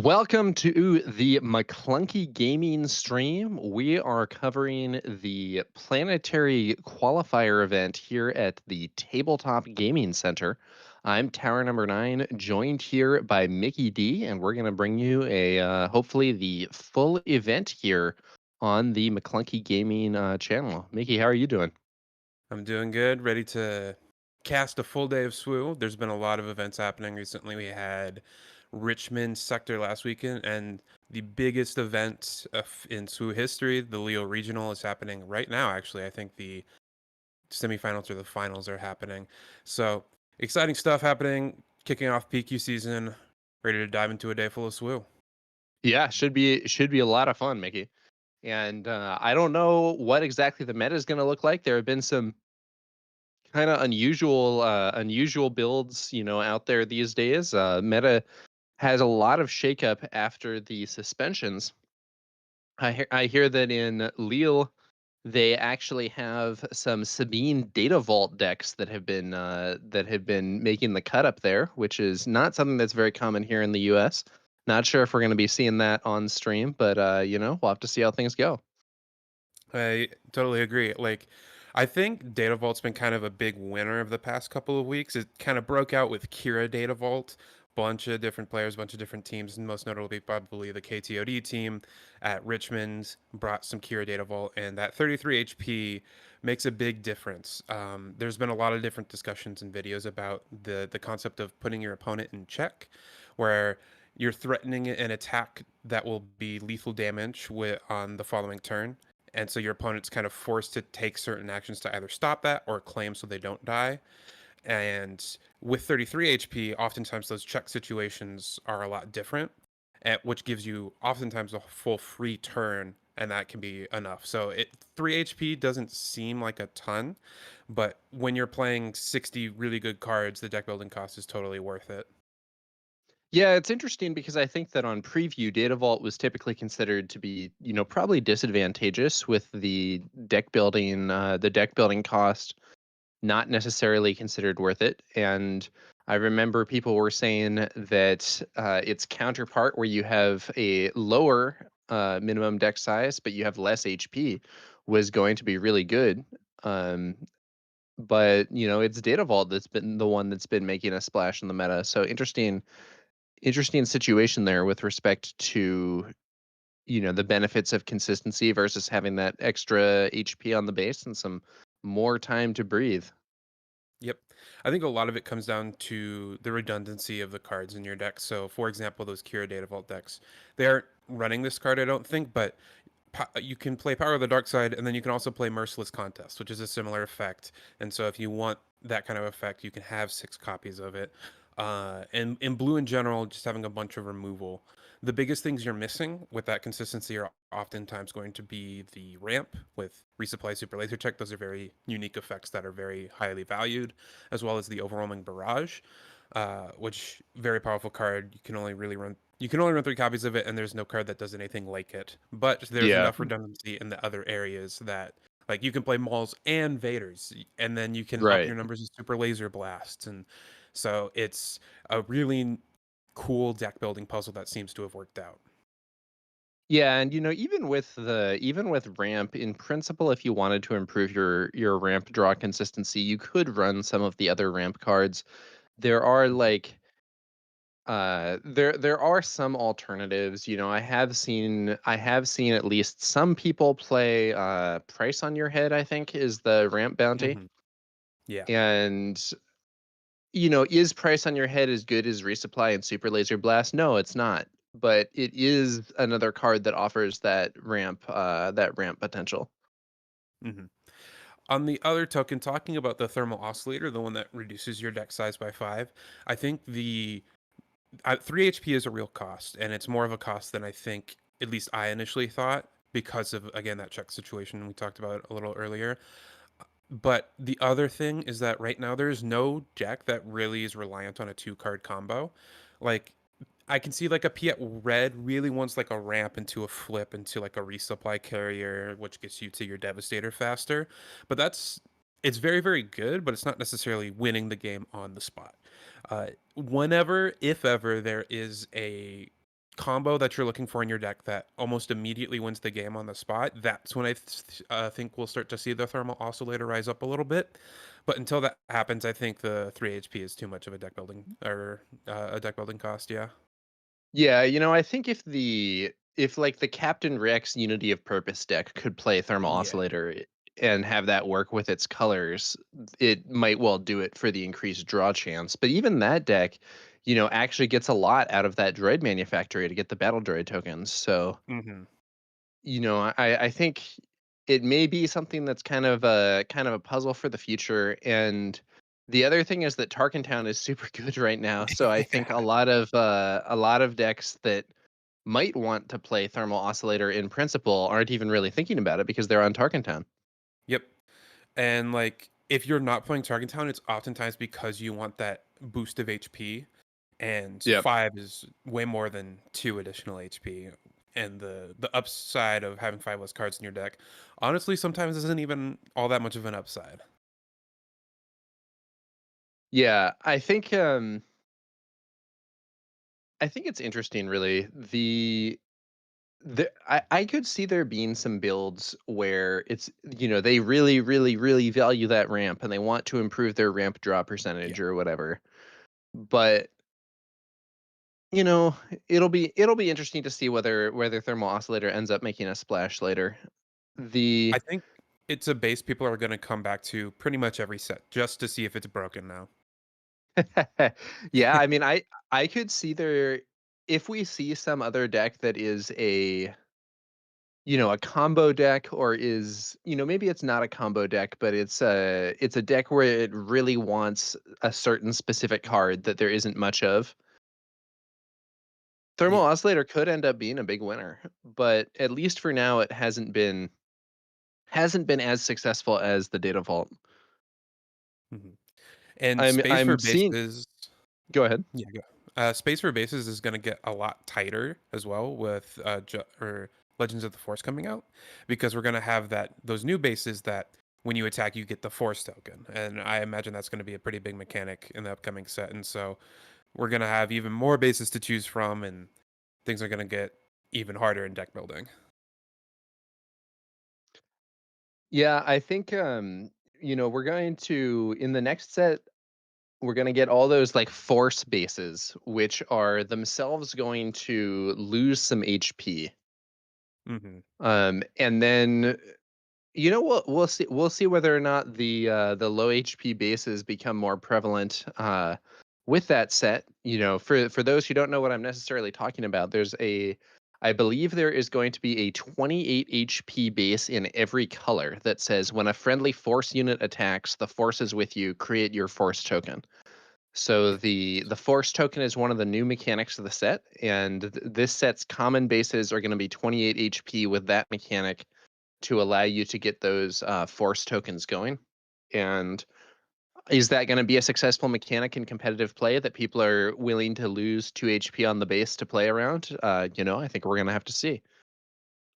Welcome to the McClunky Gaming stream. We are covering the Planetary Qualifier event here at the Tabletop Gaming Center. I'm Tower number 9, joined here by Mickey D, and we're going to bring you hopefully the full event here on the McClunky Gaming channel. Mickey, how are you doing? I'm doing good, ready to cast a full day of SWU. There's been a lot of events happening recently. We had Richmond sector last weekend, and the biggest event in SWU history, the Leo Regional, is happening right now. Actually, I think the semifinals or the finals are happening. So exciting stuff happening, kicking off PQ season, ready to dive into a day full of SWU. Yeah, should be a lot of fun, Mickey. And I don't know what exactly the meta is going to look like. There have been some kind of unusual builds, out there these days. Meta has a lot of shakeup after the suspensions. I hear that in Lille they actually have some Sabine Data Vault decks that have been making the cut up there, which is not something that's very common here in the US. Not sure if we're going to be seeing that on stream, but we'll have to see how things go. I totally agree. I think Data Vault's been kind of a big winner of the past couple of weeks. It kind of broke out with Kira Data Vault, bunch of different players, bunch of different teams, and most notably probably the KTOD team at Richmond brought some Kira Data Vault, and that 33 HP makes a big difference. There's been a lot of different discussions and videos about the concept of putting your opponent in check, where you're threatening an attack that will be lethal damage on the following turn, and so your opponent's kind of forced to take certain actions to either stop that or claim so they don't die. And with 33 HP, oftentimes those check situations are a lot different, which gives you oftentimes a full free turn, and that can be enough. So 3 HP doesn't seem like a ton, but when you're playing 60 really good cards, the deck building cost is totally worth it. Yeah, it's interesting because I think that on preview, Data Vault was typically considered to be, probably disadvantageous with the deck building cost not necessarily considered worth it. And I remember people were saying that its counterpart, where you have a lower minimum deck size, but you have less HP, was going to be really good. Um, but it's Data Vault that's been the one that's been making a splash in the meta. So interesting situation there with respect to the benefits of consistency versus having that extra HP on the base and some more time to breathe. Yep. I think a lot of it comes down to the redundancy of the cards in your deck. So, for example, those Kira Data Vault decks, they aren't running this card, I don't think, but you can play Power of the Dark Side, and then you can also play Merciless Contest, which is a similar effect. And so, if you want that kind of effect, you can have 6 copies of it. And in blue in general, just having a bunch of removal. The biggest things you're missing with that consistency are oftentimes going to be the ramp with resupply, super laser check. Those are very unique effects that are very highly valued, as well as the overwhelming barrage, which very powerful card. You can only run 3 copies of it, and there's no card that does anything like it. But there's Yeah. enough redundancy in the other areas that, like, you can play Mauls and Vaders, and then you can up Right. your numbers of super laser blasts, and so it's a really cool deck building puzzle that seems to have worked out. Yeah, and even with ramp, in principle, if you wanted to improve your ramp draw consistency, you could run some of the other ramp cards. There are there are some alternatives. I have seen at least some people play Price on Your Head, I think, is the ramp bounty. Hmm. Yeah. And is Price on Your Head as good as Resupply and Super Laser Blast? No, it's not. But it is another card that offers that ramp potential. Hmm. On the other token, talking about the thermal oscillator, the one that reduces your deck size by 5, I think the 3 HP is a real cost, and it's more of a cost than I think, at least I initially thought, because of, again, that check situation we talked about a little earlier. But the other thing is that right now there's no deck that really is reliant on a 2 card combo. Like, I can see like a Piet Red really wants like a ramp into a flip into like a resupply carrier, which gets you to your Devastator faster. But it's very, very good, but it's not necessarily winning the game on the spot. Whenever, if ever, there is a combo that you're looking for in your deck that almost immediately wins the game on the spot, that's when I think we'll start to see the Thermal Oscillator rise up a little bit. But until that happens, I think the 3 HP is too much of a deck building or a deck building cost. Yeah. Yeah, I think if like the Captain Rex Unity of Purpose deck could play Thermal Yeah. Oscillator and have that work with its colors, it might well do it for the increased draw chance. But even that deck, actually gets a lot out of that droid manufactory to get the battle droid tokens. So, Hmm. I think it may be something that's kind of a puzzle for the future. And the other thing is that Tarkentown is super good right now. So I think Yeah. a lot of decks that might want to play Thermal Oscillator in principle aren't even really thinking about it because they're on Tarkentown. Yep. And like if you're not playing Target Town, it's oftentimes because you want that boost of HP, and Yep. 5 is way more than 2 additional HP. And the upside of having 5 less cards in your deck, honestly, sometimes isn't even all that much of an upside. Yeah, I think it's interesting really. I could see there being some builds where it's they really really really value that ramp and they want to improve their ramp draw Yeah. percentage or whatever. But you know it'll be interesting to see whether Thermal Oscillator ends up making a splash later. The I think it's a base people are going to come back to pretty much every set just to see if it's broken now. Yeah, I mean I could see there if we see some other deck that is a combo deck or is maybe it's not a combo deck but it's a deck where it really wants a certain specific card that there isn't much of. Thermal Yeah. Oscillator could end up being a big winner, but at least for now it hasn't been as successful as the Data Vault. Hmm. And I'm space for I'm seeing bases. Go ahead. Yeah, go. Space for bases is going to get a lot tighter as well with or Legends of the Force coming out, because we're going to have those new bases that when you attack you get the Force token, and I imagine that's going to be a pretty big mechanic in the upcoming set, and so we're going to have even more bases to choose from, and things are going to get even harder in deck building. Yeah, I think we're going to in the next set we're going to get all those like force bases which are themselves going to lose some HP. Hmm. And then we'll see whether or not the low HP bases become more prevalent with that set. For those who don't know what I'm necessarily talking about, I believe there is going to be a 28 HP base in every color that says when a friendly force unit attacks, the force is with you, create your force token. So the force token is one of the new mechanics of the set, and this set's common bases are going to be 28 HP with that mechanic to allow you to get those force tokens going. And is that going to be a successful mechanic in competitive play that people are willing to lose 2 HP on the base to play around? I think we're going to have to see.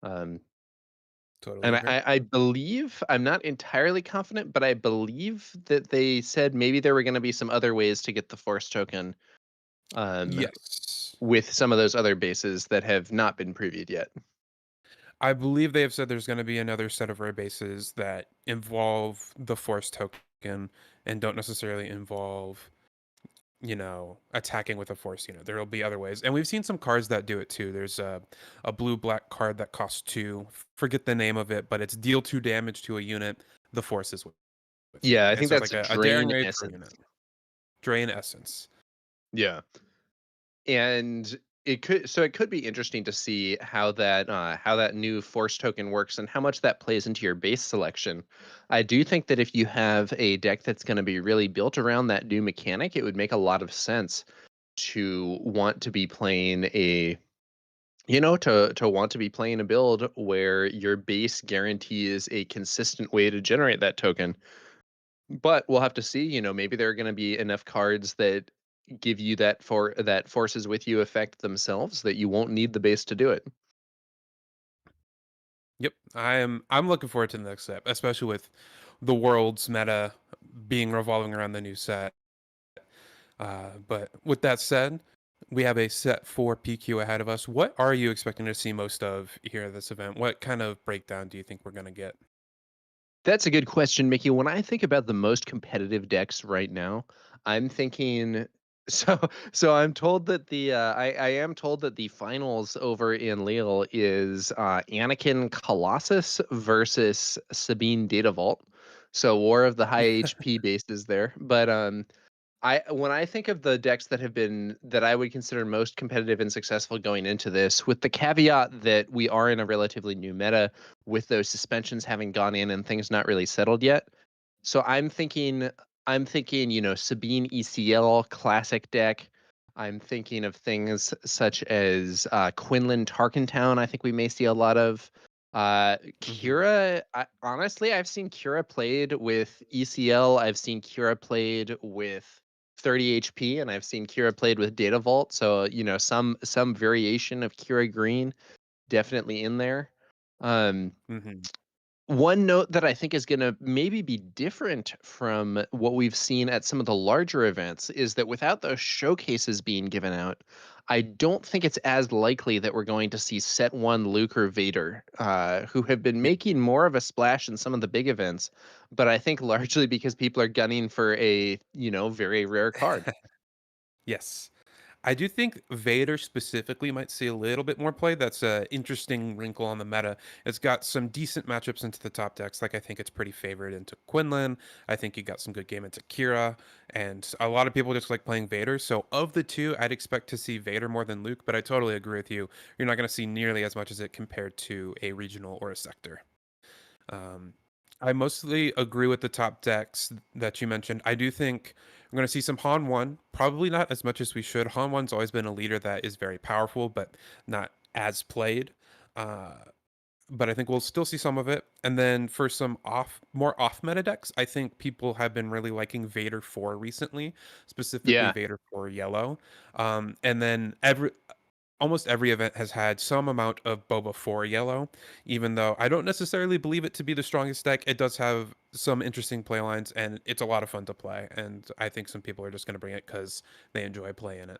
Um, Totally and agree. I believe, I'm not entirely confident, but I believe that they said maybe there were going to be some other ways to get the force token um, Yes. with some of those other bases that have not been previewed yet. I believe they have said there's going to be another set of rare bases that involve the Force token and don't necessarily involve, attacking with a Force unit. There will be other ways. And we've seen some cards that do it too. There's a blue black card that costs 2. Forget the name of it, but it's deal 2 damage to a unit. The Force is with you. Yeah, I And think so it's that's like a daring Drain raid for a unit. Essence. Drain Essence. Yeah. And it could be interesting to see how that new force token works and how much that plays into your base selection. I do think that if you have a deck that's going to be really built around that new mechanic, it would make a lot of sense to want to be playing a build where your base guarantees a consistent way to generate that token. But we'll have to see, maybe there are going to be enough cards that give you that forces with you effect themselves that you won't need the base to do it. Yep. I'm looking forward to the next step, especially with the world's meta being revolving around the new set. But with that said, We have a set 4 PQ ahead of us. What are you expecting to see most of here at this event? What kind of breakdown do you think we're going to get? That's a good question, Mickey. When I think about the most competitive decks right now, I'm thinking so I'm told that I am told that the finals over in Lille is Anakin Colossus versus Sabine Data Vault. So war of the high HP bases there. But I when I think of the decks that I would consider most competitive and successful going into this, with the caveat that we are in a relatively new meta, with those suspensions having gone in and things not really settled yet. So I'm thinking, Sabine ECL classic deck. I'm thinking of things such as Quinlan Tarkentown. I think we may see a lot of Hmm. Kira. Honestly, I've seen Kira played with ECL. I've seen Kira played with 30 HP, and I've seen Kira played with Data Vault. So some variation of Kira Green definitely in there. Um, Hmm. One note that I think is going to maybe be different from what we've seen at some of the larger events is that without those showcases being given out, I don't think it's as likely that we're going to see Set One Luke or Vader, who have been Yeah. making more of a splash in some of the big events, but I think largely because people are gunning for a very rare card. Yes. I do think Vader specifically might see a little bit more play. That's a interesting wrinkle on the meta. It's got some decent matchups into the top decks. Like I think it's pretty favored into Quinlan. I think you got some good game into Kira, and a lot of people just like playing Vader. So of the two, I'd expect to see Vader more than Luke. But I totally agree with you. You're not going to see nearly as much as it compared to a regional or a sector. Um, I mostly agree with the top decks that you mentioned. I do think we're going to see some Han 1, probably not as much as we should. Han 1's always been a leader that is very powerful, but not as played. Uh, but I think we'll still see some of it. And then for some more off meta decks, I think people have been really liking Vader 4 recently, specifically Yeah. Vader 4 Yellow. And then almost every event has had some amount of Boba 4 yellow, even though I don't necessarily believe it to be the strongest deck. It does have some interesting play lines, and it's a lot of fun to play. And I think some people are just going to bring it because they enjoy playing it.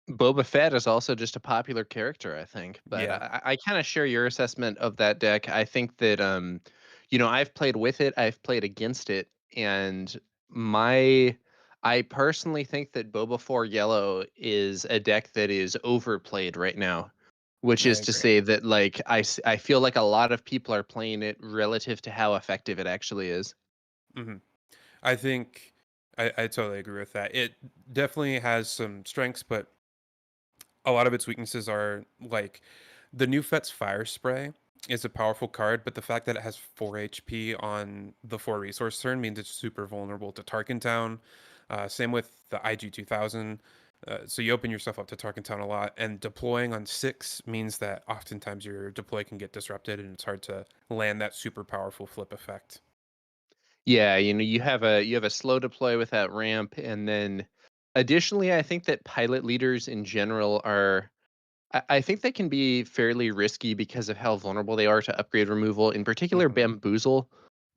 Boba Fett is also just a popular character, I think. But Yeah, I kind of share your assessment of that deck. I think that I've played with it, I've played against it, and my I personally think that Boba 4 Yellow is a deck that is overplayed right now. Which I is to agree. say that like I feel like a lot of people are playing it relative to how effective it actually is. Hmm. I think I totally agree with that. It definitely has some strengths, but a lot of its weaknesses are like the new Fett's Fire Spray is a powerful card, but the fact that it has 4 HP on the 4 resource turn means it's super vulnerable to Tarkin Town. Same with the IG 2000. So you open yourself up to Tarkin Town a lot, and deploying on 6 means that oftentimes your deploy can get disrupted, and it's hard to land that super powerful flip effect. Yeah, you have a slow deploy with that ramp, and then additionally, I think that pilot leaders in general are. I think they can be fairly risky because of how vulnerable they are to upgrade removal. In particular, Hmm. bamboozle.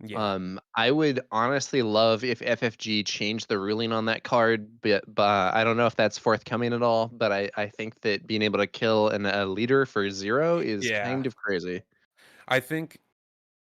Yeah. I would honestly love if FFG changed the ruling on that card, but I don't know if that's forthcoming at all. But I think that being able to kill a leader for 0 is Yeah. kind of crazy. I think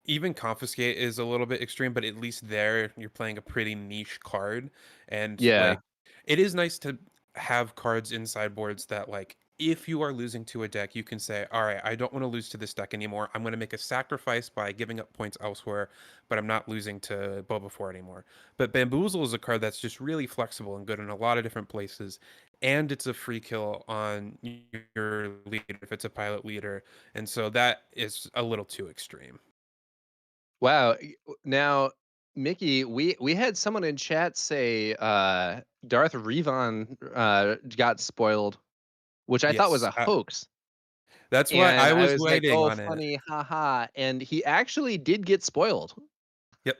even confiscate is a little bit extreme, but at least there you're playing a pretty niche card. And Yeah. like it is nice to have cards in sideboards that like if you are losing to a deck, you can say, all right, I don't want to lose to this deck anymore. I'm going to make a sacrifice by giving up points elsewhere, but I'm not losing to Boba 4 anymore. But Bamboozle is a card that's just really flexible and good in a lot of different places. And it's a free kill on your leader if it's a pilot leader. And so that is a little too extreme. Wow. Now, Mickey, we had someone in chat say Darth Revan got spoiled, which I thought was Yes, a hoax. that's why And I I was was like, waiting "Oh, on it. funny, haha." And he actually did get spoiled. Yep.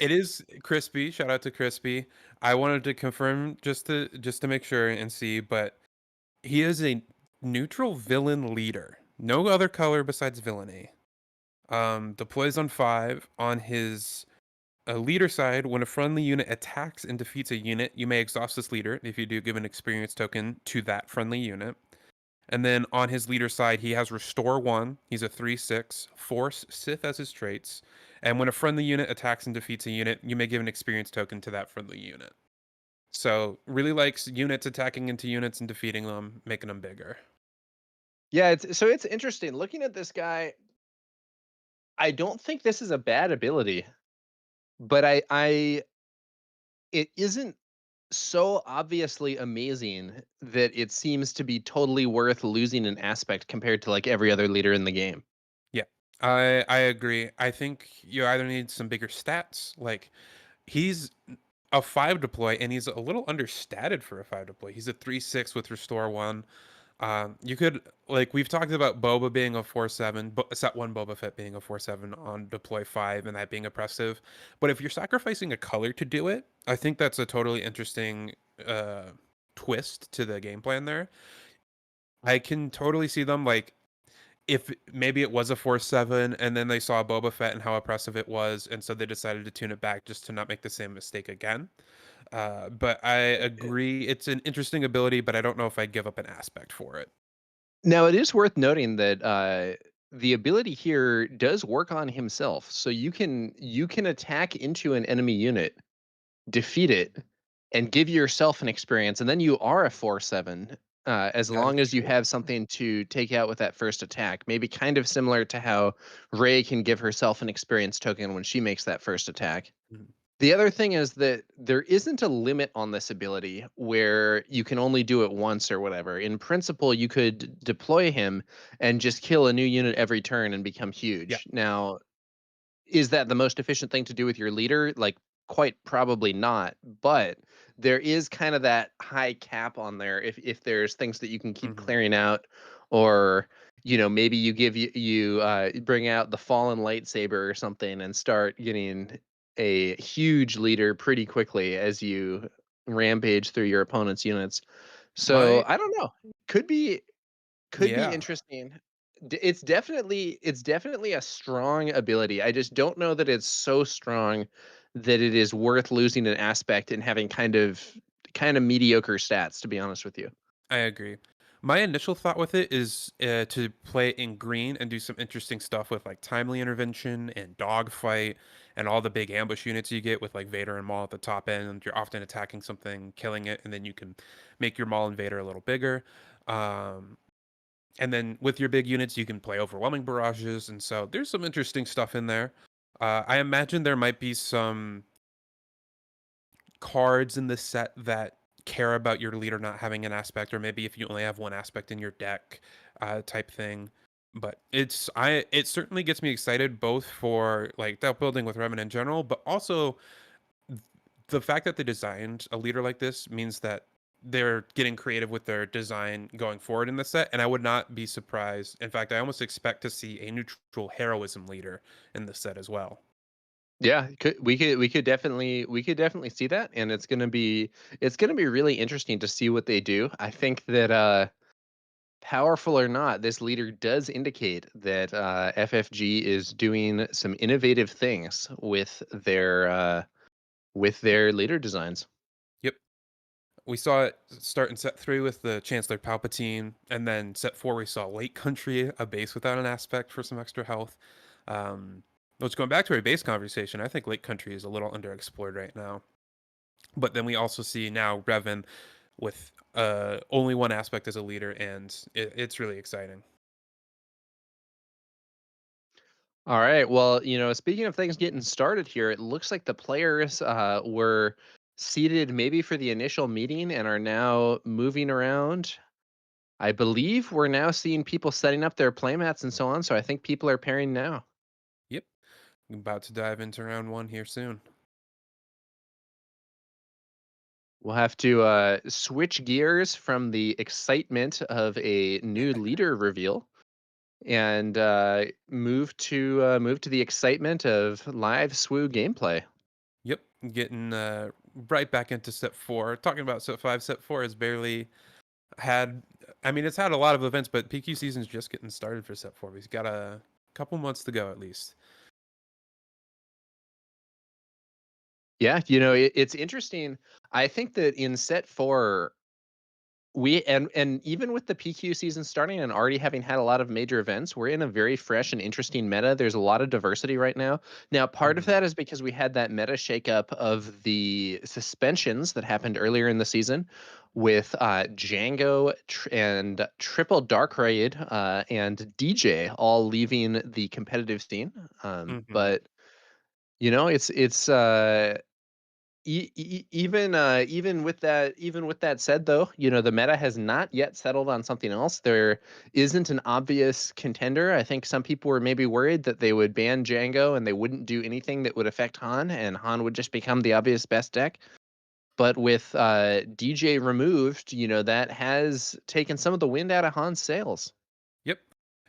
It is Crispy. Shout out to Crispy. I wanted to confirm just to make sure and see, but he is a neutral villain leader. No other color besides villainy. Deploys on 5 on his A leader side, when a friendly unit attacks and defeats a unit, you may exhaust this leader. If you do, give an experience token to that friendly unit. And then on his leader side, he has Restore 1. He's a 3/6, Force Sith as his traits. And when a friendly unit attacks and defeats a unit, you may give an experience token to that friendly unit. So really likes units attacking into units and defeating them, making them bigger. Yeah, it's interesting looking at this guy. I don't think this is a bad ability, but I it isn't so obviously amazing that it seems to be totally worth losing an aspect compared to like every other leader in the game. Yeah, I agree. I think you either need some bigger stats. Like he's a 5 deploy and he's a little understated for a 5 deploy. He's a 3/6 with Restore 1. You could like we've talked about Boba being a 4/7, set one Boba Fett being a 4/7 on deploy 5 and that being oppressive. But if you're sacrificing a color to do it, I think that's a totally interesting uh twist to the game plan there. I can totally see them like if maybe it was a 4/7 and then they saw Boba Fett and how oppressive it was, and so they decided to tune it back just to not make the same mistake again. But I agree, it's an interesting ability, but I don't know if I'd give up an aspect for it. Now, it is worth noting that the ability here does work on himself. So you can attack into an enemy unit, defeat it, and give yourself an experience, and then you are a 4/7 as That long is as you true. have something to take out with that first attack. Maybe kind of similar to how Rey can give herself an experience token when she makes that first attack. Mhm. The other thing is that there isn't a limit on this ability where you can only do it once or whatever. In principle, you could deploy him and just kill a new unit every turn and become Yeah. huge. Now, is that the most efficient thing to do with your leader? Like, quite probably not. But there is kind of that high cap on there if there's things that you can keep Mhm. clearing out, or maybe you give bring out the fallen lightsaber or something and start getting a huge leader pretty quickly as you rampage through your opponent's units. So My I don't know. Could be yeah. interesting. It's definitely a strong ability. I just don't know that it's so strong that it is worth losing an aspect and having kind of mediocre stats, to be honest with you. I agree. My initial thought with it is to play in green and do some interesting stuff with like timely intervention and dogfight and all the big ambush units you get with like Vader and Maul at the top end. And you're often attacking something, killing it, and then you can make your Maul and Vader a little bigger. Um, and then with your big units, you can play overwhelming barrages. And so there's some interesting stuff in there. I imagine there might be some cards in the set that care about your leader not having an aspect, or maybe if you only have one aspect in your deck, type thing. But it certainly gets me excited both for like deck building with Revan in general, but also the fact that they designed a leader like this means that they're getting creative with their design going forward in the set, and I would not be surprised. In fact, I almost expect to see a neutral heroism leader in the set as well. Yeah, we could definitely see that, and it's gonna be really interesting to see what they do. I think that powerful or not, this leader does indicate that FFG is doing some innovative things with their leader designs. Yep. We saw it start in set 3 with the Chancellor Palpatine, and then set 4 we saw Lake Country, a base without an aspect for some extra health. Um, which going back to our base conversation, I think Lake Country is a little underexplored right now. But then we also see now Revan with only one aspect as a leader, and it's really exciting. All right. Well, speaking of things getting started here, it looks like the players were seated maybe for the initial meeting and are now moving around. I believe we're now seeing people setting up their playmats and so on. So I think people are pairing now. Yep. I'm about to dive into round 1 here soon. We'll have to switch gears from the excitement of a new leader reveal and move to the excitement of live SWU gameplay. Yep. Getting right back into set 4. Talking about set 5, set 4 has barely had I mean, it's had a lot of events, but PQ season's just getting started for set 4. We've got a couple months to go at least. Yeah, it's interesting. I think that in set 4, and even with the PQ season starting and already having had a lot of major events, we're in a very fresh and interesting meta. There's a lot of diversity right now. Now, part of Mhm, that is because we had that meta shakeup of the suspensions that happened earlier in the season with Django and Triple Dark Raid and DJ all leaving the competitive scene. mhm. But it's even with that said, though, the meta has not yet settled on something else. There isn't an obvious contender. I think some people were maybe worried that they would ban Django and they wouldn't do anything that would affect Han, and Han would just become the obvious best deck. But with DJ removed, that has taken some of the wind out of Han's sails. Yep.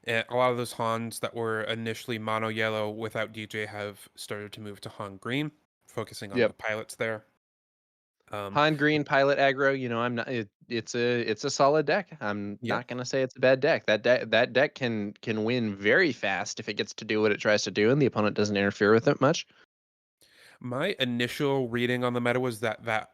A lot of those Hans that were initially mono yellow without DJ have started to move to Han green, focusing on the Yep. pilots there. Um, Han Green Pilot aggro, I'm not it's a solid deck. I'm yeah. not gonna say it's a bad deck. That deck can win very fast if it gets to do what it tries to do and the opponent doesn't interfere with it much. My initial reading on the meta was that that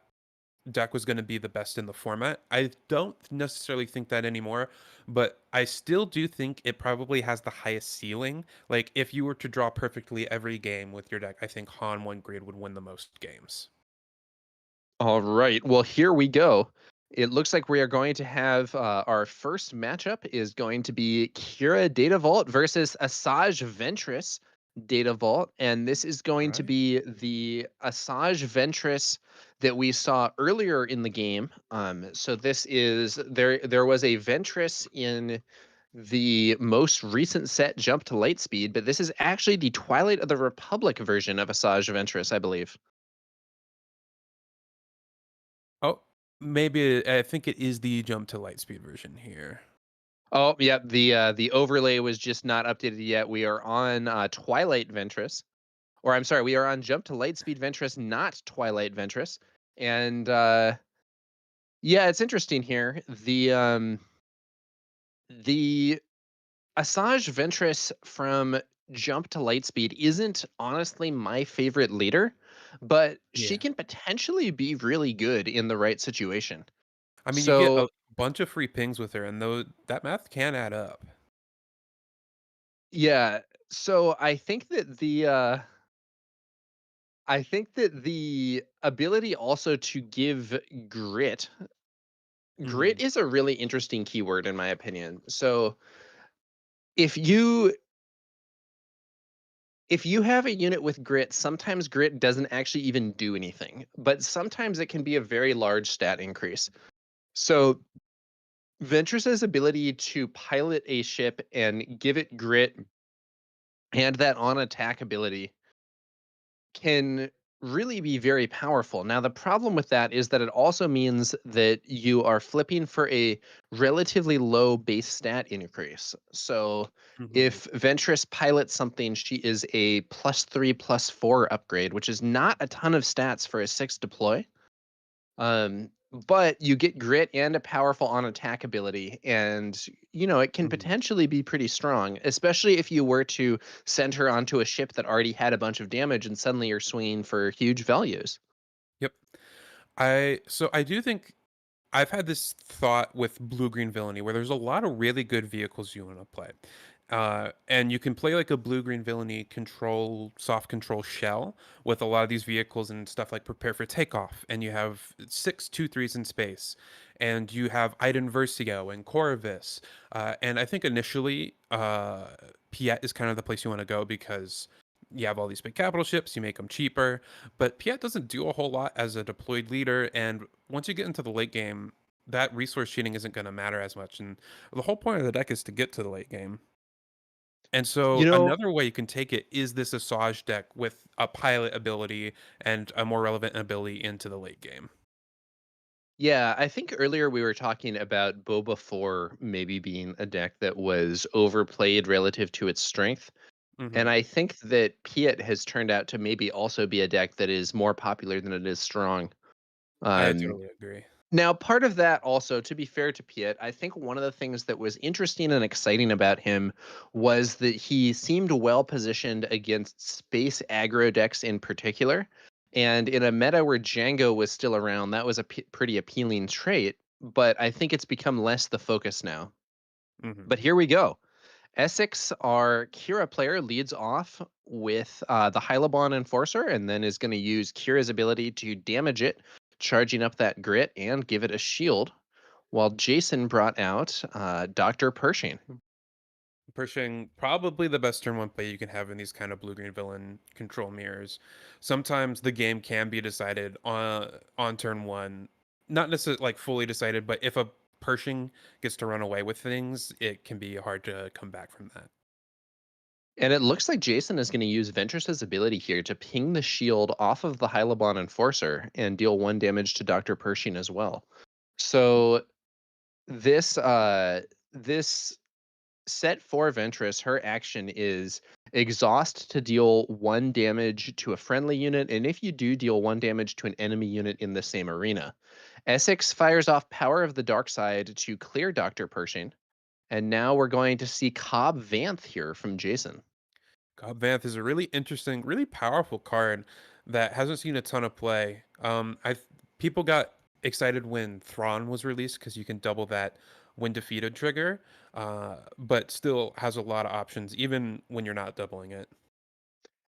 deck was going to be the best in the format. I don't necessarily think that anymore, but I still do think it probably has the highest ceiling. Like if you were to draw perfectly every game with your deck, I think Han 1 grid would win the most games. All right. Well, here we go. It looks like we are going to have our first matchup is going to be Kira Data Vault versus Asajj Ventress Data Vault, and this is All going to right. be the Asajj Ventress that we saw earlier in the game. So this is there was a Ventress in the most recent set Jump to Lightspeed, but this is actually the Twilight of the Republic version of Asajj Ventress, I believe. Oh, maybe I think it is the jump to lightspeed version here. Oh, yeah, the overlay was just not updated yet. We are on Twilight Ventress, or I'm sorry, we are on Jump to Lightspeed Ventress, not Twilight Ventress. And yeah, it's interesting here. The Asajj Ventress from Jump to Lightspeed isn't honestly my favorite leader, but she Yeah. can potentially be really good in the right situation. I mean, you get So a bunch of free pings with her, and though that math can add up. yeah, so I think that the ability also to give grit Hmm. grit is a really interesting keyword in my opinion. So if you if you have a unit with grit, sometimes grit doesn't actually even do anything, but sometimes it can be a very large stat increase. So Ventress's ability to pilot a ship and give it grit and that on attack ability can really be very powerful. Now, the problem with that is that it also means that you are flipping for a relatively low base stat increase. So Hmm. if Ventress pilots something, she is a +3/+4 upgrade, which is not a ton of stats for a 6 deploy. Um, but you get grit and a powerful on attack ability, and it can Hmm. potentially be pretty strong, especially if you were to send her onto a ship that already had a bunch of damage, and suddenly you're swinging for huge values. Yep. I do think I've had this thought with blue green villainy where there's a lot of really good vehicles you want to play. And you can play like a blue green villainy control, soft control shell with a lot of these vehicles and stuff like prepare for takeoff. And you have 6 2 3s in space. And you have Iden Versio and Corvus. And I think initially, Piet is kind of the place you want to go because you have all these big capital ships, you make them cheaper, but Piet doesn't do a whole lot as a deployed leader, and once you get into the late game, that resource cheating isn't going to matter as much. And the whole point of the deck is to get to the late game. And You so know, another way you can take it is this Asajj deck with a pilot ability and a more relevant ability into the late game. yeah, I think earlier we were talking about Boba 4 maybe being a deck that was overplayed relative to its strength. And Hmm. I think that Piet has turned out to maybe also be a deck that is more popular than it is strong. I Um, totally agree. Now, part of that also, to be fair to Piet, I think one of the things that was interesting and exciting about him was that he seemed well positioned against space aggro decks in particular. And in a meta where Django was still around, that was a pretty appealing trait, but I think it's become less the focus now. But Hmm. here we go. Essex, our Kira player, leads off with the Hylabon Enforcer and then is going to use Kira's ability to damage it, charging up that grit and give it a shield, while Jason brought out Dr. Pershing. Pershing, probably the best turn one play you can have in these kind of blue green villain control mirrors. Sometimes the game can be decided on turn one, not necessarily like fully decided, but if a Pershing gets to run away with things, it can be hard to come back from that. And it looks like Jason is going to use Ventress's ability here to ping the shield off of the Hylabon Enforcer and deal 1 damage to Dr. Pershing as well. So this set for Ventress, her action is exhaust to deal 1 damage to a friendly unit, and if you do, deal 1 damage to an enemy unit in the same arena. Essex fires off Power of the Dark Side to clear Dr. Pershing, and now we're going to see Cobb Vanth here from Jason. God Vanth is a really interesting, really powerful card that hasn't seen a ton of play. People got excited when Thrawn was released because you can double that when defeated trigger, but still has a lot of options even when you're not doubling it.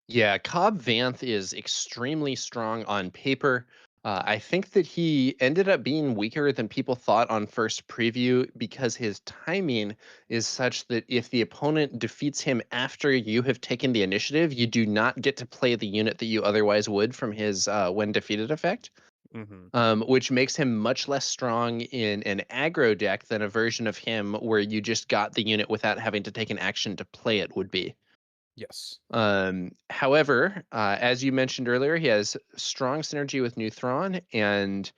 Yeah, Cobb Vanth is extremely strong on paper. I think that he ended up being weaker than people thought on first preview because his timing is such that if the opponent defeats him after you have taken the initiative, you do not get to play the unit that you otherwise would from his when defeated effect, Hmm. which makes him much less strong in an aggro deck than a version of him where you just got the unit without having to take an action to play it would be. Yes. However, as you mentioned earlier, he has strong synergy with Neutron, and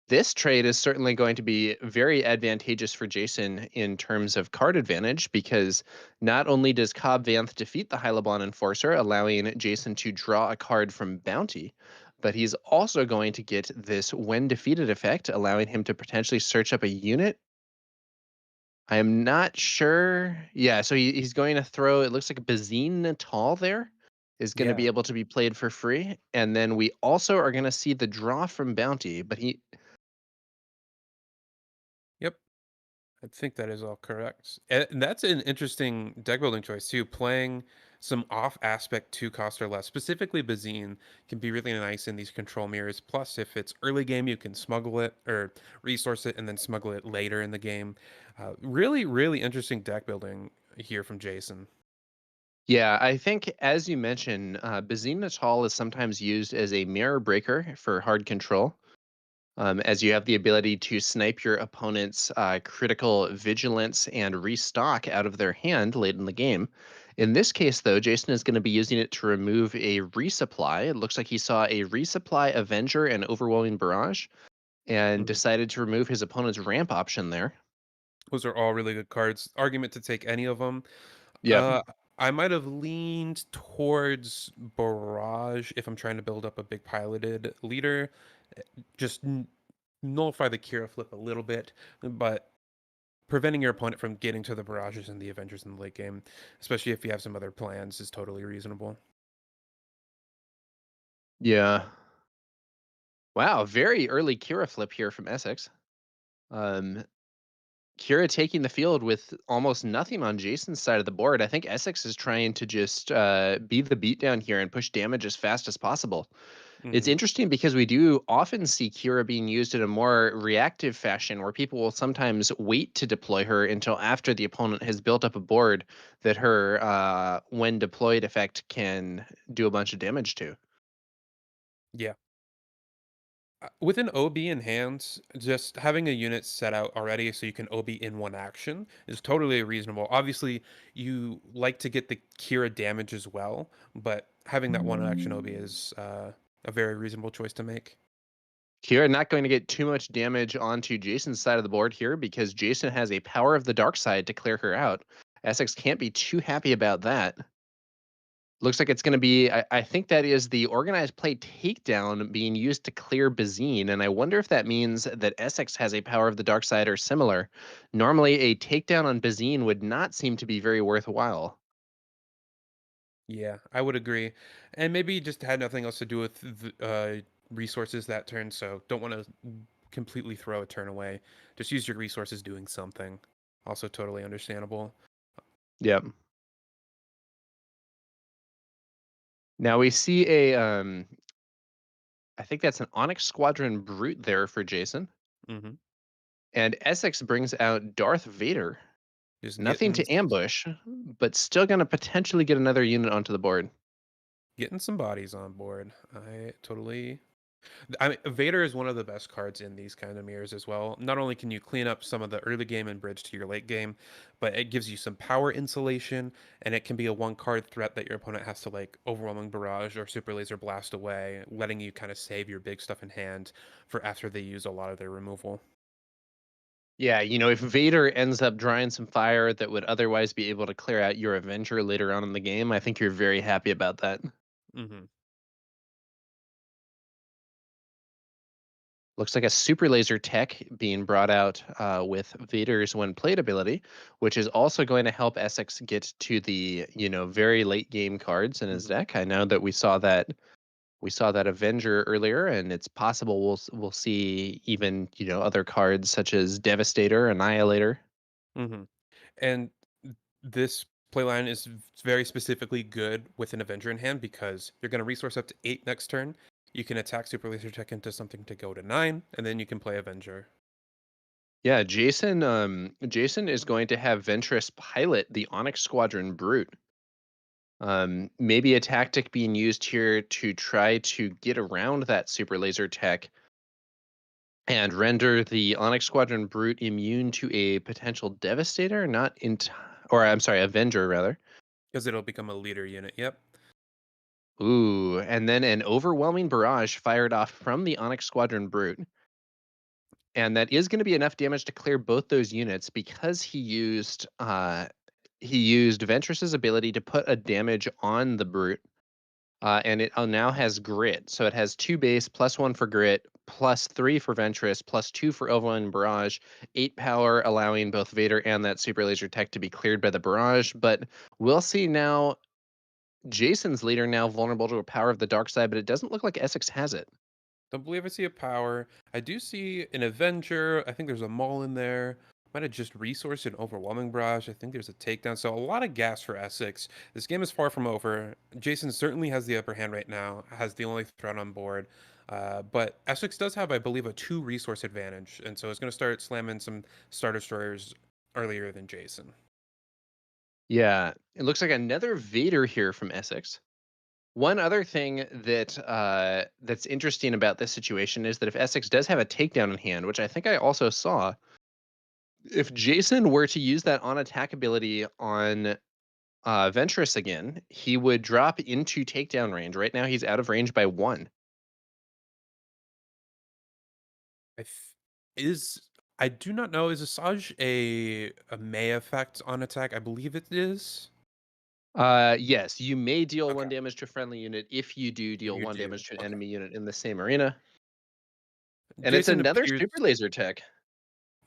this trade is certainly going to be very advantageous for Jason in terms of card advantage because not only does Cobb Vanth defeat the Hylabon Enforcer, allowing Jason to draw a card from Bounty, but he's also going to get this when defeated effect, allowing him to potentially search up a unit. I am not sure. Yeah, so he's going to throw, it looks like a Bazine Natal there is going to be Yeah. able to be played for free. And then we also are going to see the draw from Bounty, but Yep. I think that is all correct. And that's an interesting deck building choice too. Playing some off aspect 2 cost or less, specifically Bazine, can be really nice in these control mirrors. Plus, if it's early game, you can smuggle it or resource it and then smuggle it later in the game. Really, really interesting deck building here from Jason. yeah, I think as you mentioned, Bazine Natal is sometimes used as a mirror breaker for hard control. As you have the ability to snipe your opponent's critical vigilance and restock out of their hand late in the game. In this case, though, Jason is going to be using it to remove a resupply. It looks like he saw a resupply Avenger and Overwhelming Barrage and Mhm. decided to remove his opponent's ramp option there. Those are all really good cards. Argument to take any of them. Yep. Uh, I might have leaned towards Barrage if I'm trying to build up a big piloted leader. Just nullify the Kira flip a little bit, but preventing your opponent from getting to the barrages and the Avengers in the late game, especially if you have some other plans, is totally reasonable. Yeah. Wow, very early Kira flip here from Essex. Um, Kira taking the field with almost nothing on Jason's side of the board. I think Essex is trying to just be the beatdown here and push damage as fast as possible. It's Hmm. interesting because we do often see Kira being used in a more reactive fashion where people will sometimes wait to deploy her until after the opponent has built up a board that her when deployed effect can do a bunch of damage to. Yeah. With an OB in hand, just having a unit set out already so you can OB in one action is totally reasonable. Obviously, you like to get the Kira damage as well, but having that one action OB is a very reasonable choice to make. Kira not going to get too much damage onto Jason's side of the board here because Jason has a Power of the Dark Side to clear her out. Essex can't be too happy about that. Looks like it's going to be, I think that is the organized play takedown being used to clear Bazine, and I wonder if that means that Essex has a Power of the Dark Side or similar. Normally, a takedown on Bazine would not seem to be very worthwhile. Yeah, I would agree. And maybe just had nothing else to do with resources that turn, so don't want to completely throw a turn away. Just use your resources doing something. Also totally understandable. Yep. Now we see a I think that's an Onyx Squadron Brute there for Jason. Hmm. And Essex brings out Darth Vader. Just Nothing getting to ambush, but still gonna potentially get another unit onto the board. getting some bodies on board. I mean, Vader is one of the best cards in these kind of mirrors as well. Not only can you clean up some of the early game and bridge to your late game, but it gives you some power insulation, and it can be a one card threat that your opponent has to like overwhelming barrage or super laser blast away, letting you kind of save your big stuff in hand for after they use a lot of their removal. Yeah, if Vader ends up drawing some fire that would otherwise be able to clear out your Avenger later on in the game, I think you're very happy about that. Hmm. Looks like a super laser tech being brought out with Vader's when played ability, which is also going to help Essex get to the very late game cards in his Hmm. deck. I know that we saw that Avenger earlier, and it's possible we'll see even other cards such as Devastator, Annihilator. Hmm. And this playline is very specifically good with an Avenger in hand because you're going to resource up to 8 next turn. You can attack Super Laser Tech into something to go to 9, and then you can play Avenger. Yeah, Jason is going to have Ventress pilot the Onyx Squadron Brute. Maybe a tactic being used here to try to get around that super laser tech and render the Onyx Squadron Brute immune to a potential Devastator, not in, or I'm sorry, Avenger rather. Because it'll become a leader unit. Yep. Ooh, and then an overwhelming barrage fired off from the Onyx Squadron Brute. And that is going to be enough damage to clear both those units because he used Ventress's ability to put a damage on the brute, and it now has grit. So it has 2 base, +1 for grit, +3 for Ventress, +2 for Overwhelming Barrage, 8 power, allowing both Vader and that super laser tech to be cleared by the barrage. But we'll see now. Jason's leader now vulnerable to a power of the dark side, but it doesn't look like Essex has it. Don't believe I see a power. I do see an Avenger. I think there's a Maul in there. Might have just resourced an overwhelming barrage. I think there's a takedown. So a lot of gas for Essex. This game is far from over. Jason certainly has the upper hand right now, has the only threat on board. But Essex does have, I believe, a 2 resource advantage. And so it's going to start slamming some Star Destroyers earlier than Jason. Yeah, it looks like another Vader here from Essex. One other thing that's interesting about this situation is that if Essex does have a takedown in hand, which I think I also saw, if Jason were to use that on attack ability on Ventress again, he would drop into takedown range. Right now, he's out of range by 1. I th- is I do not know. Is Asajj a May effect on attack? I believe it is. Yes, you may deal Okay. 1 damage to a friendly unit if you do deal You 1 do. damage to an Okay. enemy unit in the same arena. And it's Jason another appears. super laser tech.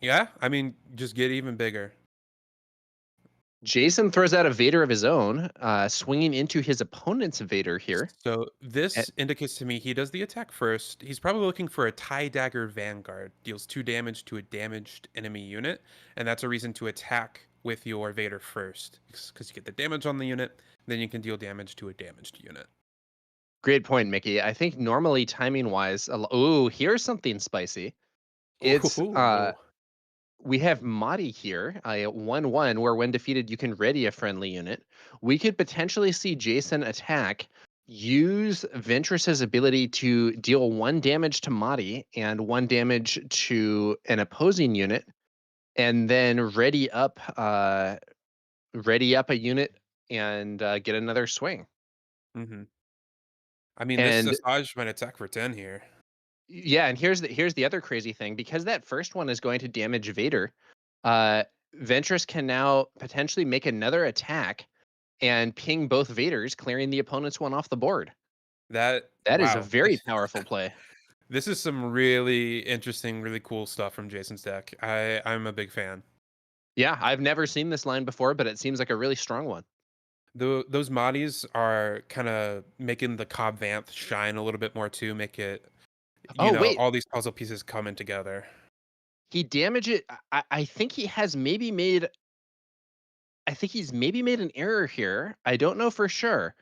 Yeah, I mean, just get even bigger. Jason throws out a Vader of his own, swinging into his opponent's Vader here. So Eh, this indicates to me he does the attack first. He's probably looking for a tie dagger vanguard. Deals 2 damage to a damaged enemy unit, and that's a reason to attack with your Vader first, because you get the damage on the unit, then you can deal damage to a damaged unit. Great point, Mickey. I think normally timing wise, oh, here's something spicy. It's Ooh. we have Madi here, a 1/1 where when defeated you can ready a friendly unit. We could potentially see Jason attack, use Ventress's ability to deal 1 damage to Madi and 1 damage to an opposing unit, and then ready up a unit and get another swing. Hmm. I mean, this And Asajj might attack for 10 here. yeah, and here's the other crazy thing. Because that first one is going to damage Vader, uh, Ventress can now potentially make another attack and ping both Vaders, clearing the opponent's one off the board. That That is a wow. very powerful play. This is some really interesting, really cool stuff from Jason's deck. I'm a big fan. Yeah, I've never seen this line before, but it seems like a really strong one. Those moddies are kind of making the Cobb Vanth shine a little bit more too, make it, Oh, wait, all these puzzle pieces coming together. he damaged it. I think he has maybe made I think he's maybe made an error here. I don't know for sure.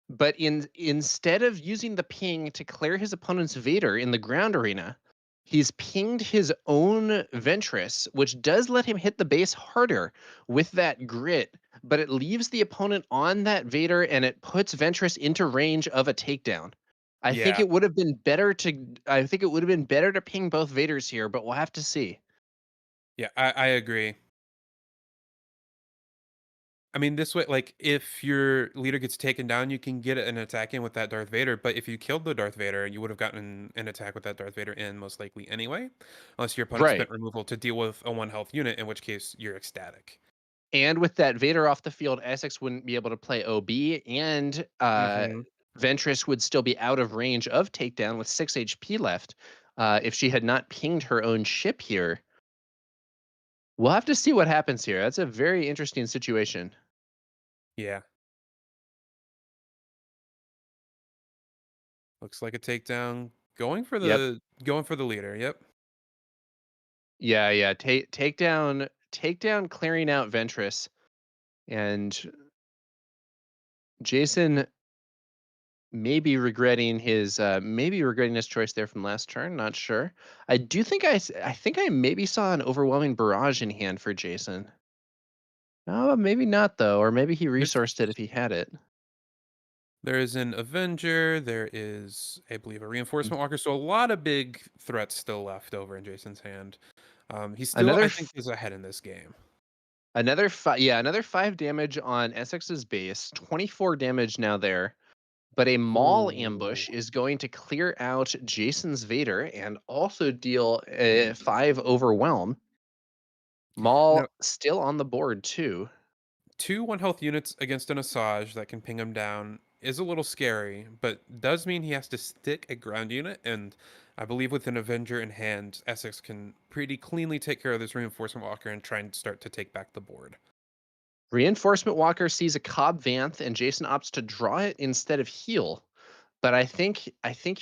But instead of using the ping to clear his opponent's Vader in the ground arena, he's pinged his own Ventress, which does let him hit the base harder with that grit, but it leaves the opponent on that Vader and it puts Ventress into range of a takedown. I think Yeah, it would have been better to I think it would have been better to ping both Vaders here, but we'll have to see. yeah, I agree. I mean, this way, like, if your leader gets taken down, you can get an attack in with that Darth Vader. But if you killed the Darth Vader, you would have gotten an attack with that Darth Vader in most likely anyway, unless your opponent Right. spent removal to deal with a 1 health unit, in which case you're ecstatic. And with that Vader off the field, Essex wouldn't be able to play OB, and Hmm. Ventress would still be out of range of takedown with 6 HP left. If she had not pinged her own ship here, we'll have to see what happens here. That's a very interesting situation. Yeah, looks like a takedown. Yep. Going for the leader. Yep. Yeah, yeah. Takedown, clearing out Ventress, and Jason maybe regretting his choice there from last turn. Not sure. I think I maybe saw an overwhelming barrage in hand for Jason. Oh, maybe not though, or maybe he There's resourced it if he had it. there is an Avenger. There is, I believe, a Mm. Reinforcement Walker. So a lot of big threats still left over in Jason's hand. He still, Another I think, f- is ahead in this game. another 5 damage on Essex's base. 24 damage now there. But a Maul Ooh. ambush is going to clear out Jason's Vader and also deal 5 overwhelm. Now, Maul still on the board too. two 1 health units against an Asajj that can ping him down is a little scary, but does mean he has to stick a ground unit. And I believe with an Avenger in hand, Essex can pretty cleanly take care of this Reinforcement Walker and try and start to take back the board. Reinforcement Walker sees a Cobb Vanth and Jason opts to draw it instead of heal. But I think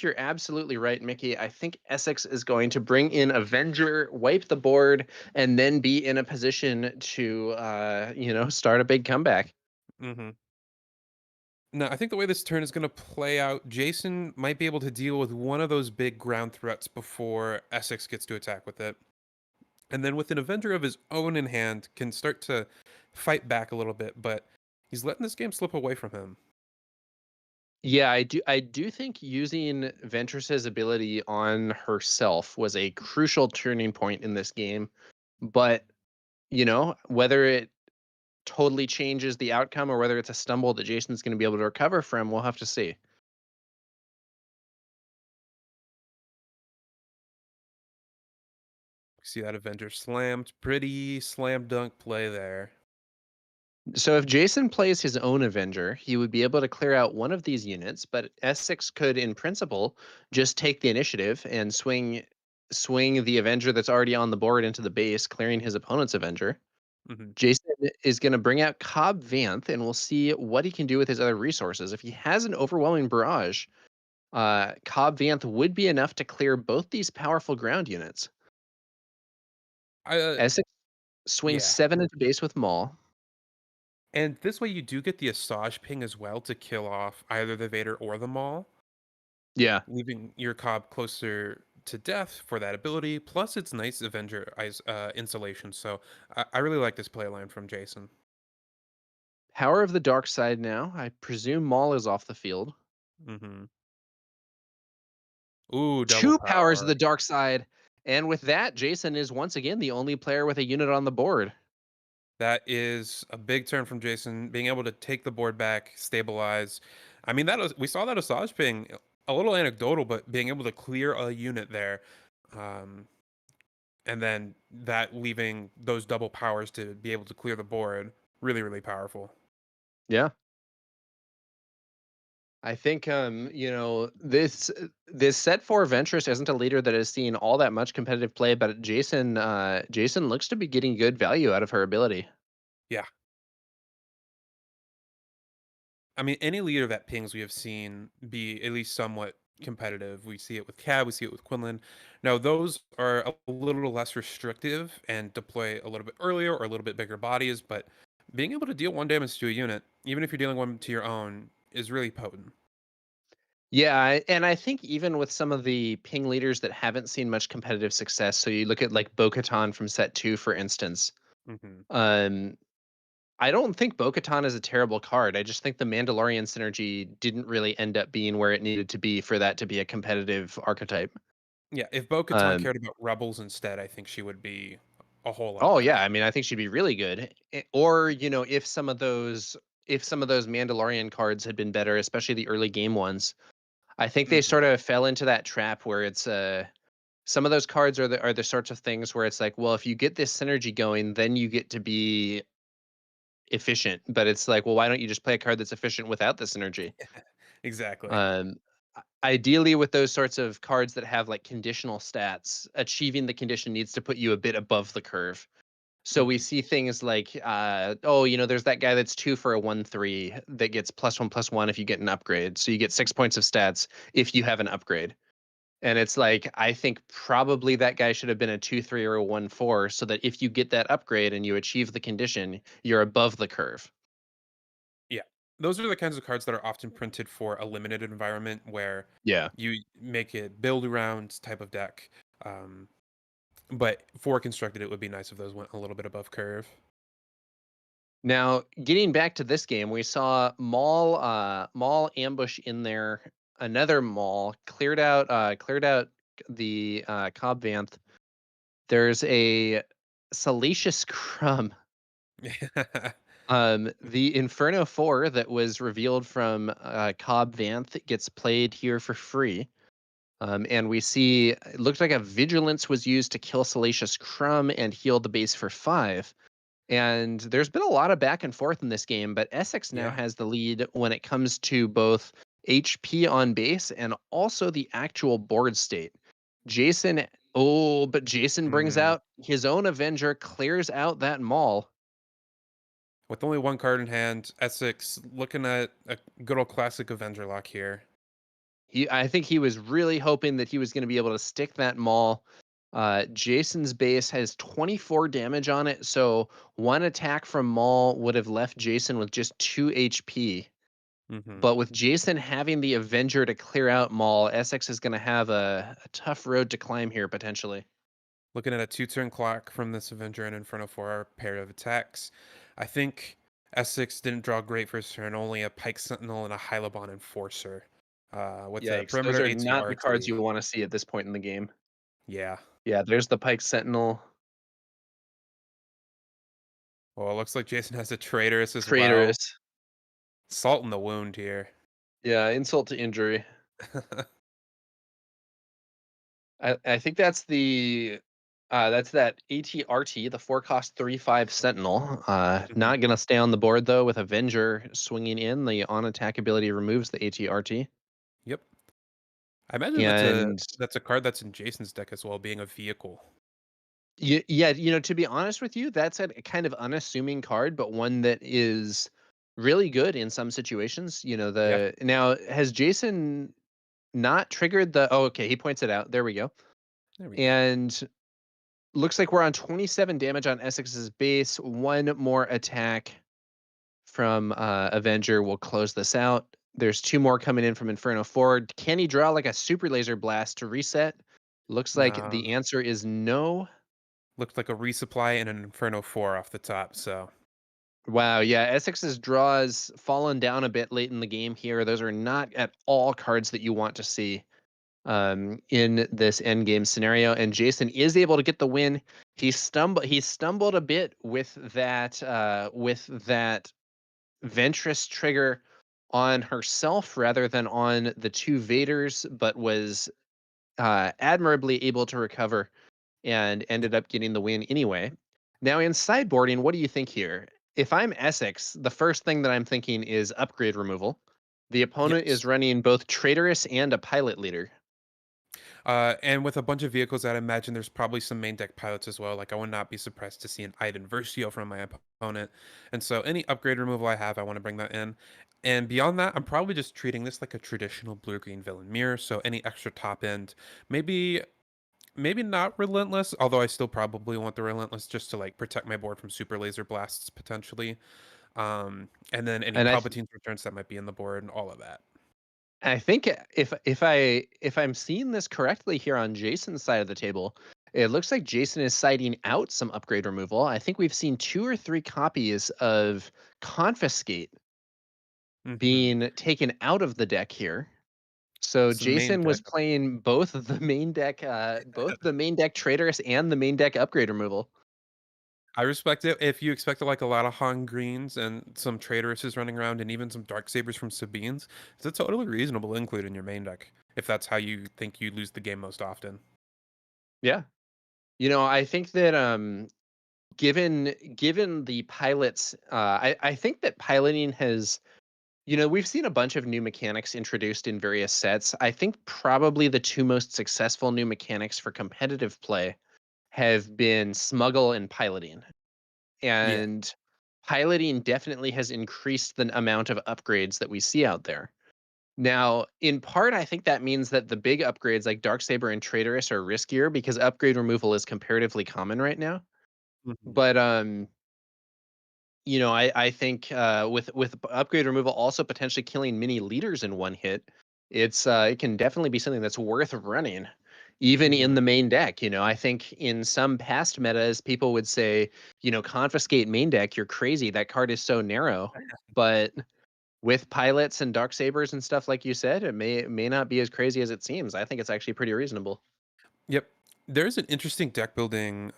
you're absolutely right, Mickey. I think Essex is going to bring in Avenger, wipe the board, and then be in a position to start a big comeback. Hmm. Now, I think the way this turn is going to play out, Jason might be able to deal with one of those big ground threats before Essex gets to attack with it. And then with an Avenger of his own in hand, can start to fight back a little bit, but he's letting this game slip away from him. Yeah, I do think using Ventress's ability on herself was a crucial turning point in this game. But, whether it totally changes the outcome or whether it's a stumble that Jason's going to be able to recover from, we'll have to see. See that Avenger slammed. Pretty slam dunk play there. So if Jason plays his own Avenger, he would be able to clear out one of these units, but S6 could, in principle, just take the initiative and swing the Avenger that's already on the board into the base, clearing his opponent's Avenger. Hmm. Jason is going to bring out Cobb Vanth, and we'll see what he can do with his other resources. If he has an overwhelming barrage, Cobb Vanth would be enough to clear both these powerful ground units. I, S6 swings yeah. 7 into base with Maul. And this way you do get the Asajj ping as well to kill off either the Vader or the Maul, Yeah. leaving your Cobb closer to death for that ability. Plus, it's nice Avenger insulation. So I really like this play line from Jason. Power of the dark side now. I presume Maul is off the field. Hmm. Ooh, double 2 powers of power. the dark side. And with that, Jason is once again the only player with a unit on the board. That is a big turn from Jason, being able to take the board back, stabilize. I mean, that was we saw that Asajj ping, a little anecdotal, but being able to clear a unit there, um, and then that leaving those double powers to be able to clear the board, really, really powerful. Yeah. I think this set 4 Ventress isn't a leader that has seen all that much competitive play, but Jason looks to be getting good value out of her ability. Yeah, I mean, any leader that pings we have seen be at least somewhat competitive. We see it with Cab, we see it with Quinlan. Now, those are a little less restrictive and deploy a little bit earlier or a little bit bigger bodies, but being able to deal one damage to a unit, even if you're dealing one to your own, is really potent. Yeah, and I think even with some of the ping leaders that haven't seen much competitive success, so you look at like Bo-Katan from set 2, for instance. Hmm. Um, I don't think Bo-Katan is a terrible card. I just think the Mandalorian synergy didn't really end up being where it needed to be for that to be a competitive archetype. Yeah, if Bo Katan Um, cared about Rebels instead, I think she would be a whole lot oh yeah, better. I mean, I think she'd be really good. Or if some of those Mandalorian cards had been better, especially the early game ones, I think they Hmm. sort of fell into that trap where it's some of those cards are the sorts of things where it's like, well, if you get this synergy going, then you get to be efficient. But it's like, well, why don't you just play a card that's efficient without the synergy? Exactly. Um, Ideally, with those sorts of cards that have like conditional stats, achieving the condition needs to put you a bit above the curve. So we Hmm. see things like, oh, there's that guy that's 2 for a 1/3 that gets +1/+1 if you get an upgrade. So you get 6 points of stats if you have an upgrade. And it's like, I think probably that guy should have been a 2/3 or a 1/4 so that if you get that upgrade and you achieve the condition, you're above the curve. Yeah. Those are the kinds of cards that are often printed for a limited environment where Yeah. you make it build around type of deck. Um, but for constructed, it would be nice if those went a little bit above curve. Now, getting back to this game, we saw Maul ambush in there, another Maul, cleared out the Cobb Vanth. There's a Salacious Crumb. The Inferno 4 that was revealed from Cobb Vanth gets played here for free. And we see it looked like a Vigilance was used to kill Salacious Crumb and heal the base for 5. And there's been a lot of back and forth in this game, but Essex now Yeah. has the lead when it comes to both HP on base and also the actual board state. Jason, but Jason brings Mm. out his own Avenger, clears out that Maul. With only one card in hand, Essex looking at a good old classic Avenger lock here. I think he was really hoping that he was going to be able to stick that Maul. Jason's base has 24 damage on it, so one attack from Maul would have left Jason with just 2 HP. Hmm. But with Jason having the Avenger to clear out Maul, Essex is going to have a tough road to climb here potentially. Looking at a two-turn clock from this Avenger and Inferno for our pair of attacks. I think Essex didn't draw great first turn, only a Pike Sentinel and a Hylabon Enforcer. With a Yikes! Those perimeter are not the cards ATRT. you want to see at this point in the game. Yeah. Yeah, there's the Pike Sentinel, Well, it looks like Jason has a traitorous as well. traitorous. Salt in the wound here. Yeah, insult to injury. I think that's that ATRT, the 4 cost 3/5 Sentinel. Mhm. Not gonna stay on the board though with Avenger swinging in. The on attack ability removes the ATRT. Yep. I imagine And that's a card that's in Jason's deck as well, being a vehicle. yeah, to be honest with you, that's a kind of unassuming card, but one that is really good in some situations. Yeah. The now has Jason not triggered the oh okay, he points it out. There we go. There we go. And looks like we're on 27 damage on Essex's base. One more attack from Avenger will close this out. There's 2 more coming in from Inferno 4. Can he draw like a super laser blast to reset? Looks like No. the answer is no. Looked like a resupply and an Inferno 4 off the top, so Wow, yeah, Essex's draws fallen down a bit late in the game here. Those are not at all cards that you want to see in this end game scenario. And Jason is able to get the win. He stumbled a bit with that Ventress trigger on herself rather than on the 2 Vaders, but was admirably able to recover and yep. ended up getting the win anyway. Now, in sideboarding, what do you think here? If I'm Essex, the first thing that I'm thinking is upgrade removal. The opponent Yes. is running both traitorous and a pilot leader. And with a bunch of vehicles, I'd imagine there's probably some main deck pilots as well. Like I would not be surprised to see an Iden Versio from my opponent. And so any upgrade removal I have, I want to bring that in. And beyond that, I'm probably just treating this like a traditional blue-green villain mirror. So any extra top end, maybe maybe not relentless, although I still probably want the relentless just to like protect my board from super laser blasts potentially. And then any And Palpatine's returns that might be in the board and all of that. I think if I'm seeing this correctly here on Jason's side of the table, it looks like Jason is citing out some upgrade removal. I think we've seen 2 or 3 copies of Confiscate Hmm. being taken out of the deck here. So Some main Jason was deck. playing both the main deck Traitorous and the main deck upgrade removal. I respect it. If you expect like a lot of Han Greens and some Traitoresses running around and even some Dark Sabers from Sabines, it's a totally reasonable include in your main deck if that's how you think you lose the game most often. Yeah. I think that given the pilots I think that piloting has we've seen a bunch of new mechanics introduced in various sets. I think probably the two most successful new mechanics for competitive play have been smuggle and piloting. Yeah. And piloting definitely has increased the amount of upgrades that we see out there. Now, in part, I think that means that the big upgrades like Darksaber and Traitorous are riskier because upgrade removal is comparatively common right now. Mhm. But I think with upgrade removal also potentially killing mini leaders in one hit, it can definitely be something that's worth running, even in Mhm. the main deck. I think in some past metas, people would say, confiscate main deck, you're crazy. That card is so narrow. But with pilots and dark sabers and stuff like you said, it may not be as crazy as it seems. I think it's actually pretty reasonable. Yep. There's an interesting deck building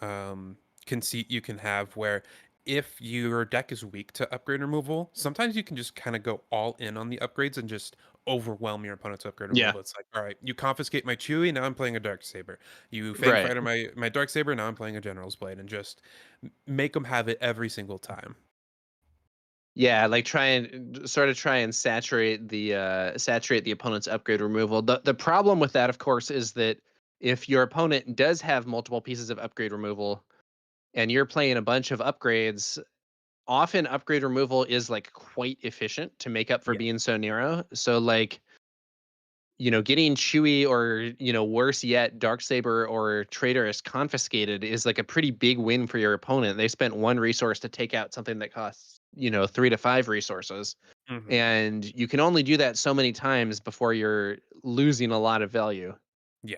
conceit you can have where if your deck is weak to upgrade removal, sometimes you can just kind of go all in on the upgrades and just overwhelm your opponent's upgrade Yeah. removal. It's like, all right, you confiscate my Chewie, now I'm playing a Dark Saber. You Fang Right. Fighter my Dark Saber, now I'm playing a General's Blade, and just make them have it every single time. Yeah, like try and saturate the opponent's upgrade removal. The problem with that, of course, is that if your opponent does have multiple pieces of upgrade removal and you're playing a bunch of upgrades, often upgrade removal is like quite efficient to make up for Yeah. being so narrow. So like, getting Chewy or, worse yet, Darksaber or Traitorous confiscated is like a pretty big win for your opponent. They spent one resource to take out something that costs, 3 to 5 resources. Hmm. And you can only do that so many times before you're losing a lot of value. Yeah.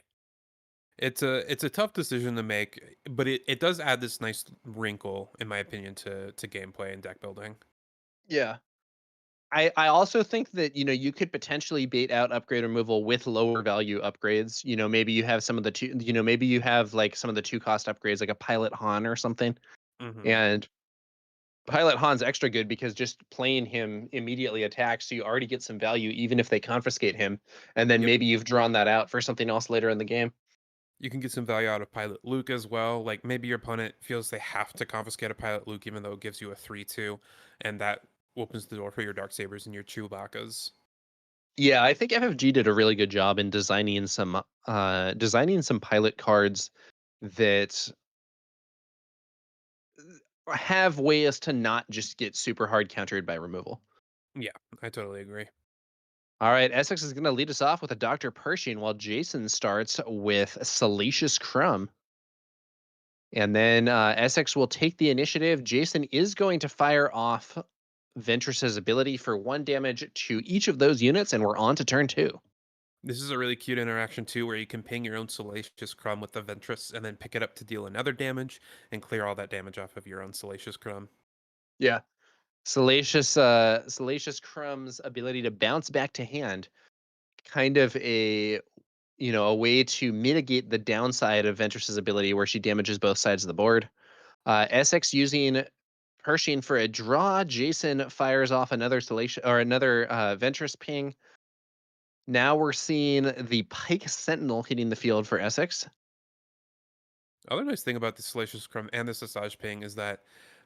It's a tough decision to make, but it does add this nice wrinkle, in my opinion, to gameplay and deck building. Yeah. I also think that you could potentially bait out upgrade removal with lower value upgrades. Maybe you have some of the two. Maybe you have like some of the 2 cost upgrades, like a Pilot Han or something. Hmm. And Pilot Han's extra good because just playing him immediately attacks, so you already get some value even if they confiscate him. And then Yep. maybe you've drawn that out for something else later in the game. You can get some value out of Pilot Luke as well. Like maybe your opponent feels they have to confiscate a Pilot Luke even though it gives you a 3/2, and that opens the door for your Dark Sabers and your Chewbacca's. Yeah, I think FFG did a really good job in designing some pilot cards that have ways to not just get super hard countered by removal. Yeah, I totally agree. All right, Essex is going to lead us off with a Dr. Pershing while Jason starts with Salacious Crumb. And then Essex will take the initiative. Jason is going to fire off Ventress's ability for 1 damage to each of those units, and we're on to turn 2. This is a really cute interaction too, where you can ping your own Salacious Crumb with the Ventress and then pick it up to deal another damage and clear all that damage off of your own Salacious Crumb. Yeah. Salacious Crumb's ability to bounce back to hand, kind of a way to mitigate the downside of Ventress's ability where she damages both sides of the board. Essex using Pershing for a draw. Jason fires off another Ventress ping. Now we're seeing the Pike Sentinel hitting the field for Essex. Other nice thing about the Salacious Crumb and the Sausage Ping is that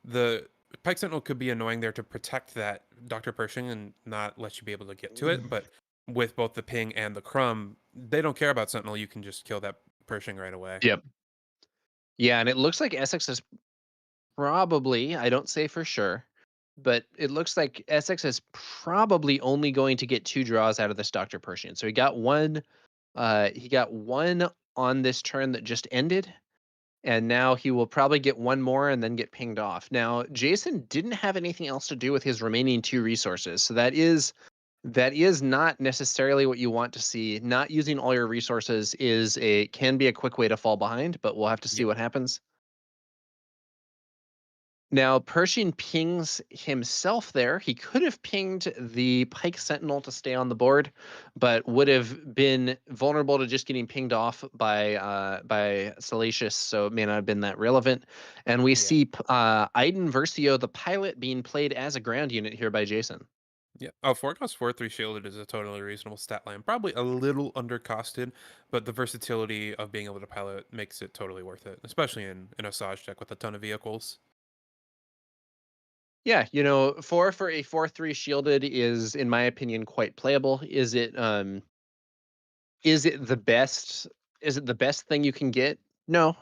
the Pike Sentinel could be annoying there to protect that Dr. Pershing and not let you be able to get to it, but with both the ping and the crumb, they don't care about Sentinel. You can just kill that Pershing right away. Yep. Yeah, and it looks like Essex is probably, I don't say for sure, but it looks like Essex is probably only going to get 2 draws out of this Dr. Pershing. So he got one on this turn that just ended, and now he will probably get one more and then get pinged off. Now, Jason didn't have anything else to do with his remaining 2 resources. So that is not necessarily what you want to see. Not using all your resources can be a quick way to fall behind, but we'll have to see Yep. what happens. Now, Pershing pings himself there. He could have pinged the Pike Sentinel to stay on the board, but would have been vulnerable to just getting pinged off by Salacious, so it may not have been that relevant. And we Yeah. see Iden Versio, the pilot, being played as a ground unit here by Jason. Yeah. Oh, 4 cost 4/3 shielded is a totally reasonable stat line. Probably a little undercosted, but the versatility of being able to pilot makes it totally worth it, especially in a Saj deck with a ton of vehicles. Yeah, 4 for a 4/3 shielded is, in my opinion, quite playable. Is it the best? Is it the best thing you can get? No,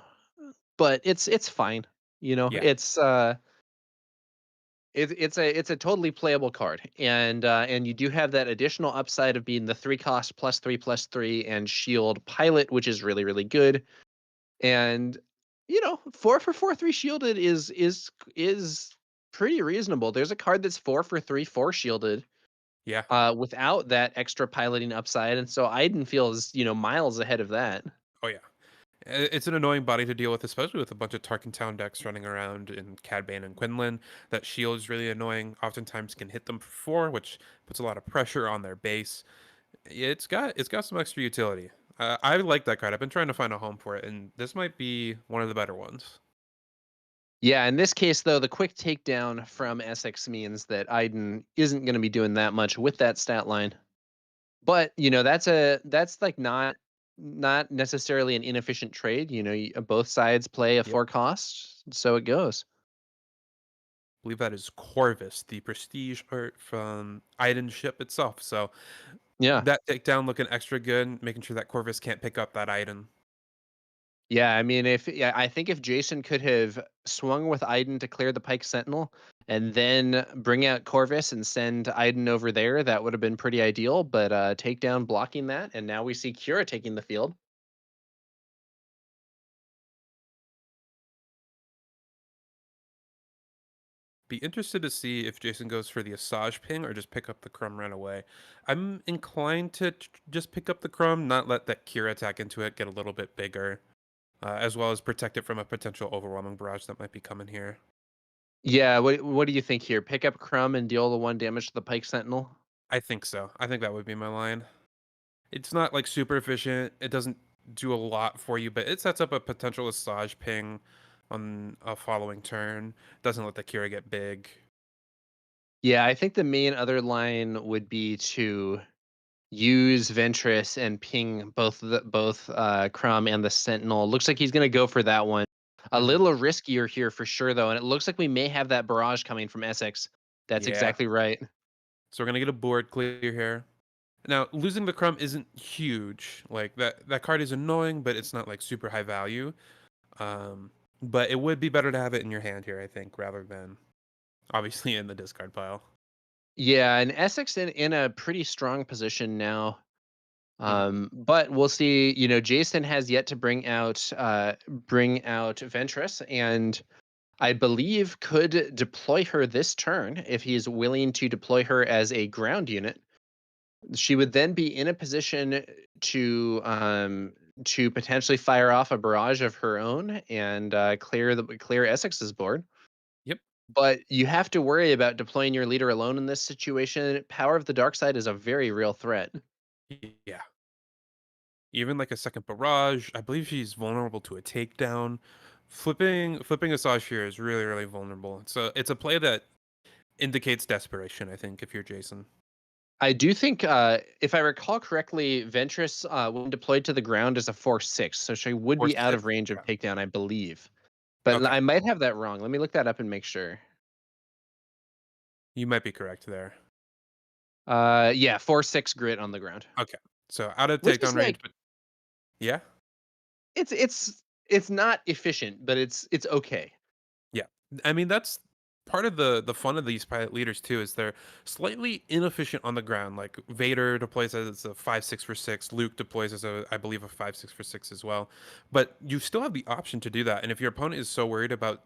but it's fine. Yeah. It's a totally playable card, and you do have that additional upside of being the 3 cost +3/+3 and shield pilot, which is really really good. And 4 for 4/3 shielded is pretty reasonable. There's a card that's 4 for 3/4 shielded Yeah. without that extra piloting upside, and so Iden feels miles ahead of that. Oh yeah. It's an annoying body to deal with, especially with a bunch of Tarkin Town decks running around in Cad Bane and Quinlan. That shield is really annoying. Oftentimes can hit them for 4, which puts a lot of pressure on their base. It's got some extra utility. I like that card. I've been trying to find a home for it, and this might be one of the better ones. Yeah, in this case, though, the quick takedown from Essex means that Iden isn't going to be doing that much with that stat line. But that's like not necessarily an inefficient trade. Both sides play a Yep. 4 cost, so it goes. I believe that is Corvus, the prestige art from Iden's ship itself. So Yeah. that takedown looking extra good, making sure that Corvus can't pick up that Iden. Yeah, I mean, I think if Jason could have swung with Iden to clear the Pike Sentinel and then bring out Corvus and send Iden over there, that would have been pretty ideal. But takedown blocking that, and now we see Chirrut taking the field. Be interested to see if Jason goes for the Asajj ping or just pick up the Crumb right away. I'm inclined to just pick up the Crumb, not let that Kira attack into it get a little bit bigger, as well as protect it from a potential overwhelming barrage that might be coming here. Yeah, what do you think here? Pick up Crumb and deal the 1 damage to the Pike Sentinel? I think so. I think that would be my line. It's not like super efficient. It doesn't do a lot for you, but it sets up a potential Asajj ping on a following turn. Doesn't let the Kira get big. Yeah, I think the main other line would be to use Ventress and ping both Crumb and the Sentinel. Looks like he's gonna go for that one. A Hmm. little riskier here for sure, though, and it looks like we may have that barrage coming from Essex. That's Yeah. exactly right. So we're gonna get a board clear here. Now, losing the Crumb isn't huge. Like that card is annoying, but it's not like super high value. Um, but it would be better to have it in your hand here, I think, rather than obviously in the discard pile. Yeah, and Essex in a pretty strong position now. Hmm. But we'll see. Jason has yet to bring out Ventress, and I believe could deploy her this turn if he's willing to deploy her as a ground unit. She would then be in a position to potentially fire off a barrage of her own and clear Essex's board. Yep. But you have to worry about deploying your leader alone in this situation. Power of the dark side is a very real threat. Yeah. Even like a second barrage, I believe she's vulnerable to a takedown. Flipping Asajj here is really, really vulnerable. So it's a play that indicates desperation, I think, if you're Jason. I do think, if I recall correctly, Ventress, when deployed to the ground, is a 4/6, so she would Or be out six. of range of Okay. takedown, I believe. But Okay. I might have that wrong. Let me look that up and make sure. You might be correct there. Yeah, 4/6 grit on the ground. Okay. So out of which is takedown range, like but yeah, it's not efficient, but it's okay. yeah. I mean, that's part of the fun of these pilot leaders too, is they're slightly inefficient on the ground. Like Vader deploys as a 5/6 for 6, Luke deploys as a, I believe, a 5/6 for 6 as well. But you still have the option to do that. And if your opponent is so worried about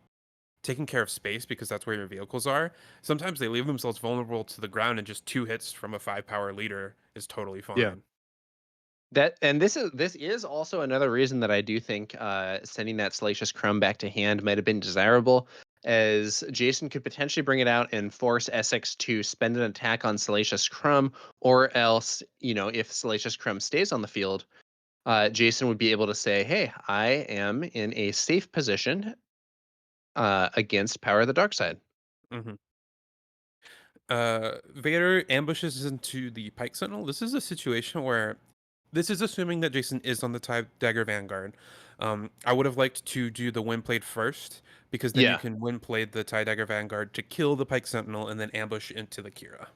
taking care of space because that's where your vehicles are, sometimes they leave themselves vulnerable to the ground, and just 2 hits from a 5 power leader is totally Yeah. fine. That and this is also another reason that I do think sending that Salacious Crumb back to hand might have been desirable, as Jason could potentially bring it out and force Essex to spend an attack on Salacious Crumb, or else, if Salacious Crumb stays on the field, Jason would be able to say, "Hey, I am in a safe position against Power of the Dark Side." Hmm. Vader ambushes into the Pike Sentinel. This is a situation where this is assuming that Jason is on the TIE Dagger Vanguard. I would have liked to do the Wind Blade first, because then you Yeah. can Wind Blade the TIE Dagger Vanguard to kill the Pike Sentinel and then ambush into the Kira.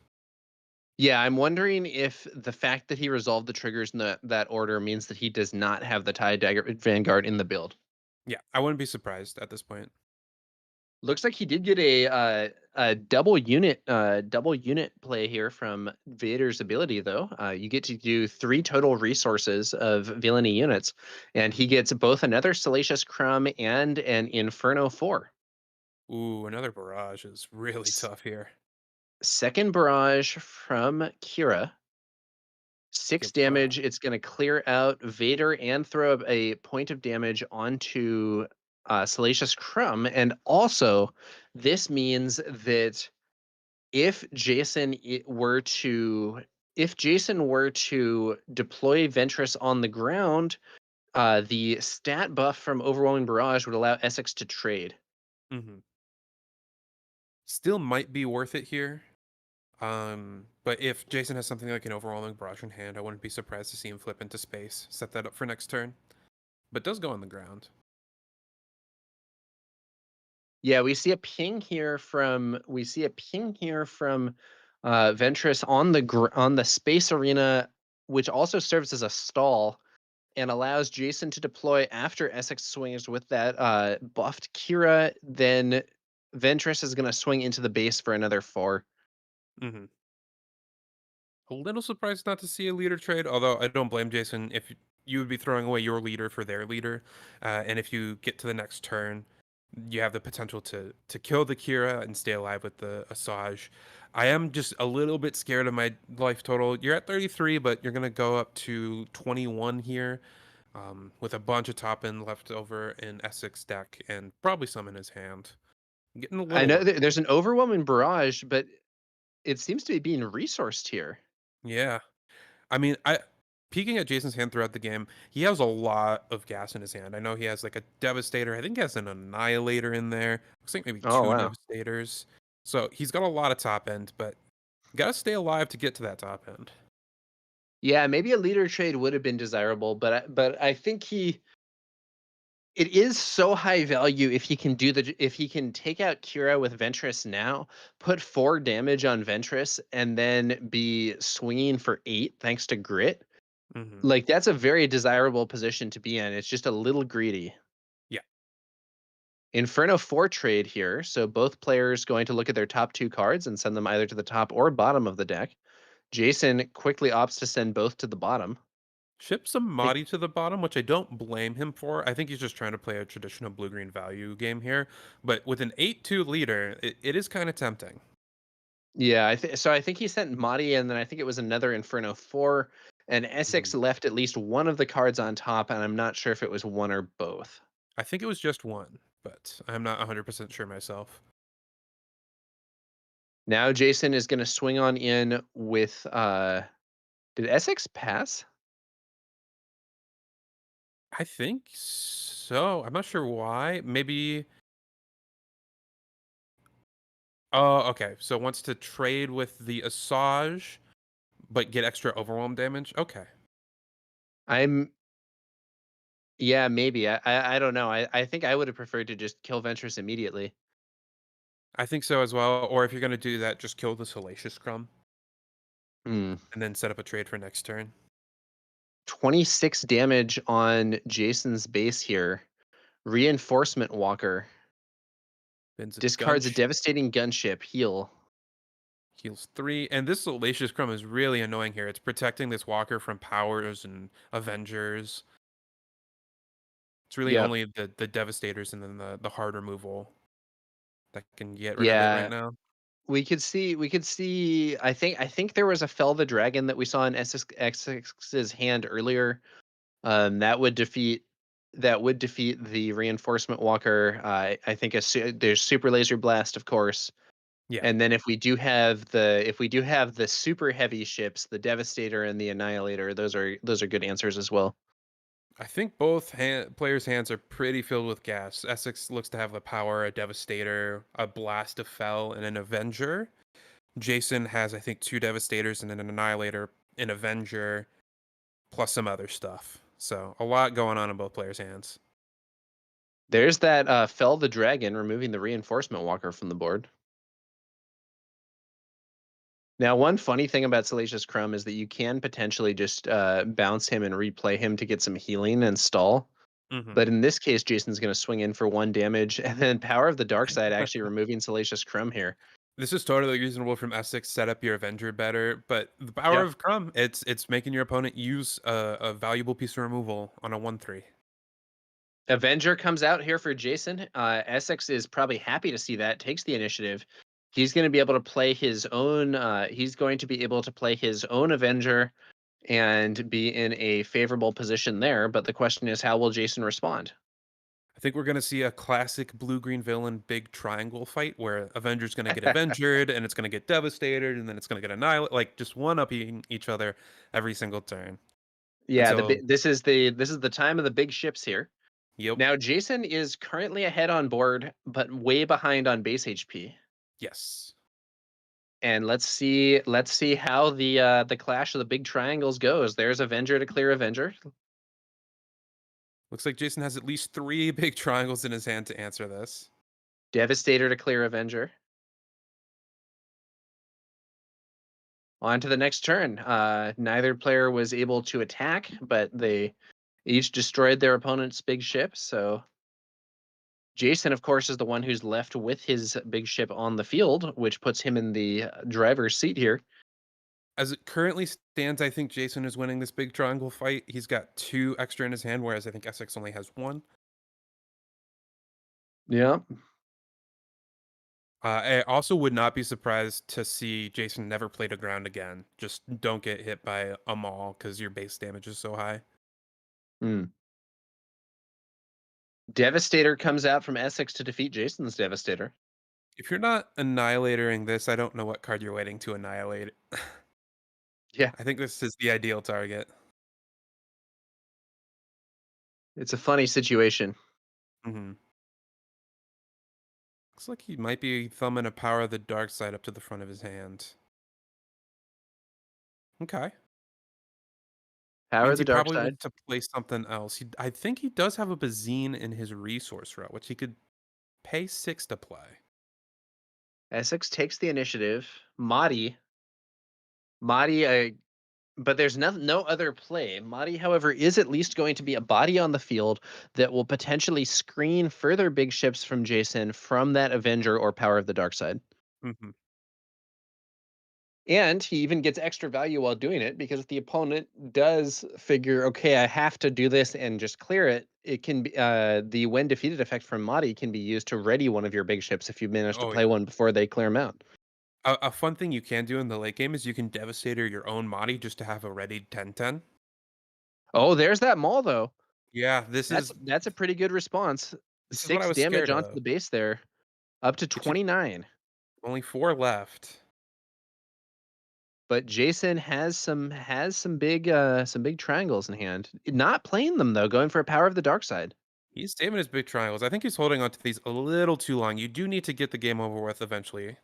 Yeah, I'm wondering if the fact that he resolved the triggers in that order means that he does not have the TIE Dagger Vanguard in the build. Yeah, I wouldn't be surprised at this point. Looks like he did get a double unit play here from Vader's ability, though. You get to do 3 total resources of villainy units, and he gets both another Salacious Crumb and an Inferno 4. Ooh, another barrage is really S- tough here. Second barrage from Kira. 6 Yep. damage. It's going to clear out Vader and throw up a point of damage onto Salacious Crumb. And also, this means that if Jason were to deploy Ventress on the ground, the stat buff from Overwhelming Barrage would allow Essex to trade. Hmm. Still might be worth it here. But if Jason has something like an overwhelming barrage in hand, I wouldn't be surprised to see him flip into space, set that up for next turn. But does go on the ground. Yeah, we see a ping here from Ventress on on the space arena, which also serves as a stall and allows Jason to deploy after Essex swings with that buffed Kira. Then Ventress is going to swing into the base for another 4. Hmm. A little surprised not to see a leader trade, although I don't blame Jason if you would be throwing away your leader for their leader. And if you get to the next turn, you have the potential to kill the Kira and stay alive with the Asajj. I am just a little bit scared of my life total. You're at 33, but you're gonna go up to 21 here, with a bunch of top end left over in Essex deck and probably some in his hand. Getting a I little know worried. there's an overwhelming barrage, but it seems to be being resourced here. Yeah. I mean, I peeking at Jason's hand throughout the game, he has a lot of gas in his hand. I know he has like a Devastator. I think he has an Annihilator in there. Looks like maybe Oh, two wow. Devastators. So he's got a lot of top end, but gotta stay alive to get to that top end. Yeah, maybe a leader trade would have been desirable, but I think it is so high value if he can take out Kira with Ventress now, put 4 damage on Ventress, and then be swinging for 8 thanks to grit. Hmm. Like, that's a very desirable position to be in. It's just a little greedy. Yeah. Inferno 4 trade here, so both players going to look at their top 2 cards and send them either to the top or bottom of the deck. Jason quickly opts to send both to the bottom. Ship some Think Mahdi to the bottom, which I don't blame him for. I think he's just trying to play a traditional blue green value game here. But with an 8-2 leader, it is kind of tempting. Yeah, I think he sent Mahdi, and then I think it was another Inferno 4, and Essex Mhm. left at least one of the cards on top, and I'm not sure if it was one or both. I think it was just one, but I'm not 100% sure myself. Now Jason is going to swing on in with did Essex pass? I think so. I'm not sure why. Maybe. Oh, okay. So wants to trade with the Asajj, but get extra overwhelm damage. Okay. I'm Yeah, maybe. I don't know. I think I would have preferred to just kill Ventress immediately. I think so as well. Or if you're going to do that, just kill the Salacious Crumb Hmm. and then set up a trade for next turn. 26 damage on Jason's base here. Reinforcement Walker. Spins a Discards a gunship, devastating gunship. Heal. heals 3. And this Salacious Crumb is really annoying here. It's protecting this walker from powers and Avengers. It's really Yep. only the Devastators and then the hard removal that can get rid of it right Yeah. now. We could see I think there was a Fell the Dragon that we saw in SX's hand earlier. That would defeat the reinforcement walker. I think there's super laser blast, of course. Yeah. And then if we do have the super heavy ships, the Devastator and the Annihilator, those are good answers as well. I think both players' hands are pretty filled with gas. Essex looks to have the power, a Devastator, a Blast of Fell, and an Avenger. Jason has, I think, 2 Devastators and an Annihilator, an Avenger, plus some other stuff. So a lot going on in both players' hands. There's that Fell the Dragon removing the reinforcement walker from the board. Now, one funny thing about Salacious Crumb is that you can potentially just bounce him and replay him to get some healing and stall. Hmm. But in this case, Jason's going to swing in for 1 damage, and then Power of the Dark Side actually removing Salacious Crumb here. This is totally reasonable from Essex. Set up your Avenger better, but the power Yep. of Crumb, it's making your opponent use a valuable piece of removal on a 1/3. Avenger comes out here for Jason. Essex is probably happy to see that. Takes the initiative. He's going to be able to play his own. He's going to be able to play his own Avenger and be in a favorable position there. But the question is, how will Jason respond? I think we're going to see a classic blue-green villain big triangle fight where Avenger's going to get Avengered and it's going to get Devastated and then it's going to get Annihilated, like just one-upping each other every single turn Yeah, until, this is the time of the big ships here. yep, Now Jason is currently ahead on board, but way behind on base HP. yes. And let's see how the clash of the big triangles goes. There's Avenger to clear Avenger. Looks like Jason has at least 3 big triangles in his hand to answer this. Devastator to clear Avenger. On to the next turn. Neither player was able to attack, but they each destroyed their opponent's big ship. So Jason, of course, is the one who's left with his big ship on the field, which puts him in the driver's seat here. As it currently stands, I think Jason is winning this big triangle fight. He's got 2 extra in his hand, whereas I think Essex only has 1. Yeah. I also would not be surprised to see Jason never play to ground again. Just don't get hit by a Maul because your base damage is so high. Hmm. Devastator comes out from Essex to defeat Jason's Devastator. If you're not annihilatoring this, I don't know what card you're waiting to annihilate. Yeah, I think this is the ideal target. it's a funny situation. Hmm. Looks like he might be thumbing a Power of the Dark Side up to the front of his hand. Okay. Power of Means the he Dark probably Side. wants to play something else. I think he does have a Bazine in his resource route, which he could pay 6 to play. Essex takes the initiative. Madi, but there's no other play. Madi, however, is at least going to be a body on the field that will potentially screen further big ships from Jason from that Avenger or Power of the Dark Side. Hmm. And he even gets extra value while doing it because if the opponent does figure, okay, I have to do this and just clear it, it can be the when defeated effect from Madi can be used to ready one of your big ships if you manage to Oh play yeah. one before they clear them out. A fun thing you can do in the late game is you can Devastator your own Madi just to have a ready 10/10. Oh, there's that Maul though. Yeah, That's a pretty good response. this is what I 6 was damage scared onto of. the base there, up to But you 29. only 4 left. But Jason has some big triangles in hand. Not playing them though, going for a Power of the Dark Side. He's saving his big triangles. I think he's holding on to these a little too long. You do need to get the game over with eventually,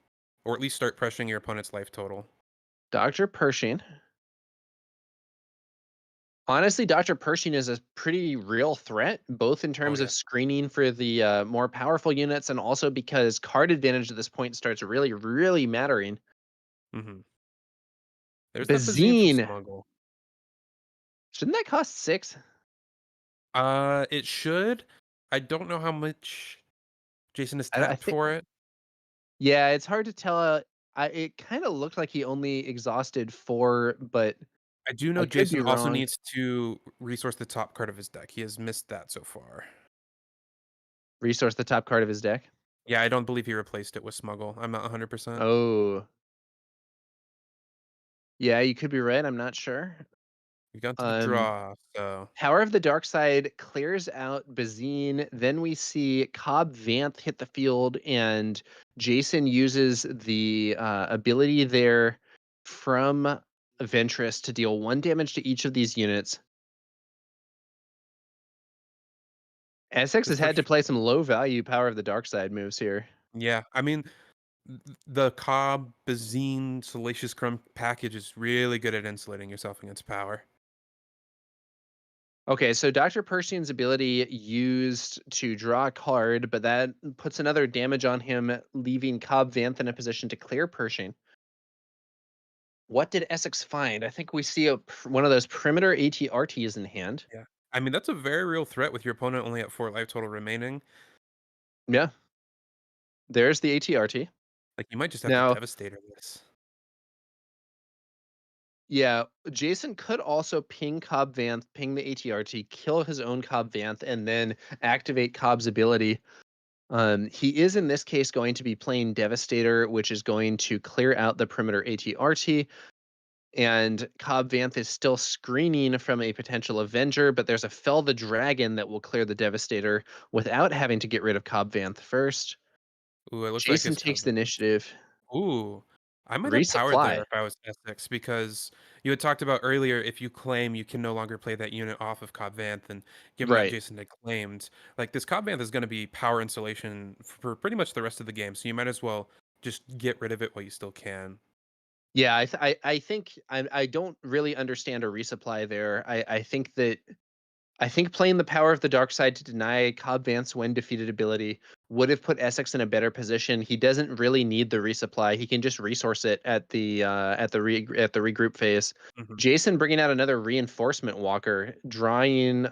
or at least start pressuring your opponent's life total. Dr. Pershing. Honestly, Dr. Pershing is a pretty real threat, both in Oh terms yeah. of screening for the more powerful units and also because card advantage at this point starts really, really mattering. Hmm. There's that Bazine from Bazine. Smuggle. Shouldn't that cost 6? It should. I don't know how much Jason is I tapped think for it. yeah, it's hard to tell, it kinda looked like he only exhausted 4, but I do know I could Jason be also wrong. needs to resource the top card of his deck. He has missed that so far. Resource the top card of his deck? Yeah, I don't believe he replaced it with Smuggle. I'm not 100%. Oh. Yeah, you could be right, I'm not sure. We got to the Um, draw, so Power of the Dark Side clears out Bazine, then we see Cobb Vanth hit the field, and Jason uses the, ability there from Ventress to deal 1 damage to each of these units. Essex this has for had to sh play some low value Power of the Dark Side moves here. yeah, I mean, the Cobb, Bazine, Salacious Crumb package is really good at insulating yourself against power. Okay, so Dr. Pershing's ability used to draw a card, but that puts another damage on him, leaving Cobb Vanth in a position to clear Pershing. What did Essex find? I think we see one of those perimeter ATRTs in hand. Yeah. I mean, that's a very real threat with your opponent only at 4 life total remaining. Yeah, there's the ATRT. Like, you might just have to Now, Devastator this. yeah, Jason could also ping Cobb Vanth, ping the ATRT, kill his own Cobb Vanth, and then activate Cobb's ability. He is in this case going to be playing Devastator, which is going to clear out the perimeter ATRT. And Cobb Vanth is still screening from a potential Avenger, but there's a Fell the Dragon that will clear the Devastator without having to get rid of Cobb Vanth first. Ooh, it looks like Jason his takes Cobb. the initiative. Ooh, I might have powered there Resupply. if I was Essex because you had talked about earlier if you claim you can no longer play that unit off of Cobb Vanth, and given that Right. Jason had claimed, like this Cobb Vanth is going to be power insulation for pretty much the rest of the game, so you might as well just get rid of it while you still can. Yeah, I think I don't really understand a resupply there. I think playing the Power of the Dark Side to deny Cobb Vanth's when defeated ability would have put Essex in a better position. He doesn't really need the resupply. He can just resource it at the regroup phase. Hmm. Jason bringing out another reinforcement walker, drawing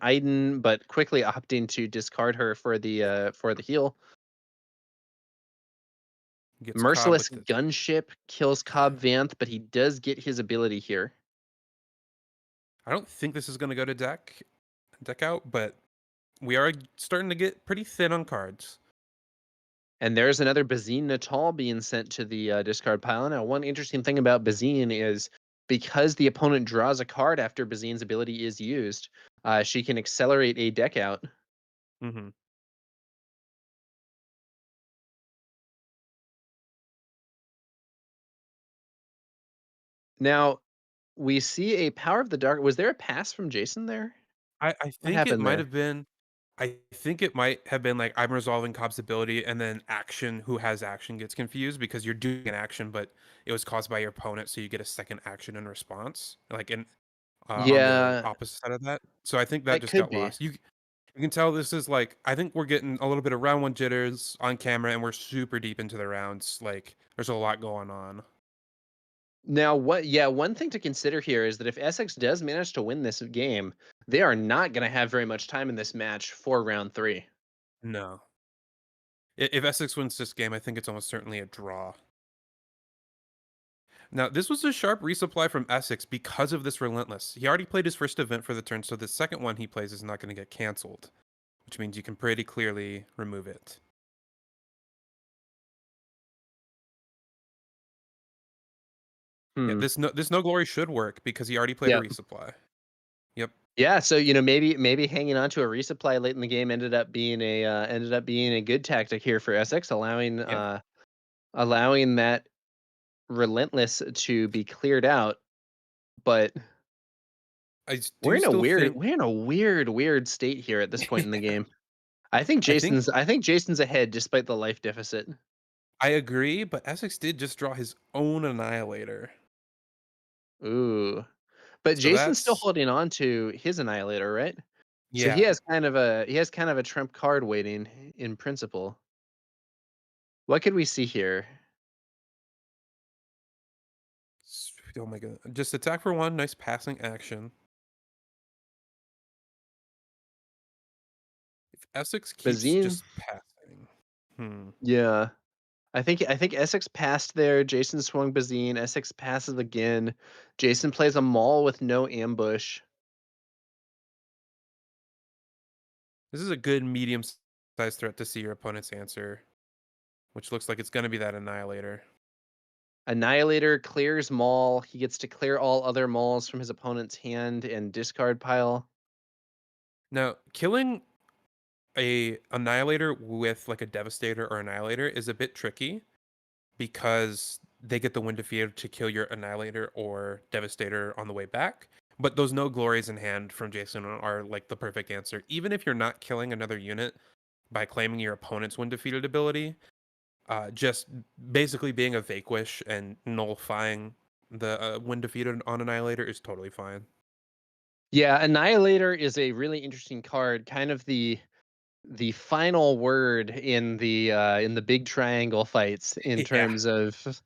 Iden, but quickly opting to discard her for the heal. Gets Cobb Merciless with the. Gunship kills Cobb Vanth, but he does get his ability here. I don't think this is going to go to deck out, but we are starting to get pretty thin on cards. And there's another Bazine Natal being sent to the discard pile. Now, one interesting thing about Bazine is because the opponent draws a card after Bazine's ability is used, she can accelerate a deck out. Hmm. Now, we see a Power of the Dark. Was there a pass from Jason there? I What think it happened might there? have been I think it might have been like I'm resolving Cobb's ability and then action who has action gets confused because you're doing an action, but it was caused by your opponent, so you get a second action in response, like in on the Yeah, opposite side of that. So I think that that just could got be. lost. You can tell this is like I think we're getting a little bit of round one jitters on camera and we're super deep into the rounds. Like there's a lot going on. Now, what? Yeah, one thing to consider here is that if Essex does manage to win this game, they are not going to have very much time in this match for round 3. No. If Essex wins this game, I think it's almost certainly a draw. Now, this was a sharp resupply from Essex because of this Relentless. He already played his first event for the turn, so the second one he plays is not going to get canceled, which means you can pretty clearly remove it. Yeah, Hmm. this no glory should work because he already played a Yeah. resupply. Yep. Yeah, so maybe hanging on to a resupply late in the game ended up being a good tactic here for Essex, Yeah. allowing that relentless to be cleared out. But Do still think. we're in a weird state here at this point in the Yeah, game. I think I think Jason's ahead despite the life deficit. I agree, but Essex did just draw his own Annihilator, Ooh, but so Jason's still that's holding on to his annihilator, right? So yeah. he has kind of a trump card waiting in principle. What could we see here? Oh my god. Just attack for 1, nice passing action. If Essex keeps Bazine. just passing. Hmm. Yeah. I think Essex passed there. Jason swung Bazine. Essex passes again. Jason plays a Maul with no ambush. This is a good medium-sized threat to see your opponent's answer, which looks like it's going to be that Annihilator. Annihilator clears Maul. He gets to clear all other Mauls from his opponent's hand and discard pile. Now, killing a Annihilator with like a Devastator or Annihilator is a bit tricky because they get the win defeated to kill your Annihilator or Devastator on the way back. But those no glories in hand from Jason are like the perfect answer. Even if you're not killing another unit by claiming your opponent's win defeated ability, just basically being a Vanquish and nullifying the win defeated on Annihilator is totally fine. Yeah, Annihilator is a really interesting card, kind of the final word in the big triangle fights in Yeah. terms of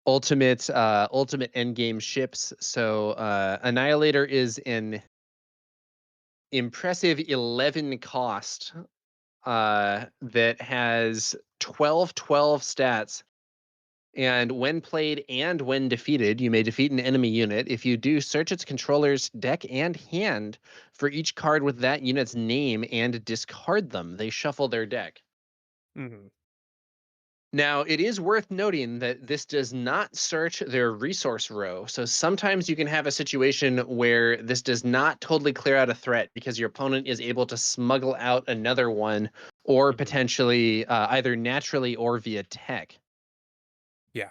ultimate end game ships. So Annihilator is an impressive 11 cost that has 12/12 stats. And when played and when defeated, you may defeat an enemy unit. If you do, search its controller's deck and hand for each card with that unit's name and discard them. They shuffle their deck. Hmm. Now, it is worth noting that this does not search their resource row. So sometimes you can have a situation where this does not totally clear out a threat because your opponent is able to smuggle out another one or Hmm. potentially either naturally or via tech. Yeah.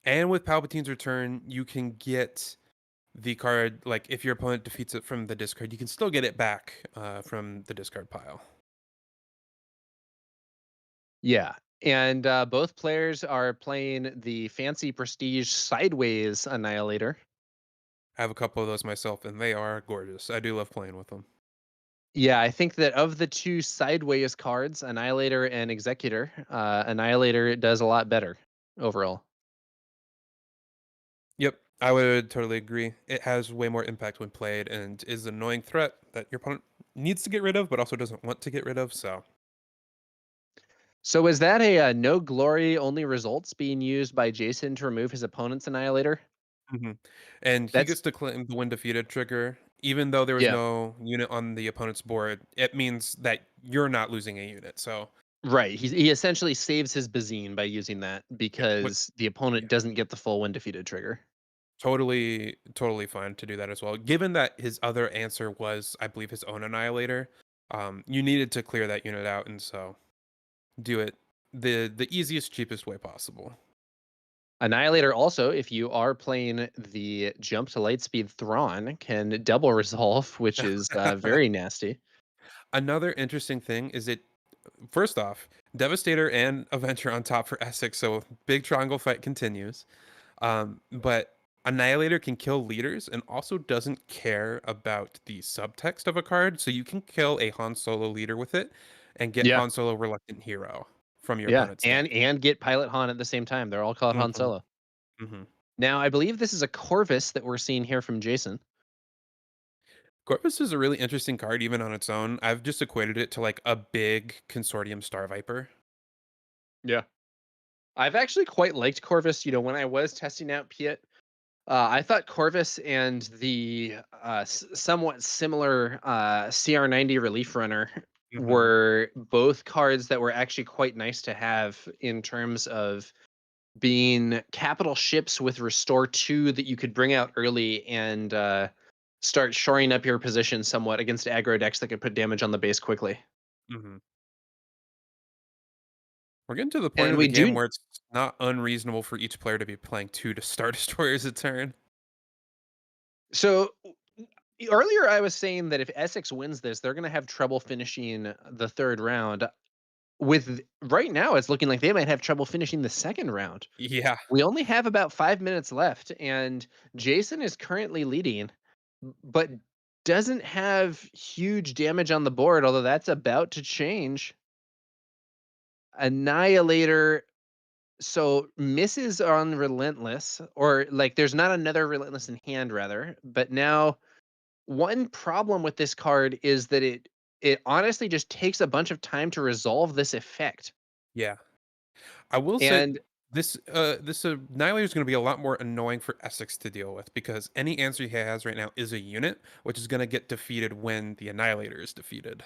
And with Palpatine's return, you can get the card, like if your opponent defeats it from the discard, you can still get it back from the discard pile. Yeah. And both players are playing the fancy prestige sideways annihilator. I have a couple of those myself, and they are gorgeous. I do love playing with them. Yeah, I think that of the two sideways cards, Annihilator and Executor, Annihilator does a lot better overall. Yep, I would totally agree. It has way more impact when played and is an annoying threat that your opponent needs to get rid of, but also doesn't want to get rid of. So, So is that a no glory only results being used by Jason to remove his opponent's Annihilator? mhm. And he That's gets to claim the when defeated trigger, even though there was yeah, no unit on the opponent's board. It means that you're not losing a unit. So, right. He essentially saves his Bazine by using that yeah, what? because the opponent Yeah. doesn't get the full when defeated trigger. Totally, totally fine to do that as well. Given that his other answer was, I believe, his own annihilator, you needed to clear that unit out, and so do it the easiest, cheapest way possible. Annihilator also, if you are playing the jump to lightspeed Thrawn, can double resolve, which is very nasty. Another interesting thing is it. First off, Devastator and Avenger on top for Essex, so big triangle fight continues. But Annihilator can kill leaders and also doesn't care about the subtext of a card. So you can kill a Han Solo leader with it and get Yeah, Han Solo Reluctant Hero from your yeah, opponent's deck. and get Pilot Han at the same time. They're all called Han Hmm. Solo. Hmm. Now, I believe this is a Corvus that we're seeing here from Jason. Corvus is a really interesting card, even on its own. I've just equated it to like a big Consortium Star Viper. Yeah. I've actually quite liked Corvus. When I was testing out Piet, I thought Corvus and the somewhat similar CR90 Relief Runner Hmm. were both cards that were actually quite nice to have in terms of being capital ships with Restore 2 that you could bring out early and start shoring up your position somewhat against aggro decks that could put damage on the base quickly. Hmm. We're getting to the point And of the we game do where it's not unreasonable for each player to be playing two to Star Destroyers a turn. so earlier I was saying that if Essex wins this, they're going to have trouble finishing the third round. With right now, it's looking like they might have trouble finishing the second round. Yeah. We only have about 5 minutes left, and Jason is currently leading, but doesn't have huge damage on the board, although that's about to change. Annihilator So misses on Relentless, or like there's not another Relentless in hand, rather. But now one problem with this card is that it honestly just takes a bunch of time to resolve this effect. Yeah. I will say And this Annihilator is going to be a lot more annoying for Essex to deal with because any answer he has right now is a unit, which is going to get defeated when the Annihilator is defeated.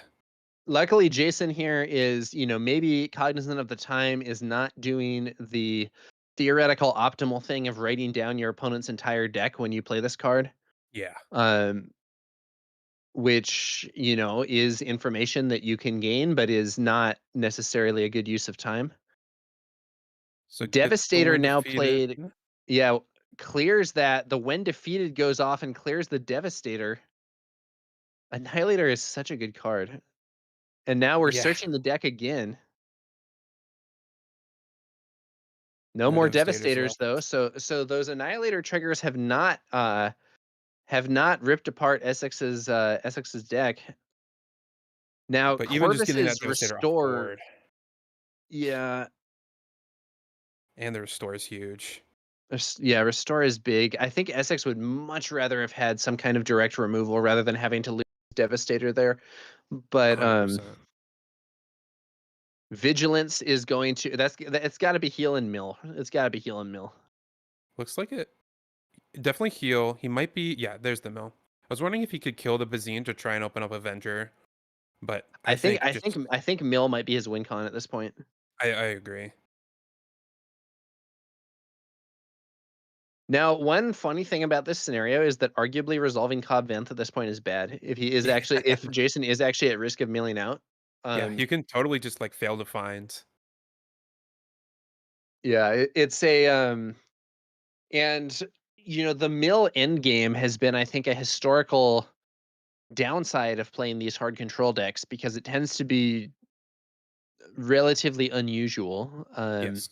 luckily Jason here is, maybe cognizant of the time, is not doing the theoretical optimal thing of writing down your opponent's entire deck when you play this card. Yeah. Um, which, is information that you can gain, but is not necessarily a good use of time. So gets the Devastator win now defeated. played, yeah, clears that. The when defeated goes off and clears the Devastator. Annihilator is such a good card. And now we're Yeah. searching the deck again. No No more Devastators Devastators though. left. So those Annihilator triggers have not ripped apart Essex's deck. Now But even just getting that Corvus's Devastator off Restore, board yeah, and the restore is huge. yeah, Restore is big. I think Essex would much rather have had some kind of direct removal rather than having to lose Devastator there. But 100%. Vigilance is going to, it's got to be heal and mill. It's got to be heal and mill. Looks like it. Definitely heal. He might be. Yeah, there's the mill. I was wondering if he could kill the Bazine to try and open up Avenger, but I I think think I think just I think mill might be his win con at this point. I agree. Now, one funny thing about this scenario is that arguably resolving Cobb Vanth at this point is bad. If Jason is actually at risk of milling out. Yeah, Um, you can totally just like fail to find. yeah, it's a and the mill end game has been, I think, a historical downside of playing these hard control decks because it tends to be relatively unusual. Yes.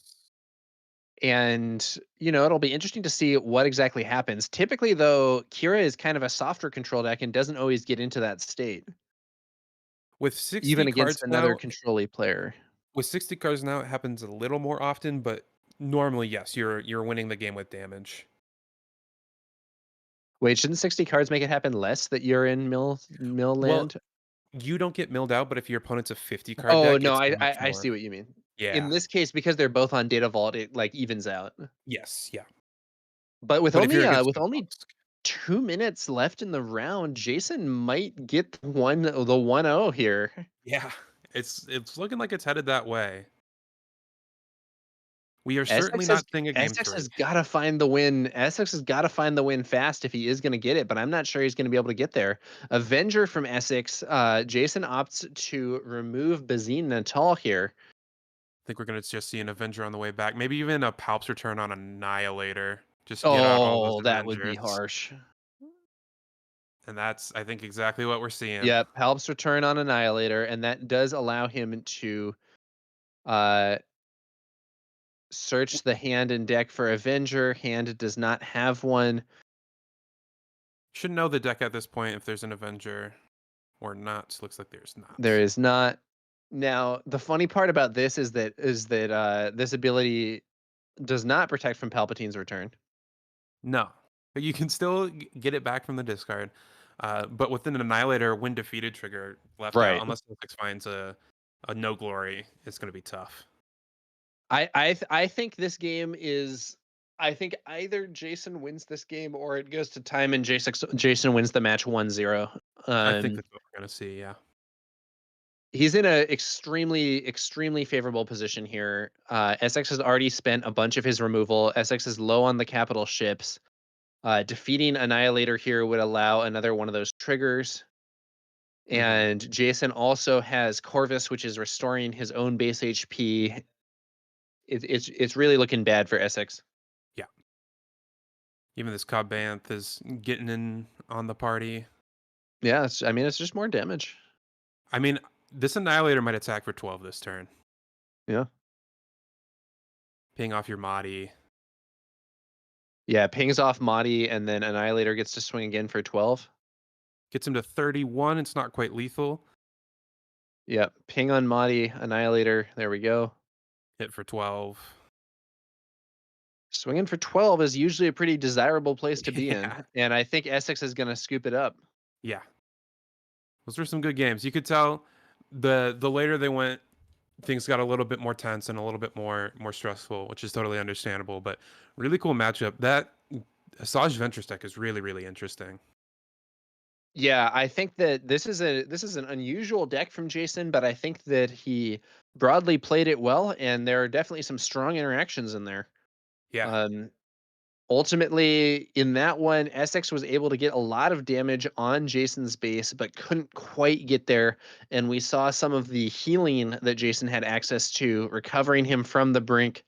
And it'll be interesting to see what exactly happens. Typically, though, Kira is kind of a softer control deck and doesn't always get into that state, With 60 even against cards another now, control player. it happens a little more often, but normally yes, you're winning the game with damage. Wait, shouldn't 60 cards make it happen less that you're in mill Well, land? you don't get milled out, but if your opponent's a 50 card Oh deck, no, it's I, much I I more. see what you mean. In Yeah. this case, because they're both on Data Vault, it like evens out. Yes, yeah. But with But if you're only against with the only Tusk, 2 minutes left in the round, Jason might get the 1-0 here. yeah, it's looking like it's headed that way. We are certainly Essex has not seeing a game Essex 3. has gotta find the win. Essex has gotta find the win fast if he is gonna get it, but I'm not sure he's gonna be able to get there. Avenger from Essex. Jason opts to remove Bazine Natal here. I think we're gonna just see an Avenger on the way back. Maybe even a Palp's return on Annihilator. Just get out all those Oh, that would be Avengers. harsh. And that's, I think, exactly what we're seeing. Yep, Palp's return on Annihilator, and that does allow him to uh, search the hand and deck for Avenger. Hand does not have one. Should know the deck at this point if there's an Avenger or not. Looks like there's There not. is not. Now, the funny part about this is that this ability does not protect from Palpatine's return. No. But you can still get it back from the discard. But with an Annihilator, when defeated trigger left out, Right. unless Celtics finds a no glory, it's going to be tough. I think this game is. I think either Jason wins this game or it goes to time and Jason wins the match 1-0. I think that's what we're going to see, yeah. He's in a extremely favorable position here. SX has already spent a bunch of his removal. SX is low on the capital ships. Defeating Annihilator here would allow another one of those triggers. Hmm. And Jason also has Corvus, which is restoring his own base HP. It's really looking bad for Essex. Yeah. Even this Cobb Banth is getting in on the party. Yeah, I mean it's just more damage. I mean, this Annihilator might attack for 12 this turn. Yeah. Ping off your Mahdi. Yeah, pings off Mahdi and then Annihilator gets to swing again for 12. Gets him to 31. It's not quite lethal. Yeah, ping on Mahdi, Annihilator. There we go. Hit for 12. Swinging for 12 is usually a pretty desirable place to be Yeah. in, and I think Essex is going to scoop it up. Yeah. Those were some good games. You could tell the later they went, things got a little bit more tense and a little bit more stressful, which is totally understandable. But really cool matchup. That Asajj Ventress deck is really interesting. Yeah, I think that this is an unusual deck from Jason, but I think that he broadly played it well, and there are definitely some strong interactions in there. Yeah. Um, Ultimately, in that one, Essex was able to get a lot of damage on Jason's base, but couldn't quite get there. And we saw some of the healing that Jason had access to, recovering him from the brink.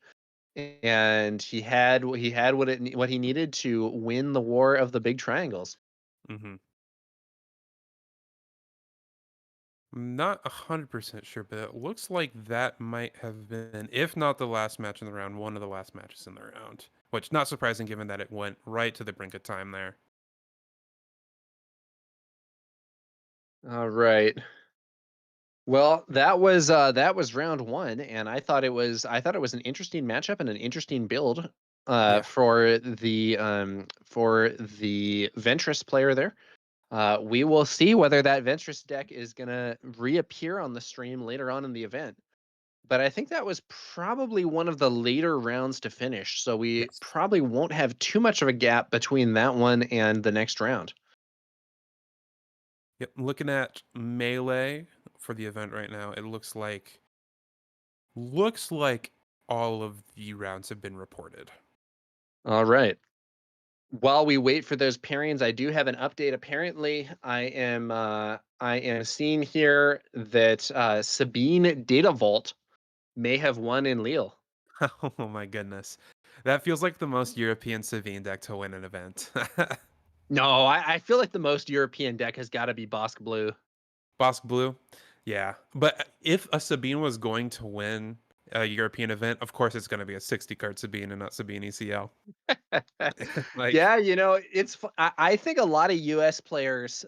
And he had what he needed to win the war of the big triangles. Mm-hmm. I'm not 100% sure, but it looks like that might have been, if not the last match in the round, one of the last matches in the round. Which not surprising given that it went right to the brink of time there. All right. Well, that was round one, and I thought it was an interesting matchup and an interesting build Yeah. for the Ventress player there. We will see whether that Ventress deck is gonna reappear on the stream later on in the event. But I think that was probably one of the later rounds to finish, so we Yes. probably won't have too much of a gap between that one and the next round. Yep. Looking at melee for the event right now, it looks like all of the rounds have been reported. All right. While we wait for those pairings, I do have an update. Apparently, I am seeing here that Sabine Data Vault may have won in Lille. Oh my goodness. That feels like the most European Savine deck to win an event. No, I feel like the most European deck has got to be Bosque Blue. Bosque Blue. Yeah. But if a Sabine was going to win a European event, of course it's going to be a 60 card Sabine and not Sabine ECL. Like, Yeah, I think a lot of US players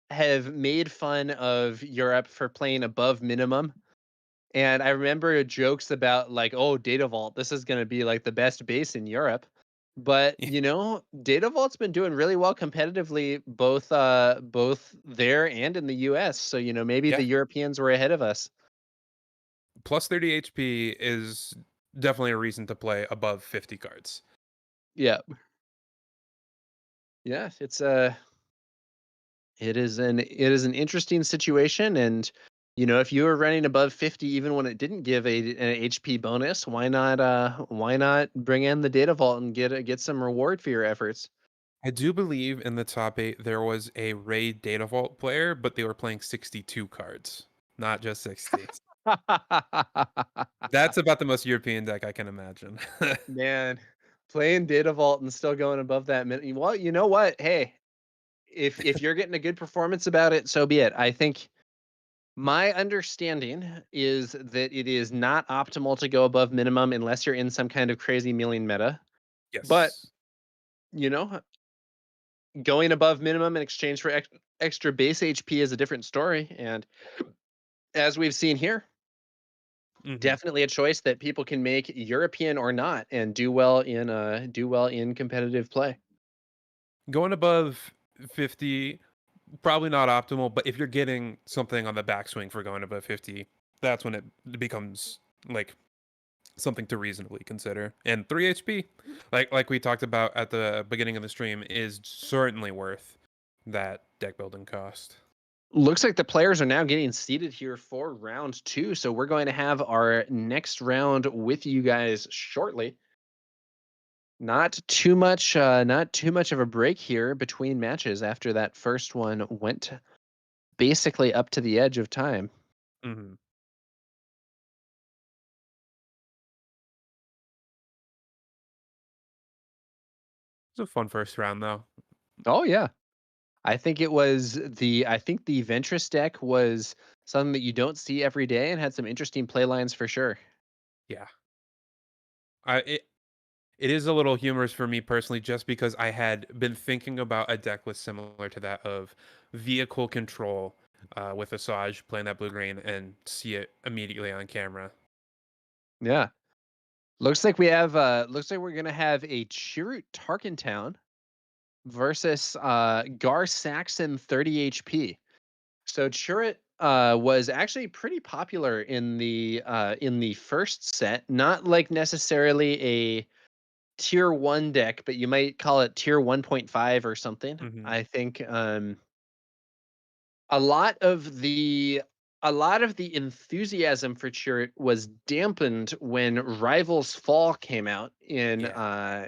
have made fun of Europe for playing above minimum. And I remember jokes about like, "Oh, Data Vault, this is gonna be like the best base in Europe." But, Data Vault's been doing really well competitively, both there and in the US. So, maybe the yeah. Europeans were ahead of us. Plus 30 HP is definitely a reason to play above 50 cards. Yeah. Yeah, it is an interesting situation, and if you were running above 50 even when it didn't give an HP bonus, why not bring in the Data Vault and get some reward for your efforts? I do believe in the top 8 there was a Raid Data Vault player, but they were playing 62 cards, not just 60. That's about the most European deck I can imagine. Man, playing Data Vault and still going above that minute. Well, you know what? Hey, if you're getting a good performance about it, so be it. I think my understanding is that it is not optimal to go above minimum unless you're in some kind of crazy milling meta. But, Yes. you know, going above minimum in exchange for extra base HP is a different story. And as we've seen here, Mhm. definitely a choice that people can make, European or not, and do well in competitive play. Going above 50, probably not optimal, but if you're getting something on the backswing for going above 50, that's when it becomes like something to reasonably consider. And 3 HP, like we talked about at the beginning of the stream, is certainly worth that deck building cost. Looks like the players are now getting seated here for round two. So we're going to have our next round with you guys shortly. Not too much of a break here between matches after that first one went basically up to the edge of time. Hmm. It's a fun first round though. Oh yeah. I think the Ventress deck was something that you don't see every day and had some interesting play lines for sure. Yeah. I it is a little humorous for me personally, just because I had been thinking about a deck list similar to that of vehicle control with Asajj playing that blue green and see it immediately on camera. Yeah. looks like we're gonna have a Chirrut Tarkentown versus Gar Saxon 30 HP. So Chirrut was actually pretty popular in the first set, not like necessarily a tier 1 deck, but you might call it tier 1.5 or something. Hmm. I think a lot of the a lot of the enthusiasm for Chirrut was dampened when Rivals Fall came out Yeah.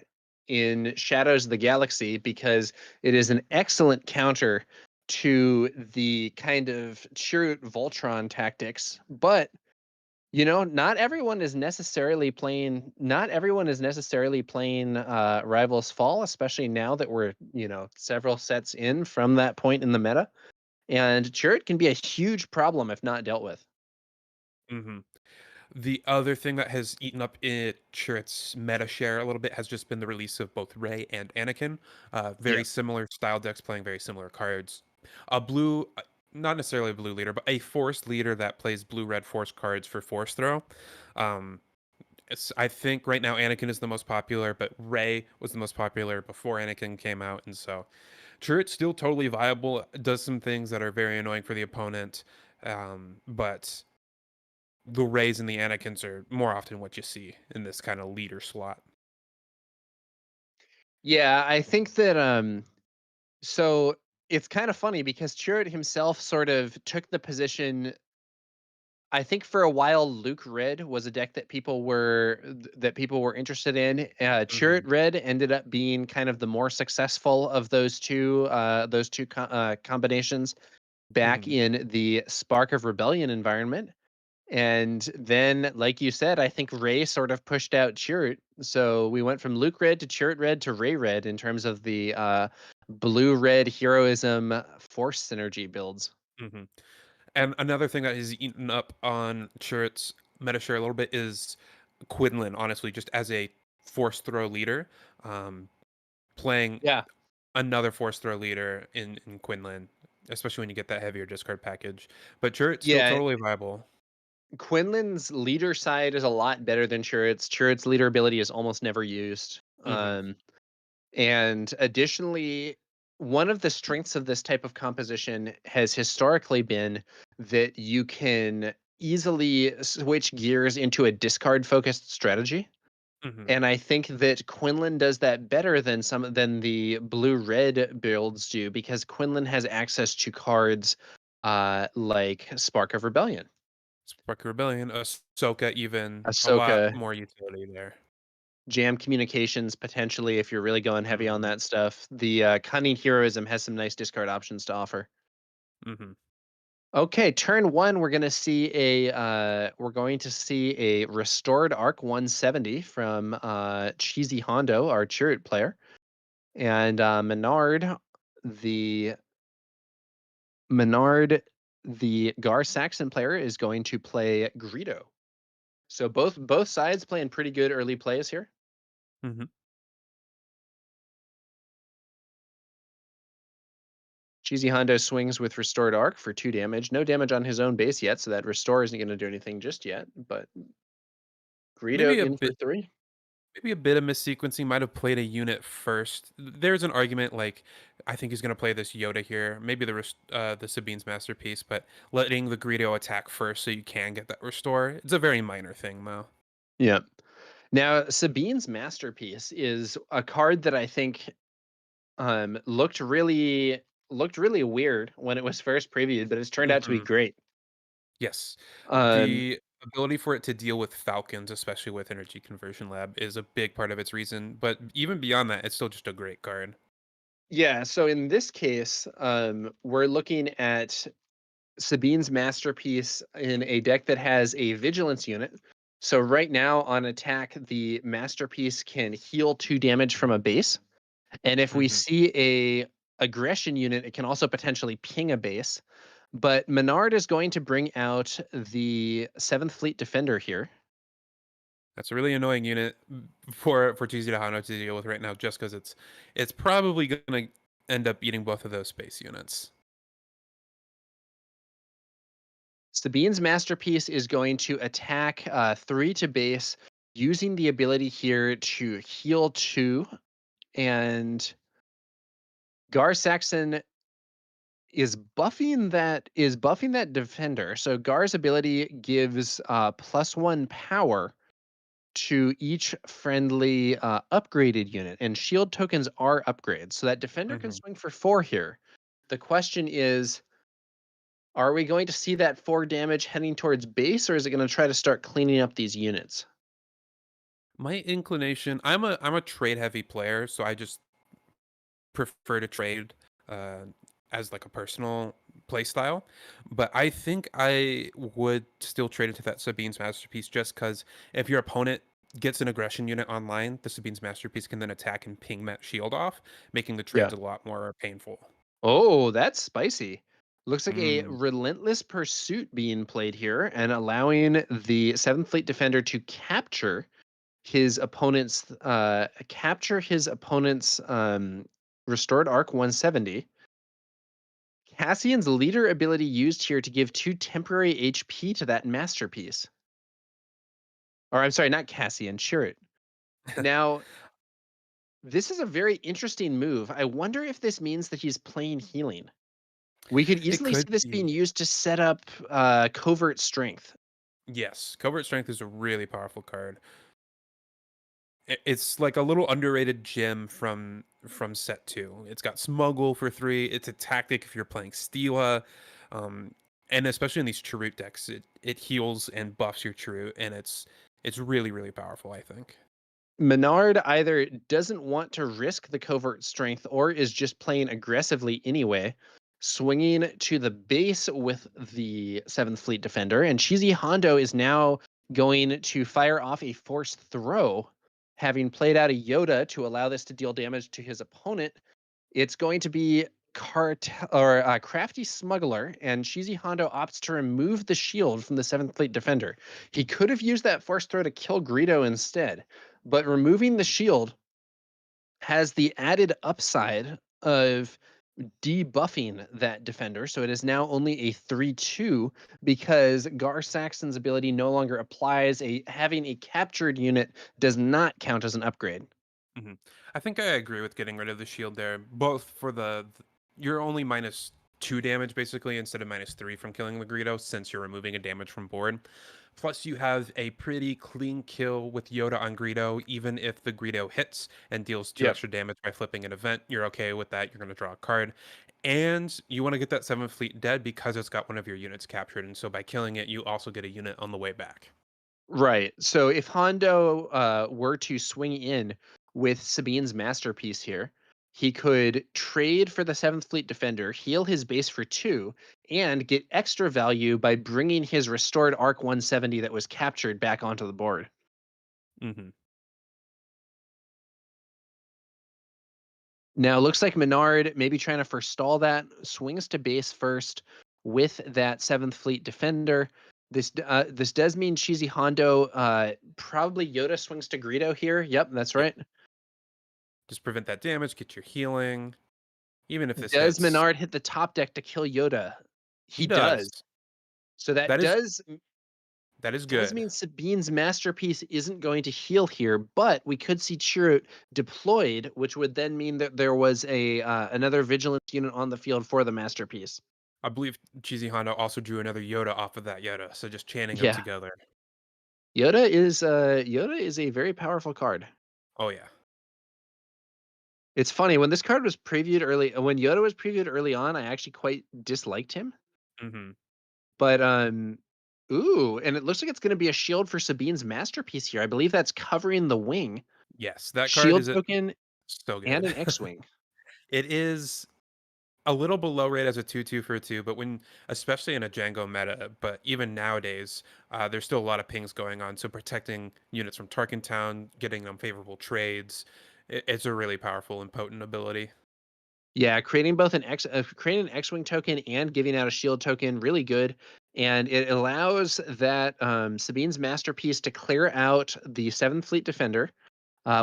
in Shadows of the Galaxy, because it is an excellent counter to the kind of Chirrut Voltron tactics. But not everyone is necessarily playing Rivals Fall, especially now that we're, several sets in from that point in the meta. And Chirrut can be a huge problem if not dealt with. Hmm. The other thing that has eaten up Chirrut's meta share a little bit has just been the release of both Rey and Anakin. Very Yep. similar style decks playing very similar cards. A blue, not necessarily a blue leader, but a force leader that plays blue-red force cards for force throw. Um, I think right now Anakin is the most popular, but Rey was the most popular before Anakin came out, and so Chirrut's still totally viable. Does some things that are very annoying for the opponent, but the Rays and the Anakins are more often what you see in this kind of leader slot. Yeah, I think that so it's kind of funny because Chirrut himself sort of took the position. I think for a while Luke Red was a deck that people were interested in. Chirrut Hmm. Red ended up being kind of the more successful of those two combinations back Hmm. in the Spark of Rebellion environment. And then, like you said, I think Ray sort of pushed out Chirrut. So we went from Luke Red to Chirrut Red to Ray Red in terms of the blue red heroism force synergy builds. Hmm. And another thing that has eaten up on Chirrut's meta share a little bit is Quinlan, honestly, just as a force throw leader. Um, Playing Yeah. another force throw leader in Quinlan, especially when you get that heavier discard package. But Chirrut's still Yeah. totally viable. Quinlan's leader side is a lot better than Chirrut's. Chirrut's leader ability is almost never used. Hmm. And additionally, one of the strengths of this type of composition has historically been that you can easily switch gears into a discard focused strategy. Hmm. And I think that Quinlan does that better than the blue red builds do, because Quinlan has access to cards like Spark of Rebellion, Spark Rebellion, Ahsoka, even a lot Ahsoka, more utility there. Jam Communications potentially if you're really going heavy on Hmm. that stuff. The Cunning Heroism has some nice discard options to offer. Hmm. Okay, turn one, we're going to see a restored Arc 170 from Cheesy Hondo, our Chirrut player, and the Menard, the Gar Saxon player, is going to play Greedo. So both sides playing pretty good early plays here. Hmm. Cheesy Hondo swings with Restored Arc for 2 damage. No damage on his own base yet, so that Restore isn't going to do anything just yet. But Greedo Maybe a in for bit 3. Maybe a bit of missequencing, might have played a unit first. There's an argument like I think he's going to play this Yoda here, maybe the Sabine's masterpiece, but letting the Greedo attack first so you can get that restore. It's a very minor thing though. Yeah. Now, Sabine's Masterpiece is a card that I think looked really weird when it was first previewed, but it's turned out to be Hmm. great. Yes, Um, the ability for it to deal with Falcons, especially with Energy Conversion Lab, is a big part of its reason. But even beyond that, it's still just a great card. yeah, so in this case, we're looking at Sabine's Masterpiece in a deck that has a Vigilance unit. So right now on attack, the Masterpiece can heal 2 damage from a base. And if we Hmm. see a aggression unit, it can also potentially ping a base. But Menard is going to bring out the 7th Fleet Defender here. That's a really annoying unit for TZ to Hano to deal with right now, just because it's probably going to end up eating both of those space units. Sabine's Masterpiece is going to attack 3 to base using the ability here to heal 2, and Gar Saxon is buffing that defender. So Gar's ability gives +1 power to each friendly upgraded unit, and shield tokens are upgrades. So that defender can Hmm. swing for 4 here. The question is, are we going to see that 4 damage heading towards base, or is it going to try to start cleaning up these units? My inclination, I'm a trade heavy player, so I just prefer to trade uh, as like a personal play style. But I think I would still trade into that Sabine's Masterpiece just because if your opponent gets an aggression unit online, the Sabine's Masterpiece can then attack and ping that shield off, making the Yeah. trades a lot more painful. Oh, that's spicy. Looks like a Mm, relentless pursuit being played here and allowing the 7th Fleet Defender to capture his opponent's restored arc 170. Cassian's leader ability used here to give 2 temporary HP to that masterpiece. Or I'm sorry, not Cassian, Chirrut. Now, this is a very interesting move. I wonder if this means that he's playing healing. We could it easily see could this being be. used to set up covert strength. Yes, Covert Strength is a really powerful card. It's like a little underrated gem from set two. It's got Smuggle for 3. It's a tactic if you're playing Stila, um, and especially in these Chirrut decks, it heals and buffs your Chirrut, and it's really really powerful. I think. Menard either doesn't want to risk the covert strength or is just playing aggressively anyway, swinging to the base with the 7th Fleet Defender. And Cheesy Hondo is now going to fire off a forced throw, having played out a Yoda to allow this to deal damage to his opponent. It's going to be Crafty Smuggler, and Cheesy Hondo opts to remove the shield from the 7th Fleet Defender. He could have used that force throw to kill Greedo instead, but removing the shield has the added upside of debuffing that defender. So it is now only a 3-2 because Gar Saxon's ability no longer applies. Having a captured unit does not count as an upgrade. Hmm. I think I agree with getting rid of the shield there, both for you're only -2 damage basically instead of -3 from killing the Greedo since you're removing a damage from board. Plus, you have a pretty clean kill with Yoda on Greedo, even if the Greedo hits and deals 2 Yep. extra damage by flipping an event. You're okay with that. You're going to draw a card. And you want to get that 7th Fleet dead because it's got one of your units captured. And so by killing it, you also get a unit on the way back. Right. So if Hondo were to swing in with Sabine's masterpiece here, he could trade for the 7th Fleet Defender, heal his base for 2, and get extra value by bringing his restored Arc 170 that was captured back onto the board. Hmm. Now, looks like Menard maybe trying to forestall that, swings to base first with that 7th Fleet Defender. This does mean Cheesy Hondo, probably Yoda swings to Greedo here. Yep, that's Yeah. right. Just prevent that damage, get your healing. Even if this Does hits, Menard hit the top deck to kill Yoda? he He does. does. So that That is does that is does good. mean Sabine's masterpiece isn't going to heal here, but we could see Chirrut deployed, which would then mean that there was a another vigilance unit on the field for the masterpiece. I believe Cheesy Hondo also drew another Yoda off of that Yoda, so just chanting them Yeah, together. Yoda is a very powerful card. Oh yeah. It's funny when this card was previewed early. When Yoda was previewed early on, I actually quite disliked him. Hmm. But ooh, and it looks like it's going to be a shield for Sabine's masterpiece here. I believe that's covering the wing. Yes, that card Shield is token so and good. an X-wing. It is a little below rate as a 2/2 for 2, but especially in a Django meta, but even nowadays, there's still a lot of pings going on. So protecting units from Tarkin Town, getting them favorable trades, it's a really powerful and potent ability. Yeah, creating an X-wing token and giving out a shield token, really good. And it allows that Sabine's masterpiece to clear out the 7th Fleet Defender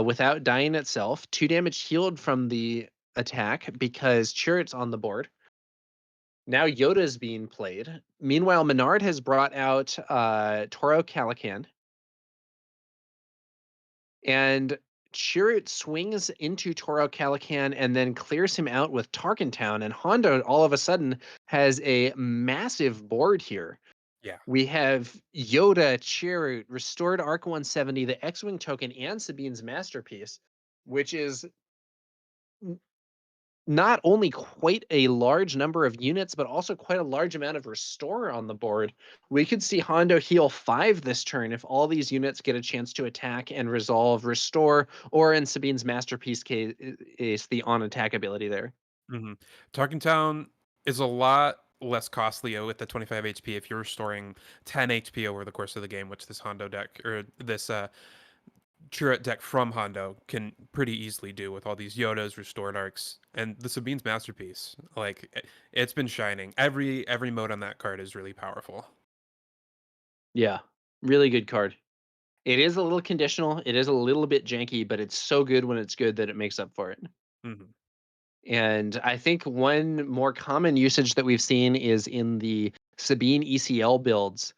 without dying itself. 2 damage healed from the attack because Chirrut's on the board. Now Yoda is being played. Meanwhile, Menard has brought out Toro Calican. And Chirrut swings into Toro Calican and then clears him out with Tarkentown. And Hondo all of a sudden has a massive board here. Yeah. We have Yoda, Chirrut, Restored Arc 170, the X-Wing token, and Sabine's Masterpiece, which is not only quite a large number of units, but also quite a large amount of restore on the board. We could see Hondo heal 5 this turn if all these units get a chance to attack and resolve restore, or in Sabine's Masterpiece case, is the on attack ability there. Mhm. Tarkentown is a lot less costly with the 25 HP if you're restoring 10 HP over the course of the game, which this Hondo deck or this Chirrut deck from Hondo can pretty easily do with all these Yodas, restored arcs, and the Sabine's Masterpiece. Like it's been shining. Every mode on that card is really powerful. Yeah, really good card. It is a little conditional. It is a little bit janky, but it's so good when it's good that it makes up for it. Hmm. And I think one more common usage that we've seen is in the Sabine ECL builds.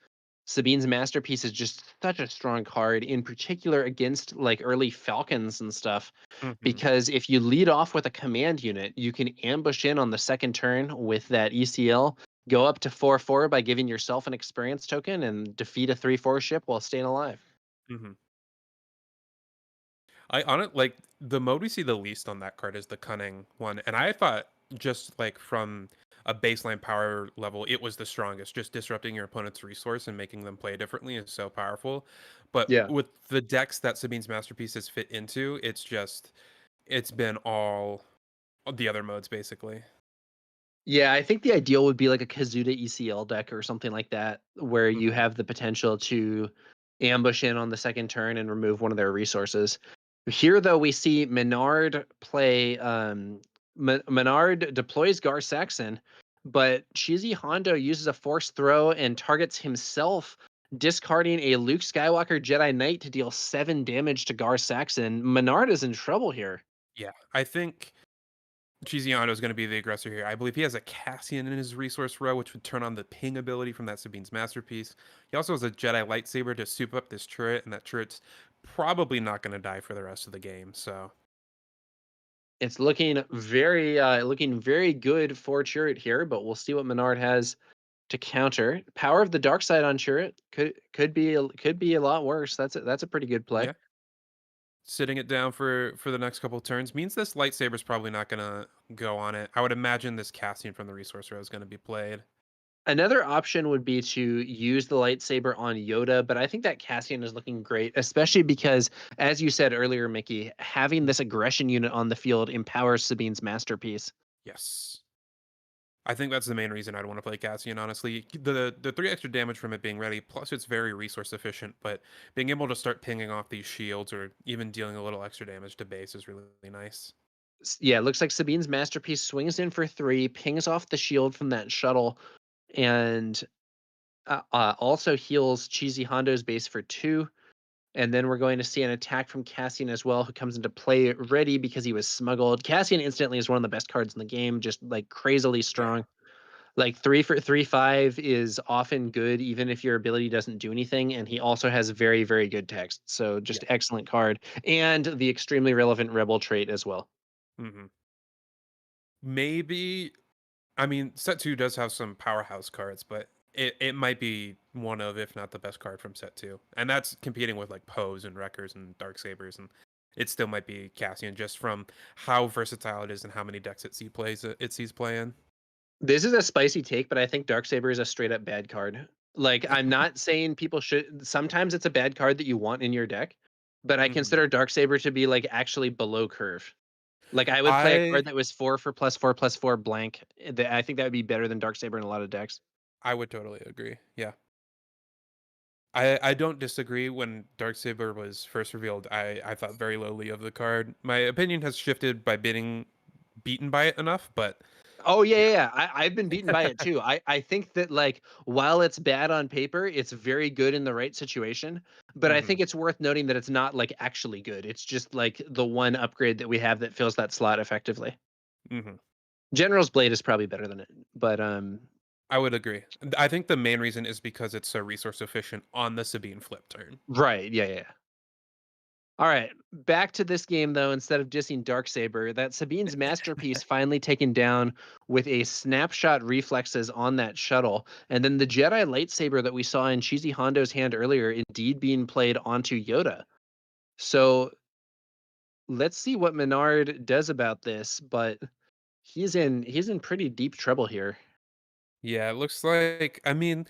Sabine's Masterpiece is just such a strong card, in particular against like early Falcons and stuff. Hmm. Because if you lead off with a command unit, you can ambush in on the second turn with that ECL, go up to 4/4 by giving yourself an experience token, and defeat a 3/4 ship while staying alive. Hmm. I on it like the mode we see the least on that card is the cunning one, and I thought just like from a baseline power level, it was the strongest. Just disrupting your opponent's resource and making them play differently is so powerful. But Yeah. with the decks that Sabine's Masterpieces fit into, it's been all the other modes basically. Yeah, I think the ideal would be like a Kazuda ECL deck or something like that, where you Hmm. have the potential to ambush in on the second turn and remove one of their resources. Here, though, we see Menard play. Menard deploys Gar Saxon, but Cheesy Hondo uses a force throw and targets himself, discarding a Luke Skywalker Jedi Knight to deal 7 damage to Gar Saxon. Menard is in trouble here. Yeah, I think Chiziano is going to be the aggressor here. I believe he has a Cassian in his resource row, which would turn on the ping ability from that Sabine's Masterpiece. He also has a Jedi lightsaber to soup up this turret, and that turret's probably not going to die for the rest of the game. So, It's looking very good for Chirrut here, but we'll see what Menard has to counter. Power of the dark side on Chirrut could be a lot worse. That's a pretty good play. yeah, sitting it down for the next couple of turns means this lightsaber's probably not going to go on it. I would imagine this Cassian from the resource row is going to be played. Another option would be to use the lightsaber on Yoda, but I think that Cassian is looking great, especially because, as you said earlier, Mickey, having this aggression unit on the field empowers Sabine's Masterpiece. Yes. I think that's the main reason I'd want to play Cassian, honestly. The 3 extra damage from it being ready, plus it's very resource efficient, but being able to start pinging off these shields or even dealing a little extra damage to base is really nice. Yeah, it looks like Sabine's Masterpiece swings in for 3, pings off the shield from that shuttle, and also heals Cheesy Hondo's base for 2. And then we're going to see an attack from Cassian as well, who comes into play ready because he was smuggled. Cassian instantly is one of the best cards in the game, just like crazily Yeah. strong. Like 3 for 3/5 is often good, even if your ability doesn't do anything. And he also has very, very good text. So Yeah. just excellent card. And the extremely relevant rebel trait as well. Hmm. Maybe, I mean, set two does have some powerhouse cards, but it might be one of, if not the best card from set two. And that's competing with like Poes and Wreckers and Dark Sabers. And it still might be Cassian just from how versatile it is and how many decks it sees play in. This is a spicy take, but I think Darksaber is a straight up bad card. Like, I'm not saying people should. Sometimes it's a bad card that you want in your deck, but I Hmm. consider Darksaber to be like actually below curve. Like, I would play a I card that was 4 for +4/+4 blank. I think that would be better than Darksaber in a lot of decks. I would totally agree. Yeah. I don't disagree. When Darksaber was first revealed, I thought very lowly of the card. My opinion has shifted by being beaten by it enough, but Oh yeah, yeah. yeah, yeah. I've been beaten by it too. I think that like while it's bad on paper, it's very good in the right situation. But I Hmm. think it's worth noting that it's not like actually good. It's just like the one upgrade that we have that fills that slot effectively. Hmm. General's Blade is probably better than it, but I would agree. I think the main reason is because it's so resource efficient on the Sabine flip turn. right, yeah, yeah. All right, back to this game though. Instead of dissing Darksaber, that Sabine's masterpiece finally taken down with a snapshot reflexes on that shuttle, and then the Jedi lightsaber that we saw in Cheesy Hondo's hand earlier, indeed being played onto Yoda. So let's see what Menard does about this, but he's in pretty deep trouble here. Yeah, it looks like, I mean,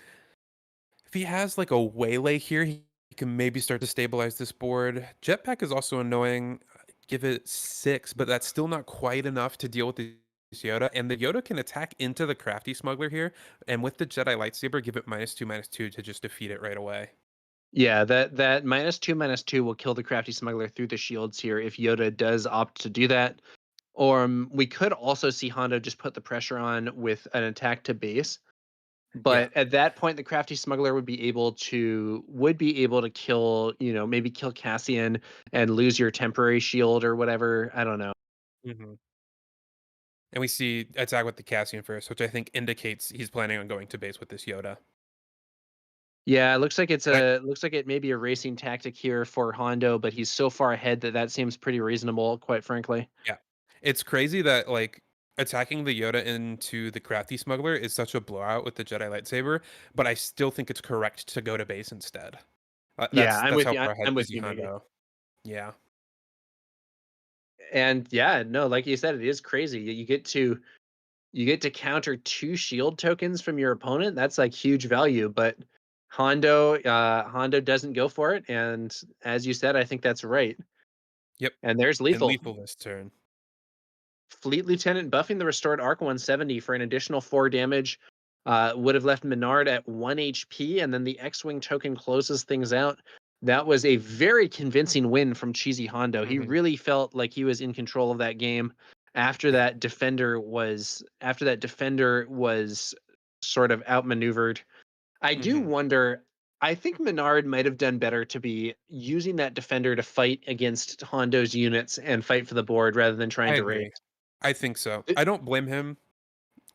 if he has like a waylay here, he can maybe start to stabilize this board. Jetpack is also annoying. Give it 6, but that's still not quite enough to deal with the Yoda. And the Yoda can attack into the Crafty Smuggler here. And with the Jedi Lightsaber, give it -2/-2 to just defeat it right away. Yeah, that -2/-2 will kill the crafty smuggler through the shields here if Yoda does opt to do that. Or we could also see Hondo just put the pressure on with an attack to base. Yeah. But at that point, the crafty smuggler would be able to kill, maybe kill Cassian and lose your temporary shield or whatever. I don't know. hmm And we see attack with the Cassian first, which I think indicates he's planning on going to base with this Yoda. Yeah, it looks like And I, it may be a racing tactic here for Hondo, but he's so far ahead that seems pretty reasonable, quite frankly. yeah. It's crazy that like attacking the Yoda into the Crafty Smuggler is such a blowout with the Jedi lightsaber, but I still think it's correct to go to base instead. Yeah, I'm That's with how you. far ahead I'm with Cheesy you, Mega. Hondo. Yeah. And yeah, no, like you said, it is crazy. You get to counter two shield tokens from your opponent. That's like huge value, but Hondo doesn't go for it, and as you said, I think that's right. Yep. And there's And lethal. lethal this turn. Fleet Lieutenant buffing the restored arc 170 for an additional 4 damage would have left Menard at 1 HP, and then the X-Wing token closes things out. That was a very convincing win from Cheesy Hondo. He hmm really felt like he was in control of that game Yeah. after that defender was sort of outmaneuvered. I do hmm wonder. I think Menard might have done better to be using that defender to fight against Hondo's units and fight for the board rather than I trying to race. agree. I think so. I don't blame him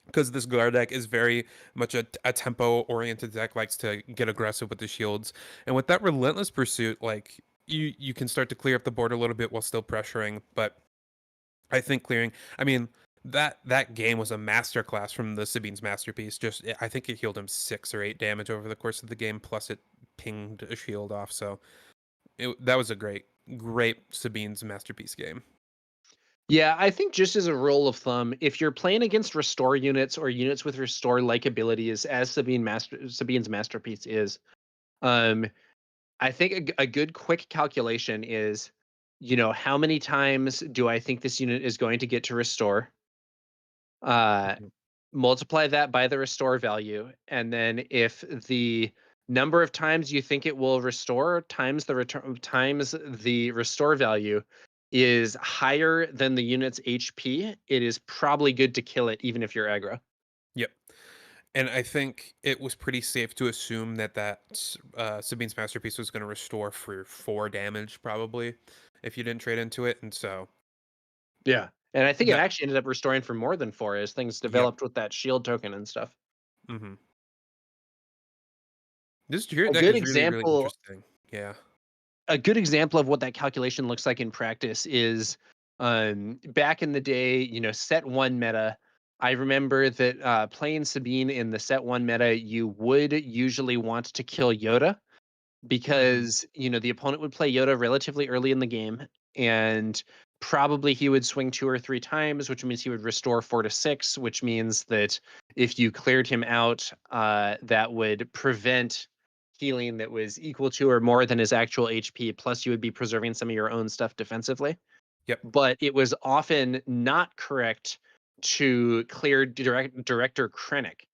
because this guard deck is very much a tempo oriented deck, likes to get aggressive with the shields. And with that relentless pursuit, like you can start to clear up the board a little bit while still pressuring. But I think clearing, I mean, that game was a masterclass from the Sabine's masterpiece. Just I think it healed him 6 or 8 damage over the course of the game, plus it pinged a shield off. So that was a great Sabine's masterpiece game. Yeah, I think just as a rule of thumb, if you're playing against restore units or units with restore like abilities, as Sabine's masterpiece is, um, I think a good quick calculation is, how many times do I think this unit is going to get to restore? Uh, Mhm. Multiply that by the restore value, and then if the number of times you think it will restore times the restore value is higher than the unit's HP, it is probably good to kill it even if you're aggro. Yep. And I think it was pretty safe to assume that Sabine's masterpiece was going to restore for 4 damage, probably, if you didn't trade into it. And so Yeah. And I think it that, actually ended up restoring for more than 4 as things yep. developed with that shield token and stuff. hmm This Chirrut A deck good is really, really example interesting. Yeah. a good example of what that calculation looks like in practice is back in the day, set one meta. I remember that playing Sabine in the set one meta, you would usually want to kill Yoda hmm because the opponent would play Yoda relatively early in the game, and probably he would swing 2 or 3 times, which means he would restore 4 to 6, which means that if you cleared him out, that would prevent healing that was equal to or more than his actual HP. Plus, you would be preserving some of your own stuff defensively. Yep. But it was often not correct to clear Director Krennic, hmm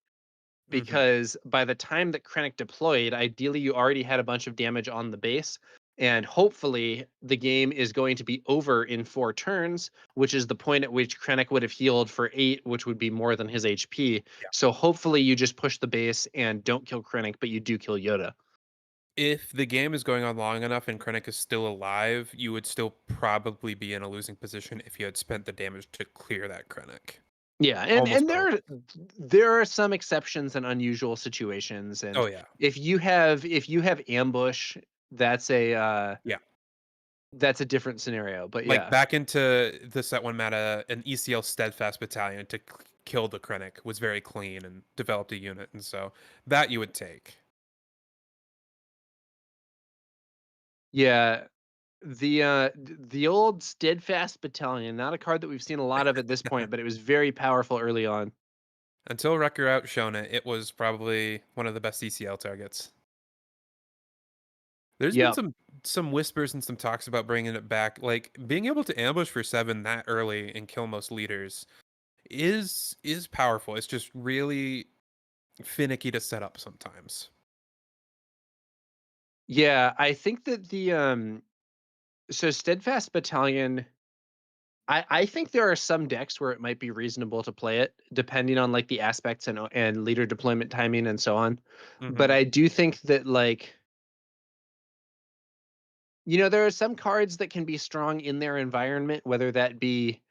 because by the time that Krennic deployed, ideally you already had a bunch of damage on the base, and hopefully the game is going to be over in 4 turns, which is the point at which Krennic would have healed for 8, which would be more than his HP. Yeah. So hopefully you just push the base and don't kill Krennic, but you do kill Yoda. If the game is going on long enough and Krennic is still alive, you would still probably be in a losing position if you had spent the damage to clear that Krennic. Yeah, and Almost and there always. are there are some exceptions and unusual situations, and Oh, yeah. if you have ambush, that's a Yeah. That's a different scenario, but Like yeah. back into the set one meta, an ECL steadfast battalion to kill the Krennic was very clean and developed a unit, and so that you would take. Yeah. The old Steadfast Battalion, not a card that we've seen a lot of at this point, but it was very powerful early on. Until Wrecker outshone it, it was probably one of the best ECL targets. There's been Yep. some whispers and some talks about bringing it back, like being able to ambush for 7 that early and kill most leaders is powerful. It's just really finicky to set up sometimes. Yeah, I think that so Steadfast Battalion, I think there are some decks where it might be reasonable to play it, depending on like the aspects and leader deployment timing and so on. But Mhm. I do think that like there are some cards that can be strong in their environment, whether that be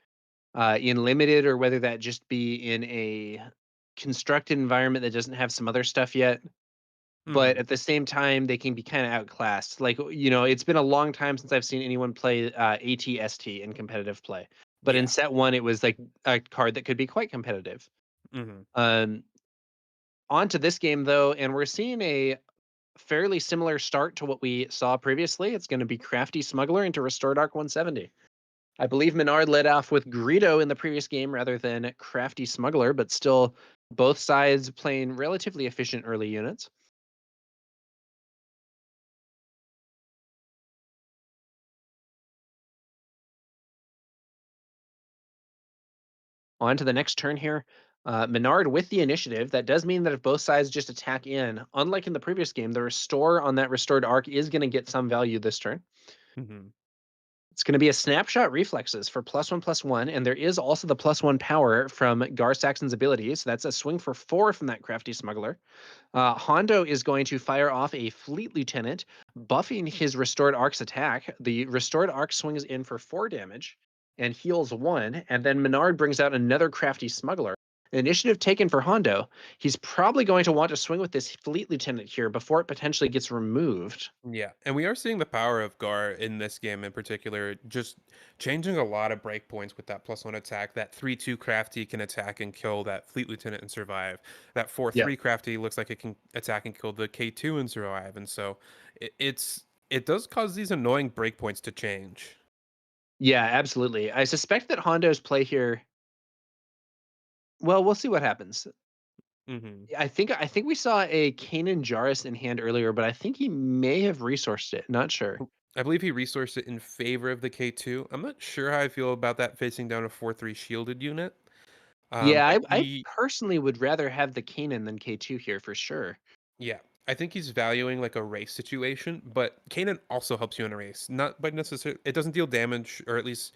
in limited or whether that just be in a constructed environment that doesn't have some other stuff yet. But Mhm. at the same time, they can be kind of outclassed. Like, it's been a long time since I've seen anyone play ATST in competitive play. But in Yeah. set one, it was like a card that could be quite competitive. Mhm. Um, On to this game, though, and we're seeing a fairly similar start to what we saw previously. It's going to be Crafty Smuggler into Restored Arc 170. I believe Menard led off with Greedo in the previous game rather than Crafty Smuggler, but still both sides playing relatively efficient early units. On to the next turn here. Menard with the initiative. That does mean that if both sides just attack in, unlike in the previous game, the restore on that restored arc is going to get some value this turn. Mhm. It's going to be a snapshot reflexes for +1/+1, and there is also the +1 power from Gar Saxon's abilities. So that's a swing for 4 from that Crafty Smuggler. Hondo is going to fire off a Fleet Lieutenant, buffing his Restored Arc's attack. The Restored Arc swings in for 4 damage and heals 1, and then Menard brings out another Crafty Smuggler. Initiative taken for Hondo. He's probably going to want to swing with this Fleet Lieutenant here before it potentially gets removed. Yeah, and we are seeing the power of Gar in this game in particular, just changing a lot of breakpoints with that +1 attack. That 3/2 crafty can attack and kill that Fleet Lieutenant and survive. That Yeah. 4/3 crafty looks like it can attack and kill the K2 and survive. And so it does cause these annoying breakpoints to change. Yeah, absolutely. I suspect that Hondo's play here, well, we'll see what happens. Hmm. I think we saw a Kanan Jarrus in hand earlier, but I think he may have resourced it. Not sure. I believe he resourced it in favor of the K2. I'm not sure how I feel about that facing down a 4/3 shielded unit. Yeah, But I he personally would rather have the Kanan than K2 here for sure. Yeah, I think he's valuing like a race situation, but Kanan also helps you in a race. Not by necessarily, it doesn't deal damage, or at least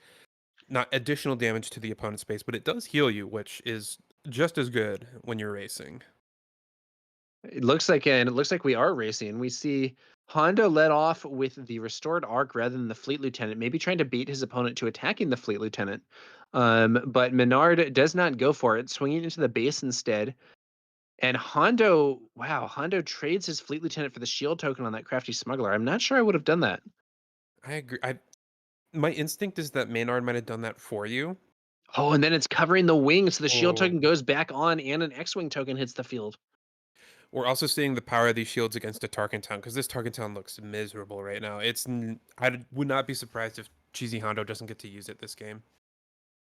not additional damage to the opponent's base, but it does heal you, which is just as good when you're racing. And it looks like we are racing. We see Hondo led off with the restored arc rather than the fleet lieutenant, maybe trying to bait his opponent to attacking the fleet lieutenant. But Menard does not go for it, swinging into the base instead. And Hondo, wow, Hondo trades his fleet lieutenant for the shield token on that crafty smuggler. I'm not sure I would have done that. I agree. My instinct is that Maynard might have done that for you. Oh, and then it's covering the wing, so the shield Oh, token goes back on, and an X-wing token hits the field. we're also seeing the power of these shields against a Tarkin Town because this Tarkin Town looks miserable right now. Would not be surprised if Cheesy Hondo doesn't get to use it this game.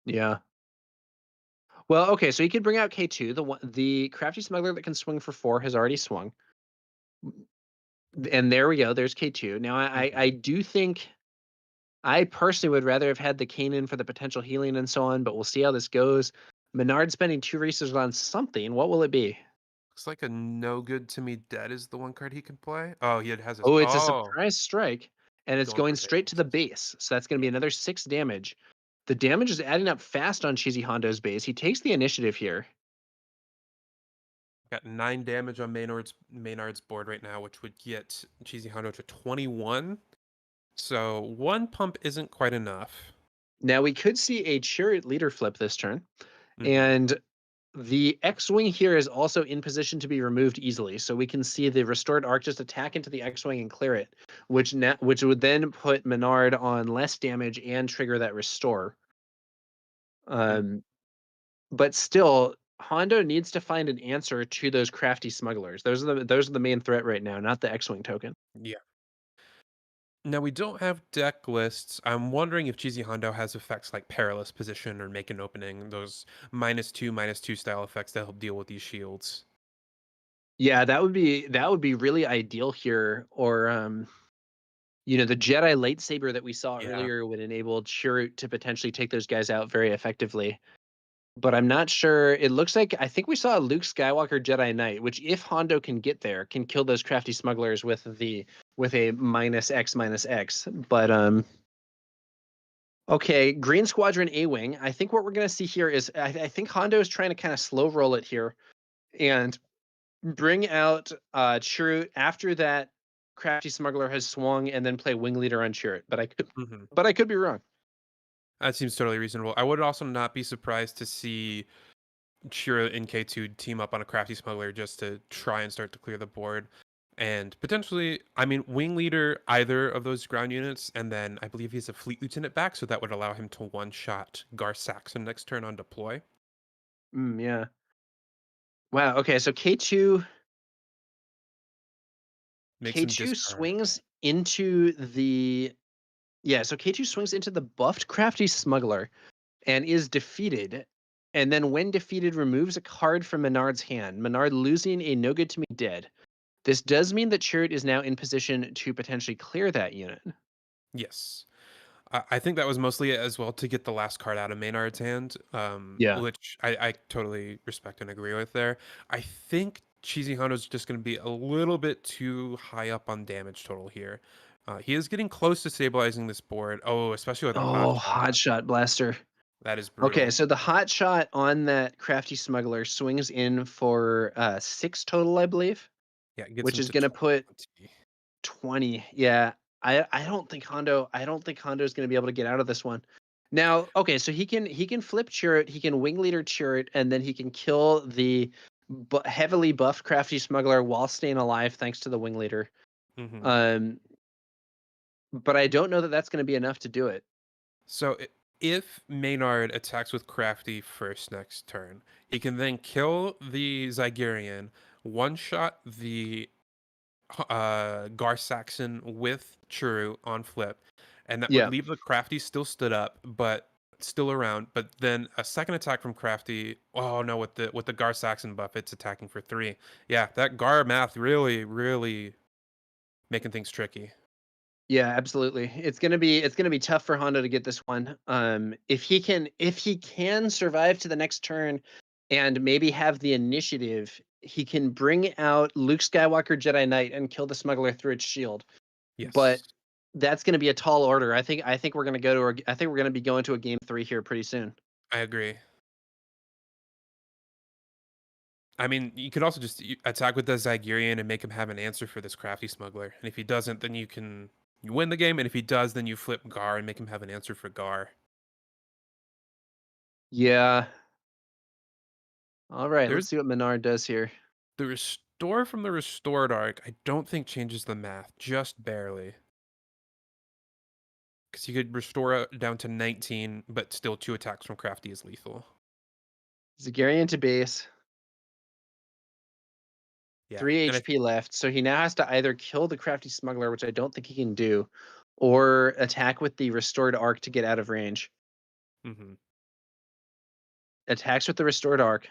Yeah. Well, okay, so he could bring out K2. The crafty smuggler that can swing for 4 has already swung. And there we go. There's K2. Now, I Mhm. do think I personally would rather have had the Kanan for the potential healing and so on, but we'll see how this goes. Menard spending 2 resources on something. What will it be? Looks like a no good to me dead is the one card he can play. Oh, he has his. Oh, it's a Oh, surprise strike, and it's going for going straight to the base. base. So that's going to Yeah. be another 6 damage. The damage is adding up fast on Cheesy Hondo's base. He takes the initiative here. Got 9 damage on Maynard's board right now, which would get Cheesy Hondo to 21. So one pump isn't quite enough. Now we could see a Chirrut leader flip this turn, Hmm. and The X-wing here is also in position to be removed easily, so we can see the restored arc just attack into the X-wing and clear it, which would then put Menard on less damage and trigger that restore. Mm, Um, but still, Hondo needs to find an answer to those crafty smugglers. Those are the main threat right now, not the X-wing token. yeah. Now we don't have deck lists. I'm wondering if Cheesy Hondo has effects like Perilous Position or Make an Opening, those -2/-2 style effects that help deal with these shields. Yeah, that would be really ideal here. Or the Jedi lightsaber that we saw Yeah. earlier would enable Chirrut to potentially take those guys out very effectively. But I'm not sure. It looks like I think we saw a Luke Skywalker Jedi Knight, which if Hondo can get there, can kill those crafty smugglers with a -X. But okay, Green Squadron A-wing. I think what we're gonna see here is I think Hondo is trying to kind of slow roll it here and bring out Chirrut after that crafty smuggler has swung, and then play wing leader on Chirrut. Mhm. But I could be wrong. That seems totally reasonable. I would also not be surprised to see Chirrut and K2 team up on a Crafty Smuggler just to try and start to clear the board. And potentially, I mean, Wing Leader, either of those ground units, and then I believe he's a Fleet Lieutenant back, so that would allow him to one-shot Gar Saxon next turn on deploy. Yeah. Wow. Okay. So Make some K2 discard. swings into the yeah. So K2 swings into the buffed crafty smuggler and is defeated. And then when defeated, removes a card from Menard's hand. Menard losing a no good to me dead. This does mean that Chirrut is now in position to potentially clear that unit. Yes. I think that was mostly it as well to get the last card out of Maynard's hand, Yeah. which I totally respect and agree with there. I think Cheesy Hondo's just going to be a little bit too high up on damage total here. He is getting close to stabilizing this board. Oh, especially with a hot Oh, shot. hot shot blaster. That is Okay, brutal. so the hot shot on that crafty smuggler swings in for 6 total, I believe, Yeah, it gets which him is to going to put 20. 20. Yeah. I don't think Hondo's going to be able to get out of this one. Now, okay, so he can flip Chirrut, he can wing leader Chirrut, and then he can kill the heavily buffed crafty smuggler while staying alive thanks to the wing leader. Hmm. Um but I don't know that that's going to be enough to do it. So if Maynard attacks with Crafty first next turn, he can then kill the Zygerian, one shot the Gar Saxon with Churu on flip, and that would Yeah. leave the Crafty still stood up, but still around. But then a second attack from Crafty. Oh no, with the Gar Saxon buff, it's attacking for 3. Yeah, that Gar math really making things tricky. Yeah, absolutely. It's gonna be tough for Hondo to get this one. If he can survive to the next turn and maybe have the initiative, he can bring out Luke Skywalker Jedi Knight and kill the smuggler through its shield. But Yes, that's gonna be a tall order. I think we're gonna go to I think we're gonna be going to a game 3 here pretty soon. I agree. I mean, you could also just attack with the Zygerian and make him have an answer for this Crafty Smuggler. And if he doesn't, then you win the game. And if he does, then you flip Gar and make him have an answer for Gar. Yeah. All right, let's There's see what Menard does here. the restore from the restored arc. I don't think changes the math, just barely. Because you could restore it down to 19, but still 2 attacks from Crafty is lethal. Zagarian to base, Yeah, 3 and HP left, so he now has to either kill the crafty smuggler, which I don't think he can do, or attack with the restored arc to get out of range. hmm Attacks with the restored arc.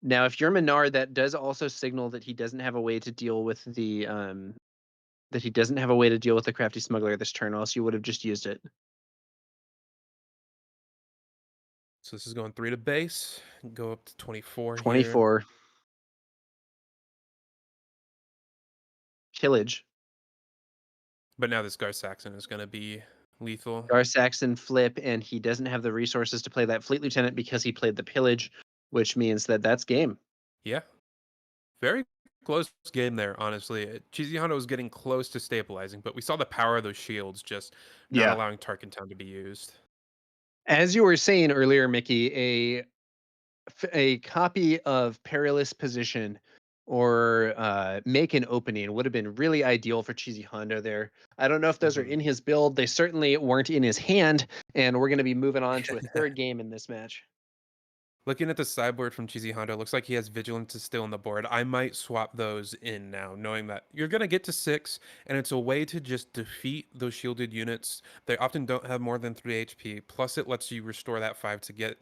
Now, if you're Menard, that does also signal that he doesn't have a way to deal with the crafty smuggler this turn, or else you would have just used it. So this is going 3 to base, go up to 24 here. 24 pillage. But now this Gar Saxon is going to be lethal. Darth Saxon flip, and he doesn't have the resources to play that fleet lieutenant because he played the pillage, which means that that's game. Yeah, very close game there, honestly. Cheesy Hondo was getting close to stabilizing, but we saw the power of those shields just not Yeah. allowing Tarkin Town to be used. As you were saying earlier, Mickey, A copy of Perilous Position or Make an Opening would have been really ideal for Cheesy Hondo there. I don't know if those are Mhm. in his build. They certainly weren't in his hand, and we're going to be moving on to a third game in this match. Looking at the sideboard from Cheesy Hondo, looks like he has Vigilance is still on the board. I might swap those in now, knowing that you're going to get to 6, and it's a way to just defeat those shielded units. They often don't have more than 3 HP, plus it lets you restore that 5 to get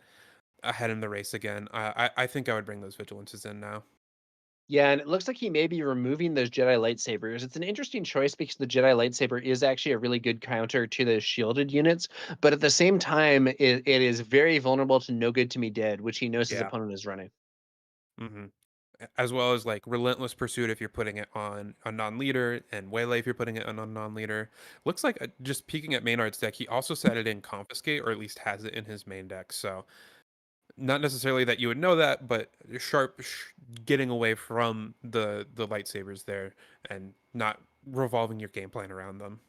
ahead in the race again. I think I would bring those Vigilances in now. Yeah, and it looks like he may be removing those Jedi lightsabers. It's an interesting choice because the Jedi lightsaber is actually a really good counter to the shielded units, but at the same time, it is very vulnerable to No Good to Me Dead, which he knows his Yeah. opponent is running. hmm As well as like Relentless Pursuit if you're putting it on a non-leader, and Waylay if you're putting it on a non-leader. Looks like just peeking at Maynard's deck, he also set it in Confiscate, or at least has it in his main deck. So not necessarily that you would know that, but getting away from the lightsabers there and not revolving your game plan around them.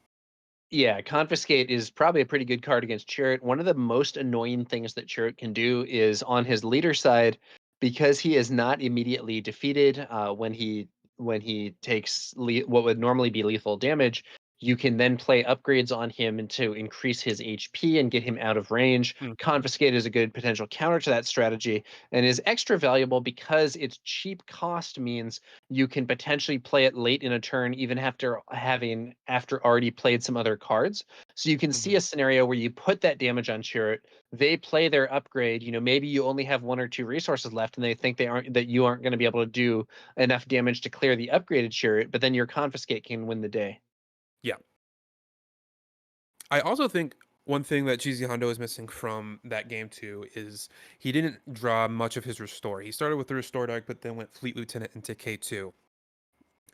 Yeah, Confiscate is probably a pretty good card against Chirrut. One of the most annoying things that Chirrut can do is on his leader side, because he is not immediately defeated when he takes what would normally be lethal damage. You can then play upgrades on him to increase his HP and get him out of range. Mhm. Confiscate is a good potential counter to that strategy and is extra valuable because its cheap cost means you can potentially play it late in a turn even after already played some other cards. So you can see Mhm. a scenario where you put that damage on Chirrut, they play their upgrade, maybe you only have one or two resources left and they think that you aren't going to be able to do enough damage to clear the upgraded Chirrut, but then your Confiscate can win the day. Yeah. I also think one thing that Cheesy Hondo is missing from that game too is he didn't draw much of his restore. He started with the restore deck, but then went Fleet Lieutenant into K2.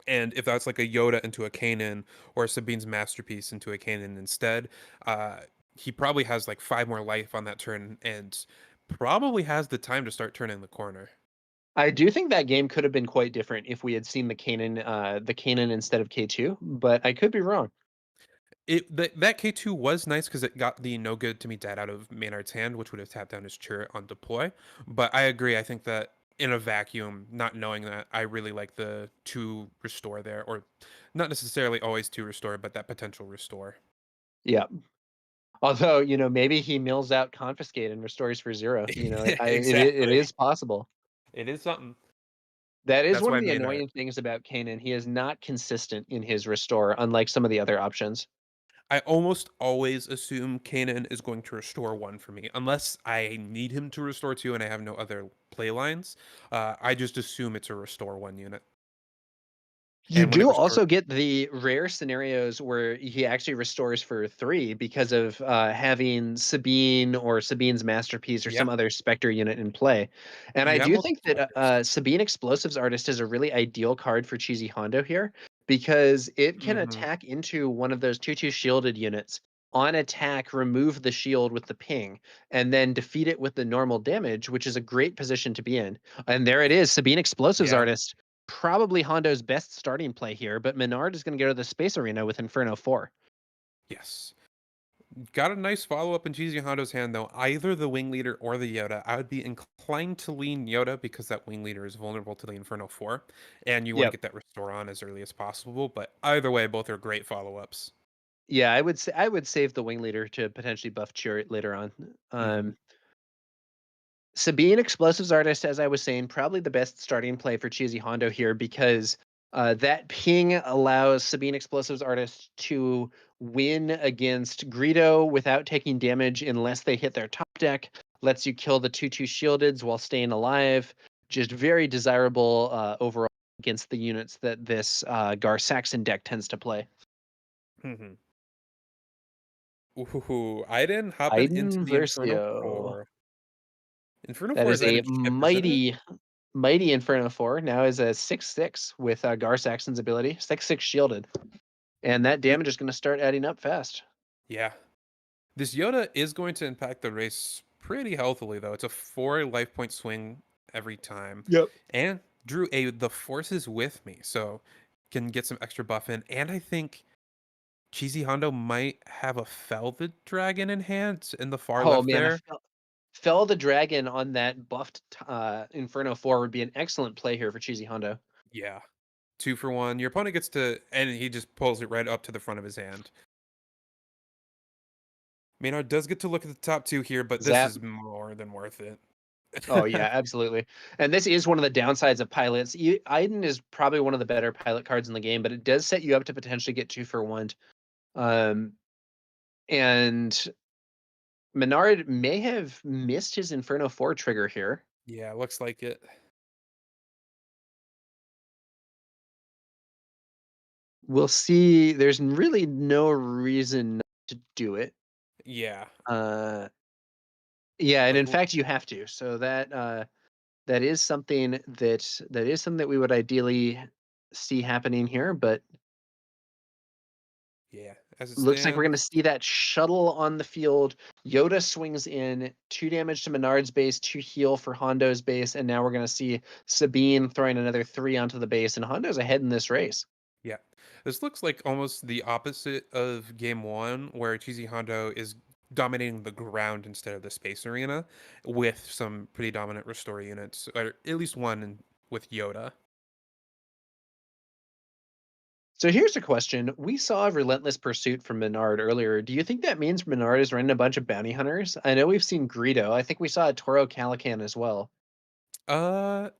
And if that's like a Yoda into a Kanan or Sabine's Masterpiece into a Kanan instead, uh, he probably has like 5 more life on that turn and probably has the time to start turning the corner. I do think that game could have been quite different if we had seen the Kanan instead of K2, but I could be wrong. That K2 was nice because it got the no good to me dead out of Maynard's hand, which would have tapped down his Chirrut on deploy. But I agree. I think that in a vacuum, not knowing that, I really like the two restore there, or not necessarily always two restore, but that potential restore. Yeah. Although, maybe he mills out Confiscate and restores for 0. It Exactly. is possible. It is something. That is That's one of why the Maynard. annoying things about Kanan. He is not consistent in his restore, unlike some of the other options. I almost always assume Kanan is going to restore 1 for me, unless I need him to restore 2 and I have no other play lines. I just assume it's a restore 1 unit. You And when it do restores, also get the rare scenarios where he actually restores for 3 because of having Sabine or Sabine's Masterpiece or yeah, some other Spectre unit in play. And I you have do think multiple that specters. Sabine Explosives Artist is a really ideal card for Cheesy Hondo here because it can hmm attack into one of those 2/2 shielded units. On attack, remove the shield with the ping, and then defeat it with the normal damage, which is a great position to be in. And there it is, Sabine Explosives Yeah. Artist. Probably Hondo's best starting play here, but Menard is going to go to the Space Arena with Inferno 4. Yes. Got a nice follow up in Cheesy Hondo's hand, though. Either the Wing Leader or the Yoda. I would be inclined to lean Yoda because that Wing Leader is vulnerable to the Inferno 4, and you want to Yep. get that restore on as early as possible. But either way, both are great follow ups. Yeah, I would save the Wing Leader to potentially buff Chirrut later on. hmm Sabine Explosives Artist, as I was saying, probably the best starting play for Cheesy Hondo here because that ping allows Sabine Explosives Artist to win against Greedo without taking damage unless they hit their top deck, lets you kill the 2/2 shieldeds while staying alive. Just very desirable overall against the units that this Gar Saxon deck tends to play. hmm Ooh, I didn't hopping into Iden the Inferno Versio. 4. Inferno That 4, is is that a in Shippers, isn't it? mighty Inferno 4. Now is a 6/6 with Gar Saxon's ability. 6/6 shielded. And that Th- damage is going to start adding up fast. yeah. This Yoda is going to impact the race pretty healthily, though. It's a 4 life point swing every time. Yep. And Drew, the Force is with me, so can get some extra buff in. And I think Cheesy Hondo might have a Velvet Dragon in hand in the far Oh left man, there. Fell the Dragon on that buffed Inferno 4 would be an excellent play here for Cheesy Hondo. Yeah. 2 for 1. Your opponent gets to, and he just pulls it right up to the front of his hand. Maynard does get to look at the top 2 here, but this Zap. is more than worth it. Oh yeah, absolutely. And this is one of the downsides of pilots. Iden is probably one of the better pilot cards in the game, but it does set you up to potentially get 2 for 1. And Menard may have missed his Inferno 4 trigger here. Yeah, looks like it. We'll see. There's really no reason not to do it. Yeah. Yeah, and But in fact, you have to. So that is something that we would ideally see happening here. But yeah, as it looks like we're going to stands, see that shuttle on the field. Yoda swings in, 2 damage to Menard's base, 2 heal for Hondo's base, and now we're going to see Sabine throwing another 3 onto the base, and Hondo's ahead in this race. yeah. This looks like almost the opposite of game 1, where Cheesy Hondo is dominating the ground instead of the space arena, with some pretty dominant restore units, or at least one with Yoda. So here's a question. We saw a relentless pursuit from Menard earlier. Do you think that means Menard is running a bunch of bounty hunters? I know we've seen Greedo. I think we saw a Toro Calican as well. Uh,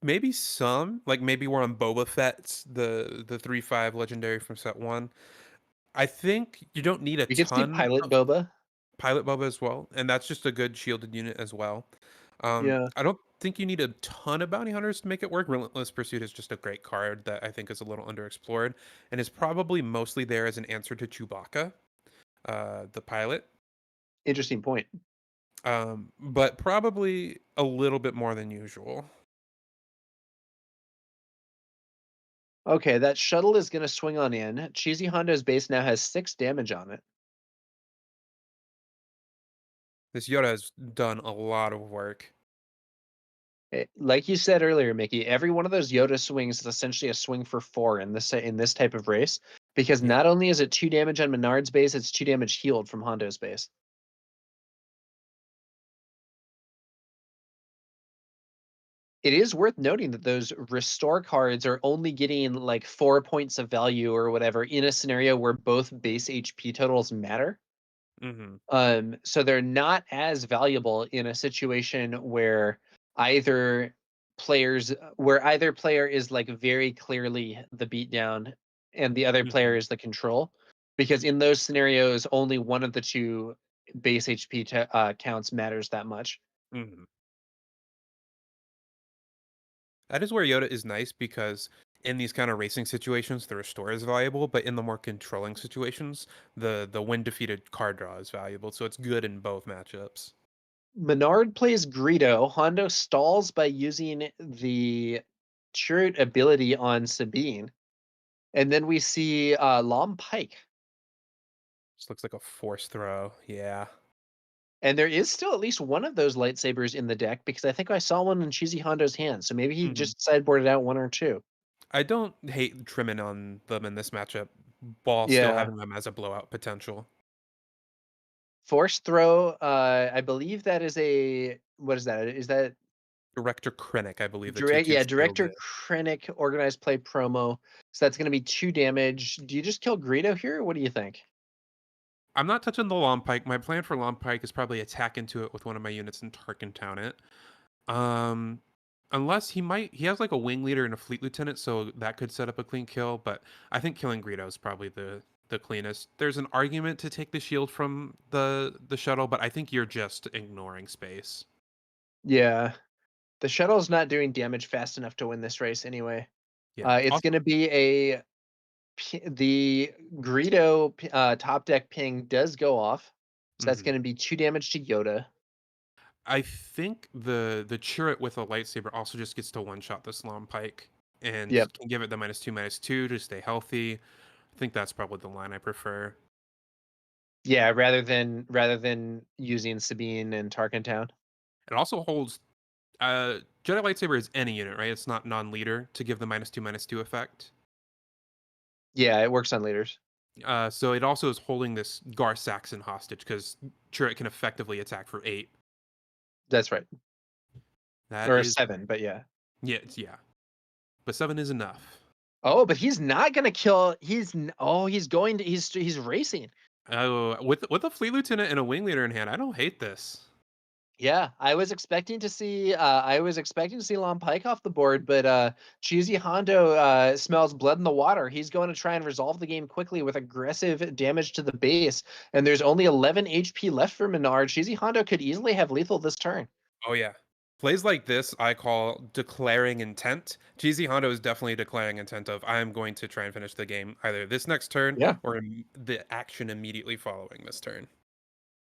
Maybe some, like maybe we're on Boba Fett's, the 3/5 legendary from set 1. I think you don't need a We could see ton Pilot of Boba. Pilot Boba as well, and that's just a good shielded unit as well. Yeah. I don't think you need a ton of bounty hunters to make it work. Relentless Pursuit is just a great card that I think is a little underexplored and is probably mostly there as an answer to Chewbacca, the pilot. Interesting point. But probably a little bit more than usual. Okay, that shuttle is going to swing on in. Cheesy Hondo's base now has 6 damage on it. This Yoda has done a lot of work. Like you said earlier, Mickey, every one of those Yoda swings is essentially a swing for 4 in this type of race, because Yeah. not only is it 2 damage on Menard's base, it's 2 damage healed from Hondo's base. It is worth noting that those restore cards are only getting like 4 points of value or whatever in a scenario where both base HP totals matter. Hmm. So they're not as valuable in a situation where either either player is like very clearly the beatdown and the other player Hmm. is the control, because in those scenarios only one of the two base HP counts matters that much. Hmm. That is where Yoda is nice because in these kind of racing situations, the restore is valuable, but in the more controlling situations, the win defeated card draw is valuable. So it's good in both matchups. Menard plays Greedo. Hondo stalls by using the Chirrut ability on Sabine. And then we see Lom Pike. This looks like a force throw. Yeah. And there is still at least one of those lightsabers in the deck, because I think I saw one in Cheesy Hondo's hand. So maybe he Hmm. just sideboarded out 1 or 2. I don't hate trimming on them in this matchup while still Yeah. having them as a blowout potential. Force throw. I believe that is a, what is that? Is that Director Krennic, I believe the direct? 2/2 Yeah, scaled Director it. Krennic organized play promo. So that's going to be 2 damage. Do you just kill Greedo here? Or what do you think? I'm not touching the Long Pike. My plan for Long Pike is probably attack into it with one of my units and Tarkin Town it. Um, Unless he has like a wing leader and a fleet lieutenant, so that could set up a clean kill. But I think killing Greedo is probably the cleanest. There's an argument to take the shield from the shuttle, but I think you're just ignoring space. Yeah, the shuttle's not doing damage fast enough to win this race anyway. Yeah. It's going Also, to be the Greedo top deck ping does go off. So that's mhm. going to be 2 damage to Yoda. I think the Chirrut with a lightsaber also just gets to one shot the Long Pike and Yep. can give it the -2/-2 to stay healthy. I think that's probably the line I prefer. Yeah, rather than using Sabine and Tarkentown. It also holds Jedi lightsaber is any unit, right? It's not non-leader to give the -2/-2 effect. Yeah, it works on leaders. So it also is holding this Gar Saxon hostage because Chirrut can effectively attack for 8. That's right. That Or is 7, but yeah. yeah, yeah. But 7 is enough. Oh, but he's not gonna kill he's going to he's racing. Oh, with a fleet lieutenant and a wing leader in hand, I don't hate this. Yeah, I was expecting to see Lon Pike off the board, but Cheesy Hondo smells blood in the water. He's going to try and resolve the game quickly with aggressive damage to the base, and there's only 11 HP left for Menard. Cheesy Hondo could easily have lethal this turn. Oh yeah. Plays like this I call declaring intent. Cheesy Hondo is definitely declaring intent of I'm going to try and finish the game either this next turn Yeah. or the action immediately following this turn.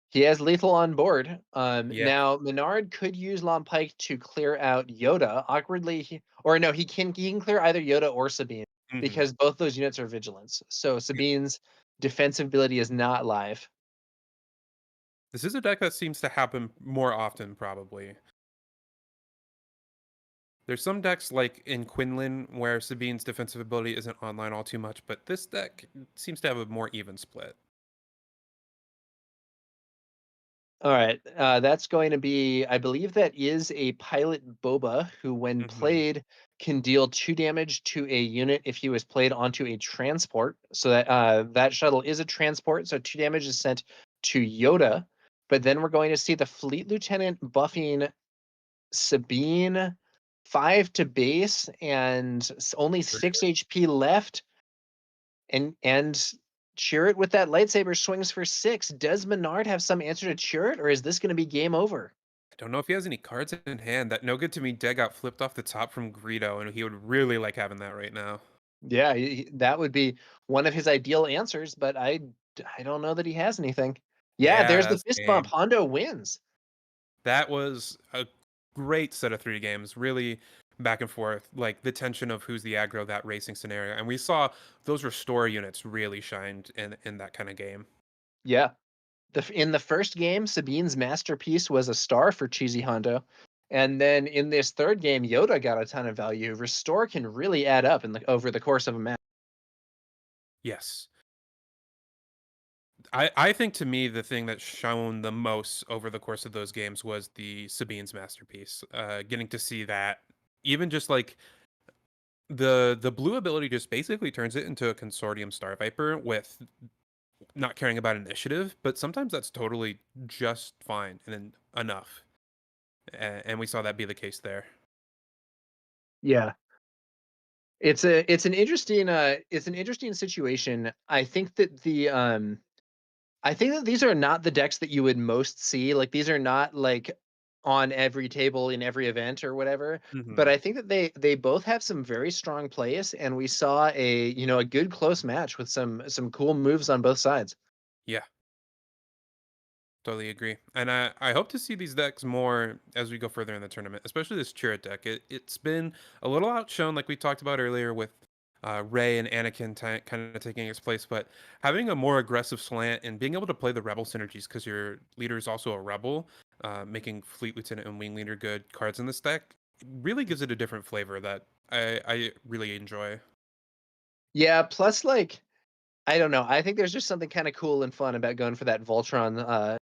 He has lethal on board. Yeah. Now Menard could use Lon Pike to clear out Yoda. Awkwardly, or no, he can clear either Yoda or Sabine Hmm. because both those units are vigilance. So Sabine's defensive ability is not live. This is a deck that seems to happen more often, probably. There's some decks like in Quinlan where Sabine's defensive ability isn't online all too much, but this deck seems to have a more even split. All right, that's going to be, I believe that is a pilot Boba who, when Hmm. played, can deal 2 damage to a unit if he was played onto a transport. So that shuttle is a transport, so 2 damage is sent to Yoda. But then we're going to see the fleet lieutenant buffing Sabine 5 to base and only 6 HP left. And Chirrut with that lightsaber swings for 6. Does Menard have some answer to Chirrut, or is this going to be game over? I don't know if he has any cards in hand. That no good to me deck got flipped off the top from Greedo, and he would really like having that right now. Yeah, that would be one of his ideal answers, but I don't know that he has anything. Yeah, Yeah, there's the that's fist bump. game. Hondo wins. That was a great set of 3 games, really back and forth, like the tension of who's the aggro that racing scenario. And we saw those restore units really shined in that kind of game. Yeah. In the first game, Sabine's masterpiece was a star for Cheesy Hondo. And then in this third game, Yoda got a ton of value. Restore can really add up over the course of a match. Yes. I think to me the thing that shone the most over the course of those games was the Sabine's masterpiece. Getting to see that, even just like the blue ability just basically turns it into a consortium Star Viper with not caring about initiative, but sometimes that's totally just fine and then enough. And we saw that be the case there. Yeah. It's an interesting situation. I think that these are not the decks that you would most see. Like these are not like on every table in every event or whatever. But Hmm. I think that they both have some very strong plays, and we saw a good close match with some cool moves on both sides. Yeah, totally agree. And I hope to see these decks more as we go further in the tournament, especially this Chirrut deck. It's been a little outshone, like we talked about earlier, with Rey and Anakin kind of taking its place, but having a more aggressive slant and being able to play the rebel synergies because your leader is also a rebel, making Fleet Lieutenant and Wing Leader good cards in this deck really gives it a different flavor that I really enjoy. Yeah, plus like I don't know. I think there's just something kind of cool and fun about going for that Voltron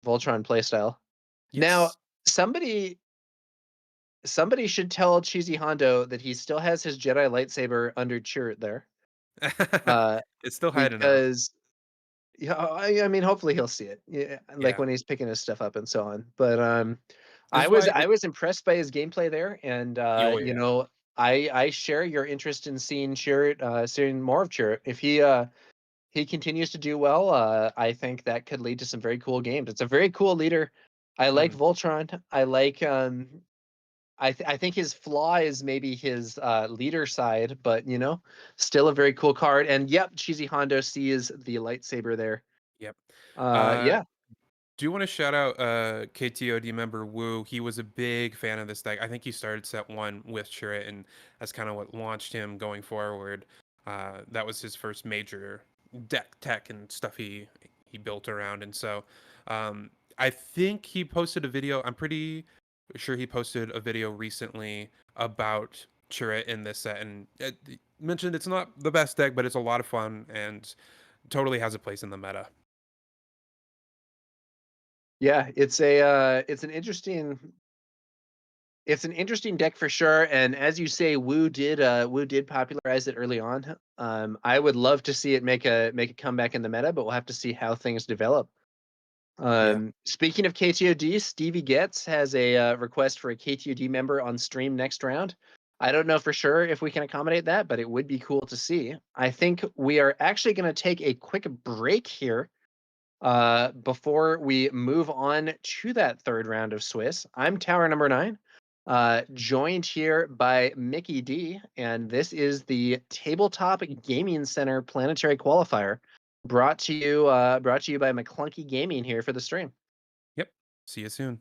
playstyle. Now, Yes. somebody somebody should tell Cheesy Hondo that he still has his Jedi lightsaber under Chirrut there. Uh, It's still hiding out. because yeah, I mean, hopefully he'll see it. Yeah, like Yeah. when he's picking his stuff up and so on. But This I is was why I was impressed by his gameplay there, and oh yeah. I share your interest in seeing more of Chirrut. If he continues to do well, I think that could lead to some very cool games. It's a very cool leader. I like Mhm. Voltron. I think his flaw is maybe his leader side, but still a very cool card. And yep, Cheesy Hondo sees the lightsaber there. Yep. Uh, Yeah. do you want to shout out KTOD member Wu? He was a big fan of this deck. I think he started set one with Chirrut, and that's kind of what launched him going forward. That was his first major deck tech and stuff he built around. And so I think he posted a video. I'm pretty sure he posted a video recently about Chirrut in this set, and mentioned it's not the best deck, but it's a lot of fun and totally has a place in the meta. Yeah, it's an interesting It's an interesting deck for sure, and as you say, Wu did popularize it early on. I would love to see it make a comeback in the meta, but we'll have to see how things develop. Yeah. Speaking of KTOD, Stevie Getz has a request for a KTOD member on stream next round. I don't know for sure if we can accommodate that, but it would be cool to see. I think we are actually going to take a quick break here before we move on to that third round of Swiss. I'm Tower number 9, joined here by Mickey D, and this is the Tabletop Gaming Center Planetary Qualifier, brought to you by McClunky Gaming here for the stream. Yep. See you soon.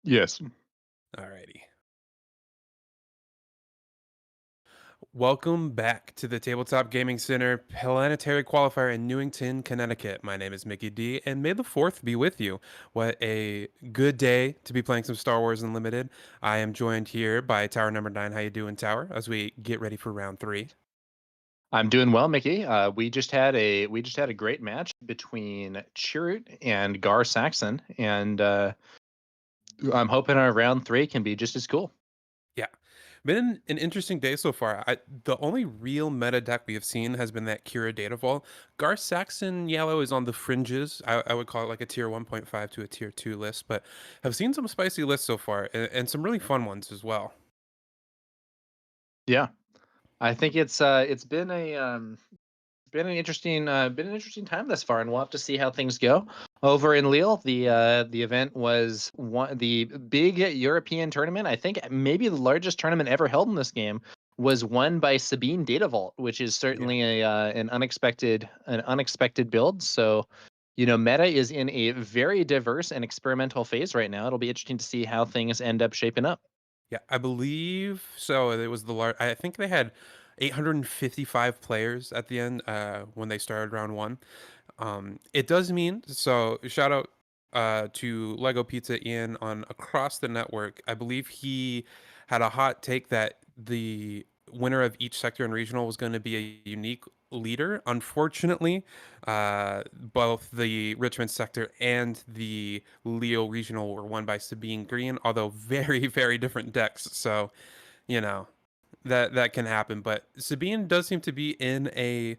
Yes. Alrighty. Welcome back to the Tabletop Gaming Center Planetary Qualifier in Newington, Connecticut. My name is Mickey D, and may the 4th be with you. What a good day to be playing some Star Wars Unlimited. I am joined here by Tower number 9. How you doing, Tower, as we get ready for round 3? I'm doing well, Mickey. We just had a great match between Chirrut and Gar Saxon, and I'm hoping our round 3 can be just as cool. Yeah. Been an interesting day so far. The only real meta deck we have seen has been that Kira Data Vault. Gar Saxon Yellow is on the fringes. I would call it like a tier 1.5 to a tier 2 list, but have seen some spicy lists so far and some really fun ones as well. Yeah, I think it's been an interesting time thus far, and we'll have to see how things go. Over in Lille, the event was the big European tournament. I think maybe the largest tournament ever held in this game was won by Sabine Data Vault, which is Yeah. certainly an unexpected build. So, meta is in a very diverse and experimental phase right now. It'll be interesting to see how things end up shaping up. Yeah, I believe so. It was I think they had 855 players at the end when they started round 1. It does mean so. Shout out to Lego Pizza Ian on across the network. I believe he had a hot take that the winner of each sector and regional was going to be a unique leader. Unfortunately, both the Richmond sector and the Leo regional were won by Sabine Green, although very, very different decks. So, you know, that can happen. But Sabine does seem to be in a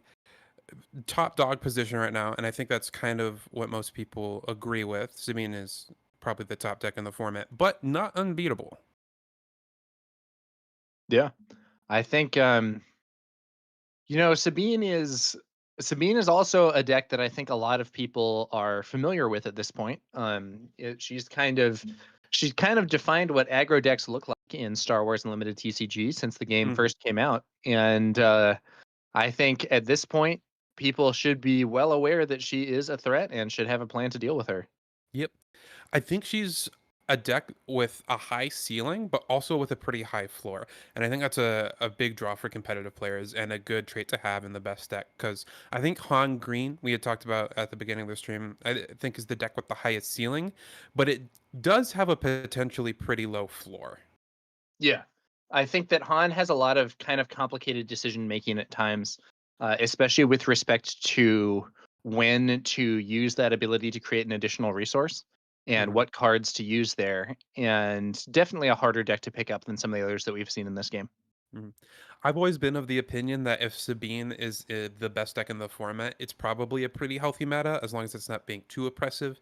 top dog position right now, and I think that's kind of what most people agree with. Sabine is probably the top deck in the format, but not unbeatable. Yeah, I think Sabine is also a deck that I think a lot of people are familiar with at this point. She's kind of defined what aggro decks look like in Star Wars Unlimited TCG since the game Mhm. first came out, and I think at this point people should be well aware that she is a threat and should have a plan to deal with her. Yep. I think she's a deck with a high ceiling, but also with a pretty high floor. And I think that's a big draw for competitive players and a good trait to have in the best deck. Because I think Han Green, we had talked about at the beginning of the stream, I think is the deck with the highest ceiling, but it does have a potentially pretty low floor. Yeah. I think that Han has a lot of kind of complicated decision making at times, especially with respect to when to use that ability to create an additional resource and Mhm. what cards to use there. And definitely a harder deck to pick up than some of the others that we've seen in this game. Mhm. I've always been of the opinion that if Sabine is the best deck in the format, it's probably a pretty healthy meta as long as it's not being too oppressive,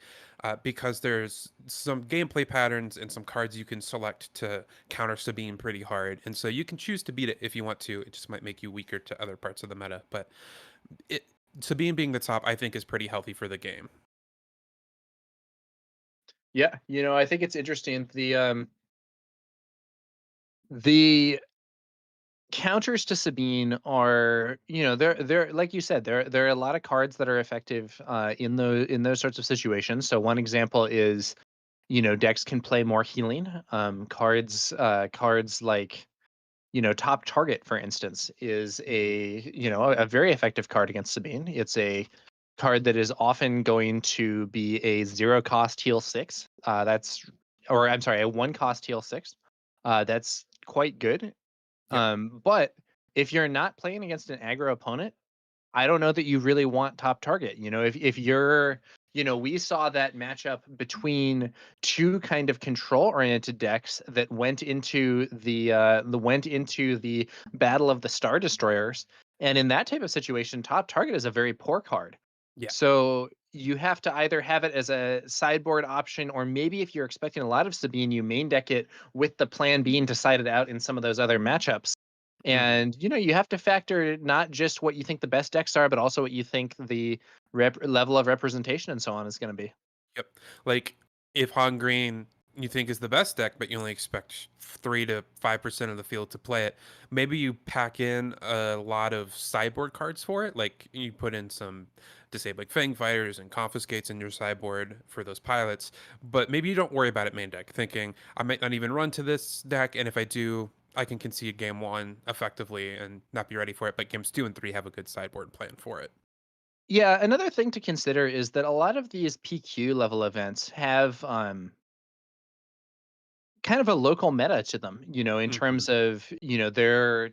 because there's some gameplay patterns and some cards you can select to counter Sabine pretty hard, and so you can choose to beat it if you want to. It just might make you weaker to other parts of the meta, but it Sabine being the top, I think, is pretty healthy for the game. Yeah, I think it's interesting. The counters to Sabine are, they're like you said, there are a lot of cards that are effective in those sorts of situations. So one example is, decks can play more healing. Cards like, Top Target, for instance, is a very effective card against Sabine. It's a card that is often going to be a 0 cost heal 6. Or I'm sorry, a 1 cost heal 6. That's quite good. Yep. But if you're not playing against an aggro opponent, I don't know that you really want Top Target. If you're, we saw that matchup between two kind of control-oriented decks that went into the Battle of the Star Destroyers, and in that type of situation, Top Target is a very poor card. Yeah. So you have to either have it as a sideboard option, or maybe if you're expecting a lot of Sabine, you main deck it with the plan being to side it out in some of those other matchups. Mhm. And you have to factor not just what you think the best decks are, but also what you think the level of representation and so on is going to be. Yep. Like if Han Green, you think is the best deck, but you only expect 3 to 5% of the field to play it. Maybe you pack in a lot of sideboard cards for it, like you put in some disabling Fang Fighters and Confiscates in your sideboard for those pilots, but maybe you don't worry about it main deck, thinking I might not even run to this deck, and if I do, I can concede game one effectively and not be ready for it, but games two and three have a good sideboard plan for it. Yeah, another thing to consider is that a lot of these PQ level events have kind of a local meta to them, in Hmm. terms of, they're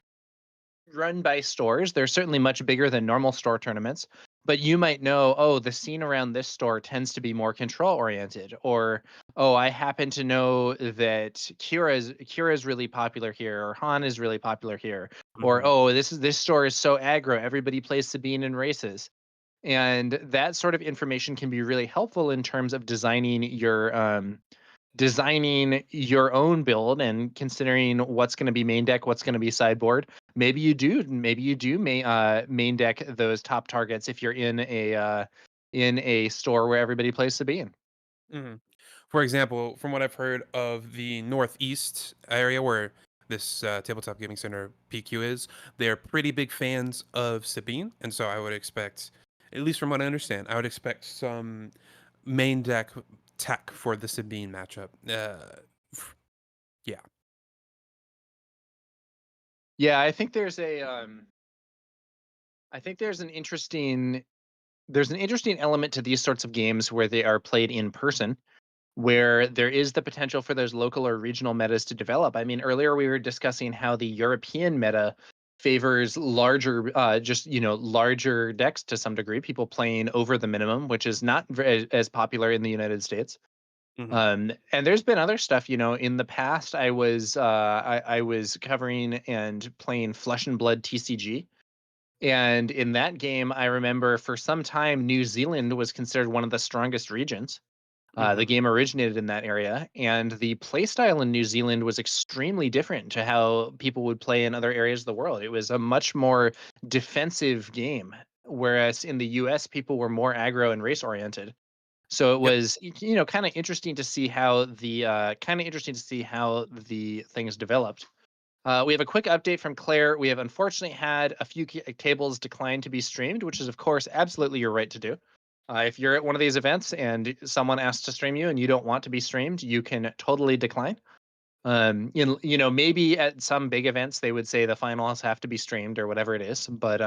run by stores. They're certainly much bigger than normal store tournaments, but you might know, oh, the scene around this store tends to be more control oriented, or oh, I happen to know that Kira is really popular here, or Han is really popular here, or Hmm. oh, this store is so aggro, everybody plays Sabine in races. And that sort of information can be really helpful in terms of designing your own build and considering what's going to be main deck, what's going to be sideboard. Maybe you do main deck those top targets if you're in a store where everybody plays Sabine. Hmm. For example, from what I've heard of the Northeast area where this tabletop gaming center PQ is, they're pretty big fans of Sabine, and so I would expect, at least from what I understand, I would expect some main deck tech for the Sabine matchup. Yeah. Yeah, I think there's an interesting element to these sorts of games where they are played in person, where there is the potential for those local or regional metas to develop. I mean, earlier we were discussing how the European meta favors larger decks to some degree, people playing over the minimum, which is not as popular in the United States. Hmm. And there's been other stuff, in the past. I was covering and playing Flesh and Blood TCG, and in that game, I remember for some time New Zealand was considered one of the strongest regions. The Hmm. game originated in that area, and the playstyle in New Zealand was extremely different to how people would play in other areas of the world. It was a much more defensive game, whereas in the US, people were more aggro and race oriented. So it Yep. was, kind of interesting to see how the things developed. We have a quick update from Claire. We have unfortunately had a few tables decline to be streamed, which is, of course, absolutely your right to do. If you're at one of these events and someone asks to stream you and you don't want to be streamed, you can totally decline. Maybe at some big events they would say the finals have to be streamed or whatever it is, but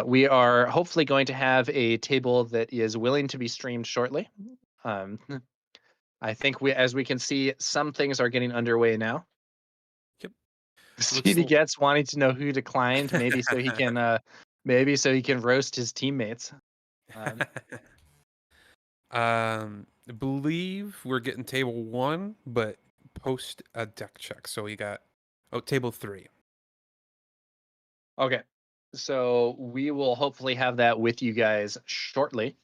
we are hopefully going to have a table that is willing to be streamed shortly. Um, I think as we can see, some things are getting underway now. Yep. Looks. Stevie gets wanting to know who declined, maybe so he can roast his teammates. Um, I believe we're getting table one, but post a deck check. So we got table three. okay, so we will hopefully have that with you guys shortly.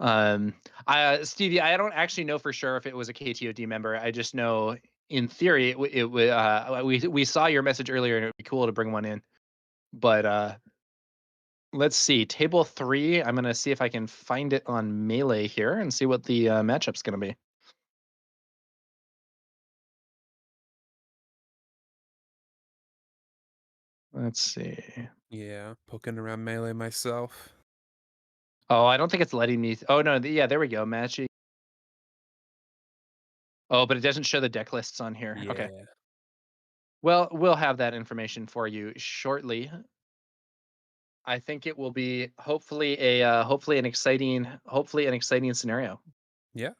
Stevie, I don't actually know for sure if it was a KTOD member. I just know in theory we saw your message earlier and it would be cool to bring one in. But let's see, table three. I'm gonna see if I can find it on Melee here and see what the matchup's gonna be. Let's see. Yeah, poking around melee myself. Oh, I don't think it's letting me. Oh no, yeah, there we go. Matching. Oh, but it doesn't show the deck lists on here. Okay. Yeah. Well, we'll have that information for you shortly. I think it will be hopefully an exciting scenario. Yeah.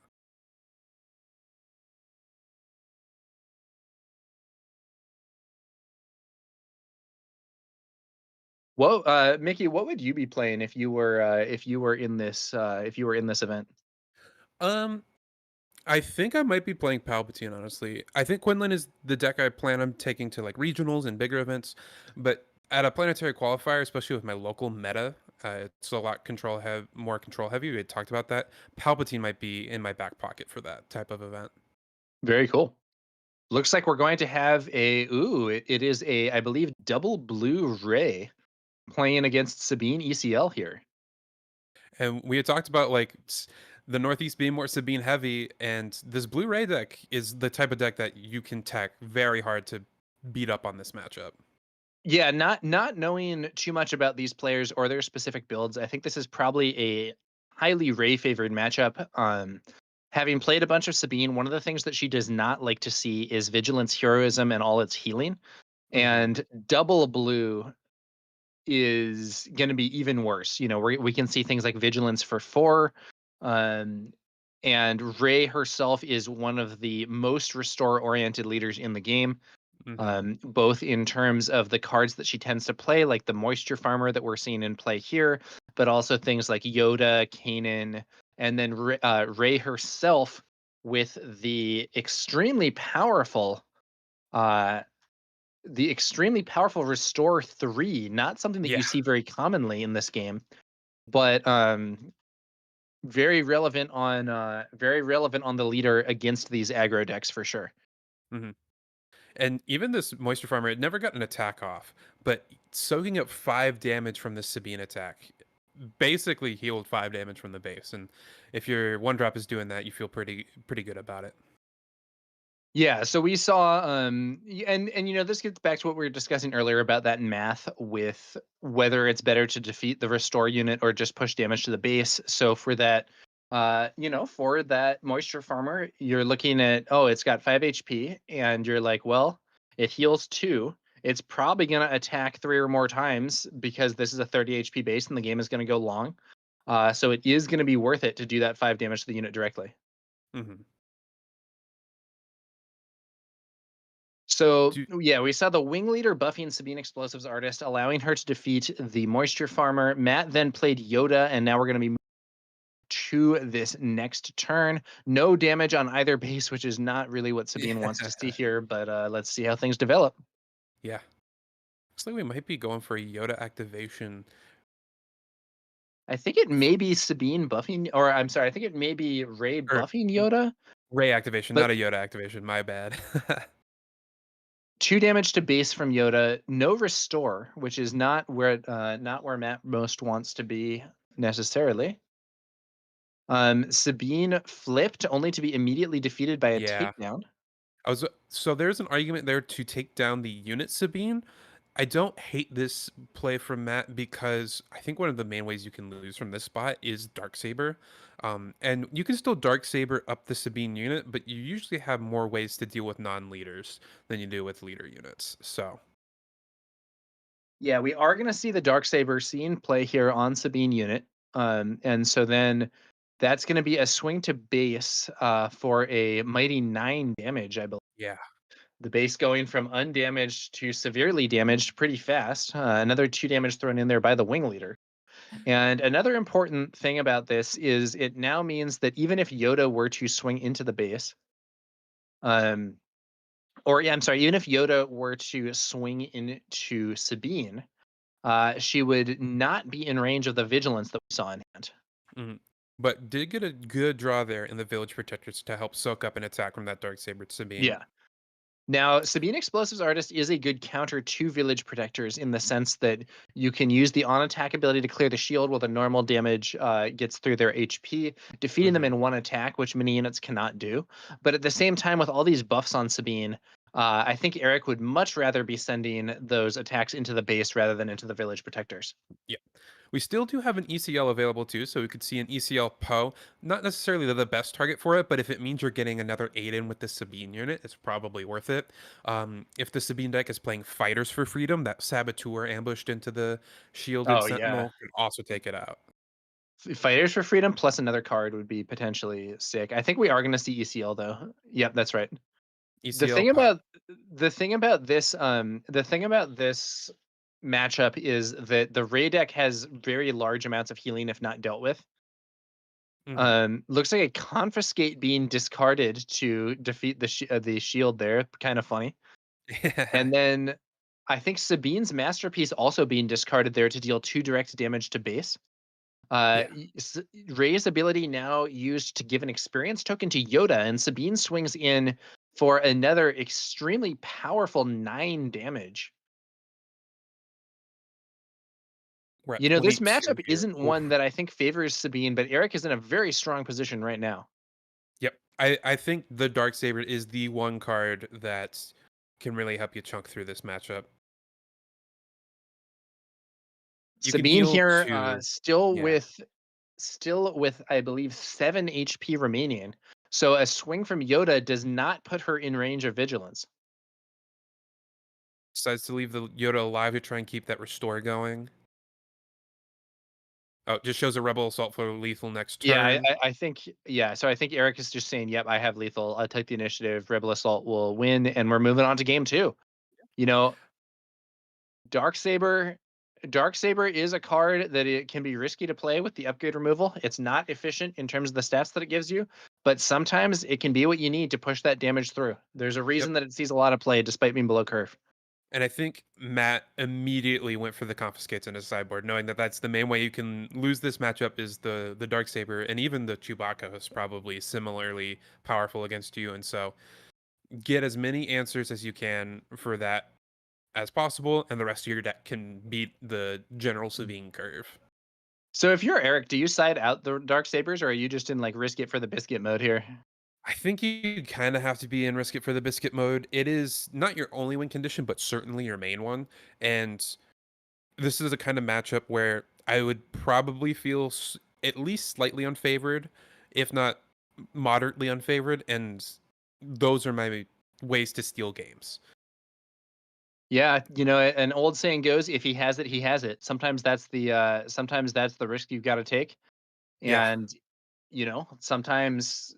Well, Mickey, what would you be playing if you were in this event? Um, I think I might be playing Palpatine, honestly. I think Quinlan is the deck I plan on taking to like regionals and bigger events, but at a planetary qualifier, especially with my local meta, it's a lot more control heavy. We had talked about that. Palpatine might be in my back pocket for that type of event. Very cool. Looks like we're going to have it is a, I believe, double blue Ray playing against Sabine ECL here. And we had talked about like the Northeast being more Sabine heavy, and this blue Ray deck is the type of deck that you can tech very hard to beat up on this matchup. Yeah, not knowing too much about these players or their specific builds, I think this is probably a highly Ray favored matchup. Having played a bunch of Sabine, one of the things that she does not like to see is Vigilance, Heroism, and all its healing. Hmm. And double blue is going to be even worse. You know, we can see things like Vigilance for 4. Um, and Ray herself is one of the most restore oriented leaders in the game, Hmm. both in terms of the cards that she tends to play, like the Moisture Farmer that we're seeing in play here, but also things like Yoda, Kanan, and then Ray herself with uh, the extremely powerful Restore 3. Not something that Yeah. you see very commonly in this game, but very relevant on the leader against these aggro decks for sure. Hmm. And even this Moisture Farmer, it never got an attack off, but soaking up 5 damage from the Sabine attack basically healed 5 damage from the base. And if your 1-drop is doing that, you feel pretty good about it. Yeah, so we saw and you know, this gets back to what we were discussing earlier about that math with whether it's better to defeat the restore unit or just push damage to the base. So for that for that Moisture Farmer, you're looking at, oh, it's got 5 HP, and you're like, well, it heals 2. It's probably going to attack 3 or more times because this is a 30 HP base and the game is going to go long. So it is going to be worth it to do that 5 damage to the unit directly. Hmm. So Do, yeah, we saw the wing leader buffing Sabine Explosives Artist, allowing her to defeat the Moisture Farmer. Matt then played Yoda, and now we're going to be to this next turn. No damage on either base, which is not really what Sabine wants to see yeah. here, but let's see how things develop. Yeah. Looks like we might be going for a Yoda activation. I think it may be Sabine buffing, or I'm sorry, I think it may be Ray Or buffing Yoda, Ray activation, but not a Yoda activation. My bad. 2 damage to base from Yoda, no restore, which is not where Matt most wants to be necessarily. Sabine flipped only to be immediately defeated by a Yeah. takedown. So there's an argument there to take down the unit Sabine. I don't hate this play from Matt because I think one of the main ways you can lose from this spot is Darksaber. And you can still Darksaber up the Sabine unit, but you usually have more ways to deal with non-leaders than you do with leader units. So, Yeah, we are going to see the Darksaber scene play here on Sabine unit. And so then that's going to be a swing to base for a mighty 9 damage, I believe. yeah. The base going from undamaged to severely damaged pretty fast. Another 2 damage thrown in there by the wing leader. And another important thing about this is it now means that even if Yoda were to swing into the base, um, or yeah, I'm sorry, even if Yoda were to swing into Sabine, she would not be in range of the vigilance that we saw in hand. Mhm. But did get a good draw there in the Village Protectors to help soak up an attack from that Darksaber Sabine. Yeah. Now, Sabine Explosives Artist is a good counter to Village Protectors in the sense that you can use the on attack ability to clear the shield while the normal damage gets through their HP, defeating them Hmm. in one attack, which many units cannot do. But at the same time, with all these buffs on Sabine, I think Eric would much rather be sending those attacks into the base rather than into the Village Protectors. Yeah. We still do have an ECL available too, so we could see an ECL Poe. Not necessarily the best target for it, but if it means you're getting another 8 in with the Sabine unit, it's probably worth it. If the Sabine deck is playing Fighters for Freedom, that Saboteur ambushed into the shielded Oh, yeah. Sentinel can also take it out. Fighters for Freedom plus another card would be potentially sick. I think we are going to see ECL though. Yep, that's right. The ECL thing Poe. about the thing about this matchup is that the Ray deck has very large amounts of healing if not dealt with. Hmm. Looks like a confiscate being discarded to defeat the shield there. Kind of funny. And then I think Sabine's masterpiece also being discarded there to deal 2 direct damage to base. Yeah. Ray's ability now used to give an experience token to Yoda, and Sabine swings in for another extremely powerful 9 damage. We're at You know, this 22 matchup here. isn't one Oof. that I think favors Sabine, but Eric is in a very strong position right now. Yep. I think the dark saber is the one card that can really help you chunk through this matchup. You can Sabine heal here, to still yeah. with I believe 7 HP remaining. So a swing from Yoda does not put her in range of vigilance. Decides to leave the Yoda alive to try and keep that restore going. Oh, just shows a rebel assault for lethal next Yeah, turn. I think yeah. So I think Eric is just saying, "Yep, I have lethal. I'll take the initiative. Rebel Assault will win, and we're moving on to game two." You know, Dark Saber. Dark Saber is a card that it can be risky to play with the upgrade removal. It's not efficient in terms of the stats that it gives you, but sometimes it can be what you need to push that damage through. There's a Yep. reason that it sees a lot of play despite being below curve. And I think Matt immediately went for the confiscates in his sideboard, knowing that that's the main way you can lose this matchup is the dark saber, and even the Chewbacca is probably similarly powerful against you. And so get as many answers as you can for that as possible, and the rest of your deck can beat the general Sabine curve. So if you're Eric, do you side out the Dark Sabers, or are you just in like risk it for the biscuit mode here? I think you kind of have to be in risk it for the biscuit mode. It is not your only win condition, but certainly your main one. And this is a kind of matchup where I would probably feel at least slightly unfavored, if not moderately unfavored. And those are my ways to steal games. Yeah, you know, an old saying goes, if he has it, he has it. Sometimes that's the risk you've got to take. Yeah. And you know, sometimes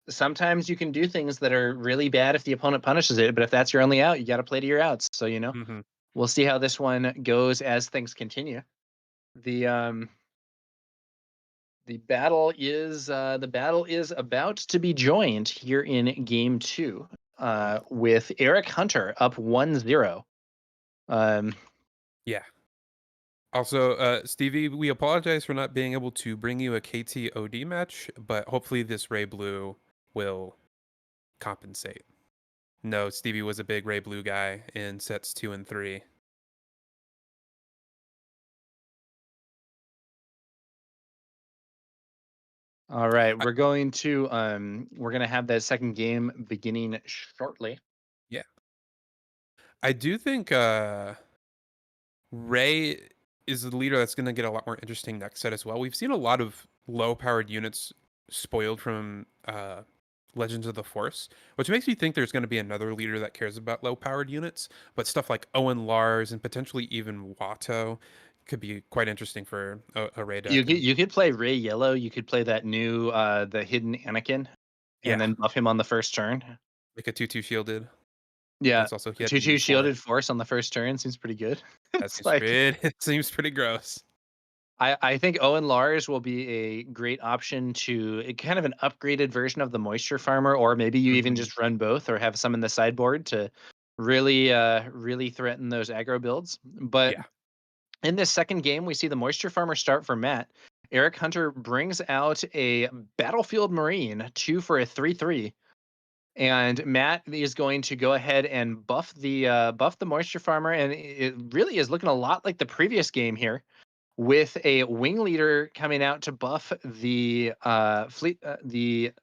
you can do things that are really bad if the opponent punishes it, but if that's your only out, you got to play to your outs. So, you know, Hmm. we'll see how this one goes as things continue. The the battle is about to be joined here in game 2 with Eric Hunter up 1-0. Um Yeah. Also, Stevie, we apologize for not being able to bring you a KTOD match, but hopefully this Ray Blue will compensate. No, Stevie was a big Ray Blue guy in sets 2 and 3. all right, I, we're going to have that second game beginning shortly. yeah, I do think Ray is the leader that's going to get a lot more interesting next set as well. We've seen a lot of low-powered units spoiled from Legends of the Force, which makes me think there's going to be another leader that cares about low-powered units. But stuff like Owen Lars and potentially even Watto could be quite interesting for a Ray deck. And You could play Ray Yellow, you could play that new the hidden Anakin and yeah, then buff him on the first turn. like a 2/2 shielded Yeah, that's also a hidden 2/2 for. shielded force on the first turn seems pretty good. That It's seems like pretty. It seems pretty gross. I think Owen Lars will be a great option to kind of an upgraded version of the Moisture Farmer, or maybe you even Mhm. just run both or have some in the sideboard to really threaten those aggro builds. But Yeah. in this second game, we see the Moisture Farmer start for Matt. Eric Hunter brings out a Battlefield Marine, 2 for a 3/3. And Matt is going to go ahead and buff the Moisture Farmer, and it really is looking a lot like the previous game here, with a Wing Leader coming out to buff the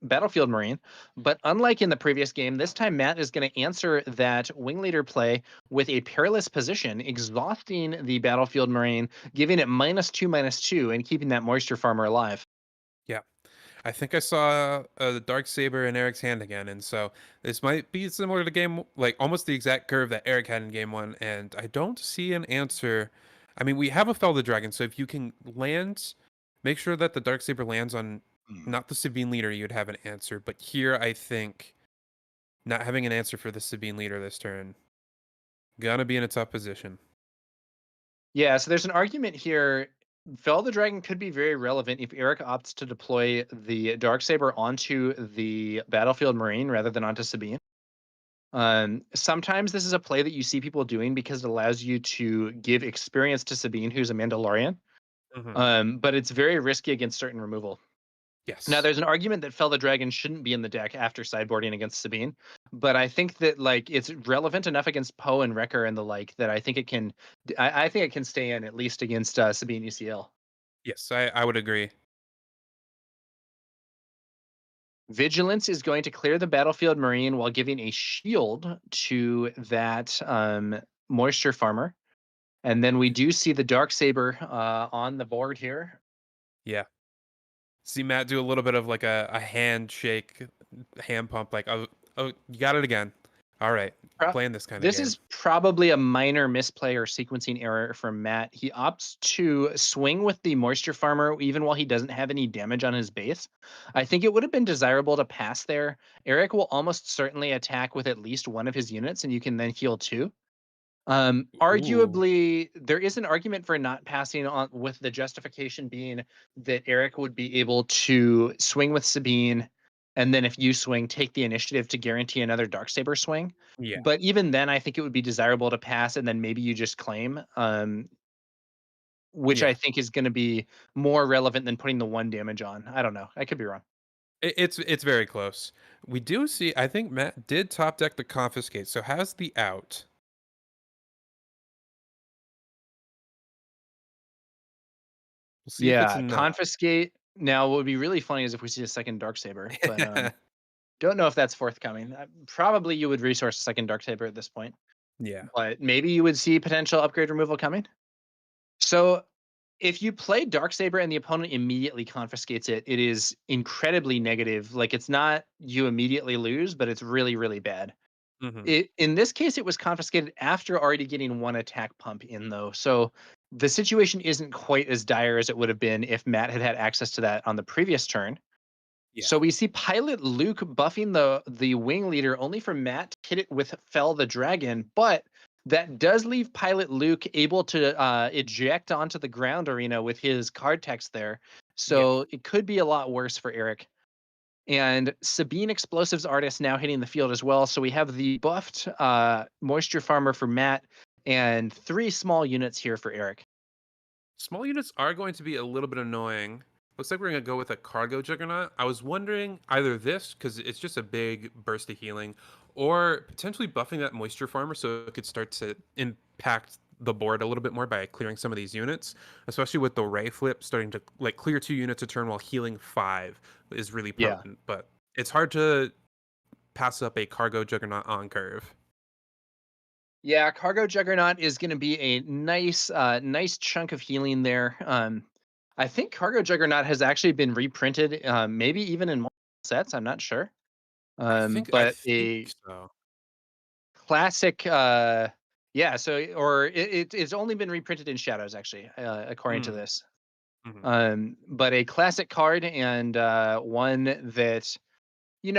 Battlefield Marine. But unlike in the previous game, this time Matt is going to answer that Wing Leader play with a Perilous Position, exhausting the Battlefield Marine, giving it -2/-2, and keeping that Moisture Farmer alive. Yeah. I think I saw the dark saber in Eric's hand again, and so this might be similar to game, like almost the exact curve that Eric had in game one. And I don't see an answer. I mean, we have a Fell the Dragon, so if you can land, make sure that the dark saber lands on not the Sabine leader, you'd have an answer. But here, I think not having an answer for the Sabine leader this turn, gonna be in a tough position. Yeah, so there's an argument here. Fell the Dragon could be very relevant if Eric opts to deploy the Darksaber onto the Battlefield Marine rather than onto Sabine. Sometimes this is a play that you see people doing because it allows you to give experience to Sabine, who's a Mandalorian. Hmm. But it's very risky against certain removal. Now, Yes. there's an argument that Fell the Dragon shouldn't be in the deck after sideboarding against Sabine, but I think that like it's relevant enough against Poe and Wrecker and the like that I think it can. I think it can stay in at least against Sabine UCL. Yes, I would agree. Vigilance is going to clear the battlefield Marine while giving a shield to that moisture farmer. And then we do see the Darksaber on the board here. Yeah. See Matt do a little bit of like a handshake, hand pump, like, oh, you got it again. All right, playing this kind of This game. is probably a minor misplay or sequencing error from Matt. He opts to swing with the Moisture Farmer even while he doesn't have any damage on his base. I think it would have been desirable to pass there. Eric will almost certainly attack with at least one of his units, and you can then heal two. Ooh, Arguably, there is an argument for not passing on, with the justification being that Eric would be able to swing with Sabine, and then if you swing, take the initiative to guarantee another Darksaber swing. yeah, But even then, I think it would be desirable to pass, and then maybe you just claim, which I yeah. think is going to be more relevant than putting the one damage on. I don't know. I could be wrong. It's very close. We do see. I think Matt did top deck the confiscate. So how's the out? We'll see if it's Yeah, enough. confiscate. Now, what would be really funny is if we see a second Darksaber, but don't know if that's forthcoming. Probably you would resource a second Darksaber at this point, Yeah. but maybe you would see potential upgrade removal coming. So if you play Darksaber and the opponent immediately confiscates it, it is incredibly negative. Like it's not you immediately lose, but it's really, really bad. Hmm. In this case, it was confiscated after already getting one attack pump in, though. So the situation isn't quite as dire as it would have been if Matt had had access to that on the previous turn. Yeah. So we see Pilot Luke buffing the wing leader only for Matt to hit it with Fell the Dragon, but that does leave Pilot Luke able to eject onto the ground arena with his card text there. Yeah. So it could be a lot worse for Eric. And Sabine Explosives Artist now hitting the field as well. So we have the buffed Moisture Farmer for Matt and three small units here for Eric. Small units are going to be a little bit annoying. Looks like we're going to go with a cargo juggernaut. I was wondering either this, because it's just a big burst of healing, or potentially buffing that moisture farmer so it could start to impact the board a little bit more by clearing some of these units, especially with the ray flip starting to like clear 2 units a turn while healing 5 is really Yeah. potent. But it's hard to pass up a cargo juggernaut on curve. Yeah, Cargo Juggernaut is going to be a nice chunk of healing there. I think Cargo Juggernaut has actually been reprinted, maybe even in multiple sets. I'm not sure, I but think a so. classic. Yeah, so or it's only been reprinted in Shadows actually, according to Mm, this. mhm. But a classic card and one that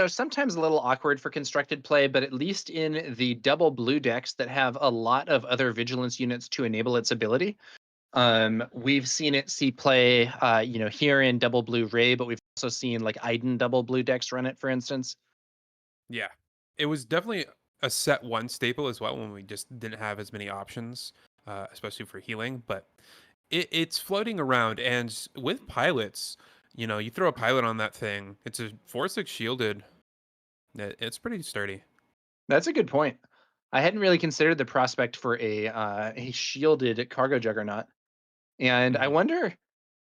sometimes a little awkward for constructed play, but at least in the double blue decks that have a lot of other vigilance units to enable its ability. We've seen it see play, here in double blue Ray, but we've also seen like Iden double blue decks run it, for instance. Yeah. It was definitely a set one staple as well when we just didn't have as many options, especially for healing. But it's floating around, and with pilots, you throw a pilot on that thing. It's a 4/6 shielded. It's pretty sturdy. That's a good point. I hadn't really considered the prospect for a shielded cargo juggernaut, and I Hmm. wonder,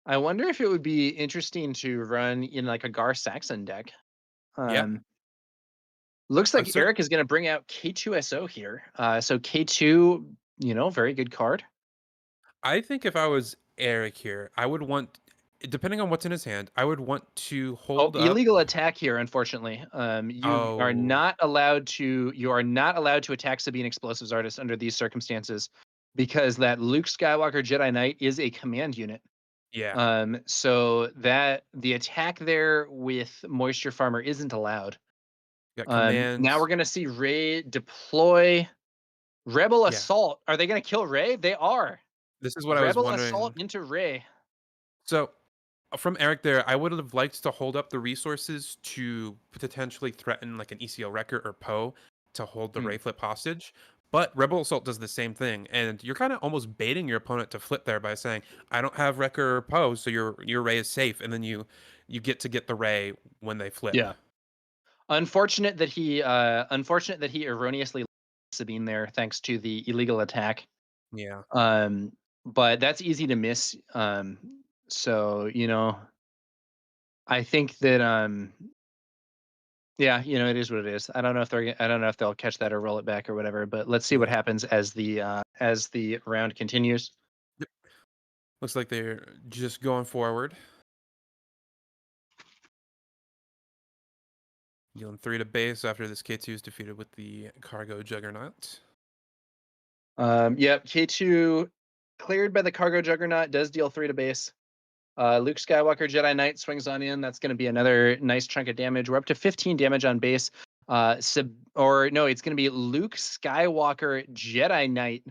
I wonder if it would be interesting to run in like a Gar Saxon deck. Yeah, Um, Looks I'm like certain. Eric is going to bring out K2SO here. So K2, very good card. I think if I was Eric here, I would want, depending on what's in his hand, I would want to Oh, hold up. illegal attack here, unfortunately. Oh, You are not allowed to attack Sabine Explosives Artist under these circumstances because that Luke Skywalker Jedi Knight is a command unit. yeah, So that the attack there with Moisture Farmer isn't allowed. got Now we're commands. gonna see Ray deploy Rebel Yeah, Assault. Are they gonna kill Ray? They are. this is what I was Rebel Assault wondering. into Ray. So from Eric there, I would have liked to hold up the resources to potentially threaten like an ECL Wrecker or Poe to hold the Hmm. Ray flip hostage. But Rebel Assault does the same thing, and you're kind of almost baiting your opponent to flip there by saying, "I don't have Wrecker or Poe, so your Ray is safe," and then you get to get the Ray when they flip. Yeah. Unfortunate that he erroneously Sabine there thanks to the illegal attack. Yeah. But that's easy to miss. So I think that yeah, it is what it is. I don't know if they'll catch that or roll it back or whatever, but let's see what Yeah. happens as the round continues. Yep. Looks like they're just going forward. Dealing 3 to base after this K2 is defeated with the Cargo Juggernaut. Yep, K2 cleared by the Cargo Juggernaut does deal 3 to base. Luke Skywalker Jedi Knight swings on in. That's going to be another nice chunk of damage. We're up to 15 damage on base. It's going to be Luke Skywalker Jedi Knight.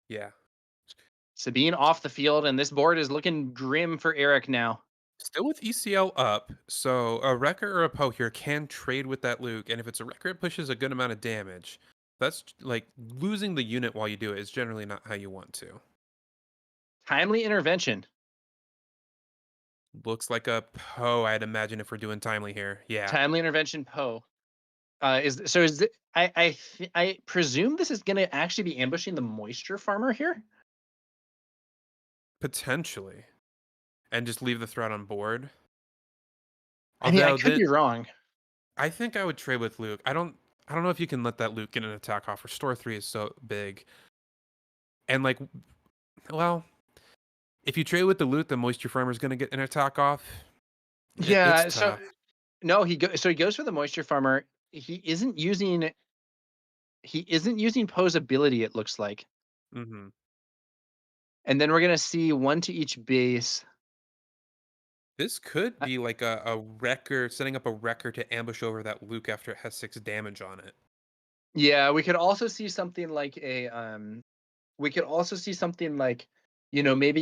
Yeah. Sabine off the field, and this board is looking grim for Eric now. Still with ECL up, so a Wrecker or a Poe here can trade with that Luke, and if it's a Wrecker, it pushes a good amount of damage. That's like losing the unit while you do it is generally not how you want to. Timely intervention. Looks like a Poe, I'd imagine, if we're doing timely here. Yeah. Timely intervention Poe. I presume this is going to actually be ambushing the moisture farmer here. Potentially. And just leave the threat on board. I mean, I Although could be wrong. I think I would trade with Luke. I don't know if you can let that Luke get an attack off. Restore 3 is so big. And like, well, if you trade with the Luke, the moisture farmer is going to get an attack off. Yeah, It's so tough. no, he goes for the moisture farmer. He isn't using Poe's ability, it looks like. Mm-hmm. And then we're gonna see one to each base. This could be like a wrecker, setting up a wrecker to ambush over that Luke after it has 6 damage on it. Yeah, we could also see something like maybe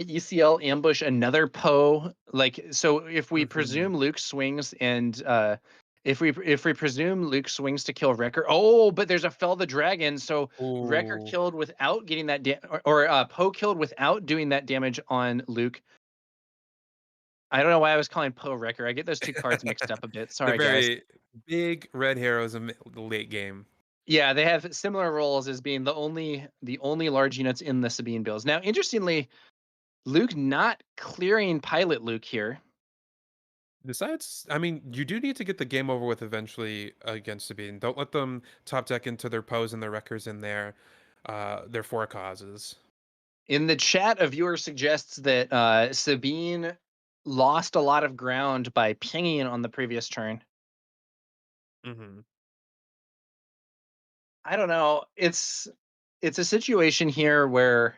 ECL ambush another Poe. Like, so if we Mm-hmm. presume Luke swings and if we presume Luke swings to kill Wrecker. Oh, but there's a Fell the Dragon, so Wrecker Ooh. killed without getting that Poe killed without doing that damage on Luke. I don't know why I was calling Poe Wrecker. I get those two cards mixed up a bit. They're Sorry, guys. very big red Heroism the late game. Yeah, they have similar roles as being the only large units in the Sabine builds. Now, interestingly, Luke not clearing Pilot Luke here. Besides, I mean, you do need to get the game over with eventually against Sabine. Don't let them top deck into their pose and their wreckers in their 4 causes. In the chat, a viewer suggests that Sabine lost a lot of ground by pinging on the previous turn. Mm-hmm. I don't know. It's a situation here where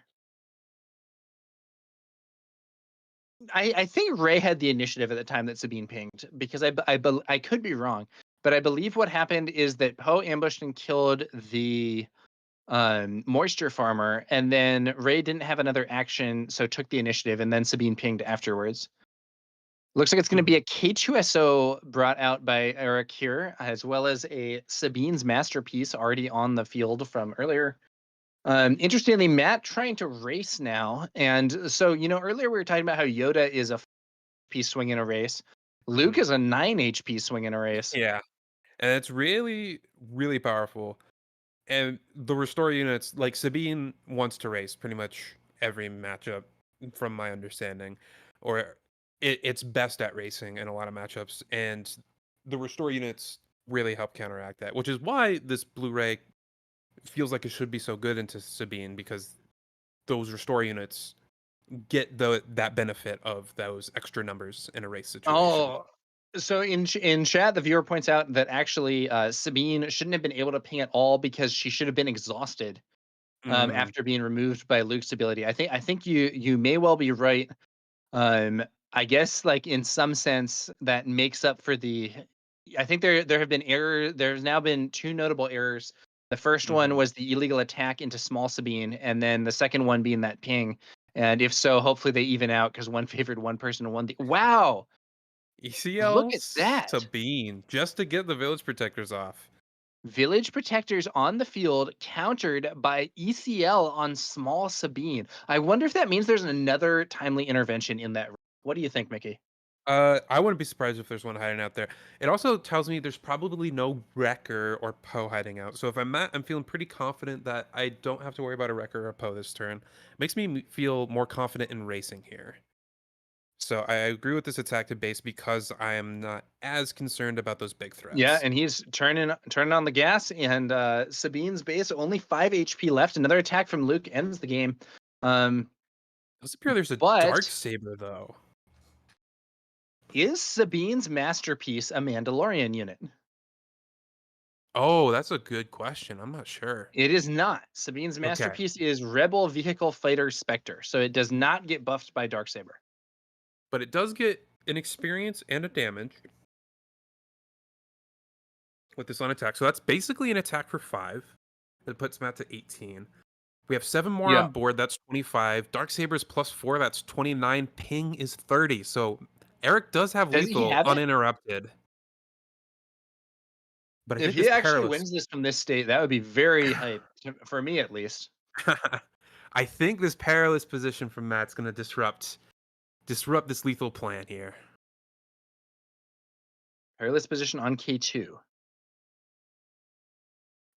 I think Ray had the initiative at the time that Sabine pinged, because I could be wrong, but I believe what happened is that Poe ambushed and killed the moisture farmer, and then Ray didn't have another action, so took the initiative, and then Sabine pinged afterwards. Looks like it's going to be Mm-hmm. a K2SO brought out by Eric here, as well as a Sabine's Masterpiece already on the field from earlier. Interestingly, Matt trying to race now. And so, earlier we were talking about how Yoda is a HP swing in a race. Luke Mm-hmm. is a 9 HP swing in a race. Yeah, and it's really, really powerful. And the restore units, like Sabine wants to race pretty much every matchup, from my understanding, or it's best at racing in a lot of matchups, and the restore units really help counteract that, which is why this Blu-ray feels like it should be so good into Sabine, because those restore units get that benefit of those extra numbers in a race situation. Oh, so in chat, the viewer points out that actually Sabine shouldn't have been able to ping at all because she should have been exhausted Mm, after being removed by Luke's ability. I think you may well be right. Um, I guess, like, in some sense that makes up for the. I think there have been error. There's now been 2 notable errors. The first one mhm. was the illegal attack into small Sabine, and then the second one being that ping. And if so, hopefully they even out because one favored one person and one. Wow, look ECL at that! Sabine just to get the village protectors off. Village protectors on the field countered by ECL on small Sabine. I wonder if that means there's another timely intervention in that. What do you think, Mickey? I wouldn't be surprised if there's one hiding out there. It also tells me there's probably no Wrecker or Poe hiding out. So if I'm Matt, I'm feeling pretty confident that I don't have to worry about a Wrecker or a Poe this turn. Makes me feel more confident in racing here. So I agree with this attack to base because I am not as concerned about those big Yeah, threats. and he's turning on the gas, and Sabine's base only 5 HP left. Another attack from Luke ends the game. Does appear there's a Dark But Saber though. is Sabine's masterpiece a Mandalorian unit? Oh, that's a good question. I'm not sure. It is not. Sabine's Okay, masterpiece is Rebel Vehicle Fighter Spectre, so it does not get buffed by Darksaber. but it does get an experience and a damage with this on attack. So that's basically an attack for 5. That puts Matt to 18. We have 7 more Yeah. on board. That's 25. Darksaber is +4. That's 29. Ping is 30. So Eric does have Does he lethal have it? uninterrupted. But I If think he this actually perilous. wins this from this state, that would be very hype, for me at least. I think this perilous position from Matt's going to disrupt this lethal plan here. Perilous position on K2.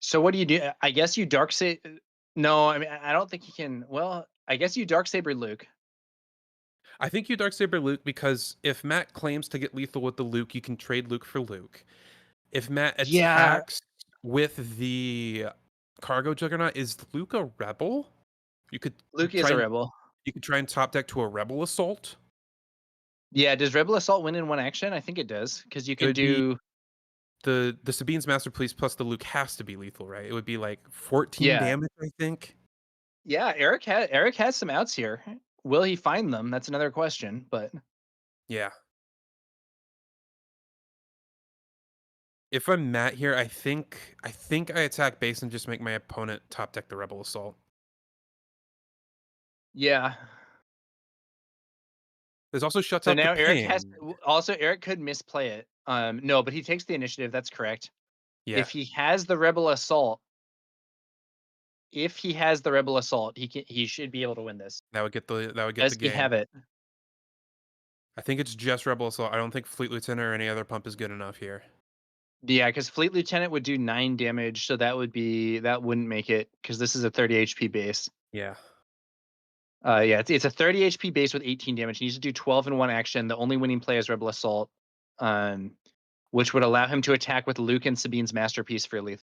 So what do you do? I guess you Darksaber. No, I mean, I don't think he can. Well, I guess you Darksaber Luke. I think you Darksaber Luke because if Matt claims to get lethal with the Luke, you can trade Luke for Luke. If Matt Yeah, attacks with the Cargo Juggernaut, is Luke a rebel? You could Luke is try a and rebel. top deck to a rebel assault. Yeah, does Rebel Assault win in one action? I think it does, because you It can would be do. the Sabine's Masterpiece plus the Luke has to be lethal, right? It would be like 14 Yeah, damage, I think. yeah. Eric has some outs here. Will he find them? That's another question. But Yeah. If I'm Matt here, I attack base and just make my opponent top deck the Rebel Assault. yeah. This also shuts So out the now Eric has. ping. Also, Eric could misplay it. No, but he takes the initiative. That's correct. Yeah, If he has the Rebel Assault, he should be able to win this. that would get the Does he game. have it? I think it's just Rebel Assault. I don't think Fleet Lieutenant or any other pump is good enough here. Yeah, because Fleet Lieutenant would do 9 damage, so that wouldn't make it because this is a 30 HP base. Yeah. Yeah, it's a 30 HP base with 18 damage. He needs to do 12 in one action. The only winning play is Rebel Assault, which would allow him to attack with Luke and Sabine's Masterpiece for lethal.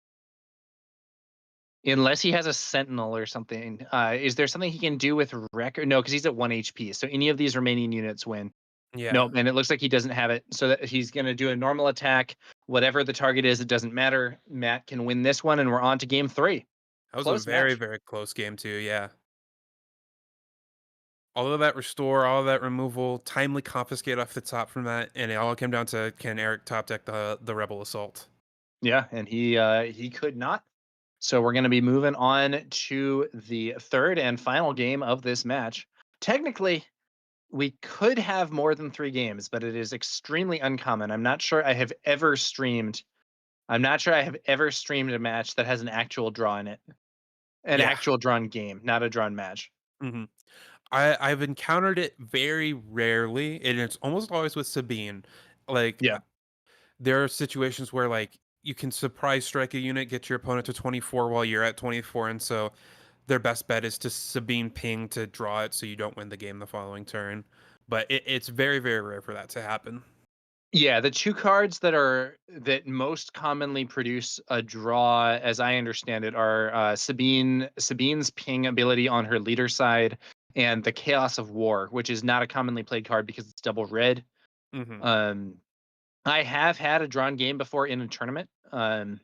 Unless he has a Sentinel or something. Is there something he can do with Wrecker? No, because he's at 1 HP. So any of these remaining units win. Yeah. Nope, and it looks like he doesn't have it. So that he's going to do a normal attack. Whatever the target is, it doesn't matter. Matt can win this one, and we're on to game 3. That was Close a very, match. very close game too, yeah. All of that restore, all of that removal, timely confiscate off the top from that, and it all came down to can Eric top deck the Rebel Assault. Yeah, and he could not. So we're going to be moving on to the third and final game of this match. Technically, we could have more than 3 games, but it is extremely uncommon. I'm not sure I have ever streamed a match that has an actual draw in it. An Yeah. actual drawn game, not a drawn match. hmm I've encountered it very rarely, and it's almost always with Sabine. Like Yeah. there are situations where like you can surprise strike a unit, get your opponent to 24 while you're at 24, and so their best bet is to Sabine ping to draw it so you don't win the game the following turn. But it's very, very rare for that to happen. Yeah, the 2 cards that most commonly produce a draw, as I understand it, are Sabine's ping ability on her leader side, and the Chaos of War, which is not a commonly played card because it's double red. hmm Um, I have had a drawn game before in a tournament. I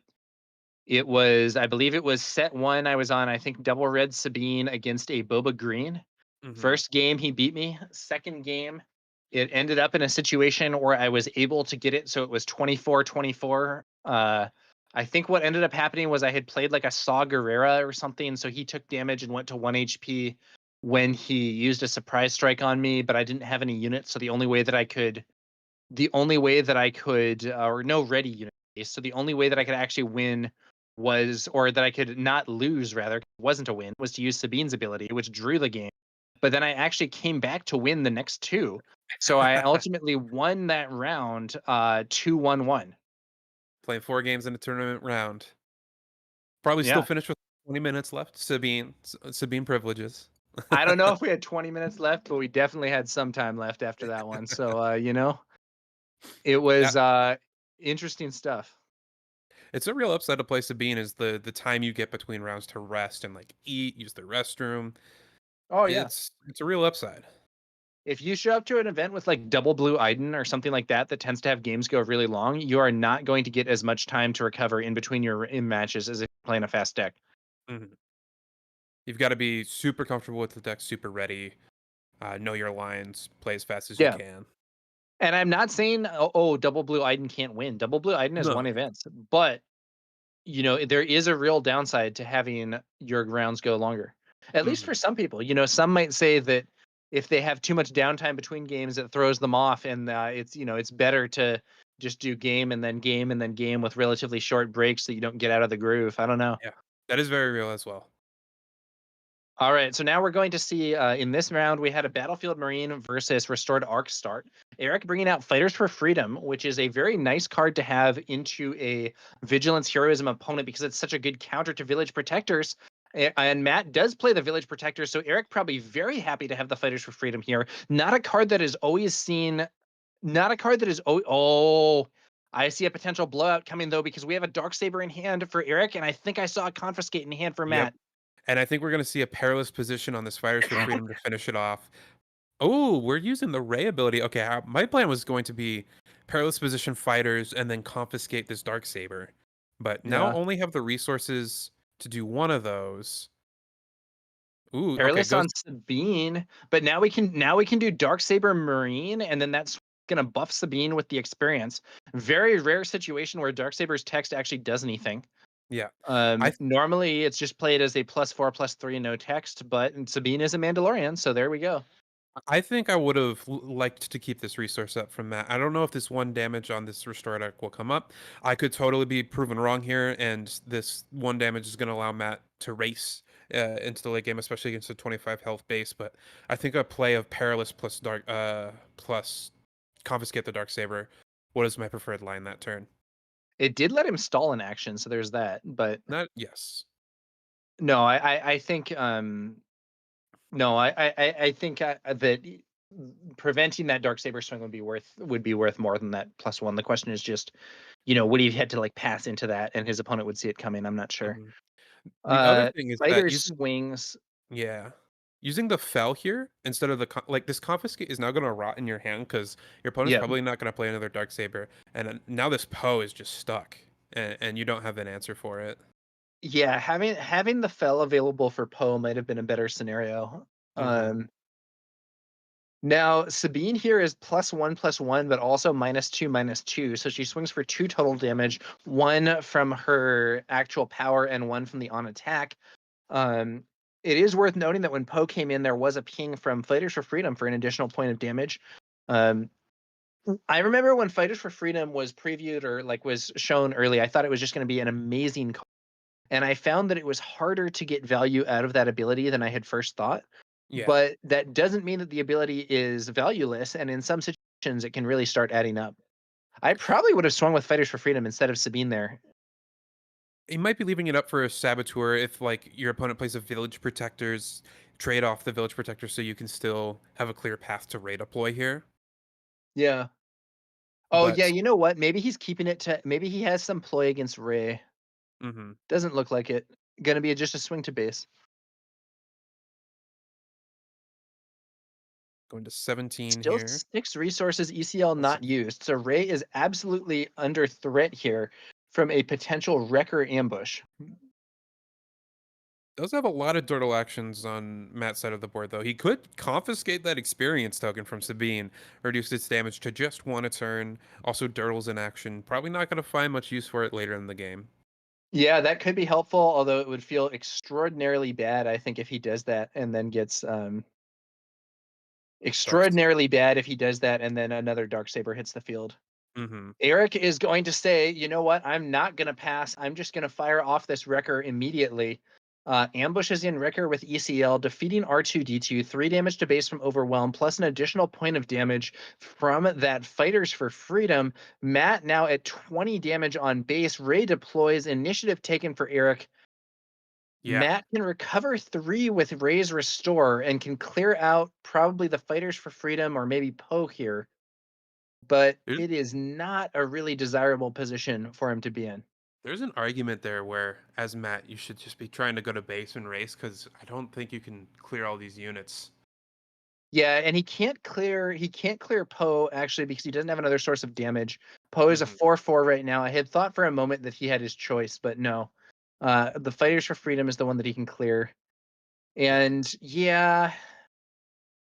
believe it was set 1 I was on, I think double red Sabine against a Boba Green. hmm First game, he beat me. Second game, it ended up in a situation where I was able to get it, so it was 24-24. I think what ended up happening was I had played like a Saw Gerrera or something, so he took damage and went to 1 HP when he used a surprise strike on me, but I didn't have any units, so the only way that I could, or no ready unit base, so the only way that I could actually win was, or that I could not lose rather, wasn't a win, was to use Sabine's ability, which drew the game. But then I actually came back to win the next 2. So I ultimately won that round 2-1-1. Playing 4 games in a tournament round. Probably still Yeah. finished with 20 minutes left. Sabine privileges. I don't know if we had 20 minutes left, but we definitely had some time left after that one. So it Yeah, was interesting stuff. it's a real upside to play Sabine is the time you get between rounds to rest and like eat, use the restroom. Oh yeah. It's a real upside. If you show up to an event with like double blue Iden or something like that that tends to have games go really long, you are not going to get as much time to recover in between your in matches as if you're playing a fast deck. Mhm. You've got to be super comfortable with the deck, super ready, know your lines, play as fast as you Yeah. can. And I'm not saying double blue Iden can't win. Double blue Iden has won No. events, but there is a real downside to having your rounds go longer. At least for Mhm. some people. Some might say that if they have too much downtime between games, it throws them off, and it's better to just do game and then game and then game with relatively short breaks so you don't get out of the groove. I don't know. Yeah. That is very real as well. All right, so now we're going to see in this round we had a Battlefield Marine versus Restored Arc start. Eric bringing out Fighters for Freedom, which is a very nice card to have into a Vigilance Heroism opponent because it's such a good counter to Village Protectors. And Matt does play the Village Protectors, so Eric probably very happy to have the Fighters for Freedom here. Not a card that is always seen. Not a card that is I see a potential blowout coming though because we have a Darksaber in hand for Eric, and I think I saw a Confiscate in hand for Yep. Matt. And I think we're going to see a perilous position on this Fighters for Freedom to finish it off. Oh, we're using the Ray ability. Okay, my plan was going to be perilous position fighters and then confiscate this dark saber, but now Yeah. only have the resources to do one of those. Ooh, okay, Hairless goes. on Sabine, but now we can do Darksaber Marine, and then that's gonna buff Sabine with the experience. Very rare situation where Darksaber's text actually does anything. Yeah, I Normally it's just played as a +4/+3 no text, but Sabine is a Mandalorian, so there we go. I think I would have liked to keep this resource up from Matt. I don't know if this one damage on this restored arc will come up. I could totally be proven wrong here, and this one damage is going to allow Matt to race into the late game, especially against a 25 health base. But I think a play of Perilous plus Dark plus Confiscate the Dark Saber. What is my preferred line that turn? It did let him stall in action, so there's that. But Not yes. no, I think no, I think that preventing that dark saber swing would be worth more than that +1. The question is just, would he had to like pass into that and his opponent would see it coming? I'm not sure. Mhm. The other thing is that Fighter using swings. Yeah. Using the fell here instead of the like this confiscate is now going to rot in your hand because your opponent's Yeah, probably not going to play another dark saber, and now this Poe is just stuck, and you don't have an answer for it. yeah. Having the fell available for Poe might have been a better scenario. Hmm. Um, Now Sabine here is +1/+1, but also -2/-2. So she swings for 2 total damage, 1 from her actual power and 1 from the on attack. Um, it is worth noting that when Poe came in, there was a ping from Fighters for Freedom for an additional point of damage. Um, I remember when Fighters for Freedom was previewed or like was shown early, I thought it was just going to be an amazing card. And I found that it was harder to get value out of that ability than I had first thought. Yeah, But that doesn't mean that the ability is valueless, and in some situations, it can really start adding up. I probably would have swung with Fighters for Freedom instead of Sabine there. you might be leaving it up for a saboteur if like your opponent plays a village protectors, trade off the village protector so you can still have a clear path to Ray deploy here. Yeah. Oh yeah, But you know what? Maybe he's keeping it to. Maybe he has some ploy against Ray. mhm, Doesn't look like it. Gonna be just a swing to base. going to 17 Still here. 6 resources ECL Let's see. not used. So Ray is absolutely under threat here from a potential Wrecker ambush. Does have a lot of Dirtle actions on Matt's side of the board, though. He could confiscate that experience token from Sabine, reduce its damage to just 1 a turn. Also, Dirtle's in action. Probably not going to find much use for it later in the game. Yeah, that could be helpful, although it would feel extraordinarily bad, I think, if he does that and then gets Dark. extraordinarily bad if he does that and then another dark saber hits the field. Mm-hmm. Eric is going to say, you know what? I'm not going to pass. I'm just going to fire off this wrecker immediately. Ambushes in Wrecker with ECL, defeating R2D2, 3 damage to base from Overwhelm, plus an additional point of damage from that Fighters for Freedom. Matt now at 20 damage on base. Ray deploys, initiative taken for Eric. Yeah. Matt can recover 3 with Ray's Restore and can clear out probably the Fighters for Freedom or maybe Poe here. But There's, it is not a really desirable position for him to be in. there's an argument there where, as Matt, you should just be trying to go to base and race because I don't think you can clear all these units. Yeah, and he can't clear Poe actually because he doesn't have another source of damage. Poe is a Hmm. 4/4 right now. I had thought for a moment that he had his choice, but no. The Fighters for Freedom is the one that he can clear. Yeah. And yeah,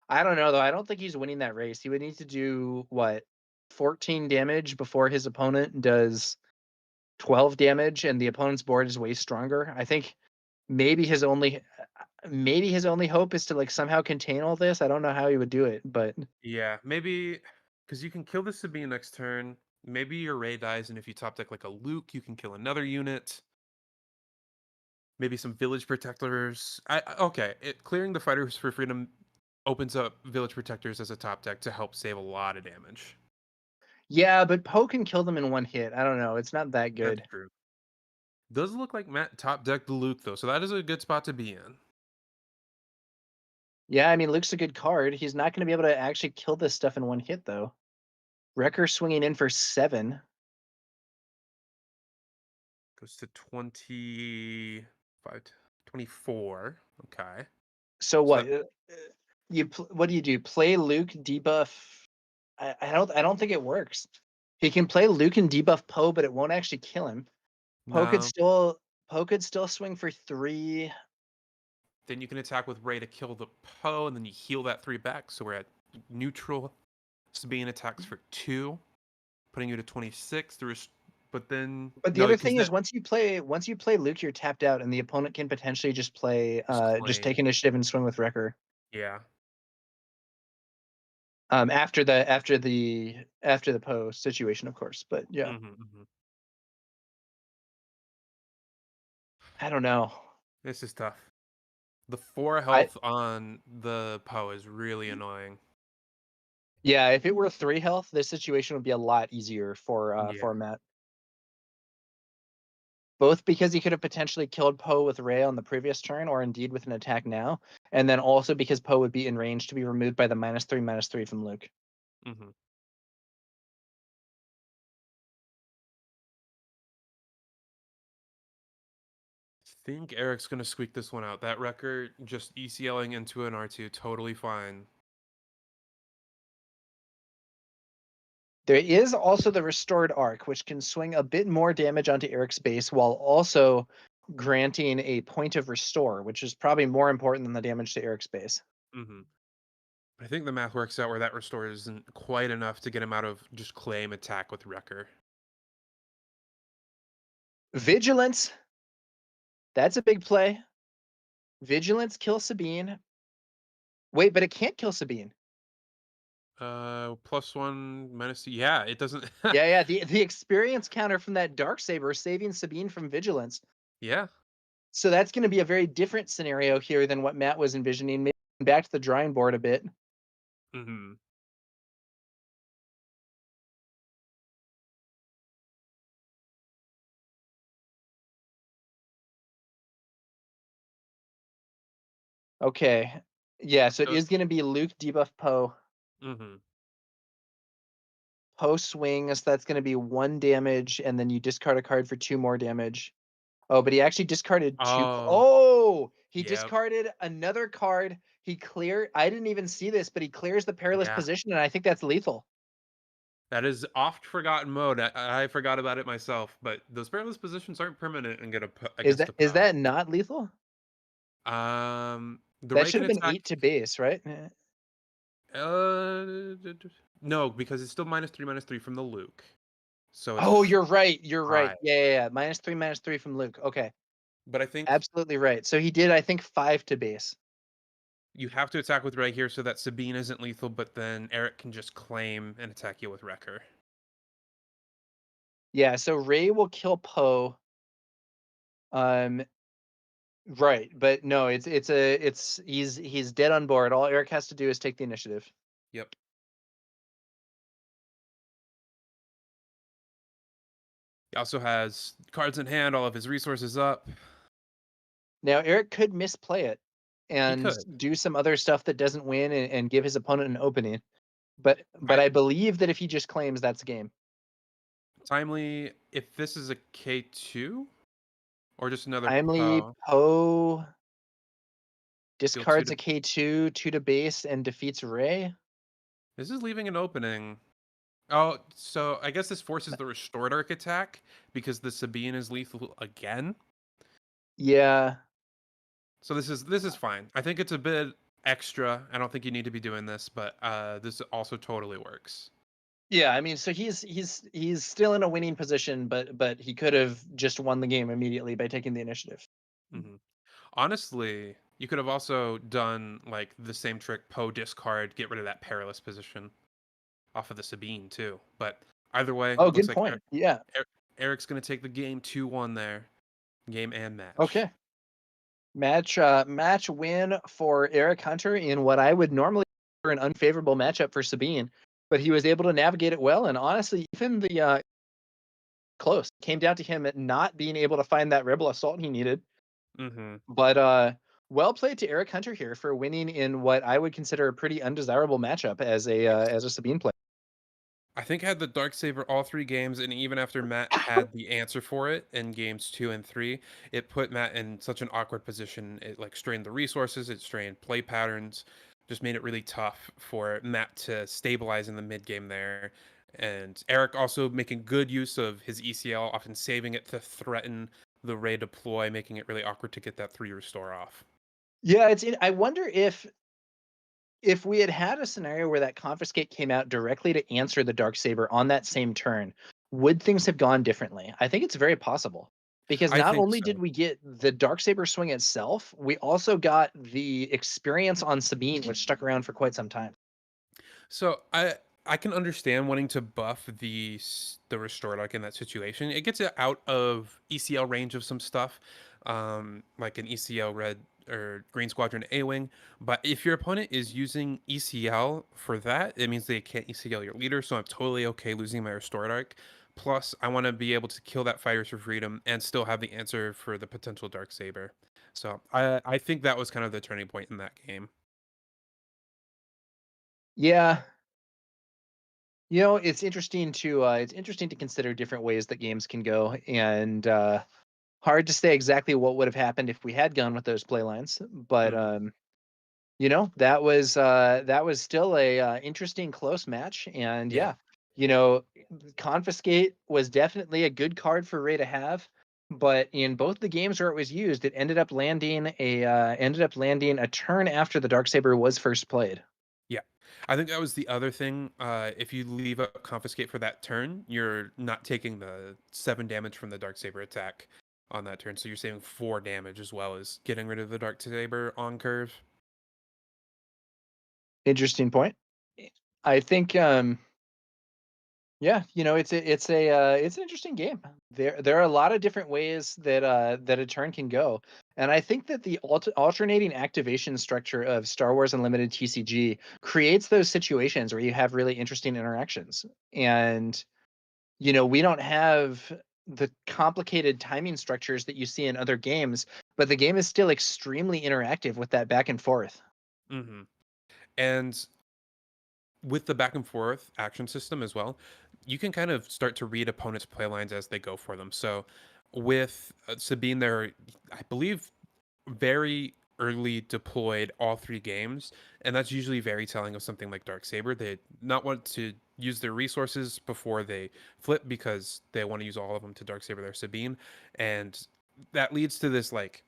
I don't know though. I don't think he's winning that race. He would need to do what, 14 damage before his opponent does 12 damage, and the opponent's board is way stronger. I think maybe his only hope is to like somehow contain all this. I don't know how he would do it, but Yeah, maybe because you can kill the Sabine next turn. Maybe your Ray dies, and if you top deck like a Luke, you can kill another unit. Maybe some village protectors. Okay, clearing the fighters for freedom opens up village protectors as a top deck to help save a lot of damage. yeah, but Poe can kill them in one hit. I don't know. It's not that That's good. true. Does look like Matt top decked the Luke though, so that is a good spot to be in. Yeah, I mean, Luke's a good card. He's not going to be able to actually kill this stuff in one hit, though. Wrecker swinging in for 7. Goes to 25, 24. Okay. So So what? that What do you do? Play Luke, debuff. I don't think it works. He can play Luke and debuff Poe, but it won't actually kill him. Poe could no. still Poe could still swing for 3. Then you can attack with Ray to kill the Poe, and then you heal that 3 back. So we're at neutral. Sabine attacks for 2, putting you to 26. But then But the no, other because thing is that once you play Luke, you're tapped out, and the opponent can potentially just just take claim. initiative and swing with Wrecker. Yeah. After the Poe situation, of course. But yeah, Hmm. I don't know. This is tough. The 4 I health on the Poe is really annoying. Yeah, if it were 3 health, this situation would be a lot easier for Yeah. Matt. Both because he could have potentially killed Poe with Ray on the previous turn, or indeed with an attack now, and then also because Poe would be in range to be removed by the -3/-3 from Luke. Hmm. Think Eric's gonna squeak this one out. That record just ECLing into an R2, totally fine. There is also the Restored Arc, which can swing a bit more damage onto Eric's base while also granting a point of restore, which is probably more important than the damage to Eric's base. Hmm. I think the math works out where that restore isn't quite enough to get him out of just claim attack with Wrecker. Vigilance, that's a big play. Vigilance kills Sabine. Wait, but it can't kill Sabine. +1 menace. Yeah, it doesn't. Yeah, yeah. The experience counter from that dark saber saving Sabine from vigilance. Yeah. So that's going to be a very different scenario here than what Matt was envisioning. Maybe back to the drawing board a bit. Hmm. Okay. Yeah, so it So, is going to be Luke debuff Poe. hmm. Poe swings. That's going to be 1 damage, and then you discard a card for 2 more damage. Oh, but he actually discarded 2. Oh, Oh, he yep. discarded another card. He cleared. I didn't even see this, but he clears the perilous Yeah. position, and I think that's lethal. That is oft forgotten mode. I forgot about it myself, but those perilous positions aren't permanent and get Is against that a is Poe. that not lethal? The That Ray should can have been 8 attack. to base, right? No, because it's still -3/-3 from the Luke. So it's Oh, you're right. You're right. 5. Yeah, yeah, yeah. -3/-3 from Luke. Okay. But I think Absolutely right. So he did, I think, 5 to base. you have to attack with Ray here so that Sabine isn't lethal, but then Eric can just claim and attack you with Wrecker. Yeah, so Ray will kill Poe. Um, Right, but no, he's dead on board. All Eric has to do is take the initiative. Yep. He also has cards in hand, all of his resources up. Now Eric could misplay it He and could. do some other stuff that doesn't win and give his opponent an opening. But I I believe that if he just claims, that's a game. Timely, if this is a K2 or just another Timely Poe, Poe deal 2 discards to. a K2, 2 to base, and defeats Ray. This is leaving an opening. Oh, so I guess this forces the Restored Arc attack because the Sabine is lethal again. Yeah. So this is fine. I think it's a bit extra. I don't think you need to be doing this, but this also totally works. Yeah, I mean, so he's still in a winning position, but he could have just won the game immediately by taking the initiative. Hmm. Honestly, you could have also done like the same trick: Poe discard, get rid of that perilous position off of the Sabine too. But either way, Oh, looks good like point. Yeah. Eric's gonna take the game 2-1 there, game and match. Okay. Match win for Eric Hunter in what I would normally consider an unfavorable matchup for Sabine, but he was able to navigate it well. And honestly, even the close came down to him at not being able to find that rebel assault he needed. Mm-hmm. But well played to Eric Hunter here for winning in what I would consider a pretty undesirable matchup as a Sabine player. I think had the Darksaber all 3 games, and even after Matt had the answer for it in games 2 and 3, it put Matt in such an awkward position. It like strained the resources, it strained play patterns, just made it really tough for Matt to stabilize in the mid game there. And Eric also making good use of his ECL, often saving it to threaten the Ray deploy, making it really awkward to get that 3 restore off. Yeah, I wonder if we had had a scenario where that confiscate came out directly to answer the Darksaber on that same turn, would things have gone differently? I think it's very possible. Because I not think only did so. we get the Darksaber swing itself, we also got the experience on Sabine, which stuck around for quite some time. So I can understand wanting to buff the restore like in that situation. It gets it out of ECL range of some stuff, like an ECL red or green squadron A wing. But if your opponent is using ECL for that, it means they can't ECL your leader. So I'm totally okay losing my restored arc. Plus, I want to be able to kill that fighters for freedom and still have the answer for the potential dark saber. So I think that was kind of the turning point in that game. Yeah, it's interesting to consider different ways that games can go, and hard to say exactly what would have happened if we had gone with those play lines. But Hmm. that was still a interesting close match, and Yeah. yeah, confiscate was definitely a good card for Ray to have. But in both the games where it was used, it ended up landing a turn after the Darksaber was first played. Yeah. I think that was the other thing. If you leave a confiscate for that turn, you're not taking the 7 damage from the dark saber attack on that turn, so you're saving 4 damage as well as getting rid of the dark saber on curve. Interesting point. I think yeah, it's an interesting game. There are a lot of different ways that a turn can go, and I think that the alternating activation structure of Star Wars Unlimited TCG creates those situations where you have really interesting interactions. And we don't have the complicated timing structures that you see in other games, but the game is still extremely interactive with that back and forth. Hmm. And with the back and forth action system as well, you can kind of start to read opponents' play lines as they go for them. So with Sabine, there, I believe, very early deployed all 3 games, and that's usually very telling of something like Dark Saber. They not want to use their resources before they flip because they want to use all of them to Dark Saber their Sabine, and that leads to this like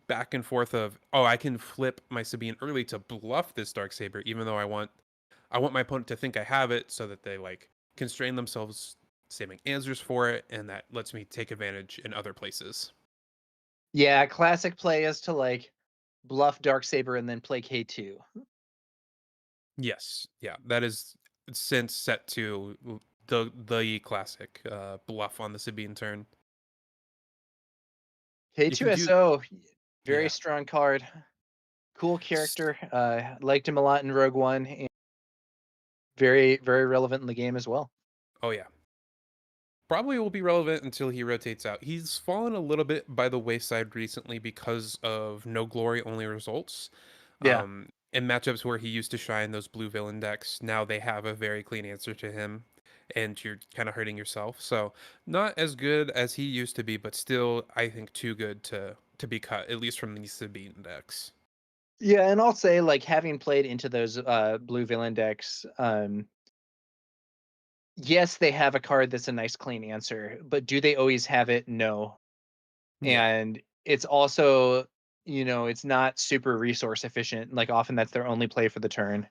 back and forth of, oh, I can flip my Sabine early to bluff this Dark Saber even though I want my opponent to think I have it so that they like constrain themselves saving answers for it, and that lets me take advantage in other places. Yeah, classic play is to like bluff Darksaber and then play K2. Yes, yeah, that is since set to the classic bluff on the Sabine turn. You can do K2SO, Very Yeah. strong card. Cool character. Liked him a lot in Rogue One, and very, very relevant in the game as well. Oh yeah. Probably will be relevant until he rotates out. He's fallen a little bit by the wayside recently because of no glory only results. Yeah. In matchups where he used to shine those blue villain decks, now they have a very clean answer to him, and you're kind of hurting yourself. So not as good as he used to be, but still I think too good to be cut, at least from these Sabine decks. Yeah, and I'll say, like, having played into those blue villain decks, yes, they have a card that's a nice clean answer, but do they always have it? No. Yeah. And it's also, it's not super resource efficient. Like, often that's their only play for the turn.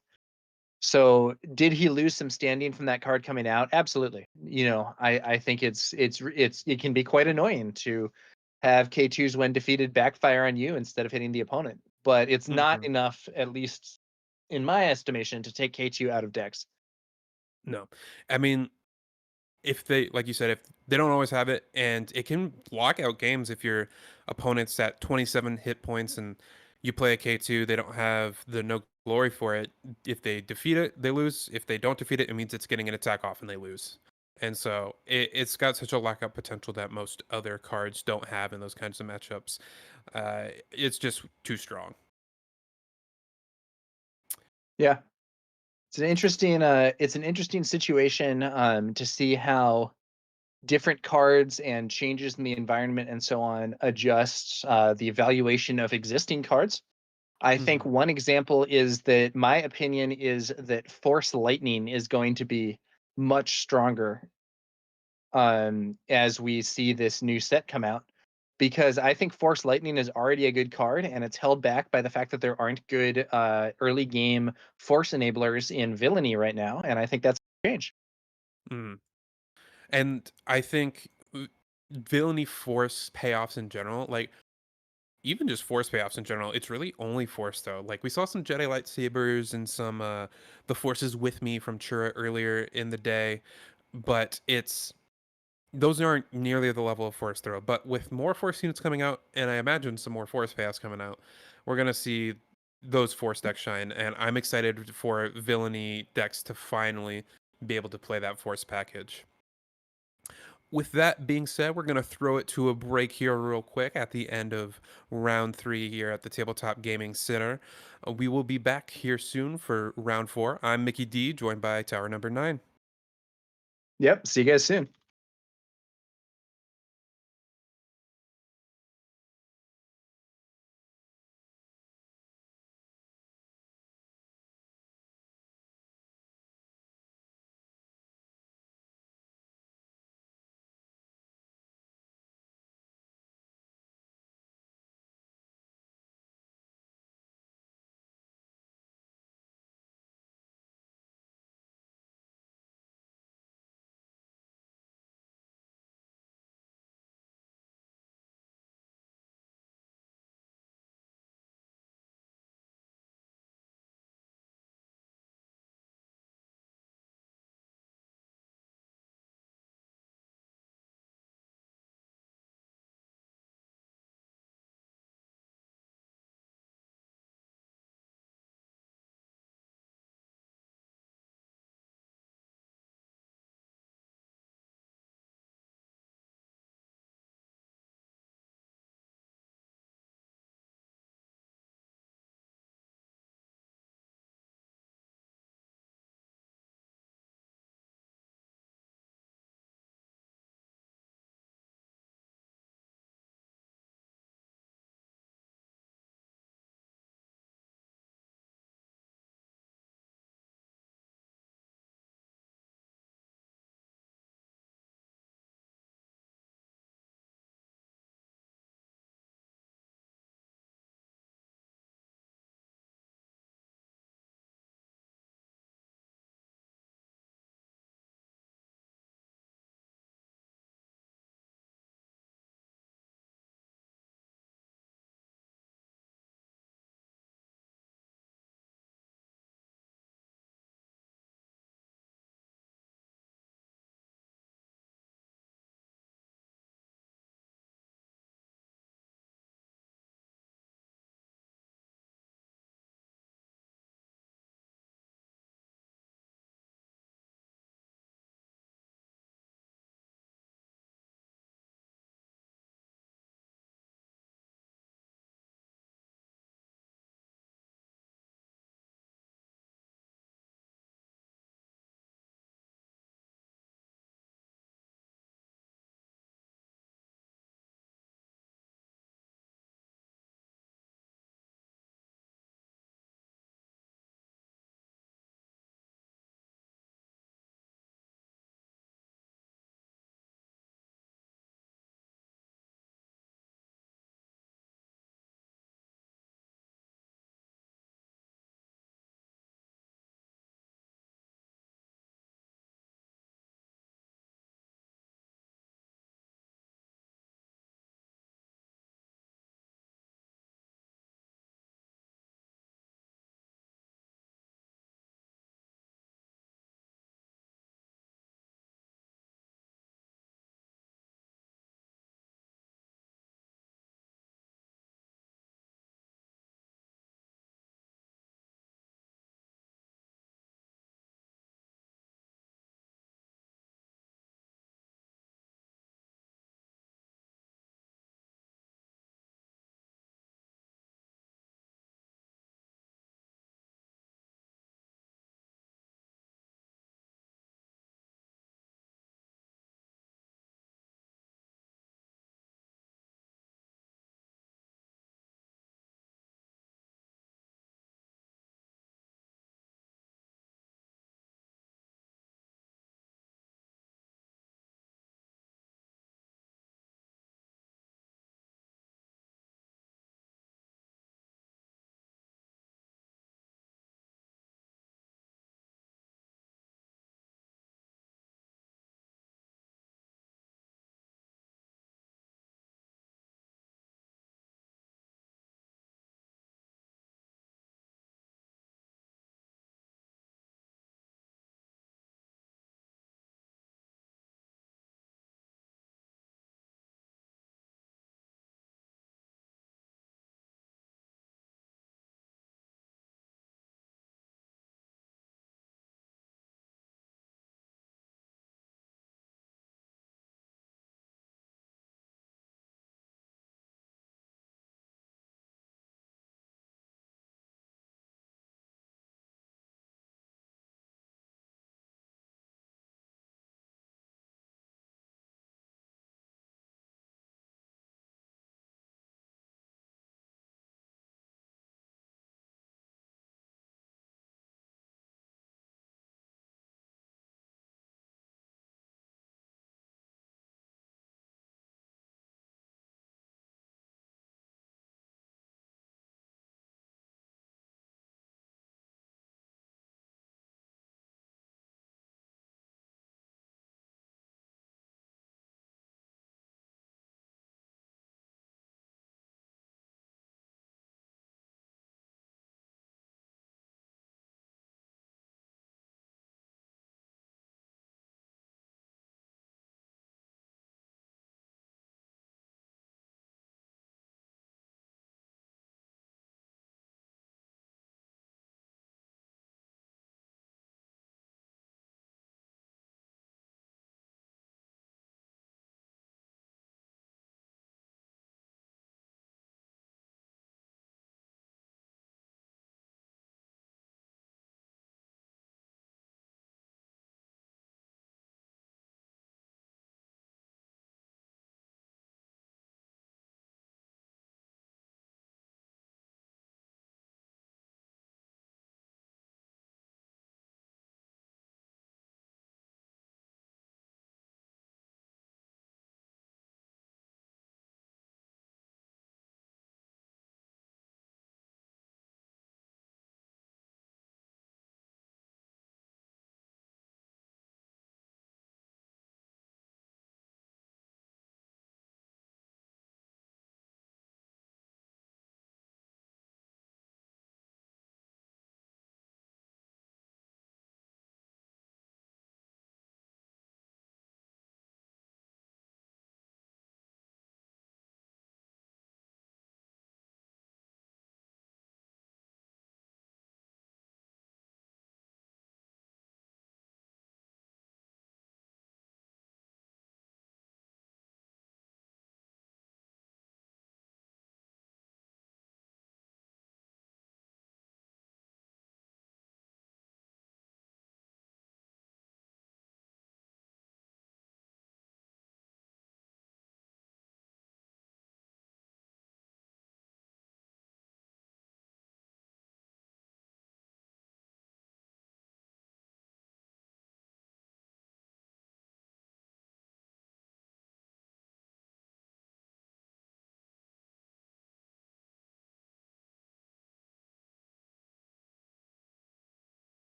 So did he lose some standing from that card coming out? Absolutely. I think it can be quite annoying to have K2s when defeated backfire on you instead of hitting the opponent. But it's not Mhm. enough, at least in my estimation, to take K2 out of decks. No. I mean, if they, like you said, if they don't always have it, and it can lock out games if your opponent's at 27 hit points and you play a K2, they don't have the no glory for it. If they defeat it, they lose. If they don't defeat it, it means it's getting an attack off and they lose. And so it's got such a lockout potential that most other cards don't have in those kinds of matchups. It's just too strong. Yeah. It's an interesting situation to see how different cards and changes in the environment and so on adjust the evaluation of existing cards. I think Mhm. one example is that my opinion is that Force Lightning is going to be much stronger as we see this new set come out, because I think Force Lightning is already a good card, and it's held back by the fact that there aren't good early game Force enablers in Villainy right now, and I think that's a change. Mhm. And I think villainy force payoffs in general, like even just force payoffs in general, it's really only force though. Like we saw some Jedi lightsabers and some the forces with me from Chirrut earlier in the day, but it's those aren't nearly the level of force throw. But with more force units coming out, and I imagine some more force payoffs coming out, we're gonna see those force decks shine. And I'm excited for villainy decks to finally be able to play that force package. With that being said, we're going to throw it to a break here real quick at the end of round 3 here at the Tabletop Gaming Center. We will be back here soon for round 4. I'm Mickey D, joined by Tower number 9. Yep. See you guys soon.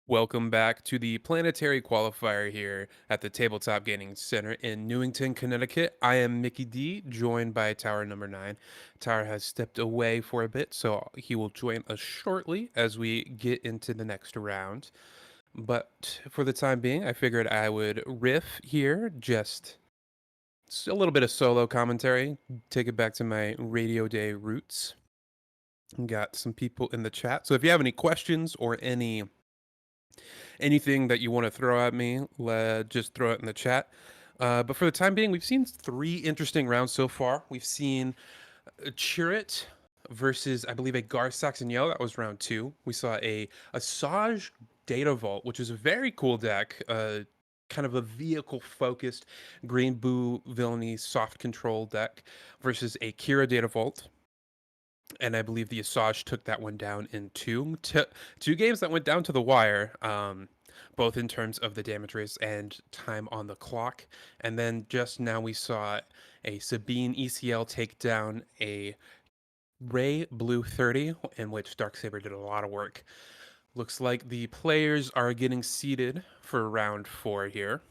Welcome back to the Planetary Qualifier here at the Tabletop Gaming Center in Newington, Connecticut. I am Mickey D, joined by Tower number 9. Tower has stepped away for a bit, so he will join us shortly as we get into the next round. But for the time being, I figured I would riff here, just a little bit of solo commentary, take it back to my radio day roots. Got some people in the chat, so if you have any questions or anything that you want to throw at me, just throw it in the chat. But for the time being, we've seen 3 interesting rounds so far. We've seen Chirrut versus, I believe, a Garth Saxon Yell. That was round 2. We saw a Asajj Data Vault, which is a very cool deck. Kind of a vehicle-focused green blue villainy soft control deck versus a Kira Data Vault. And I believe the Asajj took that one down in two games that went down to the wire, both in terms of the damage rates and time on the clock. And then just now we saw a Sabine ECL take down a Ray Blue 30, in which Darksaber did a lot of work. Looks like the players are getting seated for round 4 here.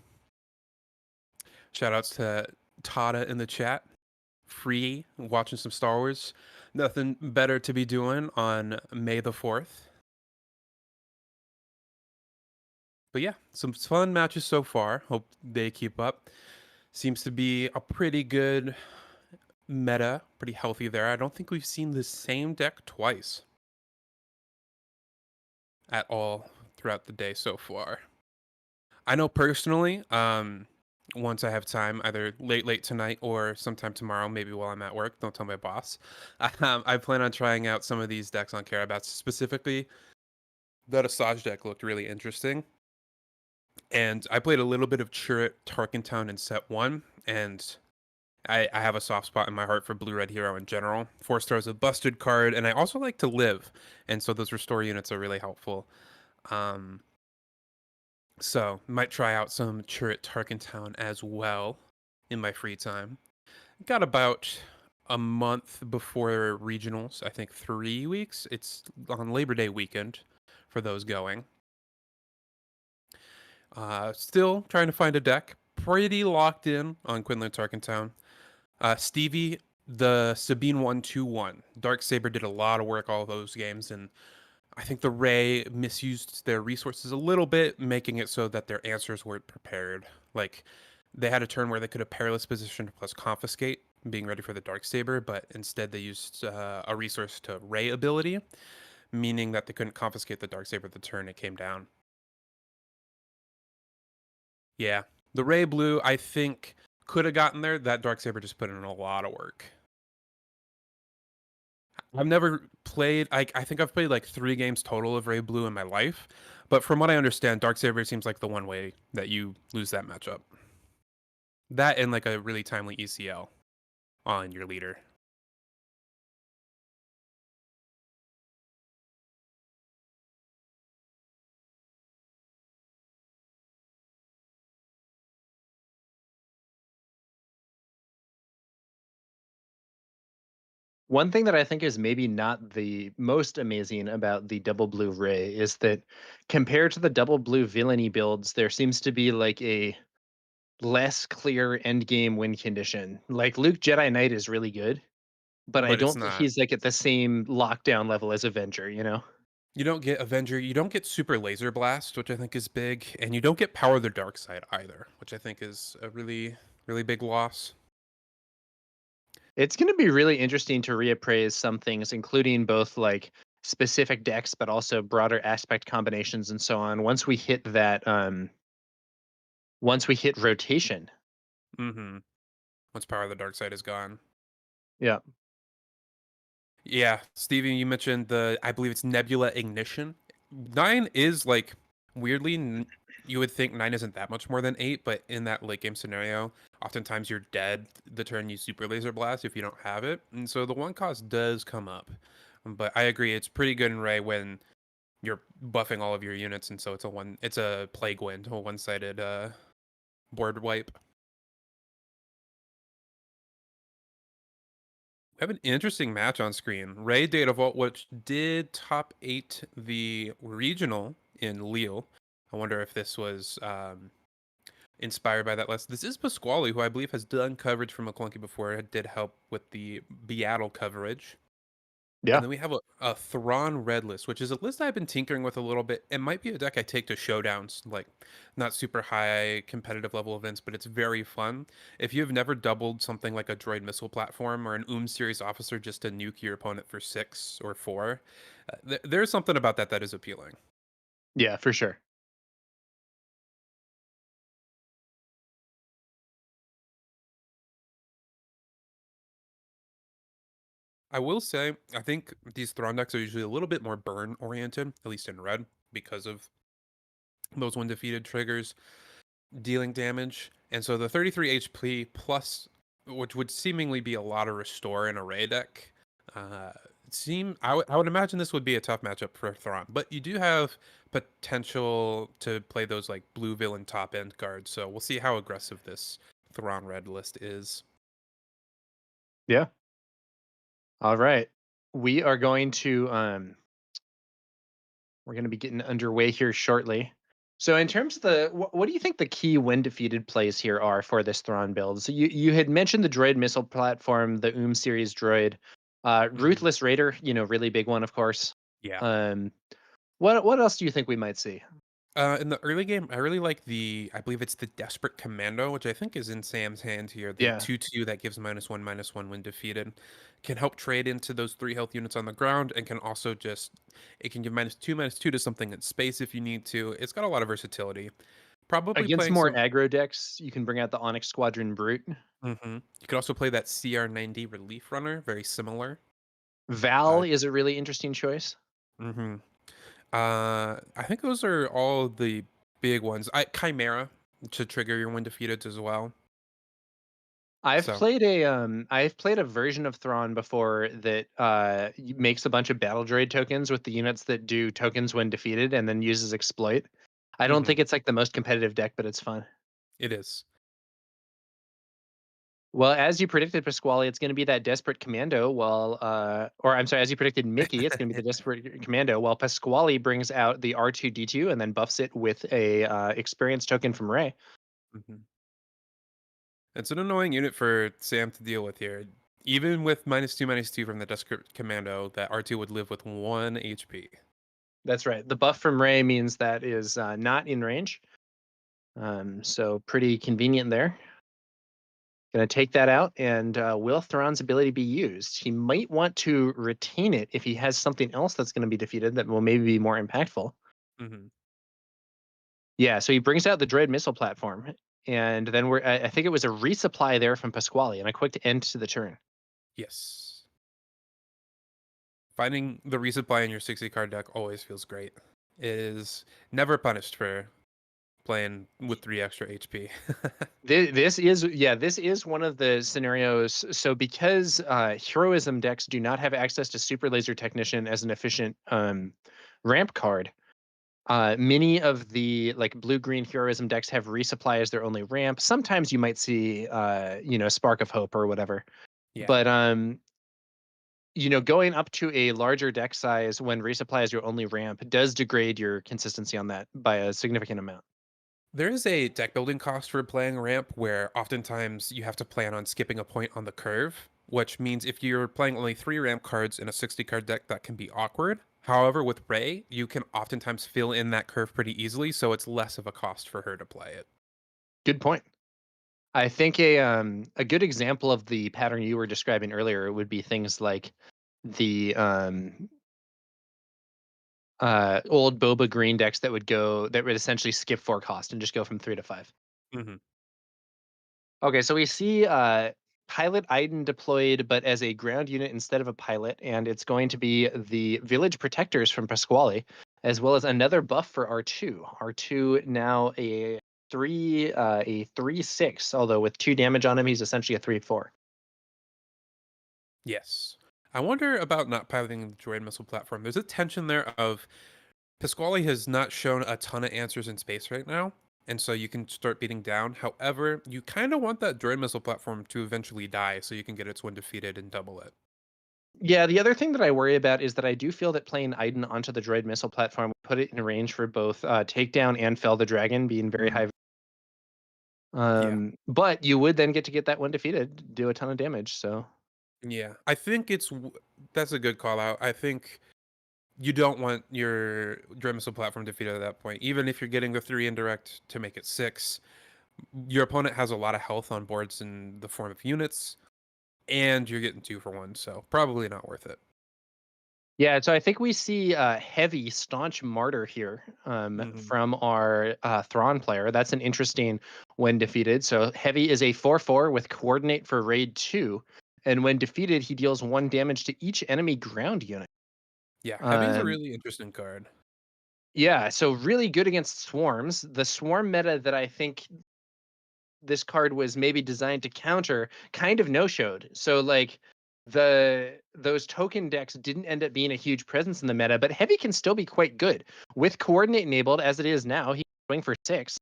Shoutouts to Tada in the chat. Free, watching some Star Wars. Nothing better to be doing on May the 4th. But yeah, some fun matches so far. Hope they keep up. Seems to be a pretty good meta, pretty healthy there. I don't think we've seen the same deck twice at all throughout the day so far. I know personally, once I have time, either late tonight or sometime tomorrow, maybe while I'm at work, don't tell my boss, I plan on trying out some of these decks on Carabats. Specifically, that Asajj deck looked really interesting. And I played a little bit of Chirrut Tarkentown in set 1, and I have a soft spot in my heart for Blue-Red Hero in general. 4 stars a busted card, and I also like to live, and so those restore units are really helpful. So might try out some Chirrut Tarkentown as well in my free time. Got about a month before regionals, I think 3 weeks. It's on Labor Day weekend for those going. Still trying to find a deck. Pretty locked in on Quinlan Tarkentown. Stevie, the Sabine 1-2-1. Darksaber did a lot of work all those games, and I think the Ray misused their resources a little bit, making it so that their answers weren't prepared. Like, they had a turn where they could have Perilous Position plus Confiscate, being ready for the Darksaber, but instead they used a resource to Ray ability, meaning that they couldn't confiscate the Darksaber the turn it came down. Yeah, the Ray Blue, I think, could have gotten there. That Darksaber just put in a lot of work. I've never played, I think I've played like 3 games total of Ray Blue in my life, but from what I understand, Darksaber seems like the one way that you lose that matchup. That and like a really timely ECL on your leader. One thing that I think is maybe not the most amazing about the double blue Ray is that compared to the double blue villainy builds, there seems to be like a less clear end game win condition. Like Luke Jedi Knight is really good, but I But it's don't think not. he's like at the same lockdown level as Avenger, you know? You don't get Avenger, you don't get Super Laser Blast, which I think is big, and you don't get Power of the Dark Side either, which I think is a really, really big loss. It's going to be really interesting to reappraise some things, including both like specific decks, but also broader aspect combinations and so on. Once we hit that, once we hit rotation. Mm-hmm. Once Power of the Dark Side is gone. Yeah. Yeah, Stevie, you mentioned I believe it's Nebula Ignition. 9 is like weirdly, you would think 9 isn't that much more than 8, but in that late game scenario, oftentimes you're dead the turn you Super Laser Blast if you don't have it, and so the 1 cost does come up. But I agree, it's pretty good in Ray when you're buffing all of your units, and so it's a Plague Wind, a one-sided board wipe. We have an interesting match on screen. Ray Data Vault, which did top 8 the regional in Lille. I wonder if this was inspired by that list. This is Pasquale, who I believe has done coverage for McClunky before. It did help with the Beatle coverage. Yeah. And then we have a Thrawn red list, which is a list I've been tinkering with a little bit. It might be a deck I take to showdowns, like not super high competitive level events, but it's very fun. If you've never doubled something like a droid missile platform or an series officer just to nuke your opponent for 6 or 4, there's something about that is appealing. Yeah, for sure. I will say, I think these Thrawn decks are usually a little bit more burn oriented, at least in red, because of those when defeated triggers dealing damage. And so the 33 HP plus, which would seemingly be a lot of restore in a Ray deck, I would imagine this would be a tough matchup for Thrawn. But you do have potential to play those like blue villain top end cards. So we'll see how aggressive this Thrawn red list is. Yeah. All right. We are going to we're going to be getting underway here shortly. So in terms of the what do you think the key when defeated plays here are for this Thrawn build? So you had mentioned the droid missile platform, the series droid, Ruthless Raider, really big one, of course. Yeah. What else do you think we might see? In the early game, I really like I believe it's the Desperate Commando, which I think is in Sam's hand here. The Yeah. 2/2 that gives -1/-1 when defeated. Can help trade into those 3 health units on the ground and can also it can give -2/-2 to something in space if you need to. It's got a lot of versatility. Probably Against playing more some. aggro decks, you can bring out the Onyx Squadron Brute. You could also play that CR90 Relief Runner, very similar. Val is a really interesting choice. Mm-hmm. I think those are all the big ones. Chimera to trigger your when defeated as well. I've So. played a version of Thrawn before that makes a bunch of battle droid tokens with the units that do tokens when defeated and then uses exploit. I don't think it's like the most competitive deck, but it's fun. It is. Well, as you predicted, Pasquale, it's going to be that Desperate Commando. Or I'm sorry, as you predicted, Mickey, it's going to be the Desperate Commando. While Pasquale brings out the R2D2 and then buffs it with a experience token from Ray. It's an annoying unit for Sam to deal with here. Even with -2/-2 from the Desperate Commando, that R2 would live with 1 HP. That's right. The buff from Ray means that is not in range. So pretty convenient there. Going to take that out, and will Thrawn's ability be used? He might want to retain it if he has something else that's going to be defeated that will maybe be more impactful. Yeah, so he brings out the droid missile platform, and then I think it was a resupply there from Pasquale, and a quick end to the turn. Yes. Finding the resupply in your 60 card deck always feels great. It is never punished for playing with 3 extra HP. This is one of the scenarios. So because Heroism decks do not have access to Super Laser Technician as an efficient ramp card, many of the like blue-green Heroism decks have resupply as their only ramp. Sometimes you might see Spark of Hope or whatever. Yeah. But going up to a larger deck size when resupply is your only ramp does degrade your consistency on that by a significant amount. There is a deck building cost for playing ramp where oftentimes you have to plan on skipping a point on the curve, which means if you're playing only 3 ramp cards in a 60 card deck, that can be awkward. However, with Ray, you can oftentimes fill in that curve pretty easily, so it's less of a cost for her to play it. Good point. I think a good example of the pattern you were describing earlier would be things like the old Boba Green decks that would essentially skip 4 cost and just go from 3 to 5. Okay, so we see Pilot Iden deployed, but as a ground unit instead of a pilot, and it's going to be the Village Protectors from Pasquale, as well as another buff for R2. R2 now a 3/6, although with 2 damage on him, he's essentially a 3/4. Yes. I wonder about not piloting the droid missile platform. There's a tension there of Pasquale has not shown a ton of answers in space right now, and so you can start beating down. However, you kind of want that droid missile platform to eventually die so you can get its when defeated and double it. Yeah, the other thing that I worry about is that I do feel that playing Iden onto the droid missile platform with put it in range for both takedown and fell the dragon, being very high. Yeah. But you would then get to get that one defeated, do a ton of damage. So Yeah. I think that's a good call out. I think you don't want your Dread Missile platform defeated at that point. Even if you're getting the 3 indirect to make it 6, your opponent has a lot of health on boards in the form of units, and you're getting 2 for 1, so probably not worth it. yeah, so I think we see heavy staunch martyr here from our Thrawn player. That's an interesting when defeated. So heavy is a 4/4 with coordinate for raid 2, and when defeated, he deals 1 damage to each enemy ground unit. Yeah, heavy's a Um, really interesting card. yeah, so really good against swarms. The swarm meta that I think this card was maybe designed to counter kind of no-showed. So like those token decks didn't end up being a huge presence in the meta, but heavy can still be quite good. With coordinate enabled as it is now, he can swing for 6.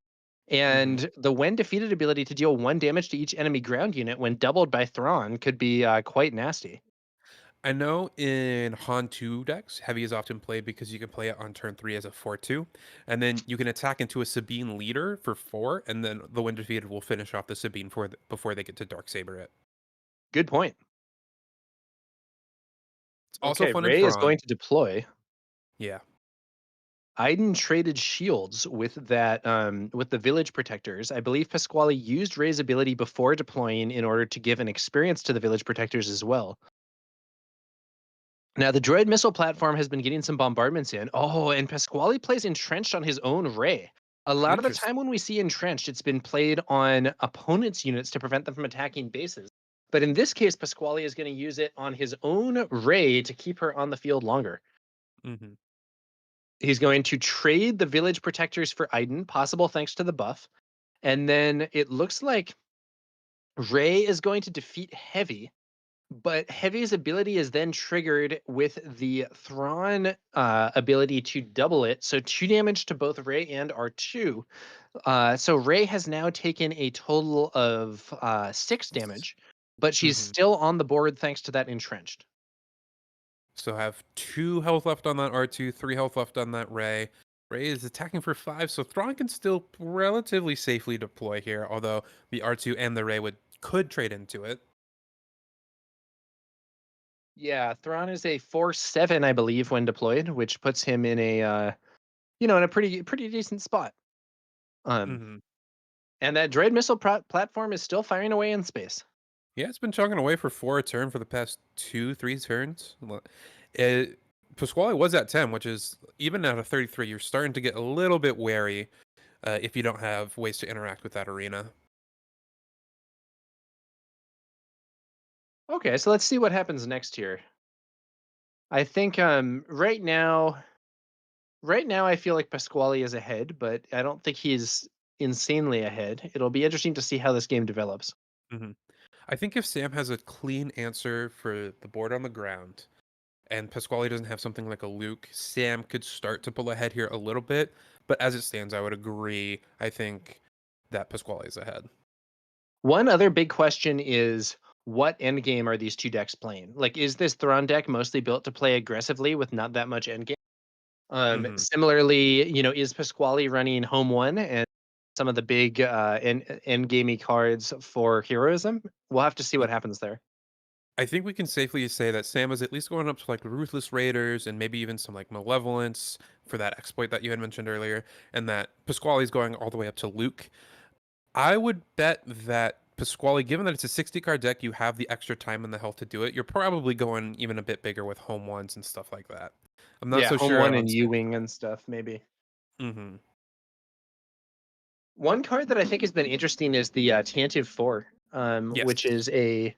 And the when defeated ability to deal 1 damage to each enemy ground unit when doubled by Thrawn could be quite nasty. I know in Han 2 decks, heavy is often played because you can play it on turn 3 as a 4/2, and then you can attack into a Sabine leader for 4, and then the when defeated will finish off the Sabine before they get to Darksaber it. Good point. It's also Okay, fun in Ray is going Thrawn. to deploy. Yeah. Iden traded shields with that with the village protectors. I believe Pasquale used Ray's ability before deploying in order to give an experience to the village protectors as well. Now the droid missile platform has been getting some bombardments in. Oh, and Pasquale plays entrenched on his own Ray. A lot of the Interesting. time when we see entrenched, it's been played on opponents' units to prevent them from attacking bases. But in this case, Pasquale is going to use it on his own Ray to keep her on the field longer. Mm-hmm. He's going to trade the village protectors for Iden, possible thanks to the buff. And then it looks like Ray is going to defeat Heavy, but Heavy's ability is then triggered with the Thrawn ability to double it. So 2 damage to both Ray and R2. So Ray has now taken a total of 6 damage, but she's Mm-hmm. still on the board thanks to that entrenched. So have 2 health left on that R2, 3 health left on that Ray. Ray is attacking for 5, so Thrawn can still relatively safely deploy here, although the R2 and the Ray could trade into it. Yeah, Thrawn is a 4/7, I believe, when deployed, which puts him in a in a pretty decent spot. Um, Mm-hmm. and that droid missile platform is still firing away in space. Yeah, it's been chugging away for 4 a turn for the past 2, 3 turns. Pasquale was at 10, which is even out of 33, you're starting to get a little bit wary if you don't have ways to interact with that arena. Okay, so let's see what happens next here. I think right now I feel like Pasquale is ahead, but I don't think he's insanely ahead. It'll be interesting to see how this game develops. Hmm. I think if Sam has a clean answer for the board on the ground, and Pasquale doesn't have something like a Luke, Sam could start to pull ahead here a little bit. But as it stands, I would agree. I think that Pasquale is ahead. One other big question is what endgame are these two decks playing? Like, is this Thrawn deck mostly built to play aggressively with not that much endgame? Hmm. Similarly, is Pasquale running home one and some of the big end gamey cards for heroism? We'll have to see what happens there. I think we can safely say that Sam is at least going up to like Ruthless Raiders and maybe even some like Malevolence for that exploit that you had mentioned earlier, and that Pasquale is going all the way up to Luke. I would bet that Pasquale, given that it's a 60 card deck, you have the extra time and the health to do it. You're probably going even a bit bigger with home ones and stuff like that. I'm not Yeah, so home sure one on and Sam. U-wing and stuff, maybe. Hmm. One card that I think has been interesting is the Tantive 4, Yes. which is a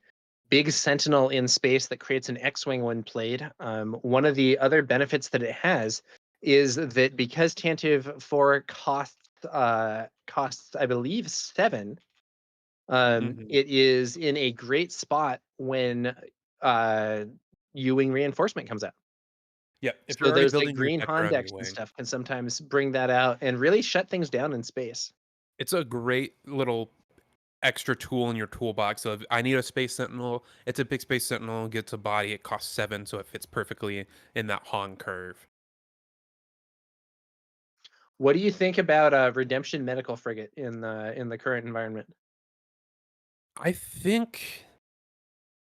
big sentinel in space that creates an X-wing when played. One of the other benefits that it has is that because Tantive 4 costs I believe 7, Hmm. it is in a great spot when uh, U-wing reinforcement comes out. Yeah. If you're So already those like building your green deck Han around decks and U-Wing, stuff can sometimes bring that out and really shut things down in space. it's a great little extra tool in your toolbox of I need a Space Sentinel. It's a big Space Sentinel, gets a body, it costs 7, so it fits perfectly in that Han curve. What do you think about Redemption Medical Frigate in the current environment? I think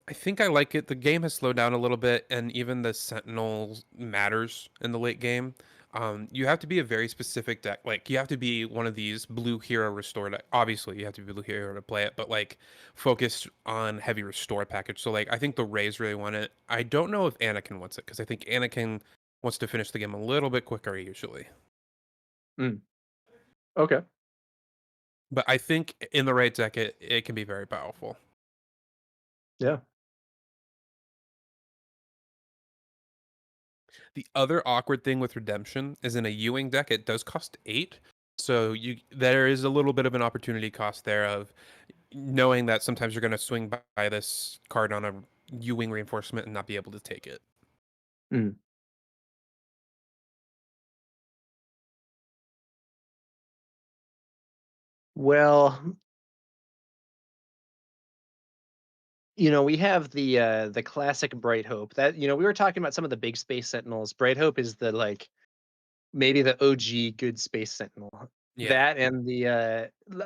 I like it. The game has slowed down a little bit, and even the Sentinels matters in the late game. You have to be a very specific deck. Like you have to be one of these blue hero restore deck. Obviously, you have to be blue hero to play it, but like focused on heavy restore package. So like I think the Rays really want it. I don't know if Anakin wants it because I think Anakin wants to finish the game a little bit quicker usually. Mm, okay. But I think in the right deck, it can be very powerful. Yeah. The other awkward thing with Redemption is in a Ewing deck, it does cost 8. So there is a little bit of an opportunity cost there of knowing that sometimes you're going to swing by this card on a Ewing reinforcement and not be able to take it. Mm. Well, we have the classic Bright Hope. That we were talking about some of the big space sentinels. Bright Hope is the like maybe the OG good space sentinel. Yeah. That and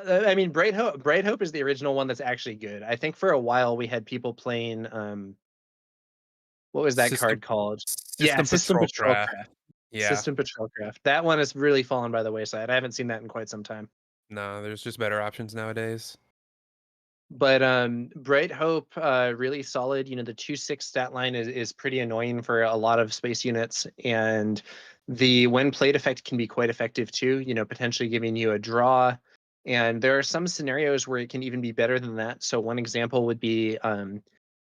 I mean Bright Hope is the original one that's actually good. I think for a while we had people playing what was that System card called? Yeah, System System Patrol Patrol Craft. Craft. Yeah. System Patrol Craft. That one has really fallen by the wayside. I haven't seen that in quite some time. No, there's just better options nowadays. But Bright Hope, really solid. The 2/6 stat line is pretty annoying for a lot of space units, and the when played effect can be quite effective too. Potentially giving you a draw, and there are some scenarios where it can even be better than that. So one example would be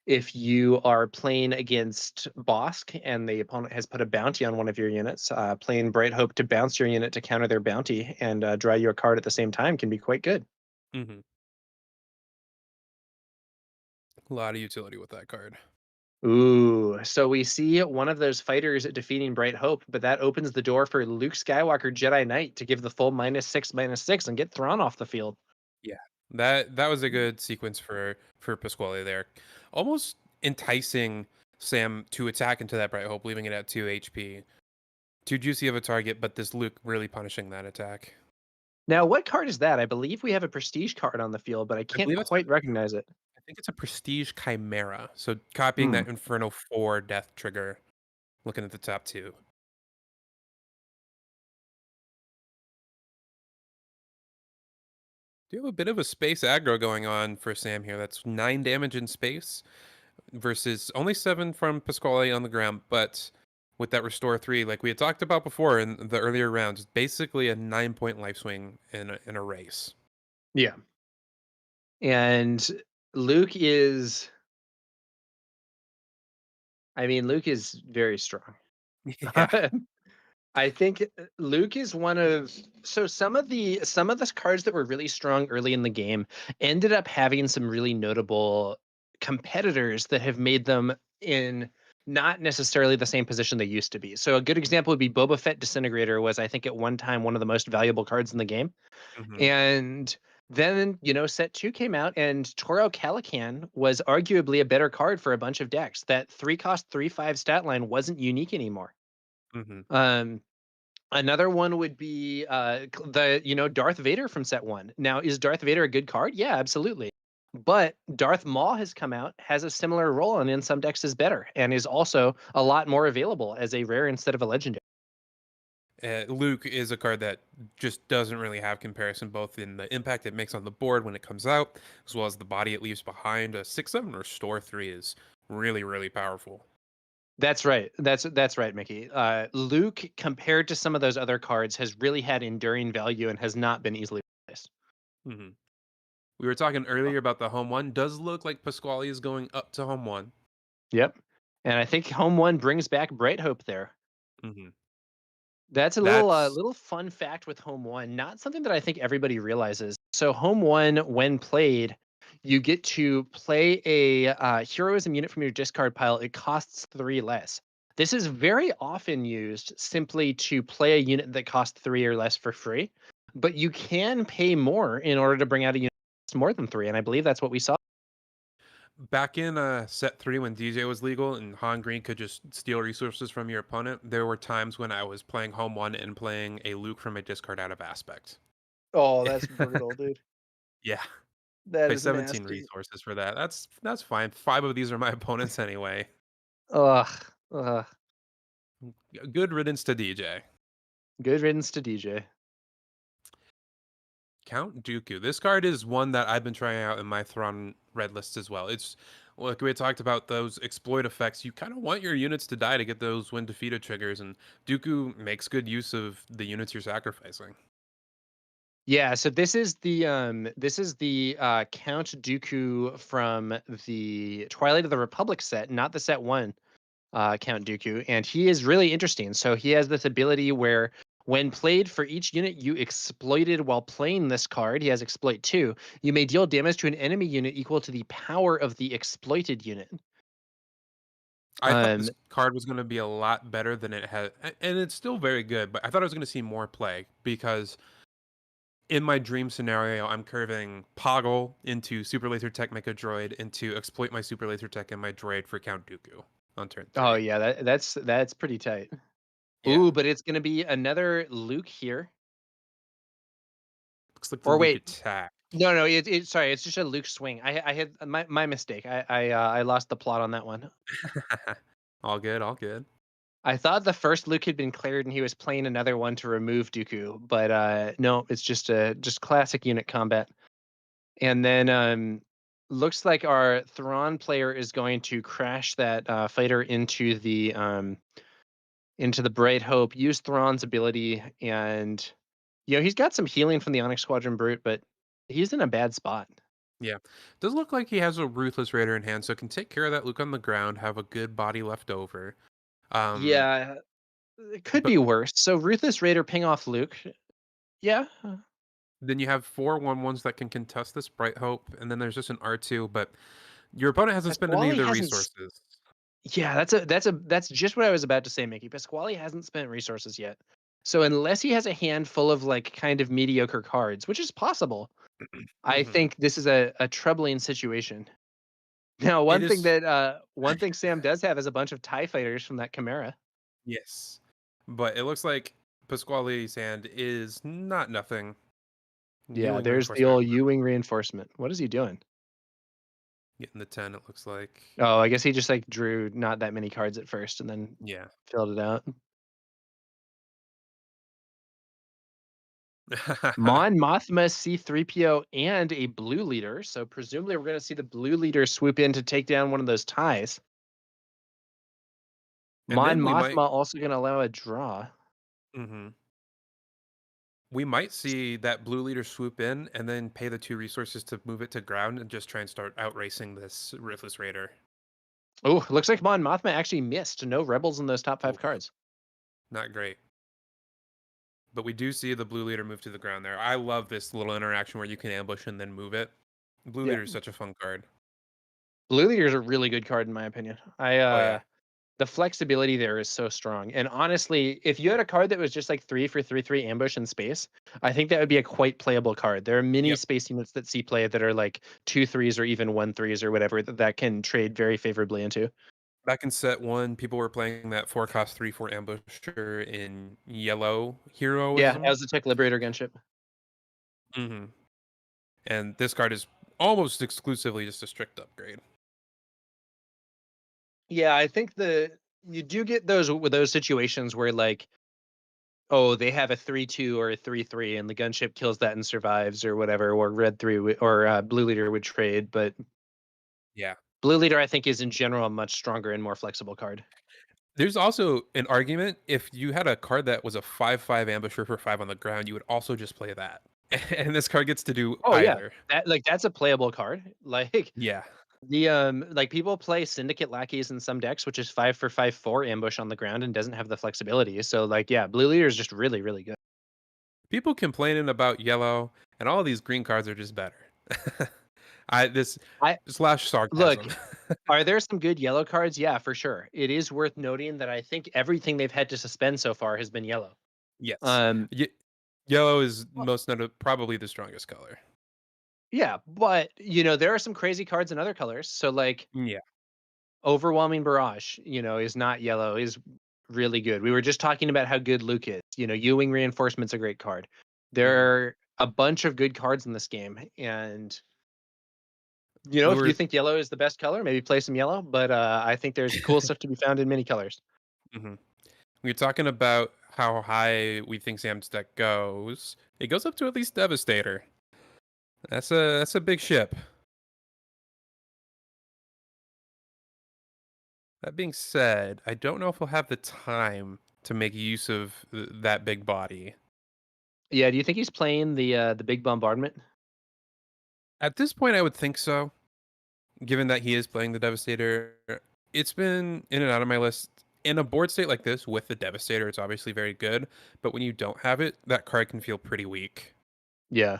if you are playing against Bosk and the opponent has put a bounty on one of your units, playing Bright Hope to bounce your unit to counter their bounty and draw you a card at the same time can be quite good. Hmm. A lot of utility with that card. Ooh, so we see one of those fighters defeating Bright Hope, but that opens the door for Luke Skywalker Jedi Knight to give the full -6/-6 and get Thrawn off the field. Yeah, that was a good sequence for Pasquale there, almost enticing Sam to attack into that Bright Hope, leaving it at 2 HP. Too juicy of a target, but this Luke really punishing that attack. Now, what card is that? I believe we have a prestige card on the field, but I I can't believe quite recognize it. I think it's a Prestige Chimera. So copying Hmm. that Inferno 4 death trigger, looking at the top two. Do you have a bit of a space aggro going on for Sam here? That's 9 damage in space versus only 7 from Pasquale on the ground, but with that restore 3, like we had talked about before in the earlier rounds, it's basically a 9-point life swing in a race. Yeah. And Luke is, Luke is very strong. Yeah. I think Luke is one of some of the cards that were really strong early in the game ended up having some really notable competitors that have made them in not necessarily the same position they used to be. So a good example would be Boba Fett Disintegrator was I think at one time one of the most valuable cards in the game. Hmm. And then, set 2 came out and Toro Calican was arguably a better card for a bunch of decks. That 3-cost 3/5 stat line wasn't unique anymore. Hmm. Um Another one would be Darth Vader from set 1. Now, is Darth Vader a good card? Yeah, absolutely. But Darth Maul has come out, has a similar role, and in some decks is better, and is also a lot more available as a rare instead of a legendary. Luke is a card that just doesn't really have comparison, both in the impact it makes on the board when it comes out, as well as the body it leaves behind. A 6/7 restore 3 is really, really powerful. That's right. That's right, Mickey. Luke, compared to some of those other cards, has really had enduring value and has not been easily replaced. Hmm. We were talking earlier about the home one. Does look like Pasquale is going up to home one. Yep. And I think Home One brings back Bright Hope there. Hmm. That's a That's little fun fact with Home One, not something that I think everybody realizes. So Home One, when played, you get to play a heroism unit from your discard pile. It costs 3 less. This is very often used simply to play a unit that costs 3 or less for free, but you can pay more in order to bring out a unit that's more than 3, and I believe that's what we saw. back in set 3 when DJ was legal and Han Green could just steal resources from your opponent, there were times when I was playing home 1 and playing a Luke from a discard out of aspect. Oh, that's brutal, dude. Yeah. That Pay is 17 nasty. resources for that. That's fine. 5 of these are my opponents anyway. Ugh. Ugh. Good riddance to DJ. Good riddance to DJ. Count Dooku. This card is one that I've been trying out in my Thrawn red list as well. It's like we had talked about those exploit effects. You kind of want your units to die to get those when defeated triggers, and Dooku makes good use of the units you're sacrificing. Yeah, so this is the Count Dooku from the Twilight of the Republic set, not the set 1 Count Dooku, and he is really interesting. So he has this ability where when played for each unit you exploited while playing this card, he has exploit 2. You may deal damage to an enemy unit equal to the power of the exploited unit. I thought Um this card was going to be a lot better than it had, and it's still very good, but I thought I was going to see more play because in my dream scenario, I'm curving Poggle into Super Laser Tech Mecha Droid into exploit my Super Laser Tech and my droid for Count Dooku on turn 3. oh yeah, that's pretty tight. Yeah. Ooh, but it's going to be another Luke here. Looks like the Or Luke wait, attack. no, sorry, it's just a Luke swing. I had my mistake. I lost the plot on that one. All good, all good. I thought the first Luke had been cleared and he was playing another one to remove Dooku, but no, it's just classic unit combat. And then looks like our Thrawn player is going to crash that fighter into the Bright Hope, use Thrawn's ability, and he's got some healing from the Onyx Squadron Brute, but he's in a bad spot. Yeah. Does look like he has a Ruthless Raider in hand, so can take care of that Luke on the ground, have a good body left over. Yeah, it could But be worse. So Ruthless Raider ping off Luke. Yeah. then you have 4 1/1s that can contest this Bright Hope, and then there's just an R2, but your opponent hasn't spent any of Pasquale their hasn't. resources. Yeah, that's just what I was about to say, Mickey. Pasquale hasn't spent resources yet. So unless he has a handful of like kind of mediocre cards, which is possible, I Mhm. think this is a troubling situation. Now, It is, one thing Sam does have is a bunch of TIE fighters from that Chimera. yes. But it looks like Pasquale's hand is not nothing. Yeah, Ewing there's the reinforcement. old U-wing reinforcement. What is he doing? Getting the 10, it looks like. Oh, I guess he just like drew not that many cards at first and then Yeah. filled it out. Mon Mothma C3PO and a blue leader. So presumably we're going to see the blue leader swoop in to take down one of those ties. And Mon then we might. Mothma also going to allow a draw. Mhm. We might see that blue leader swoop in and then pay the 2 resources to move it to ground and just try and start outracing this Ruthless Raider. Oh, looks like Mon Mothma actually missed. No rebels in those top 5 Oof, cards. not great. But we do see the blue leader move to the ground there. I love this little interaction where you can ambush and then move it. Blue Yeah. leader is such a fun card. Blue leader is a really good card in my opinion. Oh yeah. The flexibility there is so strong. And honestly, if you had a card that was just like 3 for 3/3 ambush in space, I think that would be a quite playable card. There are many Yep. space units that see play that are like 2/3s or even 1/3s or whatever that can trade very favorably into. Back in set 1, people were playing that 4 cost 3/4 ambusher in yellow Yeah, that heroism. was the Tech Liberator gunship. Hmm. And this card is almost exclusively just a strict upgrade. Yeah, I think you do get those situations where like, oh, they have a 3/2 or a 3/3 and the gunship kills that and survives or whatever, or red 3 or blue leader would trade, but Yeah. blue leader I think is in general a much stronger and more flexible card. There's also an argument if you had a card that was a 5/5 ambusher for 5 on the ground, you would also just play that. And this card gets to do Oh yeah, either. that's a playable card. Like Yeah. the like people play Syndicate Lackeys in some decks, which is 5 for 5/4 ambush on the ground and doesn't have the flexibility. So like yeah, blue leader is just really really good. People complaining about yellow and all these green cards are just better. I this I slash look, sarcasm. are there some good yellow cards? Yeah, for sure. It is worth noting that I think everything they've had to suspend so far has been yellow. Yes. Um, Yellow is well, most probably the strongest color. Yeah, but there are some crazy cards in other colors. So like Yeah. Overwhelming Barrage, is not yellow, is really good. We were just talking about how good Luke is. Ewing Reinforcement's a great card. There Mhm. are a bunch of good cards in this game, and We if you were think yellow is the best color, maybe play some yellow. But I think there's cool stuff to be found in many colors. Mhm. We were talking about how high we think Sam's deck goes. It goes up to at least Devastator. That's a big ship. That being said, I don't know if we'll have the time to make use of that big body. Yeah, do you think he's playing the big bombardment? At this point, I would think so, given that he is playing the Devastator. It's been in and out of my list. In a board state like this with the Devastator, it's obviously very good, but when you don't have it, that card can feel pretty weak. Yeah.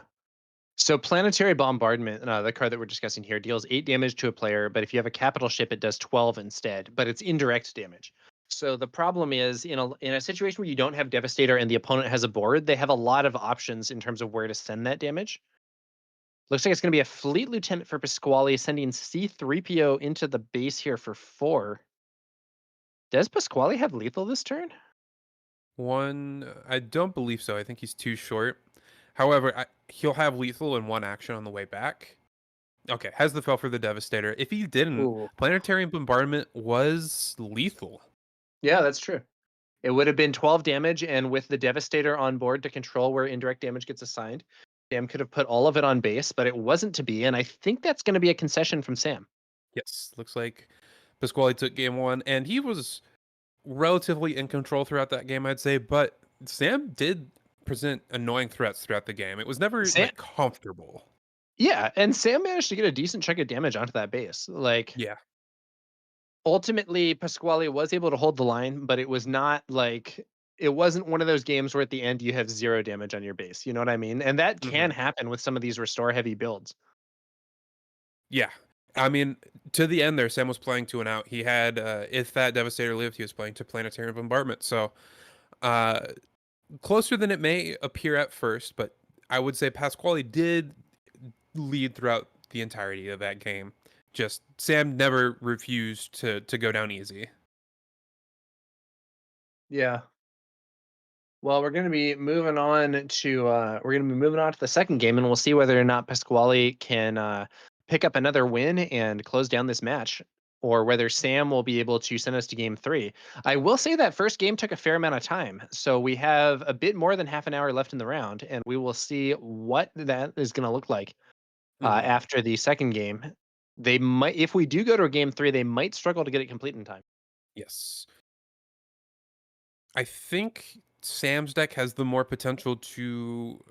So Planetary Bombardment, the card that we're discussing here, deals 8 damage to a player, but if you have a capital ship, it does 12 instead, but it's indirect damage. So the problem is in a situation where you don't have Devastator and the opponent has a board, they have a lot of options in terms of where to send that damage. Looks like it's going to be a Fleet Lieutenant for Pasquale, sending C-3PO into the base here for 4. Does Pasquale have lethal this turn? I don't believe so. I think he's too short. However, he'll have lethal in one action on the way back. Okay, has the fell for the Devastator. If he didn't, Ooh. Planetary Bombardment was lethal. Yeah, that's true. It would have been 12 damage, and with the Devastator on board to control where indirect damage gets assigned, Sam could have put all of it on base, but it wasn't to be, and I think that's going to be a concession from Sam. Yes, looks like Pasquale took game one, and he was relatively in control throughout that game, I'd say. But Sam did present annoying threats throughout the game. It was never Sam, like comfortable. yeah, and Sam managed to get a decent chunk of damage onto that base. Like Yeah. ultimately, Pasquale was able to hold the line, but it was not like it wasn't one of those games where at the end you have 0 damage on your base. You know what I mean? And that Hmm. can happen with some of these restore heavy builds. Yeah. I mean, to the end there, Sam was playing to an out. He had, if that Devastator lived, he was playing to Planetary Bombardment. So, uh, closer than it may appear at first, but I would say Pasquale did lead throughout the entirety of that game. Just Sam never refused to go down easy. Yeah. Well, we're going to be moving on to the second game, and we'll see whether or not Pasquale can pick up another win and close down this match, or whether Sam will be able to send us to game 3. I will say that first game took a fair amount of time, so we have a bit more than half an hour left in the round, and we will see what that is going to look like Hmm. after the second game. They might, if we do go to a game 3, they might struggle to get it complete in time. Yes. I think Sam's deck has the more potential to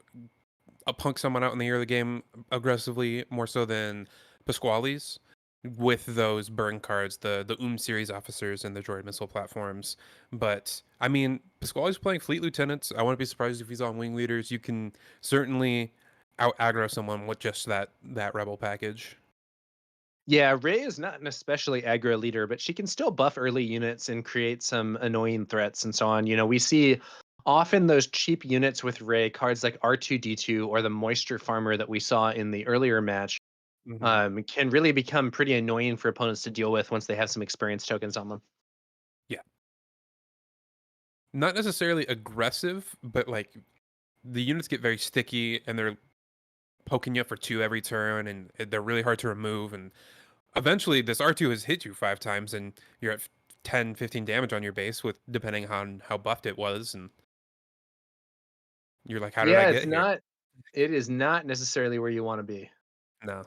punk someone out in the early game aggressively, more so than Pasquale's, with those burn cards, the series officers and the droid missile platforms. But I mean, Pasquale's playing fleet lieutenants. I wouldn't be surprised if he's on wing leaders. You can certainly out aggro someone with just that rebel package. Yeah, Rey is not an especially aggro leader, but she can still buff early units and create some annoying threats and so on. We see often those cheap units with Rey, cards like R2D2 or the Moisture Farmer that we saw in the earlier match, Hmm. can really become pretty annoying for opponents to deal with once they have some experience tokens on them. Yeah, not necessarily aggressive, but like the units get very sticky and they're poking you for two every turn, and they're really hard to remove. And eventually, this R2 has hit you 5 times, and you're at 10, 15 damage on your base, with depending on how buffed it was. And you're like, how did I Yeah, get here? it is not necessarily where you want to be. No.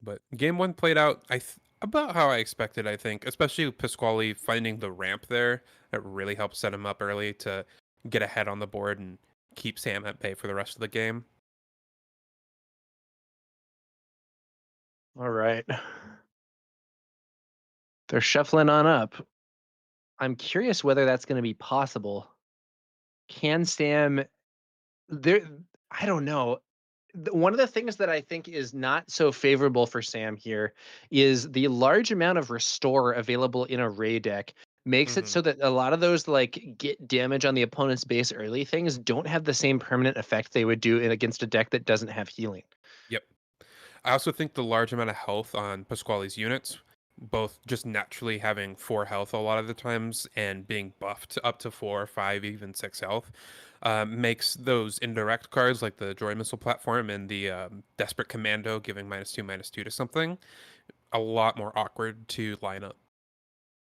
But game one played out about how I expected, I think, especially with Pasquale finding the ramp there. It really helped set him up early to get ahead on the board and keep Sam at bay for the rest of the game. All right. They're shuffling on up. I'm curious whether that's going to be possible. Can Sam there I don't know. One of the things that I think is not so favorable for Sam here is the large amount of restore available in a Ray deck makes it Hmm. so that a lot of those like get damage on the opponent's base early things don't have the same permanent effect they would do against a deck that doesn't have healing. Yep. I also think the large amount of health on Pasquale's units, both just naturally having 4 health a lot of the times and being buffed up to 4, 5, even 6 health, makes those indirect cards like the Joy Missile platform and the Desperate Commando giving -2/-2 to something a lot more awkward to line up.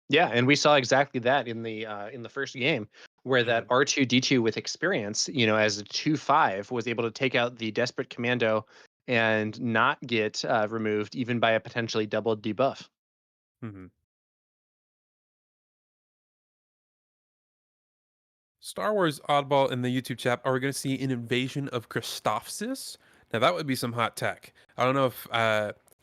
Yeah, and we saw exactly that in the first game, where that Hmm. R2D2 with experience, as a 2/5, was able to take out the Desperate Commando and not get removed even by a potentially doubled debuff. Hmm. Star Wars Oddball in the YouTube chat. Are we going to see an invasion of Christophsis? Now that would be some hot tech. I don't know if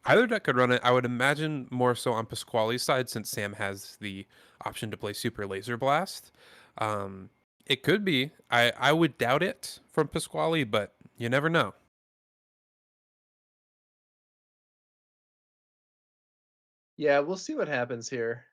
either deck could run it. I would imagine more so on Pasquale's side since Sam has the option to play Super Laser Blast. Um, it could be. I would doubt it from Pasquale, but you never know. Yeah, we'll see what happens here.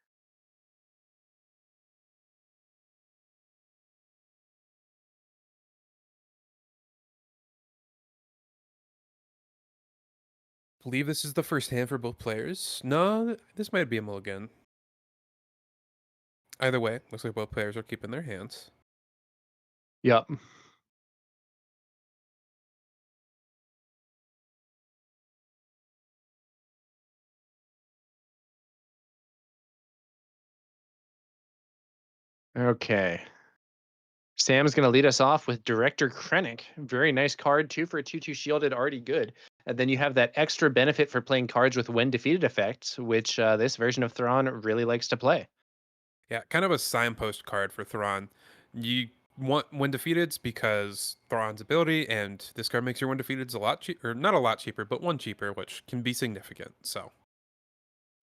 Believe this is the first hand for both players. No, this might be a mulligan. Either way, looks like both players are keeping their hands. Yep. Okay. Sam's going to lead us off with Director Krennic. Very nice card, 2 for a 2/2 shielded, already good. And then you have that extra benefit for playing cards with when defeated effects, which this version of Thrawn really likes to play. Yeah, kind of a signpost card for Thrawn. You want when defeateds because Thrawn's ability, and this card makes your when defeateds a lot cheaper, or not a lot cheaper, but one cheaper, which can be significant. So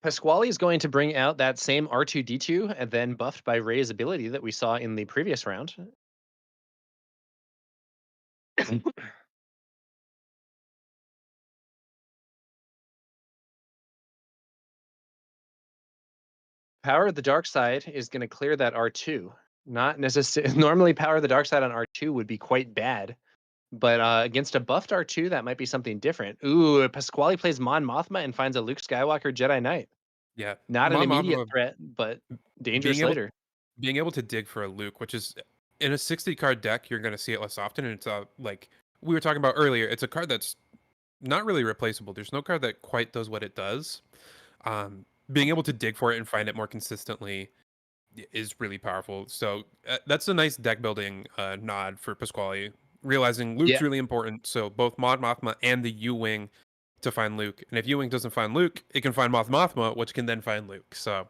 Pasquale is going to bring out that same R2D2 and then buffed by Rey's ability that we saw in the previous round. Power of the Dark Side is going to clear that R2. Not necessarily. Normally, Power of the Dark Side on R2 would be quite bad, but against a buffed R2, that might be something different. Ooh, Pasquale plays Mon Mothma and finds a Luke Skywalker Jedi Knight. yeah, Not an Mon immediate Mothma threat, but being dangerous able later. being able to dig for a Luke, which is in a 60 card deck, you're going to see it less often, and it's like we were talking about earlier. It's a card that's not really replaceable. There's no card that quite does what it does. Being able to dig for it and find it more consistently is really powerful. So that's a nice deck building nod for Pasquale, realizing Luke's Yeah. really important. So both Mod Mothma and the U Wing to find Luke, and if U Wing doesn't find Luke, it can find Mothma, which can then find Luke. So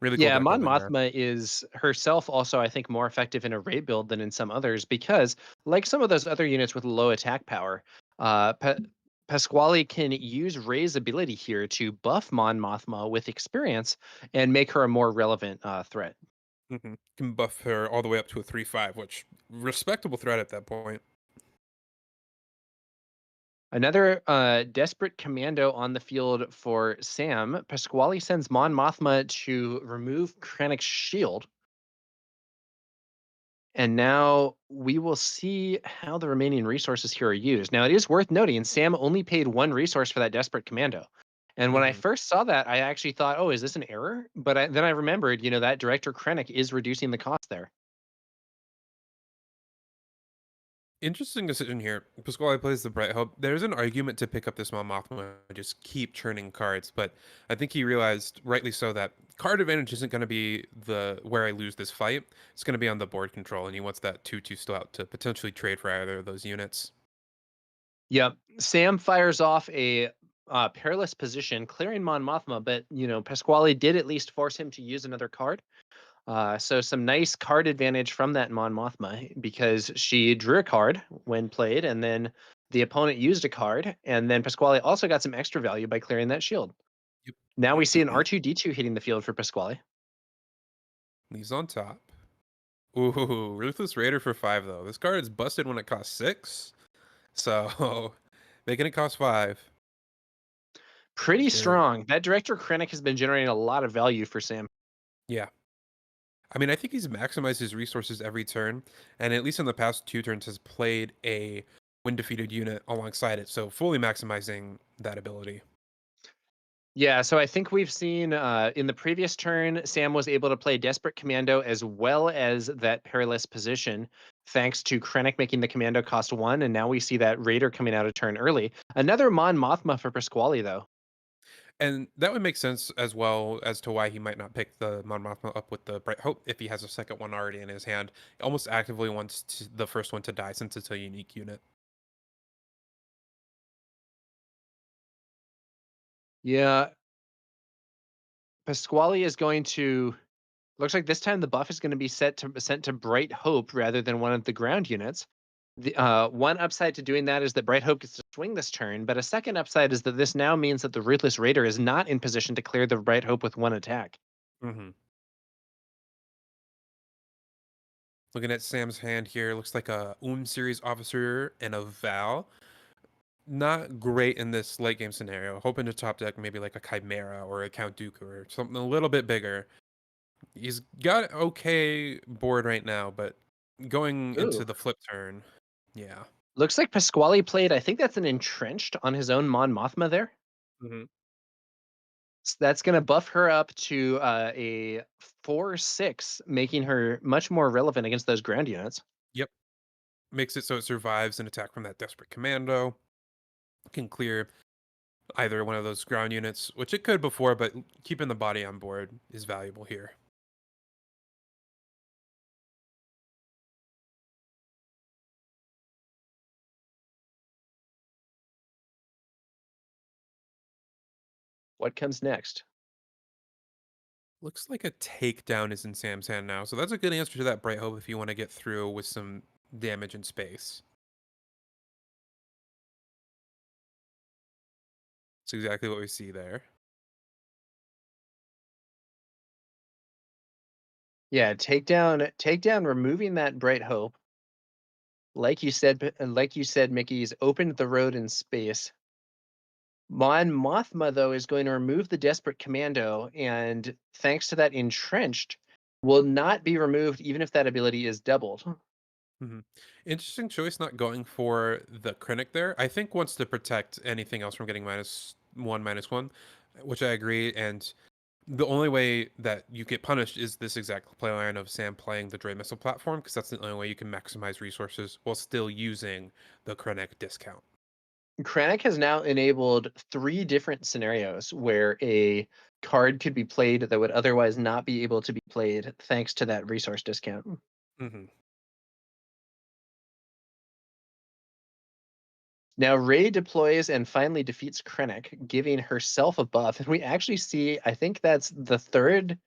really cool Yeah, deck Mon building there. Mothma is herself also, I think, more effective in a raid build than in some others because, like some of those other units with low attack power, Pasquale can use Rey's ability here to buff Mon Mothma with experience and make her a more relevant threat. Can buff her all the way up to a 3/5, which respectable threat at that point. Another desperate commando on the field for Sam. Pasquale sends Mon Mothma to remove Krennic's shield. And now we will see how the remaining resources here are used. Now, it is worth noting Sam only paid 1 resource for that Desperate Commando. And when I Hmm. first saw that, I actually thought, oh, is this an error? But then I remembered, that Director Krennic is reducing the cost there. Interesting decision here. Pasquale plays the Bright Hope. There's an argument to pick up this Mon Mothma and just keep churning cards, but I think he realized, rightly so, that card advantage isn't going to be the where I lose this fight. It's going to be on the board control, and he wants that 2/2 still out to potentially trade for either of those units. Yep. Sam fires off a perilous position, clearing Mon Mothma, but, Pasquale did at least force him to use another card. So some nice card advantage from that Mon Mothma because she drew a card when played, and then the opponent used a card, and then Pasquale also got some extra value by clearing that shield. Now we see an Yep. R2D2 hitting the field for Pasquale. He's on top. Ooh, Ruthless Raider for 5, though. This card is busted when it costs 6, so making it cost 5. Pretty Good. strong. That Director Krennic has been generating a lot of value for Sam. Yeah. I mean, I think he's maximized his resources every turn, and at least in the past 2 turns has played a when defeated unit alongside it, so fully maximizing that ability. Yeah, so I think we've seen in the previous turn, Sam was able to play Desperate Commando as well as that Perilous Position, thanks to Krennic making the commando cost 1, and now we see that Raider coming out a turn early. Another Mon Mothma for Pasquale, though. And that would make sense as well as to why he might not pick the Mon Mothma up with the Bright Hope if he has a second one already in his hand. He almost actively wants the first one to die since it's a unique unit. Yeah, Pasquale is going to. Looks like this time the buff is going to be sent to Bright Hope rather than one of the ground units. The one upside to doing that is that Bright Hope gets to swing this turn, but a second upside is that this now means that the Ruthless Raider is not in position to clear the Bright Hope with one attack. Mm-hmm. Looking at Sam's hand here, looks like a series officer and a Val. Not great in this late game scenario. Hoping to top deck maybe like a Chimera or a Count Dooku or something a little bit bigger. He's got okay board right now, but going into Ooh. the flip turn, yeah. Looks like Pasquale played, I think that's an Entrenched on his own Mon Mothma there. Mm-hmm. So that's going to buff her up to a 4/6, making her much more relevant against those ground units. Yep. Makes it so it survives an attack from that Desperate Commando. Can clear either one of those ground units, which it could before, but keeping the body on board is valuable here. What comes next? Looks like a takedown is in Sam's hand now, so that's a good answer to that Bright Hope if you want to get through with some damage in space. That's exactly what we see there. Yeah, takedown, removing that Bright Hope. Like you said, Mickey's opened the road in space. Mon Mothma, though, is going to remove the Desperate Commando, and thanks to that Entrenched, will not be removed even if that ability is doubled. Mm-hmm. Interesting choice not going for the Krennic there. I think wants to protect anything else from getting -1/-1, which I agree. And the only way that you get punished is this exact playline of Sam playing the Droid Missile platform, because that's the only way you can maximize resources while still using the Krennic discount. Krennic has now enabled 3 different scenarios where a card could be played that would otherwise not be able to be played thanks to that resource discount. Mm-hmm. Now Rey deploys and finally defeats Krennic, giving herself a buff. And we actually see, I think that's the third.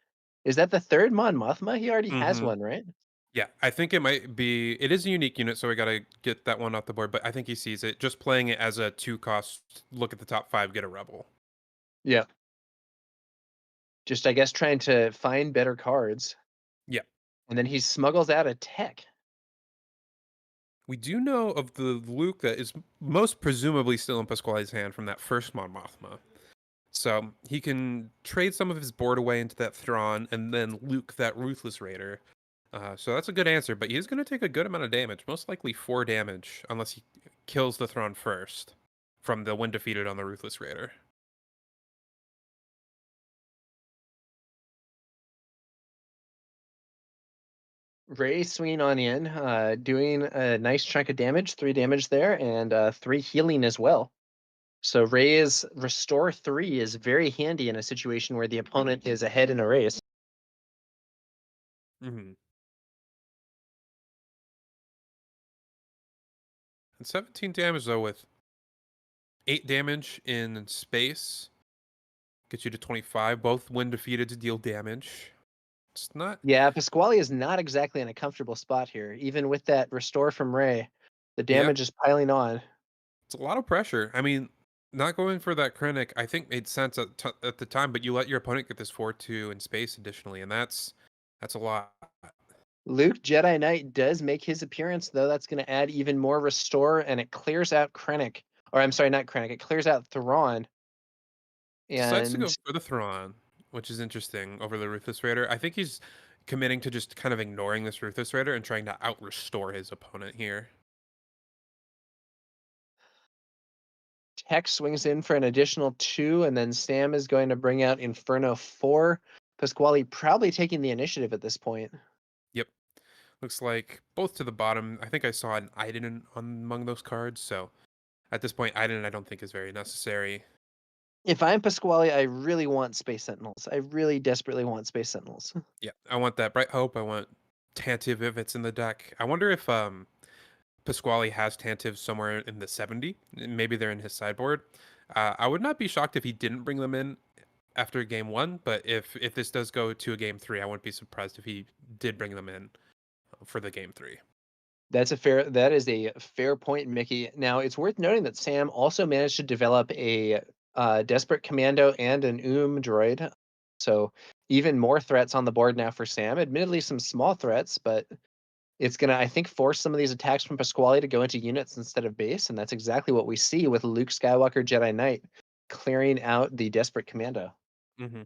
Is that the third Mon Mothma? He already has Mm-hmm. one, right? Yeah, I think it might be. It is a unique unit, so we got to get that one off the board. But I think he sees it. Just playing it as a 2 cost. Look at the top 5, get a rebel. Yeah. Just, I guess, trying to find better cards. Yeah. And then he smuggles out a tech. We do know of the Luke that is most presumably still in Pasquale's hand from that first Mon Mothma. So he can trade some of his board away into that Thrawn and then Luke that Ruthless Raider. So that's a good answer, but he's going to take a good amount of damage, most likely 4 damage, unless he kills the Thrawn first from the when defeated on the Ruthless Raider. Rey swinging on in, doing a nice chunk of damage, 3 damage there, and 3 healing as well. So Rey's Restore 3 is very handy in a situation where the opponent is ahead in a race. Mm-hmm. And 17 damage, though, with 8 damage in space. Gets you to 25. Both when defeated to deal damage. It's not. Yeah, Pasquale is not exactly in a comfortable spot here. Even with that Restore from Rey, the damage is piling on. It's a lot of pressure. I mean, not going for that Krennic, I think made sense at the time, but you let your opponent get this 4/2 in space additionally, and that's a lot. Luke Jedi Knight does make his appearance, though. That's going to add even more Restore, and it clears out Krennic. Or I'm sorry, not Krennic. It clears out Thrawn. Decides to go And for the Thrawn, which is interesting over the Ruthless Raider. I think he's committing to just kind of ignoring this Ruthless Raider and trying to out-restore his opponent here. Tech swings in for an additional 2, and then Sam is going to bring out Inferno 4. Pasquale probably taking the initiative at this point. Yep. Looks like both to the bottom. I think I saw an Iden among those cards, so at this point, Iden I don't think is very necessary. If I'm Pasquale, I really want Space Sentinels. I really desperately want Space Sentinels. Yeah, I want that Bright Hope. I want Tantive if it's in the deck. I wonder if Pasquale has Tantive somewhere in the 70. Maybe they're in his sideboard. I would not be shocked if he didn't bring them in after game 1, but if this does go to a game 3, I wouldn't be surprised if he did bring them in for the game 3. That is a fair point, Mickey. Now, it's worth noting that Sam also managed to develop a Desperate Commando and an droid. So even more threats on the board now for Sam. Admittedly, some small threats, but it's going to, I think, force some of these attacks from Pasquale to go into units instead of base. And that's exactly what we see with Luke Skywalker Jedi Knight clearing out the Desperate Commando. Mm-hmm.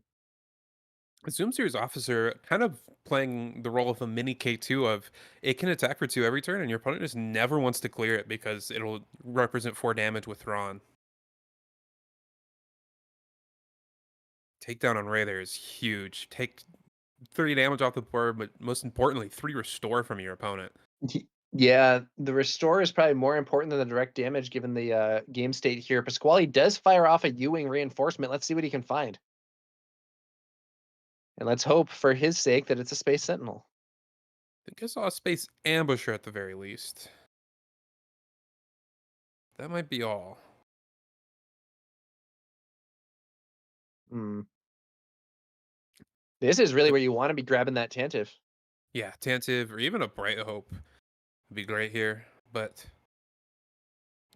Zoom Series Officer kind of playing the role of a mini K2 of it can attack for 2 every turn, and your opponent just never wants to clear it because it'll represent 4 damage with Thrawn. Takedown on Ray there is huge. Take 30 damage off the board, but most importantly, 3 restore from your opponent. Yeah, the restore is probably more important than the direct damage given the game state here. Pasquale does fire off a U-Wing reinforcement. Let's see what he can find. And let's hope for his sake that it's a Space Sentinel. I think I saw a Space Ambusher at the very least. That might be all. This is really where you want to be grabbing that Tantive. Yeah, Tantive or even a Bright Hope would be great here, but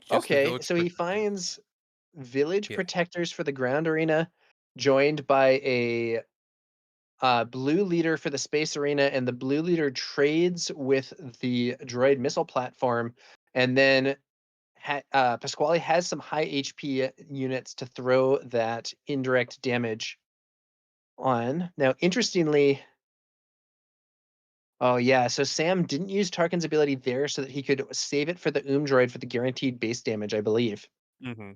okay, so he finds Village Protectors for the ground arena, joined by a blue leader for the space arena, and the blue leader trades with the droid missile platform, and then Pasquale has some high HP units to throw that indirect damage on. Now, interestingly, oh yeah, so Sam didn't use Tarkin's ability there so that he could save it for the droid for the guaranteed base damage, I believe. Mm-hmm.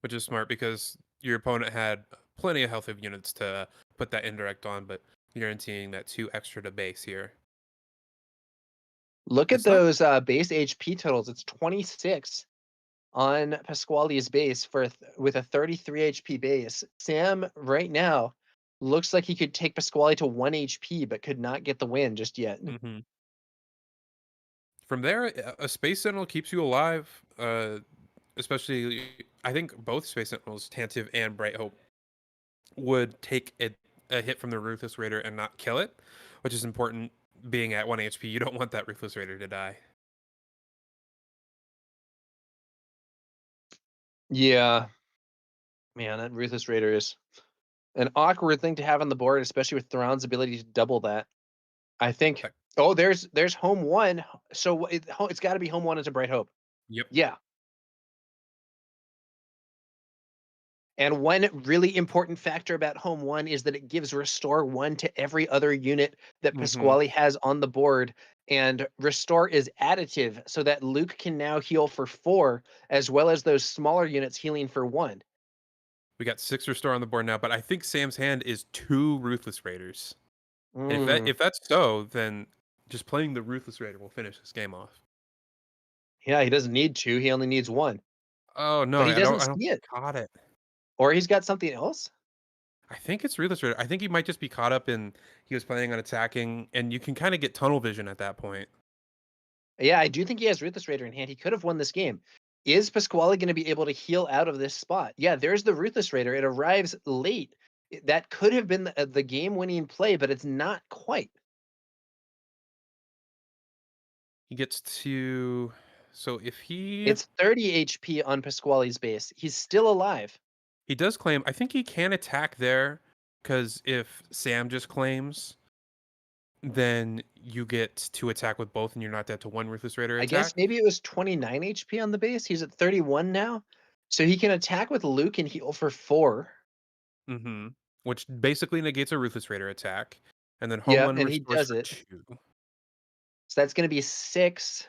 Which is smart because your opponent had plenty of health of units to put that indirect on, but guaranteeing that 2 extra to base here. Look at those base HP totals. It's 26 on Pasquale's base with a 33 HP base. Sam right now looks like he could take Pasquale to 1 HP, but could not get the win just yet. Mm-hmm. From there, a Space Sentinel keeps you alive. Especially, I think both Space Sentinels, Tantive and Bright Hope, would take a hit from the Ruthless Raider and not kill it, which is important. Being at 1 HP, you don't want that Ruthless Raider to die. Yeah. Man, that Ruthless Raider is an awkward thing to have on the board, especially with Thrawn's ability to double that. I think. Oh, there's home 1. So it's got to be home 1 into Bright Hope. Yep. Yeah. And one really important factor about home 1 is that it gives restore 1 to every other unit that Pasquale has on the board. And restore is additive so that Luke can now heal for 4, as well as those smaller units healing for 1. We got 6 restore on the board now, but I think Sam's hand is 2 Ruthless Raiders. If that's so, then just playing the Ruthless Raider will finish this game off. Yeah, he doesn't need 2. He only needs 1. Oh no, but he doesn't I don't see it. Got it. Or he's got something else. I think it's Ruthless Raider. I think he might just be caught up in he was planning on attacking, and you can kind of get tunnel vision at that point. Yeah, I do think he has Ruthless Raider in hand. He could have won this game. Is Pasquale going to be able to heal out of this spot? Yeah, there's the Ruthless Raider. It arrives late. That could have been the game-winning play, but it's not quite. He gets to... So if he... It's 30 HP on Pasquale's base. He's still alive. He does claim... I think he can attack there, because if Sam just claims, then you get to attack with both, and you're not dead to 1 Ruthless Raider attack. I guess maybe it was 29 HP on the base. He's at 31 now. So he can attack with Luke and heal for 4. Mm-hmm. Which basically negates a Ruthless Raider attack. and then home Yeah, one and he restores does for it. 2. So that's going to be 6.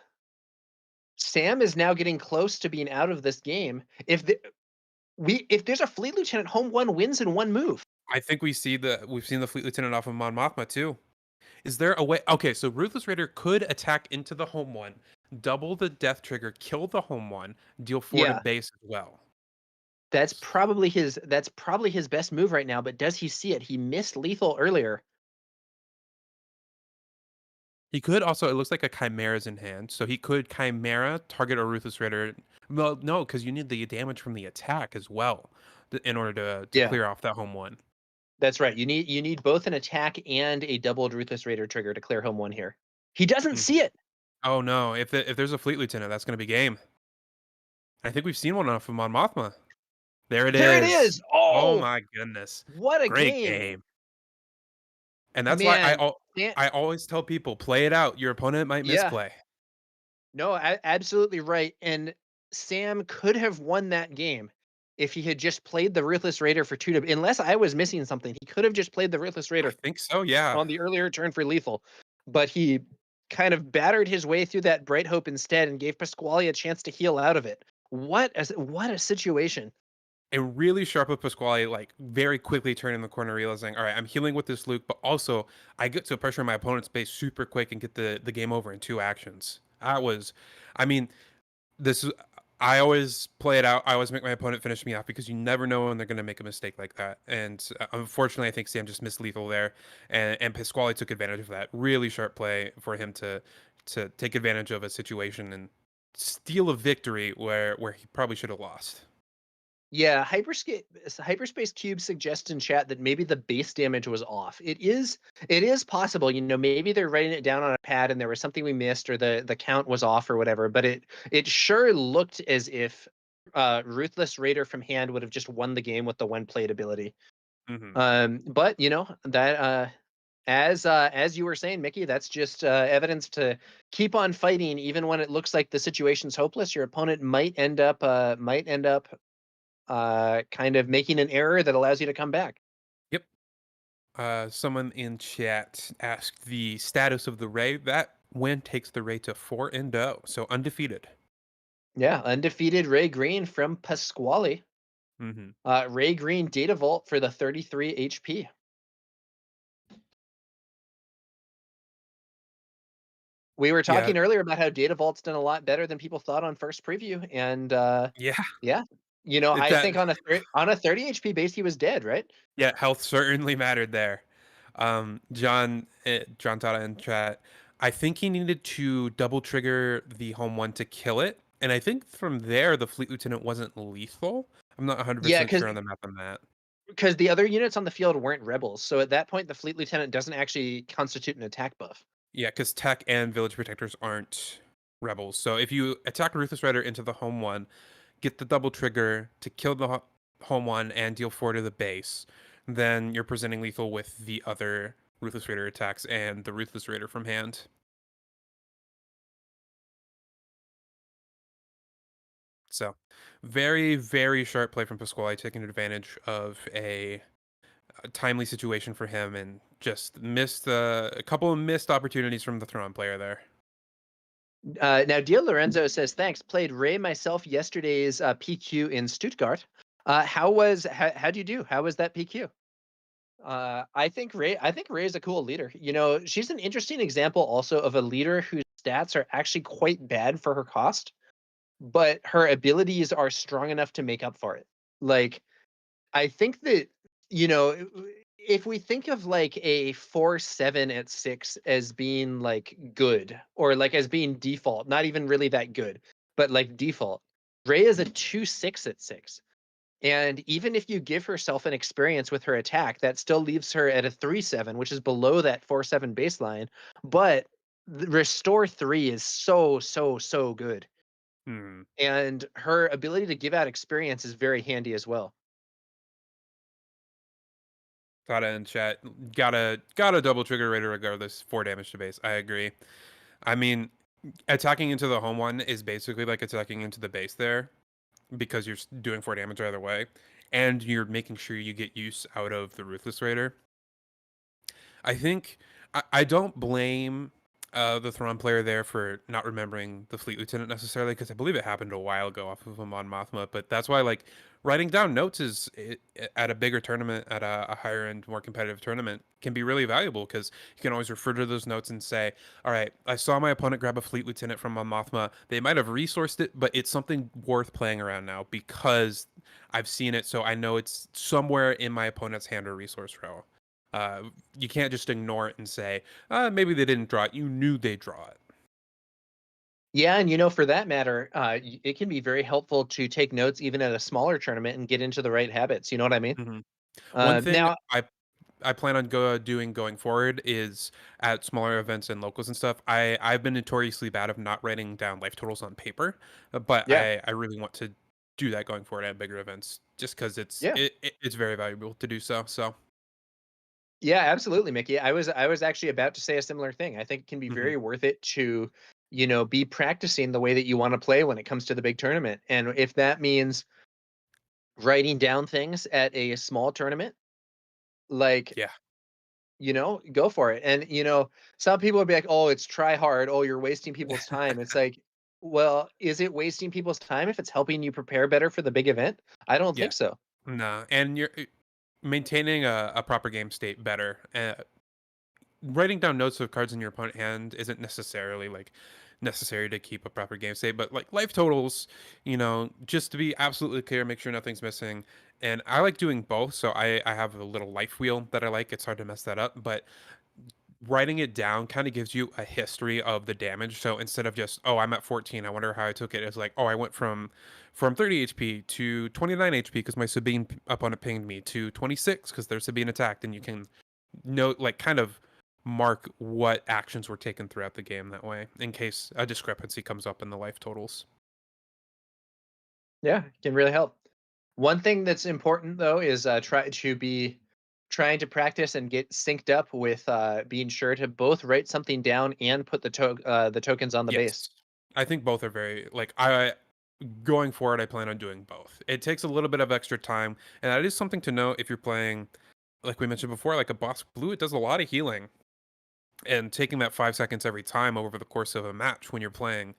Sam is now getting close to being out of this game. If there's a fleet lieutenant, home one wins in one move. I think we've seen the Fleet Lieutenant off of Mon Mothma too. Is there a way? Okay, so Ruthless Raider could attack into the home one, double the death trigger, kill the home one, deal 4 to Yeah, base as well. that's probably his best move right now. But does he see it? He missed lethal earlier. He could also, it looks like a Chimera's in hand, so he could Chimera, target a Ruthless Raider. Well, no, because you need the damage from the attack as well in order to Yeah, clear off that home one. that's right. You need both an attack and a doubled Ruthless Raider trigger to clear home one here. He doesn't Mhm. see it. Oh no, if there's a Fleet Lieutenant, that's going to be game. I think we've seen one off of Mon Mothma. There it There it is. is. Oh Oh, my goodness. what a Great game, game. And that's why man. Yeah, I always tell people, play it out. Your opponent might yeah. misplay. No, absolutely right. And Sam could have won that game if he had just played the Ruthless Raider for 2 to, unless I was missing something. He could have just played the Ruthless I Raider think so, yeah. on the earlier turn for lethal, but he kind of battered his way through that Bright Hope instead and gave Pasquale a chance to heal out of it. What a situation. And really sharp with Pasquale, like very quickly turning the corner, realizing, all right, I'm healing with this Luke, but also I get to pressure my opponent's base super quick and get the game over in 2 actions. That was, I mean, this is, I always play it out. I always make my opponent finish me off because you never know when they're going to make a mistake like that. And unfortunately, I think Sam just missed lethal there, and Pasquale took advantage of that. Really sharp play for him to take advantage of a situation and steal a victory where he probably should have lost. Yeah, Hyperspace Cube suggests in chat that maybe the base damage was off. It is possible, maybe they're writing it down on a pad and there was something we missed or the count was off or whatever, but it sure looked as if Ruthless Raider from hand would have just won the game with the one played ability. Hmm. But that as you were saying, Mickey, that's just evidence to keep on fighting even when it looks like the situation's hopeless. Your opponent might end up kind of making an error that allows you to come back. Yep. Someone in chat asked the status of the Ray. That win takes the Ray to 4-0, so undefeated. Yeah, undefeated Ray Green from Pasquale. Hmm. Ray Green Data Vault for the 33 HP. We were Yeah, talking earlier about how Data Vault's done a lot better than people thought on first preview, and yeah. yeah, I That think on a 30 HP base he was dead, right? Yeah, health certainly mattered there. John Tata in chat. I think he needed to double trigger the home one to kill it, and I think from there the Fleet Lieutenant wasn't lethal. I'm not Yeah, 100% sure on the map on that. because the other units on the field weren't rebels, so at that point the Fleet Lieutenant doesn't actually constitute an attack buff. Yeah, because Tech and Village Protectors aren't rebels. So if you attack Ruthless Rider into the home one, get the double trigger to kill the home one and deal 4 to the base, then you're presenting lethal with the other Ruthless Raider attacks and the Ruthless Raider from hand. So, very, very sharp play from Pasquale, taking advantage of a timely situation for him and just missed a couple of missed opportunities from the Thrawn player there. Now, Dio Lorenzo says, thanks. Played Ray myself yesterday's PQ in Stuttgart. How'd you do? How was that PQ? I think Ray is a cool leader. She's an interesting example also of a leader whose stats are actually quite bad for her cost, but her abilities are strong enough to make up for it. Like, I think that, you know, if we think of like a 4/7 at 6 as being like good or like as being default, not even really that good, but like default, Ray is a 2/6 at 6. And even if you give herself an experience with her attack, that still leaves her at a 3/7, which is below that 4/7 baseline. But the restore 3 is so, so, so good. Hmm. And her ability to give out experience is very handy as well. Gotta in chat. Gotta double trigger Raider regardless. 4 damage to base. I agree. I mean, attacking into the home one is basically like attacking into the base there because you're doing 4 damage either way, and you're making sure you get use out of the Ruthless Raider. I think I don't blame the Thrawn player there for not remembering the Fleet Lieutenant necessarily, because I believe it happened a while ago off of him on Mothma. But that's why, like, writing down notes at a bigger tournament, at a higher end, more competitive tournament, can be really valuable because you can always refer to those notes and say, all right, I saw my opponent grab a Fleet Lieutenant from Mon Mothma. They might have resourced it, but it's something worth playing around now because I've seen it, so I know it's somewhere in my opponent's hand or resource row. Uh, you can't just ignore it and say, maybe they didn't draw it. You knew they draw it. Yeah, and for that matter, it can be very helpful to take notes even at a smaller tournament and get into the right habits. You know what I mean? Hmm. One thing Now, I plan on doing going forward is at smaller events and locals and stuff. I've been notoriously bad of not writing down life totals on paper, but yeah, I really want to do that going forward at bigger events, just because yeah, it's very valuable to do so. So, yeah, absolutely, Mickey. I was actually about to say a similar thing. I think it can be hmm very worth it to, be practicing the way that you want to play when it comes to the big tournament. And if that means writing down things at a small tournament, like yeah. go for it. And some people would be like, "Oh, it's try hard. Oh, you're wasting people's time." It's like, well, is it wasting people's time if it's helping you prepare better for the big event? I don't Yeah. think so. Nah, and you're maintaining a proper game state better. Writing down notes of cards in your opponent hand isn't necessarily like necessary to keep a proper game state, but like life totals, just to be absolutely clear, make sure nothing's missing. And I like doing both, so I have a little life wheel that I like. It's hard to mess that up, but writing it down kind of gives you a history of the damage. So instead of just, oh, I'm at 14, I wonder how I took it. It's like, oh, I went from 30 HP to 29 HP because my Sabine opponent pinged me, to 26 because their Sabine attacked, and you can note, like, kind of mark what actions were taken throughout the game that way in case a discrepancy comes up in the life totals. Yeah, it can really help. One thing that's important though is trying to practice and get synced up with being sure to both write something down and put the tokens on the base. Yes. I think both are very, like, I going forward I plan on doing both. It takes a little bit of extra time, and that is something to know if you're playing, like we mentioned before, like a boss blue. It does a lot of healing, and taking that 5 seconds every time over the course of a match when you're playing,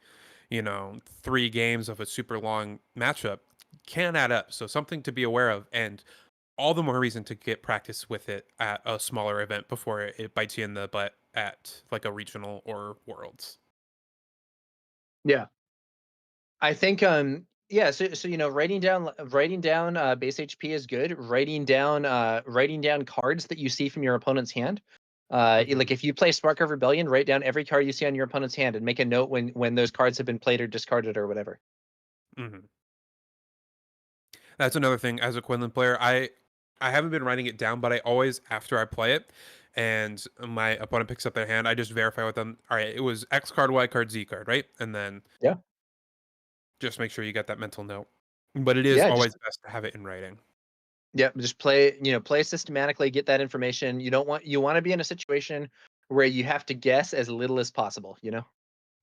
3 games of a super long matchup can add up. So something to be aware of, and all the more reason to get practice with it at a smaller event before it bites you in the butt at like a regional or worlds. Yeah. I think yeah, so writing down base HP is good. Writing down cards that you see from your opponent's hand. Hmm. Like if you play Spark of Rebellion, write down every card you see on your opponent's hand and make a note when those cards have been played or discarded or whatever. Hmm. That's another thing. As a Quinlan player, I haven't been writing it down, but I always, after I play it and my opponent picks up their hand, I just verify with them. All right, it was X card, Y card, Z card, right? And then Yeah. just make sure you get that mental note. But it is Yeah, always best to have it in writing. just play systematically, get that information. You want to be in a situation where you have to guess as little as possible.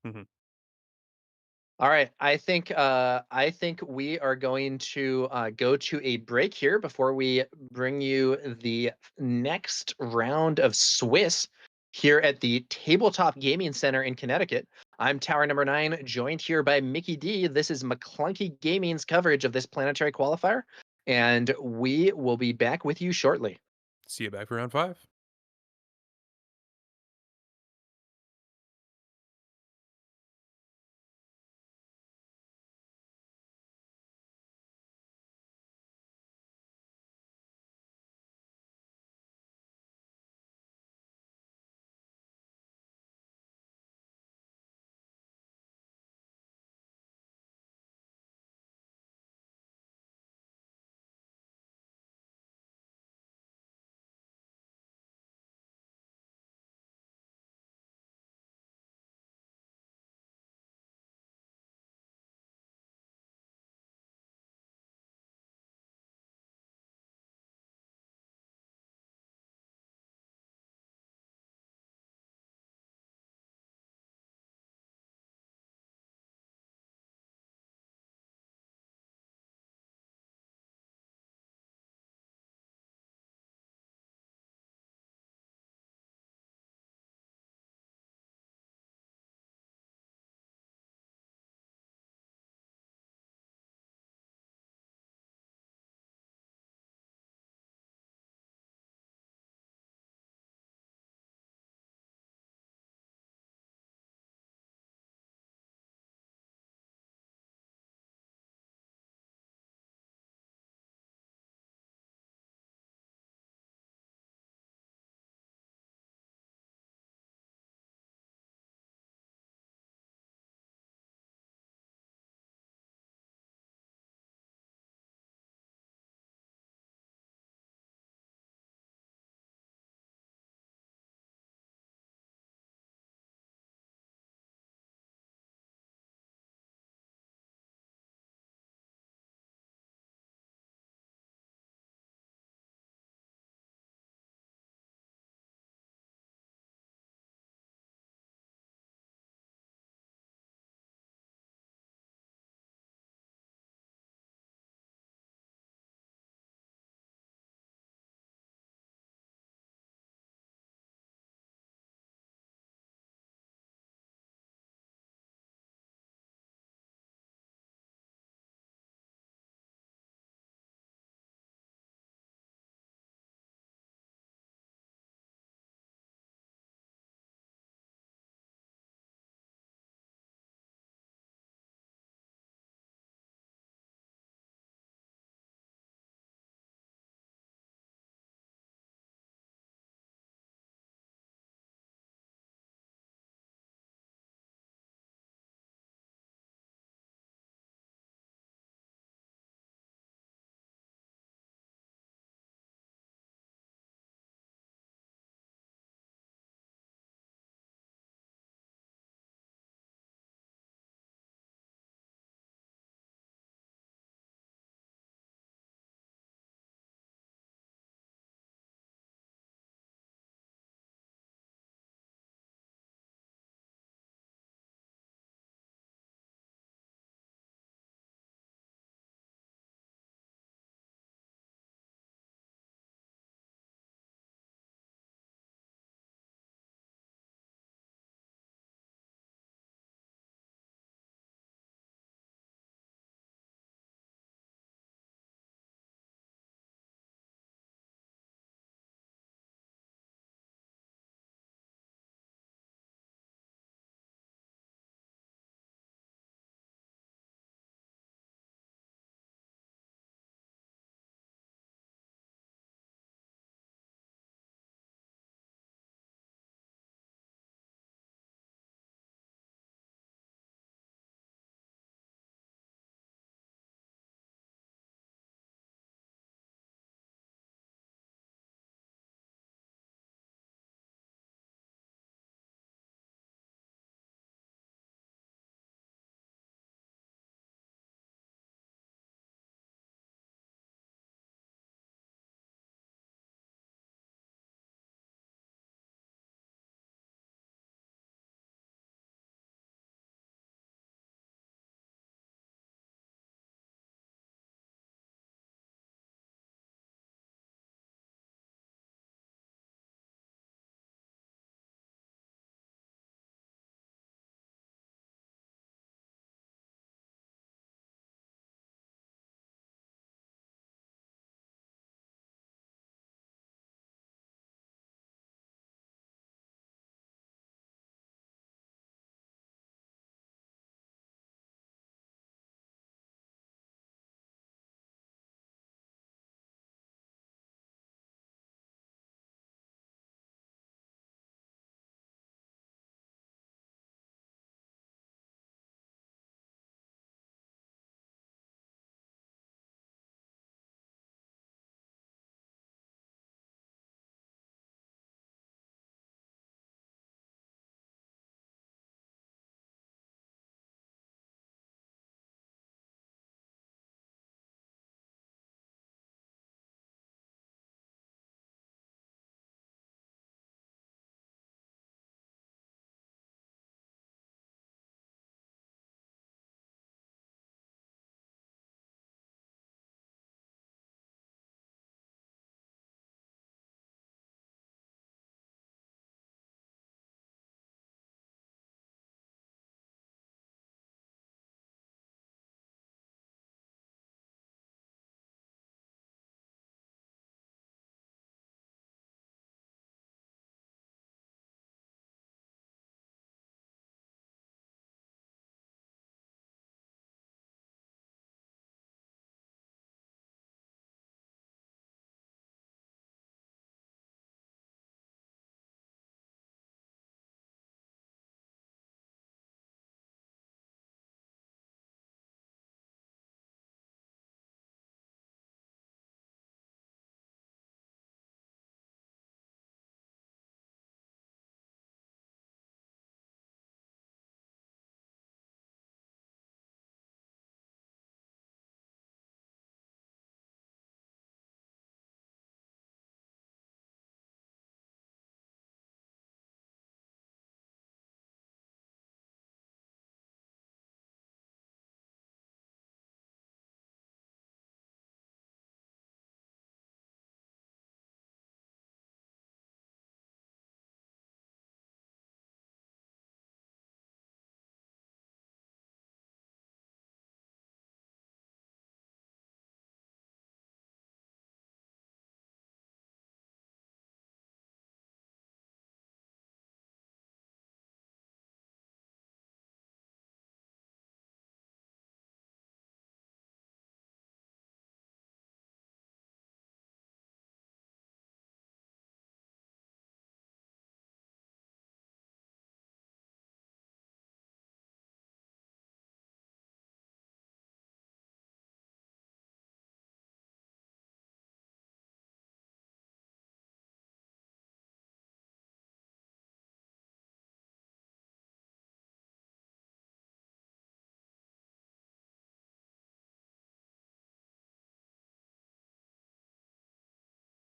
Hmm. All right, I think we are going to go to a break here before we bring you the next round of Swiss here at the Tabletop Gaming Center in Connecticut. I'm Tower Number 9, joined here by Mickey D. This is McClunky Gaming's coverage of this Planetary Qualifier, and we will be back with you shortly. See you back for round 5.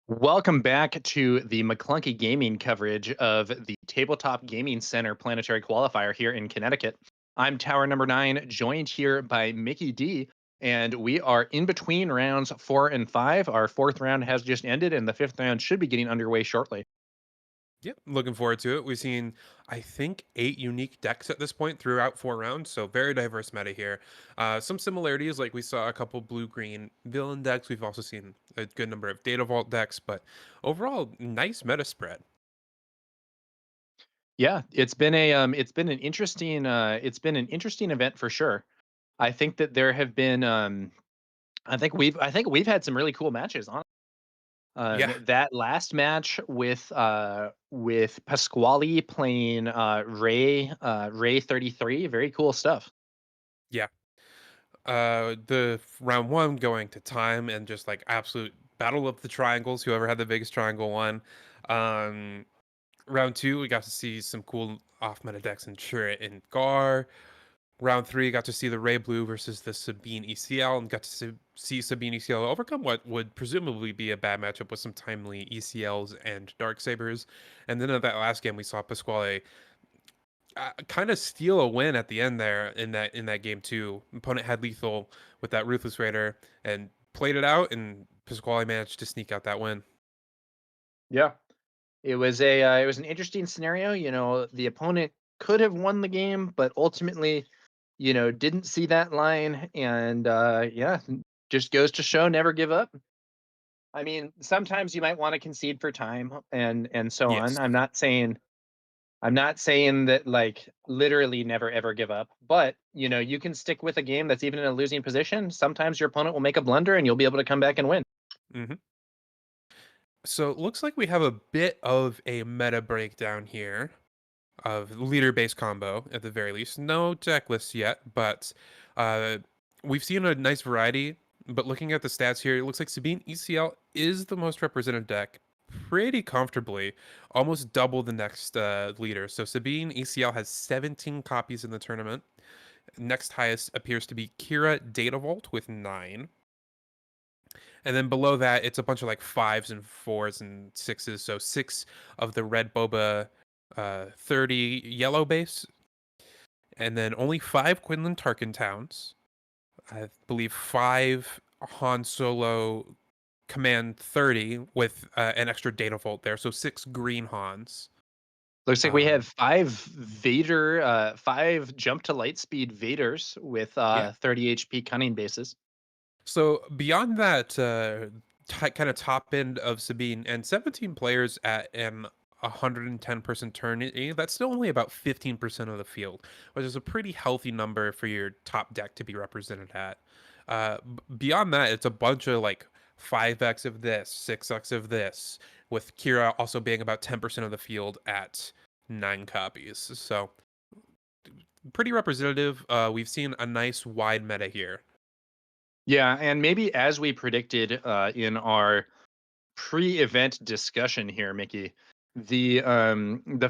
Welcome back to the McClunky Gaming coverage of the Tabletop Gaming Center Planetary Qualifier here in Connecticut. I'm Tower number 9, joined here by Mickey D, and we are in between rounds 4 and 5. Our fourth round has just ended, and the fifth round should be getting underway shortly. Yep, looking forward to it. We've seen, I think, 8 unique decks at this point throughout 4 rounds, so very diverse meta here. Some similarities, like we saw a couple blue-green villain decks. We've also seen a good number of Data Vault decks, but overall, nice meta spread. Yeah, it's been an interesting event for sure. I think that there have been I think we've had some really cool matches on. Yeah, That last match with Pasquale playing Ray 33, very cool stuff. yeah. The round 1 going to time and just like absolute battle of the triangles. Whoever had the biggest triangle won. Um, round 2, we got to see some cool off-meta decks in Chirrut and Gar. Round 3, got to see the Ray Blue versus the Sabine ECL, and got to see Sabine ECL overcome what would presumably be a bad matchup with some timely ECLs and Dark Sabers. And then in that last game, we saw Pasquale kind of steal a win at the end there in that game too. Opponent had lethal with that Ruthless Raider and played it out, and Pasquale managed to sneak out that win. Yeah, it was an interesting scenario. You know, the opponent could have won the game, but ultimately, you know, didn't see that line, and yeah, just goes to show never give up. I mean, sometimes you might want to concede for time and so on. Yes. I'm not saying that like literally never ever give up, but you know, you can stick with a game that's even in a losing position. Sometimes your opponent will make a blunder and you'll be able to come back and win. hmm So it looks like we have a bit of a meta breakdown here of leader-based combo at the very least. No deck lists yet, but uh, we've seen a nice variety. But looking at the stats here, it looks like Sabine ECL is the most represented deck pretty comfortably, almost double the next leader. So Sabine ECL has 17 copies in the tournament. Next highest appears to be Kira Data Vault with 9. And then below that, it's a bunch of like 5s and 4s and 6s. So 6 of the red boba 30 yellow base, and then only 5 Quinlan Tarkin towns. I believe 5 Han Solo Command 30 with an extra data vault there. So 6 green Hans. Looks like we Um, have 5 jump to light speed Vaders with yeah. 30 HP cunning bases. So beyond that kind of top end of Sabine and 17 players at an 110-person tourney, that's still only about 15% of the field, which is a pretty healthy number for your top deck to be represented at. Beyond that, it's a bunch of like 5x of this, 6x of this, with Kira also being about 10% of the field at 9 copies. So pretty representative. We've seen a nice wide meta here. Yeah, and maybe as we predicted in our pre-event discussion here, Mickey, the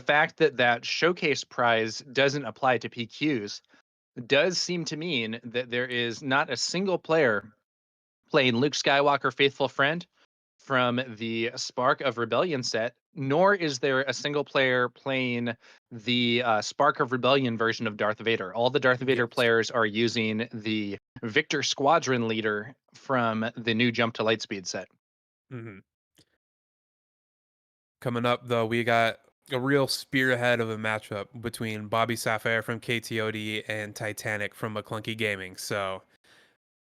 fact that that showcase prize doesn't apply to PQs does seem to mean that there is not a single player playing Luke Skywalker Faithful Friend from the Spark of Rebellion set, nor is there a single player playing the Spark of Rebellion version of Darth Vader. All the Darth Vader Yes. players are using the Victor Squadron leader from the new Jump to Lightspeed set. hmm Coming up, though, we got a real spearhead of a matchup between Bobby Sapphire from KTOD and Titanic from McClunky Gaming. So,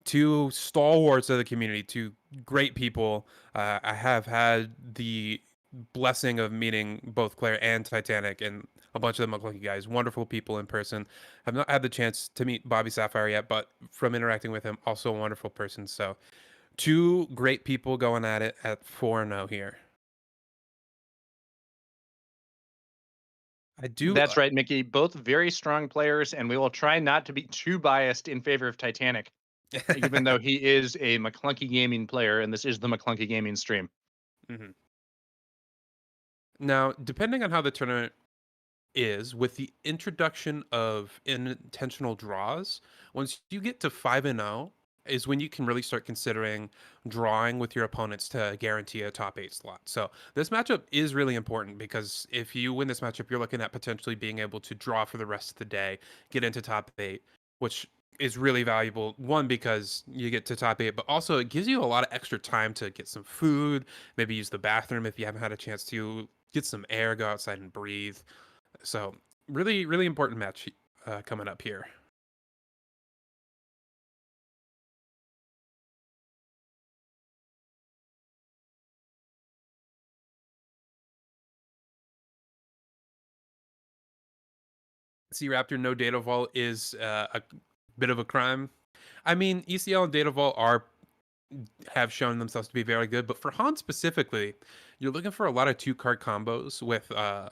two stalwarts of the community, two great people. I have had the blessing of meeting both Claire and Titanic and a bunch of the McClunky guys. Wonderful people in person. I've not had the chance to meet Bobby Sapphire yet, but from interacting with him, also a wonderful person. So, two great people going at it at 4-0 here. I do. That's right, Mickey. Both very strong players, and we will try not to be too biased in favor of Titanic, even though he is a McClunky Gaming player, and this is the McClunky Gaming stream. Mhm. Now, depending on how the tournament is, with the introduction of intentional draws, once you get to 5-0, is when you can really start considering drawing with your opponents to guarantee a top 8 slot. So this matchup is really important because if you win this matchup, you're looking at potentially being able to draw for the rest of the day, get into top 8, which is really valuable. One, because you get to top 8, but also it gives you a lot of extra time to get some food, maybe use the bathroom if you haven't had a chance to, get some air, go outside and breathe. So really, really important match coming up here. Sea Raptor no data vault is a bit of a crime. I mean, ECL and data vault have shown themselves to be very good, but for Han specifically, you're looking for a lot of 2-card combos with a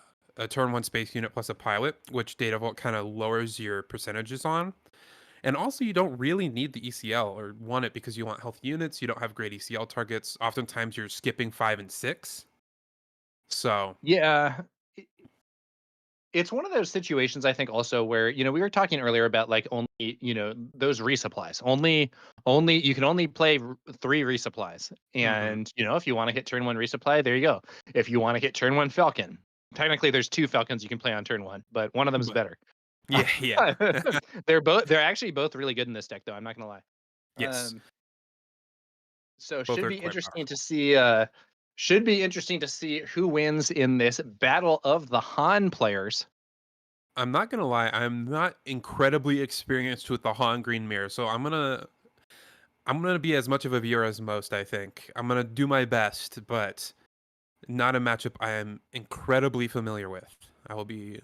turn 1 space unit plus a pilot, which data vault kind of lowers your percentages on. And also, you don't really need the ECL or want it because you want health units. You don't have great ECL targets. Oftentimes, you're skipping 5 and 6. So Yeah. It's one of those situations, I think, also where, we were talking earlier about like only, those resupplies. Only you can only play 3 resupplies. And, if you want to hit turn 1 resupply, there you go. If you want to hit turn 1 Falcon, technically there's 2 Falcons you can play on turn 1, but one of them's but better. yeah. They're actually both really good in this deck, though. I'm not gonna lie. Yes. So Both should are be quite interesting to powerful. see. Should be interesting to see who wins in this battle of the Han players. I'm not gonna lie, I'm not incredibly experienced with the Han Green Mirror, so I'm gonna be as much of a viewer as most, I think. I'm gonna do my best, but not a matchup I am incredibly familiar with. I will be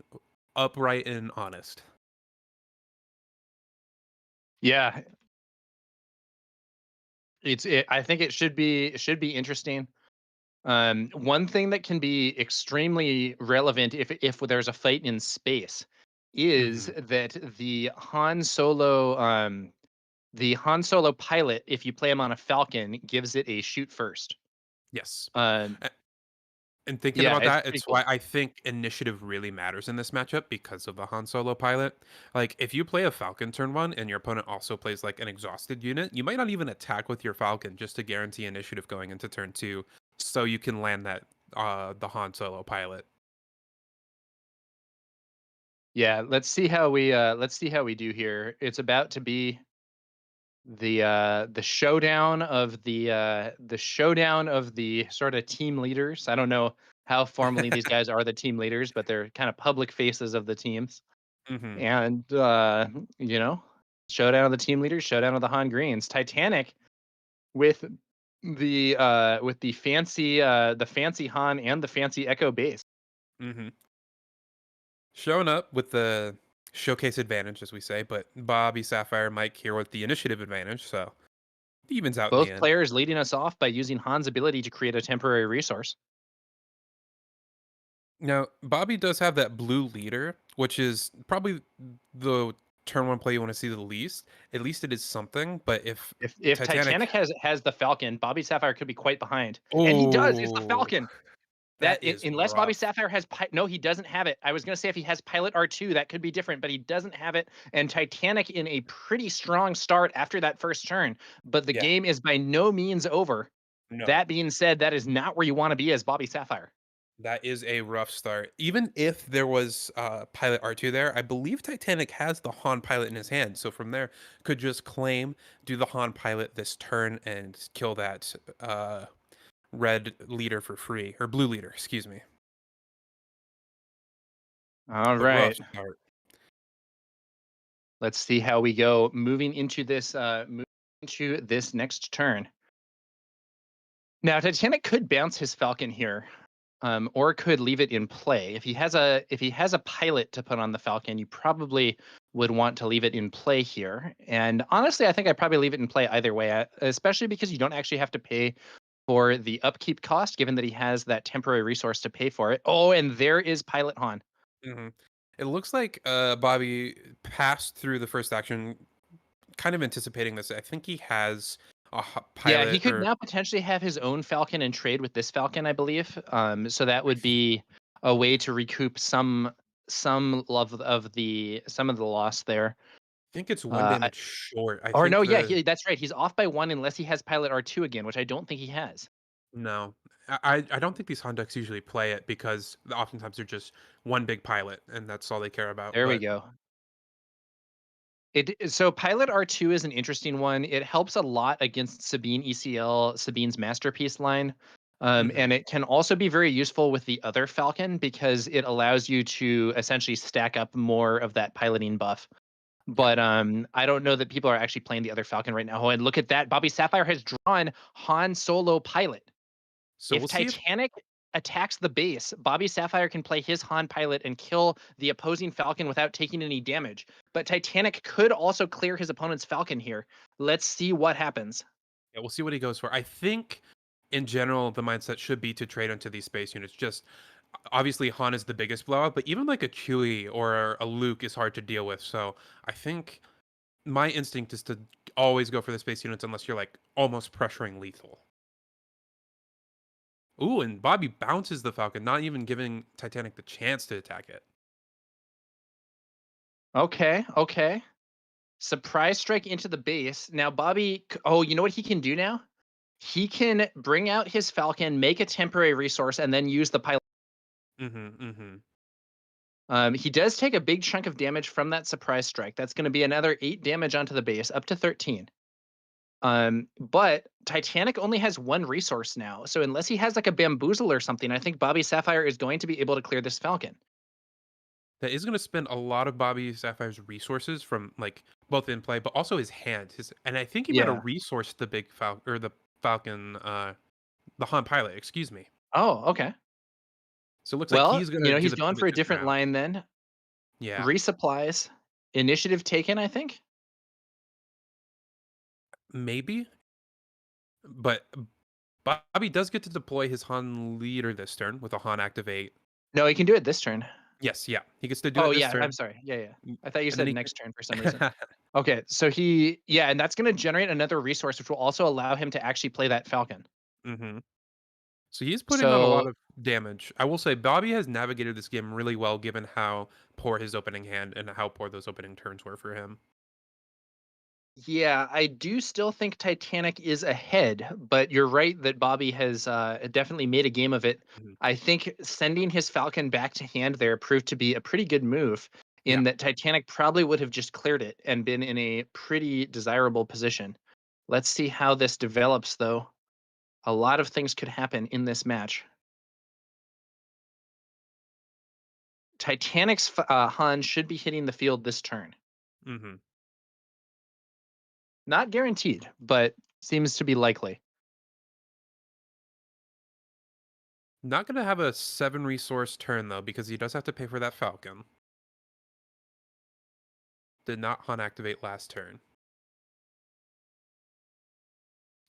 upright and honest. Yeah, I think it should be interesting. One thing that can be extremely relevant if there's a fight in space is Hmm. that the Han Solo pilot, if you play him on a Falcon, gives it a shoot first. Yes. Um, A- And thinking yeah, about it's that, pretty it's cool. why I think initiative really matters in this matchup because of the Han Solo pilot. Like, if you play a Falcon turn 1 and your opponent also plays like an exhausted unit, you might not even attack with your Falcon just to guarantee initiative going into turn 2 so you can land that the Han Solo pilot. Yeah, let's see how we do here. It's about to be the showdown of the sort of team leaders. I don't know how formally these guys are the team leaders, but they're kind of public faces of the teams. Hmm. And you know, showdown of the team leaders, showdown of the Han Greens. Titanic with the fancy Han and the fancy Echo base. Hmm. Showing up with the showcase advantage, as we say, but Bobby Sapphire, Mike here with the initiative advantage, so it evens out in the Both end. players leading us off by using Han's ability to create a temporary resource. Now, Bobby does have that blue leader, which is probably the turn 1 play you want to see the least. At least it is something, but if If Titanic. Titanic has the Falcon, Bobby Sapphire could be quite behind, and he does. It's the Oh, Falcon. that is Unless Bobby rough. Sapphire has no, he doesn't have it. I was gonna say if he has Pilot R2, that could be different, but he doesn't have it. And Titanic in a pretty strong start after that first turn, but the Yeah, game is by no means over. no. That being said, that is not where you want to be as Bobby Sapphire. That is a rough start. Even if there was Pilot R2 there, I believe Titanic has the Han pilot in his hand. So from there, could just claim, do the Han pilot this turn and kill that red leader for free, or blue leader, excuse me. All But rough right, start. let's see how we go. Moving into this next turn. Now, Titanic could bounce his Falcon here, or could leave it in play. If he has a pilot to put on the Falcon, you probably would want to leave it in play here. And honestly, I think I'd probably leave it in play either way, especially because you don't actually have to pay for the upkeep cost, given that he has that temporary resource to pay for it. Oh, and there is Pilot Han. Hmm. It looks like Bobby passed through the first action, kind of anticipating this. I think he has a Yeah, he pilot, could or now potentially have his own Falcon and trade with this Falcon, I believe. So that I would be a way to recoup some of the loss there. think it's one Uh, damage short. I or think no, yeah, the that's right. He's off by 1 unless he has Pilot R2 again, which I don't think he has. no. I don't think these Han decks usually play it because oftentimes they're just one big pilot and that's all they care about. There we But go. So Pilot R2 is an interesting one. It helps a lot against Sabine ECL, Sabine's Masterpiece line. mhm, And it can also be very useful with the other Falcon because it allows you to essentially stack up more of that piloting buff. yeah. But I don't know that people are actually playing the other Falcon right now. Oh, and look at that. Bobby Sapphire has drawn Han Solo Pilot. So If we'll see if Titanic attacks the base, Bobby Sapphire can play his Han Pilot and kill the opposing Falcon without taking any damage. But Titanic could also clear his opponent's Falcon here. Let's see what happens. yeah, we'll see what he goes for. I think in general the mindset should be to trade into these space units. Just obviously Han is the biggest blowout, but even like a Chewie or a Luke is hard to deal with. So I think my instinct is to always go for the space units unless you're like almost pressuring lethal. Ooh, and Bobby bounces the Falcon, not even giving Titanic the chance to attack it. Okay. Surprise strike into the base. Now, Bobby, oh, you know what he can do now? He can bring out his Falcon, make a temporary resource, and then use the pilot. Mm-hmm. Mm-hmm. He does take a big chunk of damage from that surprise strike. That's going to be another 8 damage onto the base, up to 13. But Titanic only has 1 resource now. So unless he has like a bamboozle or something, I think Bobby Sapphire is going to be able to clear this Falcon. That is going to spend a lot of Bobby Sapphire's resources from like both in play, but also his hand. And I think he might Yeah. have resourced the big Falcon or the Falcon, the Han pilot. Excuse me. Oh, okay. So it looks like Well, he's going to do he's the going for pivot a this different round. line then. Yeah, Resupplies. Initiative taken, I think. maybe. But Bobby does get to deploy his Han leader this turn with a Han activate. No, he can do it this turn. Yes, yeah, he gets to do Oh, it this yeah. I'm turn, sorry. Yeah. mm, I thought you and then said he next turn for some reason. can. Okay. So and that's going to generate another resource, which will also allow him to actually play that Falcon. hmm So he's putting on a lot So of damage. I will say Bobby has navigated this game really well, given how poor his opening hand and how poor those opening turns were for him. yeah, I do still think Titanic is ahead, but you're right that Bobby has definitely made a game of it. Mhm. I think sending his Falcon back to hand there proved to be a pretty good move Yeah, in that Titanic probably would have just cleared it and been in a pretty desirable position. Let's see how this develops, though. A lot of things could happen in this match. Titanic's Han should be hitting the field this turn. hmm Not guaranteed, but seems to be likely. not gonna have a 7 resource turn though, because he does have to pay for that Falcon. Did not Han activate last turn.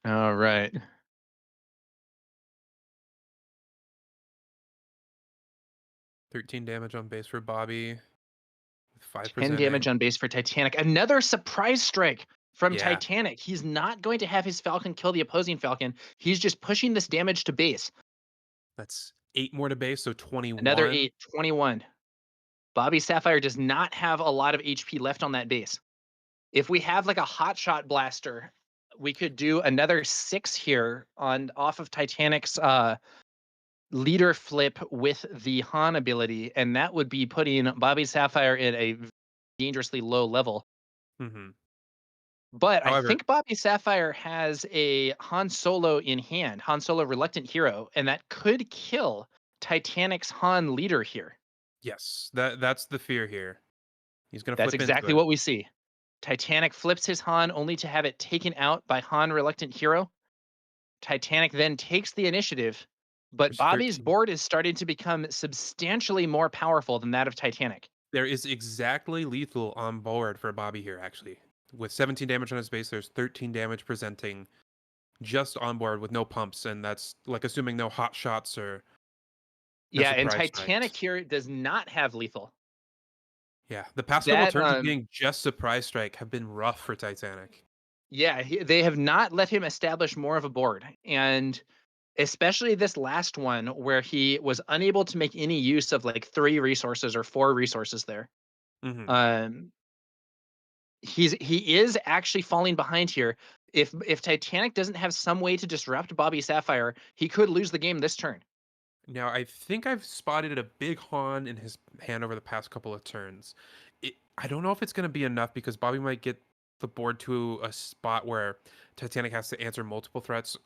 All right. 13 damage on base for Bobby. With 10 5% damage in. on base for Titanic. Another surprise strike from Yeah, Titanic. He's not going to have his Falcon kill the opposing Falcon. He's just pushing this damage to base. that's 8 more to base, so Another 21. 8, 21. Bobby Sapphire does not have a lot of HP left on that base. If we have like a hotshot blaster, we could do another 6 here on off of Titanic's leader flip with the Han ability, and that would be putting Bobby Sapphire in a dangerously low level. hmm But I However, think Bobby Sapphire has a Han Solo in hand, Han Solo Reluctant Hero, and that could kill Titanic's Han leader here. yes, that's the fear here. He's gonna That's flip into exactly it, what we see. Titanic flips his Han only to have it taken out by Han Reluctant Hero. Titanic then takes the initiative, but which Bobby's 13. board is starting to become substantially more powerful than that of Titanic. There is exactly lethal on board for Bobby here, actually. With 17 damage on his base, there's 13 damage presenting just on board with no pumps, and that's like assuming no hot shots or no Yeah, and surprise Titanic strikes. here does not have lethal. Yeah, the past couple That turns of being just surprise strike have been rough for Titanic. Yeah, they have not let him establish more of a board, and especially this last one where he was unable to make any use of like 3 resources or 4 resources there. hmm Um, he is actually falling behind here. If Titanic doesn't have some way to disrupt Bobby Sapphire, he could lose the game this turn. Now, I think I've spotted a big Han in his hand over the past couple of turns. I don't know if it's going to be enough because Bobby might get the board to a spot where Titanic has to answer multiple threats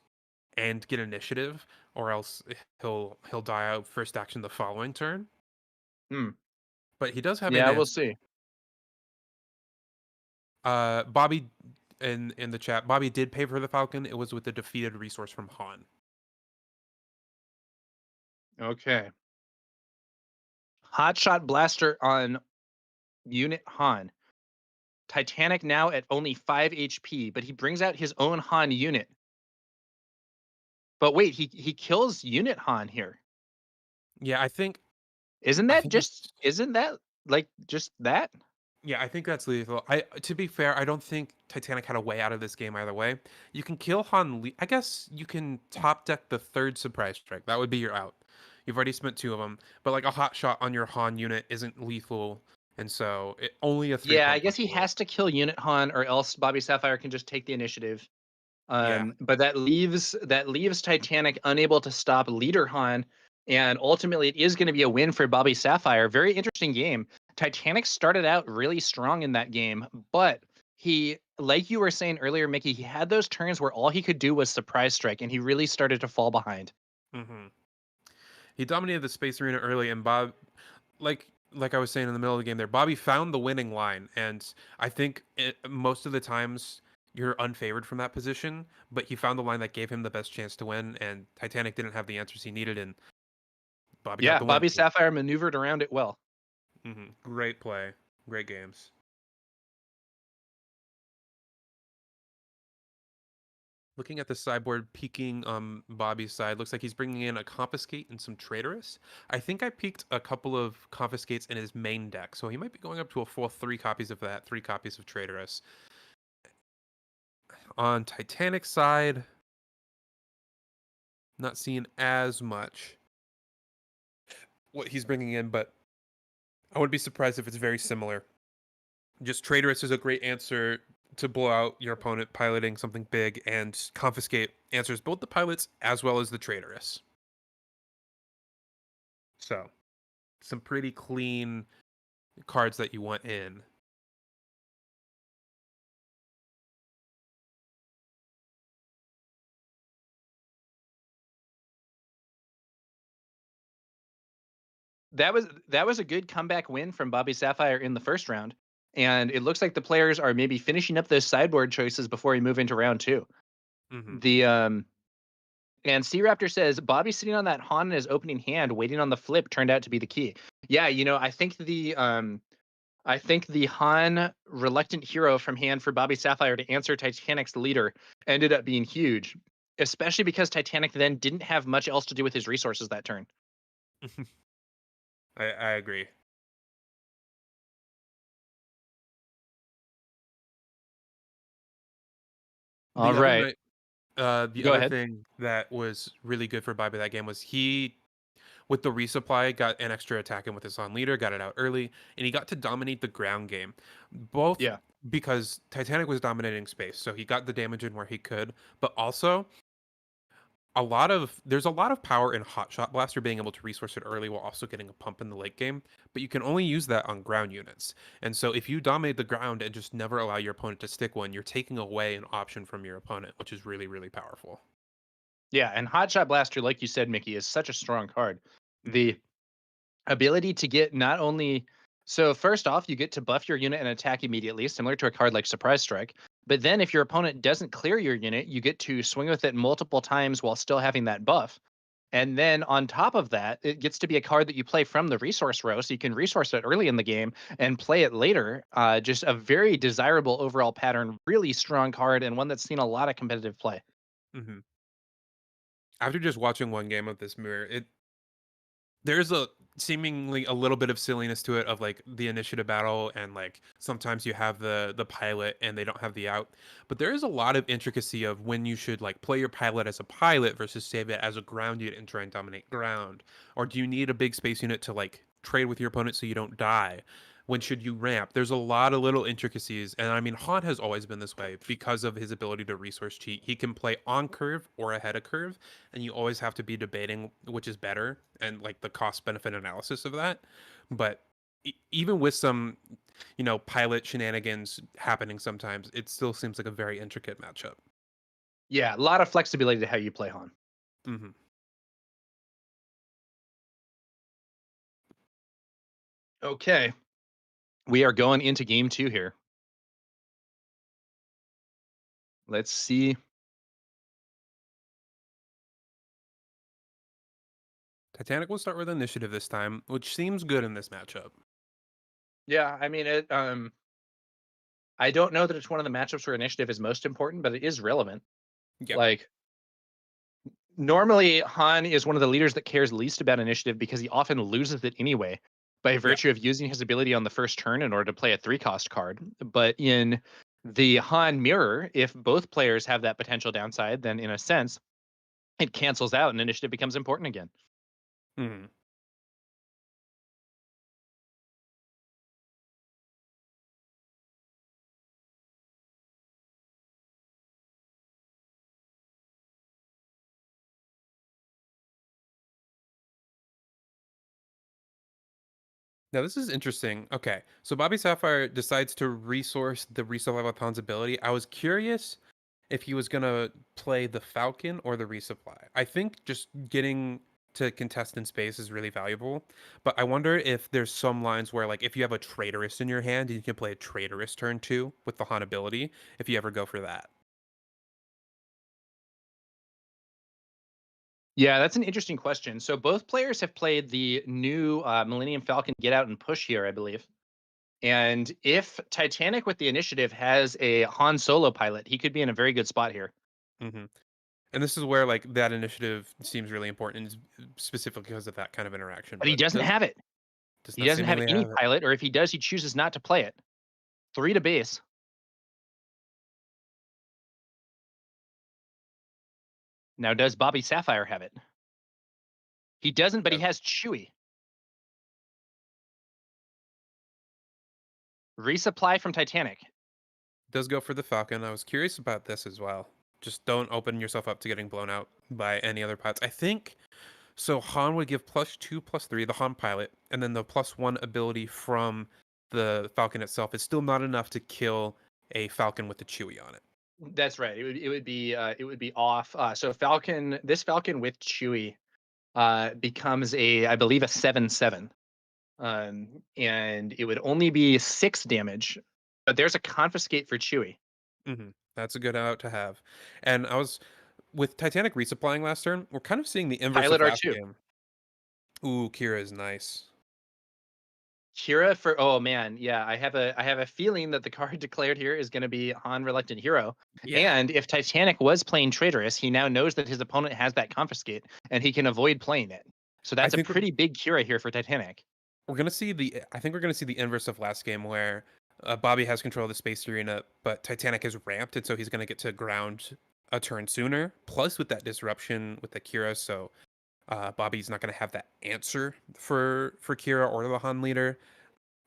and get initiative, or else he'll die out first action the following turn. Hmm. But he does have Yeah, an we'll answer. see. Bobby in the chat, Bobby did pay for the Falcon. It was with the defeated resource from Han. Okay. Hotshot Blaster on unit Han. Titanic now at only 5 HP, but he brings out his own Han unit. But wait, he kills unit Han here. Yeah, I think Isn't I that think just it's isn't that like just that? Yeah, I think that's lethal. To be fair, I don't think Titanic had a way out of this game either way. You can kill I guess you can top deck the third surprise strike. That would be your out. You've already spent 2 of them, but like a hot shot on your Han unit isn't lethal, and so only a 3 Yeah, I point guess he rule. has to kill unit Han or else Bobby Sapphire can just take the initiative. Yeah. But that leaves Titanic unable to stop leader Han, and ultimately it is going to be a win for Bobby Sapphire. Very interesting game. Titanic started out really strong in that game, but he, like you were saying earlier, Mickey, he had those turns where all he could do was surprise strike, and he really started to fall behind. hmm He dominated the space arena early, and like I was saying in the middle of the game there, Bobby found the winning line, and I think most of the times you're unfavored from that position, but he found the line that gave him the best chance to win, and Titanic didn't have the answers he needed, and Bobby got Yeah, the win. Bobby Sapphire maneuvered around it well. Great play, great games. Looking at the sideboard, peeking Bobby's side, looks like he's bringing in a Confiscate and some Traitorous. I think I peeked a couple of Confiscates in his main deck, so he might be going up to a full 3 copies of that, 3 copies of Traitorous. On Titanic side, not seeing as much what he's bringing in, but I wouldn't be surprised if it's very similar. Just Traitorous is a great answer to blow out your opponent piloting something big, and Confiscate answers both the pilots as well as the Traitorous. So, some pretty clean cards that you want in. That was a good comeback win from Bobby Sapphire in the first round. And it looks like the players are maybe finishing up those sideboard choices before we move into round 2. The and C Raptor says Bobby sitting on that Han in his opening hand, waiting on the flip, turned out to be the key. Yeah, I think the Han Reluctant Hero from hand for Bobby Sapphire to answer Titanic's leader ended up being huge, especially because Titanic then didn't have much else to do with his resources that turn. I agree. All right. The Go other ahead. thing that was really good for Bobby that game was he, with the resupply, got an extra attack in with his on leader, got it out early, and he got to dominate the ground game. Both Yeah. because Titanic was dominating space, so he got the damage in where he could, but also there's a lot of power in Hotshot Blaster being able to resource it early while also getting a pump in the late game, but you can only use that on ground units. And so if you dominate the ground and just never allow your opponent to stick one, you're taking away an option from your opponent, which is really, really powerful. Yeah, and Hotshot Blaster, like you said, Mickey, is such a strong card. The ability to get not only so first off, you get to buff your unit and attack immediately, similar to a card like Surprise Strike. But then if your opponent doesn't clear your unit, you get to swing with it multiple times while still having that buff. And then on top of that, it gets to be a card that you play from the resource row, so you can resource it early in the game and play it later. Just a very desirable overall pattern, really strong card, and one that's seen a lot of competitive play. After just watching one game of this mirror, there's a seemingly a little bit of silliness to it of like the initiative battle, and like sometimes you have the pilot and they don't have the out, but there is a lot of intricacy of when you should like play your pilot as a pilot versus save it as a ground unit and try and dominate ground, or do you need a big space unit to like trade with your opponent so you don't die. When should you ramp? There's a lot of little intricacies, and I mean, Han has always been this way because of his ability to resource cheat. He can play on curve or ahead of curve, and you always have to be debating which is better and like the cost benefit analysis of that. But even with some, pilot shenanigans happening sometimes, it still seems like a very intricate matchup. Yeah, a lot of flexibility to how you play Han. Hmm. Okay. We are going into game 2 here. Let's see. Titanic will start with initiative this time, which seems good in this matchup. Yeah, I mean I don't know that it's one of the matchups where initiative is most important, but it is relevant. Yep. Like normally Han is one of the leaders that cares least about initiative because he often loses it anyway by Yeah. virtue of using his ability on the first turn in order to play a 3-cost card. But in the Han mirror, if both players have that potential downside, then in a sense, it cancels out and initiative becomes important again. Hmm. Now this is interesting. Okay, so Bobby Sapphire decides to resource the resupply with Han's ability. I was curious if he was gonna play the Falcon or the resupply. I think just getting to contest in space is really valuable, but I wonder if there's some lines where like if you have a traitorous in your hand, you can play a traitorous turn 2 with the Han ability if you ever go for that. Yeah, that's an interesting question. So both players have played the new Millennium Falcon Get Out and Push here, I believe. And if Titanic with the initiative has a Han Solo pilot, he could be in a very good spot here. Hmm. And this is where like that initiative seems really important, specifically because of that kind of interaction. But he But doesn't have it. does He not doesn't have seemingly any have it. pilot, or if he does, he chooses not to play it. 3 to base. Now, does Bobby Sapphire have it? He doesn't, but he has Chewie. Resupply from Titanic. Does go for the Falcon. I was curious about this as well. Just don't open yourself up to getting blown out by any other pilots. I think so. Han would give +2, +3, the Han pilot, and then the +1 ability from the Falcon itself is still not enough to kill a Falcon with the Chewie on it. That's right. It would be off. So this Falcon with Chewie becomes I believe a 7/7. And it would only be 6 damage, but there's a confiscate for Chewie. That's a good out to have. And I was with Titanic resupplying last turn. We're kind of seeing the inverse Pilot of last R2. game. Ooh, Kira is nice. Chirrut for oh man, yeah. I have a feeling that the card declared here is going to be Han Reluctant Hero. Yeah, And if Titanic was playing Traitorous, he now knows that his opponent has that confiscate and he can avoid playing it. So I that's a think pretty big Kira here for Titanic. we're gonna see the. I think we're gonna see the inverse of last game, where Bobby has control of the space arena, but Titanic is ramped, and so he's gonna get to ground a turn sooner. Plus, with that disruption with Akira, so Bobby's not gonna have that answer for Kira or the Han leader.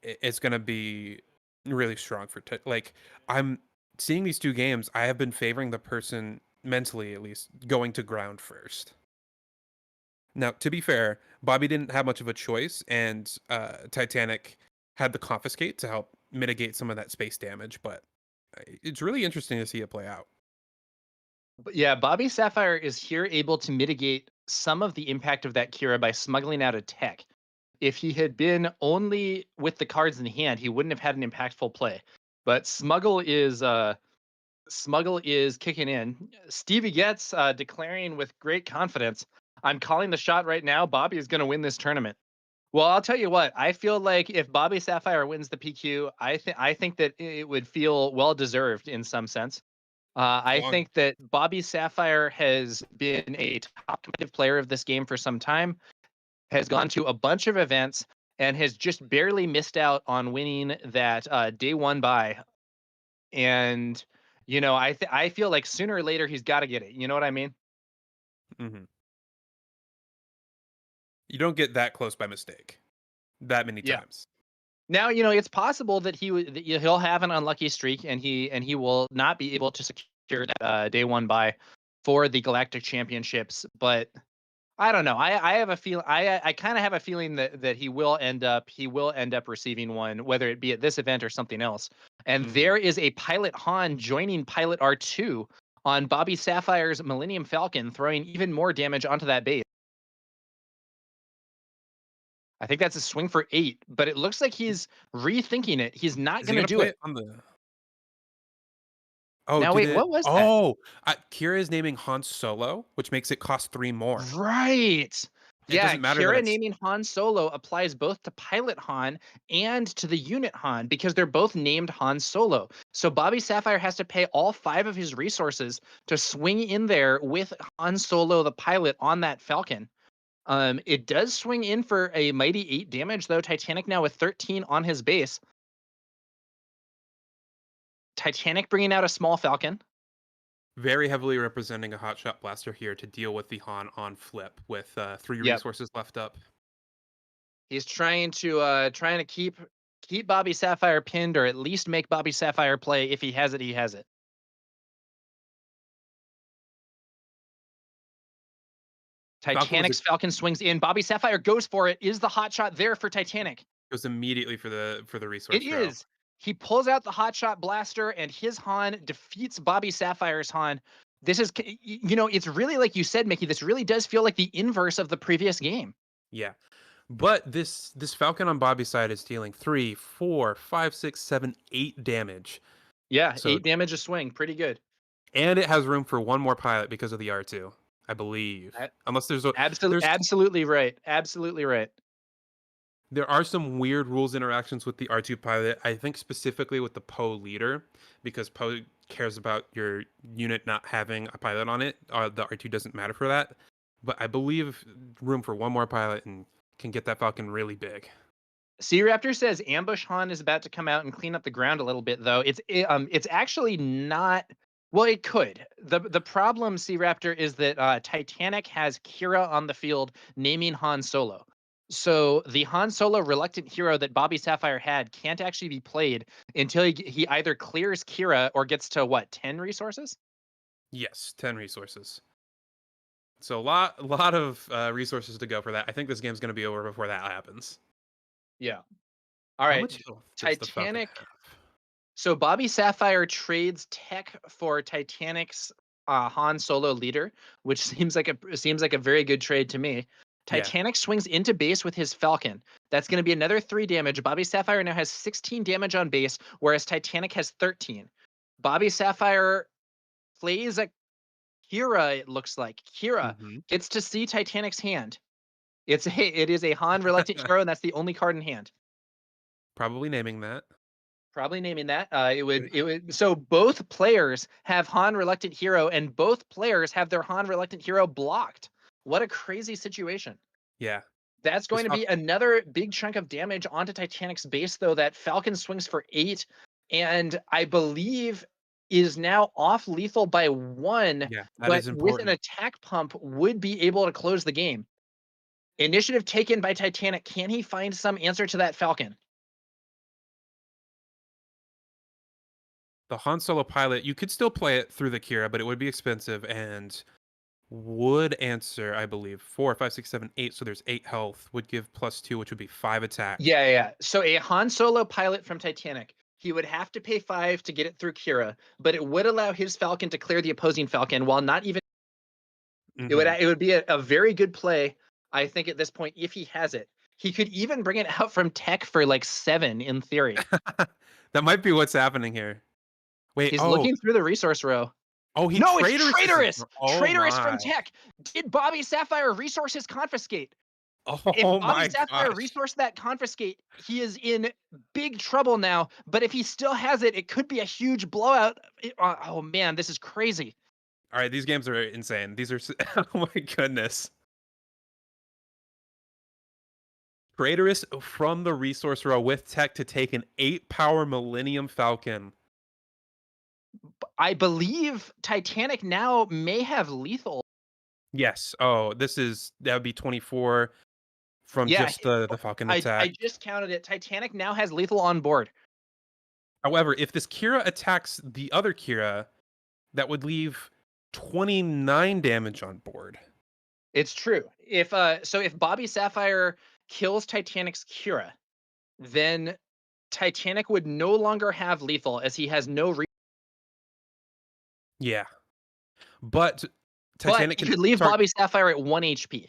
It's gonna be really strong for like I'm seeing these two games. I have been favoring the person mentally, at least, going to ground first. Now, to be fair, Bobby didn't have much of a choice, and Titanic had the confiscate to help mitigate some of that space damage. But it's really interesting to see it play out. But yeah, Bobby Sapphire is here able to mitigate some of the impact of that Kira by smuggling out a tech. If he had been only with the cards in hand, he wouldn't have had an impactful play. But Smuggle is kicking in. Stevie Getz declaring with great confidence, I'm calling the shot right now. Bobby is going to win this tournament. Well, I'll tell you what. I feel like if Bobby Sapphire wins the PQ, I think that it would feel well deserved in some sense. I Long. think that Bobby Sapphire has been a top competitive player of this game for some time, has gone to a bunch of events, and has just barely missed out on winning that day one buy. And I feel like sooner or later he's got to get it. You know what I mean? Hmm. You don't get that close by mistake that many Yeah. times. Now, it's possible that he'll have an unlucky streak and he will not be able to secure that day one bye for the Galactic Championships. But I don't know. I have a feel. I kind of have a feeling that he will end up receiving one, whether it be at this event or something else. And there is a Pilot Han joining Pilot R2 on Bobby Sapphire's Millennium Falcon, throwing even more damage onto that base. I think that's a swing for 8, but it looks like he's rethinking it. He's not going to do play it. on the... Oh, Now, wait, what was that? Oh, Kira is naming Han Solo, which makes it cost 3 more. Right. It Yeah, doesn't matter that Kira it's... naming Han Solo applies both to Pilot Han and to the unit Han because they're both named Han Solo. So Bobby Sapphire has to pay all 5 of his resources to swing in there with Han Solo, the pilot, on that Falcon. It does swing in for a mighty 8 damage, though. Titanic now with 13 on his base. Titanic bringing out a small Falcon. Very heavily representing a hotshot blaster here to deal with the Han on flip with 3 resources left up. He's trying to keep Bobby Sapphire pinned, or at least make Bobby Sapphire play. If he has it, he has it. Titanic's Falcon swings in. Bobby Sapphire goes for it. Is the hot shot there for Titanic? Goes immediately for the resource. It is. He pulls out the hotshot blaster, and his Han defeats Bobby Sapphire's Han. This is, it's really like you said, Mickey. This really does feel like the inverse of the previous game. Yeah, but this Falcon on Bobby's side is dealing 3, 4, 5, 6, 7, 8 damage. Yeah, so, 8 damage a swing, pretty good. And it has room for 1 more pilot because of the R2, I believe. Unless there's absolutely right. Absolutely right. There are some weird rules interactions with the R2 pilot, I think specifically with the Poe leader, because Poe cares about your unit not having a pilot on it. The R2 doesn't matter for that. But I believe room for 1 more pilot and can get that Falcon really big. C-Raptor says Ambush Han is about to come out and clean up the ground a little bit, though. It's actually not... Well, it could. The problem, C-Raptor, is that Titanic has Kira on the field naming Han Solo. So the Han Solo reluctant hero that Bobby Sapphire had can't actually be played until he either clears Kira or gets to, 10 resources? Yes, 10 resources. So a lot of resources to go for that. I think this game's going to be over before that happens. Yeah. All right. Titanic. So Bobby Sapphire trades tech for Titanic's Han Solo leader, which seems like a very good trade to me. Titanic swings into base with his Falcon. That's going to be another 3 damage. Bobby Sapphire now has 16 damage on base, whereas Titanic has 13. Bobby Sapphire plays a Kira, it looks like. Kira gets to see Titanic's hand. It is a Han reluctant hero, and that's the only card in hand. Probably naming that. So both players have Han reluctant hero, and both players have their Han reluctant hero blocked. What a crazy situation. Yeah. That's going to be another big chunk of damage onto Titanic's base, though. That Falcon swings for 8, and I believe is now off lethal by 1, but with an attack pump would be able to close the game. Initiative taken by Titanic. Can he find some answer to that Falcon? The Han Solo pilot, you could still play it through the Kira, but it would be expensive and would answer, I believe, 4, 5, 6, 7, 8. So there's 8 health, would give +2, which would be 5 attack. Yeah. So a Han Solo pilot from Titanic, he would have to pay 5 to get it through Kira, but it would allow his Falcon to clear the opposing Falcon while not even... It would be a very good play, I think, at this point, if he has it. He could even bring it out from tech for 7 in theory. That might be what's happening here. Wait, he's looking through the resource row. Oh, it's Traitorous! Traitorous from tech! Did Bobby Sapphire resource his confiscate? If Bobby Sapphire resourced that confiscate, he is in big trouble now. But if he still has it, it could be a huge blowout. Oh man, this is crazy. All right, these games are insane. These are... Oh my goodness. Traitorous from the resource row with tech to take an 8-power Millennium Falcon. I believe Titanic now may have lethal. Yes. Oh, that would be 24, from Yeah, just the Falcon I attack. just counted it. Titanic now has lethal on board. However, if this Chirrut attacks the other Chirrut, that would leave 29 damage on board. It's true. If Bobby Sapphire kills Titanic's Kira, then Titanic would no longer have lethal as he has no Yeah. But but Titanic he can could leave start, Bobby Sapphire at 1 HP.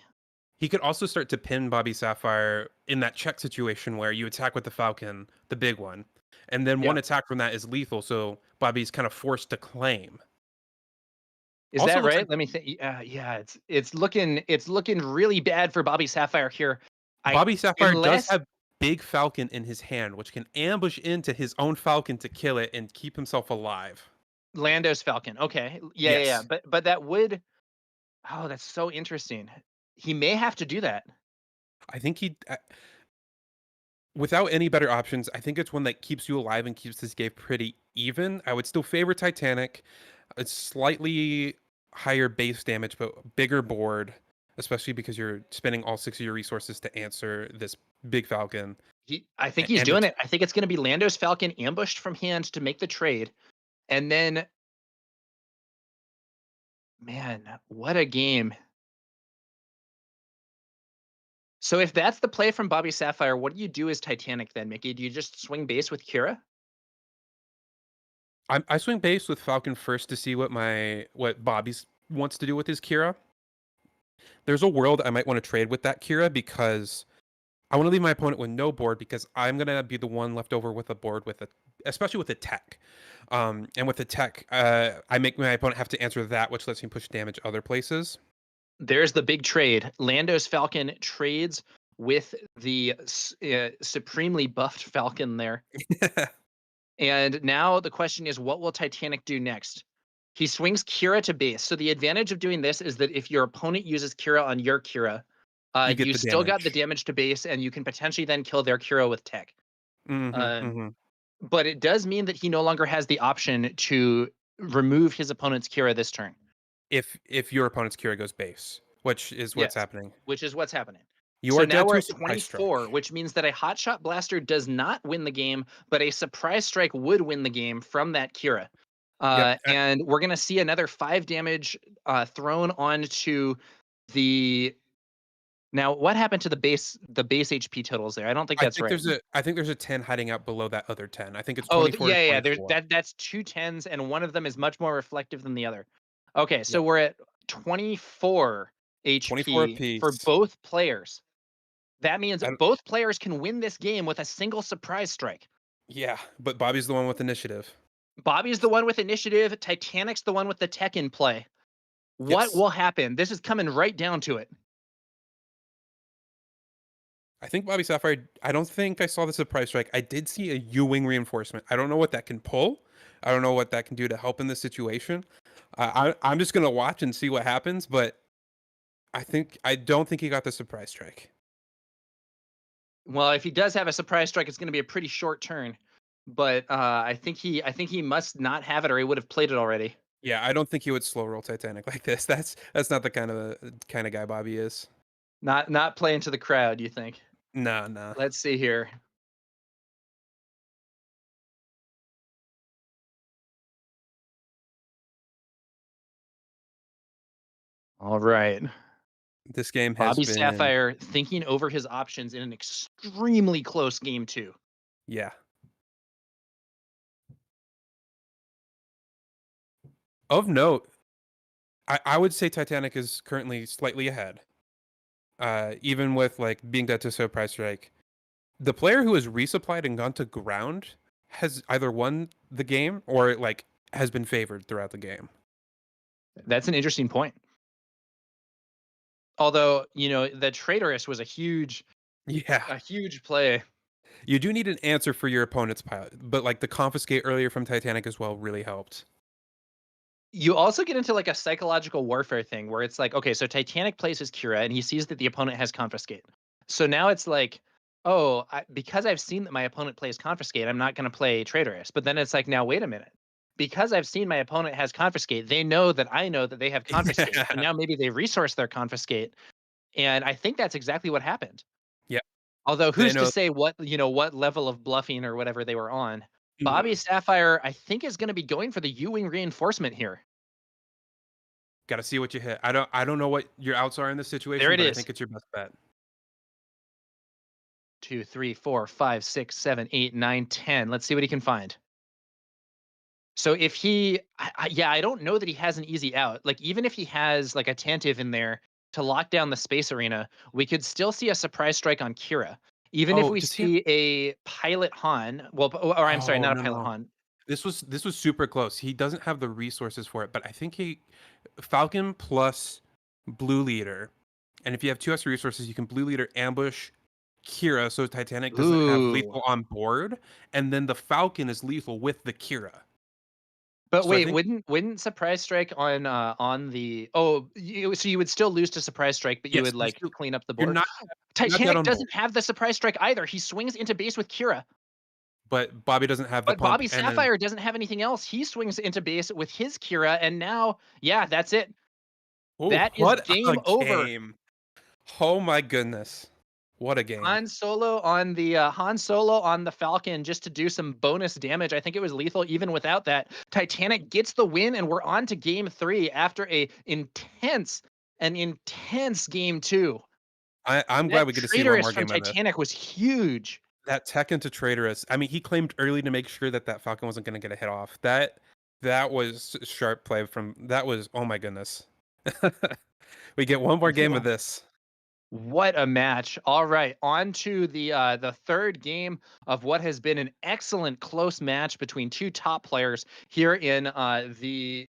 he could also start to pin Bobby Sapphire in that check situation where you attack with the Falcon, the big one, and then Yeah. one attack from that is lethal, so Bobby's kind of forced to claim. Is Also that looks right? like Let me think. Yeah, it's looking really bad for Bobby Sapphire here. Bobby Sapphire does Unless have Big Falcon in his hand, which can ambush into his own Falcon to kill it and keep himself alive. Lando's Falcon. Okay. Yeah. Yes. But that would. Oh, that's so interesting. He may have to do that. I think without any better options, I think it's one that keeps you alive and keeps this game pretty even. I would still favor Titanic. It's slightly higher base damage, but bigger board, especially because you're spending all 6 of your resources to answer this Big Falcon. I think he's And doing it. I think it's going to be Lando's Falcon ambushed from hand to make the trade. And then, man, what a game. So if that's the play from Bobby Sapphire, what do you do as Titanic then, Mickey? Do you just swing base with Kira? I swing base with Falcon first to see what Bobby's wants to do with his Kira. There's a world I might want to trade with that Kira because I want to leave my opponent with no board because I'm gonna be the one left over with a board especially with a tech. And with the tech, I make my opponent have to answer that, which lets me push damage other places. There's the big trade. Lando's Falcon trades with the supremely buffed Falcon there. And now the question is, what will Titanic do next? He swings Kira to base. So the advantage of doing this is that if your opponent uses Kira on your Kira, you still got the damage to base, and you can potentially then kill their Kira with tech. But it does mean that he no longer has the option to remove his opponent's Kira this turn. If your opponent's Kira goes base, which is what's happening. Which is what's happening. So now we're at 24, which means that a Hotshot Blaster does not win the game, but a Surprise Strike would win the game from that Kira. And we're going to see another 5 damage thrown onto the... Now, what happened to the base HP totals there? I don't think that's right. I think there's a 10 hiding out below that other 10. I think it's 24 yeah. That's 2 10s, and one of them is much more reflective than the other. Okay, so we're at 24 HP for both players. That means both players can win this game with a single Surprise Strike. Yeah, but Bobby's the one with initiative. Bobby's the one with initiative. Titanic's the one with the tech in play. What will happen? This is coming right down to it. I think Bobby Sapphire, I don't think I saw the Surprise Strike. I did see a U-Wing reinforcement. I don't know what that can pull. I don't know what that can do to help in this situation. I'm just going to watch and see what happens, but I don't think he got the Surprise Strike. Well, if he does have a Surprise Strike, it's going to be a pretty short turn. But I think he must not have it, or he would have played it already. Yeah, I don't think he would slow roll Titanic like this. That's not the kind of guy Bobby is. Not playing to the crowd, you think? No. Let's see here. All right. This game has Bobby Sapphire thinking over his options in an extremely close game 2. Yeah. Of note, I would say Titanic is currently slightly ahead. Even with being dead to Surprise Strike. The player who has resupplied and gone to ground has either won the game or has been favored throughout the game. That's an interesting point. Although, the Traitorous was a huge play. You do need an answer for your opponent's pilot, but the confiscate earlier from Titanic as well really helped. You also get into a psychological warfare thing where it's okay, so Titanic plays his Kira and he sees that the opponent has confiscate. So now it's because I've seen that my opponent plays confiscate, I'm not going to play Traitorous. But then it's now, wait a minute. Because I've seen my opponent has confiscate, they know that I know that they have confiscate. And now maybe they resource their confiscate. And I think that's exactly what happened. Although They who's to know. say what level of bluffing or whatever they were on. Bobby Mhm. Sapphire, I think, is gonna be going for the U-wing reinforcement here. Gotta see what you hit. I don't know what your outs are in this There situation, it but I is. think it's your best bet. 2, 3, 4, 5, 6, 7, 8, 9, 10. Let's see what he can find. So if he, yeah, I don't know that he has an easy out. Like even if he has like a Tantive in there to lock down the space arena, we could still see a surprise strike on Kira. Even if Oh, we does he have see a pilot Han, well, or I'm sorry, Oh, not a no, pilot no. Han. This was super close. He doesn't have the resources for it, but I think he Falcon plus Blue Leader. And if you have 2 extra resources, you can Blue Leader ambush Kira so Titanic doesn't have Ooh. lethal on board, and then the Falcon is lethal with the Kira. But So I wait, think wouldn't surprise strike on the so you would still lose to surprise strike, but you yes, would like clean up the you're board. not dead Titanic on board, doesn't have the surprise strike either. He swings into base with Kira. but Bobby doesn't have the But pump, Bobby and then Sapphire doesn't have anything else. He swings into base with his Kira, and now, yeah, that's it. oh, That is what a game over. game. Oh my goodness. What a game. Han Solo on the Falcon just to do some bonus damage. I think it was lethal even without that. Titanic gets the win, and we're on to game 3 after an intense game 2. I'm glad That we get to see one traitorous more from game of this. Titanic was huge. That tech into traitorous. I mean, he claimed early to make sure that that Falcon wasn't going to get a hit off. That was sharp play from that was oh my goodness. We get one more game of this. What a match. All right, on to the third game of what has been an excellent close match between two top players here in the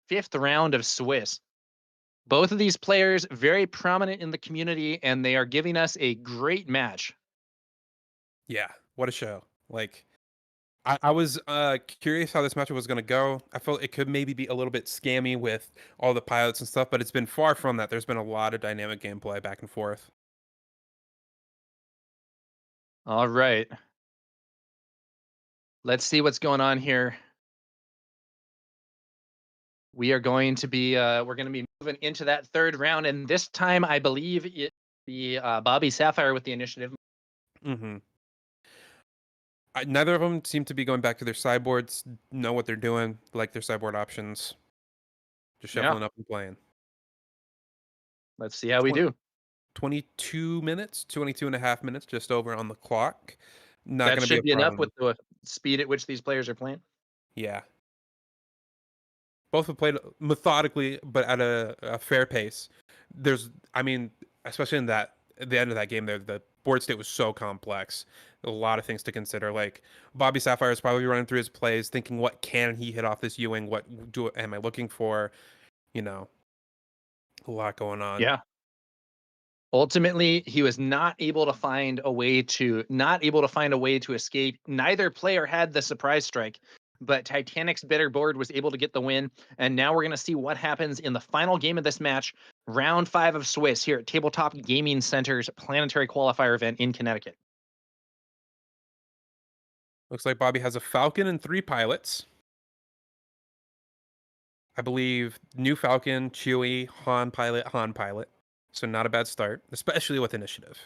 fifth round of Swiss. Both of these players very prominent in the community, and they are giving us a great match. Yeah, what a show. Like I was curious how this matchup was going to go. I felt it could maybe be a little bit scammy with all the pilots and stuff, but it's been far from that. There's been a lot of dynamic gameplay back and forth. All right. Let's see what's going on here. We're going to be moving into that third round, and this time I believe it the Bobby Sapphire with the initiative. Mhm. Neither of them seem to be going back to their sideboards, know what they're doing, like their sideboard options. Just Yeah, shuffling up and playing. let's see how we Twen- do. 22 minutes, 22 and a half minutes, just over on the clock. Not That going to be should a be enough with problem. the speed at which these players are playing. Yeah. Both have played methodically, but at a fair pace. I mean, especially at the end of that game there, the board state was so complex. A lot of things to consider. Like Bobby Sapphire is probably running through his plays, thinking, what can he hit off this Ewing? Am I looking for? You know, a lot going on. Yeah. Ultimately, he was not able to find a way to escape. Neither player had the surprise strike, but Titanic's better board was able to get the win. And now we're going to see what happens in the final game of this match, round 5 of Swiss here at Tabletop Gaming Center's Planetary Qualifier event in Connecticut. Looks like Bobby has a Falcon and 3 pilots. I believe new Falcon, Chewie, Han pilot, Han pilot. So not a bad start, especially with initiative.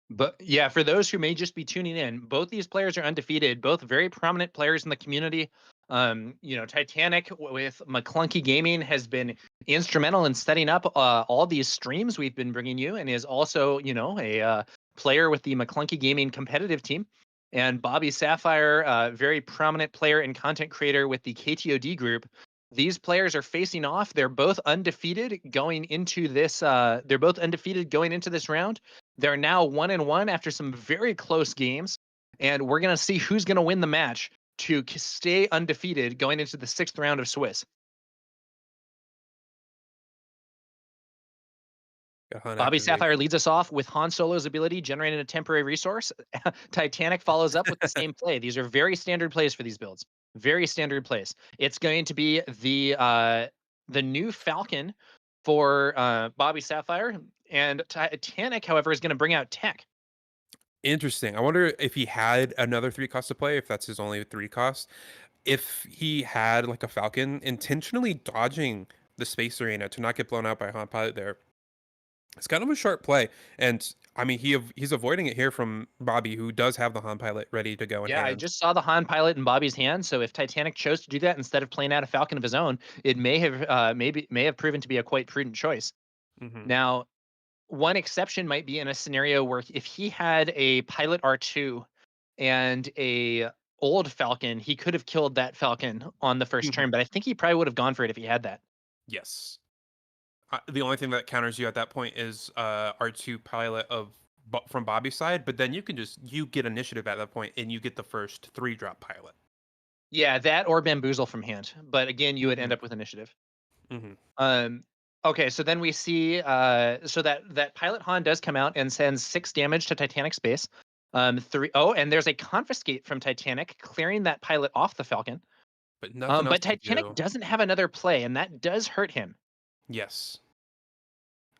But yeah, for those who may just be tuning in, both these players are undefeated, both very prominent players in the community. Titanic with McClunky Gaming has been instrumental in setting up all these streams we've been bringing you, and is also, a player with the McClunky Gaming competitive team. And Bobby Sapphire, very prominent player and content creator with the KTOD group. These players are facing off. They're both undefeated going into this. They're both undefeated going into this round. They're now 1-1 after some very close games, and we're going to see who's going to win the match to stay undefeated going into the 6th round of Swiss. Got Han Bobby activate. Sapphire leads us off with Han Solo's ability generating a temporary resource. Titanic follows up with the same play. These are very standard plays for these builds. Very standard plays. It's going to be the new Falcon for Bobby Sapphire, and Titanic, however, is going to bring out Tech. Interesting. I wonder if he had another 3 cost to play, if that's his only 3 cost. If he had like a Falcon intentionally dodging the space arena to not get blown out by Han pilot there, It's kind of a sharp play, and I mean he's avoiding it here from Bobby, who does have the Han pilot ready to go in Yeah, I hand. just saw the Han pilot in Bobby's hand. So if Titanic chose to do that instead of playing out a Falcon of his own, it may have proven to be a quite prudent choice. Hmm. Now, one exception might be in a scenario where if he had a pilot R2 and a old Falcon, he could have killed that Falcon on the first Hmm. turn. But I think he probably would have gone for it if he had that. Yes. The only thing that counters you at that point is R2 pilot from Bobby's side, but then you get initiative at that point, and you get the first 3-drop pilot. Yeah, that or Bamboozle from hand. But again, you would end Hmm. up with initiative. Hmm. Um, okay, so then we see so that pilot Han does come out and sends 6 damage to Titanic space. And there's a confiscate from Titanic, clearing that pilot off the Falcon. But nothing else But to Titanic do. doesn't have another play, and that does hurt him. Yes.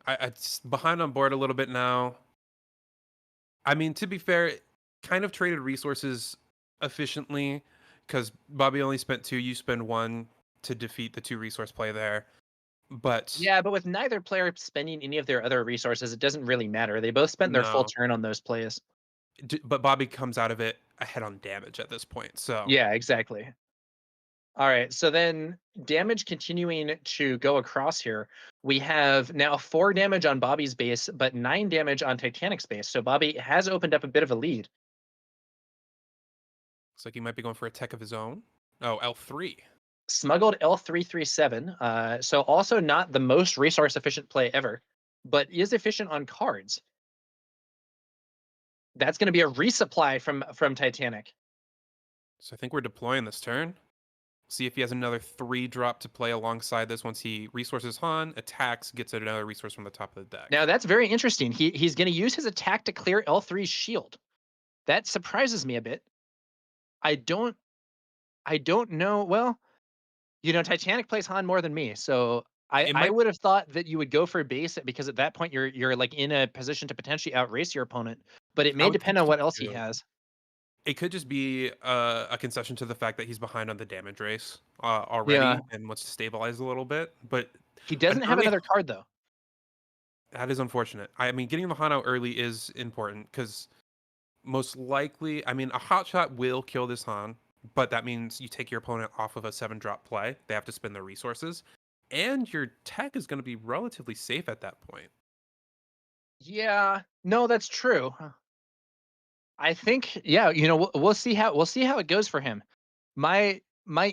It's behind on board a little bit now. I mean, to be fair, it kind of traded resources efficiently because Bobby only spent 2, you spend 1 to defeat the 2 resource play there. But Yeah, but with neither player spending any of their other resources, it doesn't really matter. They both spent their full no, turn on those plays. but Bobby comes out of it ahead on damage at this point. So Yeah, exactly. All right, so then damage continuing to go across here. We have now 4 damage on Bobby's base, but 9 damage on Titanic's base. So Bobby has opened up a bit of a lead. looks like he might be going for a tech of his own. Oh, L3. Smuggled L337. So also not the most resource efficient play ever, but is efficient on cards. That's going to be a resupply from Titanic. So I think we're deploying this turn. See if he has another 3-drop to play alongside this once he resources Han, attacks, gets another resource from the top of the deck. Now that's very interesting. He's going to use his attack to clear L3's shield. That surprises me a bit. I don't know. Well, Titanic plays Han more than me, so It I might would have thought that you would go for base because at that point you're like in a position to potentially outrace your opponent. But it I may would think depend on so what else he too. has. It could just be a concession to the fact that he's behind on the damage race Yeah, already and wants to stabilize a little bit. But he an doesn't have early another card though. that is unfortunate. I mean, getting the Han out early is important because most likely, I mean, a hot shot will kill this Han, but that means you take your opponent off of a 7-drop play. They have to spend their resources, and your tech is going to be relatively safe at that point. Yeah, no, that's true. I think, yeah, we'll see how it goes for him. My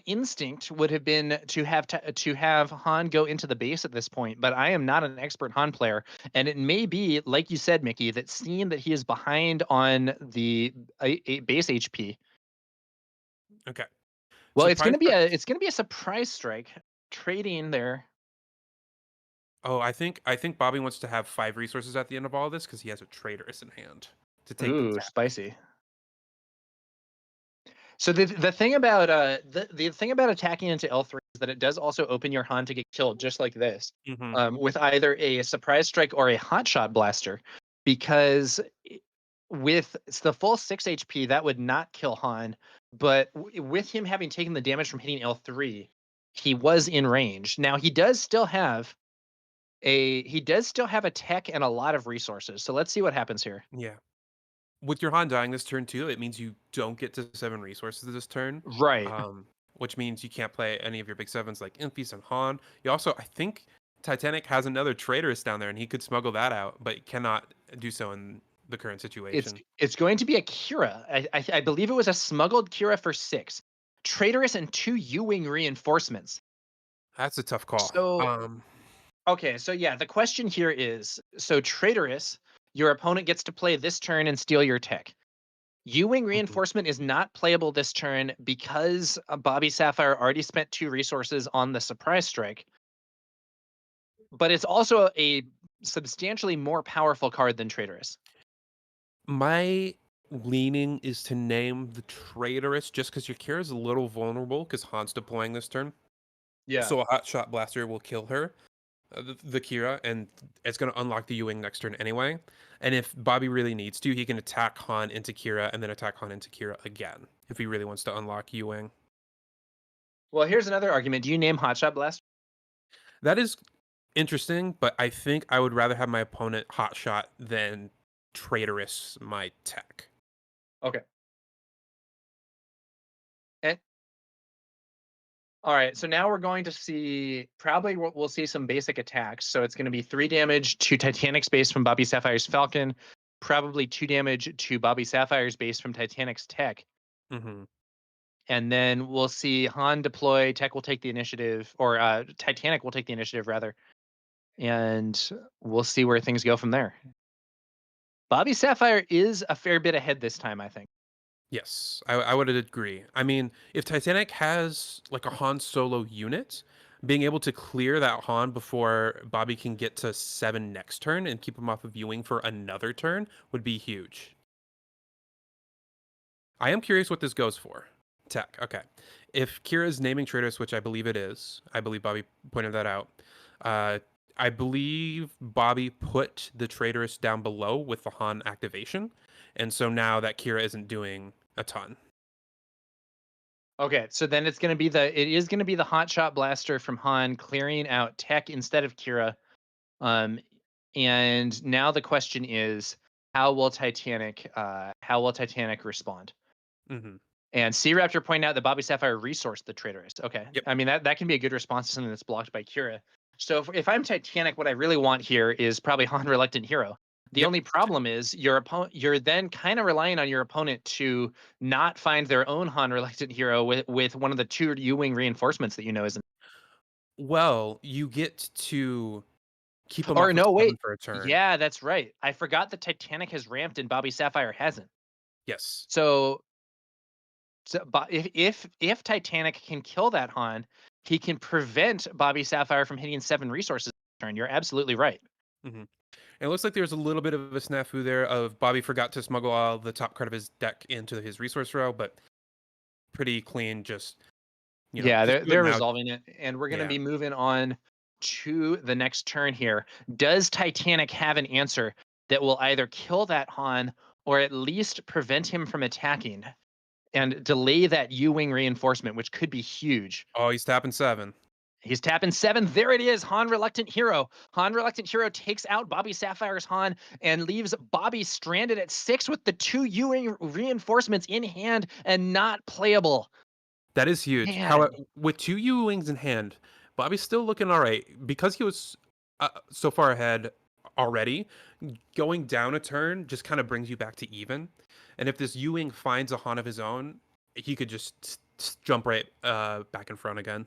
instinct would have been to have Han go into the base at this point, but I am not an expert Han player, and it may be like you said, Mickey, that seeing that he is behind on the base HP. Okay. Well, it's Surprise. gonna be a surprise strike trading there. Oh, I think Bobby wants to have 5 resources at the end of all this because he has a traitorous in hand to take the Ooh, tap. spicy. So the thing about the thing about attacking into L3 is that it does also open your Han to get killed just like this, Hmm. with either a surprise strike or a hotshot blaster, because with the full 6 HP that would not kill Han, but with him having taken the damage from hitting L3, he was in range. Now he does still have a tech and a lot of resources. So let's see what happens here. Yeah. With your Han dying this turn too, it means you don't get to 7 resources this turn. Right. Which means you can't play any of your big 7s like Infies and Han. You also, I think Titanic has another traitorous down there and he could smuggle that out, but cannot do so in the current It's situation. it's going to be a Kira. I believe it was a smuggled Kira for 6. Traitorous and 2 U-wing reinforcements. That's a tough call. So okay, so yeah, the question here is, so traitorous, your opponent gets to play this turn and steal your tech. U-wing Mhm. reinforcement is not playable this turn because Bobby Sapphire already spent 2 resources on the surprise strike. But it's also a substantially more powerful card than traitorous. My leaning is to name the traitorous just because your Kira is a little vulnerable because Han's deploying this turn. Yeah. So a hot shot blaster will kill her, the Kira, and it's going to unlock the U-wing next turn anyway. And if Bobby really needs to, he can attack Han into Kira and then attack Han into Kira again if he really wants to unlock U-wing. Well, here's another argument. Do you name Hotshot Blast? That is interesting, but I think I would rather have my opponent hotshot than traitorous my tech. Okay. And all right, so now we're going to see probably we'll see some basic attacks. So it's going to be 3 damage to Titanic's base from Bobby Sapphire's Falcon, probably 2 damage to Bobby Sapphire's base from Titanic's Tech. Mm-hmm. And then we'll see Han deploy, Tech will take the initiative, or Titanic will take the initiative rather. And we'll see where things go from there. Bobby Sapphire is a fair bit ahead this time, I think. Yes, I would agree. I mean, if Titanic has like a Han Solo unit, being able to clear that Han before Bobby can get to 7 next turn and keep him off of viewing for another turn would be huge. I am curious what this goes for. Tech, okay. If Kira's naming Traitorous, which I believe it is, I believe Bobby pointed that out. I believe Bobby put the Traitorous down below with the Han activation, and so now that Kira isn't doing a ton. Okay, so then it is going to be the Hot Shot Blaster from Han clearing out Tech instead of Kira. And now the question is, how will Titanic respond? Mm-hmm. And Sea Raptor pointed out that Bobby Sapphire resourced the Traitorous. Okay, Yep. I mean that can be a good response to something that's blocked by Kira. So if I'm Titanic, what I really want here is probably Han Reluctant Hero. The Yep. only problem is you're then kind of relying on your opponent to not find their own Han Reluctant Hero with one of the 2 U-wing reinforcements that isn't. Well, you get to keep them Or off of no, 7 wait. for a turn. Yeah, that's right. I forgot that Titanic has ramped and Bobby Sapphire hasn't. Yes. So but if Titanic can kill that Han, he can prevent Bobby Sapphire from hitting 7 resources per turn. You're absolutely right. Mm-hmm. And it looks like there's a little bit of a snafu there of Bobby forgot to smuggle all the top card of his deck into his resource row, but pretty clean. Just Yeah, just do it they're now. resolving it, and we're going to Yeah. be moving on to the next turn here. Does Titanic have an answer that will either kill that Han or at least prevent him from attacking and delay that U-wing reinforcement, which could be huge? Oh, he's tapping 7. He's tapping 7. There it is. Han Reluctant Hero. Han Reluctant Hero takes out Bobby Sapphire's Han and leaves Bobby stranded at 6 with the 2 U-wing reinforcements in hand and not playable. That is huge. How Man. with 2 U wings in hand, Bobby's still looking all right because he was so far ahead already. Going down a turn just kind of brings you back to even. And if this U wing finds a Han of his own, he could just jump right back in front again.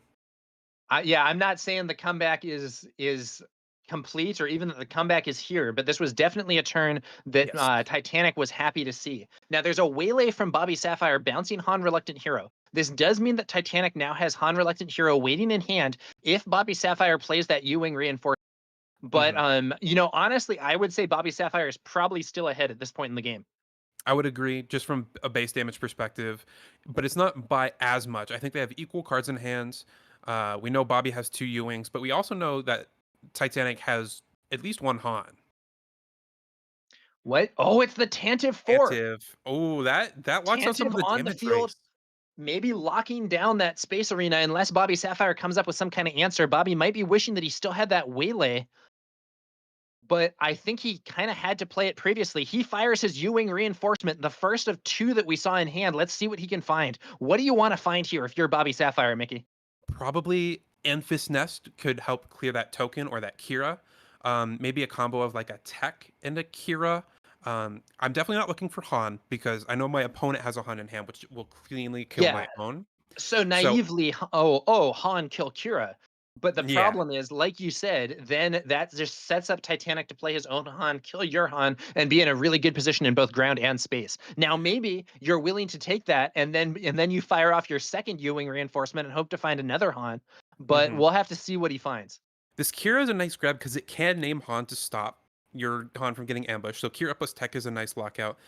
Yeah, I'm not saying the comeback is complete or even that the comeback is here, but this was definitely a turn that Yes. Titanic was happy to see. Now, there's a waylay from Bobby Sapphire bouncing Han Reluctant Hero. This does mean that Titanic now has Han Reluctant Hero waiting in hand if Bobby Sapphire plays that U-wing reinforcement. But honestly, I would say Bobby Sapphire is probably still ahead at this point in the game. I would agree, just from a base damage perspective, but it's not by as much. I think they have equal cards in hands. We know Bobby has 2 U-wings, but we also know that Titanic has at least 1 Han. What? Oh, it's the Tantive 4. Tantive. Oh, that locks out some of Tantive the on the damage field, race. maybe locking down that space arena unless Bobby Sapphire comes up with some kind of answer. Bobby might be wishing that he still had that waylay, but I think he kind of had to play it previously. He fires his U-wing reinforcement, the first of 2 that we saw in hand. Let's see what he can find. What do you want to find here if you're Bobby Sapphire, Mickey? Probably Enfys Nest could help clear that token or that Kira. Maybe a combo of like a Tech and a Kira. I'm definitely not looking for Han because I know my opponent has a Han in hand, which will cleanly kill Yeah. my own. So So naively, Han kill Kira. But the yeah, problem is, like you said, then that just sets up Titanic to play his own Han, kill your Han, and be in a really good position in both ground and space. Now, maybe you're willing to take that, and then you fire off your second U-wing reinforcement and hope to find another Han. But we'll have to see what he finds. this Kira is a nice grab because it can name Han to stop your Han from getting ambushed. So Kira plus Tech is a nice lockout.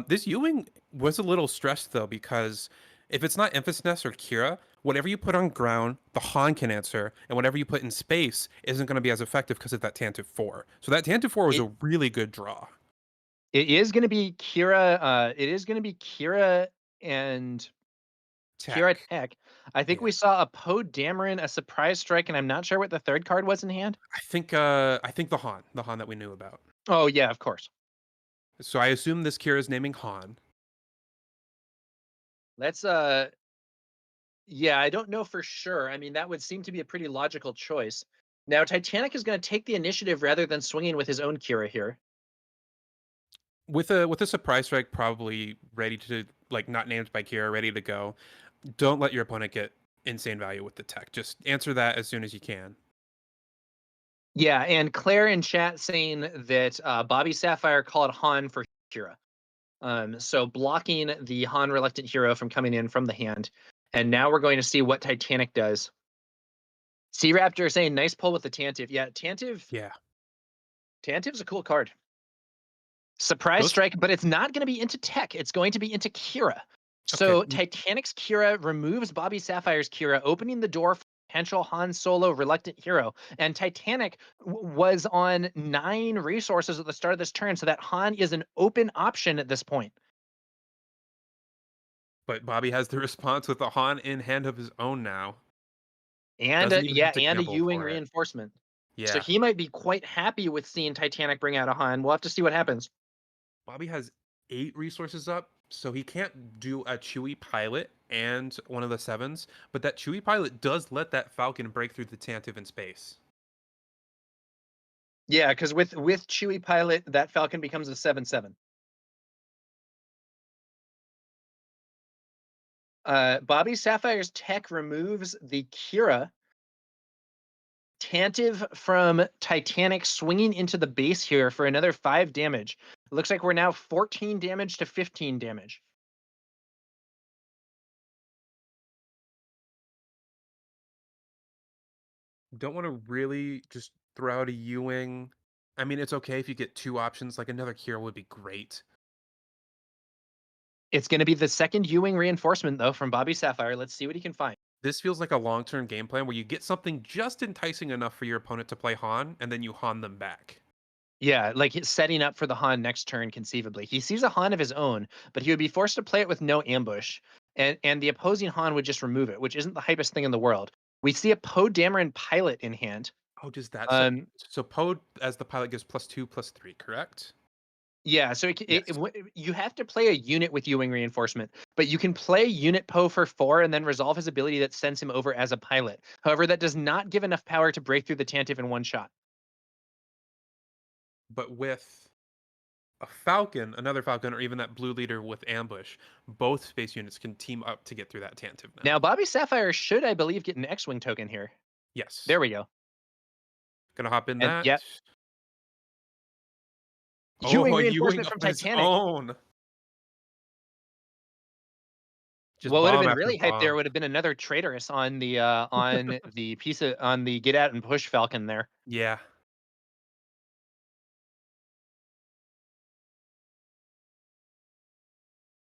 This Ewing was a little stressed though because if it's not Enfys Nest or Kira, whatever you put on ground, the Han can answer, and whatever you put in space isn't going to be as effective because of that Tantive 4. So that Tantive 4 was It, a really good draw. it is going to be Kira. It is going to be Kira and Kira Tech. Tech. I think Yeah. we saw a Poe Dameron, a surprise strike, and I'm not sure what the third card was in hand. I think the Han that we knew about. Oh yeah, of course. So I assume this Kira is naming Han. Let's yeah, I don't know for sure. I mean, that would seem to be a pretty logical choice. Now, Titanic is going to take the initiative rather than swinging with his own Kira here. With a surprise strike probably ready to, like, not named by Kira, ready to go. Don't let your opponent get insane value with the tech. Just answer that as soon as you can. Yeah, and Claire in chat saying that Bobby Sapphire called Han for Kira. So blocking the Han Reluctant Hero from coming in from the hand. And now we're going to see what Titanic does. Sea Raptor saying nice pull with the Tantive. Yeah, Yeah. Tantive's a cool card. Surprise strike, but it's not going to be into tech. It's going to be into Kira. So Okay. Titanic's Kira removes Bobby Sapphire's Kira, opening the door for potential Han Solo Reluctant Hero. And Titanic was on 9 resources at the start of this turn, so that Han is an open option at this point. But Bobby has the response with a Han in hand of his own now. And Doesn't even have to and a gamble Ewing for it. reinforcement. So Yeah. he might be quite happy with seeing Titanic bring out a Han. We'll have to see what happens. Bobby has 8 resources up, so he can't do a Chewie pilot and one of the 7s, but that Chewie pilot does let that Falcon break through the Tantive in space. Yeah, because with Chewie pilot, that Falcon becomes a 7/7. Bobby Sapphire's tech removes the Kira Tantive from Titanic, swinging into the base here for another 5 damage. It looks like we're now 14 damage to 15 damage. Don't want to really just throw out a Ewing. I mean, it's okay if you get 2 options, like another Kira would be great. It's going to be the second Ewing reinforcement, though, from Bobby Sapphire. Let's see what he can find. This feels like a long-term game plan where you get something just enticing enough for your opponent to play Han, and then you Han them back. Yeah, like he's setting up for the Han next turn, conceivably. He sees a Han of his own, but he would be forced to play it with no ambush. And the opposing Han would just remove it, which isn't the hypest thing in the world. We see a Poe Dameron pilot in hand. Oh, does that so Poe as the pilot gives +2/+3, correct? Yeah, so Yes. you have to play a unit with Ewing reinforcement, but you can play unit Poe for 4 and then resolve his ability that sends him over as a pilot. However, that does not give enough power to break through the Tantive in one shot. But with a Falcon, another Falcon, or even that blue leader with ambush, both space units can team up to get through that Tantive now. Now, Bobby Sapphire should, I believe, get an X-Wing token here. Yes. There we go. Gonna hop in And that. yeah, Oh, Ewing Ewing reinforcement up from his Titanic. own. Just What would have bomb been after really hyped there bomb. would have been another traitorous on the piece of on the get out and push Falcon there. Yeah.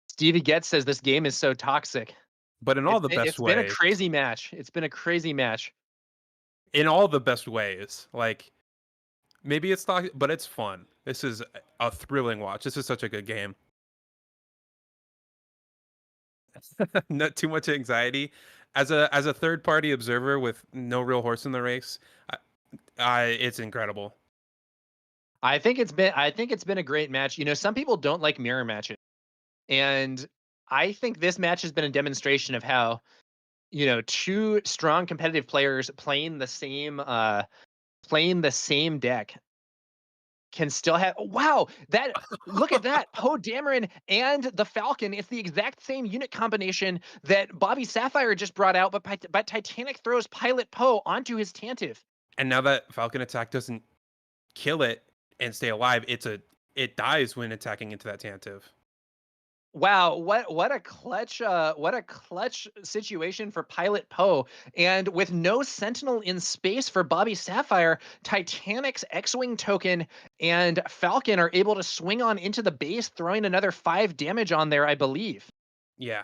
Stevie Getz says this game is so toxic. But in all the best It's been a ways. crazy match. It's been a crazy match. In all the best ways. Like, maybe it's not, but it's fun. This is a thrilling watch. This is such a good game. Not too much anxiety. As a third party observer with no real horse in the race, it's incredible. I think it's been a great match. You know, some people don't like mirror matches. And I think this match has been a demonstration of how, you know, 2 strong competitive players playing the same deck can still have wow, that look at that. Poe Dameron and the Falcon. It's the exact same unit combination that Bobby Sapphire just brought out, but Titanic throws Pilot Poe onto his Tantive. And now that Falcon attack doesn't kill it and stay alive, it dies when attacking into that Tantive. Wow, what a clutch situation for Pilot Poe. And with no Sentinel in space for Bobby Sapphire, Titanic's X-Wing token and Falcon are able to swing on into the base, throwing another 5 damage on there, I believe. Yeah.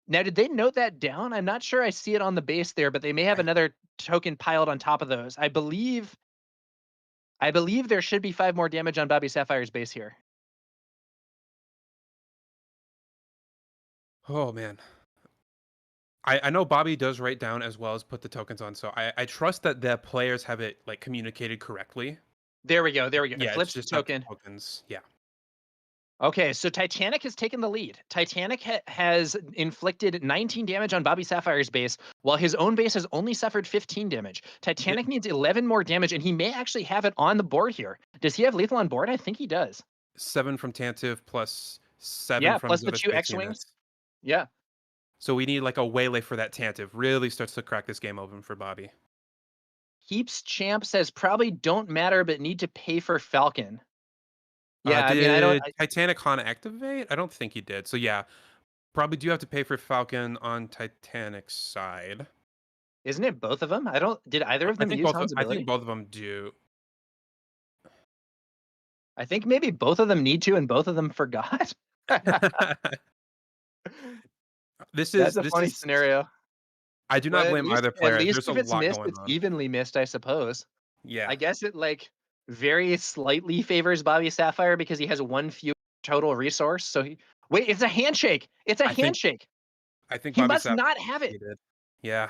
Now, did they note that down? I'm not sure I see it on the base there, but they may have another token piled on top of those. I believe there should be 5 more damage on Bobby Sapphire's base here. Oh man. I know Bobby does write down as well as put the tokens on, so I trust that the players have it like communicated correctly. There we go. There we go. It Yeah, it's flips the just not the token. tokens. Yeah. Okay, so Titanic has taken the lead. Titanic has inflicted 19 damage on Bobby Sapphire's base, while his own base has only suffered 15 damage. Titanic needs 11 more damage, and he may actually have it on the board here. Does he have lethal on board? I think he does. 7 from Tantive plus 7 Yeah, from plus his the other 2 space X-Wings. units. Yeah. So we need like a waylay for that Tantive. Really starts to crack this game open for Bobby. Heaps Champ says probably don't matter, but need to pay for Falcon. Yeah, I mean, I don't. Did Titanic Han activate? I don't think he did. So yeah, probably do have to pay for Falcon on Titanic's side. Isn't it both of them? I don't. Did either of them use Han's I ability? think both of them do. I think maybe both of them need to, and both of them forgot. This That's is a funny scenario. I do not But blame either at player. least There's a if it's lot missed, going it's on. evenly missed, I suppose. Yeah. I guess it like very slightly favors Bobby Sapphire because he has one few total resource. So wait, it's a handshake. It's a handshake. I think He Bobby must Sapphire not have it. did. Yeah.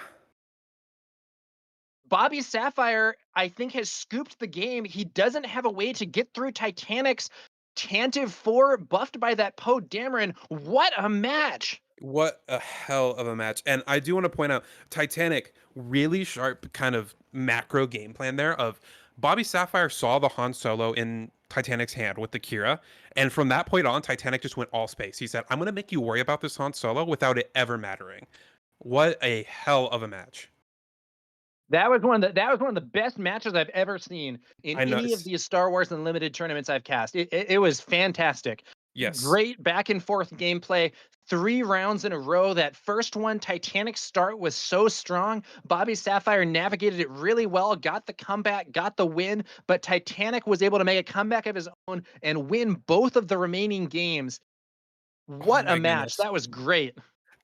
Bobby Sapphire, I think, has scooped the game. He doesn't have a way to get through Titanic's Tantive 4 buffed by that Poe Dameron. What a match! What a hell of a match. And I do want to point out Titanic, really sharp kind of macro game plan there of Bobby Sapphire saw the Han Solo in Titanic's hand with the Kira. And from that point on, Titanic just went all space. He said, I'm going to make you worry about this Han Solo without it ever mattering. What a hell of a match. That was one of the best matches I've ever seen in any of these Star Wars Unlimited tournaments I've cast. It was fantastic. Yes. Great back and forth gameplay. 3 rounds in a row. That first one, Titanic's start was so strong. Bobby Sapphire navigated it really well, got the comeback, got the win, but Titanic was able to make a comeback of his own and win both of the remaining games. What a match. Goodness. That was great.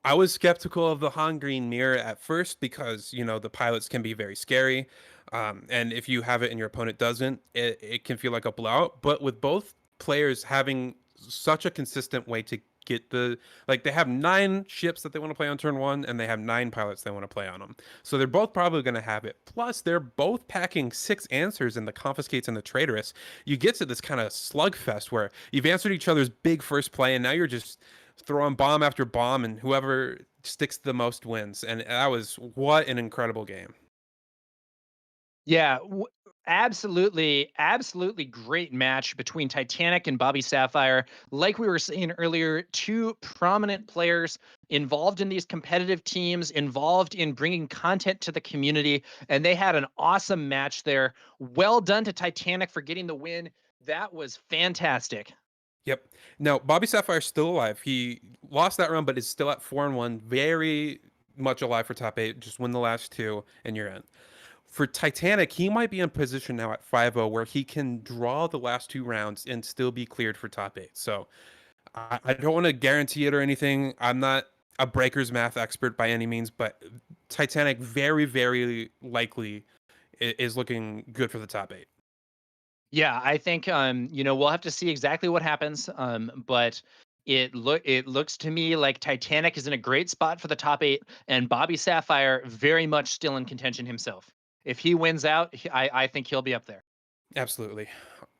I was skeptical of the Han Green mirror at first because, you know, the pilots can be very scary. And if you have it and your opponent doesn't, it can feel like a blowout. But with both players having such a consistent way to get they have 9 ships that they want to play on turn 1 and they have 9 pilots they want to play on them. So they're both probably going to have it. Plus, they're both packing 6 answers in the Confiscates and the Traitorous. You get to this kind of slugfest where you've answered each other's big first play and now you're just throwing bomb after bomb and whoever sticks the most wins. And that was what an incredible game. Yeah, absolutely great match between Titanic and Bobby Sapphire. Like we were saying earlier, 2 prominent players involved in these competitive teams, involved in bringing content to the community, and they had an awesome match there. Well done to Titanic for getting the win. That was fantastic. Yep. Now, Bobby Sapphire's still alive. He lost that round, but is still at 4-1. Very much alive for top 8. Just win the last 2 and you're in. For Titanic, he might be in position now at 5-0 where he can draw the last 2 rounds and still be cleared for top 8. So I don't want to guarantee it or anything. I'm not a breakers math expert by any means, but Titanic very, very likely is looking good for the top 8. Yeah, I think we'll have to see exactly what happens. But it looks to me like Titanic is in a great spot for the top 8, and Bobby Sapphire very much still in contention himself. If he wins out, I think he'll be up there. Absolutely.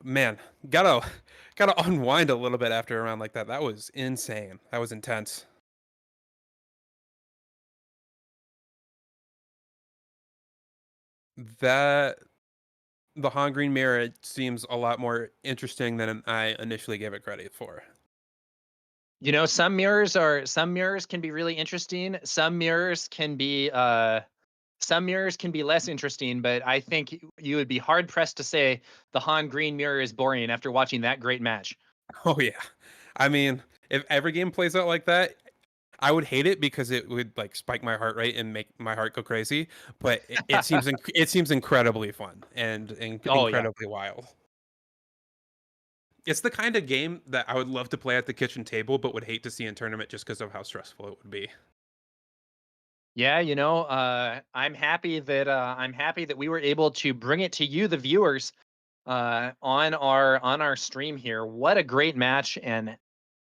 Man, gotta unwind a little bit after a round like that. That was insane. That was intense. The Han Green mirror seems a lot more interesting than I initially gave it credit for. You know, some mirrors can be really interesting. Some mirrors can be less interesting, but I think you would be hard pressed to say the Han Green mirror is boring after watching that great match. Oh yeah. I mean, if every game plays out like that, I would hate it because it would like spike my heart rate and make my heart go crazy. But it seems incredibly fun and incredibly wild. It's the kind of game that I would love to play at the kitchen table, but would hate to see in tournament just because of how stressful it would be. Yeah, I'm happy that we were able to bring it to you, the viewers, on our stream here. What a great match, and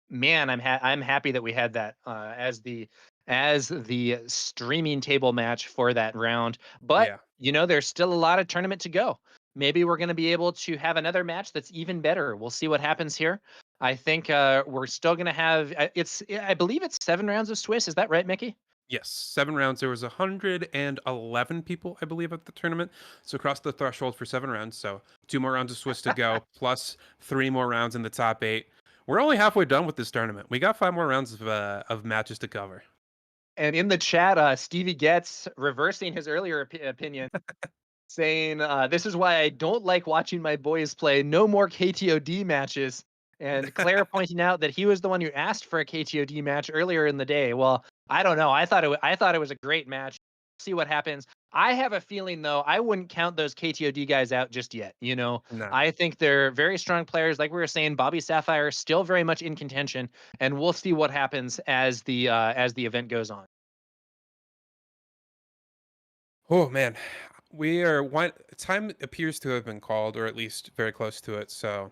man, I'm happy that we had that as the as the streaming table match for that round. But, Yeah. there's still a lot of tournament to go. Maybe we're going to be able to have another match that's even better. We'll see what happens here. I think we're still going to have I believe it's 7 rounds of Swiss. Is that right, Mickey? Yes, 7 rounds. There was 111 people, I believe, at the tournament. So crossed the threshold for 7 rounds. So 2 more rounds of Swiss to go, plus 3 more rounds in the top 8. We're only halfway done with this tournament. We got 5 more rounds of matches to cover. And in the chat, Stevie Getz reversing his earlier opinion, saying, "This is why I don't like watching my boys play. No more KTOD matches." And Claire pointing out that he was the one who asked for a KTOD match earlier in the day. Well, I don't know. I thought it was a great match. See what happens. I have a feeling though, I wouldn't count those KTOD guys out just yet. No. I think they're very strong players. Like we were saying, Bobby Sapphire still very much in contention, and we'll see what happens as the event goes on. Oh man, we are one time appears to have been called, or at least very close to it. So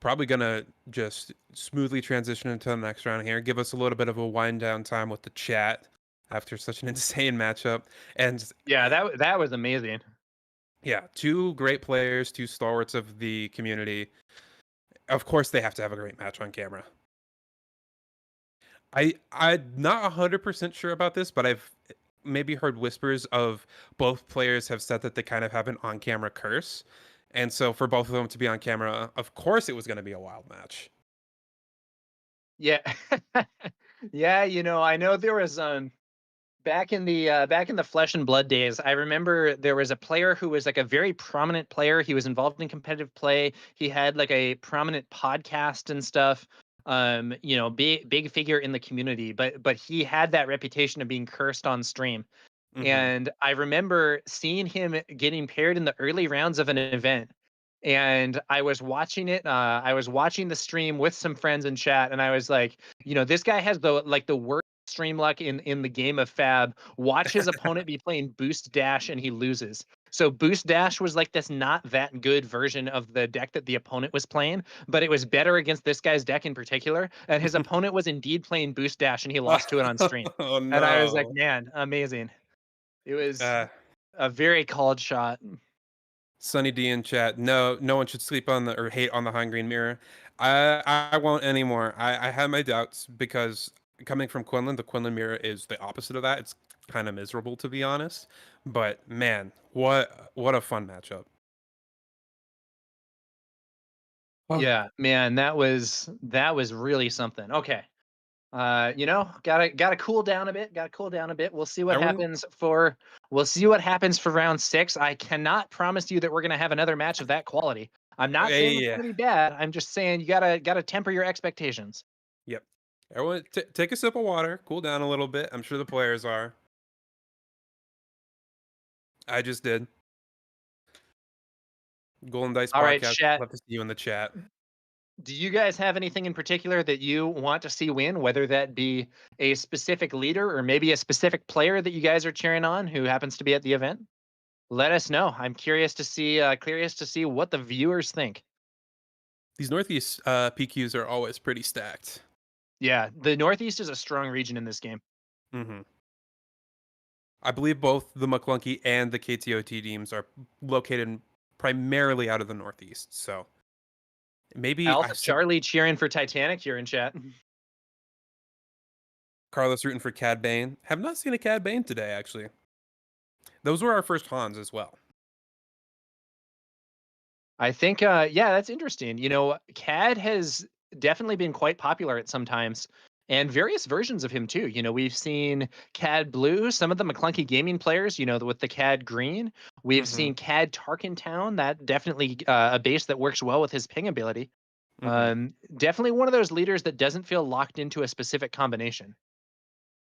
probably gonna just smoothly transition into the next round here. Give us a little bit of a wind down time with the chat after such an insane matchup. And Yeah, that was amazing. yeah, two great players, two stalwarts of the community. Of course, they have to have a great match on camera. I'm not 100% sure about this, but I've maybe heard whispers of both players have said that they kind of have an on-camera curse. And so for both of them to be on camera, of course it was going to be a wild match. Yeah. Yeah, I know there was back in the Flesh and Blood days, I remember there was a player who was like a very prominent player. He was involved in competitive play. He had like a prominent podcast and stuff. Big figure in the community, but he had that reputation of being cursed on stream. Mm-hmm. And I remember seeing him getting paired in the early rounds of an event. And I was watching it. I was watching the stream with some friends in chat, and I was like, this guy has the worst stream luck in the game of Fab. Watch his opponent be playing Boost Dash, and he loses. So Boost Dash was like this not that good version of the deck that the opponent was playing, but it was better against this guy's deck in particular. And his opponent was indeed playing Boost Dash, and he lost to it on stream. Oh And I was like, no. man, amazing. It was Uh, a very called shot. Sunny D in chat. No, no one should sleep on or hate on the Hein Green Mirror. I won't anymore. I have my doubts because coming from Quinlan, the Quinlan Mirror is the opposite of that. It's kind of miserable to be honest. But man, what a fun matchup. Oh. Yeah, man, that was really something. Okay. Gotta cool down a bit. Gotta cool down a bit. We'll see what Everyone, happens for round 6. I cannot promise you that we're gonna have another match of that quality. I'm not saying it's yeah, gonna be bad. I'm just saying you gotta temper your expectations. yep. Everyone, take a sip of water, cool down a little bit. I'm sure the players are. I just did. Golden Dice All right, Podcast. chat. Love to see you in the chat. Do you guys have anything in particular that you want to see win, whether that be a specific leader or maybe a specific player that you guys are cheering on who happens to be at the event? Let us know. I'm curious to see what the viewers think. These Northeast PQs are always pretty stacked. Yeah, the Northeast is a strong region in this game. Mm-hmm. I believe both the McClunky and the KTOT teams are located primarily out of the Northeast. So maybe Alpha Charlie cheering for Titanic here in chat. Carlos rooting for Cad Bane. Have not seen a Cad Bane today, actually. Those were our first Hans as well. I think, yeah, that's interesting. CAD has definitely been quite popular at some times, and various versions of him too. We've seen CAD Blue, some of the McClunky gaming players, with the CAD Green. We've Mm-hmm. seen CAD Tarkentown, that definitely a base that works well with his ping ability. Mm-hmm. Definitely one of those leaders that doesn't feel locked into a specific combination.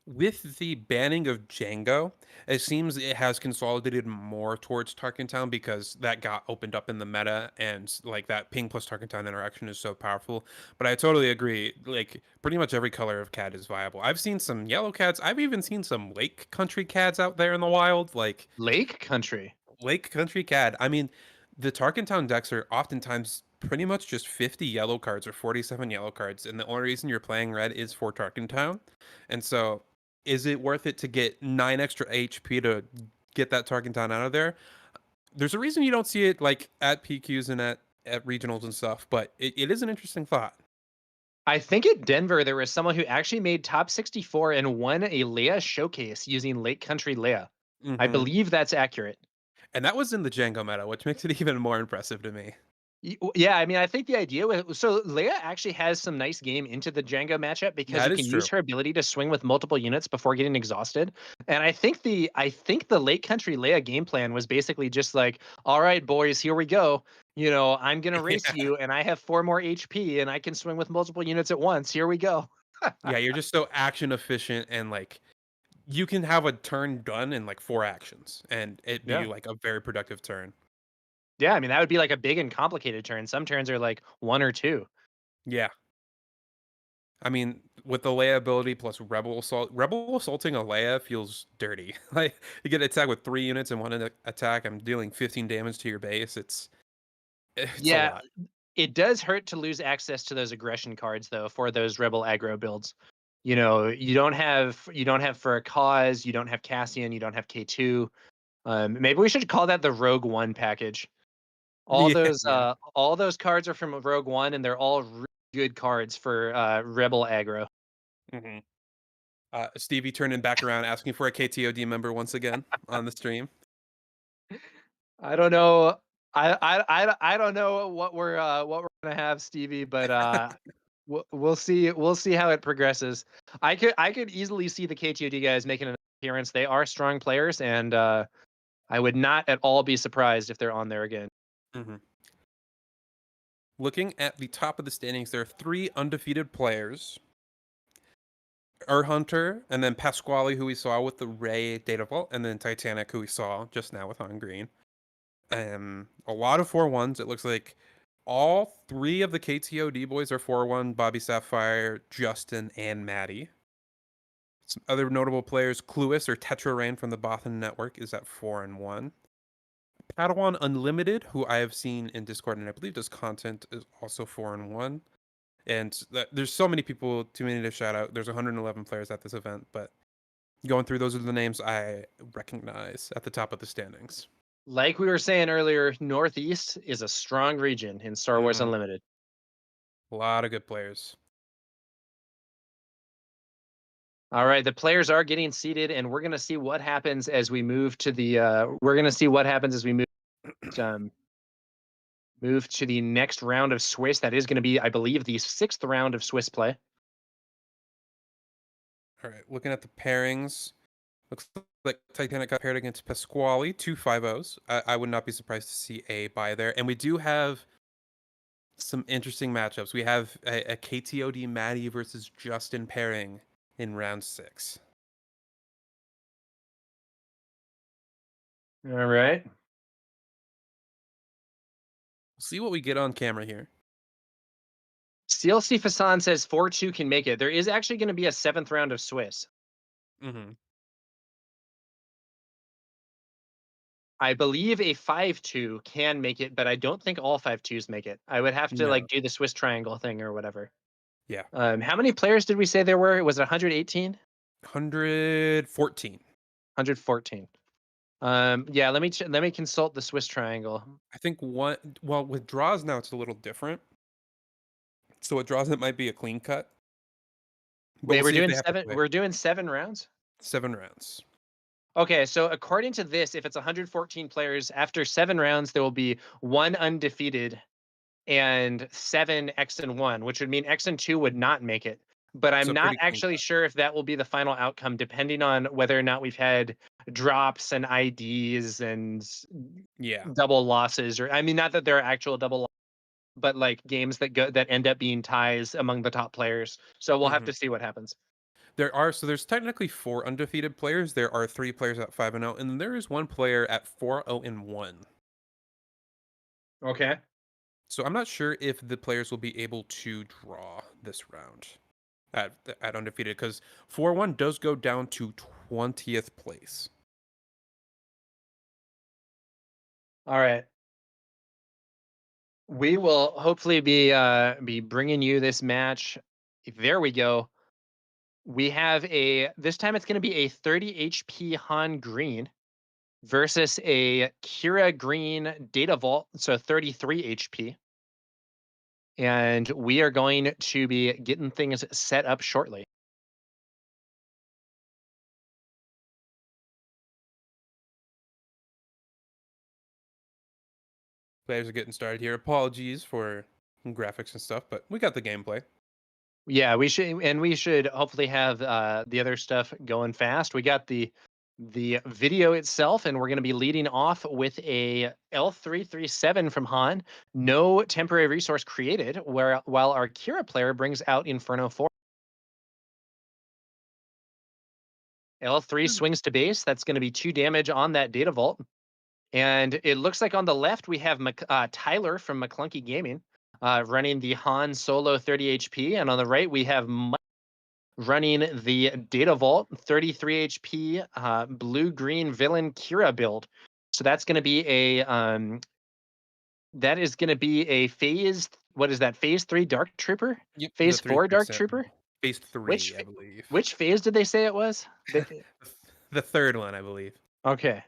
With the banning of Django, it seems it has consolidated more towards Tarkentown because that got opened up in the meta and like that ping plus Tarkentown interaction is so powerful. But I totally agree. Like pretty much every color of CAD is viable. I've seen some yellow CADs. I've even seen some lake country CADs out there in the wild. Like Lake Country. lake country CAD. I mean, the Tarkentown decks are oftentimes pretty much just 50 yellow cards or 47 yellow cards. And the only reason you're playing red is for Tarkentown. And so is it worth it to get 9 extra HP to get that target down out of there? There's a reason you don't see it like at PQs and at regionals and stuff, but it is an interesting thought. I think at Denver there was someone who actually made top 64 and won a Leia showcase using Lake Country Leia. I Hmm. believe that's accurate. And that was in the Django meta, which makes it even more impressive to me. Yeah, I mean, I think the idea with so Leia actually has some nice game into the Django matchup because That you is can true. use her ability to swing with multiple units before getting exhausted. And I think the Lake Country Leia game plan was basically just like, all right, boys, here we go. I'm gonna race Yeah. you, and I have 4 more HP, and I can swing with multiple units at once. Here we go. Yeah, you're just so action efficient and like you can have a turn done in like 4 actions and it be Yeah. like a very productive turn. Yeah, I mean that would be like a big and complicated turn. Some turns are like 1 or 2. Yeah. I mean, with the Leia ability plus Rebel assaulting a Leia feels dirty. Like you get attacked with 3 units in one attack. I'm dealing 15 damage to your base. It's a Yeah, lot. it does hurt to lose access to those aggression cards though for those rebel aggro builds. You don't have for a cause, you don't have Cassian, you don't have K2. Maybe we should call that the Rogue One package. All Yeah, those yeah. all those cards are from Rogue One, and they're all really good cards for rebel aggro. Hmm. Stevie turning back around, asking for a KTOD member once again on the stream. I don't know. I don't know what we're gonna have, Stevie, but we'll see. We'll see how it progresses. I could easily see the KTOD guys making an appearance. They are strong players, and I would not at all be surprised if they're on there again. Hmm. Looking at the top of the standings, there are 3 undefeated players. Hunter, and then Pasquale, who we saw with the Ray data vault, and then Titanic, who we saw just now with On Green. A lot of 4-1s. It looks like all 3 of the KTOD boys are 4-1. Bobby Sapphire, Justin, and Maddie. Some other notable players: Cluis or Tetra Rain from the Bothan Network is at 4-1. Padawan Unlimited, who I have seen in Discord and I believe does content, is also 4-1. And there's so many people, too many to shout out. There's 111 players at this event, but going through, those are the names I recognize at the top of the standings. Like we were saying earlier, Northeast is a strong region in Star Wars Hmm. Unlimited. A lot of good players. All right, the players are getting seated, and we're gonna see what happens as we move to the. We're gonna see what happens as we um, move to the next round of Swiss. That is going to be, I believe, the 6th round of Swiss play. All right, looking at the pairings, looks like Titanic got paired against Pasquale, 2 5-0s. I would not be surprised to see a buy there. And we do have some interesting matchups. We have a KTOD Maddie versus Justin pairing in round 6. All right. See what we get on camera here. CLC Fasan says 4-2 can make it. There is actually going to be a 7th round of Swiss. Mm-hmm. I believe a 5-2 can make it, but I don't think all 5-2s make it. I would have to No. do the Swiss triangle thing or whatever. Yeah. How many players did we say there were? Was it 118? 114. 114. Yeah, let me consult the Swiss triangle. I think with draws now it's a little different. So with draws it might be a clean cut. But Wait, we'll we're see if doing they have to 7. play We're doing 7 rounds. 7 rounds. Okay, so according to this, if it's 114 players, after 7 rounds, there will be 1 undefeated and 7 X and 1, which would mean X and 2 would not make it. But I'm So not pretty clean actually cut. sure if that will be the final outcome, depending on whether or not we've had drops and IDs and Yeah. double losses, or I mean, not that there are actual double losses, but like games that end up being ties among the top players. So we'll have Hmm. to see what happens. There's technically 4 undefeated players. There are 3 players at 5-0, and then there is 1 player at 4-0-1. Okay. So I'm not sure if the players will be able to draw this round at undefeated, because 4-1 does go down to 20th place. All right. We will hopefully be bringing you this match. There we go. we have this time it's going to be a 30 HP Han Green versus a Kira Green Data Vault, so 33 HP. And we are going to be getting things set up shortly. Players are getting started here. Apologies for graphics and stuff, but we got the gameplay. Yeah, we should hopefully have the other stuff going fast. We got the video itself, and we're going to be leading off with a L337 from Han. No temporary resource created, while our Kira player brings out Inferno 4. L3 swings to base. That's going to be 2 damage on that Data Vault. And it looks like on the left we have Tyler from McClunky Gaming running the Han Solo 30 HP, and on the right we have Mike running the Data Vault 33 HP blue-green villain Kira build. So that's going to be a phase. What is that? Phase 3 Dark Trooper? Yep, Phase 4 Dark Trooper? Phase 3, I believe. Which phase did they say it was? The third one, I believe. Okay.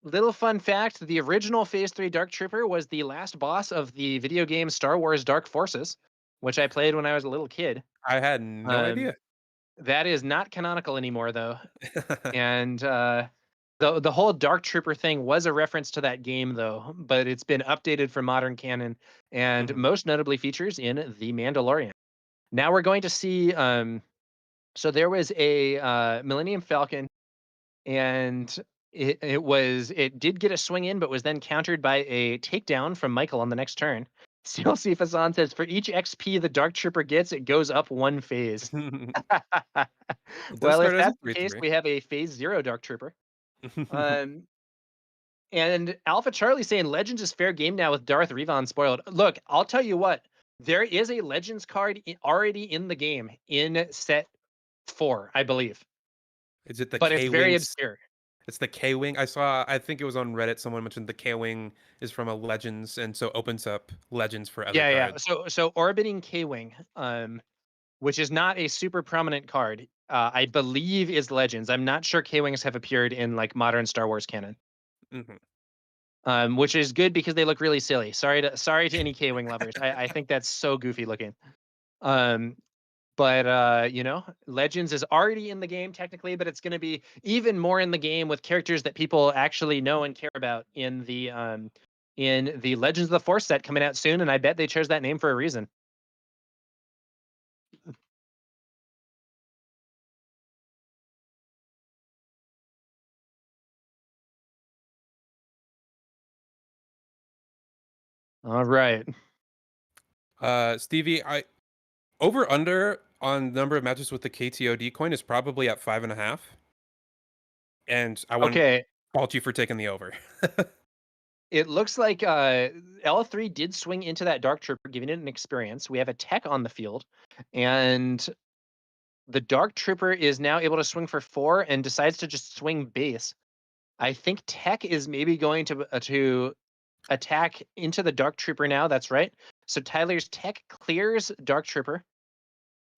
Little fun fact, the original Phase 3 Dark Trooper was the last boss of the video game Star Wars Dark Forces, which I played when I was a little kid. I had no idea. That is not canonical anymore, though. And the whole Dark Trooper thing was a reference to that game, though, but it's been updated for modern canon, and most notably features in The Mandalorian. Now we're going to see, so there was a Millennium Falcon, and it did get a swing in, but was then countered by a takedown from Michael on the next turn. Steel C Fazan says, for each XP the Dark Trooper gets, it goes up 1 phase. Well, if that's the case, we have a phase 0 Dark Trooper. And Alpha Charlie saying Legends is fair game now with Darth Revan spoiled. Look, I'll tell you what, there is a Legends card already in the game in set 4, I believe. Is it the But K-Wing? it's very obscure. It's the K-Wing. I think it was on Reddit, someone mentioned the K-Wing is from a Legends, and so opens up Legends for other cards. Yeah. So Orbiting K-Wing, which is not a super prominent card, I believe is Legends. I'm not sure K-Wings have appeared in like modern Star Wars canon. Which is good because they look really silly. Sorry to any K-Wing lovers. I think that's so goofy looking. But Legends is already in the game technically, but it's going to be even more in the game with characters that people actually know and care about in the Legends of the Force set coming out soon, and I bet they chose that name for a reason. All right. Stevie, over under on number of matches with the KTOD coin is probably at 5.5. And I wouldn't fault you for taking the over. It looks like L3 did swing into that Dark Trooper, giving it an experience. We have a tech on the field, and the Dark Trooper is now able to swing for 4 and decides to just swing base. I think tech is maybe going to attack into the Dark Trooper now. That's right. So Tyler's tech clears Dark Trooper.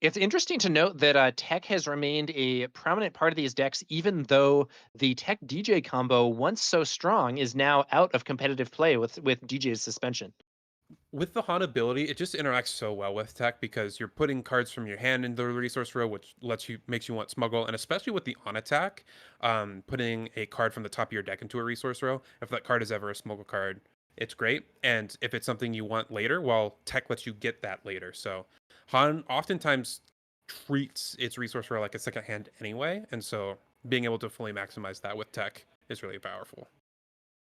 It's interesting to note that tech has remained a prominent part of these decks, even though the tech DJ combo, once so strong, is now out of competitive play with DJ's suspension. With the Han ability, it just interacts so well with tech because you're putting cards from your hand into the resource row, which makes you want smuggle, and especially with the on attack, putting a card from the top of your deck into a resource row. If that card is ever a smuggle card, it's great. And if it's something you want later, well, tech lets you get that later. So Han oftentimes treats its resource row like a second hand anyway, and so being able to fully maximize that with tech is really powerful.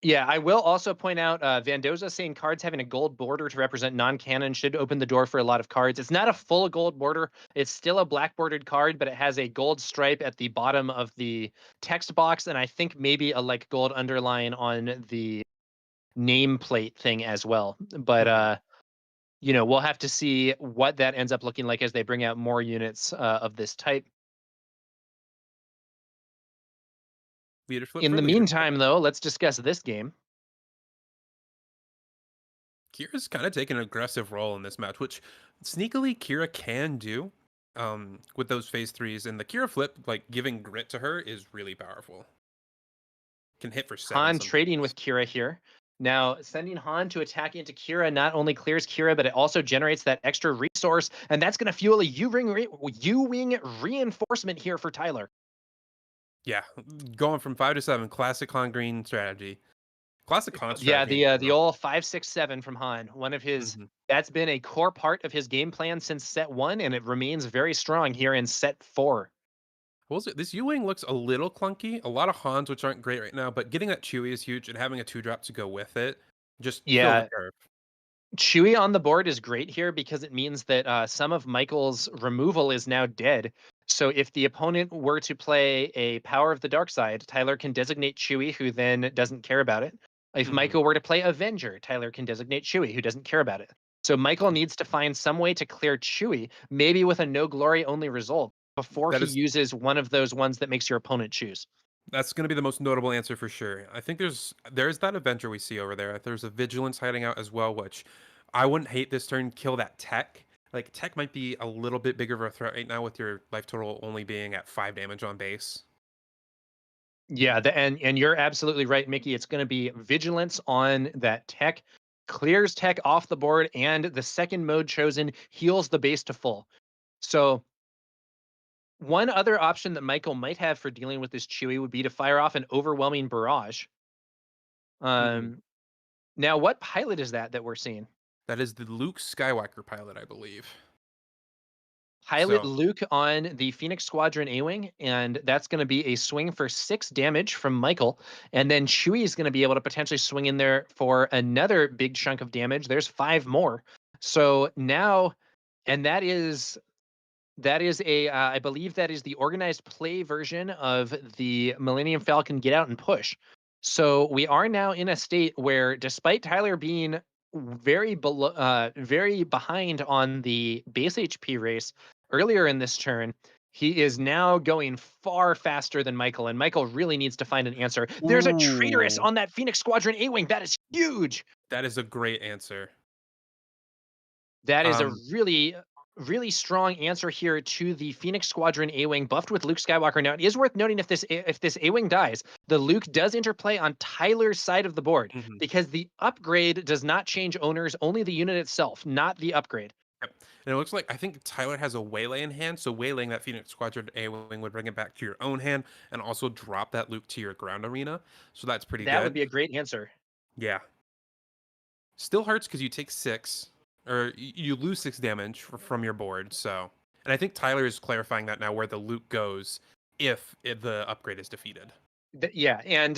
Yeah, I will also point out Vandoza saying cards having a gold border to represent non-canon should open the door for a lot of cards. It's not a full gold border. It's still a black bordered card, but it has a gold stripe at the bottom of the text box, and I think maybe a like gold underline on the nameplate thing as well. But we'll have to see what that ends up looking like as they bring out more units of this type. In the meantime, though, let's discuss this game. Kira's kind of taking an aggressive role in this match, which sneakily Kira can do. with those phase 3s and the Kira flip, like giving grit to her is really powerful. Can hit for 7 Han sometimes. trading with Kira here. Now, sending Han to attack into Kira not only clears Kira, but it also generates that extra resource, and that's going to fuel a U-wing reinforcement here for Tyler. Yeah, going from 5 to 7, classic Han Green strategy. Classic Han Yeah, strategy. the old 5-6-7 from Han. One of his that's been a core part of his game plan since set 1, and it remains very strong here in set 4. This U-Wing looks a little clunky. A lot of Hans, which aren't great right now, but getting that Chewie is huge, and having a 2-drop to go with it just fill the curve. Chewie on the board is great here because it means that some of Michael's removal is now dead. So if the opponent were to play a Power of the Dark Side, Tyler can designate Chewie, who then doesn't care about it. If Michael were to play Avenger, Tyler can designate Chewie, who doesn't care about it. So Michael needs to find some way to clear Chewie, maybe with a no glory only result, before he uses one of those ones that makes your opponent choose. That's going to be the most notable answer for sure. I think there's that Avenger we see over there. There's a Vigilance hiding out as well, which I wouldn't hate this turn. Kill that Tech. Like, Tech might be a little bit bigger of a threat right now with your life total only being at 5 damage on base. Yeah, and you're absolutely right, Mickey. It's going to be Vigilance on that Tech, clears Tech off the board, and the second mode chosen heals the base to full. So one other option that Michael might have for dealing with this Chewie would be to fire off an overwhelming barrage. Now, what pilot is that we're seeing? That is the Luke Skywalker pilot, I believe. Pilot Luke on the Phoenix Squadron A-Wing, and that's going to be a swing for 6 damage from Michael. And then Chewie is going to be able to potentially swing in there for another big chunk of damage. There's 5 more. So now, and that is I believe that is the organized play version of the Millennium Falcon Get Out and Push. So we are now in a state where, despite Tyler being very behind on the base HP race earlier in this turn, he is now going far faster than Michael, and Michael really needs to find an answer. There's a traitorous on that Phoenix Squadron A-Wing. That is huge. That is a great answer. That is a really strong answer here to the Phoenix Squadron A-Wing buffed with Luke Skywalker. Now, it is worth noting if this A-Wing dies, the Luke does interplay on Tyler's side of the board because the upgrade does not change owners, only the unit itself, not the upgrade. Yep. And it looks like I think Tyler has a waylay in hand, so waylaying that Phoenix Squadron A-Wing would bring it back to your own hand and also drop that Luke to your ground arena. So that's pretty good. That would be a great answer. Yeah. Still hurts because you take 6, or you lose 6 damage from your board. So, and I think Tyler is clarifying that now where the Luke goes if the upgrade is defeated. Yeah, and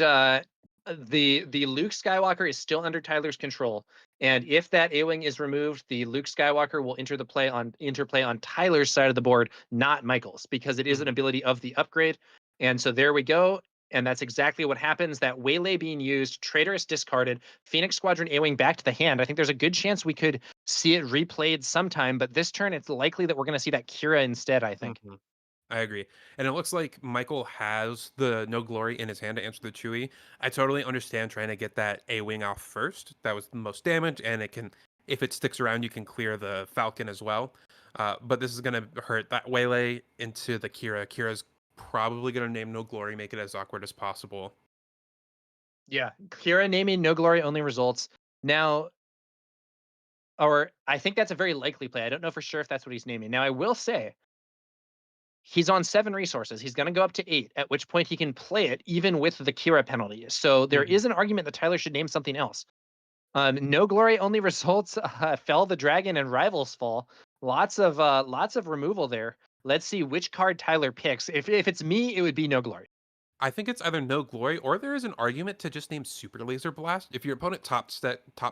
the Luke Skywalker is still under Tyler's control, and if that A-Wing is removed, the Luke Skywalker will interplay on Tyler's side of the board, not Michael's, because it is an ability of the upgrade. And so there we go. And that's exactly what happens. That waylay being used, traitorous discarded, Phoenix Squadron A-Wing back to the hand. I think there's a good chance we could see it replayed sometime, but this turn it's likely that we're going to see that Kira instead, I think. I agree. And it looks like Michael has the No Glory in his hand to answer the Chewie. I totally understand trying to get that A-Wing off first. That was the most damage, and it can, if it sticks around, you can clear the Falcon as well. But this is going to hurt that waylay into the Kira. Kira's probably going to name No Glory, make it as awkward as possible. Yeah, Kira naming No Glory only results. Now, or I think that's a very likely play. I don't know for sure if that's what he's naming. Now, I will say, he's on 7 resources. He's going to go up to 8, at which point he can play it even with the Kira penalty. So there is an argument that Tyler should name something else. No Glory only results, Fell the Dragon and Rivals Fall. Lots of removal there. Let's see which card Tyler picks. If it's me, it would be No Glory. I think it's either No Glory or there is an argument to just name Super Laser Blast. If your opponent top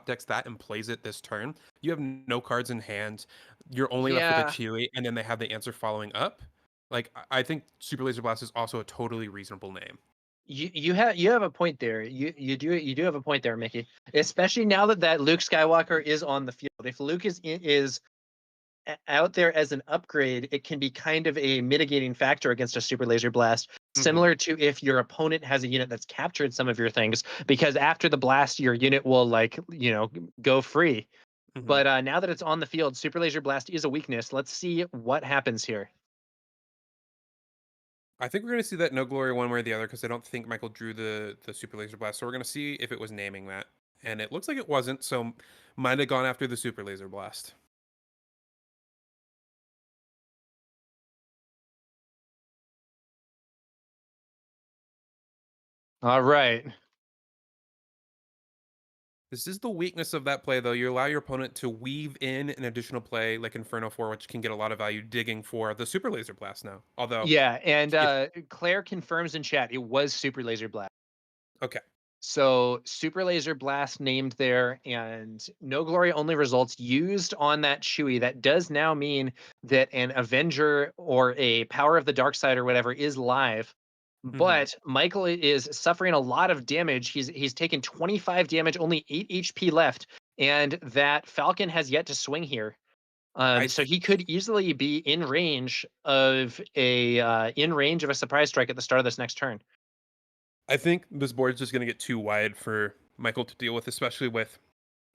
decks that and plays it this turn, you have no cards in hand. You're only left with a Chewie, and then they have the answer following up. Like, I think Super Laser Blast is also a totally reasonable name. You have a point there. You do have a point there, Mickey. Especially now that Luke Skywalker is on the field. If Luke is out there as an upgrade, it can be kind of a mitigating factor against a Super Laser Blast, similar to if your opponent has a unit that's captured some of your things, because after the blast, your unit will go free. But now that it's on the field, Super Laser Blast is a weakness. Let's see what happens here. I think we're going to see that no glory one way or the other because I don't think Michael drew the super laser blast. So we're going to see if it was naming that, and it looks like it wasn't. So might have gone after the super laser blast. All right. This is the weakness of that play, though. You allow your opponent to weave in an additional play like Inferno 4, which can get a lot of value digging for the super laser blast now. Although, Yeah, and if Claire confirms in chat it was Super Laser Blast. okay, So Super Laser Blast named there, and No Glory only results used on that Chewie. That does now mean that an Avenger or a Power of the Dark Side or whatever is live. hmm But Michael is suffering a lot of damage. He's taken 25 damage, only 8 HP left, and that Falcon has yet to swing here. I So he could easily be in range of a surprise strike at the start of this next turn. I think this board is just going to get too wide for Michael to deal with, especially with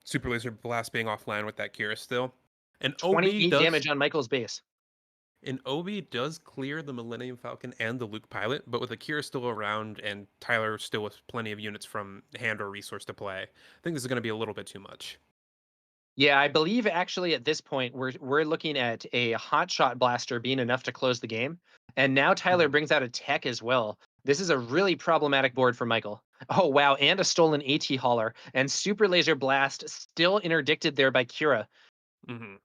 super laser blast being offline with that Kira still. And OB 28 does damage on Michael's base. And Obi does clear the Millennium Falcon and the Luke pilot, but with Akira still around and Tyler still with plenty of units from hand or resource to play, I think this is going to be a little bit too much. Yeah, I believe actually at this point we're looking at a hotshot blaster being enough to close the game. And now Tyler Mhm. brings out a tech as well. This is a really problematic board for Michael. Oh wow, and a stolen AT hauler and super laser blast still interdicted there by Kira. Mhm.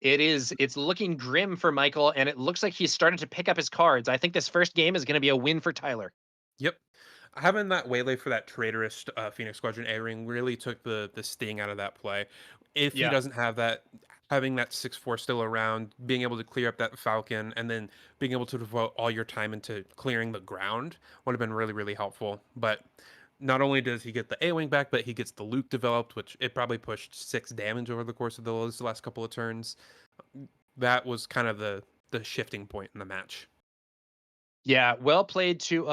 It's looking grim for Michael, and it looks like he's started to pick up his cards. I think this first game is going to be a win for Tyler. Yep. Having that waylay for that traitorous Phoenix Squadron A-Ring really took the sting out of that play. If he Yeah. doesn't have that, having that 6-4 still around, being able to clear up that Falcon, and then being able to devote all your time into clearing the ground would have been really, really helpful. But not only does he get the A-Wing back, but he gets the Luke developed, which it probably pushed 6 damage over the course of those last couple of turns. That was kind of the shifting point in the match. Yeah, well played to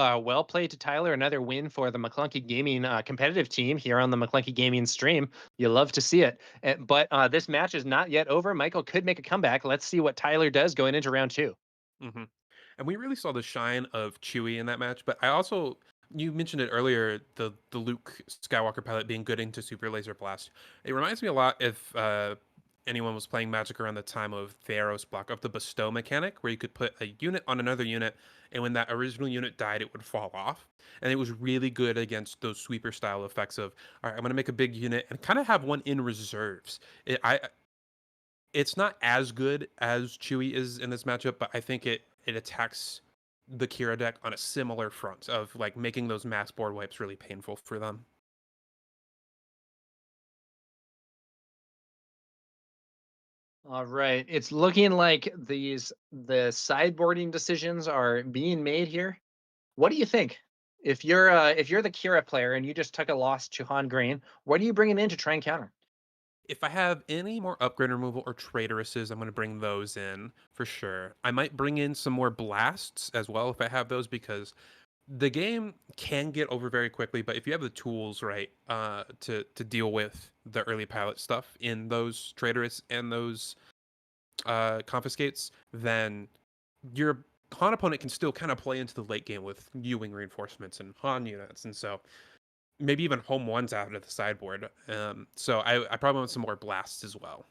Tyler. Another win for the McClunky Gaming competitive team here on the McClunky Gaming stream. You love to see it. But this match is not yet over. Michael could make a comeback. Let's see what Tyler does going into round 2. hmm And we really saw the shine of Chewie in that match. But I also, you mentioned it earlier, the Luke Skywalker pilot being good into Super Laser Blast. It reminds me a lot if anyone was playing Magic around the time of Theros block of the bestow mechanic, where you could put a unit on another unit, and when that original unit died, it would fall off. And it was really good against those sweeper style effects of, all right, I'm going to make a big unit and kind of have one in reserves. It's not as good as Chewie is in this matchup, but I think it attacks the Kira deck on a similar front of like making those mass board wipes really painful for them. All right. It's looking like the sideboarding decisions are being made here. What do you think? If you're the Kira player and you just took a loss to Han Green, what are you bringing in to try and counter? If I have any more upgrade removal or traitoresses, I'm going to bring those in for sure. I might bring in some more blasts as well if I have those, because the game can get over very quickly, but if you have the tools right to deal with the early pilot stuff in those traitorous and those confiscates, then your Han opponent can still kind of play into the late game with U-wing reinforcements and Han units, and so maybe even home ones out of the sideboard. So I probably want some more blasts as well.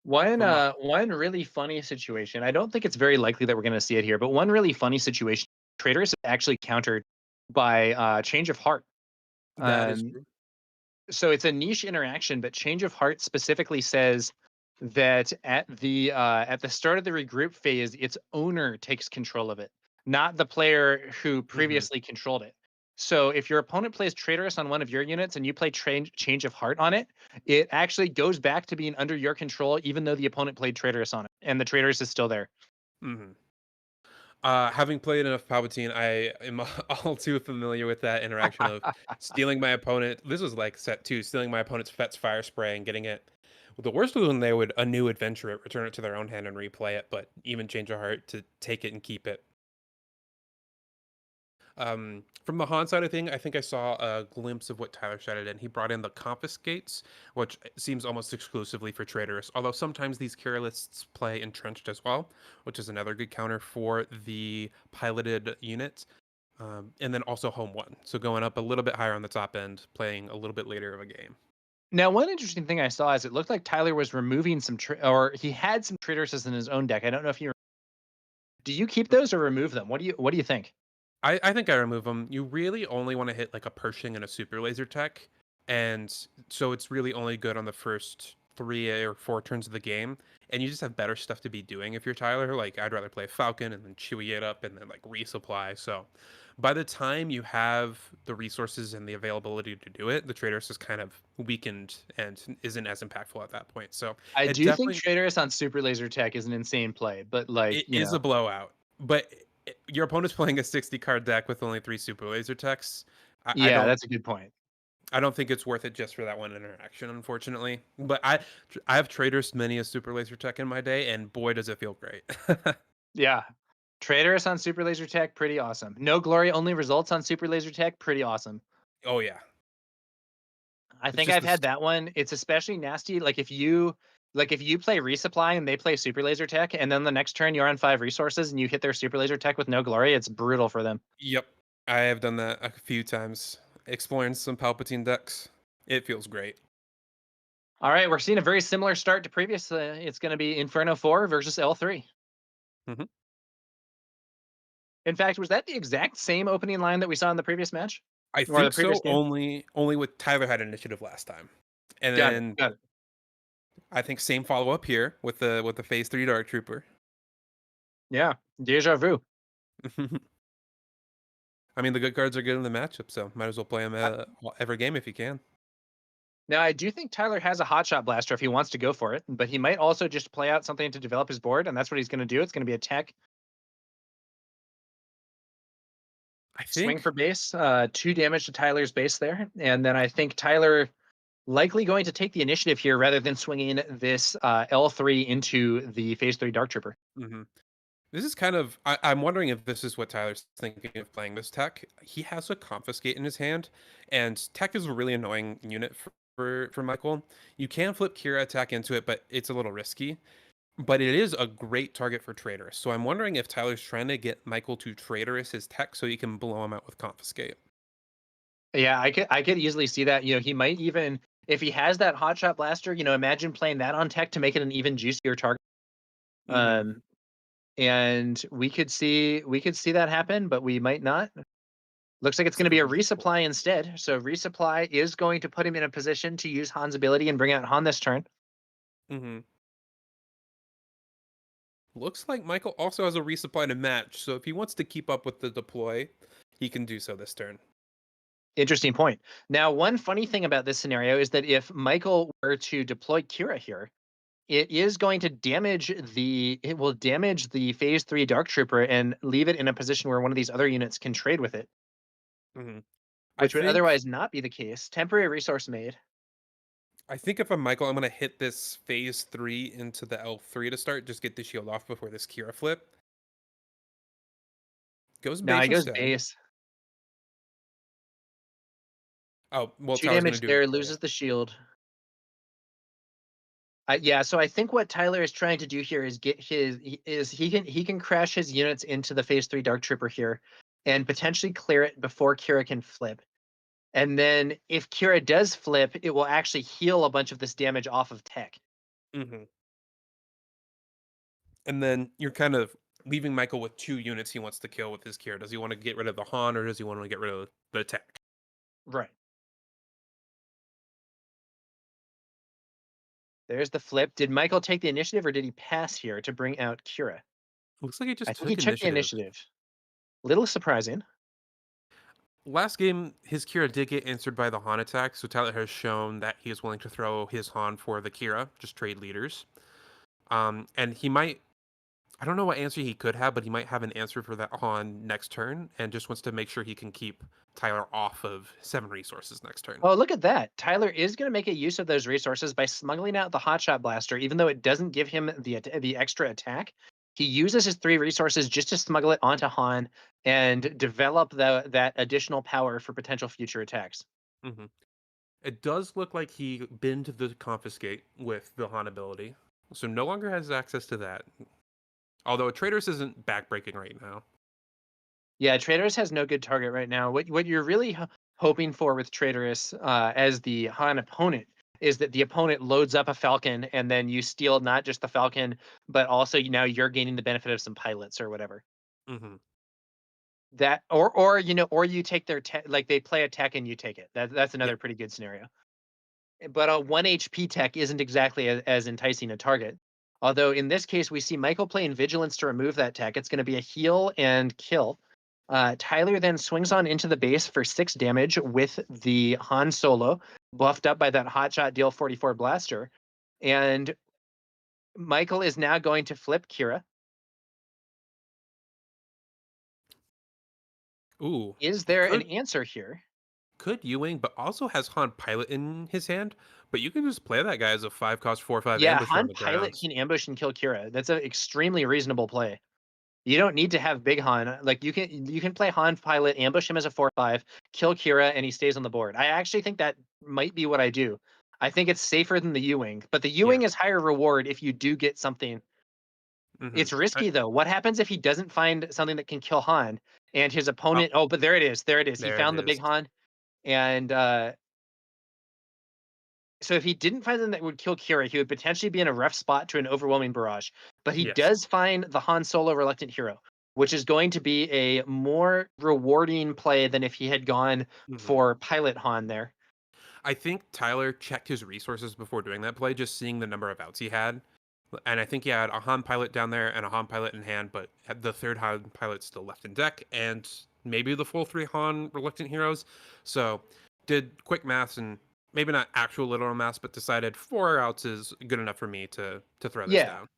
From One really funny situation. I don't think it's very likely that we're going to see it here, but one really funny situation. Traders is actually countered by Change of Heart. that is Um, so it's a niche interaction, but Change of Heart specifically says that at the start of the regroup phase, its owner takes control of it, not the player who Mhm. previously controlled it. So if your opponent plays Traitorous on one of your units and you play Change of Heart on it, it actually goes back to being under your control, even though the opponent played Traitorous on it, and the Traitorous is still there. Mhm. Having played enough Palpatine, I am all too familiar with that interaction of stealing my opponent. This was like set 2, stealing my opponent's Fet's Fire Spray and getting it. The worst was when they would a new adventure it, return it to their own hand and replay it, but even Change of Heart to take it and keep it. From the Han side of thing, I think I saw a glimpse of what Tyler said, and he brought in the confiscates, which seems almost exclusively for traders. Although sometimes these cure lists play entrenched as well, which is another good counter for the piloted units. And then also home one, so going up a little bit higher on the top end, playing a little bit later of a game. Now, one interesting thing I saw is it looked like Tyler was removing some, or he had some traitors in his own deck. I don't know if you do you keep those or remove them? What do you think? I think I remove them. You really only want to hit like a Pershing and a super laser tech, and so it's really only good on the first 3 or 4 turns of the game, and you just have better stuff to be doing if you're Tyler. Like I'd rather play Falcon and then chewy it up and then like resupply. So by the time you have the resources and the availability to do it, the Trader's is kind of weakened and isn't as impactful at that point. So I it do think definitely Traitorous on Super Laser Tech is an insane play, but like, it is a blowout. But your opponent's playing a 60 card deck with only 3 super laser techs. I yeah, don't that's a good point. I don't think it's worth it just for that one interaction, unfortunately. But I have traders many a super laser tech in my day, and boy does it feel great. Yeah. Traitorous on Super Laser Tech, pretty awesome. No Glory only results on Super Laser Tech, pretty awesome. Oh yeah. I It's think just I've this had that one. It's especially nasty. Like if you play resupply and they play Super Laser Tech, and then the next turn you're on 5 resources and you hit their Super Laser Tech with no glory, it's brutal for them. Yep. I have done that a few times. Exploring some Palpatine decks. It feels great. All right, we're seeing a very similar start to previous. It's going to be Inferno 4 versus L3. Mhm. In fact, was that the exact same opening line that we saw in the previous match I or the think previous so. game? Only with Tyler had initiative last time, and Got it. then Got it. I think same follow up here with the Phase 3 Dark Trooper. Yeah, deja vu. I mean, the good cards are good in the matchup, so might as well play them every game if you can. Now, I do think Tyler has a hotshot blaster if he wants to go for it, but he might also just play out something to develop his board, and that's what he's going to do. It's going to be a tech I swing think for base, 2 damage to Tyler's base there, and then I think Tyler likely going to take the initiative here rather than swinging this L3 into the Phase 3 Dark Trooper. mhm. This is kind of. I'm wondering if this is what Tyler's thinking of playing this tech. He has a confiscate in his hand, and tech is a really annoying unit for Michael. You can flip Kira attack into it, but it's a little risky. But it is a great target for Traitorous. So I'm wondering if Tyler's trying to get Michael to Traitorous his tech so he can blow him out with confiscate. Yeah, I could easily see that. He might even, if he has that hotshot blaster, imagine playing that on tech to make it an even juicier target. Hmm. Um, and we could see that happen, but we might not. Looks like it's going to be a resupply instead. So resupply is going to put him in a position to use Han's ability and bring out Han this turn. Hmm. Looks like Michael also has a resupply to match, so if he wants to keep up with the deploy, he can do so this turn. Interesting point. Now, one funny thing about this scenario is that if Michael were to deploy Kira here, it will damage the Phase 3 Dark Trooper and leave it in a position where one of these other units can trade with it, Hmm. I which would think otherwise not be the case. Temporary resource made. I think if I'm Michael, I'm gonna hit this phase 3 into the L3 to start, just get the shield off before this Kira flip. Goes Now base he goes instead. base. Oh, well, 2 Tyler's gonna damage do it there, for you. loses the shield. Yeah, so I think what Tyler is trying to do here is he can crash his units into the Phase 3 Dark Trooper here and potentially clear it before Kira can flip. And then if Kira does flip, it will actually heal a bunch of this damage off of tech. Hmm. And then you're kind of leaving Michael with 2 units he wants to kill with his Kira. Does he want to get rid of the Han or does he want to get rid of the tech? Right. There's the flip. Did Michael take the initiative or did he pass here to bring out Kira? Looks like he I just think he took took the initiative. initiative. Little surprising. Last game, his Kira did get answered by the Han attack, so Tyler has shown that he is willing to throw his Han for the Kira, just trade leaders. And he might, I don't know what answer he could have, but he might have an answer for that Han next turn, and just wants to make sure he can keep Tyler off of 7 resources next turn. Oh, look at that. Tyler is going to make a use of those resources by smuggling out the hotshot blaster, even though it doesn't give him the extra attack. He uses his 3 resources just to smuggle it onto Han and develop that additional power for potential future attacks. Hmm. It does look like he binned the confiscate with the Han ability, so no longer has access to that. Although Traitors isn't backbreaking right now. Yeah, Traitorous has no good target right now. What you're really hoping for with Traitorous as the Han opponent is that the opponent loads up a Falcon and then you steal not just the Falcon, but also now you're gaining the benefit of some pilots or whatever. Hmm. That or you take their like they play a tech and you take it. That's Yeah. another pretty good scenario. But a 1 HP tech isn't exactly as enticing a target. Although in this case, we see Michael playing Vigilance to remove that tech. It's going to be a heal and kill. Tyler then swings on into the base for 6 damage with the Han Solo, buffed up by that Hotshot Deal 44 blaster. And Michael is now going to flip Kira. Ooh, Is he there an could answer here? Ewing, but also has Han Pilot in his hand. But you can just play that guy as a 5-cost 4/5 Yeah, ambusher on Han the Pilot grounds. can ambush and kill Kira. That's an extremely reasonable play. You don't need to have big Han. Like you can play Han Pilot, ambush him as a 4/5, kill Kira, and he stays on the board. I actually think that might be what I do. I think it's safer than the U-Wing, but the Yeah. U-Wing is higher reward if you do get something. Hmm. It's risky though. What happens if he doesn't find something that can kill Han and his Oh, opponent? Oh, but there it is. There it is. He there it found the is. big Han, and so if he didn't find something that would kill Kira, he would potentially be in a rough spot to an overwhelming barrage. But he Yes. does find the Han Solo Reluctant Hero, which is going to be a more rewarding play than if he had gone Hmm. for Pilot Han there. I think Tyler checked his resources before doing that play, just seeing the number of outs he had. And I think he had a Han Pilot down there and a Han Pilot in hand, but had the third Han Pilot still left in deck, and maybe the full 3 Han Reluctant Heroes. So did quick maths and maybe not actual literal maths, but decided 4 outs is good enough for me to throw this Yeah. down.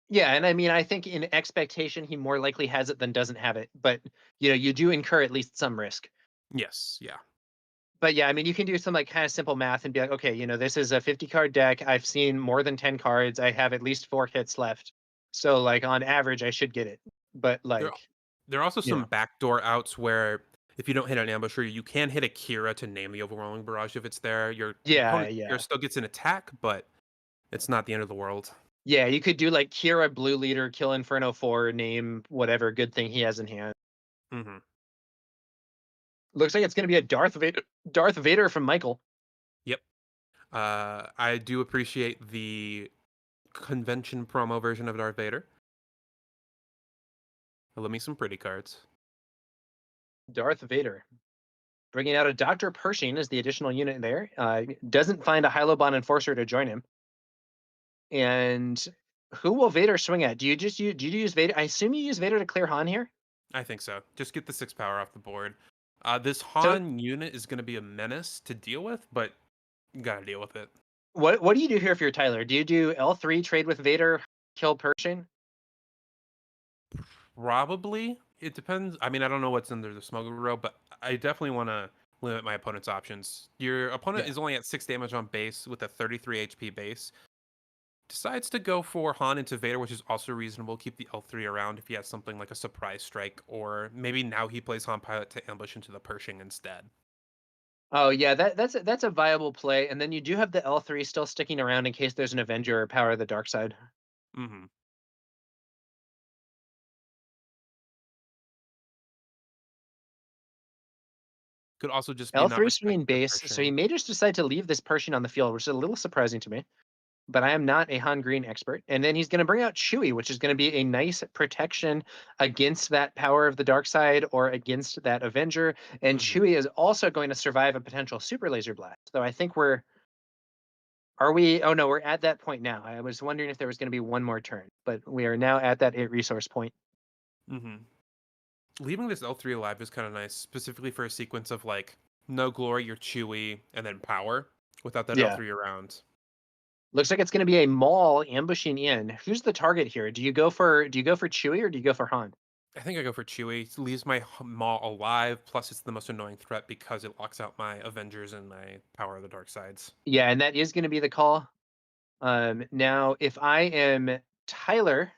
Yeah, and I mean, I think in expectation, he more likely has it than doesn't have it. But you do incur at least some risk. Yes, yeah. But yeah, I mean, you can do some like kind of simple math and be like, okay, this is a 50 card deck. I've seen more than 10 cards. I have at least 4 hits left. So like on average, I should get it. But There, like, there are also you some know, backdoor outs where if you don't hit an ambusher, you can hit a Kira to name the overwhelming barrage if it's there. Your yeah, opponent here yeah. still gets an attack, but it's not the end of the world. Yeah, you could do like Kira Blue Leader, kill Inferno 4, name whatever good thing he has in hand. Hmm. Looks like it's going to be a Darth Vader from Michael. Yep. I do appreciate the convention promo version of Darth Vader. Let me some pretty cards. Darth Vader. Bringing out a Dr. Pershing as the additional unit there. Doesn't find a Hylobon Enforcer to join him. And who will Vader swing at? Do you use Vader? I assume you use Vader to clear Han here. I think so. Just get the 6 power off the board. This So Han unit is going to be a menace to deal with, but you gotta deal with it. what do you do here if you're Tyler? Do you do L3 trade with Vader, kill Pershing? Probably. It depends. I mean, I don't know what's under the smuggler row, but I definitely want to limit my opponent's options. Your opponent Yeah. is only at 6 damage on base with a 33 HP base. Decides to go for Han into Vader, which is also reasonable. Keep the L3 around if he has something like a surprise strike, or maybe now he plays Han Pilot to ambush into the Pershing instead. Oh yeah, that's a viable play. And then you do have the L3 still sticking around in case there's an Avenger or Power of the Dark Side. Hmm. Could also just be not L3 swinging respecting the base, so he Pershing. may just decide to leave this Pershing on the field, which is a little surprising to me. But I am not a Han Green expert. And then he's going to bring out Chewie, which is going to be a nice protection against that Power of the Dark Side or against that Avenger. And Hmm. Chewie is also going to survive a potential Super Laser Blast. So I think are we? Oh no, we're at that point now. I was wondering if there was going to be one more turn, but we are now at that 8 resource point. Hmm. Leaving this L3 alive is kind of nice, specifically for a sequence of like no glory, your Chewy, and then power without that Yeah. L3 around. Looks like it's going to be a Maul ambushing in. Who's the target here? Do you go for Chewie or do you go for Han? I think I go for Chewy. It leaves my Maul alive, plus it's the most annoying threat because it locks out my Avengers and my Power of the Dark Sides. Yeah, and that is going to be the call. Now, if I am Tyler,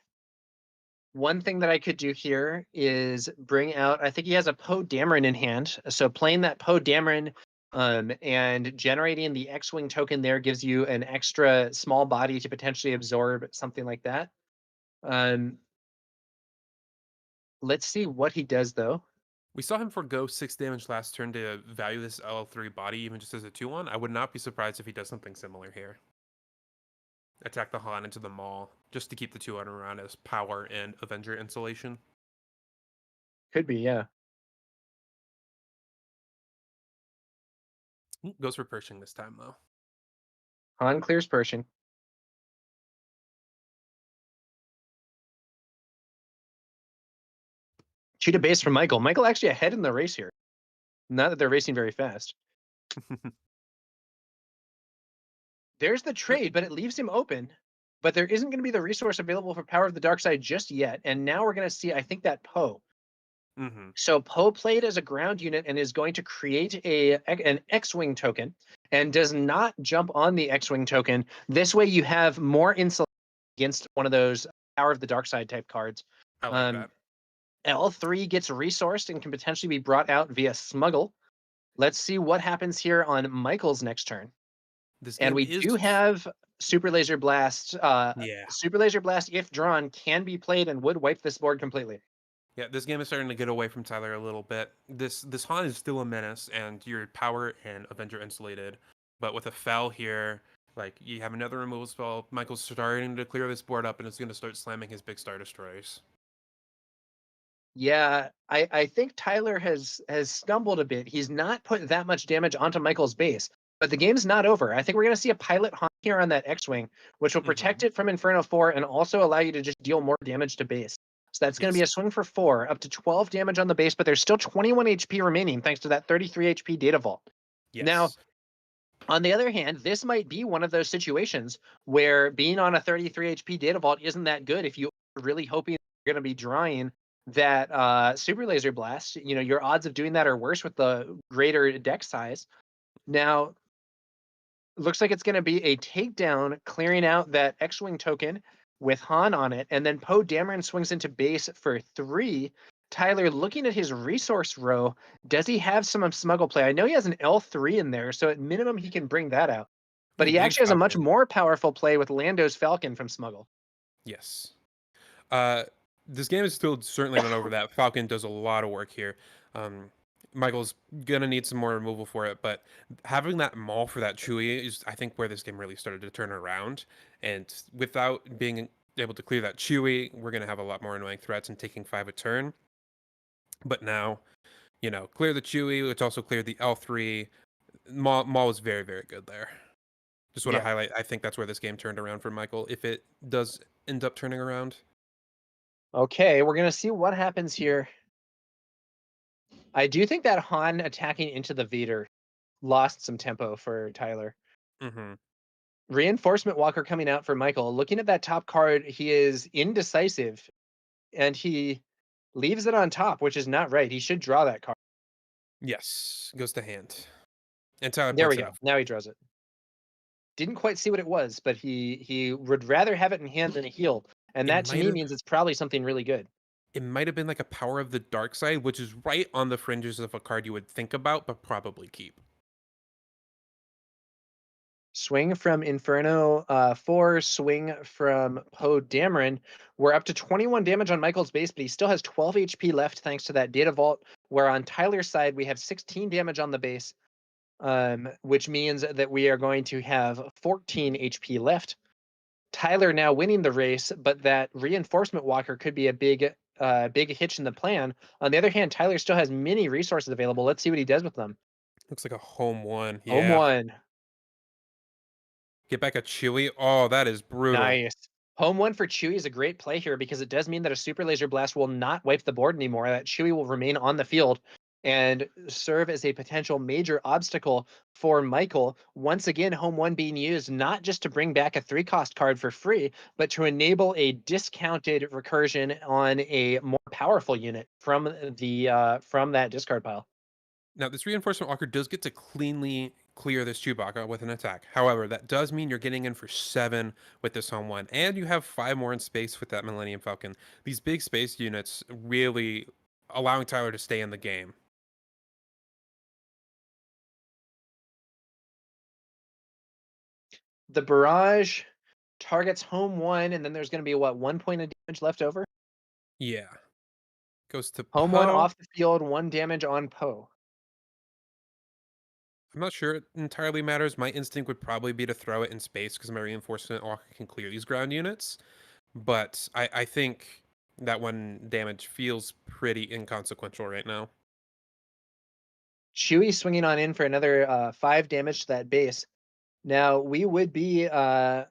One thing that I could do here is bring out, I think he has a Poe Dameron in hand. So playing that Poe Dameron and generating the X-Wing token there gives you an extra small body to potentially absorb something like that. Let's see what he does, though. We saw him forgo 6 damage last turn to value this L3 body even just as a 2/1. I would not be surprised if he does something similar here. Attack the Han into the Maul, just to keep the 2 around as power and Avenger insulation. Could be, yeah. Goes for Pershing this time, though. Han clears Pershing. Cheetah base from Michael. Michael actually ahead in the race here. Not that they're racing very fast. There's the trade, but it leaves him open. But there isn't going to be the resource available for Power of the Dark Side just yet. And now we're going to see, I think, that Poe. So Poe played as a ground unit and is going to create an X-Wing token and does not jump on the X-Wing token. This way you have more insulation against one of those Power of the Dark Side type cards. I like that. L3 gets resourced and can potentially be brought out via Smuggle. Let's see what happens here on Michael's next turn. And we do have Super Laser Blast. Super Laser Blast, if drawn, can be played and would wipe this board completely. Yeah, this game is starting to get away from Tyler a little bit. This Han is still a menace, and your power and Avenger insulated. But with a Fel here, like, you have another removal spell. Michael's starting to clear this board up, and it's going to start slamming his big Star Destroyers. Yeah, I think Tyler has stumbled a bit. He's not put that much damage onto Michael's base, but the game's not over. I think we're going to see a pilot Han here on that X-Wing, which will protect it from Inferno 4 and also allow you to just deal more damage to base. So that's going to be a swing for 4, up to 12 damage on the base, but there's still 21 HP remaining thanks to that 33 HP data vault. Yes. Now, on the other hand, this might be one of those situations where being on a 33 HP data vault isn't that good if you're really hoping you're going to be drawing that Super Laser Blast. You know, your odds of doing that are worse with the greater deck size. Now, looks like it's going to be a takedown, clearing out that X-Wing token with Han on it, and then Poe Dameron swings into base for 3. Tyler, looking at his resource row, does he have some Smuggle play? I know he has an L3 in there, so at minimum he can bring that out. But he actually has a much more powerful play with Lando's Falcon from Smuggle. Yes. This game is still certainly not over that. Falcon does a lot of work here. Michael's gonna need some more removal for it, but having that Maul for that Chewie is, I think, where this game really started to turn around. And without being able to clear that Chewie, we're gonna have a lot more annoying threats and taking 5 a turn. But now, you know, clear the Chewie, which also cleared the L3. Maul was very, very good there. Just want to highlight, I think that's where this game turned around for Michael, if it does end up turning around. Okay, we're going to see what happens here. I do think that Han attacking into the Vader lost some tempo for Tyler. Reinforcement Walker coming out for Michael. Looking at that top card, he is indecisive, and he leaves it on top, which is not right. He should draw that card. Yes, goes to hand. And Tyler there we points it go. out. Now he draws it. Didn't quite see what it was, but he would rather have it in hand than a healed. And that to me means it's probably something really good. It might have been like a Power of the Dark Side, which is right on the fringes of a card you would think about, but probably keep. Swing from Inferno 4, swing from Poe Dameron. We're up to 21 damage on Michael's base, but he still has 12 HP left thanks to that data vault, where on Tyler's side, we have 16 damage on the base, which means that we are going to have 14 HP left. Tyler now winning the race, but that Reinforcement Walker could be a big hitch in the plan. On the other hand, Tyler still has many resources available. Let's see what he does with them. Looks like a home 1. Yeah. Home 1. Get back a Chewie. Oh, that is brutal. Nice. Home 1 for Chewie is a great play here because it does mean that a Super Laser Blast will not wipe the board anymore. That Chewie will remain on the field and serve as a potential major obstacle for Michael. Once again, Home 1 being used not just to bring back a 3-cost card for free, but to enable a discounted recursion on a more powerful unit from that discard pile. Now, this Reinforcement Walker does get to cleanly clear this Chewbacca with an attack. However, that does mean you're getting in for 7 with this home one, and you have 5 more in space with that Millennium Falcon. These big space units really allowing Tyler to stay in the game. The barrage targets home 1, and then there's going to be, what, 1 point of damage left over? Yeah. Goes to Home 1 Poe. off the field, 1 damage on Poe. I'm not sure it entirely matters. My instinct would probably be to throw it in space because my reinforcement walker can clear these ground units. But I think that 1 damage feels pretty inconsequential right now. Chewie swinging on in for another 5 damage to that base. Now, we would be, I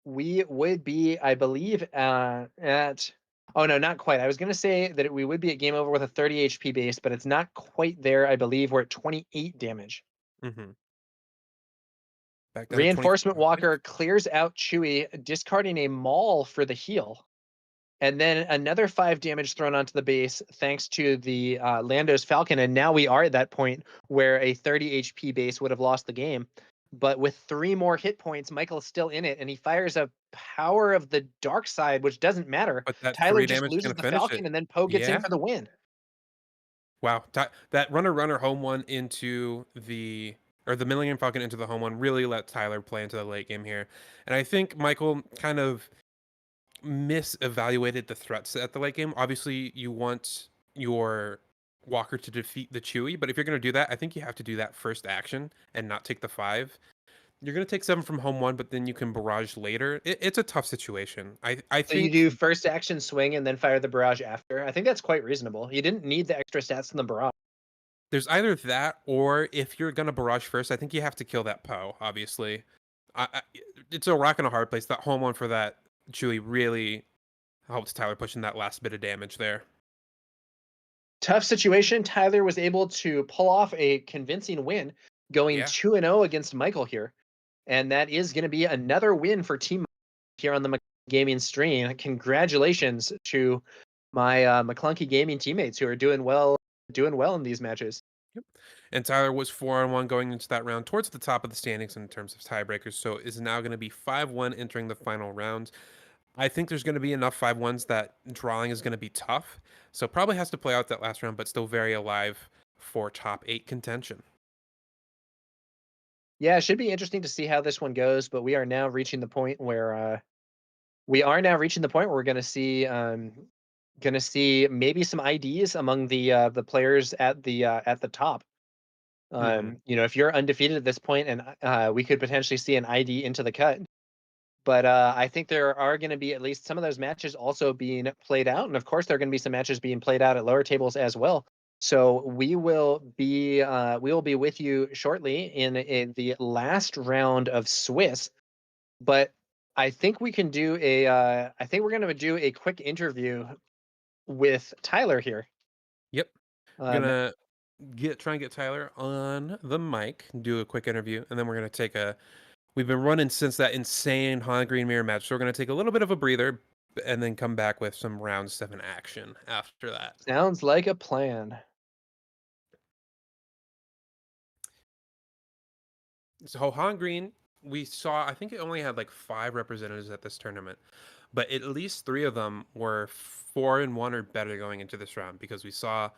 believe, at... Oh, no, not quite. I was going to say that we would be at game over with a 30 HP base, but it's not quite there. I believe we're at 28 damage. Mm-hmm. Back down to Reinforcement 25. walker clears out Chewie, discarding a Maul for the heal. And then another 5 damage thrown onto the base thanks to the Lando's Falcon. And now we are at that point where a 30 HP base would have lost the game. But with 3 more hit points, Michael's still in it, and he fires a Power of the Dark Side, which doesn't matter. But that Tyler 3 just damage is loses going to the finish Falcon, it. and then Poe gets in Yeah. for the win. Wow. That runner home one into the... or the Millennium Falcon into the home one really let Tyler play into the late game here. And I think Michael kind of misevaluated the threats at the late game. Obviously, you want your walker to defeat the Chewie, but if you're going to do that, I think you have to do that first action and not take the 5. You're going to take 7 from home 1, but then you can barrage later. It's a tough situation. I So you think do first action swing and then fire the barrage after. I think that's quite reasonable. You didn't need the extra stats from the barrage. there's either that, or if you're going to barrage first, I think you have to kill that Poe, obviously. It's a rock and a hard place. That home 1 for that Chewie really helped Tyler push in that last bit of damage there. Tough situation. Tyler was able to pull off a convincing win, going 2-0 against Michael here. And that is going to be another win for Team here on the Gaming stream. Congratulations to my McClunky Gaming teammates who are doing well in these matches. Yep. And Tyler was 4-1 going into that round, towards the top of the standings in terms of tiebreakers. So is now going to be 5-1 entering the final round. I think there's going to be enough 5-1s that drawing is going to be tough. So probably has to play out that last round, but still very alive for top 8 contention. Yeah, it should be interesting to see how this one goes, but we are now reaching the point where we're going to see maybe some IDs among the players at the top. You know, if you're undefeated at this point, and we could potentially see an ID into the cut. But I think there are going to be at least some of those matches also being played out, and of course there are going to be some matches being played out at lower tables as well. So we will be with you shortly in the last round of Swiss. But I think we can do I think we're going to do a quick interview with Tyler here. Yep. I'm gonna try and get Tyler on the mic, do a quick interview, and then we're gonna take a... We've been running since that insane Han Green Mirror match, so we're gonna take a little bit of a breather and then come back with some round 7 action after that. Sounds like a plan. So Han Green, we saw, I think it only had like 5 representatives at this tournament, but at least 3 of them were 4-1 or better going into this round, because we saw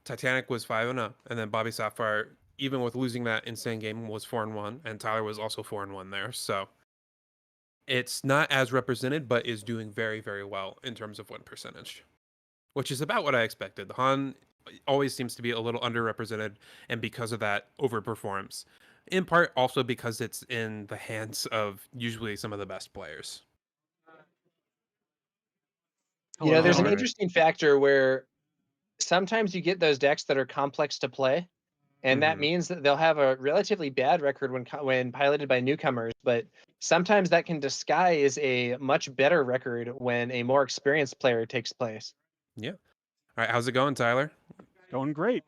Titanic was 5-0, and then Bobby Sapphire, even with losing that insane game, was 4-1, and Tyler was also 4-1 there. So it's not as represented, but is doing very, very well in terms of win percentage, which is about what I expected. Han always seems to be a little underrepresented, and because of that, overperforms. In part also because it's in the hands of usually some of the best players. You know, there's an Hello. interesting factor where sometimes you get those decks that are complex to play, and that means that they'll have a relatively bad record when piloted by newcomers, but sometimes that can disguise a much better record when a more experienced player takes place. Yeah. All right, how's it going, Tyler? Going great,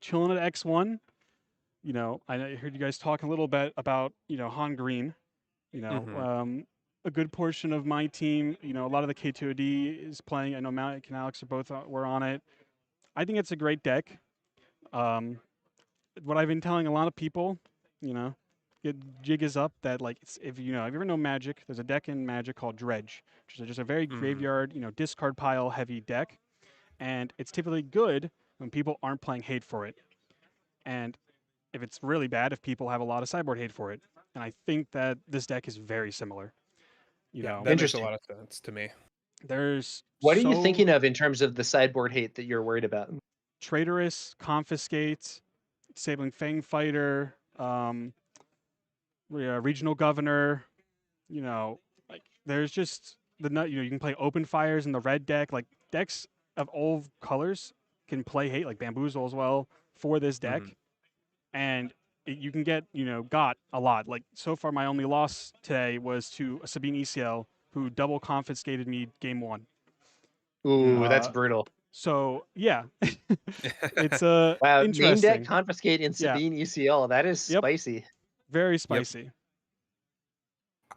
chilling at X1. I heard you guys talk a little bit about, Han Green. A good portion of my team, a lot of the K2OD is playing. I know Malik and Alex were on it. I think it's a great deck. What I've been telling a lot of people You know, Jig is up that like if you ever know Magic, there's a deck in Magic called Dredge, which is just a very graveyard, discard pile heavy deck, and it's typically good when people aren't playing hate for it, and if it's really bad if people have a lot of sideboard hate for it. And I think that this deck is very similar. That makes a lot of sense to me. There's what are you thinking of in terms of the sideboard hate that you're worried about? Traitorous, Confiscate, Disabling Fang Fighter, Regional Governor. Like there's just you can play Open Fires in the red deck. Like decks of all colors can play hate, like Bamboozle as well for this deck, and you can get got a lot. Like so far, my only loss today was to a Sabine ECL who double confiscated me game 1. Ooh, that's brutal. So yeah, it's a wow. Interesting. Main deck confiscate in Sabine ECL. That is spicy. Very spicy.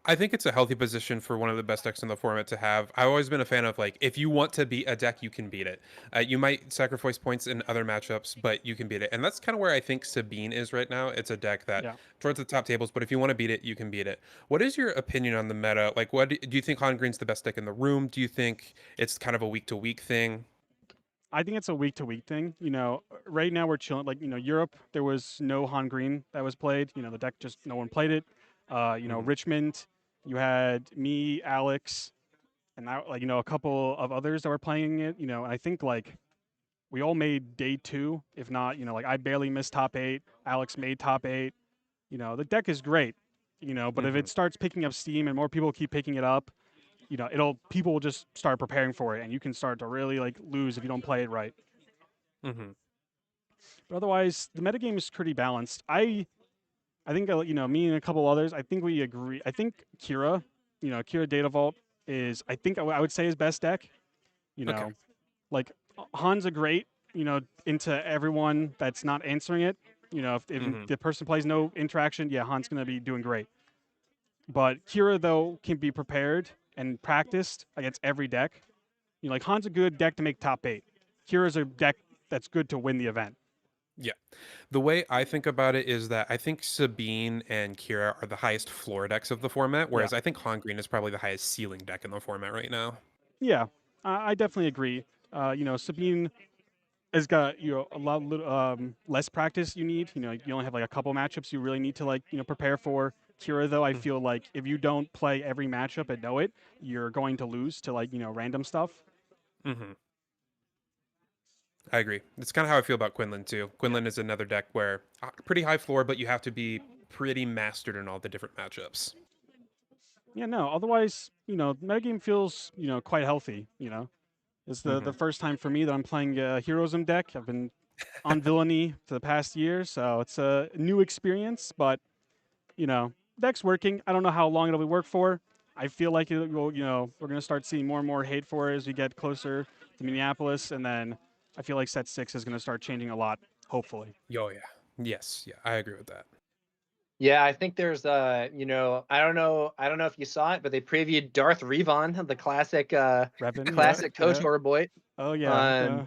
I think it's a healthy position for one of the best decks in the format to have. I've always been a fan of like, if you want to beat a deck, you can beat it. You might sacrifice points in other matchups, but you can beat it. And that's kind of where I think Sabine is right now. It's a deck that towards the top tables, but if you want to beat it, you can beat it. What is your opinion on the meta? Like, what do you think Han Green's the best deck in the room? Do you think it's kind of a week to week thing? I think it's a week to week thing. Right now we're chilling. Like, Europe, there was no Han Green that was played. The deck just no one played it. Richmond, you had me, Alex, and a couple of others that were playing it. And I think like we all made day 2, if not. Like I barely missed top 8. Alex made top 8. The deck is great. But if it starts picking up steam and more people keep picking it up, people will just start preparing for it, and you can start to really like lose if you don't play it right. But otherwise, the metagame is pretty balanced. I think me and a couple others, I think we agree. I think Kira, Kira Data Vault is, I think I would say his best deck. Like Han's a great, into everyone that's not answering it. If the person plays no interaction, Han's gonna be doing great. But Kira though can be prepared and practiced against every deck. Like Han's a good deck to make top 8. Kira's a deck that's good to win the event. Yeah. The way I think about it is that I think Sabine and Kira are the highest floor decks of the format, whereas I think Han Green is probably the highest ceiling deck in the format right now. Yeah, I definitely agree. Sabine has got a lot less practice you need. You only have like a couple matchups you really need to prepare for. Kira though, I feel like if you don't play every matchup and know it, you're going to lose to random stuff. I agree. It's kind of how I feel about Quinlan too. Quinlan is another deck where pretty high floor, but you have to be pretty mastered in all the different matchups. Yeah, no. Otherwise, metagame feels quite healthy. It's the first time for me that I'm playing a Heroism deck. I've been on Villainy for the past year, so it's a new experience. But deck's working. I don't know how long it'll work for. I feel like it will. We're gonna start seeing more and more hate for it as we get closer to Minneapolis, and then I feel like set 6 is gonna start changing a lot. Hopefully. Oh yeah. Yes. Yeah. I agree with that. Yeah, I think there's I don't know if you saw it, but they previewed Darth Revan, the classic Revan, classic KOTOR boy. Oh yeah.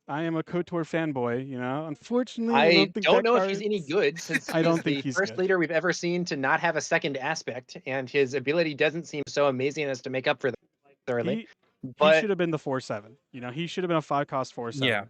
I am a KOTOR fanboy, Unfortunately, I don't think know if he's any good, since I don't he's think the he's first good. leader we've ever seen to not have a second aspect, and his ability doesn't seem so amazing as to make up for that thoroughly. He should have been the 4/7. He should have been a 5-cost 4/7. Yeah.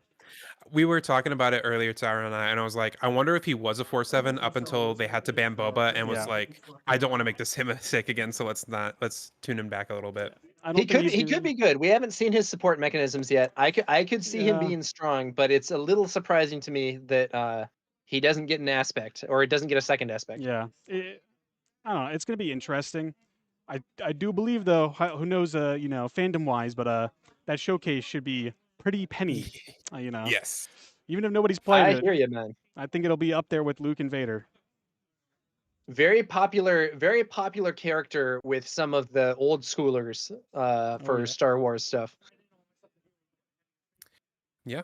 We were talking about it earlier, Tyra and I was like, I wonder if he was a 4/7 up until they had to ban Boba and was like, I don't want to make this him a mistake again, so let's tune him back a little bit. He could be good. We haven't seen his support mechanisms yet. I could see him being strong, but it's a little surprising to me that he doesn't get an aspect, or it doesn't get a second aspect. Yeah. I don't know. It's going to be interesting. I do believe though, who knows fandom wise, but that showcase should be pretty penny. Yes. Even if nobody's playing I hear you, man. I think it'll be up there with Luke and Vader. Very popular character with some of the old schoolers for Star Wars stuff. Yeah.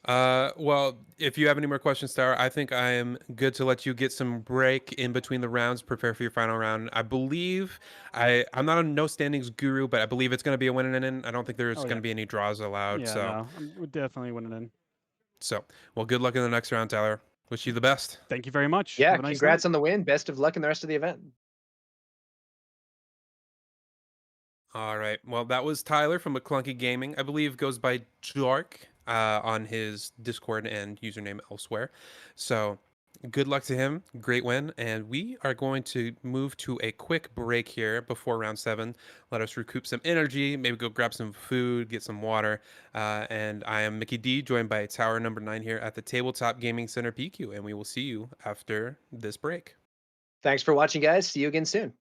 Well, if you have any more questions, Tara, I think I am good to let you get some break in between the rounds, prepare for your final round. I believe I'm not a no standings guru, but I believe it's going to be a win and in. I don't think there's going to be any draws allowed. Yeah, so no, we're definitely winning in. So, well, good luck in the next round, Tyler. Wish you the best. Thank you very much. Yeah, Have a nice congrats night. on the win. Best of luck in the rest of the event. All right. Well, that was Tyler from McClunky Gaming. I believe goes by Jark on his Discord and username elsewhere. So good luck to him. Great win. And we are going to move to a quick break here before round 7. Let us recoup some energy, maybe go grab some food, get some water. And I am Mickey D, joined by Tower number 9 here at the Tabletop Gaming Center PQ. And we will see you after this break. Thanks for watching, guys. See you again soon.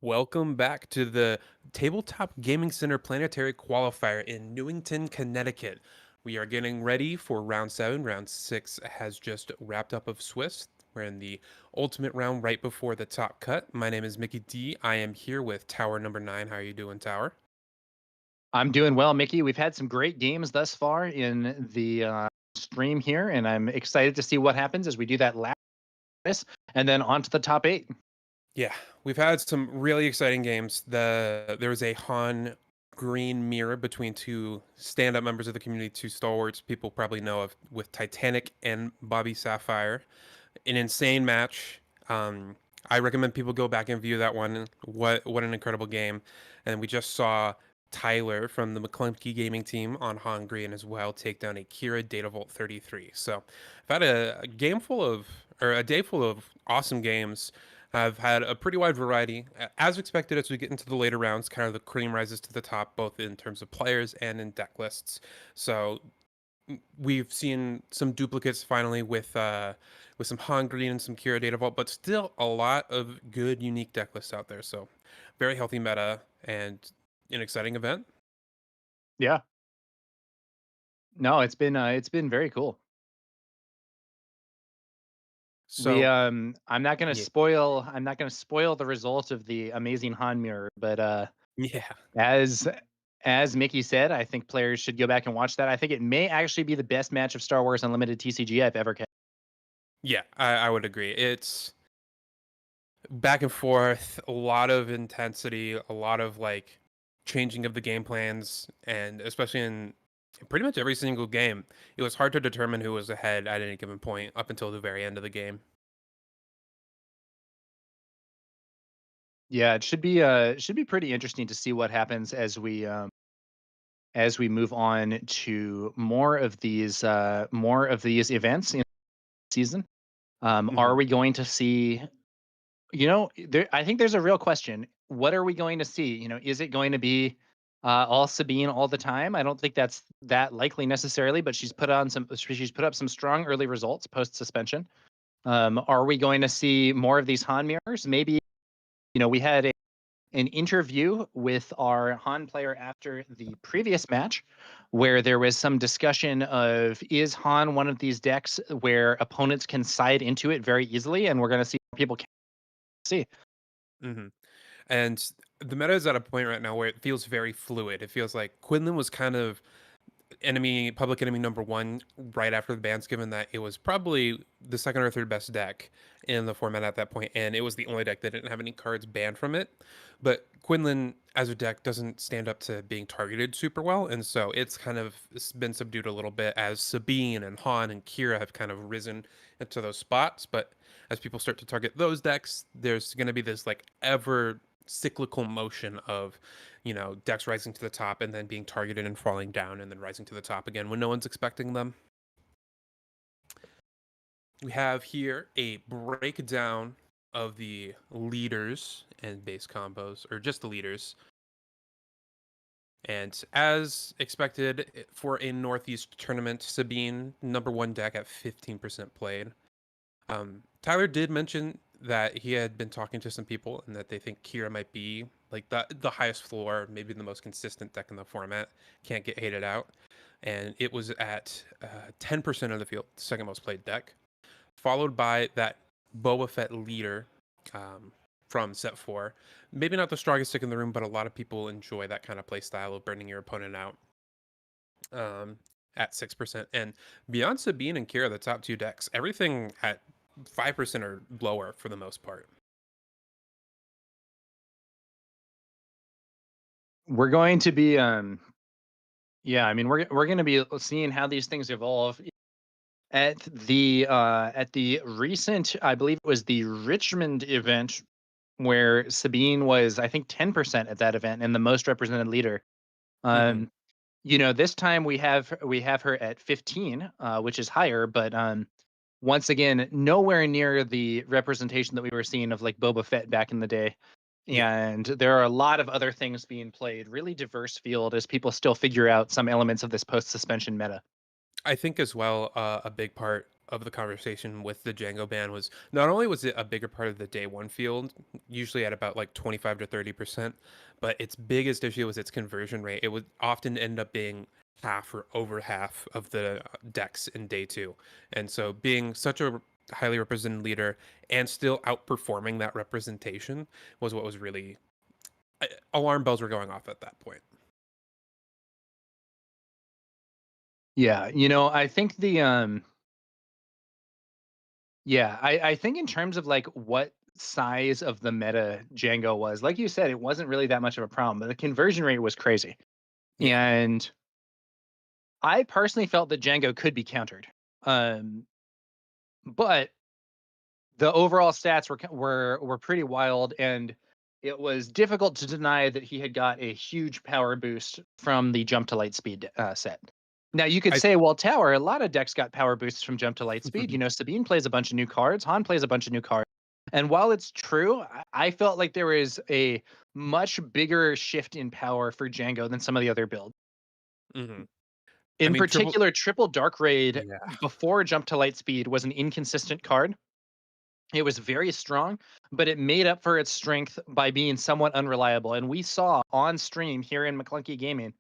Welcome back to the Tabletop Gaming Center Planetary Qualifier in Newington, Connecticut. We are getting ready for round 7. Round 6 has just wrapped up of Swiss. We're in the ultimate round right before the top cut. My name is Mickey D. I am here with Tower number 9. How are you doing, Tower? I'm doing well, Mickey. We've had some great games thus far in the stream here, and I'm excited to see what happens as we do that last and then on to the top 8. Yeah, we've had some really exciting games. There was a Han Green mirror between two stand-up members of the community, two stalwarts people probably know of, with Titanic and Bobby Sapphire. An insane match. I recommend people go back and view that one. What an incredible game! And we just saw Tyler from the McClunky Gaming team on Han Green as well take down a Kira Datavolt 33. So I've had a day full of awesome games. I've had a pretty wide variety. As expected, as we get into the later rounds, kind of the cream rises to the top, both in terms of players and in deck lists. So we've seen some duplicates finally with some Han Green and some Kira Data Vault, but still a lot of good unique deck lists out there. So very healthy meta and an exciting event. Yeah. No, it's been very cool. So I'm not gonna yeah, spoil the result of the amazing Han mirror, but yeah, as Mickey said, I think players should go back and watch that. I think it may actually be the best match of Star Wars Unlimited TCG I've ever kept. yeah, I would agree. It's back and forth, a lot of intensity, a lot of like changing of the game plans, and especially in pretty much every single game, it was hard to determine who was ahead at any given point up until the very end of the game. Yeah, it should be pretty interesting to see what happens as we move on to more of these events in the season. Are we going to see, I think there's a real question. What are we going to see? Is it going to be all Sabine all the time? I don't think that's that likely necessarily, but she's put up some strong early results post suspension. Are we going to see more of these Han mirrors? Maybe, we had an interview with our Han player after the previous match, where there was some discussion of, is Han one of these decks where opponents can side into it very easily, and we're going to see people can see. Mm-hmm. And the meta is at a point right now where it feels very fluid. It feels like Quinlan was kind of public enemy number 1 right after the bans, given that it was probably the second or third best deck in the format at that point, and it was the only deck that didn't have any cards banned from it. But Quinlan as a deck doesn't stand up to being targeted super well, and so it's been subdued a little bit as Sabine and Han and Kira have kind of risen into those spots. But as people start to target those decks, there's going to be this like ever cyclical motion of decks rising to the top and then being targeted and falling down and then rising to the top again when no one's expecting them. We have here a breakdown of the leaders and base combos, or just the leaders. And as expected for a Northeast tournament, Sabine, number 1 deck at 15% played. Tyler did mention that he had been talking to some people and that they think Kira might be like the highest floor, maybe the most consistent deck in the format. Can't get hated out. And it was at 10% of the field, second most played deck, followed by that Boba Fett leader from set 4. Maybe not the strongest deck in the room, but a lot of people enjoy that kind of play style of burning your opponent out at 6%. And beyond Sabine and Kira, the top 2 decks, everything at 5% or lower for the most part. We're going to be we're going to be seeing how these things evolve at the recent, I believe it was the Richmond event, where Sabine was, I think, 10% at that event and the most represented leader. This time we have her at 15, which is higher, but once again, nowhere near the representation that we were seeing of like Boba Fett back in the day. And there are a lot of other things being played. Really diverse field as people still figure out some elements of this post-suspension meta. I think as well, a big part of the conversation with the Django ban was not only was it a bigger part of the day one field, usually at about like 25 to 30%, but its biggest issue was its conversion rate. It would often end up being half or over half of the decks in day two. And so being such a highly represented leader and still outperforming that representation was what was really alarm bells were going off at that point. Yeah, I think I think in terms of like what size of the meta Django was, like you said, it wasn't really that much of a problem, but the conversion rate was crazy. Yeah. And I personally felt that Django could be countered. But the overall stats were pretty wild, and it was difficult to deny that he had got a huge power boost from the jump to light speed set. Now you could I say, well, Tower, a lot of decks got power boosts from jump to light speed. Sabine plays a bunch of new cards, Han plays a bunch of new cards. And while it's true, I felt like there was a much bigger shift in power for Django than some of the other builds. Mm-hmm. In Triple, particular, triple Dark Raid yeah. before jump to light speed was an inconsistent card. It was very strong, but it made up for its strength by being somewhat unreliable. And we saw on stream here in McClunky Gaming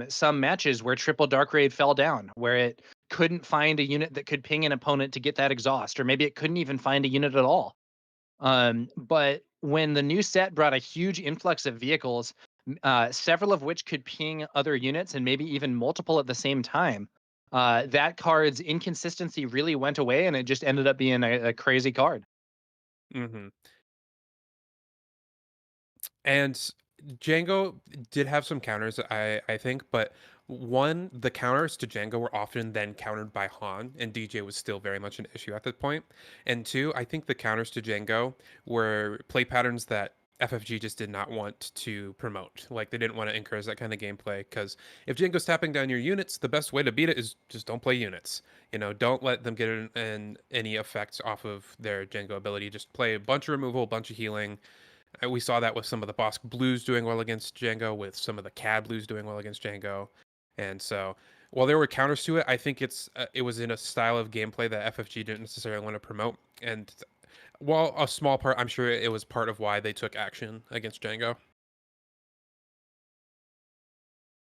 some matches where triple Dark Raid fell down, where it couldn't find a unit that could ping an opponent to get that exhaust, or maybe it couldn't even find a unit at all. But when the new set brought a huge influx of vehicles, several of which could ping other units and maybe even multiple at the same time, that card's inconsistency really went away, and it just ended up being a crazy card. Mm-hmm. And Django did have some counters, I think, but one, the counters to Django were often then countered by Han, and DJ was still very much an issue at that point. And two, I think the counters to Django were play patterns that FFG just did not want to promote. Like they didn't want to encourage that kind of gameplay because if Django's tapping down your units, the best way to beat it is just don't play units. Don't let them get any effects off of their Django ability. Just play a bunch of removal, a bunch of healing. We saw that with some of the Bosk Blues doing well against Django, with some of the CAD Blues doing well against Django. And so, while there were counters to it, I think it was in a style of gameplay that FFG didn't necessarily want to promote. And while a small part, I'm sure it was part of why they took action against Django.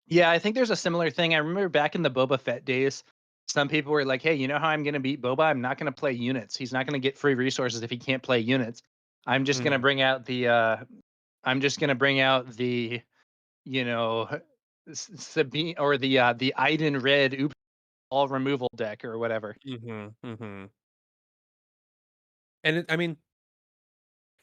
Yeah, I think there's a similar thing. I remember back in the Boba Fett days, some people were like, hey, you know how I'm going to beat Boba? I'm not going to play units. He's not going to get free resources if he can't play units. I'm just going to bring out the Sabine or the Iden Red all removal deck or whatever. And I mean,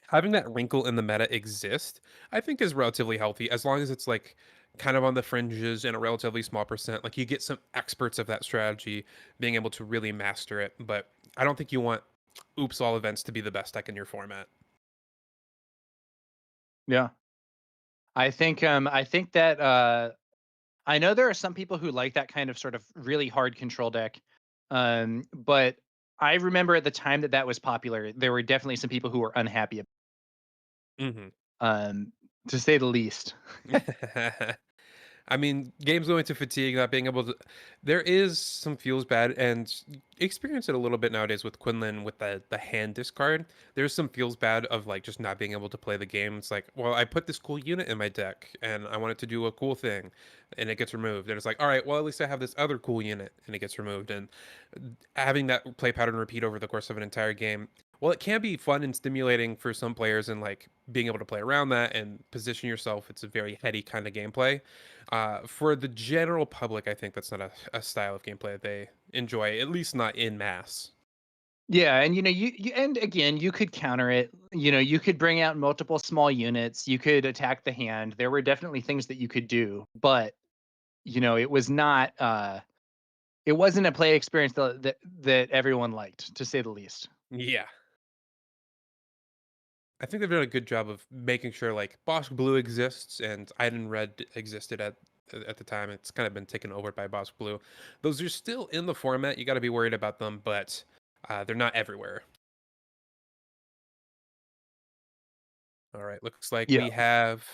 having that wrinkle in the meta exist, I think is relatively healthy as long as it's like kind of on the fringes and a relatively small percent. Like you get some experts of that strategy being able to really master it, but I don't think you want oops all events to be the best deck in your format. Yeah. I think that I know there are some people who like that kind of sort of really hard control deck. But I remember at the time that was popular, there were definitely some people who were unhappy to say the least. I mean, games going to fatigue, not being able to. There is some feels bad, and experience it a little bit nowadays with Quinlan with the hand discard. There's some feels bad of like just not being able to play the game. It's like, well, I put this cool unit in my deck, and I want it to do a cool thing, and it gets removed. And it's like, all right, well, at least I have this other cool unit, and it gets removed. And having that play pattern repeat over the course of an entire game, well, it can be fun and stimulating for some players, and like being able to play around that and position yourself. It's a very heady kind of gameplay. For the general public, I think that's not a style of gameplay that they enjoy, at least not in mass. Yeah, and you and again, you could counter it. You could bring out multiple small units. You could attack the hand. There were definitely things that you could do, but it was not. It wasn't a play experience that everyone liked, to say the least. Yeah. I think they've done a good job of making sure like Bosk Blue exists and Iden Red existed at the time. It's kind of been taken over by Bosk Blue. Those are still in the format. You got to be worried about them, but they're not everywhere. All right, looks like we have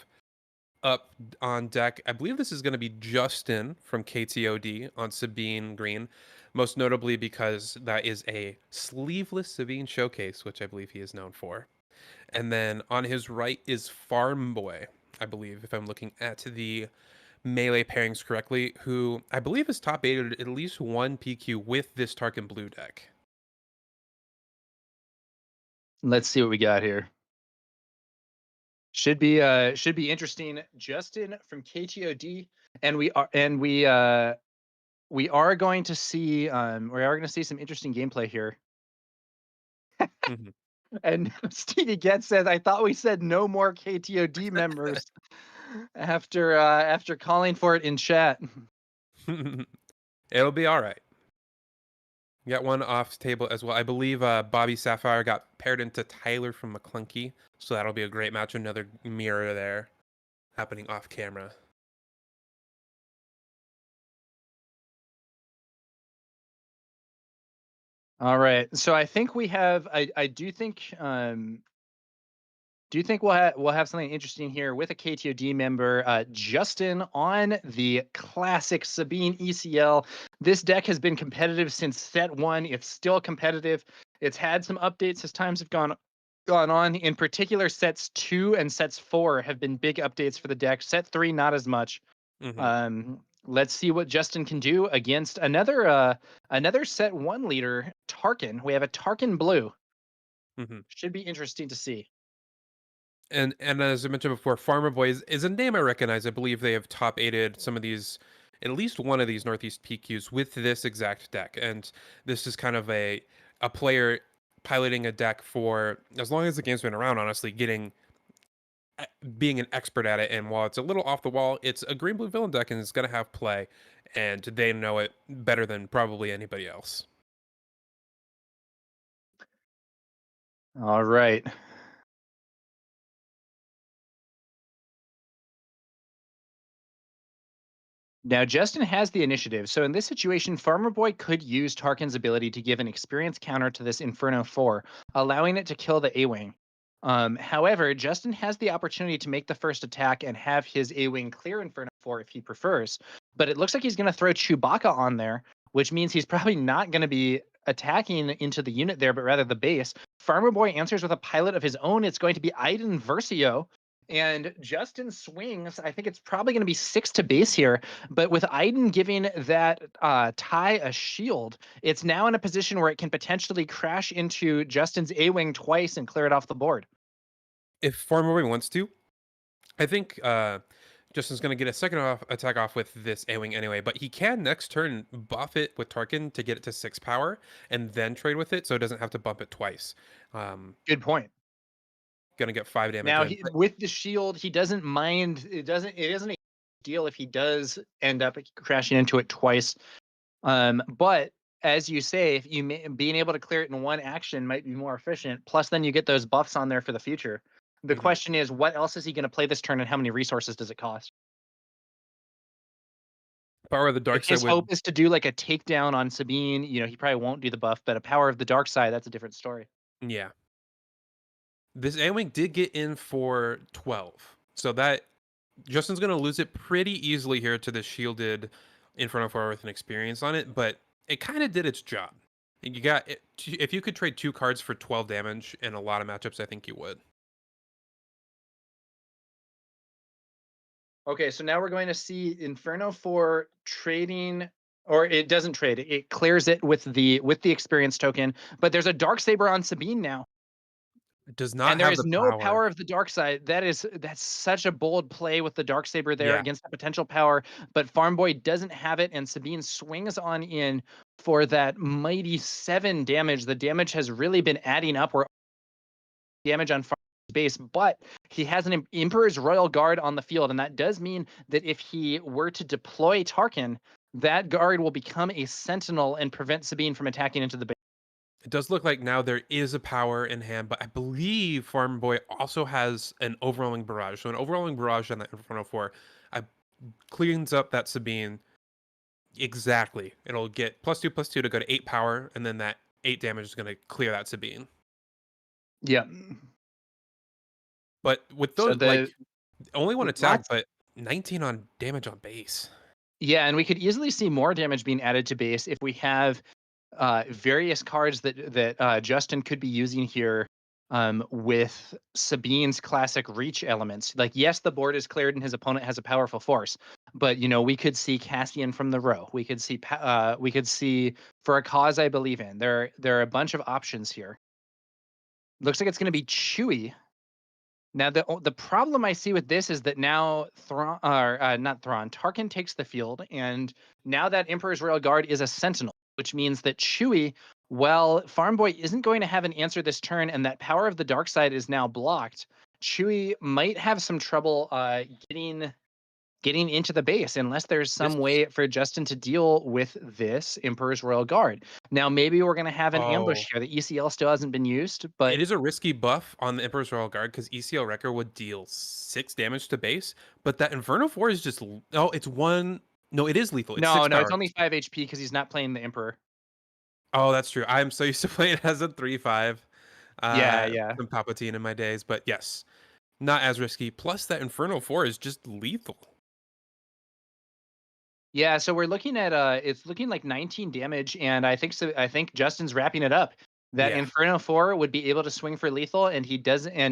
up on deck. I believe this is going to be Justin from KTOD on Sabine Green. most notably because that is a sleeveless Sabine showcase, which I believe he is known for. And then on his right is Farm Boy, I believe, if I'm looking at the melee pairings correctly, who I believe is top 8 at least one PQ with this Tarkin Blue deck. Let's see what we got here. Should be interesting. Justin from KTOD, and we are going to see some interesting gameplay here. Mhm. And Stevie Getz says, "I thought we said no more KTOD members." after calling for it in chat. It'll be all right. Got one off table as well. I believe Bobby Sapphire got paired into Tyler from McClunky, so that'll be a great match. Another mirror there happening off camera. All right, so I think we have. I do think. Do you think we'll have something interesting here with a KTOD member, Justin, on the classic Sabine ECL? This deck has been competitive since set 1. It's still competitive. It's had some updates as times have gone on. In particular, sets 2 and sets 4 have been big updates for the deck. Set 3, not as much. Let's see what Justin can do against another set 1 leader, Tarkin. We have a Tarkin Blue. Should be interesting to see. And as I mentioned before, Farmer Boys is a name I recognize. I believe they have top 8'd some of these, at least one of these Northeast PQs with this exact deck. And this is kind of a player piloting a deck for as long as the game's been around, honestly, being an expert at it. And while it's a little off the wall, it's a green blue villain deck and it's going to have play. And they know it better than probably anybody else. All right. Now, Justin has the initiative, so in this situation, Farmer Boy could use Tarkin's ability to give an experience counter to this Inferno 4, allowing it to kill the A-Wing. However, Justin has the opportunity to make the first attack and have his A-Wing clear Inferno 4 if he prefers, but it looks like he's going to throw Chewbacca on there, which means he's probably not going to be attacking into the unit there, but rather the base. Farmer Boy answers with a pilot of his own. It's going to be Iden Versio. And Justin swings. I think it's probably going to be 6 to base here. But with Iden giving that tie a shield, it's now in a position where it can potentially crash into Justin's A-Wing twice and clear it off the board. If Farmer Boy wants to, I think Justin's going to get a second attack off with this A-Wing anyway, but he can next turn buff it with Tarkin to get it to 6 power and then trade with it so it doesn't have to bump it twice. Good point. Going to get 5 damage. Now, with the shield, he doesn't mind. It isn't a deal if he does end up crashing into it twice. But as you say, if being able to clear it in one action might be more efficient. Plus, then you get those buffs on there for the future. The question is, what else is he going to play this turn, and how many resources does it cost? Power of the Dark Side. His hope is to do like a takedown on Sabine. He probably won't do the buff, but a Power of the Dark Side, that's a different story. Yeah. This A-Wing did get in for 12. So that Justin's going to lose it pretty easily here to the shielded Inferno 4 with an experience on it, but it kind of did its job. You got it. If you could trade 2 cards for 12 damage in a lot of matchups, I think you would. Okay, so now we're going to see Inferno 4 trading, or it doesn't trade. It clears it with the experience token, but there's a Darksaber on Sabine now. It does not and there have is the no power. power of the dark side. That's such a bold play with the Darksaber there against the potential power, but Farm Boy doesn't have it, and Sabine swings on in for that mighty 7 damage. The damage has really been adding up. We're damage on Farm Boy's base, but he has an Emperor's Royal Guard on the field, and that does mean that if he were to deploy Tarkin, that guard will become a sentinel and prevent Sabine from attacking into the base. It does look like now there is a power in hand, but I believe Farm Boy also has an Overwhelming Barrage. So an Overwhelming Barrage on that Inferno 4 cleans up that Sabine exactly. It'll get +2/+2 to go to 8 power, and then that 8 damage is going to clear that Sabine. Yeah. But with those, only one attack, but 19 on damage on base. Yeah, and we could easily see more damage being added to base if we have various cards that Justin could be using here with Sabine's classic reach elements. Like, yes, the board is cleared and his opponent has a powerful force, but we could see Cassian from the row. We could see For a Cause I Believe In. There are a bunch of options here. Looks like it's going to be Chewie. Now, the problem I see with this is that now not Thrawn, Tarkin takes the field, and now that Emperor's Royal Guard is a Sentinel, which means that Chewie, well, Farm Boy isn't going to have an answer this turn, and that Power of the Dark Side is now blocked. Chewie might have some trouble getting into the base unless there's some way for Justin to deal with this Emperor's Royal Guard. Now, maybe we're going to have an ambush here. The ECL still hasn't been used, but it is a risky buff on the Emperor's Royal Guard because ECL Wrecker would deal 6 damage to base, but that Inferno 4 is just it's one. No, it is lethal. It's no, it's only 5 HP because he's not playing the Emperor. Oh, that's true. I'm so used to playing as a 3/5. Yeah. From Palpatine in my days, but yes, not as risky. Plus, that Inferno 4 is just lethal. Yeah, so we're looking at it's looking like 19 damage, and I think Justin's wrapping it up. That Inferno 4 would be able to swing for lethal, and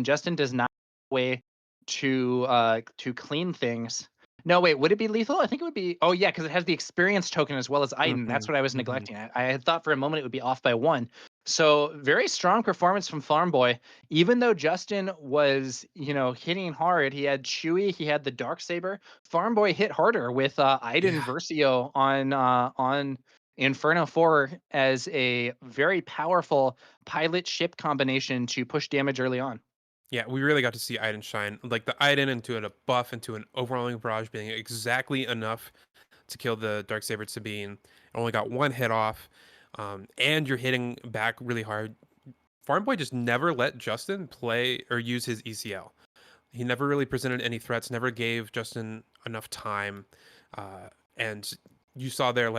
Justin does not have a way to clean things. No, wait, would it be lethal? I think it would be. Oh yeah, because it has the experience token as well as Iden. That's what I was neglecting. I had thought for a moment it would be off by 1. So very strong performance from Farm Boy. Even though Justin was, hitting hard, he had Chewie, he had the Darksaber. Farm Boy hit harder with Iden Versio on Inferno 4 as a very powerful pilot ship combination to push damage early on. Yeah, we really got to see Iden shine. Like the Iden into a buff, into an overwhelming barrage being exactly enough to kill the Darksaber Sabine. Only got 1 hit off, and you're hitting back really hard. Farm Boy just never let Justin play or use his ECL. He never really presented any threats, never gave Justin enough time. And you saw there,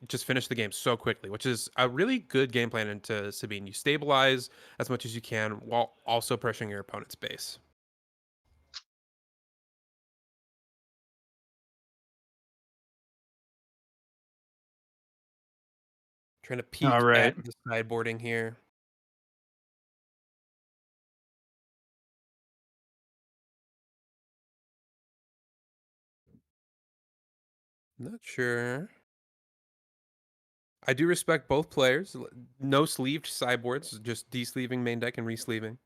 just finish the game so quickly, which is a really good game plan into Sabine. You stabilize as much as you can while also pressuring your opponent's base. Trying to peek at the sideboarding here. Not sure. I do respect both players. No sleeved sideboards, just de-sleeving main deck and re-sleeving.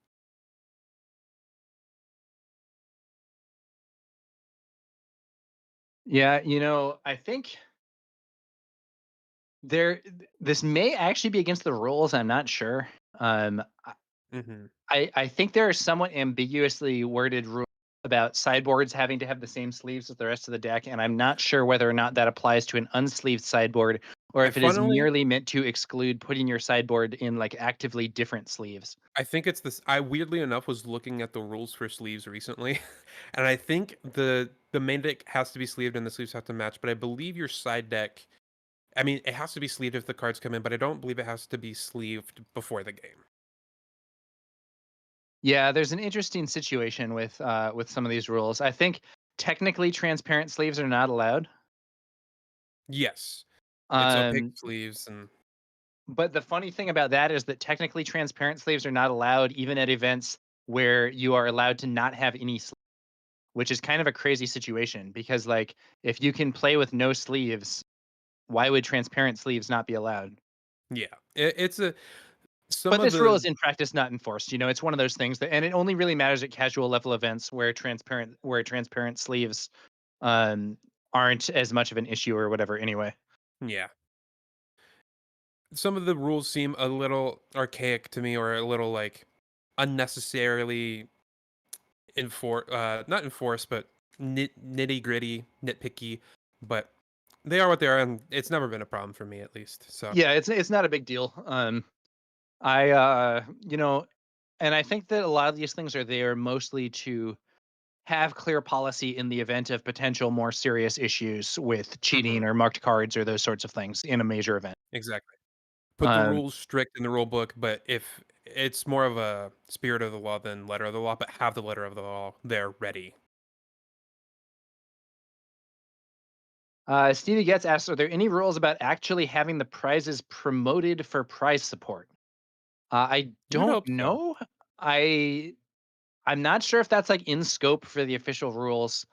Yeah, I think this may actually be against the rules. I'm not sure. I think there are somewhat ambiguously worded rules about sideboards having to have the same sleeves as the rest of the deck, and I'm not sure whether or not that applies to an unsleeved sideboard or if it is merely meant to exclude putting your sideboard in actively different sleeves. I think it's this. I weirdly enough was looking at the rules for sleeves recently, and I think the main deck has to be sleeved and the sleeves have to match. But I believe your side deck, I mean, it has to be sleeved if the cards come in, but I don't believe it has to be sleeved before the game. Yeah, there's an interesting situation with some of these rules. I think technically transparent sleeves are not allowed. Yes, it's opaque sleeves and. But the funny thing about that is that technically transparent sleeves are not allowed even at events where you are allowed to not have any sleeves, which is kind of a crazy situation because if you can play with no sleeves, why would transparent sleeves not be allowed? Yeah, it's a. But this rule is in practice not enforced. It's one of those things and it only really matters at casual level events where transparent sleeves aren't as much of an issue or whatever anyway. Yeah. Some of the rules seem a little archaic to me or a little unnecessarily not enforced, but nitty gritty, nitpicky, but they are what they are, and it's never been a problem for me at least. So yeah, it's not a big deal. And I think that a lot of these things are there mostly to have clear policy in the event of potential more serious issues with cheating or marked cards or those sorts of things in a major event. Exactly. Put the rules strict in the rule book, but if it's more of a spirit of the law than letter of the law, but have the letter of the law there ready. Stevie Getz asks, are there any rules about actually having the prizes promoted for prize support? I You would don't hope so. know. I'm not sure if that's like in scope for the official rules.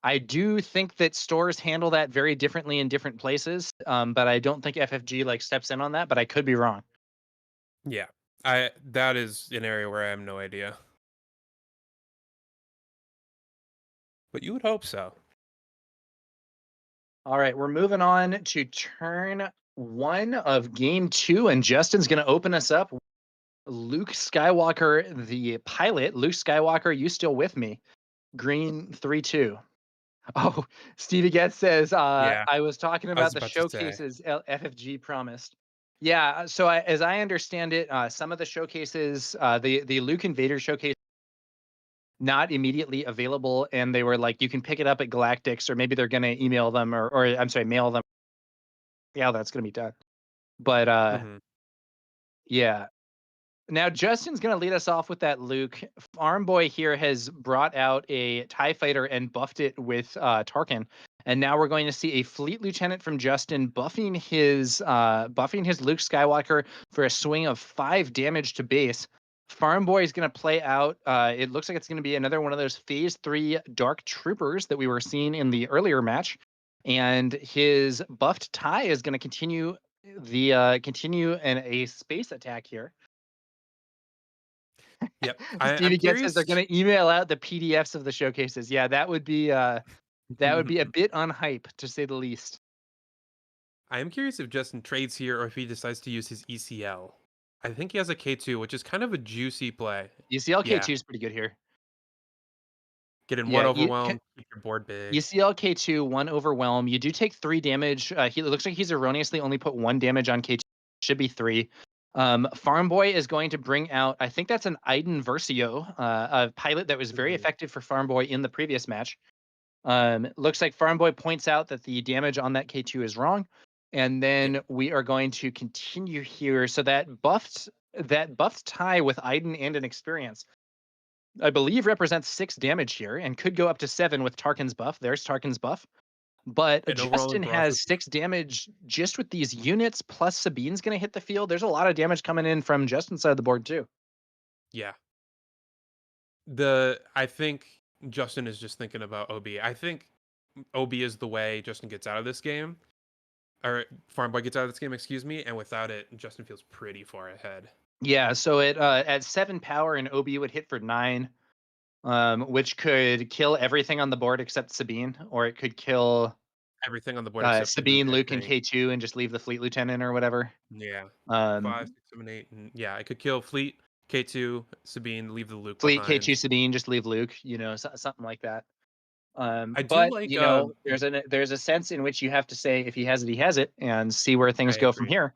I do think that stores handle that very differently in different places, but I don't think FFG like steps in on that. But I could be wrong. Yeah. That is an area where I have no idea. But you would hope so. All right, we're moving on to turn 1 of game 2, and Justin's going to open us up. Luke Skywalker, the pilot. Luke Skywalker, you still with me? Green 3-2. Oh, Stevie Getz says, Yeah. I was talking I was about the about to say. showcases FFG promised. Yeah, so as I understand it, some of the showcases, the Luke and Vader showcase, not immediately available, and they were like, you can pick it up at Galactics, or maybe they're going to email them, or I'm sorry, mail them. Yeah, that's going to be done. But Mhm. yeah. Now Justin's going to lead us off with that Luke. Farm Boy here has brought out a TIE fighter and buffed it with Tarkin. And now we're going to see a fleet lieutenant from Justin buffing his Luke Skywalker for a swing of 5 damage to base. Farm Boy is going to play out. It looks like it's going to be another one of those Phase 3 Dark Troopers that we were seeing in the earlier match. And his buffed TIE is going to continue a space attack here. Yep. Stevie I'm Getz says curious. they're going to email out the PDFs of the showcases. Yeah, that would be a bit unhype to say the least. I am curious if Justin trades here or if he decides to use his ECL. I think he has a K2, which is kind of a juicy play. UCL Yeah. K2 is pretty good here. Get in Yeah, one overwhelm, keep your board big. UCL K2, 1 overwhelm. You do take 3 damage. He looks like he's erroneously only put 1 damage on K2. Should be 3. Farm Boy is going to bring out, I think that's an Iden Versio, a pilot that was very effective for Farm Boy in the previous match. Looks like Farm Boy points out that the damage on that K2 is wrong. And then we are going to continue here. So that buffed tie with Iden and an experience, I believe, represents 6 damage here and could go up to 7 with Tarkin's buff. There's Tarkin's buff. But And overall Justin barrage has with 6 damage just with these units, plus Sabine's going to hit the field. There's a lot of damage coming in from Justin's side of the board, too. Yeah. I think Justin is just thinking about OB. I think OB is the way Justin gets out of this game. Or Farm Boy gets out of this game, excuse me, and without it, Justin feels pretty far ahead. Yeah, so at 7 power, and OB would hit for 9, which could kill everything on the board except Sabine, or it could kill Everything on the board except Sabine, Luke, and think. K2, and just leave the fleet lieutenant or whatever. Yeah. 5, 6, 7, 8, and yeah, I could kill Fleet, K2, Sabine, leave the Luke Fleet, behind. K2, Sabine, just leave Luke. Something like that. I do But like. there's a sense in which you have to say if he has it, he has it, and see where things I go from agree. here.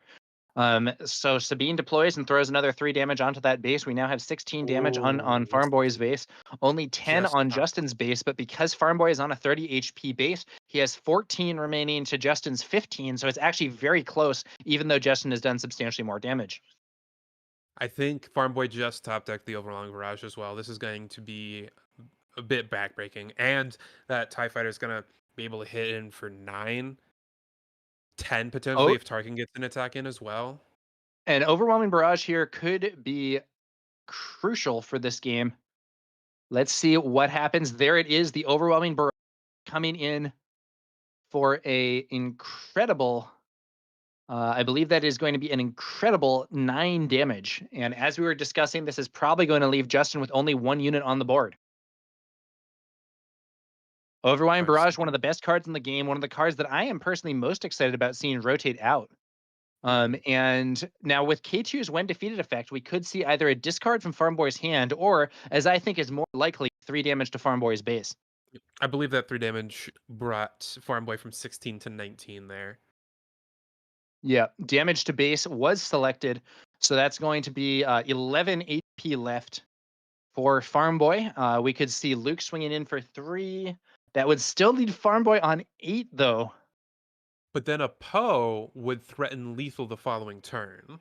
So Sabine deploys and throws another 3 damage onto that base. We now have 16 damage on Farm Boy's base, only 10 Just on top. Justin's base. But because Farm Boy is on a 30 HP base, he has 14 remaining to Justin's 15. So it's actually very close, even though Justin has done substantially more damage. I think Farm Boy just top decked the overwhelming barrage as well. This is going to be a bit backbreaking, and that TIE fighter is going to be able to hit in for 9, 10 potentially if Tarkin gets an attack in as well. An overwhelming barrage here could be crucial for this game. Let's see what happens. There it is, the overwhelming barrage coming in for a incredible, I believe that is going to be an incredible 9 damage. And as we were discussing, this is probably going to leave Justin with only 1 unit on the board. Overwhelming Barrage, one of the best cards in the game, one of the cards that I am personally most excited about seeing rotate out. And now with K2's when defeated effect, we could see either a discard from Farm Boy's hand, or, as I think is more likely, 3 damage to Farm Boy's base. I believe that 3 damage brought Farm Boy from 16 to 19 there. Yeah, damage to base was selected, so that's going to be 11 HP left for Farm Boy. We could see Luke swinging in for 3. That would still lead Farm Boy on 8, though. But then a Poe would threaten lethal the following turn.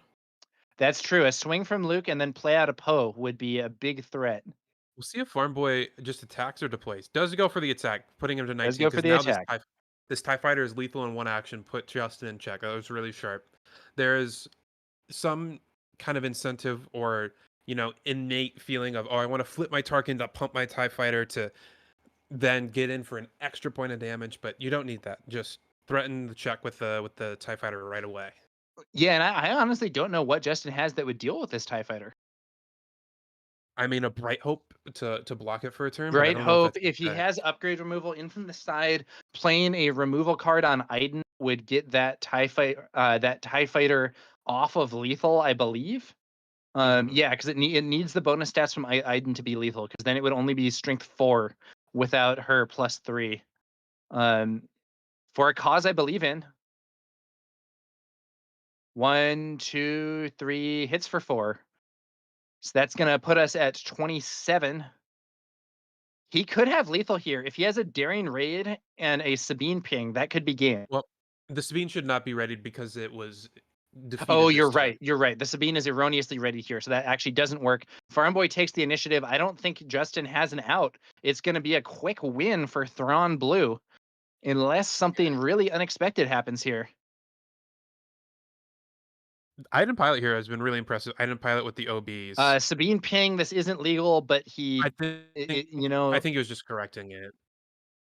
That's true. A swing from Luke and then play out a Poe would be a big threat. We'll see if Farm Boy just attacks or deploys. Does go for the attack, putting him to 19. Does go for the now attack. This TIE fighter is lethal in one action. Put Justin in check. That was really sharp. There is some kind of incentive or, innate feeling of, oh, I want to flip my Tarkin to pump my TIE fighter to then get in for an extra point of damage, but you don't need that. Just threaten the check with the TIE fighter right away. Yeah, and I honestly don't know what Justin has that would deal with this TIE fighter. I mean, a Bright Hope to block it for a turn, but I Bright don't know Hope, if if he that's has upgrade removal in from the side, playing a removal card on Iden would get that TIE fighter off of lethal, I believe. Yeah, because it needs the bonus stats from Iden to be lethal, because then it would only be strength 4 without her +3. For a cause I believe in. 1, 2, 3 hits for 4. So that's gonna put us at 27. He could have lethal here. If he has a Daring Raid and a Sabine ping, that could be game. Well, the Sabine should not be readied because it was defeated. Oh, this you're turn. right. You're right. The Sabine is erroneously ready here, so that actually doesn't work. Farm Boy takes the initiative. I don't think Justin has an out. It's going to be a quick win for Thrawn Blue, unless something really unexpected happens here. Iden Pilot here has been really impressive. Iden Pilot with the OBs. Sabine ping. This isn't legal, but he, I think he was just correcting it.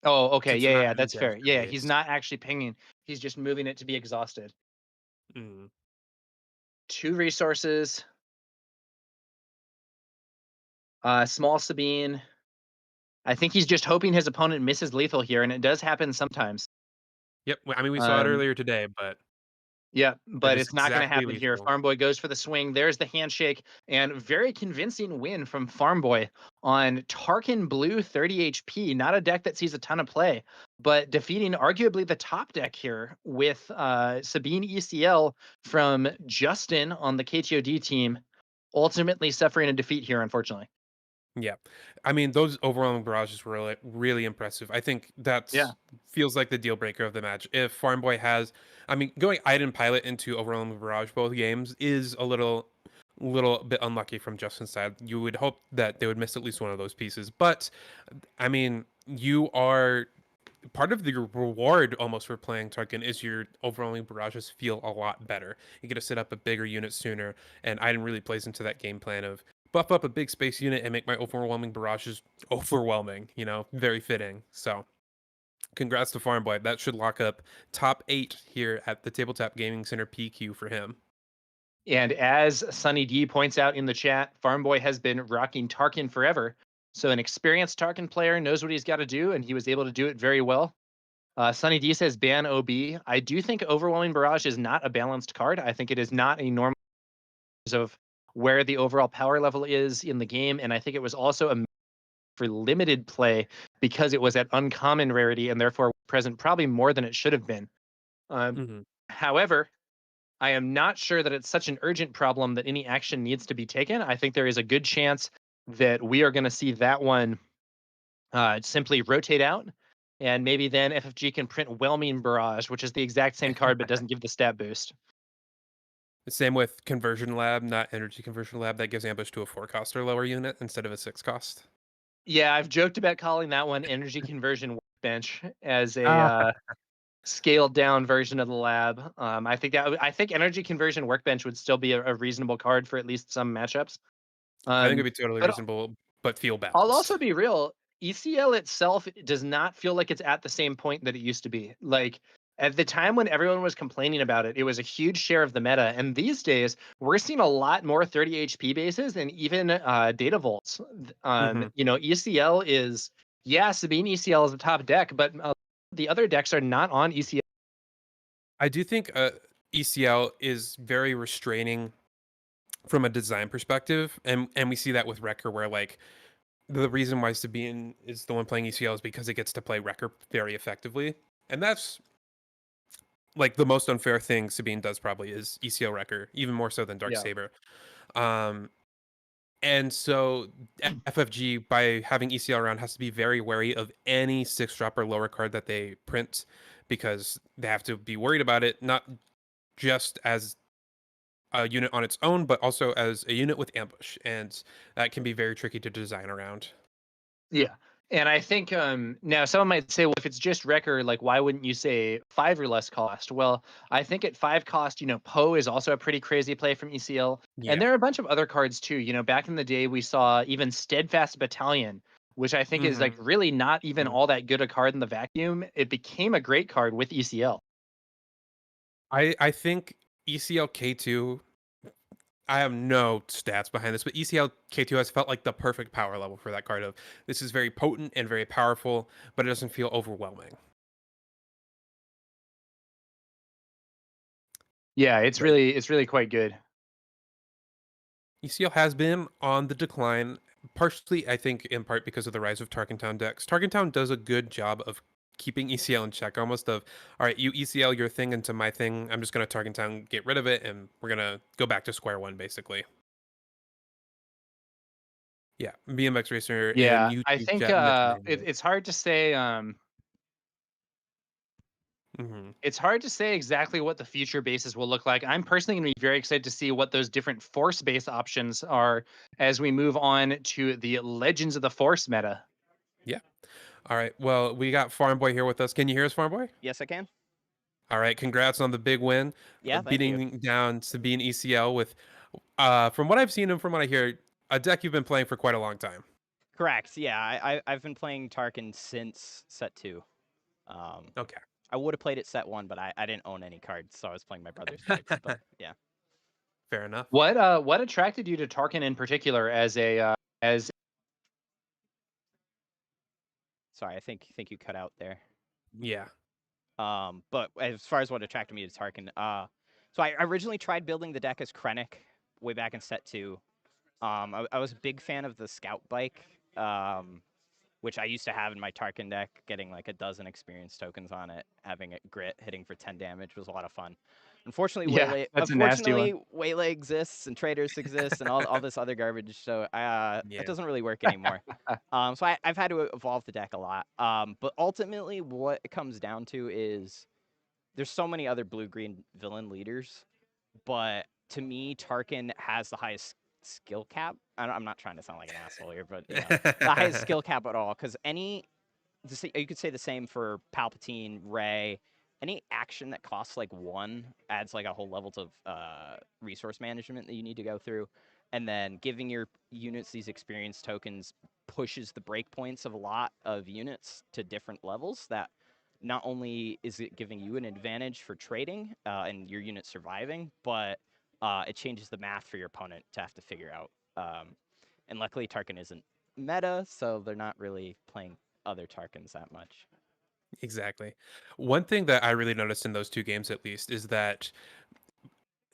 Oh, okay. to not Yeah, have that's the fair. damage Yeah, base. he's not actually pinging. He's just moving it to be exhausted. 2 resources. Small Sabine. I think he's just hoping his opponent misses lethal here, and it does happen sometimes. Yep. I mean, we saw it earlier today, but yeah, but is it's not going to exactly happen here. lethal. Farm Boy goes for the swing. There's the handshake, and very convincing win from Farm Boy on Tarkin Blue 30 HP. Not a deck that sees a ton of play, but defeating arguably the top deck here with Sabine ECL from Justin on the KTOD team, ultimately suffering a defeat here, unfortunately. Yeah, I mean, those overwhelming barrages were really, really impressive. I think that feels like the deal breaker of the match. If Farm Boy has, I mean, going Iden Pilot into overwhelming barrage both games is a little bit unlucky from Justin's side. You would hope that they would miss at least one of those pieces, but I mean, you are part of the reward almost for playing Tarkin is your overwhelming barrages feel a lot better. You get to set up a bigger unit sooner, and Iden really plays into that game plan of buff up a big space unit and make my overwhelming barrages overwhelming, very fitting. So congrats to Farm Boy. That should lock up top 8 here at the Tabletop Gaming Center PQ for him. And as Sunny D points out in the chat, Farm Boy has been rocking Tarkin forever. So an experienced Tarkin player knows what he's got to do, and he was able to do it very well. Sunny D says ban OB. I do think Overwhelming Barrage is not a balanced card. I think it is not a normal of where the overall power level is in the game, and I think it was also a for limited play because it was at uncommon rarity and therefore present probably more than it should have been. However, I am not sure that it's such an urgent problem that any action needs to be taken. I think there is a good chance that we are going to see that one simply rotate out, and maybe then FFG can print Whelming Barrage, which is the exact same card but doesn't give the stat boost. The same with Conversion Lab, not Energy Conversion Lab, that gives ambush to a 4-cost or lower unit instead of a 6-cost. Yeah, I've joked about calling that one Energy Conversion Workbench as a scaled down version of the lab. I think Energy Conversion Workbench would still be a reasonable card for at least some matchups. I think it'd be totally reasonable, but feel balanced. I'll also be real. ECL itself does not feel like it's at the same point that it used to be. Like at the time when everyone was complaining about it, it was a huge share of the meta. And these days, we're seeing a lot more 30 HP bases and even data vaults. ECL is, Sabine ECL is the top deck, but the other decks are not on ECL. I do think ECL is very restraining from a design perspective, and we see that with Wrecker, where like the reason why Sabine is the one playing ECL is because it gets to play Wrecker very effectively, and that's like the most unfair thing Sabine does probably is ECL Wrecker, even more so than Darksaber. And so FFG, by having ECL around, has to be very wary of any 6-drop or lower card that they print, because they have to be worried about it, not just as a unit on its own, but also as a unit with ambush. And that can be very tricky to design around. Yeah. And I think now someone might say, well, if it's just Wrecker, like why wouldn't you say 5 or less cost? Well, I think at 5 cost, Poe is also a pretty crazy play from ECL. Yeah. And there are a bunch of other cards too. Back in the day, we saw even Steadfast Battalion, which I think is like really not even all that good a card in the vacuum. It became a great card with ECL. I think ECL K2. I have no stats behind this, but ECL K2 has felt like the perfect power level for that card. Of this is very potent and very powerful, but it doesn't feel overwhelming. Yeah, it's really quite good. ECL has been on the decline, partially, I think, in part because of the rise of Tarkentown decks. Tarkentown does a good job of keeping ECL in check, almost of, all right, you ECL your thing into my thing. I'm just going to Tarkentown, get rid of it, and we're going to go back to square one, basically. Yeah, BMX Racer Yeah, and I YouTube think chat mentioned it's hard to say. It's hard to say exactly what the future bases will look like. I'm personally going to be very excited to see what those different force base options are as we move on to the Legends of the Force meta. Yeah. All right. Well, we got Farm Boy here with us. Can you hear us, Farm Boy? Yes, I can. All right. Congrats on the big win. Yeah, thank you. Beating down Sabine ECL with, from what I've seen and from what I hear, a deck you've been playing for quite a long time. Correct. Yeah, I've been playing Tarkin since set 2. Okay. I would have played it set 1, but I didn't own any cards, so I was playing my brother's cards. But yeah. Fair enough. What attracted you to Tarkin in particular as a as Sorry, I think you cut out there. Yeah. But as far as what attracted me to Tarkin, so I originally tried building the deck as Krennic way back in set 2. I was a big fan of the Scout Bike, which I used to have in my Tarkin deck, getting like a dozen experience tokens on it, having it grit, hitting for 10 damage was a lot of fun. Unfortunately, Yeah, that's a nasty one. Waylay exists and Traders exists and all this other garbage, so it doesn't really work anymore. So I've had to evolve the deck a lot. But ultimately, what it comes down to is there's so many other blue-green villain leaders, but to me, Tarkin has the highest skill cap. I'm not trying to sound like an asshole here, but the highest skill cap at all. Because you could say the same for Palpatine, Rey. Any action that costs like 1 adds like a whole level of resource management that you need to go through. And then giving your units these experience tokens pushes the breakpoints of a lot of units to different levels that not only is it giving you an advantage for trading and your unit surviving, but it changes the math for your opponent to have to figure out. And luckily, Tarkin isn't meta, so they're not really playing other Tarkins that much. Exactly. One thing that I really noticed in those 2 games, at least, is that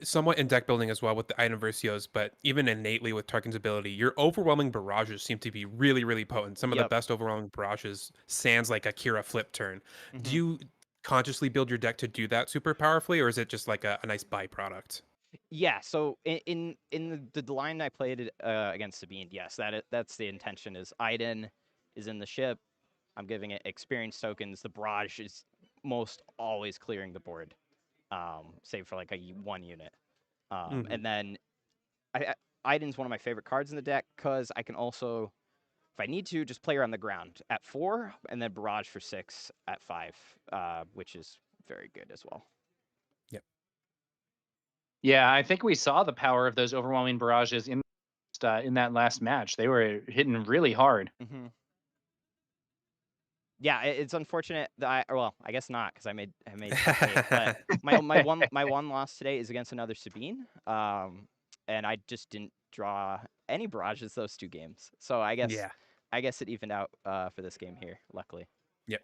somewhat in deck building as well with the item versios, but even innately with Tarkin's ability, your overwhelming barrages seem to be really, really potent. Some of the best overwhelming barrages sans like a Kira flip turn. Do you consciously build your deck to do that super powerfully, or is it just like a nice byproduct? Yeah, so in the line I played against Sabine, yes, that's the intention. Is Iden is in the ship. I'm giving it experience tokens. The barrage is most always clearing the board, save for like a 1 unit. And then Iden's one of my favorite cards in the deck because I can also, if I need to, just play her on the ground at 4 and then barrage for 6 at 5, which is very good as well. Yeah, I think we saw the power of those overwhelming barrages in that last match. They were hitting really hard. Yeah, it's unfortunate that I guess not because I made top 8, but my one loss today is against another Sabine, and I just didn't draw any barrages those 2 games. So I guess it evened out for this game here, luckily. Yep.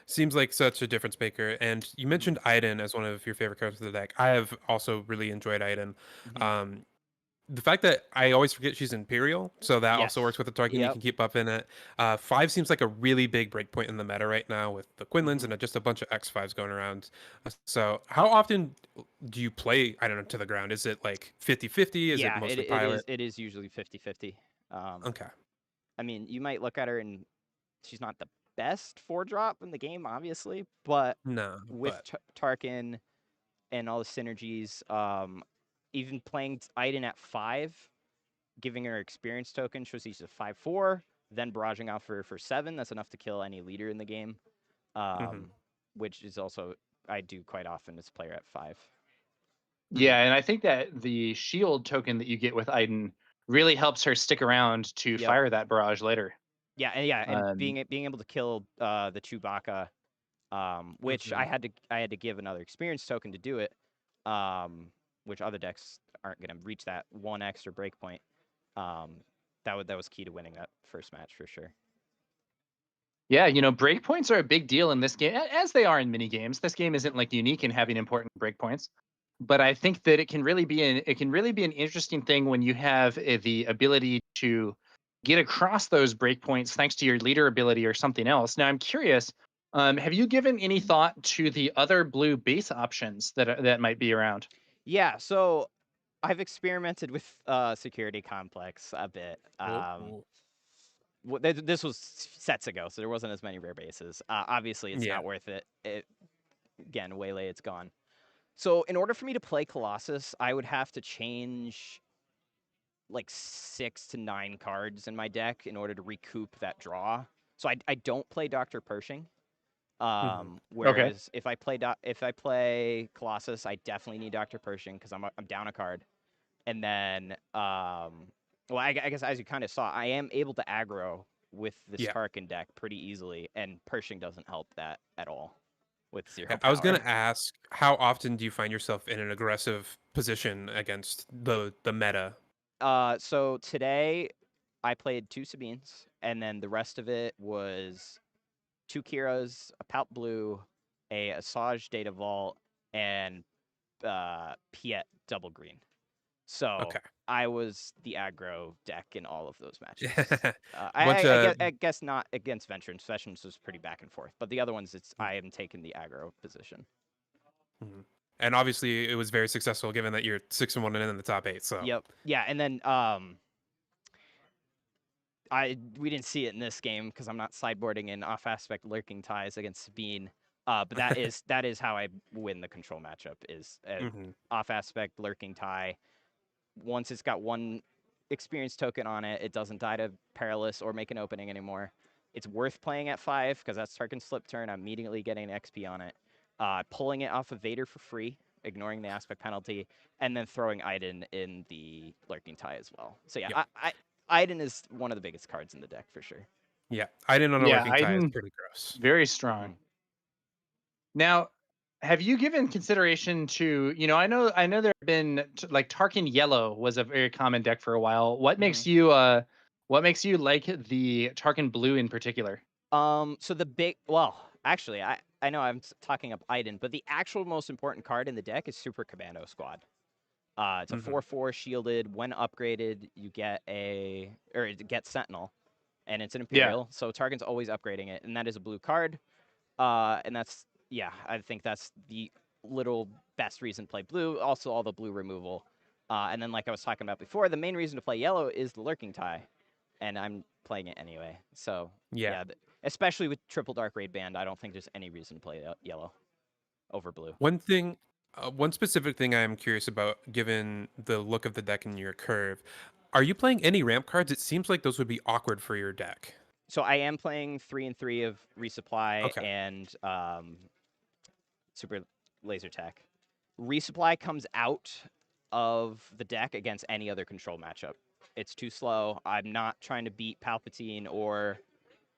Seems like such a difference maker. And you mentioned Iden as one of your favorite cards of the deck. I have also really enjoyed Iden. The fact that I always forget she's Imperial, so that also works with the Tarkin. You can keep up in it. 5 seems like a really big breakpoint in the meta right now with the Quinlins and just a bunch of X5s going around. So how often do you play, I don't know, to the ground? Is it like 50-50? Is it mostly pilot? It is usually 50-50. Okay. I mean, you might look at her and she's not the best 4-drop in the game, obviously, but with Tarkin and all the synergies, even playing Iden at 5, giving her experience token shows she's a 5/4. then barraging off for 7. That's enough to kill any leader in the game, which is also I do quite often as a player at 5. Yeah, and I think that the shield token that you get with Iden really helps her stick around to fire that barrage later. Yeah, and being able to kill the Chewbacca, which I had to give another experience token to do it, which other decks aren't going to reach that 1 extra breakpoint. That was key to winning that first match for sure. Yeah, breakpoints are a big deal in this game, as they are in mini games. This game isn't like unique in having important breakpoints, but I think that it can really be an interesting thing when you have the ability to get across those breakpoints thanks to your leader ability or something else. Now, I'm curious, have you given any thought to the other blue base options that might be around? Yeah, so I've experimented with Security Complex a bit. This was sets ago, so there wasn't as many rare bases. Obviously, it's not worth it. Again, Waylay, it's gone. So in order for me to play Colossus, I would have to change like 6 to 9 cards in my deck in order to recoup that draw. So I don't play Dr. Pershing. Whereas if I play Colossus, I definitely need Dr. Pershing because I'm down a card. And then well, I guess as you kind of saw, I am able to aggro with this Tarkin deck pretty easily, and Pershing doesn't help that at all with 0 power. I was going to ask, how often do you find yourself in an aggressive position against the meta? So today I played 2 Sabines, and then the rest of it was 2 Kiras, a Palp Blue, a Asajj Data Vault, and Piet double green. So I was the aggro deck in all of those matches. I guess not against Ventress. Ventress was pretty back and forth, but the other ones, I am taking the aggro position. And obviously, it was very successful given that you're 6-1 and in the top 8. So yeah, and then we didn't see it in this game because I'm not sideboarding in off aspect lurking ties against Sabine. But that is how I win the control matchup is off aspect lurking tie. Once it's got 1 experience token on it, it doesn't die to Perilous or make an opening anymore. It's worth playing at 5 because that's Tarkin's slip turn. I'm immediately getting an XP on it. Pulling it off of Vader for free, ignoring the aspect penalty, and then throwing Iden in the lurking tie as well. So yeah, Iden is one of the biggest cards in the deck for sure. Yeah, Iden on a lurking tie is pretty gross. Very strong. Now, have you given consideration to, I know there have been like Tarkin Yellow was a very common deck for a while. What makes you like the Tarkin Blue in particular? So actually, I know I'm talking up Iden, but the actual most important card in the deck is Super Commando Squad. It's a 4/4 shielded. When upgraded, you get it gets Sentinel, and it's an Imperial. So Tarkin's always upgrading it, and that is a blue card. And that's I think that's the little best reason to play blue. Also, all the blue removal, and then like I was talking about before, the main reason to play yellow is the lurking tie, and I'm playing it anyway. So especially with triple dark raid band, I don't think there's any reason to play yellow over blue. One specific thing I am curious about, given the look of the deck in your curve, are you playing any ramp cards? It seems like those would be awkward for your deck. So I am playing 3 and 3 of Resupply and Super Laser Tech. Resupply comes out of the deck against any other control matchup. It's too slow. I'm not trying to beat Palpatine or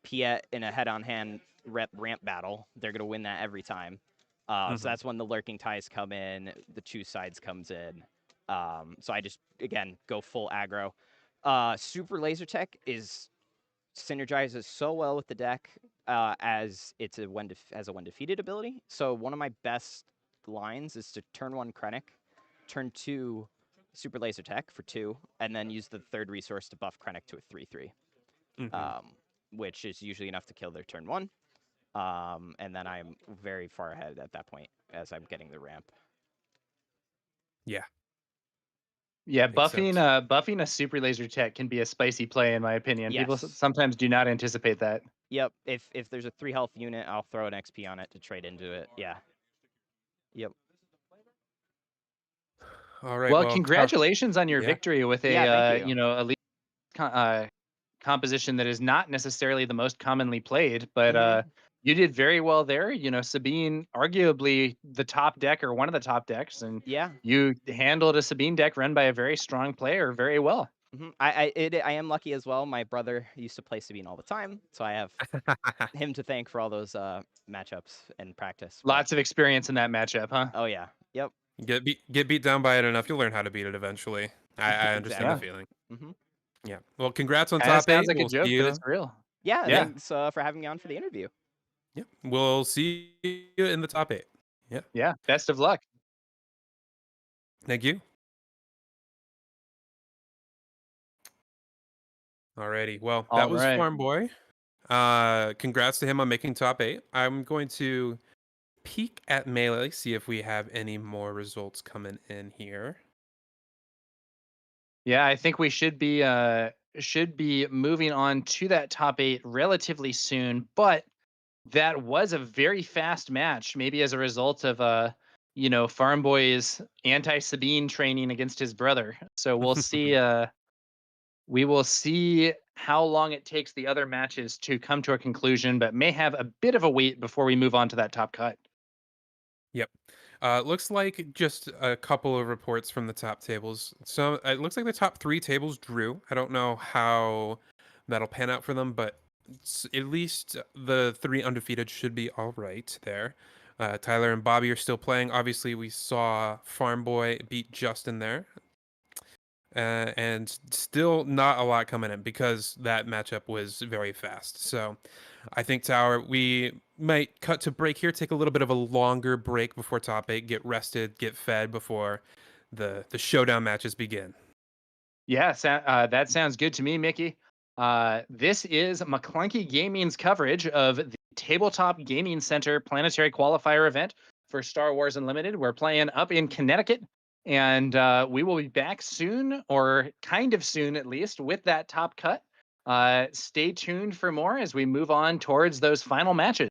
Piet in a head-on-hand ramp battle. They're going to win that every time. So that's when the lurking ties come in, the two sides comes in. So I just, again, go full aggro. Super Laser Tech synergizes so well with the deck as it's has a when defeated ability. So one of my best lines is to turn 1 Krennic, turn 2 Super Laser Tech for 2, and then use the 3rd resource to buff Krennic to a 3/3, which is usually enough to kill their turn 1. And then I'm very far ahead at that point as I'm getting the ramp. Yeah, buffing a Super Laser Tech can be a spicy play in my opinion. Yes. People sometimes do not anticipate that. Yep. If there's a 3 health unit, I'll throw an XP on it to trade into it. Yeah. Yep. All right. Well, congratulations on your victory with a elite composition that is not necessarily the most commonly played, but Mhm. you did very well there. Sabine, arguably the top deck or one of the top decks, and Yeah. you handled a Sabine deck run by a very strong player very well. I am lucky as well. My brother used to play Sabine all the time, so I have him to thank for all those matchups and practice. But, Lots of experience in that matchup, huh? oh yeah, yep, Get beat down by it enough, you'll learn how to beat it eventually. I understand the exactly. feeling. hmm Yeah. Well, congrats on And it top eight. sounds like a We'll joke, see but you. it's real. Yeah, Yeah. thanks for having me on for the interview. Yeah. We'll see you in the top eight. Yeah. Yeah. Best of luck. Thank you. Alrighty. Well, that All was right. Farm Boy. Congrats to him on making top eight. I'm going to peek at Melee, see if we have any more results coming in here. Yeah, I think we should be moving on to that top 8 relatively soon, but that was a very fast match, maybe as a result of Farm Boy's anti-Sabine training against his brother. So we'll see we will see how long it takes the other matches to come to a conclusion, but may have a bit of a wait before we move on to that top cut. Yep. Looks like just a couple of reports from the top tables. So it looks like the top 3 tables drew. I don't know how that'll pan out for them, but at least the 3 undefeated should be all right there. Tyler and Bobby are still playing. Obviously, we saw Farm Boy beat Justin there. And still not a lot coming in because that matchup was very fast. So I think, Tower, we might cut to break here, take a little bit of a longer break before top 8, get rested, get fed before the showdown matches begin. Yeah, that sounds good to me, Mickey. This is McClunky Gaming's coverage of the Tabletop Gaming Center Planetary Qualifier event for Star Wars Unlimited. We're playing up in Connecticut, and we will be back soon, or kind of soon at least, with that top cut. Stay tuned for more as we move on towards those final matches.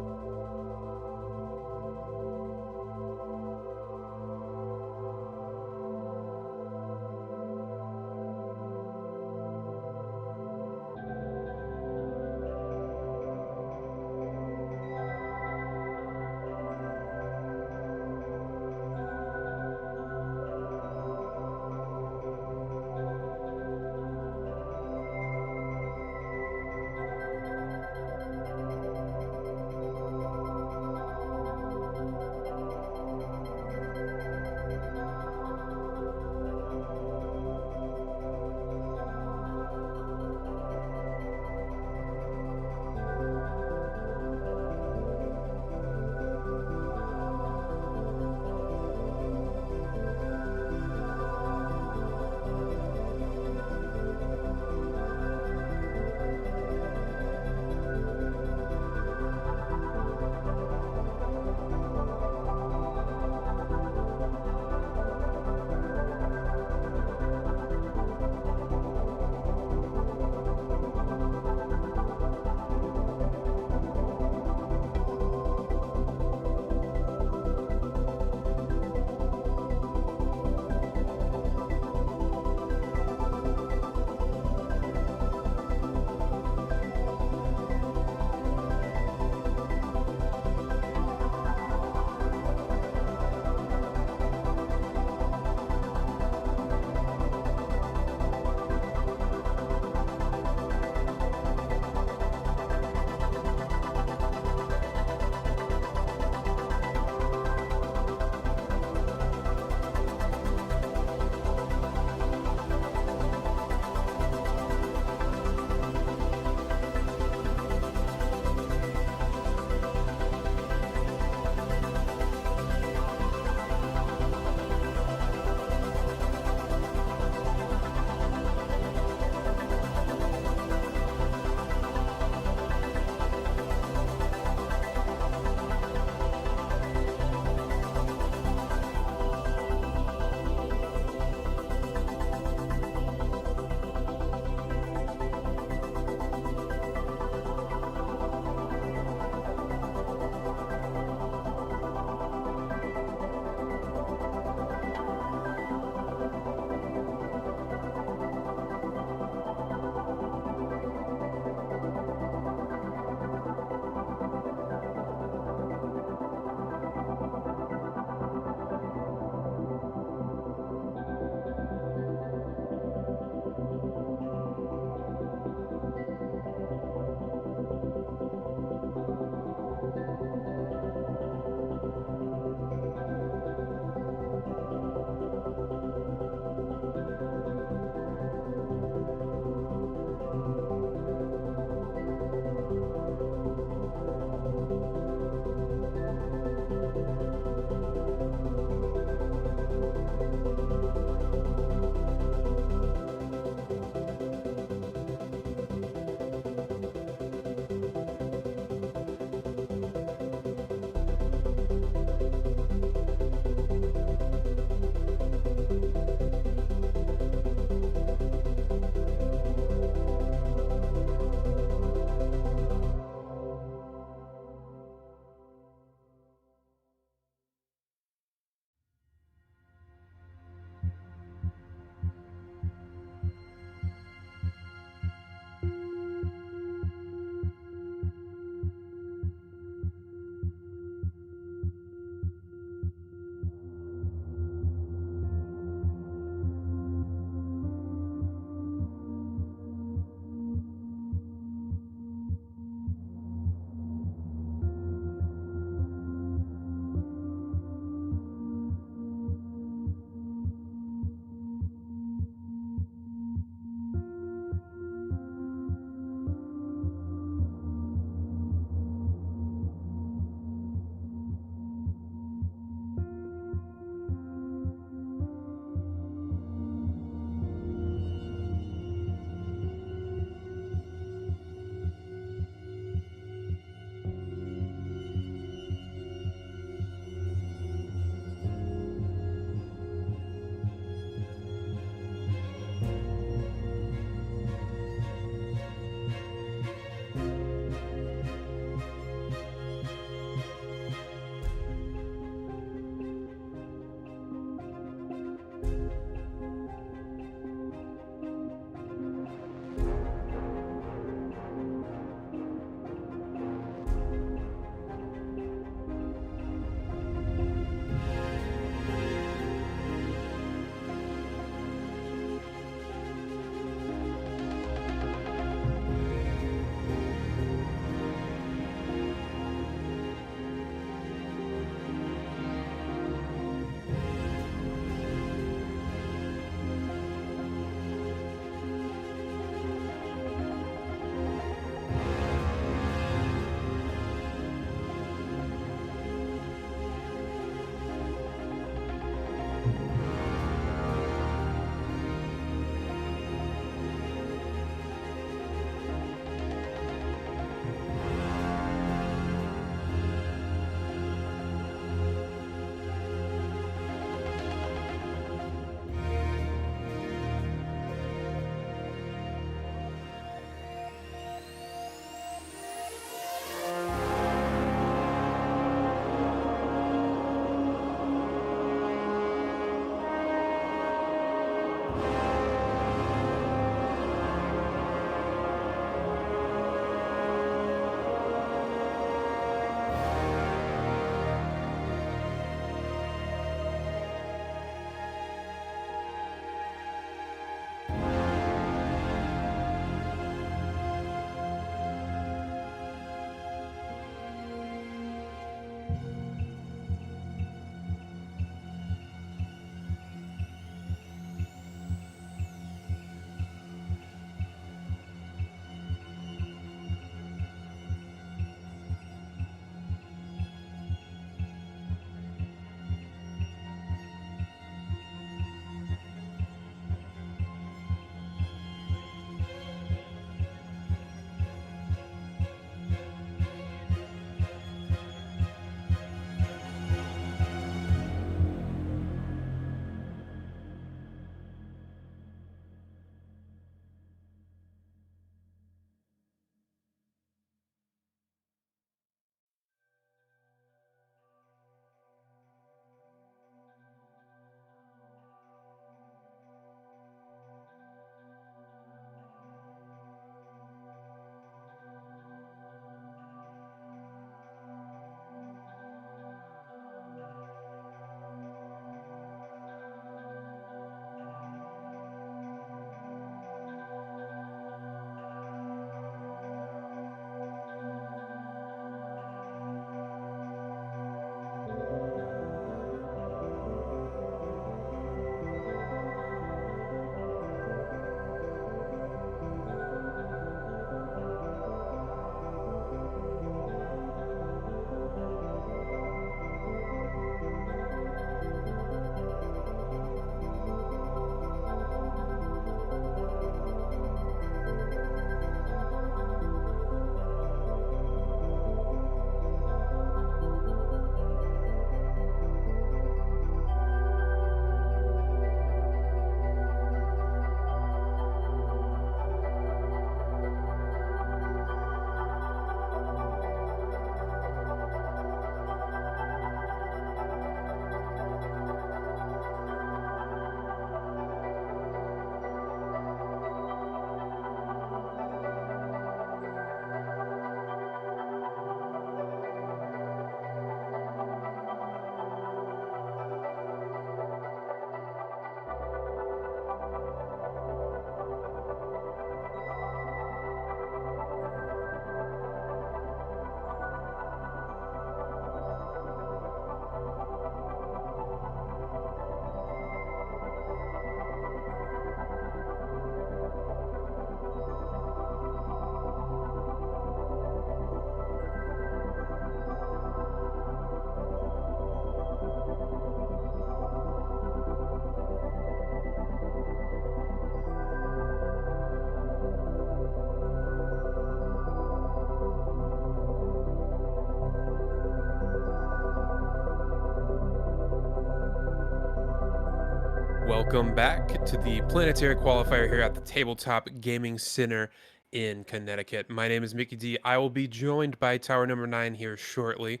Welcome back to the Planetary Qualifier here at the Tabletop Gaming Center in Connecticut. My name is Mickey D. I will be joined by Tower number 9 here shortly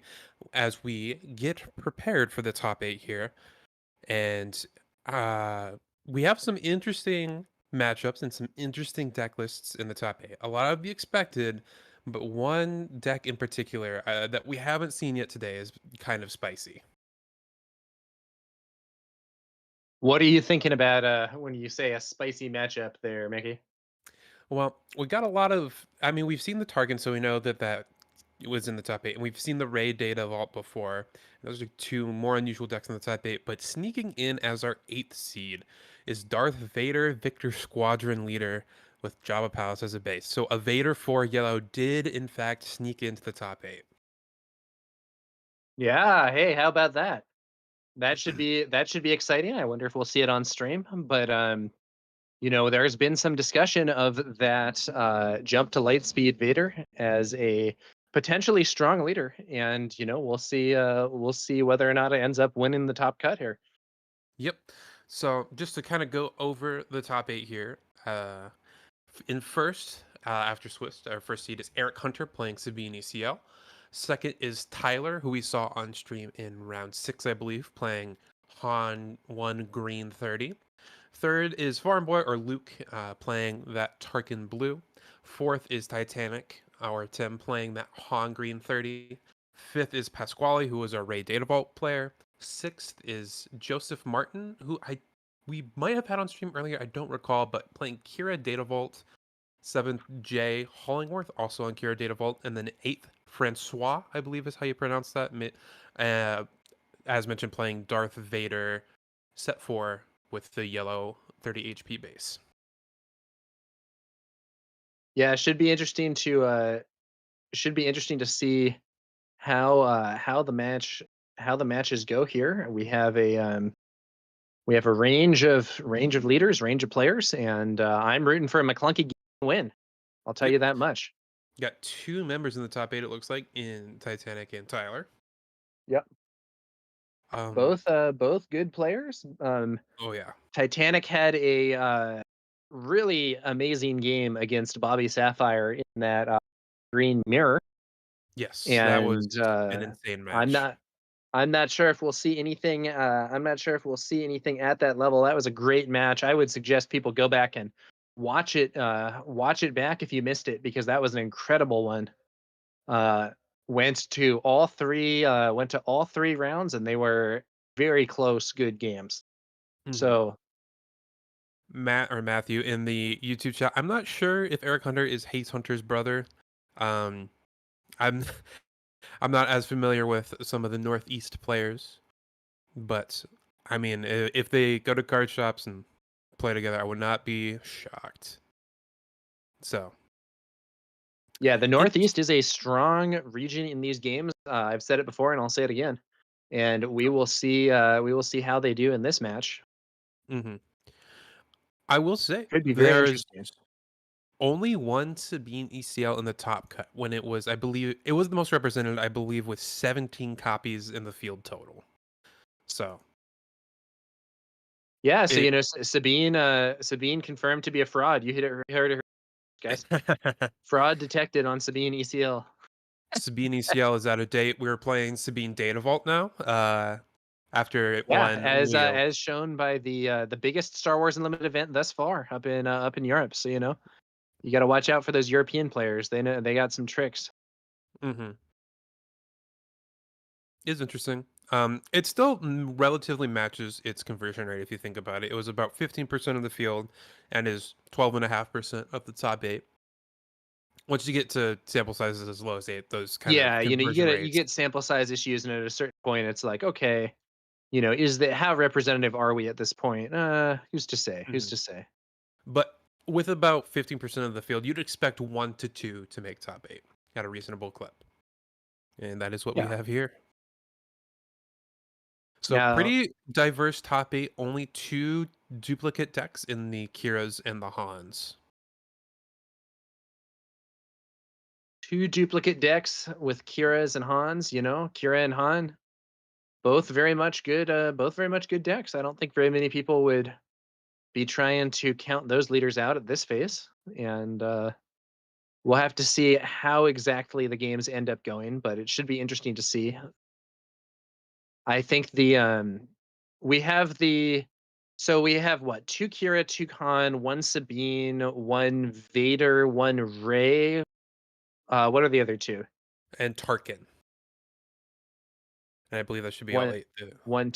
as we get prepared for the top 8 here. And we have some interesting matchups and some interesting deck lists in the top 8. A lot of the expected, but one deck in particular that we haven't seen yet today is kind of spicy. What are you thinking about when you say a spicy matchup there, Mickey? Well, we got a lot of. I mean, we've seen the Tarkin, so we know that was in the top 8, and we've seen the Ray Data Vault before. Those are two more unusual decks in the top 8. But sneaking in as our 8th seed is Darth Vader, Victor Squadron Leader, with Jabba Palace as a base. So a Vader 4 yellow did in fact sneak into the top 8. Yeah, hey, how about that? That should be exciting. I wonder if we'll see it on stream. But there's been some discussion of that jump to light speed Vader as a potentially strong leader, and we'll see whether or not it ends up winning the top cut here. Yep. So just to kind of go over the top 8 here, in first, after Swiss, our first seed is Eric Hunter playing Sabine ECL. Second is Tyler, who we saw on stream in round 6, I believe, playing Han 1 Green 30. Third is Farm Boy or Luke playing that Tarkin Blue. Fourth is Titanic, our Tim playing that Han Green 30. Fifth is Pasquale, who was our Ray Data Vault player. Sixth is Joseph Martin, who we might have had on stream earlier, I don't recall, but playing Kira Data Vault. Seventh, Jay Hollingworth, also on Kira Data Vault. And then eighth, Francois, I believe is how you pronounce that. As mentioned, playing Darth Vader, set 4 with the yellow 30 HP base. Yeah, it should be interesting to see how the matches go here. We have a range of leaders, range of players, and I'm rooting for a McClunky win. I'll tell you that much. Got 2 members in the top 8, it looks like, in Titanic and Tyler. Yep. Both good players. Oh yeah. Titanic had a really amazing game against Bobby Sapphire in that green mirror. Yes, and that was an insane match. I'm not sure if we'll see anything. I'm not sure if we'll see anything at that level. That was a great match. I would suggest people go back and watch it. Watch it back if you missed it, because that was an incredible one. Went to all 3 rounds, and they were very close, good games. Mm-hmm. So Matthew in the YouTube chat, I'm not sure if Eric Hunter is Haze Hunter's brother. I'm not as familiar with some of the Northeast players, but I mean, if they go to card shops and play together, I would not be shocked. So, yeah, the Northeast is a strong region in these games. I've said it before, and I'll say it again. And we will see. We will see how they do in this match. mm-hmm. I will say Could be very there's interesting. only one Sabine ECL in the top cut when it was, I believe, it was the most represented, I believe, with 17 copies in the field total. So. Yeah, so Sabine confirmed to be a fraud. You heard it, guys. Fraud detected on Sabine ECL. Sabine ECL is out of date. We're playing Sabine Data Vault now. After it won, as shown by the biggest Star Wars Unlimited event thus far up in Europe. So you got to watch out for those European players. They know they got some tricks. Mm-hmm. It's interesting. It still relatively matches its conversion rate if you think about it. It was about 15% of the field and is 12.5% of the top 8. Once you get to sample sizes as low as 8, those kind of conversion you get sample size issues, and at a certain point, it's like, okay, how representative are we at this point? Who's to say? Mm-hmm. Who's to say? But with about 15% of the field, you'd expect 1 to 2 to make top 8 at a reasonable clip, and that is what we have here. So Now, pretty diverse top 8. Only 2 duplicate decks in the Kiras and the Hans. 2 duplicate decks with Kiras and Hans. Kira and Han. both very much good. Both very much good decks. I don't think very many people would be trying to count those leaders out at this phase, and we'll have to see how exactly the games end up going. But it should be interesting to see. I think we have we have what, 2 Kira, 2 Khan, 1 Sabine, 1 Vader, 1 Rey. What are the other 2? And Tarkin. And I believe that should be all One, 8. one,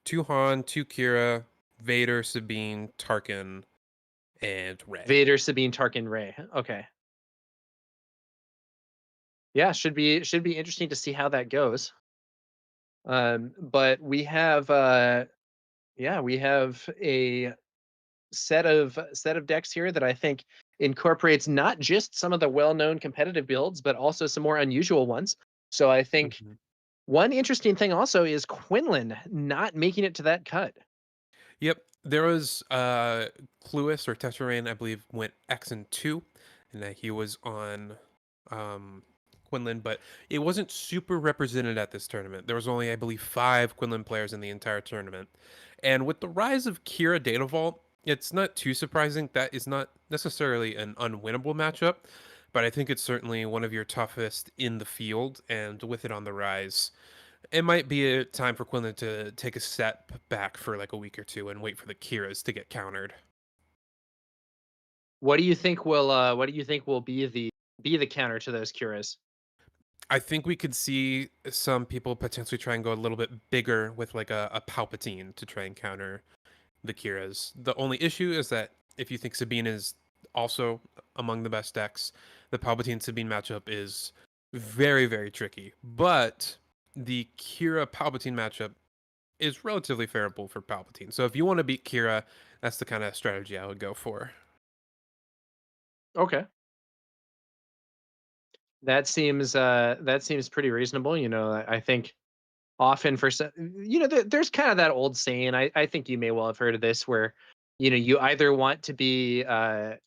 Two Han, 2 Kira, Vader, Sabine, Tarkin, and Rey. Vader, Sabine, Tarkin, Rey. Okay. Yeah, should be interesting to see how that goes. But we have we have a set of decks here that I think incorporates not just some of the well-known competitive builds, but also some more unusual ones. So I think one interesting thing also is Quinlan not making it to that cut. Yep. There was Cluis or Tetraran, I believe, went X and 2, and that he was on Quinlan, but it wasn't super represented at this tournament. There was only, I believe, 5 Quinlan players in the entire tournament. And with the rise of Kira Data Vault, it's not too surprising that is not necessarily an unwinnable matchup, but I think it's certainly one of your toughest in the field, and with it on the rise, it might be a time for Quinlan to take a step back for like a week or two and wait for the Kiras to get countered. What do you think will be the counter to those Kiras? I think we could see some people potentially try and go a little bit bigger with like a Palpatine to try and counter the Kiras. The only issue is that if you think Sabine is also among the best decks, the Palpatine Sabine matchup is very, very tricky. But the Kira Palpatine matchup is relatively favorable for Palpatine. So if you want to beat Kira, that's the kind of strategy I would go for. Okay. That seems pretty reasonable. I think often for some, there's kind of that old saying. I think you may well have heard of this, where you either want to be a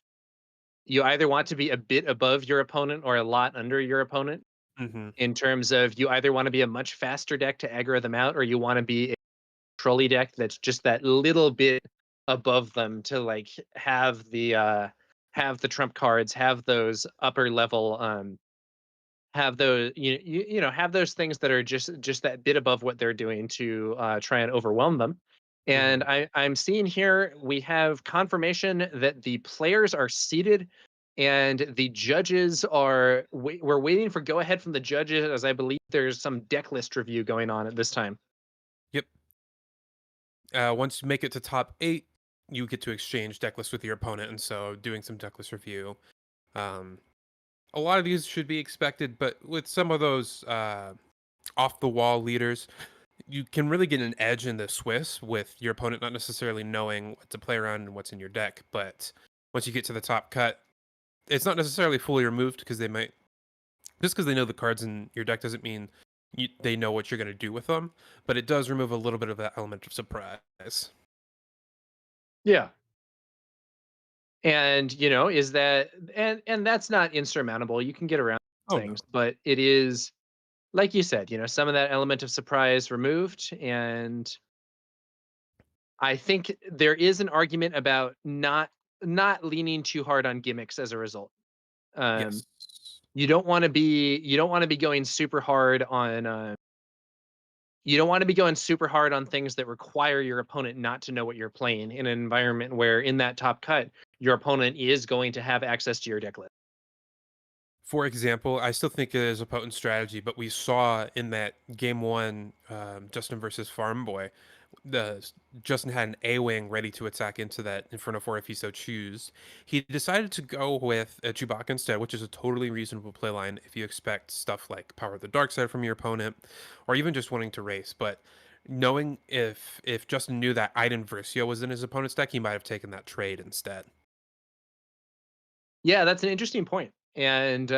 bit above your opponent or a lot under your opponent. In terms of, you either want to be a much faster deck to aggro them out, or you want to be a trolley deck that's just that little bit above them to like have the trump cards, have those upper level, have those have those things that are just that bit above what they're doing to try and overwhelm them. And I'm seeing here we have confirmation that the players are seated and the judges are we're waiting for go ahead from the judges, as I believe there's some deck list review going on at this time. Yep. Once you make it to top 8, you get to exchange deck lists with your opponent, and so doing some deck list review. A lot of these should be expected, but with some of those off the wall leaders, you can really get an edge in the Swiss with your opponent not necessarily knowing what to play around and what's in your deck. But once you get to the top cut, it's not necessarily fully removed, because they might, just because they know the cards in your deck doesn't mean they know what you're going to do with them, but it does remove a little bit of that element of surprise. Yeah. And is that, and that's not insurmountable. You can get around things, no. But it is, like you said, some of that element of surprise removed. And I think there is an argument about not leaning too hard on gimmicks as a result. Yes. You don't want to be going super hard on you don't want to be going super hard on things that require your opponent not to know what you're playing, in an environment where in that top cut your opponent is going to have access to your deck list. For example, I still think it is a potent strategy, but we saw in that game 1, Justin versus Farm Boy, Justin had an A-Wing ready to attack into that Inferno 4 if he so choose. He decided to go with a Chewbacca instead, which is a totally reasonable playline if you expect stuff like Power of the Dark Side from your opponent, or even just wanting to race. But knowing if Justin knew that Iden Versio was in his opponent's deck, he might have taken that trade instead. Yeah, that's an interesting point. And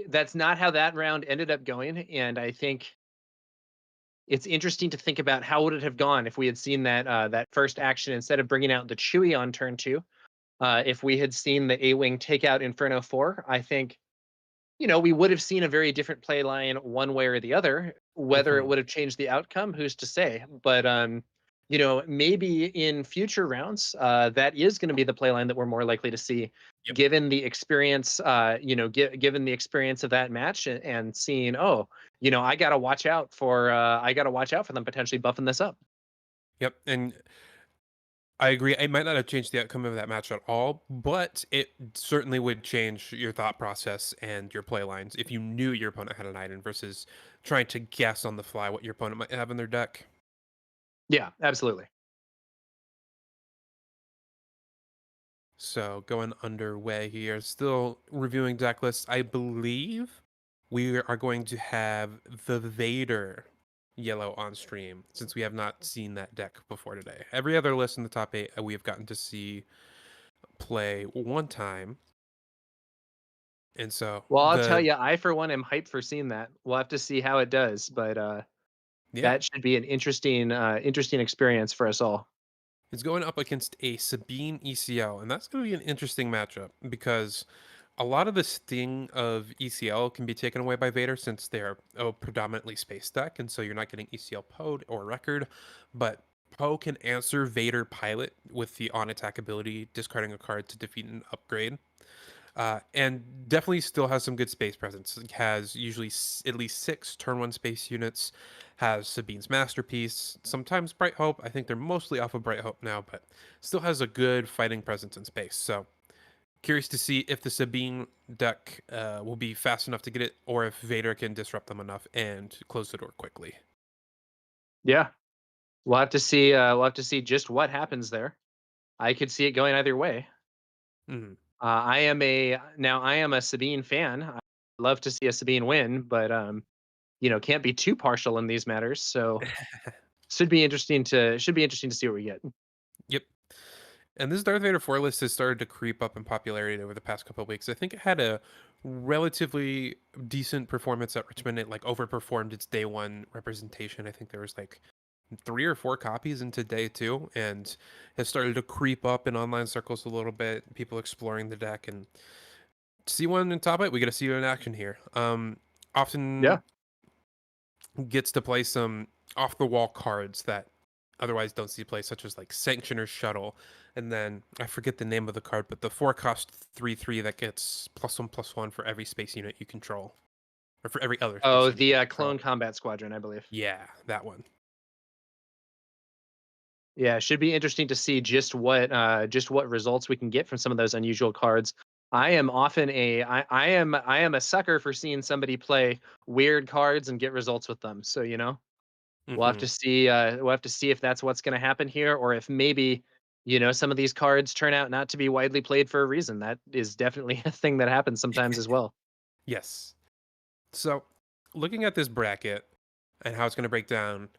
that's not how that round ended up going. And I think it's interesting to think about how would it have gone if we had seen that first action, instead of bringing out the Chewie on turn 2. If we had seen the A-Wing take out Inferno 4, I think we would have seen a very different play line one way or the other. Whether it would have changed the outcome, who's to say? But maybe in future rounds, that is going to be the play line that we're more likely to see, given the experience. Given the experience of that match and seeing, I gotta watch out for them potentially buffing this up. Yep, and I agree. It might not have changed the outcome of that match at all, but it certainly would change your thought process and your play lines if you knew your opponent had an item versus trying to guess on the fly what your opponent might have in their deck. Yeah, absolutely. So going underway here, still reviewing deck lists. I believe we are going to have the Vader yellow on stream since we have not seen that deck before today. Every other list in the top 8 we have gotten to see play one time. And so Well, I'll tell you, I for one am hyped for seeing that. We'll have to see how it does, but that should be an interesting experience for us all. It's going up against a Sabine ECL, and that's going to be an interesting matchup because a lot of the sting of ECL can be taken away by Vader since they're a predominantly space deck, and so you're not getting ECL Poe or Record, but Poe can answer Vader Pilot with the on-attack ability, discarding a card to defeat an upgrade. And definitely still has some good space presence. It has usually at least 6 turn 1 space units, has Sabine's Masterpiece, sometimes Bright Hope. I think they're mostly off of Bright Hope now, but still has a good fighting presence in space. So curious to see if the Sabine deck will be fast enough to get it, or if Vader can disrupt them enough and close the door quickly. Yeah, we'll have to see. We'll have to see just what happens there. I could see it going either way. Mm-hmm. I am a Sabine fan. I love to see a Sabine win, but can't be too partial in these matters. So should be interesting to see what we get. Yep. And this Darth Vader 4 list has started to creep up in popularity over the past couple of weeks. I think it had a relatively decent performance at Richmond. It overperformed its day 1 representation. I think there was 3 or 4 copies into day 2, and has started to creep up in online circles a little bit. People exploring the deck, and C1 in top 8, we get to see it in action here. Often gets to play some off the wall cards that otherwise don't see play, such as Sanctioner Shuttle, and then I forget the name of the card, but the 4-cost 3/3 that gets +1/+1 for every space unit you control, or for every other. Oh, the Clone Combat Squadron, I believe. Yeah, that one. Yeah, it should be interesting to see just what results we can get from some of those unusual cards. I am a sucker for seeing somebody play weird cards and get results with them. So we'll have to see. We'll have to see if that's what's going to happen here, or if maybe some of these cards turn out not to be widely played for a reason. That is definitely a thing that happens sometimes as well. Yes. So, looking at this bracket and how it's going to break down,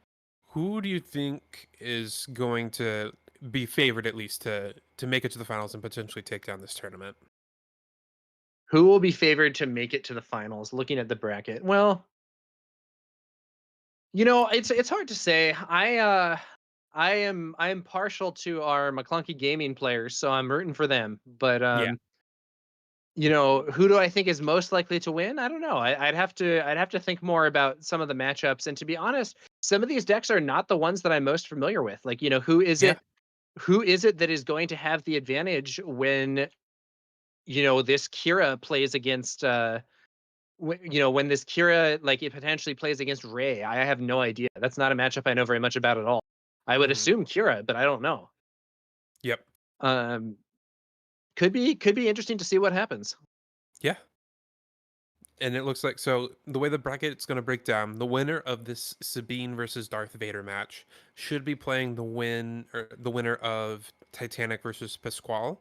who do you think is going to be favored at least to make it to the finals and potentially take down this tournament? Who will be favored to make it to the finals? Looking at the bracket, well, it's hard to say. I am partial to our McClunky Gaming players, so I'm rooting for them. But who do I think is most likely to win? I don't know. I'd have to think more about some of the matchups. And to be honest, some of these decks are not the ones that I'm most familiar with. Who is it? Who is it that is going to have the advantage when this Kira plays against? When this Kira it potentially plays against Rey? I have no idea. That's not a matchup I know very much about at all. I would assume Kira, but I don't know. Yep. Could be interesting to see what happens. Yeah. And it looks like, so the way the bracket's going to break down, the winner of this Sabine versus Darth Vader match should be playing the winner of Titanic versus Pasquale,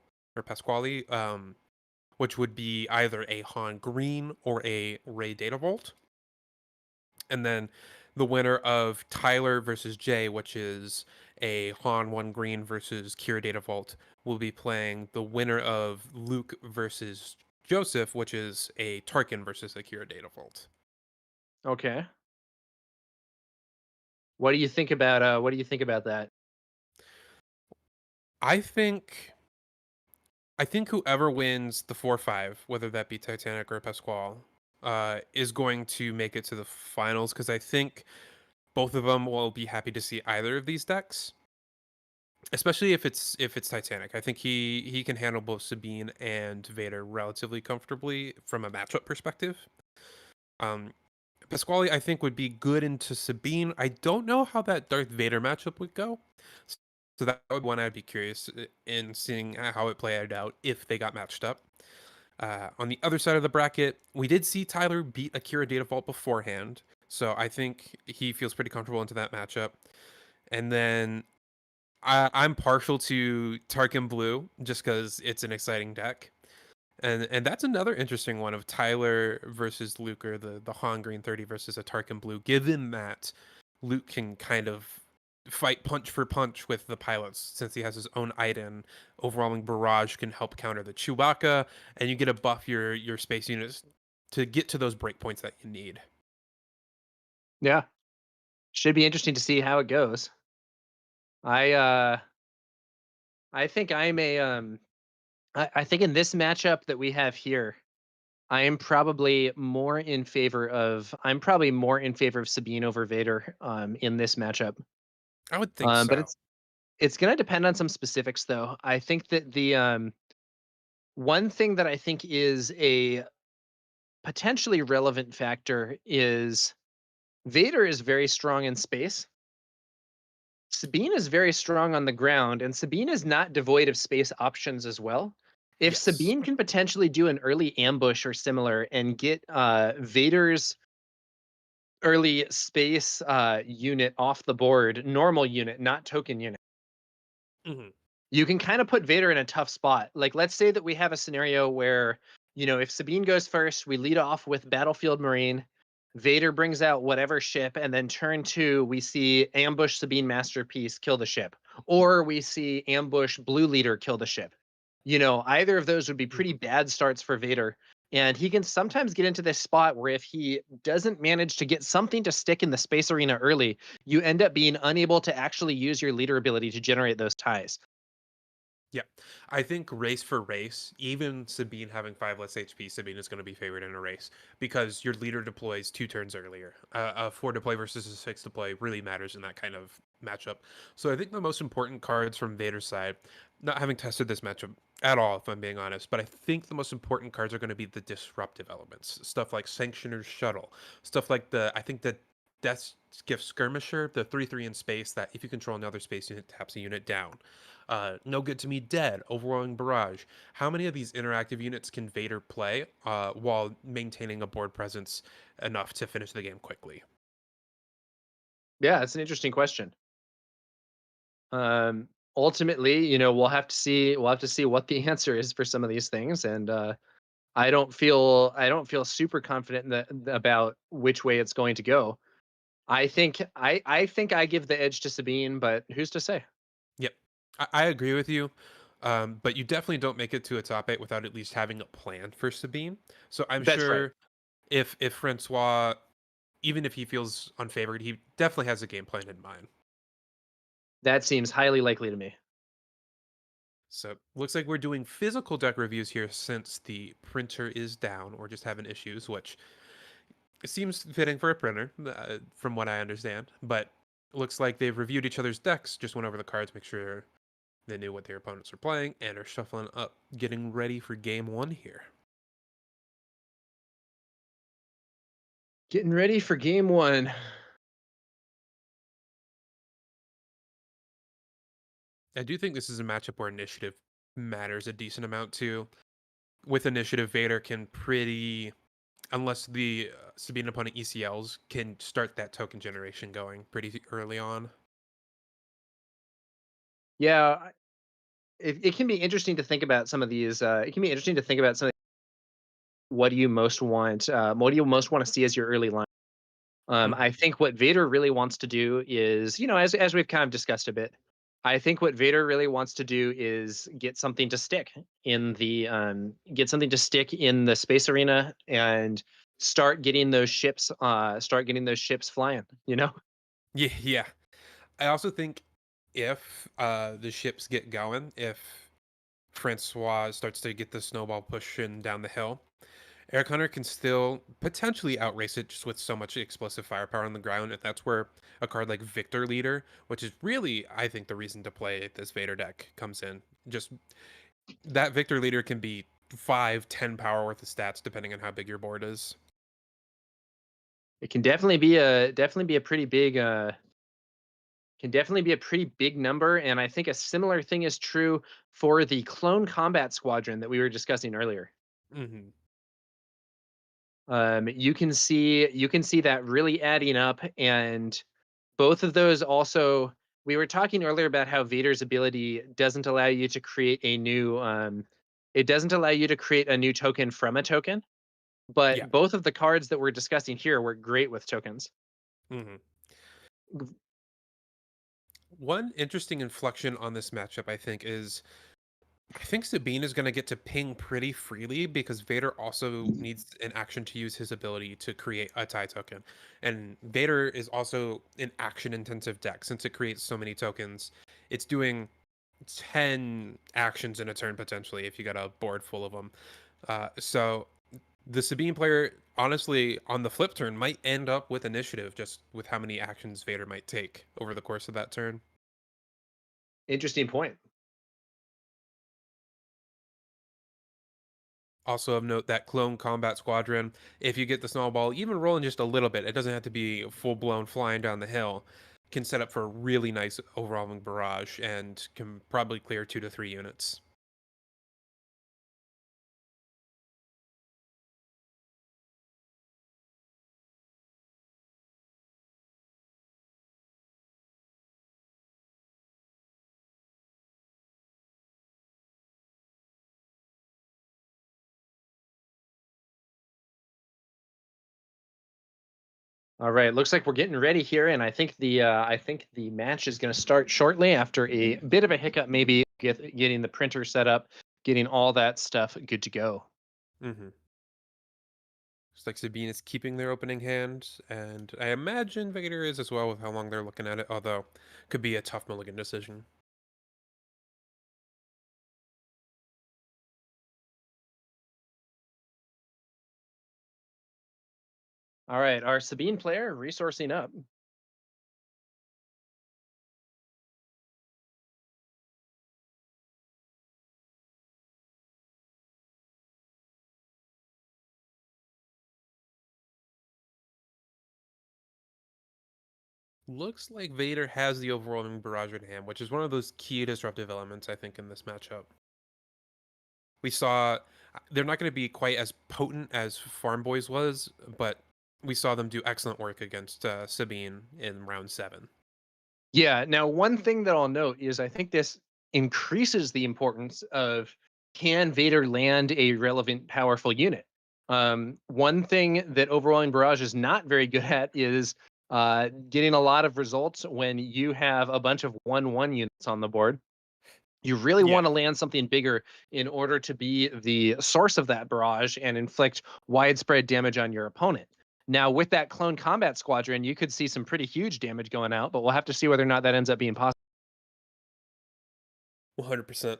which would be either a Han Green or a Rey Datavolt. And then the winner of Tyler versus Jay, which is a Han 1 Green versus Kira Datavolt, will be playing the winner of Luke versus Joseph, which is a Tarkin versus a Kira Datavolt. Okay. What do you think about that? I think whoever wins the 4-5, whether that be Titanic or Pasquale, is going to make it to the finals, because I think both of them will be happy to see either of these decks, especially if it's Titanic. I think he can handle both Sabine and Vader relatively comfortably from a matchup perspective. Pasquale, I think, would be good into Sabine. I don't know how that Darth Vader matchup would go. So that would one I'd be curious in seeing how it played out if they got matched up. On the other side of the bracket, we did see Tyler beat Akira Data Vault beforehand. So I think he feels pretty comfortable into that matchup. And then I'm partial to Tarkin Blue just because it's an exciting deck. And that's another interesting one of Tyler versus Luke, or the Han Green 30 versus a Tarkin Blue, given that Luke can kind of fight punch for punch with the pilots since he has his own Iden. Overwhelming Barrage can help counter the Chewbacca, and you get to buff your space units to get to those breakpoints that you need. Yeah. Should be interesting to see how it goes. I think I'm a I think in this matchup that we have here, I'm probably more in favor of Sabine over Vader in this matchup. I would think But so. it's gonna depend on some specifics though. I think that the one thing that I think is a potentially relevant factor is Vader is very strong in space. Sabine is very strong on the ground, and Sabine is not devoid of space options as well. If Yes. Sabine can potentially do an early ambush or similar and get Vader's early space unit off the board, normal unit, not token unit, you can kind of put Vader in a tough spot. Like, let's say that we have a scenario where, if Sabine goes first, we lead off with Battlefield Marine. Vader brings out whatever ship, and then turn 2, we see ambush Sabine Masterpiece kill the ship, or we see ambush Blue Leader kill the ship. Either of those would be pretty bad starts for Vader. And he can sometimes get into this spot where if he doesn't manage to get something to stick in the space arena early, you end up being unable to actually use your leader ability to generate those ties. Yeah, I think race for race, even Sabine having 5 less HP, Sabine is going to be favored in a race because your leader deploys 2 turns earlier. A 4 deploy versus a 6 deploy really matters in that kind of matchup. So I think the most important cards from Vader's side, not having tested this matchup at all, if I'm being honest, but I think the most important cards are going to be the disruptive elements. Stuff like Sanctioner's Shuttle, stuff like I think the Death Gift Skirmisher, the 3/3 in space that if you control another space unit, taps a unit down. No Good to Me Dead, Overwhelming Barrage. How many of these interactive units can Vader play while maintaining a board presence enough to finish the game quickly? Yeah, it's an interesting question. Ultimately, we'll have to see what the answer is for some of these things, and I don't feel super confident about which way it's going to go. I think I give the edge to Sabine, but who's to say? Yep, I agree with you. But you definitely don't make it to a top 8 without at least having a plan for Sabine. So I'm That's right. sure if Francois, even if he feels unfavored, he definitely has a game plan in mind. That seems highly likely to me. So looks like we're doing physical deck reviews here since the printer is down or just having issues, which it seems fitting for a printer, from what I understand. But looks like they've reviewed each other's decks, just went over the cards, make sure they knew what their opponents were playing, and are shuffling up, getting ready for game 1 here. Getting ready for game 1. I do think this is a matchup where initiative matters a decent amount too. With initiative, Vader can unless the Sabine opponent ECLs, can start that token generation going pretty early on. Yeah, it can be interesting to think about some of these. It can be interesting to think about some. What do you most want? What do you most want to see as your early line? I think what Vader really wants to do is, as we've kind of discussed a bit, I think what Vader really wants to do is get something to stick in the space arena and start getting those ships flying. Yeah. I also think if the ships get going, if Francois starts to get the snowball pushing down the hill, Eric Hunter can still potentially outrace it just with so much explosive firepower on the ground, and that's where a card like Victor Leader, which is really, I think, the reason to play this Vader deck comes in. Just that Victor Leader can be 5-10 power worth of stats depending on how big your board is. It can definitely be a pretty big number, and I think a similar thing is true for the Clone Combat Squadron that we were discussing earlier. Mm-hmm. You can see that really adding up, and both of those also. We were talking earlier about how Vader's ability doesn't allow you to create a new. It doesn't allow you to create a new token from a token, Yeah. but both of the cards that we're discussing here work great with tokens. Mm-hmm. One interesting inflection on this matchup, I think, is I think Sabine is going to get to ping pretty freely because Vader also needs an action to use his ability to create a tie token. And Vader is also an action intensive deck since it creates so many tokens. It's doing 10 actions in a turn potentially if you got a board full of them. So the Sabine player, honestly, on the flip turn, might end up with initiative just with how many actions Vader might take over the course of that turn. Interesting point. Also of note that Clone Combat Squadron, if you get the snowball, even rolling just a little bit, it doesn't have to be full-blown flying down the hill, can set up for a really nice overwhelming barrage and can probably clear 2 to 3 units. All right, looks like we're getting ready here, and I think the match is going to start shortly after a bit of a hiccup, maybe getting the printer set up, getting all that stuff good to go. Mm-hmm. Looks like Sabine is keeping their opening hand, and I imagine Vader is as well with how long they're looking at it, although could be a tough mulligan decision. All right, our Sabine player resourcing up. Looks like Vader has the overwhelming barrage in hand, which is one of those key disruptive elements, I think, in this matchup. We saw they're not going to be quite as potent as Farm Boys was, but we saw them do excellent work against Sabine in round 7. Yeah. Now, one thing that I'll note is I think this increases the importance of can Vader land a relevant, powerful unit. One thing that Overwhelming Barrage is not very good at is getting a lot of results when you have a bunch of 1/1 units on the board. You really want to land something bigger in order to be the source of that barrage and inflict widespread damage on your opponent. Now, with that Clone Combat Squadron, you could see some pretty huge damage going out, but we'll have to see whether or not that ends up being possible. 100%.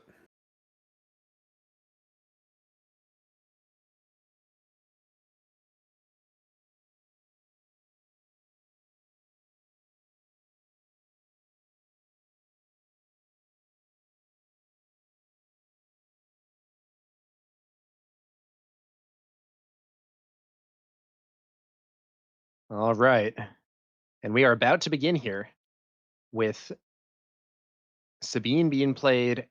All right. And we are about to begin here with Sabine being played.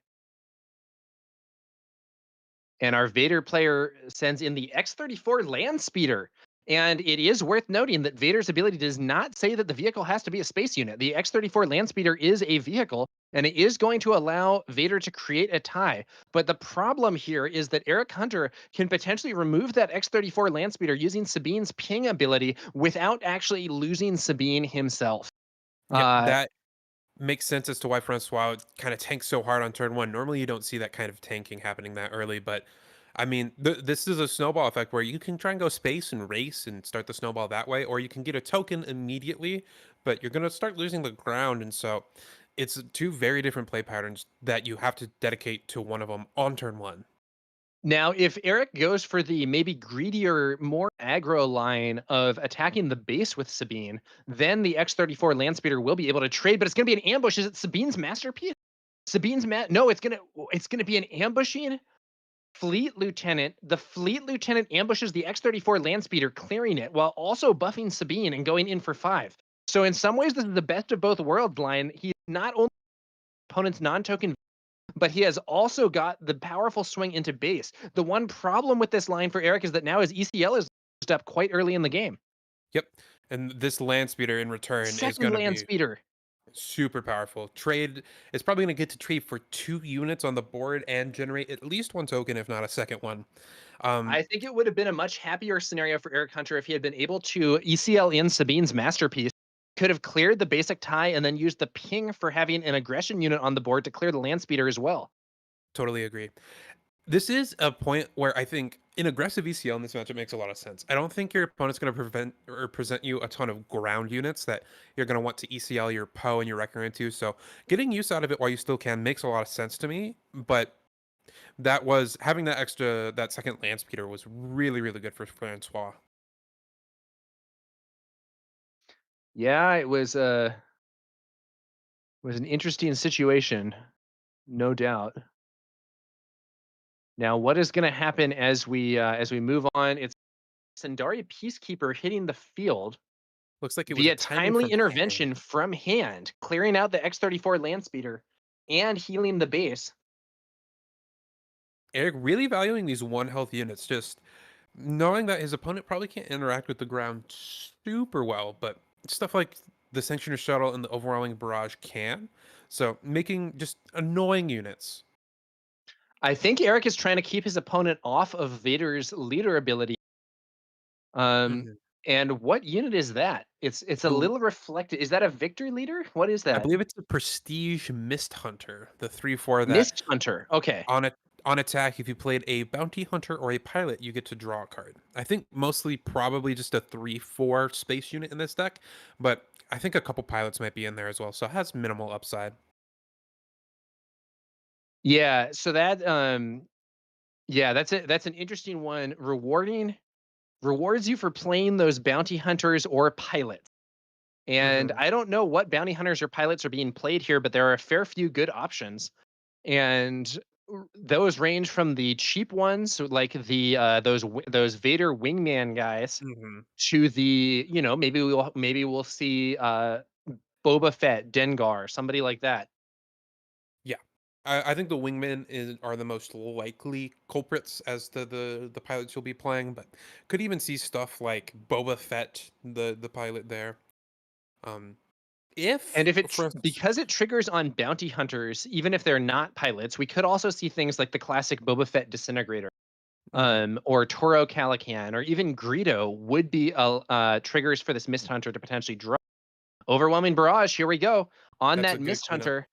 And our Vader player sends in the X-34 Land Speeder. And it is worth noting that Vader's ability does not say that the vehicle has to be a space unit. The X-34 Land Speeder is a vehicle, and it is going to allow Vader to create a tie. But the problem here is that Eric Hunter can potentially remove that X-34 Land Speeder using Sabine's ping ability without actually losing Sabine himself. Yeah, that makes sense as to why Francois kind of tanks so hard on turn 1. Normally, you don't see that kind of tanking happening that early, but I mean, this is a snowball effect where you can try and go space and race and start the snowball that way, or you can get a token immediately, but you're going to start losing the ground. And so it's 2 very different play patterns that you have to dedicate to one of them on turn 1. Now, if Eric goes for the maybe greedier, more aggro line of attacking the base with Sabine, then the X-34 Landspeeder will be able to trade, but it's going to be an ambush. Is it Sabine's masterpiece? No, it's gonna be an ambushing Fleet Lieutenant. The Fleet Lieutenant ambushes the X-34 Landspeeder, clearing it while also buffing Sabine and going in for 5. So in some ways, this is the best of both worlds line. He's not only opponent's non-token, but he has also got the powerful swing into base. The one problem with this line for Eric is that now his ECL is up quite early in the game. Yep. And this land speeder in return is Second going to land be speeder. super powerful. Trade is probably going to get to trade for 2 units on the board and generate at least 1 token, if not a second one. I think it would have been a much happier scenario for Eric Hunter if he had been able to ECL in Sabine's masterpiece, could have cleared the basic tie, and then used the ping for having an aggression unit on the board to clear the land speeder as well. Totally agree. This is a point where I think an aggressive ECL in this matchup makes a lot of sense. I don't think your opponent's going to present you a ton of ground units that you're going to want to ECL your Poe and your Wrecker into. So getting use out of it while you still can makes a lot of sense to me. But that was having that second land speeder was really, really good for Francois. Yeah, it was an interesting situation, no doubt. Now, what is going to happen as we move on? It's Sandari Peacekeeper hitting the field Looks like it was via a timing timely from intervention hand. from hand, clearing out the X-34 land speeder and healing the base. Eric really valuing these 1 health units, just knowing that his opponent probably can't interact with the ground super well, but stuff like the Sanctioner Shuttle and the Overwhelming Barrage can. So making just annoying units. I think Eric is trying to keep his opponent off of Vader's leader ability. Mhm. And what unit is that? It's a So little reflected. Is that a victory leader? What is I that? believe it's a Prestige Mist Hunter, the 3/4 that Mist Hunter. Okay. on attack, if you played a Bounty Hunter or a Pilot, you get to draw a card. I think mostly probably just a 3/4 space unit in this deck, but I think a couple pilots might be in there as well, so it has minimal upside. Yeah, so that yeah, that's it. That's an interesting one. Rewards you for playing those bounty hunters or pilots. And Mhm. I don't know what bounty hunters or pilots are being played here, but there are a fair few good options. And those range from the cheap ones, so like the those Vader wingman guys, Mhm. to the, maybe we'll see Boba Fett, Dengar, somebody like that. Yeah. I think the are the most likely culprits as to the pilots you'll be playing, but could even see stuff like Boba Fett, the pilot there. Um, And if if for instance, because it triggers on bounty hunters, even if they're not pilots, we could also see things like the classic Boba Fett disintegrator, mhm, or Toro Calican, or even Greedo would be triggers for this Mist Hunter to potentially draw. Overwhelming Barrage. Here we go on that's a that good Mist cleanup. Hunter.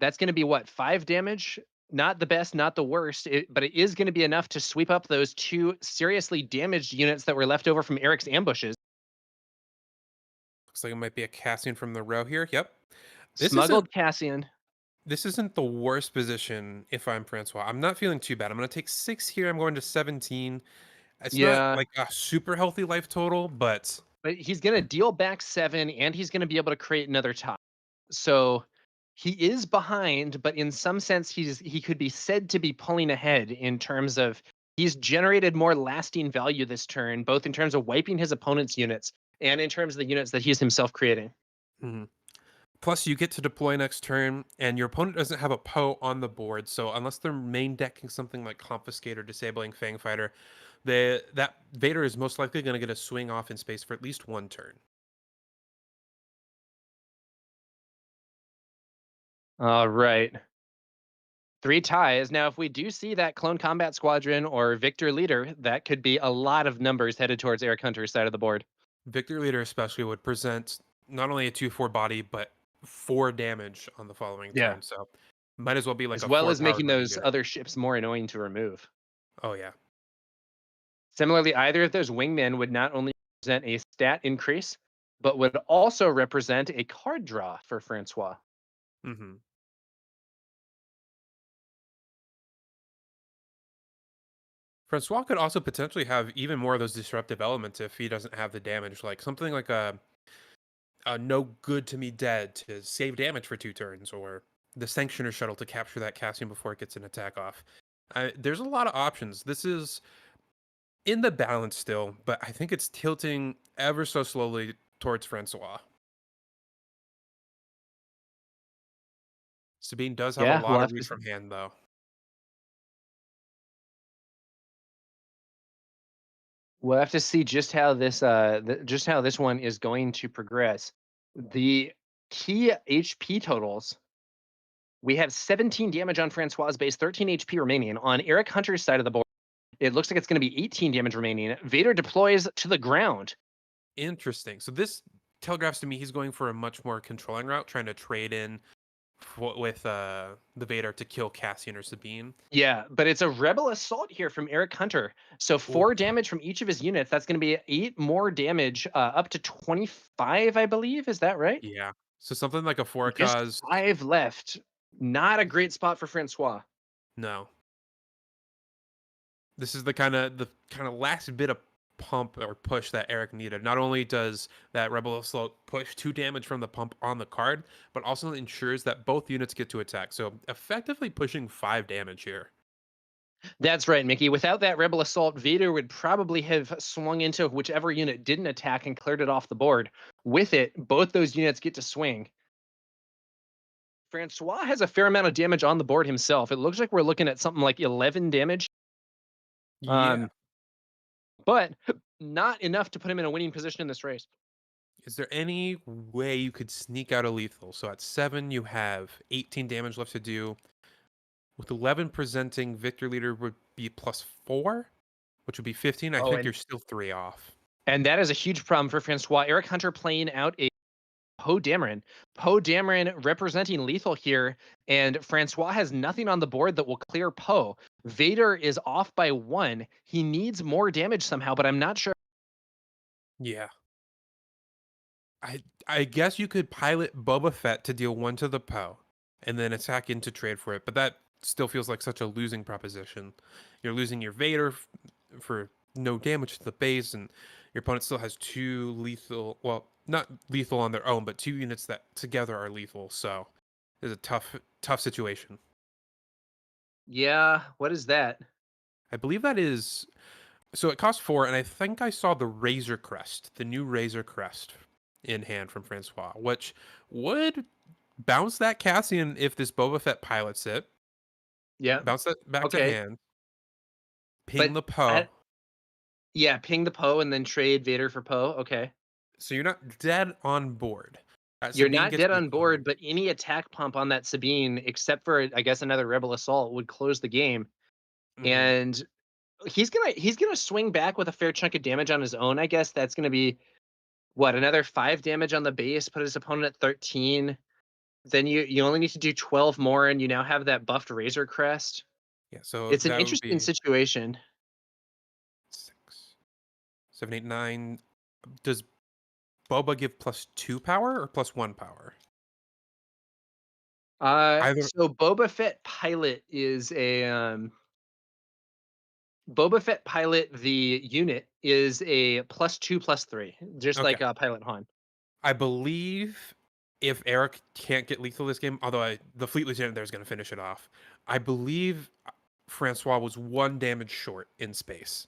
That's going to be what, 5 damage? Not the best, not the worst, but it is going to be enough to sweep up those 2 seriously damaged units that were left over from Eric's ambushes. Looks like it might be a Cassian from the row here. Yep. This isn't Smuggled Cassian. this isn't the worst position if I'm Francois. I'm not feeling too bad. I'm going to take 6 here. I'm going to 17. It's not Yeah, like a super healthy life total, but but he's going to deal back 7, and he's going to be able to create another tie. So he is behind, but in some sense, he could be said to be pulling ahead in terms of he's generated more lasting value this turn, both in terms of wiping his opponent's units and in terms of the units that he's himself creating. mhm. Plus, you get to deploy next turn, and your opponent doesn't have a Poe on the board. So unless they're main decking something like Confiscate or Disabling Fang Fighter, that Vader is most likely going to get a swing off in space for at least 1 turn. All right. 3 ties. Now, if we do see that Clone Combat Squadron or Victor Leader, that could be a lot of numbers headed towards Eric Hunter's side of the board. Victor Leader especially would present not only a 2/4 body, but 4 damage on the following Yeah. turn. So might as well be like As a well 4 as power making running those unit. other ships more annoying to remove. Oh yeah. Similarly, either of those wingmen would not only represent a stat increase, but would also represent a card draw for Francois. Hmm. Francois could also potentially have even more of those disruptive elements if he doesn't have the damage, like something like a no good to me dead to save damage for 2 turns, or the Sanctioner shuttle to capture that Cassian before it gets an attack off. There's a lot of options. This is in the balance still, but I think it's tilting ever so slowly towards Francois. Sabine does have a Yeah, we'll lot of have read to from hand, though. we'll have to see just how this just how this one is going to progress. The key HP totals. We have 17 damage on Francois' base, 13 HP remaining. On Eric Hunter's side of the board, it looks like it's going to be 18 damage remaining. Vader deploys to the ground. Interesting. So this telegraphs to me he's going for a much more controlling route, trying to trade in with the Vader to kill Cassian or Sabine. Yeah, but it's a rebel assault here from Eric Hunter. So 4 damage from each of his units. That's going to be 8 more damage, up to 25, I believe. Is that right? Yeah. So something like a 4 Just cause. 5 left. Not a great spot for Francois. No. This is the kind of last bit of pump or push that Eric needed. Not only does that Rebel Assault push 2 damage from the pump on the card, but also ensures that both units get to attack. So effectively pushing 5 damage here. That's right, Mickey. Without that Rebel Assault, Vader would probably have swung into whichever unit didn't attack and cleared it off the board. With it, both those units get to swing. Francois has a fair amount of damage on the board himself. It looks like we're looking at something like 11 damage. Yeah. But not enough to put him in a winning position in this race. Is there any way you could sneak out a lethal? So at 7, you have 18 damage left to do. With 11 presenting, Victor Leader would be +4, which would be 15. I think you're still 3 off. And that is a huge problem for Francois. Eric Hunter playing out a Poe Dameron. Poe Dameron representing lethal here, and Francois has nothing on the board that will clear Poe. Vader is off by 1. He needs more damage somehow, but I'm not sure. Yeah. I guess you could pilot Boba Fett to deal 1 to the Poe, and then attack in to trade for it, but that still feels like such a losing proposition. You're losing your Vader for no damage to the base, and your opponent still has 2 lethal, well, not lethal on their own, but 2 units that together are lethal, so it's a tough situation. Yeah, what is that? I believe that is, so it costs 4, and I think I saw the Razor Crest, the new Razor Crest in hand from Francois, which would bounce that Cassian if this Boba Fett pilots it. Yeah. Bounce that back to hand. Ping the But Poe. Yeah, ping the Poe and then trade Vader for Poe. Okay. So you're not dead on board. You're Sabine not gets dead the on board, card. but any attack pump on that Sabine, except for I guess another Rebel Assault, would close the game. Mhm. And he's gonna swing back with a fair chunk of damage on his own. I guess that's gonna be what, another 5 damage on the base, put his opponent at 13. Then you only need to do 12 more, and you now have that buffed Razor Crest. Yeah, so It's an that would interesting be situation. 6, 7, 8, 9. Does Boba give +2 power or +1 power? Either. So Boba Fett Pilot is a Boba Fett Pilot, the unit, is a +2/+3, just Okay. like Pilot Han. I believe if Eric can't get lethal this game, although the Fleet Lieutenant there is going to finish it off, I believe Francois was 1 damage short in space.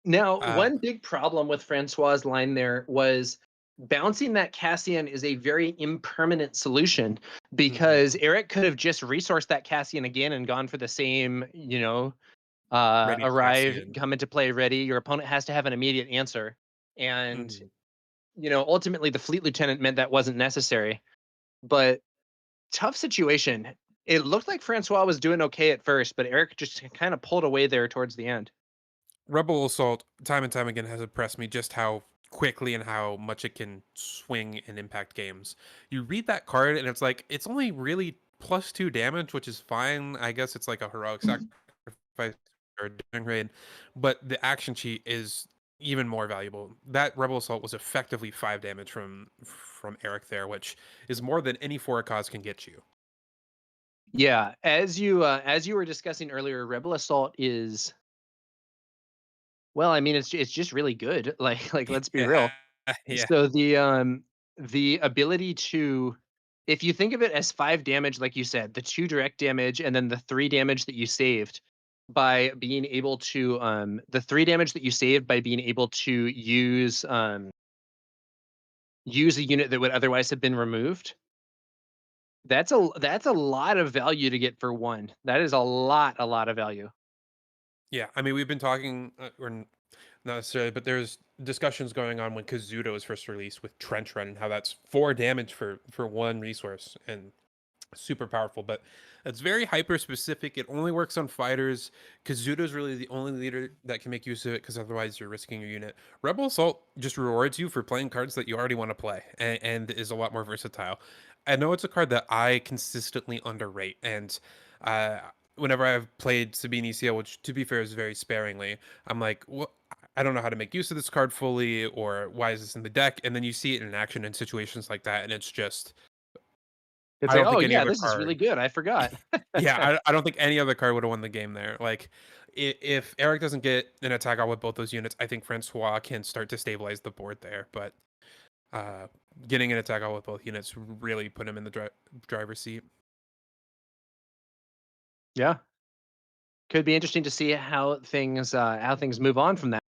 Now, one big problem with Francois' line there was bouncing that Cassian is a very impermanent solution, because Eric could have just resourced that Cassian again and gone for the same, Ready arrive, Cassian. come into play ready. Your opponent has to have an immediate answer. And, ultimately the Fleet Lieutenant meant that wasn't necessary. But tough situation. It looked like Francois was doing okay at first, but Eric just kind of pulled away there towards the end. Rebel Assault, time and time again, has impressed me just how quickly and how much it can swing and impact games. You read that card, and it's like, it's only really +2 damage, which is fine. I guess it's like a heroic sacrifice or a doing raid, but the action sheet is even more valuable. That Rebel Assault was effectively 5 damage from Eric there, which is more than any 4 cause can get you. Yeah, as you were discussing earlier, Rebel Assault is, well, I mean, it's just really good. Like let's be Yeah, real. yeah, So the ability to, if you think of it as 5 damage, like you said, the 2 direct damage and then the 3 damage that you saved by being able to the 3 damage that you saved by being able to use a unit that would otherwise have been removed. That's a lot of value to get for 1. That is a lot of value. yeah. I mean, we've been talking, not necessarily, but there's discussions going on when Kazuto was first released with Trench Run and how that's 4 damage for 1 resource and super powerful. But it's very hyper specific. It only works on fighters. Kazuto's really the only leader that can make use of it because otherwise you're risking your unit. Rebel Assault just rewards you for playing cards that you already want to play and is a lot more versatile. I know it's a card that I consistently underrate, and uh, whenever I've played Sabine ECL, which to be fair is very sparingly, I'm like, well, I don't know how to make use of this card fully, or why is this in the deck? And then you see it in action in situations like that, and it's just, It's I like, don't "Oh, think any yeah, other this is really card. good. I forgot." Yeah, I don't think any other card would have won the game there. Like, if Eric doesn't get an attack out with both those units, I think Francois can start to stabilize the board there. But uh, getting an attack out with both units really put him in the driver's seat. Yeah. Could be interesting to see how things move on from that.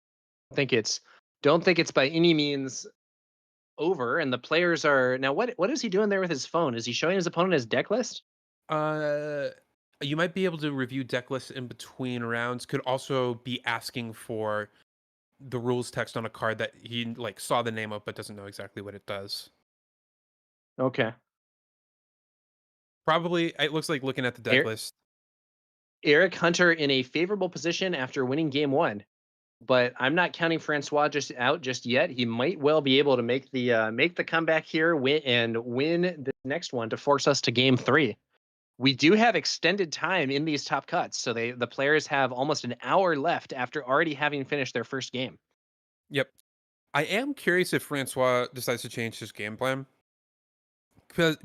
Don't think it's by any means over, and the players are now. What is he doing there with his phone? Is he showing his opponent his deck list? Uh, you might be able to review deck lists in between rounds. Could also be asking for the rules text on a card that he like saw the name of but doesn't know exactly what it does. Okay. Probably, it looks like looking at the deck Er- list. Eric Hunter in a favorable position after winning game 1, but I'm not counting Francois just yet. He might well be able to make the comeback here, win the next one to force us to game 3. We do have extended time in these top cuts, so the players have almost an hour left after already having finished their first game. Yep. I am curious if Francois decides to change his game plan.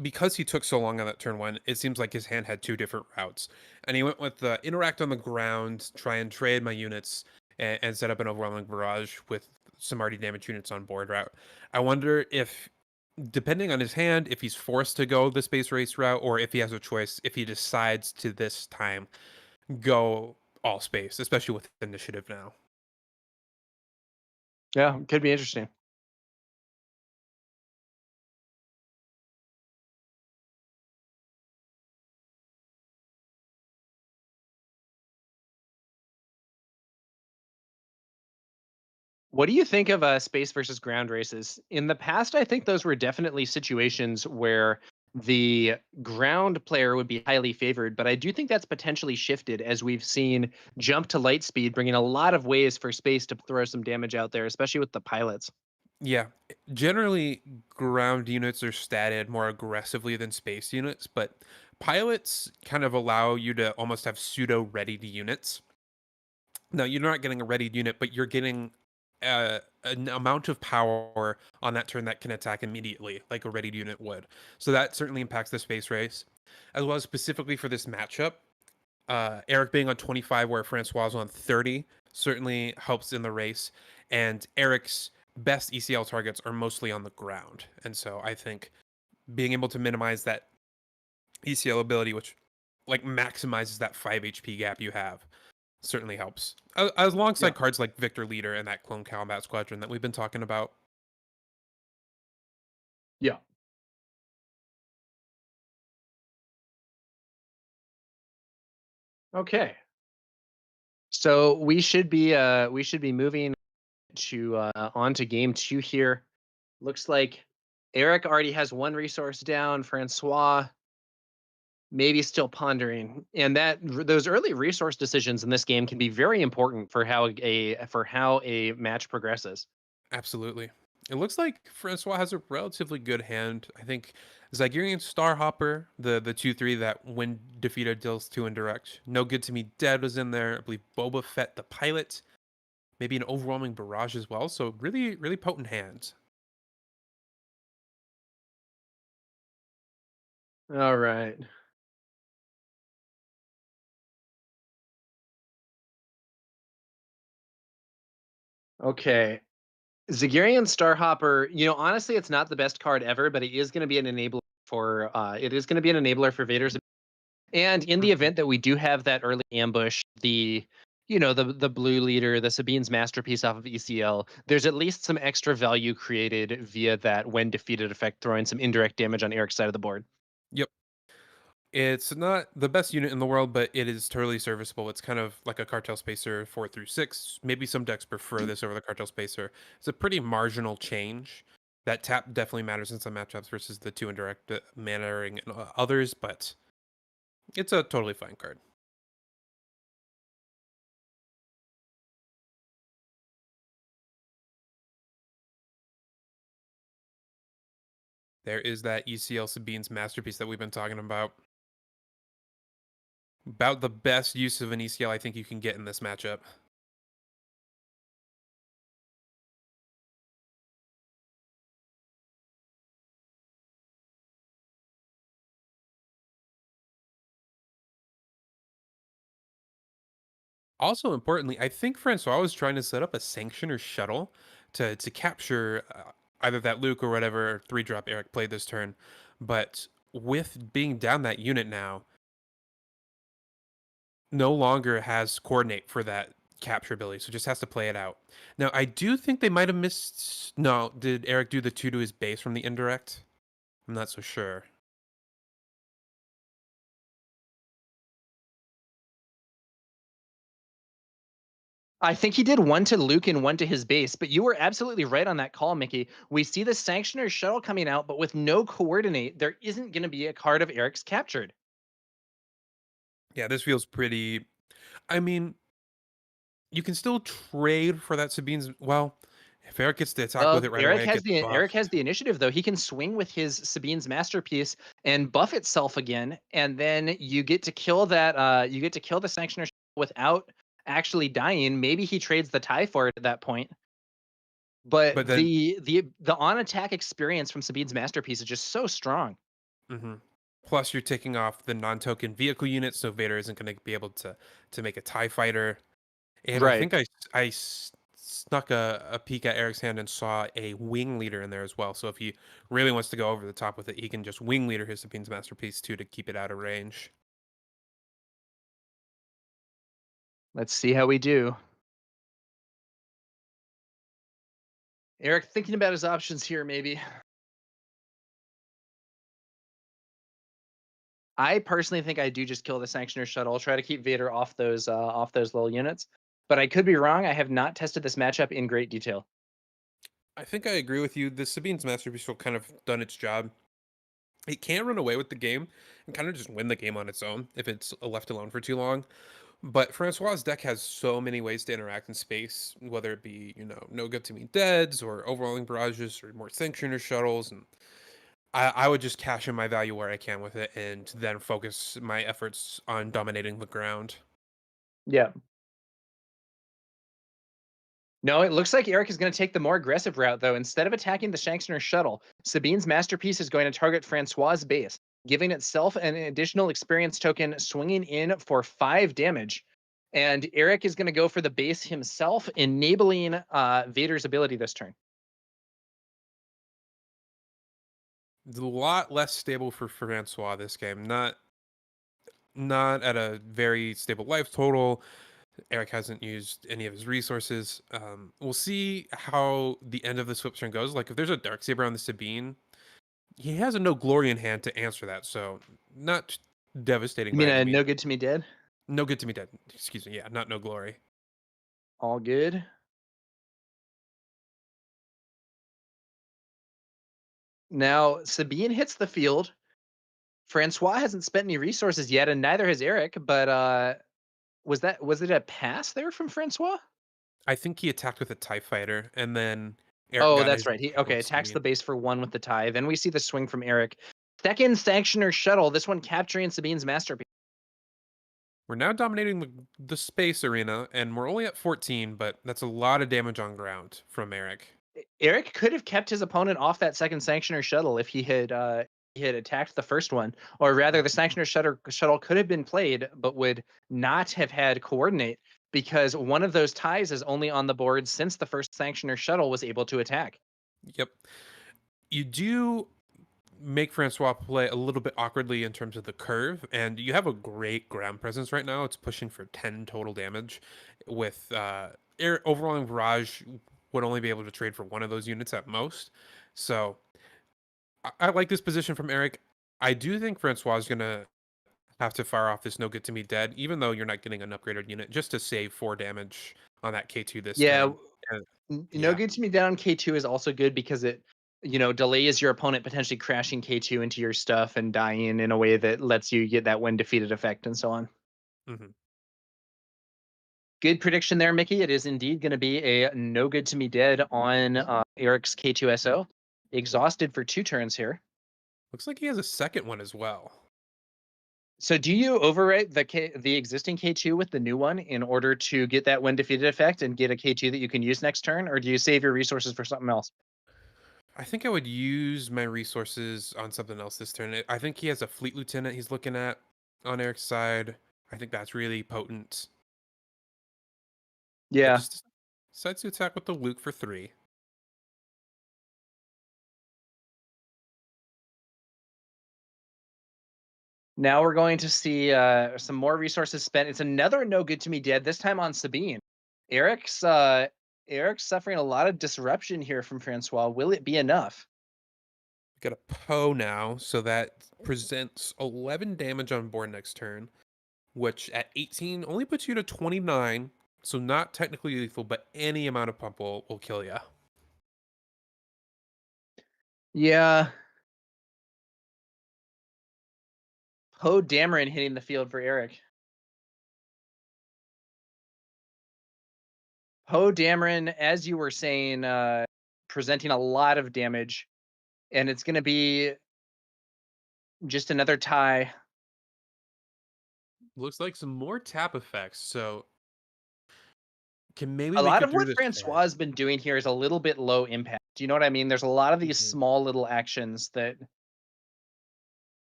Because he took so long on that turn 1, it seems like his hand had 2 different routes. And he went with the interact on the ground, try and trade my units, and set up an overwhelming barrage with some already damaged units on board route. I wonder if, depending on his hand, if he's forced to go the space race route, or if he has a choice, if he decides to this time go all space, especially with initiative now. Yeah, could be interesting. What do you think of space versus ground races? In the past, I think those were definitely situations where the ground player would be highly favored, but I do think that's potentially shifted as we've seen jump to light speed, bringing a lot of ways for space to throw some damage out there, especially with the pilots. Yeah, generally ground units are statted more aggressively than space units, but pilots kind of allow you to almost have pseudo readied units. Now, you're not getting a readied unit, but you're getting an amount of power on that turn that can attack immediately, like a readied unit would. So that certainly impacts the space race, as well as specifically for this matchup. Eric being on 25 where Francois is on 30 certainly helps in the race. And Eric's best ECL targets are mostly on the ground. And so I think being able to minimize that ECL ability, which like maximizes that 5 HP gap you have, certainly helps. Alongside Yeah. cards like Victor Leader and that Clone Combat Squadron that we've been talking about. Yeah. Okay. So we should be moving to on to game 2 here. Looks like Eric already has 1 resource down. Francois maybe still pondering, and those early resource decisions in this game can be very important for how a match progresses. Absolutely. It looks like Francois has a relatively good hand. I think Zygerian Starhopper, the 2/3 that when defeated deals 2 indirect. No Good to Me Dead was in there. I believe Boba Fett the pilot. Maybe an overwhelming barrage as well. So really, really potent hands. All right. Okay. Zagarian Starhopper, honestly, it's not the best card ever, but it is going to be an enabler for Vader's. And in the event that we do have that early ambush, the blue leader, the Sabine's masterpiece off of ECL, there's at least some extra value created via that when defeated effect, throwing some indirect damage on Eric's side of the board. Yep. It's not the best unit in the world, but it is totally serviceable. It's kind of like a Cartel Spacer 4 through 6. Maybe some decks prefer this over the Cartel Spacer. It's a pretty marginal change. That tap definitely matters in some matchups versus the 2 indirect mannering in others, but it's a totally fine card. There is that ECL Sabine's masterpiece that we've been talking about. About the best use of an ECL I think you can get in this matchup. Also, importantly, I think Francois was trying to set up a Sanctioner shuttle to capture either that Luke or whatever 3-drop Eric played this turn. But with being down that unit now, no longer has coordinate for that capture ability, so just has to play it out. Now, I do think they might have missed... No, did Eric do the 2 to his base from the indirect? I'm not so sure. I think he did 1 to Luke and 1 to his base, but you were absolutely right on that call, Mickey. We see the Sanctioner shuttle coming out, but with no coordinate, there isn't going to be a card of Eric's captured. Yeah, this feels pretty... I mean, you can still trade for that Sabine's... Well, if Eric gets to attack with it right away, Eric has the initiative, though. He can swing with his Sabine's masterpiece and buff itself again, and then you get to kill that. You get to kill the Sanctioner without actually dying. Maybe he trades the TIE for it at that point. But then, the on attack experience from Sabine's masterpiece is just so strong. Mm-hmm. Plus, you're taking off the non-token vehicle unit, so Vader isn't going to be able to make a TIE fighter. And right. I think I snuck a peek at Eric's hand and saw a wing leader in there as well. So if he really wants to go over the top with it, he can just wing leader his Sabine's masterpiece too to keep it out of range. Let's see how we do. Eric thinking about his options here, maybe. I personally think I do just kill the Sanctioner shuttle. I'll try to keep Vader off those little units. But I could be wrong. I have not tested this matchup in great detail. I think I agree with you. The Sabine's masterpiece will kind of done its job. It can run away with the game and kind of just win the game on its own if it's left alone for too long. But Francois' deck has so many ways to interact in space, whether it be, no good to me deads or overwhelming barrages or more Sanctioner shuttles. And I would just cash in my value where I can with it and then focus my efforts on dominating the ground. Yeah. No, it looks like Eric is going to take the more aggressive route, though. Instead of attacking the Sanctioner shuttle, Sabine's masterpiece is going to target Francois' base, giving itself an additional experience token, swinging in for 5 damage. And Eric is going to go for the base himself, enabling Vader's ability this turn. It's a lot less stable for Francois this game. Not at a very stable life total. Eric hasn't used any of his resources. We'll see how the end of the swip turn goes. Like, if there's a Darksaber on the Sabine, he has a no glory in hand to answer that. So, not devastating. You mean no good to me dead? No good to me dead. Excuse me. Yeah, not no glory. All good. Now, Sabine hits the field. Francois hasn't spent any resources yet, and neither has Eric, but was it a pass there from Francois? I think he attacked with a TIE fighter, and then Eric that's right. He attacks the base for 1 with the TIE. Then we see the swing from Eric. Second Sanctioner shuttle, this one capturing Sabine's masterpiece. We're now dominating the space arena, and we're only at 14, but that's a lot of damage on ground from Eric. Eric could have kept his opponent off that second Sanctioner shuttle if he had attacked the first one, or rather the Sanctioner shuttle could have been played but would not have had coordinate. because one of those ties is only on the board since the first Sanctioner shuttle was able to attack. Yep. You do make Francois play a little bit awkwardly in terms of the curve, and you have a great ground presence right now. It's pushing for 10 total damage with overwhelming barrage would only be able to trade for one of those units at most. So I like this position from Eric. I do think Francois is going to have to fire off this no good to me dead, even though you're not getting an upgraded unit, just to save 4 damage on that K2 this turn. No good to me down K2 is also good because it, delays your opponent potentially crashing K2 into your stuff and dying in a way that lets you get that when defeated effect and so on. Mm-hmm. Good prediction there, Mickey. It is indeed going to be a no good to me dead on Eric's K2SO. Exhausted for 2 turns here. Looks like he has a second one as well. So do you overwrite the existing K2 with the new one in order to get that when defeated effect and get a K2 that you can use next turn, or do you save your resources for something else? I think I would use my resources on something else this turn. I think he has a fleet lieutenant he's looking at on Eric's side. I think that's really potent. Yeah. Just decides to attack with the Luke for 3. Now we're going to see some more resources spent. It's another no good to me dead, this time on Sabine. Eric's suffering a lot of disruption here from Francois. Will it be enough? Got a Poe now, so that presents 11 damage on board next turn, which at 18 only puts you to 29, so not technically lethal, but any amount of pump will kill you. Yeah. Poe Dameron hitting the field for Eric. Poe Dameron, as you were saying, presenting a lot of damage, and it's going to be just another tie. Looks like some more tap effects, so can maybe a make lot it of through what this Francois has been doing here is a little bit low impact. Do you know what I mean? There's a lot of these small little actions that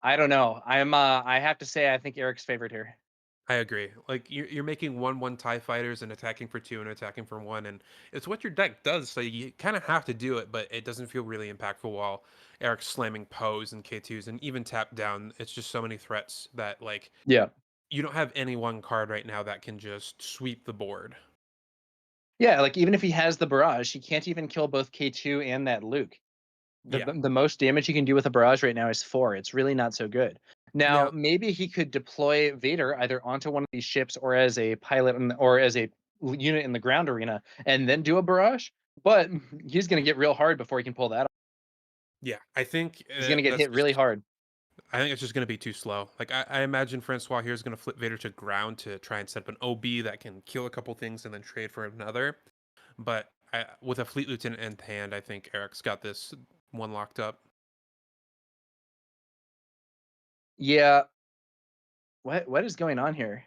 I don't know. I have to say I think Eric's favored here. I agree. Like you're making 1/1 TIE fighters and attacking for 2 and attacking for 1, and it's what your deck does. So you kind of have to do it, but it doesn't feel really impactful while Eric's slamming Poes and K2s and even tap down. It's just so many threats that you don't have any one card right now that can just sweep the board. Yeah, like even if he has the barrage, he can't even kill both K2 and that Luke. The most damage he can do with a barrage right now is 4. It's really not so good. Now, maybe he could deploy Vader either onto one of these ships or as a pilot or as a unit in the ground arena and then do a barrage. But he's going to get real hard before he can pull that off. Yeah, I think he's going to get hit really hard. I think it's just going to be too slow. Like I imagine Francois here is going to flip Vader to ground to try and set up an OB that can kill a couple things and then trade for another. But with a fleet lieutenant in hand, I think Eric's got this one locked up. Yeah. What is going on here?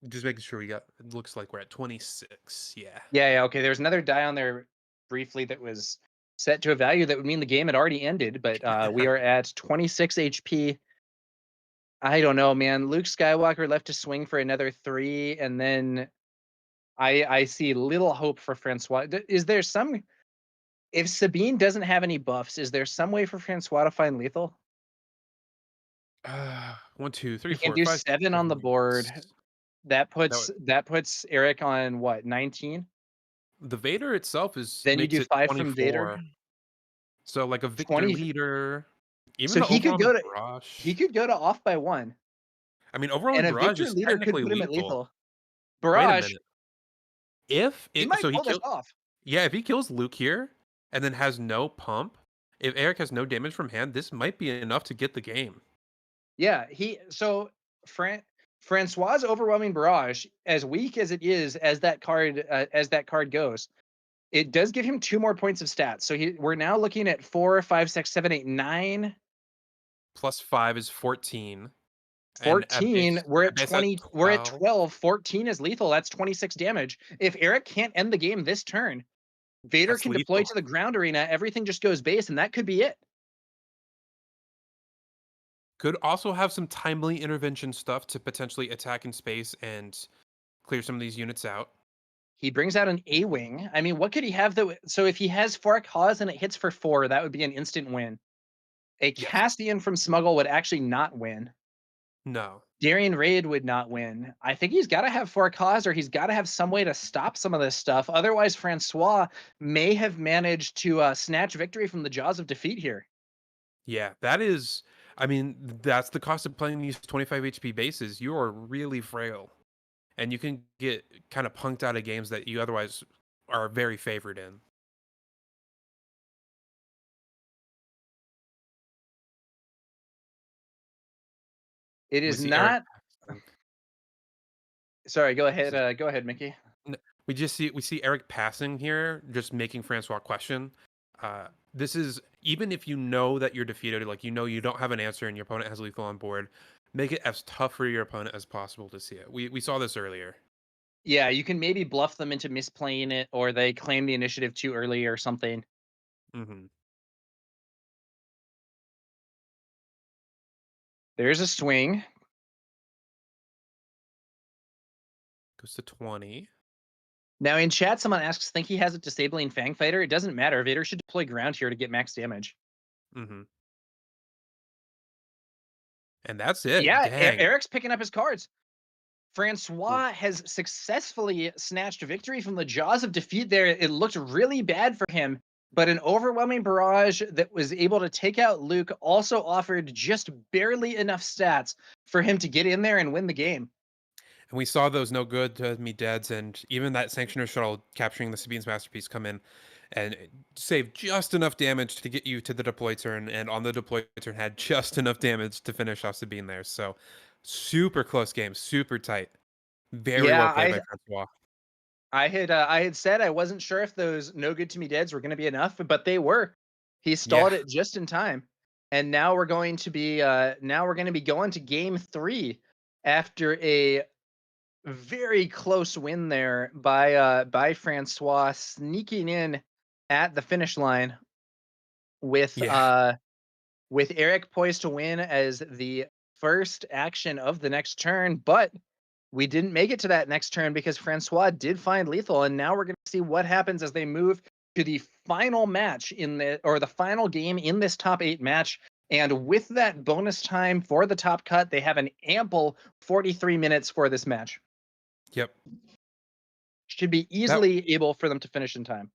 Just making sure it looks like we're at 26. Yeah. Yeah. Okay. There's another die on there briefly that was set to a value that would mean the game had already ended, but we are at 26 HP. I don't know, man. Luke Skywalker left to swing for another 3, and then I see little hope for Francois. Is there if Sabine doesn't have any buffs, is there some way for Francois to find lethal? 1, 2, 3, he 4, can do 5, 7 on the board. That puts Eric on what, 19? The Vader itself is then you do 5 24. from Vader. So like a Victor leader. Even so he could go to off by 1. I mean, overall and barrage a Victor is leader could put him at lethal. Barrage. Wait a minute. He might pull this off. Yeah, if he kills Luke here and then has no pump, if Eric has no damage from hand, this might be enough to get the game. Yeah, Francois' overwhelming barrage, as weak as it is, as that card goes, it does give him 2 more points of stats. So we're now looking at 4, 5, 6, 7, 8, 9. Plus 5 is 14. 14. We're at 20. We're at 12. 14 is lethal. That's 26 damage. If Eric can't end the game this turn, Vader can deploy to the ground arena. Everything just goes base, and that could be it. Could also have some timely intervention stuff to potentially attack in space and clear some of these units out. He brings out an A-Wing. I mean, what could he have that? So if he has 4 Cause and it hits for 4, that would be an instant win. A Yes. Castian from Smuggle would actually not win. No. Darian Raid would not win. I think he's got to have 4 Cause, or he's got to have some way to stop some of this stuff. Otherwise, Francois may have managed to snatch victory from the jaws of defeat here. Yeah, that is. I mean, that's the cost of playing these 25 HP bases. You are really frail, and you can get kind of punked out of games that you otherwise are very favored in. It We is see not. Eric. Sorry, go ahead. Go ahead, Mickey. We see Eric passing here, just making Francois question. This is, even if you know that you're defeated, like you know you don't have an answer and your opponent has lethal on board, make it as tough for your opponent as possible to see it. We saw this earlier. Yeah, you can maybe bluff them into misplaying it, or they claim the initiative too early or something. Mm-hmm. There's a swing. Goes to 20. Now in chat, someone asks, think he has it disabling Fang Fighter? It doesn't matter. Vader should deploy ground here to get max damage. Mm-hmm. And that's it. Yeah, Dang. Eric's picking up his cards. Francois has successfully snatched victory from the jaws of defeat there. It looked really bad for him, but an overwhelming barrage that was able to take out Luke also offered just barely enough stats for him to get in there and win the game. And we saw those no good to me deads, and even that Sanctioner shuttle capturing the Sabine's Masterpiece come in and save just enough damage to get you to the deploy turn, and on the deploy turn had just enough damage to finish off Sabine there. So super close game, super tight. Very well played by Francois. I had said I wasn't sure if those no good to me deads were going to be enough, but they were. He stalled it just in time. And now we're going to be going to game 3 after a very close win there by Francois, sneaking in at the finish line with Eric poised to win as the first action of the next turn, but we didn't make it to that next turn because Francois did find lethal, and now we're going to see what happens as they move to the final match the final game in this top 8 match. And with that bonus time for the top cut, they have an ample 43 minutes for this match. Yep. Should be easily able for them to finish in time.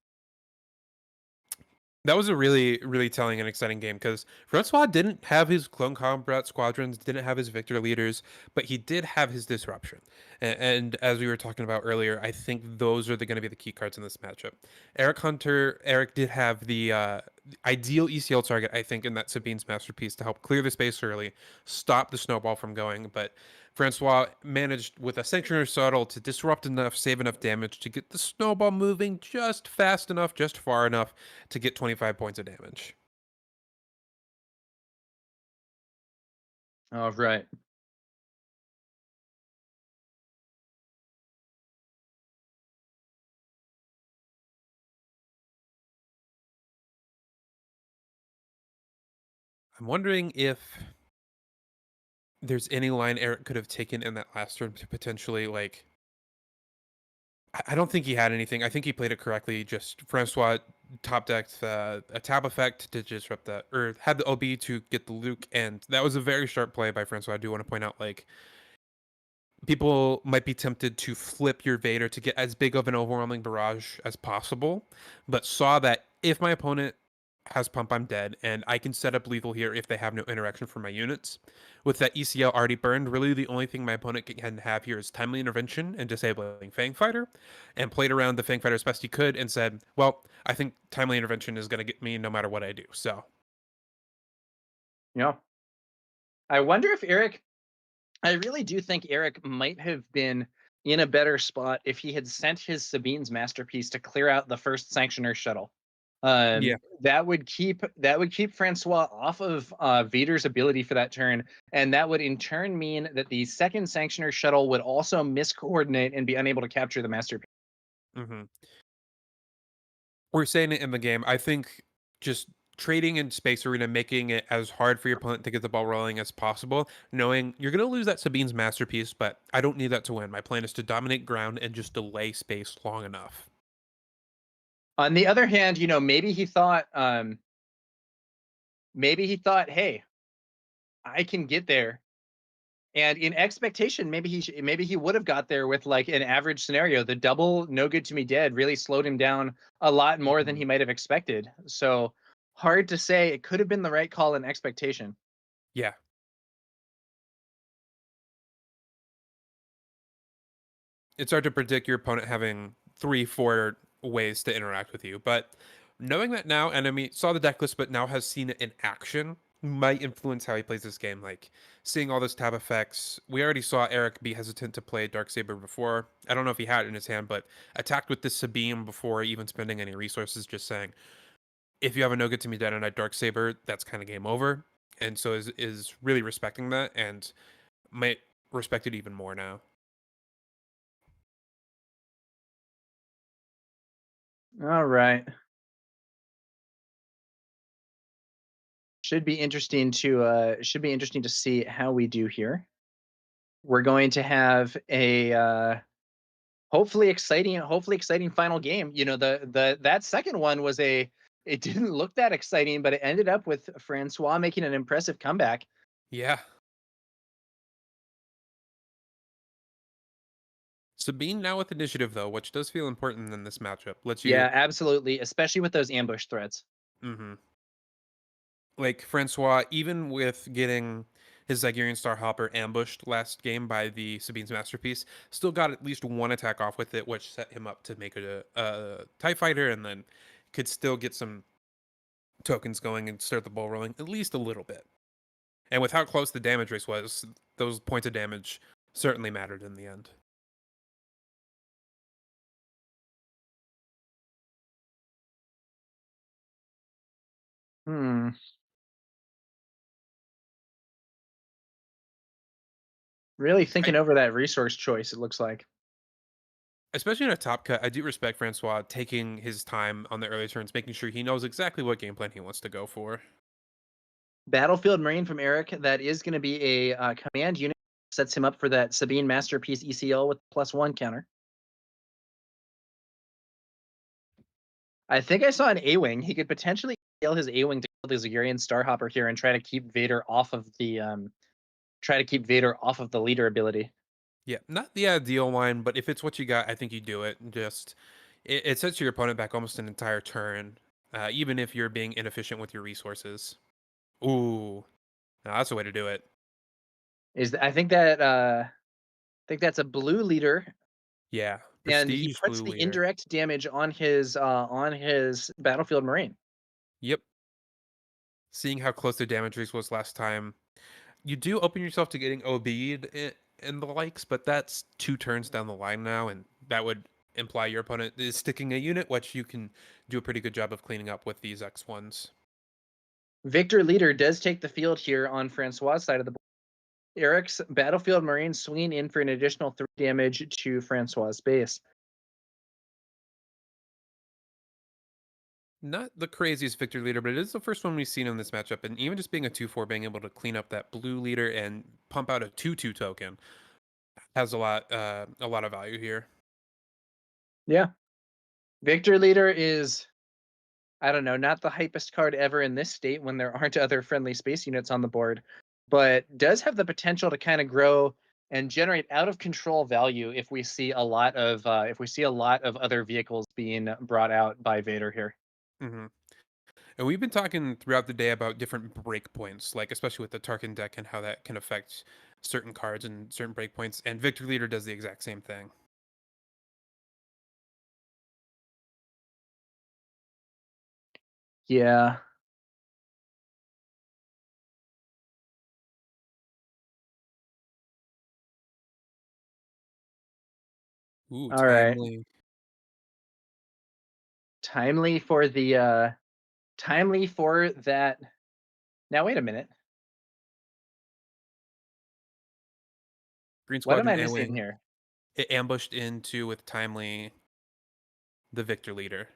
That was a really, really telling and exciting game because Francois didn't have his clone combat squadrons, didn't have his victor leaders, but he did have his disruption. And as we were talking about earlier, I think those are going to be the key cards in this matchup. Eric did have the ideal ECL target, I think, in that Sabine's Masterpiece to help clear the space early, stop the snowball from going, but Francois managed with a Sanctioner shuttle to disrupt enough, save enough damage to get the snowball moving just fast enough, just far enough to get 25 points of damage. Oh, right. I'm wondering if there's any line Eric could have taken in that last turn to potentially, like, I don't think he had anything. I think he played it correctly. Just Francois top decked a tab effect to disrupt that, or had the OB to get the Luke, and that was a very sharp play by Francois. I do want to point out, like, people might be tempted to flip your Vader to get as big of an overwhelming barrage as possible, but saw that if my opponent has pump, I'm dead, and I can set up lethal here if they have no interaction for my units. With that ECL already burned, really the only thing my opponent can have here is timely intervention and disabling Fang Fighter, and played around the Fang Fighter as best he could and said, well, I think timely intervention is going to get me no matter what I do. So, yeah. I wonder if I really do think Eric might have been in a better spot if he had sent his Sabine's Masterpiece to clear out the first Sanctioner shuttle. That would keep Francois off of Vader's ability for that turn, and that would in turn mean that the second Sanctioner shuttle would also miscoordinate and be unable to capture the Masterpiece. we're saying it in the game. I think just trading in Space Arena, making it as hard for your opponent to get the ball rolling as possible, knowing you're going to lose that Sabine's Masterpiece, but I don't need that to win. My plan is to dominate ground and just delay space long enough. On the other hand, maybe he thought, hey, I can get there. And in expectation, maybe he would have got there with like an average scenario. The double no good to me dead really slowed him down a lot more than he might have expected. So hard to say. It could have been the right call in expectation. Yeah. It's hard to predict your opponent having 3-4 ways to interact with you, but knowing that now, enemy saw the deck list, but now has seen it in action, might influence how he plays this game. Like seeing all those tab effects, we already saw Eric be hesitant to play Darksaber before. I don't know if he had it in his hand, but attacked with this Sabine before even spending any resources, just saying, if you have a no good to me dead on a Darksaber, that's kind of game over. And so is really respecting that and might respect it even more now. All right. Should be interesting to see how we do here. We're going to have a hopefully exciting final game. That second one was it didn't look that exciting, but it ended up with Francois making an impressive comeback. Yeah. Sabine now with initiative though, which does feel important in this matchup. Yeah, absolutely, especially with those ambush threats. Mm-hmm. Like Francois, even with getting his Zygerian Starhopper ambushed last game by the Sabine's Masterpiece, still got at least one attack off with it, which set him up to make it a TIE Fighter, and then could still get some tokens going and start the ball rolling at least a little bit. And with how close the damage race was, those points of damage certainly mattered in the end. Really thinking over that resource choice, it looks like. Especially in a top cut, I do respect Francois taking his time on the early turns, making sure he knows exactly what game plan he wants to go for. Battlefield Marine from Eric. That is going to be a command unit. Sets him up for that Sabine Masterpiece ECL with +1 counter. I think I saw an A-Wing. He could potentially scale his A-Wing to kill the Zygerian Starhopper here and try to keep Vader off of the leader ability. Yeah, not the ideal line, but if it's what you got, I think you do it. Just it sets your opponent back almost an entire turn, even if you're being inefficient with your resources. Ooh, now that's a way to do it. I think that's a blue leader. Yeah, and he prestige puts blue the leader. indirect damage on his Battlefield Marine. Yep. Seeing how close the damage race was last time, you do open yourself to getting OB'd and the likes, but that's 2 turns down the line now, and that would imply your opponent is sticking a unit, which you can do a pretty good job of cleaning up with these X1s. Victor Leader does take the field here on Francois' side of the board. Eric's Battlefield Marine swinging in for an additional 3 damage to Francois' base. Not the craziest Victor leader, but it is the first one we've seen in this matchup, and even just being a 2/4, being able to clean up that blue leader and pump out a 2/2 token has a lot of value here. Yeah. Victor Leader is, I don't know, not the hypest card ever in this state when there aren't other friendly space units on the board, but does have the potential to kind of grow and generate out of control value if we see a lot of other vehicles being brought out by Vader here. Mm-hmm. And we've been talking throughout the day about different breakpoints, like especially with the Tarkin deck and how that can affect certain cards and certain breakpoints. And Victor Leader does the exact same thing. Yeah. Ooh, All right. timely. Timely for that. Now wait a minute. Green What am Squadron I missing A-Wing. here? It ambushed into with timely the Victor Leader.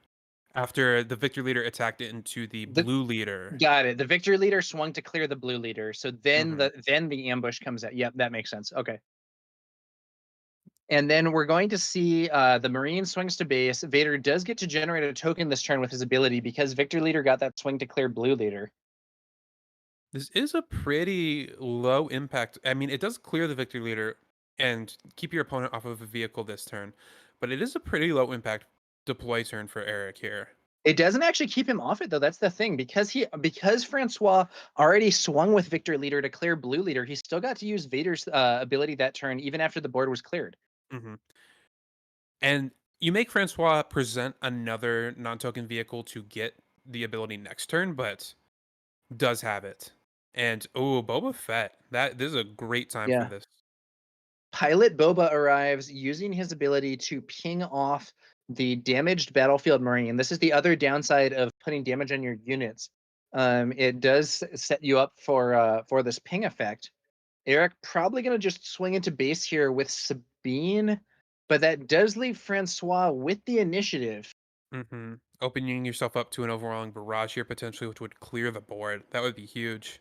After the victor leader attacked into the blue leader. Got it. The victor leader swung to clear the blue leader. So then Mhm. the ambush comes out. Yep, that makes sense. Okay. And then we're going to see the Marine swings to base. Vader does get to generate a token this turn with his ability because victor leader got that swing to clear blue leader. This is a pretty low impact. I mean, it does clear the victor leader and keep your opponent off of a vehicle this turn, but it is a pretty low impact deploy turn for Eric here. It doesn't actually keep him off it though. That's the thing, because Francois already swung with victor leader to clear blue leader. He still got to use Vader's ability that turn even after the board was cleared. Mm-hmm. And you make Francois present another non-token vehicle to get the ability next turn, but does have it. And Boba Fett. This is a great time for Yeah. this. Pilot Boba arrives using his ability to ping off the damaged battlefield Marine. This is the other downside of putting damage on your units. It does set you up for this ping effect. Eric probably going to just swing into base here with Sabine, but that does leave Francois with the initiative. Mm-hmm. Opening yourself up to an overwhelming barrage here potentially, which would clear the board. That would be huge.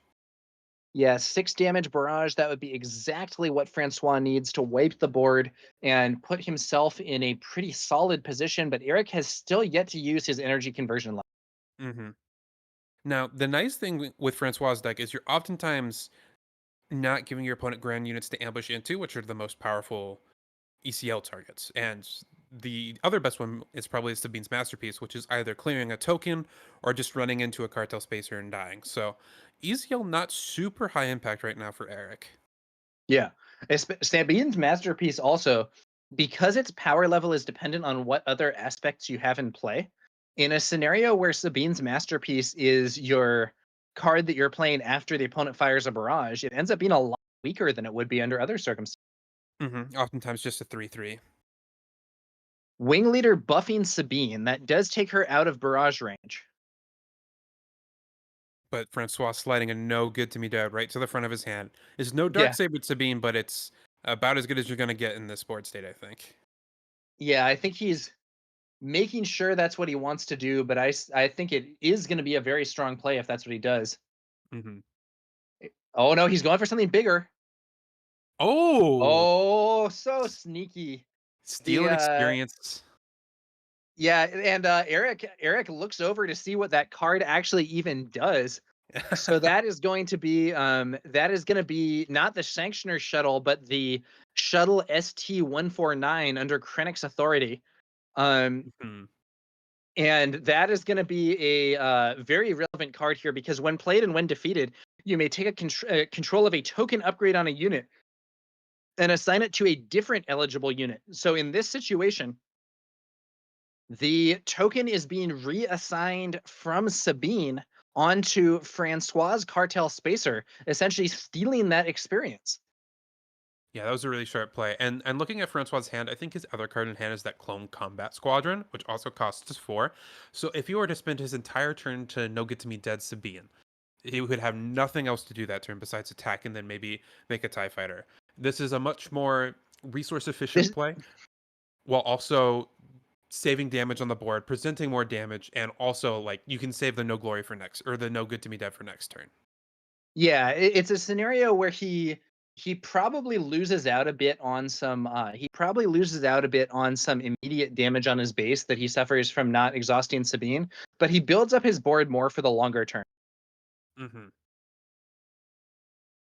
Yeah, 6 damage barrage. That would be exactly what Francois needs to wipe the board and put himself in a pretty solid position. But Eric has still yet to use his energy conversion level. Mm-hmm. Now, the nice thing with Francois' deck is you're oftentimes not giving your opponent grand units to ambush into, which are the most powerful ECL targets. And the other best one is probably Sabine's Masterpiece, which is either clearing a token or just running into a cartel spacer and dying. So ECL not super high impact right now for Eric. Yeah. Sabine's Masterpiece also, because its power level is dependent on what other aspects you have in play. In a scenario where Sabine's Masterpiece is your card that you're playing after the opponent fires a barrage, it ends up being a lot weaker than it would be under other circumstances. Mm-hmm. Oftentimes just a 3/3. Wing Leader buffing Sabine, that does take her out of barrage range. But Francois sliding a no good to me dead right to the front of his hand. Is no Darksaber Sabine, but it's about as good as you're going to get in this board state, I think. Yeah, I think he's making sure that's what he wants to do, but I think it is going to be a very strong play if that's what he does. Mm-hmm. Oh no, he's going for something bigger. Oh, so sneaky. Steal an experience. Yeah, and Eric looks over to see what that card actually even does. So that is going to be not the Sanctioner shuttle, but the shuttle ST-149 under Krennic's authority. Mm-hmm. And that is going to be a very relevant card here because when played and when defeated, you may take a control of a token upgrade on a unit and assign it to a different eligible unit. So in this situation, the token is being reassigned from Sabine onto Francois' Cartel Spacer, essentially stealing that experience. Yeah, that was a really sharp play. And looking at Francois' hand, I think his other card in hand is that Clone Combat Squadron, which also costs us 4. So if he were to spend his entire turn to no get to me dead Sabine, he would have nothing else to do that turn besides attack and then maybe make a TIE fighter. This is a much more resource efficient play, while also saving damage on the board, presenting more damage, and also like you can save the no glory for next, or the no good to me dead for next turn. Yeah, it's a scenario where he probably loses out a bit on some immediate damage on his base that he suffers from not exhausting Sabine, but he builds up his board more for the longer term. Mm-hmm.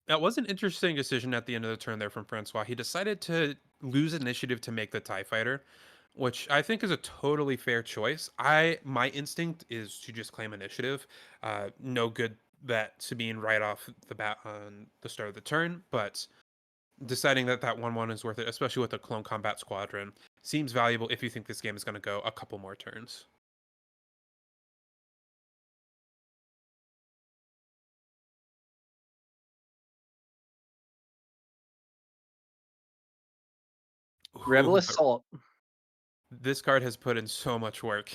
That was an interesting decision at the end of the turn there from Francois. He decided to lose initiative to make the TIE fighter, which I think is a totally fair choice. My instinct is to just claim initiative. No good that Sabine right off the bat on the start of the turn, but deciding that 1/1 is worth it, especially with a Clone Combat Squadron, seems valuable if you think this game is going to go a couple more turns. Rebel Ooh, Assault. this card has put in so much work.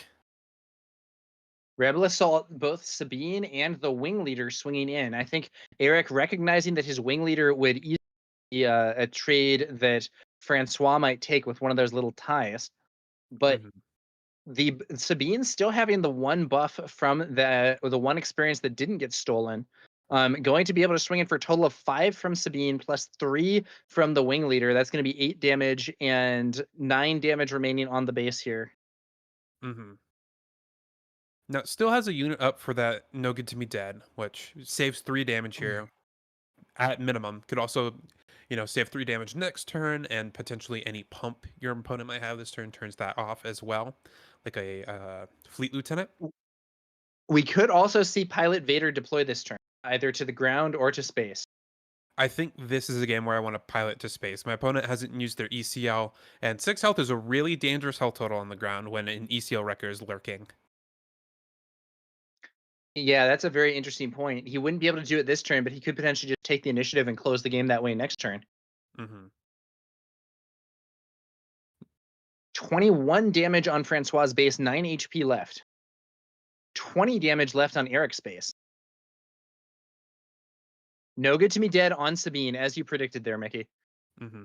Rebel Assault, both Sabine and the Wing Leader swinging in. I think Eric recognizing that his Wing Leader would easily be a trade that Francois might take with one of those little ties. But the Sabine still having the one buff from the one experience that didn't get stolen. Going to be able to swing in for a total of 5 from Sabine plus 3 from the wing leader. That's going to be 8 damage and 9 damage remaining on the base here. Mm-hmm. Now, it still has a unit up for that No Good to Me Dead, which saves 3 damage here at minimum. Could also, save 3 damage next turn, and potentially any pump your opponent might have this turn turns that off as well, like a Fleet Lieutenant. We could also see Pilot Vader deploy this turn, either to the ground or to space. I think this is a game where I want to pilot to space. My opponent hasn't used their ECL, and 6 health is a really dangerous health total on the ground when an ECL wrecker is lurking. Yeah, that's a very interesting point. He wouldn't be able to do it this turn, but he could potentially just take the initiative and close the game that way next turn. Mm-hmm. 21 damage on Francois' base, 9 HP left. 20 damage left on Eric's base. No Good to Me Dead on Sabine, as you predicted there, Mickey. Mm-hmm.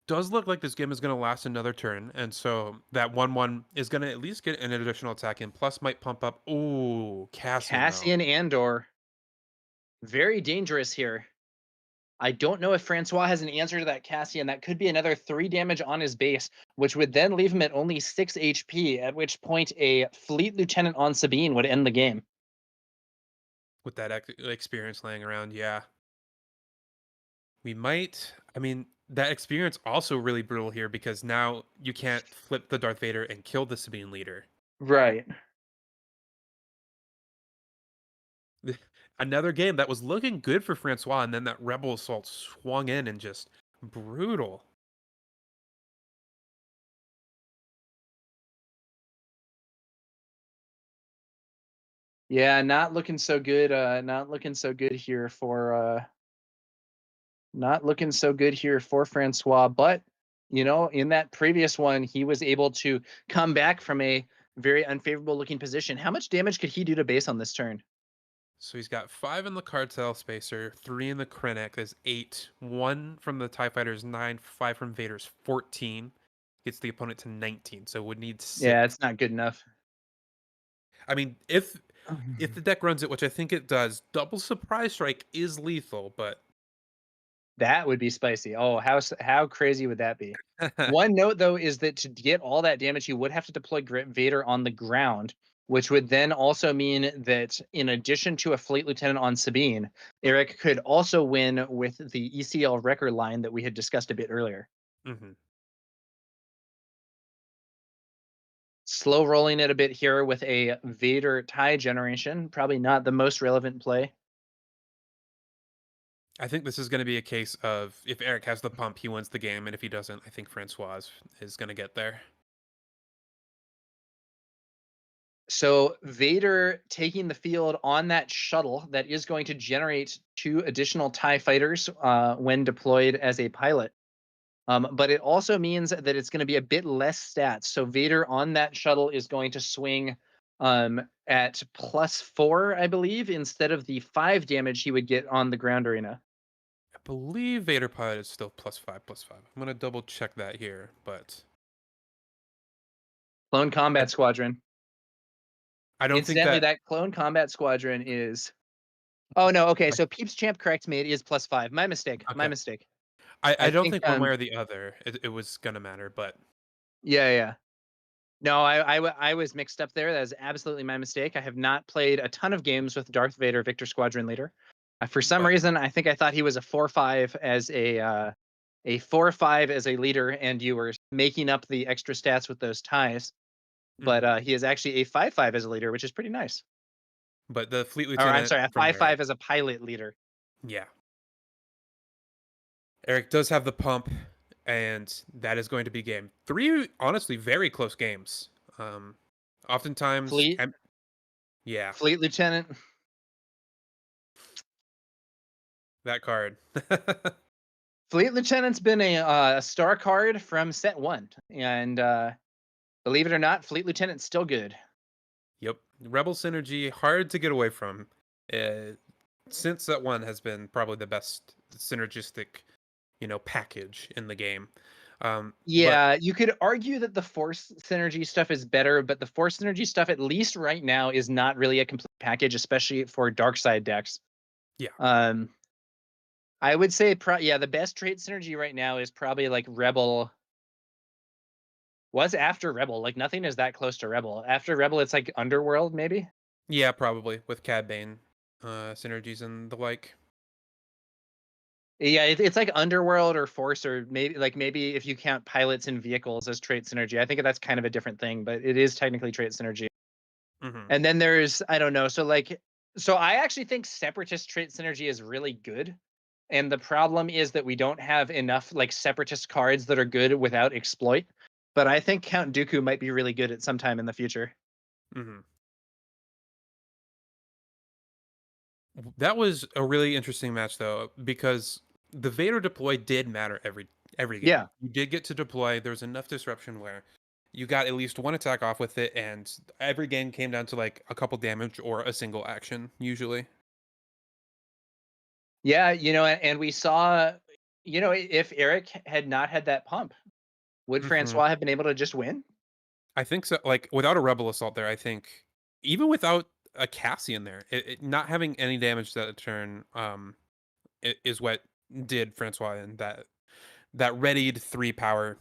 Does look like this game is going to last another turn, and so that 1/1 is going to at least get an additional attack in, plus might pump up. Ooh, Cassian Andor. Very dangerous here. I don't know if Francois has an answer to that Cassian. That could be another 3 damage on his base, which would then leave him at only 6 HP, at which point a Fleet Lieutenant on Sabine would end the game. With that experience laying around, yeah. We might, that experience also really brutal here because now you can't flip the Darth Vader and kill the Sabine leader. Right. Another game that was looking good for Francois, and then that Rebel Assault swung in and just brutal. Yeah, not looking so good. Not looking so good here for Francois. But in that previous one, he was able to come back from a very unfavorable looking position. How much damage could he do to base on this turn? So he's got 5 in the Cartel Spacer, 3 in the Krennic, there's 8, 1 from the TIE Fighters, 9, 5 from Vader's 14. Gets the opponent to 19, so would need 6. Yeah, it's not good enough. If the deck runs it, which I think it does, double Surprise Strike is lethal, but that would be spicy. Oh, how crazy would that be? One note, though, is that to get all that damage, you would have to deploy Vader on the ground, which would then also mean that in addition to a Fleet Lieutenant on Sabine, Eric could also win with the ECL Wrecker line that we had discussed a bit earlier. Mm-hmm. Slow rolling it a bit here with a Vader TIE generation. Probably not the most relevant play. I think this is going to be a case of if Eric has the pump, he wins the game, and if he doesn't, I think Francois is going to get there. So Vader taking the field on that shuttle that is going to generate 2 additional TIE fighters when deployed as a pilot. But it also means that it's going to be a bit less stats. So Vader on that shuttle is going to swing at +4, I believe, instead of the 5 damage he would get on the ground arena. I believe Vader Pilot is still +5, +5. I'm going to double check that here, but... Clone Combat Squadron. I don't Incidentally, think that Clone Combat Squadron is... Oh, no, okay, so Peeps Champ corrects me. It is +5. My mistake. Okay. My mistake. I don't think one way or the other it was going to matter, but... Yeah. No, I was mixed up there. That is absolutely my mistake. I have not played a ton of games with Darth Vader Victor Squadron Leader. For some reason, I think I thought he was a 4/5 as a 4/5 as a leader, and you were making up the extra stats with those ties. But he is actually a 5/5 as a leader, which is pretty nice. But the Fleet Or Lieutenant... I'm sorry, a 5/5 as a pilot leader. Yeah. Eric does have the pump, and that is going to be game 3. Honestly, very close games. Oftentimes, Fleet Lieutenant. That card. Fleet Lieutenant's been a star card from set 1, and believe it or not, Fleet Lieutenant's still good. Yep, Rebel synergy, hard to get away from. Since set 1 has been probably the best synergistic, package in the game. Yeah, you could argue that the Force synergy stuff is better, but the Force synergy stuff, at least right now, is not really a complete package, especially for dark side decks. Yeah. I would say, the best trait synergy right now is probably like Rebel. Was after Rebel. Like nothing is that close to Rebel. After Rebel, it's like Underworld, maybe. Yeah, probably with Cad Bane synergies and the like. Yeah, it's like Underworld or Force, or maybe if you count pilots and vehicles as trait synergy. I think that's kind of a different thing, but it is technically trait synergy. And then there's, I don't know, so I actually think Separatist trait synergy is really good. And the problem is that we don't have enough like Separatist cards that are good without exploit. But I think Count Dooku might be really good at some time in the future. That was a really interesting match though, because the Vader deploy did matter every game. Yeah. You did get to deploy. There was enough disruption where you got at least one attack off with it, and every game came down to like a couple damage or a single action usually. Yeah, and we saw, if Eric had not had that pump, would Francois have been able to just win? I think so. Like without a Rebel Assault there, I think even without a Cassian there, not having any damage that turn is what did Francois in that readied 3 power.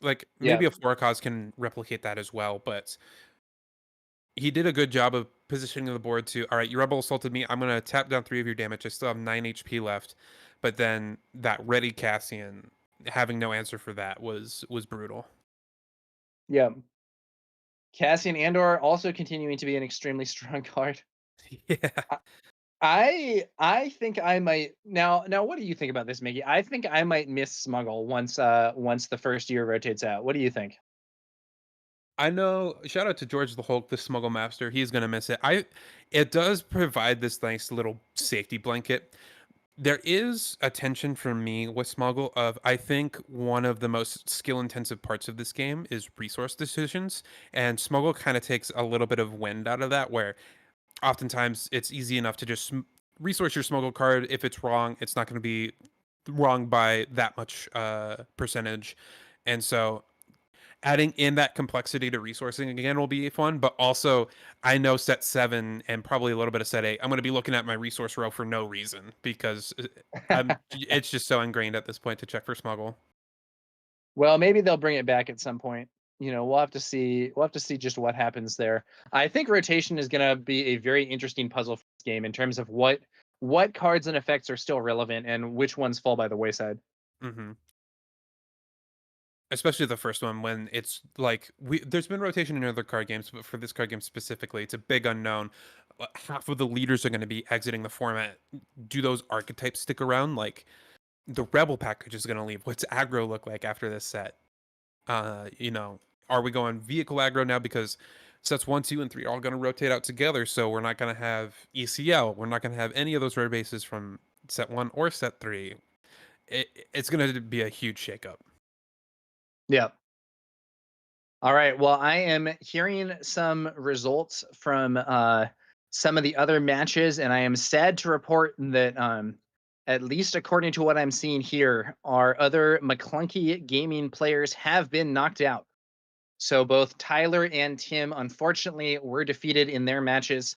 Like maybe a Forecast can replicate that as well, but he did a good job of positioning the board to, all right, you Rebel Assaulted me. I'm going to tap down 3 of your damage. I still have 9 HP left. But then that ready Cassian, having no answer for that was brutal. Yeah. Cassian Andor also continuing to be an extremely strong card. Yeah. I think I might now. What do you think about this, Mickey? I think I might miss Smuggle once the first year rotates out. What do you think? I know. Shout out to George the Hulk, the Smuggle Master. He's gonna miss it. It does provide this nice little safety blanket. There is a tension for me with Smuggle of, I think one of the most skill intensive parts of this game is resource decisions, and Smuggle kind of takes a little bit of wind out of that, where oftentimes it's easy enough to just resource your Smuggle card. If it's wrong, it's not going to be wrong by that much percentage, and so adding in that complexity to resourcing again will be fun. But also, I know set 7 and probably a little bit of set 8, I'm going to be looking at my resource row for no reason, because it's just so ingrained at this point to check for Smuggle. Well, maybe they'll bring it back at some point. We'll have to see. We'll have to see just what happens there. I think rotation is going to be a very interesting puzzle for this game in terms of what cards and effects are still relevant and which ones fall by the wayside. Especially the first one, when it's like there's been rotation in other card games, but for this card game specifically, it's a big unknown. Half of the leaders are going to be exiting the format. Do those archetypes stick around? Like the Rebel package is going to leave. What's aggro look like after this set? Are we going vehicle aggro now, because sets 1, 2, and 3 are all going to rotate out together? So we're not going to have ECL. We're not going to have any of those rare bases from set 1 or set 3. It's going to be a huge shakeup. Yeah. All right. Well, I am hearing some results from some of the other matches, and I am sad to report that, at least according to what I'm seeing here, our other McClunky Gaming players have been knocked out. So both Tyler and Tim, unfortunately, were defeated in their matches.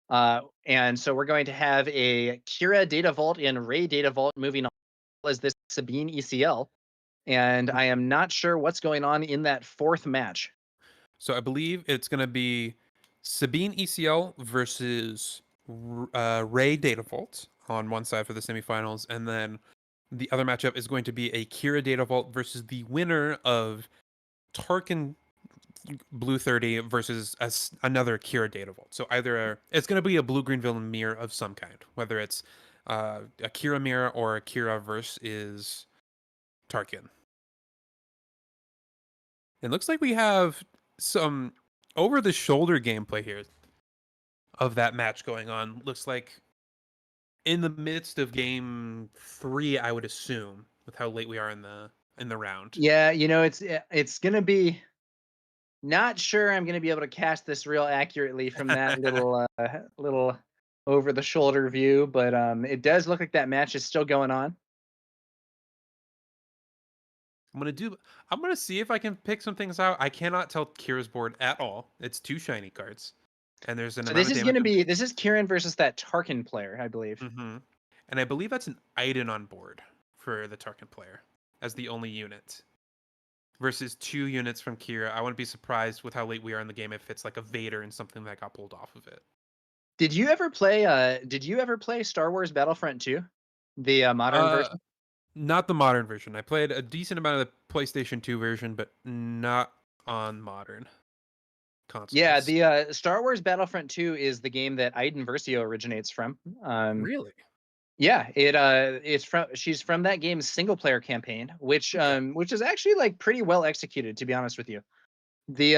And so we're going to have a Kira Data Vault and Ray Data Vault moving on as this Sabine ECL. And I am not sure what's going on in that fourth match. So I believe it's going to be Sabine ECL versus Ray Data Vault on one side for the semifinals, and then the other matchup is going to be a Kira Data Vault versus the winner of Tarkin Blue 30 versus another Kira Data Vault. So either it's going to be a blue-green villain mirror of some kind, whether it's a Kira mirror or a Kira versus Tarkin. It looks like we have some over-the-shoulder gameplay here of that match going on. Looks like in the midst of game 3, I would assume, with how late we are in the round. Yeah, it's gonna be. Not sure I'm gonna be able to cast this real accurately from that little over-the-shoulder view, but it does look like that match is still going on. I'm gonna see if I can pick some things out. I cannot tell Kira's board at all. It's 2 shiny cards, and there's an So amount this of is damage. this is Kieran versus that Tarkin player, I believe. Mm-hmm. And I believe that's an Iden on board for the Tarkin player as the only unit. Versus 2 units from Kira. I wouldn't be surprised with how late we are in the game if it's like a Vader and something that got pulled off of it. Did you ever play Star Wars Battlefront 2? The modern version? Not the modern version. I played a decent amount of the PlayStation 2 version, but not on modern consoles. Yeah, the Star Wars Battlefront 2 is the game that Iden Versio originates from. Really? Yeah, she's from that game's single player campaign, which is actually like pretty well executed, to be honest with you. The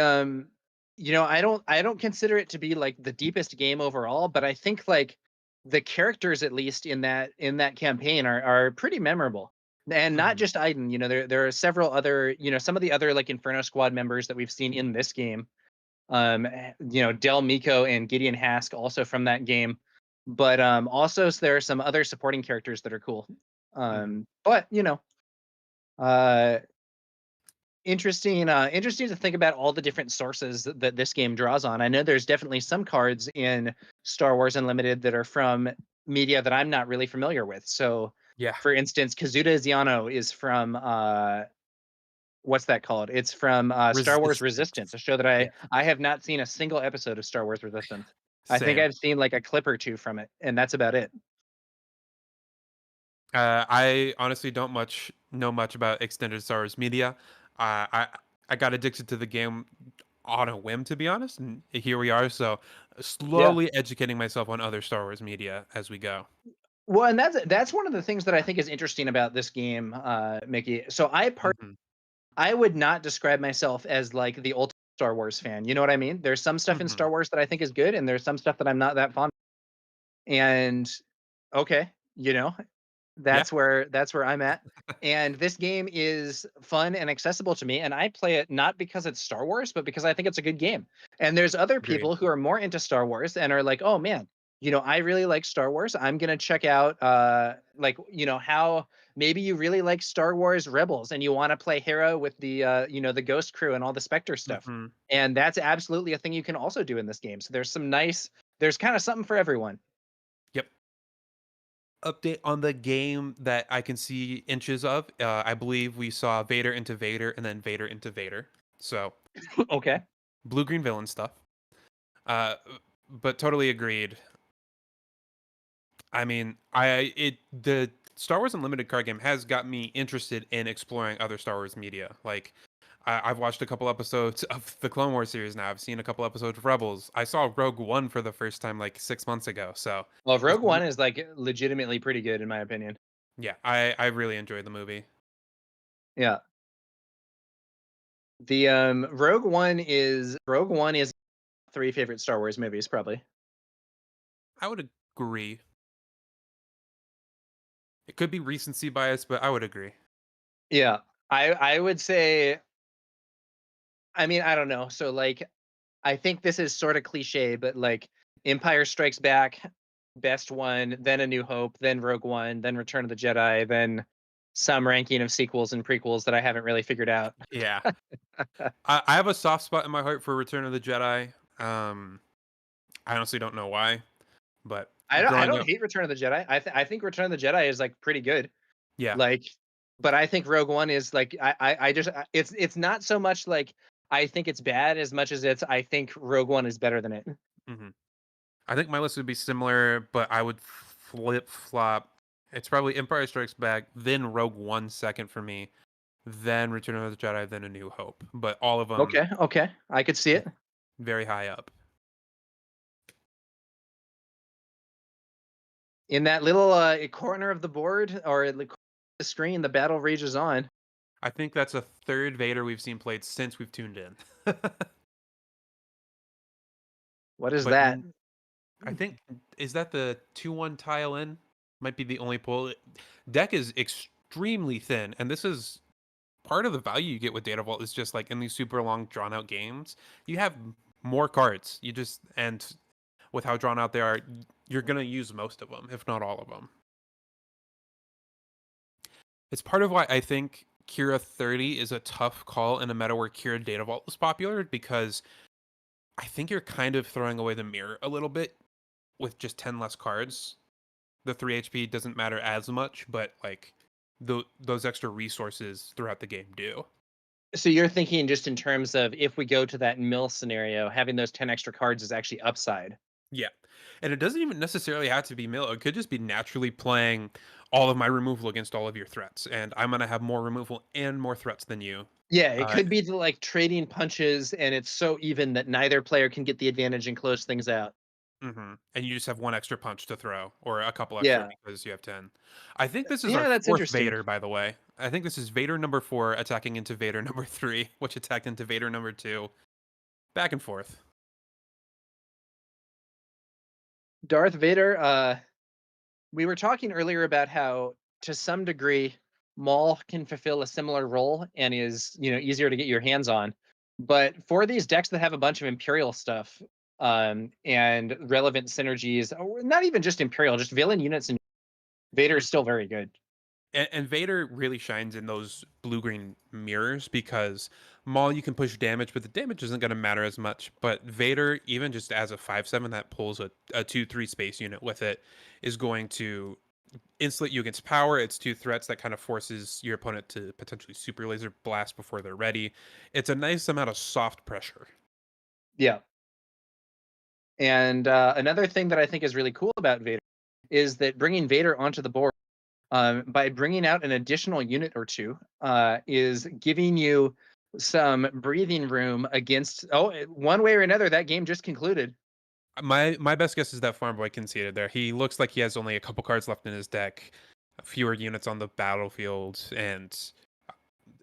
I don't consider it to be like the deepest game overall, but I think like the characters, at least in that campaign, are pretty memorable. And not just Iden, there are several other, some of the other like Inferno Squad members that we've seen in this game. Del Miko and Gideon Hask also from that game. But also there are some other supporting characters that are cool. But interesting to think about all the different sources that this game draws on. I know there's definitely some cards in Star Wars Unlimited that are from media that I'm not really familiar with. So yeah, for instance, Kazuda Ziano is from what's that called? It's from Star Wars Resistance, a show that I have not seen a single episode of Star Wars Resistance. I think I've seen like a clip or two from it, and that's about it. I honestly don't know much about extended Star Wars media. I got addicted to the game on a whim, to be honest, and here we are. So slowly educating myself on other Star Wars media as we go. Well, and that's one of the things that I think is interesting about this game, Mickey. So I would not describe myself as like the ultimate Star Wars fan. You know what I mean? There's some stuff in Star Wars that I think is good, and there's some stuff that I'm not that fond of. And okay, that's where I'm at. And this game is fun and accessible to me, and I play it not because it's Star Wars, but because I think it's a good game. And there's other people who are more into Star Wars and are like, oh man, I really like Star Wars. I'm gonna check out how maybe you really like Star Wars Rebels and you want to play Hera with the the Ghost Crew and all the Spectre stuff. And that's absolutely a thing you can also do in this game. So there's kind of something for everyone. Yep. Update on the game that I can see inches of. I believe we saw Vader into Vader and then Vader into Vader. So okay. Blue-green villain stuff. But totally agreed. I mean, the Star Wars Unlimited card game has got me interested in exploring other Star Wars media. Like, I've watched a couple episodes of the Clone Wars series now. I've seen a couple episodes of Rebels. I saw Rogue One for the first time like 6 months ago. So, well, Rogue One is like legitimately pretty good in my opinion. Yeah, I really enjoyed the movie. Yeah. The Rogue One is 3 favorite Star Wars movies probably. I would agree. It could be recency bias, but I would agree. Yeah. I would say, I mean, I don't know. So like I think this is sort of cliche, but like Empire Strikes Back, best one, then A New Hope, then Rogue One, then Return of the Jedi, then some ranking of sequels and prequels that I haven't really figured out. Yeah. I have a soft spot in my heart for Return of the Jedi. I honestly don't know why, but I don't hate Return of the Jedi. I think Return of the Jedi is like pretty good. Yeah. Like, but I think Rogue One is like I just it's not so much like I think it's bad as much as I think Rogue One is better than it. I think my list would be similar, but I would flip flop. It's probably Empire Strikes Back, then Rogue One second for me, then Return of the Jedi, then A New Hope. But all of them. Okay, I could see it. Very high up. In that little corner of the board or the screen, the battle rages on. I think that's a third Vader we've seen played since we've tuned in. What is that? I think, is that the 2-1 tile in? Might be the only pull. Deck is extremely thin, and this is part of the value you get with Data Vault is just like in these super long, drawn out games, you have more cards. And with how drawn out they are, you're going to use most of them, if not all of them. It's part of why I think Chirrut 30 is a tough call in a meta where Chirrut Data Vault was popular, because I think you're kind of throwing away the mirror a little bit with just 10 less cards. The 3 HP doesn't matter as much, but like those extra resources throughout the game do. So you're thinking just in terms of if we go to that mill scenario, having those 10 extra cards is actually upside. Yeah. And it doesn't even necessarily have to be mill. It could just be naturally playing all of my removal against all of your threats. And I'm going to have more removal and more threats than you. Yeah, it could be like trading punches, and it's so even that neither player can get the advantage and close things out. And you just have one extra punch to throw, or a couple extra Yeah. because you have 10. I think this is Yeah, our that's fourth interesting. Vader, by the way. I think this is Vader number 4 attacking into Vader number 3, which attacked into Vader number 2. Back and forth. Darth Vader, we were talking earlier about how, to some degree, Maul can fulfill a similar role and is, easier to get your hands on. But for these decks that have a bunch of Imperial stuff, and relevant synergies, or not even just Imperial, just villain units, and Vader is still very good. And Vader really shines in those blue-green mirrors, because Maul, you can push damage, but the damage isn't going to matter as much. But Vader, even just as a 5/7 that pulls a 2/3 space unit with it, is going to insulate you against power. It's 2 threats that kind of forces your opponent to potentially super laser blast before they're ready. It's a nice amount of soft pressure. Yeah. And another thing that I think is really cool about Vader is that bringing Vader onto the board, by bringing out an additional unit or two, is giving you some breathing room against. One way or another, that game just concluded. My best guess is that Farm Boy conceded there. He looks like he has only a couple cards left in his deck, fewer units on the battlefield, and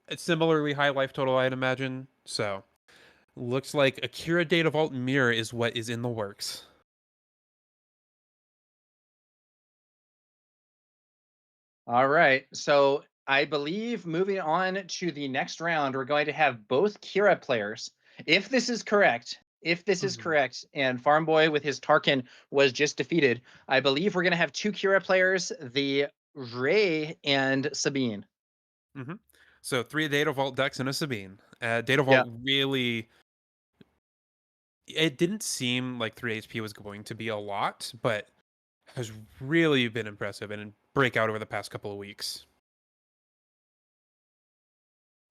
a similarly high life total, I'd imagine. So, looks like Akira Data Vault Mirror is what is in the works. All right. So I believe moving on to the next round, we're going to have both Chirrut players. If this is correct, and Farm Boy with his Tarkin was just defeated, I believe we're going to have 2 Chirrut players, the Rey and Sabine. So 3 Data Vault decks and a Sabine. Data Vault really... It didn't seem like 3 HP was going to be a lot, but has really been impressive and breakout over the past couple of weeks.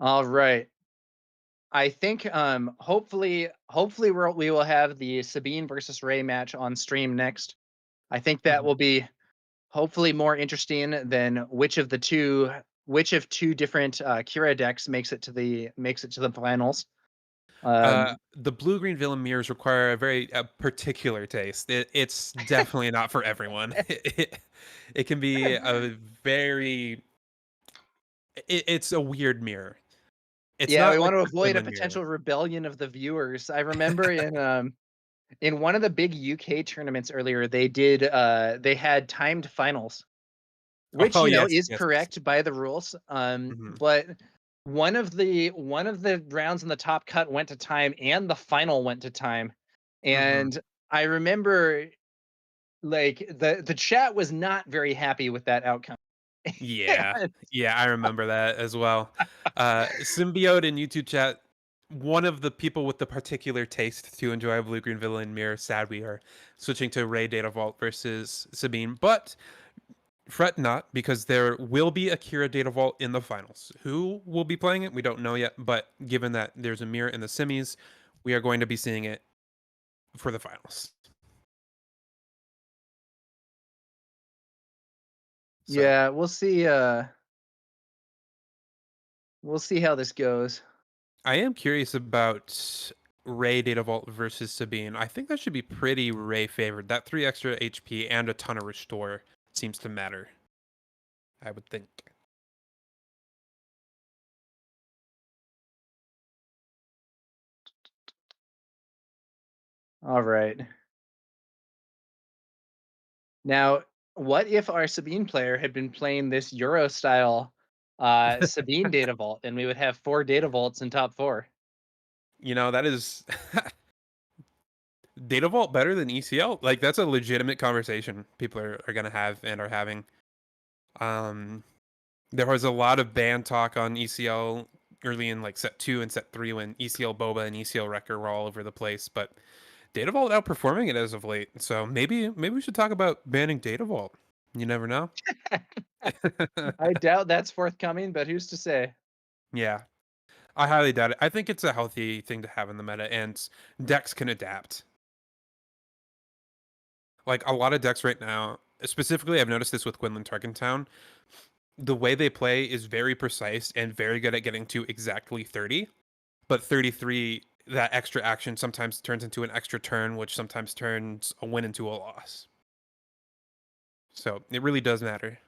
All right. I think hopefully we will have the Sabine versus Rey match on stream next. I think that will be hopefully more interesting than which of two different Kira decks makes it to the finals. The blue-green villain mirrors require a particular taste. It's definitely not for everyone. It can be a very... It's a weird mirror. It's we not want to like avoid a mirror. potential rebellion of the viewers. I remember in one of the big UK tournaments earlier, they had timed finals, which is correct by the rules. But one of the rounds in the top cut went to time, and the final went to time, and I remember like the chat was not very happy with that outcome. Yeah, I remember that as well. Symbiote in YouTube chat, one of the people with the particular taste to enjoy a blue-green villain mirror, sad we are switching to Rey Data Vault versus Sabine, but fret not, because there will be Akira Data Vault in the finals. Who will be playing it, we don't know yet, but given that there's a mirror in the semis, we are going to be seeing it for the finals. So. Yeah, we'll see. We'll see how this goes. I am curious about Rey Data Vault versus Sabine. I think that should be pretty Rey favored. That 3 extra HP and a ton of restore seems to matter, I would think. All right. Now, what if our Sabine player had been playing this Euro style Sabine Data Vault, and we would have 4 Data Vaults in top 4? That is Data Vault better than ECL? Like, that's a legitimate conversation people are going to have and are having. There was a lot of ban talk on ECL early in like set 2 and set 3 when ECL Boba and ECL Wrecker were all over the place, but Data Vault outperforming it as of late. So maybe we should talk about banning Data Vault. You never know. I doubt that's forthcoming, but who's to say? Yeah, I highly doubt it. I think it's a healthy thing to have in the meta, and decks can adapt. Like a lot of decks right now, specifically, I've noticed this with Quinlan Tarkentown. The way they play is very precise and very good at getting to exactly 30. But 33, that extra action sometimes turns into an extra turn, which sometimes turns a win into a loss. So it really does matter.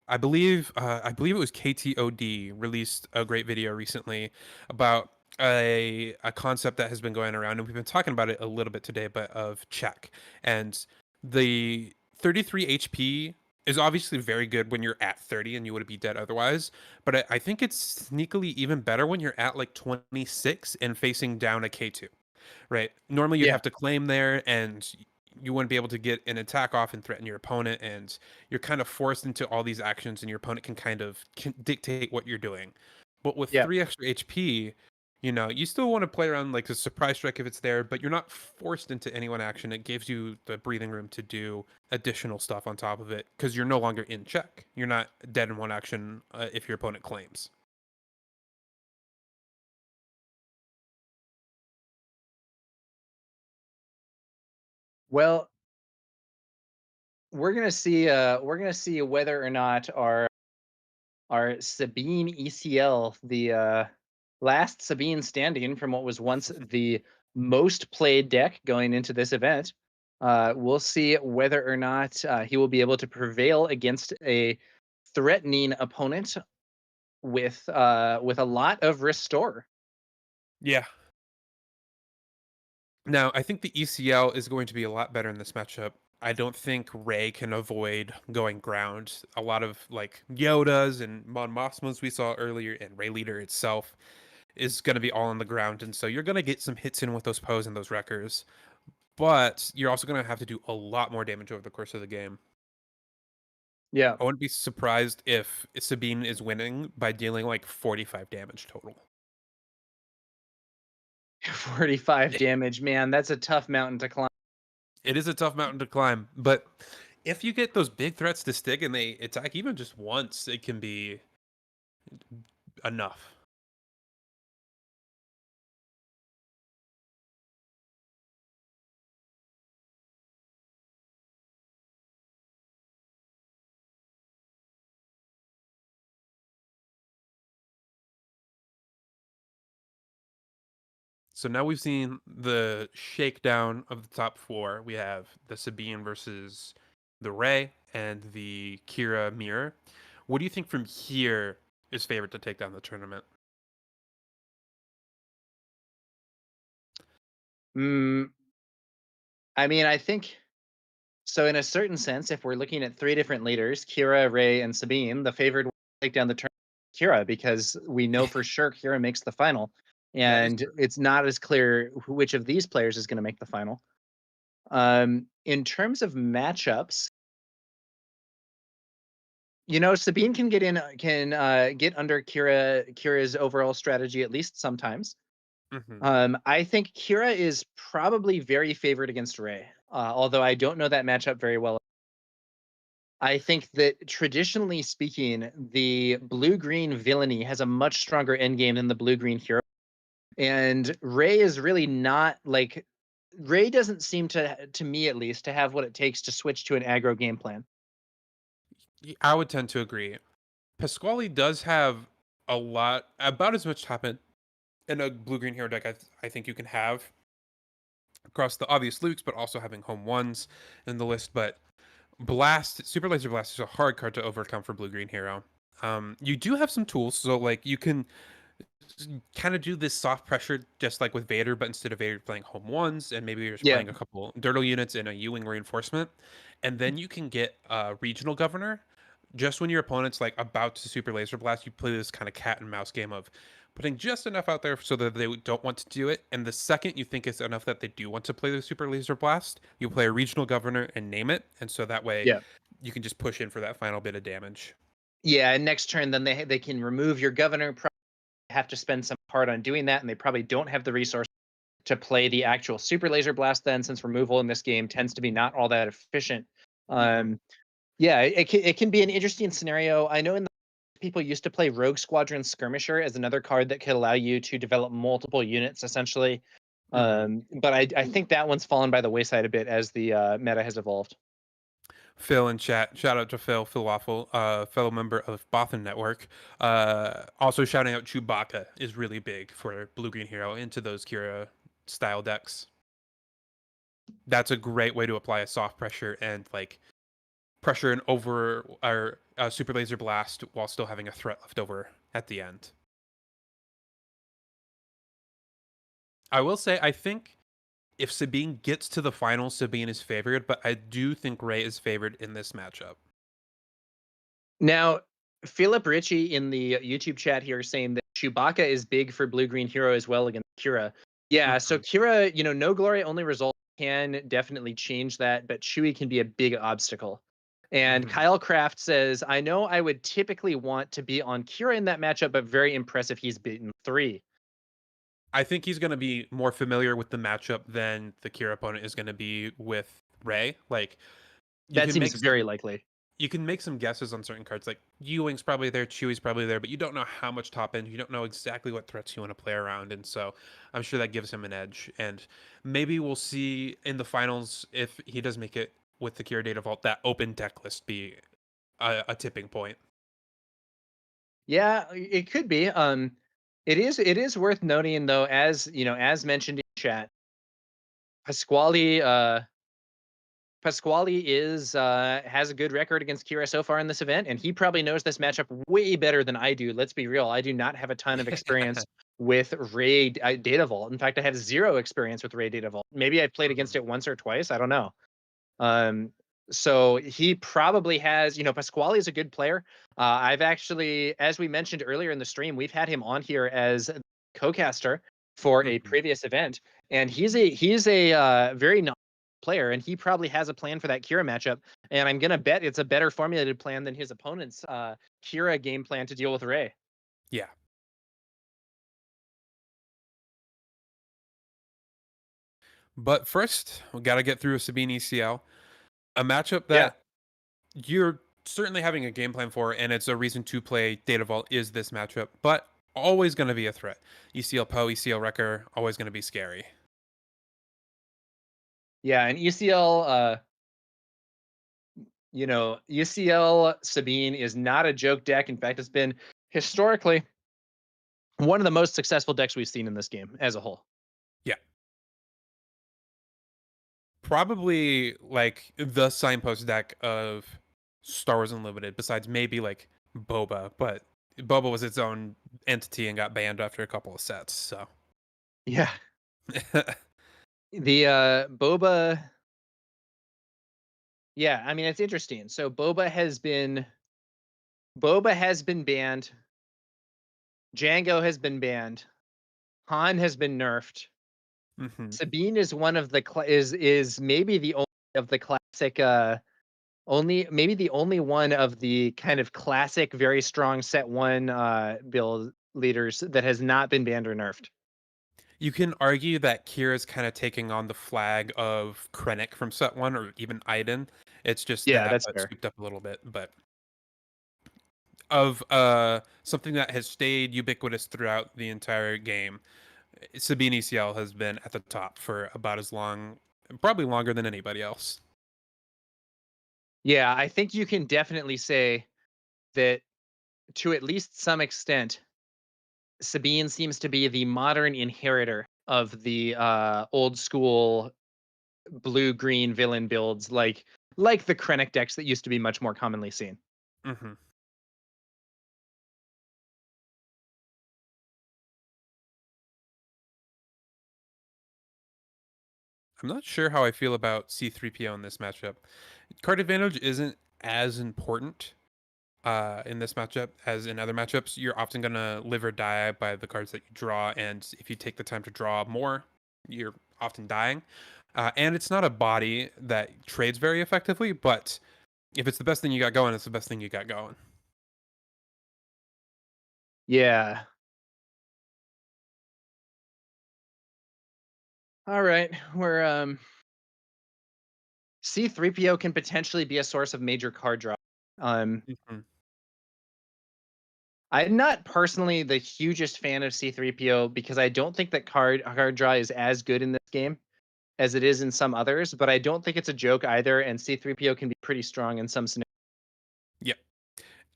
I believe it was KTOD released a great video recently about a concept that has been going around, and we've been talking about it a little bit today, but of check. And the 33 HP is obviously very good when you're at 30 and you would be dead otherwise. But I think it's sneakily even better when you're at like 26 and facing down a K2, right? Normally you'd Yeah. have to claim there and you wouldn't be able to get an attack off and threaten your opponent, and you're kind of forced into all these actions and your opponent can dictate what you're doing. But with Yeah. 3 extra HP, you still want to play around like a surprise strike if it's there, but you're not forced into any one action. It gives you the breathing room to do additional stuff on top of it because you're no longer in check. You're not dead in one action if your opponent claims. Well, we're gonna see whether or not our Sabine ECL, the last Sabine standing from what was once the most played deck going into this event. We'll see whether or not he will be able to prevail against a threatening opponent with a lot of restore. Yeah. Now, I think the ECL is going to be a lot better in this matchup. I don't think Rey can avoid going ground. A lot of like Yodas and Mon Mothmas we saw earlier, and Rey Leader itself is going to be all on the ground, and so you're going to get some hits in with those Poes and those Wreckers. But you're also going to have to do a lot more damage over the course of the game. Yeah. I wouldn't be surprised if Sabine is winning by dealing like 45 damage total. 45 damage, man. That's a tough mountain to climb. It is a tough mountain to climb, but if you get those big threats to stick and they attack even just once, it can be enough. So now we've seen the shakedown of the top 4. We have the Sabine versus the Rey and the Kira Mirror. What do you think from here is favored to take down the tournament? I mean, I think so. In a certain sense, if we're looking at 3 different leaders, Kira, Rey, and Sabine, the favored will take down the tournament, Kira, because we know for sure Kira makes the final, and it's not as clear which of these players is going to make the final. In terms of matchups, Sabine can get under Kira's overall strategy at least sometimes. I think Kira is probably very favored against Rey, although I don't know that matchup very well. I think that traditionally speaking, the blue-green villainy has a much stronger endgame than the blue-green hero. And Rey is really not like Rey doesn't seem to me at least, to have what it takes to switch to an aggro game plan. I would tend to agree. Pasquale does have about as much top end in a blue-green hero deck I think you can have across the obvious lukes, but also having home ones in the list. But Super Laser Blast is a hard card to overcome for blue-green hero. You do have some tools, so like you can kind of do this soft pressure just like with Vader, but instead of Vader playing home ones, and maybe you're just playing a couple Dirtle units and a U-Wing reinforcement, and then you can get a regional governor. Just when your opponent's like about to Super Laser Blast, you play this kind of cat and mouse game of putting just enough out there so that they don't want to do it. And the second you think it's enough that they do want to play the Super Laser Blast, you play a regional governor and name it. And so that way you can just push in for that final bit of damage. Yeah, and next turn, then they can remove your governor. Probably have to spend some part on doing that, and they probably don't have the resource to play the actual super laser blast. Then, since removal in this game tends to be not all that efficient, yeah, it can be an interesting scenario. I know in the people used to play Rogue Squadron Skirmisher as another card that could allow you to develop multiple units, essentially. But I think that one's fallen by the wayside a bit as the meta has evolved. Phil in chat, shout out to Phil Waffle, fellow member of Bothan Network. Also shouting out Chewbacca is really big for Blue Green Hero into those Kira style decks. That's a great way to apply a soft pressure and like pressure an over or super laser blast while still having a threat left over at the end. I will say, I think if Sabine gets to the finals, Sabine is favored, but I do think Rey is favored in this matchup. Now, Philip Ritchie in the YouTube chat here is saying that Chewbacca is big for Blue Green Hero as well against Kira. Yeah, so Kira, no glory only result can definitely change that, but Chewie can be a big obstacle. And Kyle Kraft says, I know I would typically want to be on Kira in that matchup, but very impressive he's beaten 3. I think he's going to be more familiar with the matchup than the Kira opponent is going to be with Rey. Like, that seems very likely. You can make some guesses on certain cards. Like, U-Wing's probably there, Chewie's probably there, but you don't know how much top end. You don't know exactly what threats you want to play around. And so I'm sure that gives him an edge. And maybe we'll see in the finals, if he does make it with the Kira Data Vault, that open deck list be a tipping point. Yeah, it could be. It is worth noting though, as mentioned in chat, Pasquale is has a good record against Kira so far in this event, and he probably knows this matchup way better than I do. Let's be real, I do not have a ton of experience with Rey Data Vault. In fact, I have 0 experience with Rey Data Vault. Maybe I've played against it once or twice. I don't know. So he probably has, Pasquale is a good player. I've actually, as we mentioned earlier in the stream, we've had him on here as co-caster for a previous event, and he's a very knowledgeable player, and he probably has a plan for that Kira matchup. And I'm gonna bet it's a better formulated plan than his opponent's Kira game plan to deal with Rey. Yeah. But first, we got to get through a Sabine ECL, a matchup that you're certainly having a game plan for, and it's a reason to play Data Vault is this matchup, but always going to be a threat. ECL Poe, ECL Wrecker, always going to be scary. Yeah, and ECL, ECL Sabine is not a joke deck. In fact, it's been historically one of the most successful decks we've seen in this game as a whole. Yeah. Probably like the signpost deck of Star Wars Unlimited, besides maybe like Boba, but Boba was its own entity and got banned after a couple of sets, so. Yeah. The Boba. Yeah, I mean, it's interesting. So Boba has been banned. Django has been banned. Han has been nerfed. Sabine is one of the is maybe the only of the classic maybe the only one of the kind of classic very strong set 1 build leaders that has not been banned or nerfed. You can argue that Kira's kind of taking on the flag of Krennic from set 1 or even Iden. It's just that's fair. scooped up a little bit, but of something that has stayed ubiquitous throughout the entire game, Sabine ECL has been at the top for about as long, probably longer than anybody else. Yeah, I think you can definitely say that to at least some extent, Sabine seems to be the modern inheritor of the old school blue-green villain builds, like the Krennic decks that used to be much more commonly seen. I'm not sure how I feel about C-3PO in this matchup. Card advantage isn't as important in this matchup as in other matchups. You're often going to live or die by the cards that you draw, and if you take the time to draw more, you're often dying. And it's not a body that trades very effectively, but If it's the best thing you got going, it's the best thing you got going. Yeah. All right, we're C3PO can potentially be a source of major card draw. Mm-hmm. I'm not personally the hugest fan of C3PO because I don't think that card draw is as good in this game as it is in some others, but I don't think it's a joke either, and C3PO can be pretty strong in some scenarios. Yep.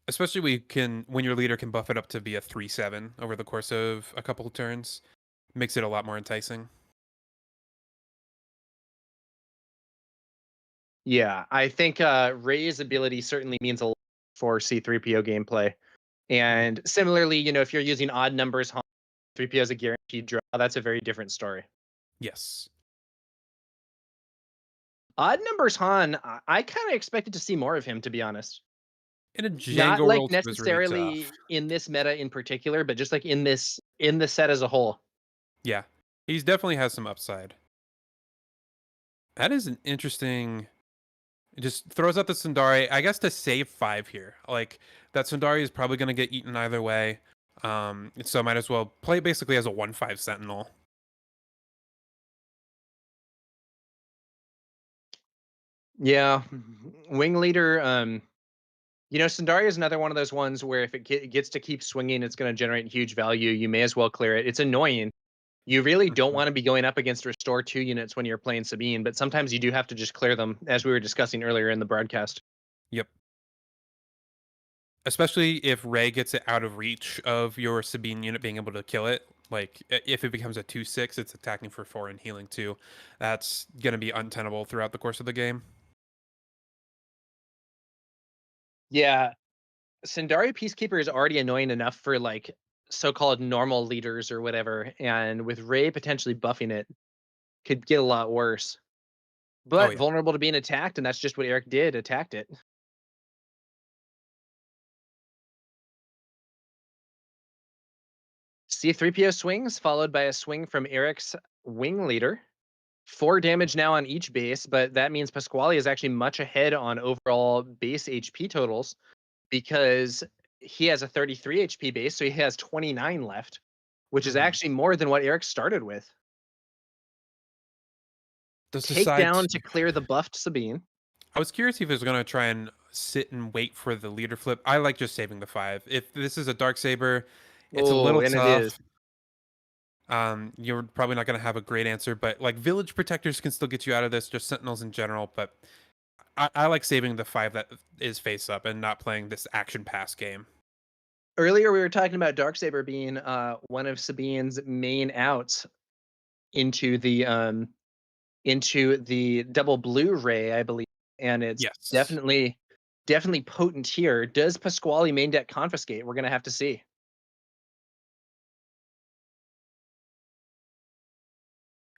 Especially when your leader can buff it up to be a 3/7 over the course of a couple of turns, makes it a lot more enticing. Yeah, I think Rey's ability certainly means a lot for C3PO gameplay. And similarly, if you're using odd numbers, 3PO is a guaranteed draw. That's a very different story. Yes. Odd numbers Han, I kind of expected to see more of him, to be honest. In a Not Django like world, it was really necessarily tough. in this meta in particular, but just like in the set as a whole. Yeah, he's definitely has some upside. That is an interesting. It just throws out the Sundari, I guess, to save 5 here. Like, that Sundari is probably going to get eaten either way. So might as well play basically as a 1/5 Sentinel. Yeah, wing leader. Sundari is another one of those ones where if it gets to keep swinging, it's going to generate huge value. You may as well clear it. It's annoying. You really don't want to be going up against restore 2 units when you're playing Sabine, but sometimes you do have to just clear them, as we were discussing earlier in the broadcast. Yep. Especially if Rey gets it out of reach of your Sabine unit being able to kill it. Like, if it becomes a 2/6, it's attacking for 4 and healing 2. That's going to be untenable throughout the course of the game. Yeah. Sundari Peacekeeper is already annoying enough for, like, so-called normal leaders or whatever, and with Rey potentially buffing it, could get a lot worse. But yeah. vulnerable to being attacked, and that's just what Eric did, attacked it. C3PO swings, followed by a swing from Eric's wing leader. 4 damage now on each base, but that means Pasquale is actually much ahead on overall base HP totals because he has a 33 HP base, so he has 29 left, which is actually more than what Eric started with. Takedown to clear the buffed Sabine. I was curious if he was going to try and sit and wait for the leader flip. I like just saving the 5. If this is a Darksaber, it's a little tough. It is. You're probably not going to have a great answer, but like village protectors can still get you out of this, just sentinels in general. But I like saving the 5 that is face up and not playing this action pass game. Earlier, we were talking about Darksaber being one of Sabine's main outs into the double Blu-ray, I believe, and it's definitely potent here. Does Pasquale main deck confiscate? We're gonna have to see.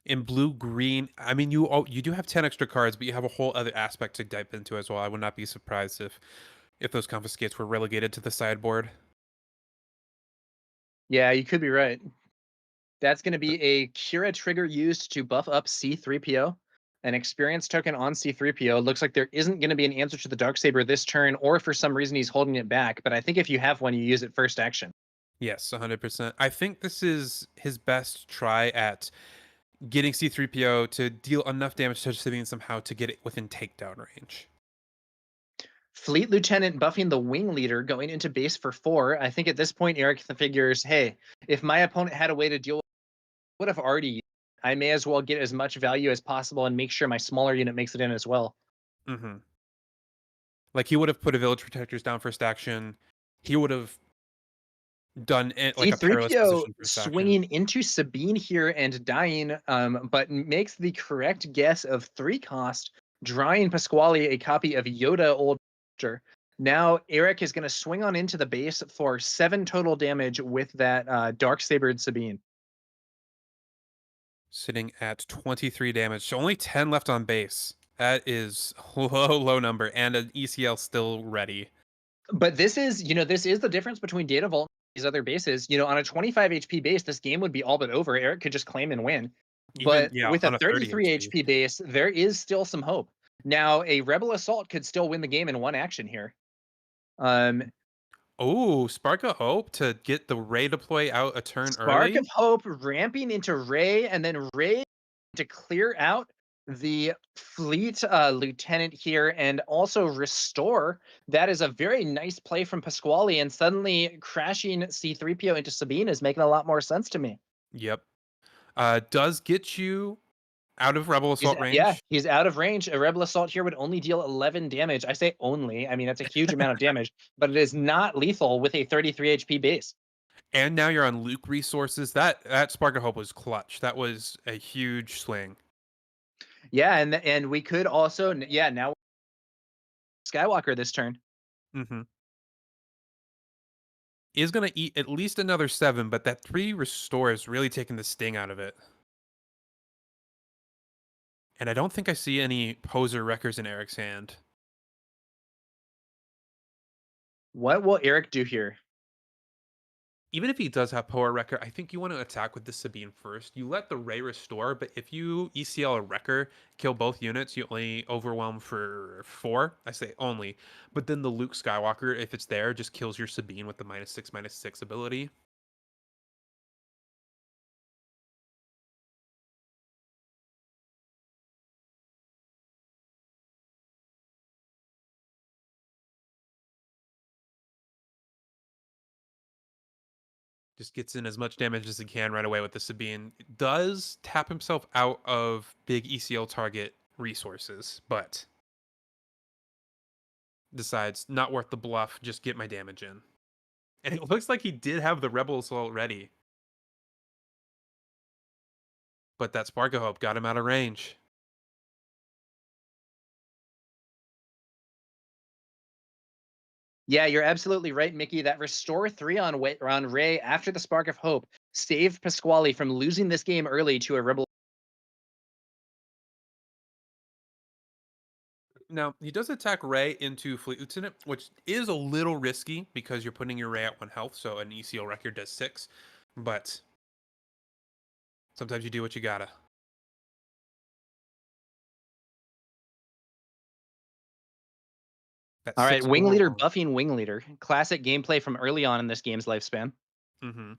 In blue-green, I mean, you do have 10 extra cards, but you have a whole other aspect to dive into as well. I would not be surprised if those confiscates were relegated to the sideboard. Yeah, you could be right. That's going to be a Chirrut trigger used to buff up C3PO. An experience token on C3PO. Looks like there isn't going to be an answer to the Darksaber this turn, or for some reason he's holding it back. But I think if you have one, you use it first action. Yes, 100%. I think this is his best try at getting C3PO to deal enough damage to Sabine somehow to get it within takedown range. Fleet Lieutenant buffing the wing leader going into base for 4. I think at this point, Eric figures, hey, if my opponent had a way to deal with it, would have already used it. I may as well get as much value as possible and make sure my smaller unit makes it in as well. Mm-hmm. Like, he would have put a village protectors down first action. He would have done it like a perilous position for swinging into Sabine here and dying, but makes the correct guess of 3 cost, drawing Pasquale a copy of Yoda Old Master. Now Eric is going to swing on into the base for 7 total damage with that Darksabered Sabine. Sitting at 23 damage, so only 10 left on base. That is low number, and an ECL still ready. But this is the difference between Data Vault and these other bases. On a 25 HP base, this game would be all but over. Eric could just claim and win. But with a 33 HP base, there is still some hope. Now, a Rebel Assault could still win the game in one action here. Oh, Spark of Hope to get the Ray deploy out a turn Spark early. of Hope ramping into Ray, and then Ray to clear out the fleet lieutenant here and also restore. That is a very nice play from Pasquale, and suddenly crashing C-3PO into Sabine is making a lot more sense to me. Yep. Does get you out of Rebel Assault range. Yeah, he's out of range. A Rebel Assault here would only deal 11 damage. I say only. I mean, that's a huge amount of damage, but it is not lethal with a 33 HP base. And now you're on Luke resources. That Spark of Hope was clutch. That was a huge swing. Yeah, and we could also now Skywalker this turn. Mm-hmm. Is going to eat at least another 7, but that 3 restore is really taking the sting out of it. And I don't think I see any poser wreckers in Eric's hand. What will Eric do here? Even if he does have Power Wrecker, I think you want to attack with the Sabine first. You let the Ray restore, but if you ECL a Wrecker, kill both units, you only overwhelm for 4. I say only. But then the Luke Skywalker, if it's there, just kills your Sabine with the -6/-6 ability. Just gets in as much damage as he can right away with the Sabine. Does tap himself out of big ECL target resources, but decides not worth the bluff, just get my damage in. And it looks like he did have the Rebel Assault ready. But that Spark of Hope got him out of range. Yeah, you're absolutely right, Mickey. That restore 3 on Ray after the Spark of Hope saved Pasquale from losing this game early to a Rebel. Now, he does attack Ray into Fleet Lieutenant, which is a little risky because you're putting your Ray at 1 health, so an ECL record does 6. But sometimes you do what you gotta. All right, Wing Leader buffing Wing Leader. Classic gameplay from early on in this game's lifespan. Mm-hmm.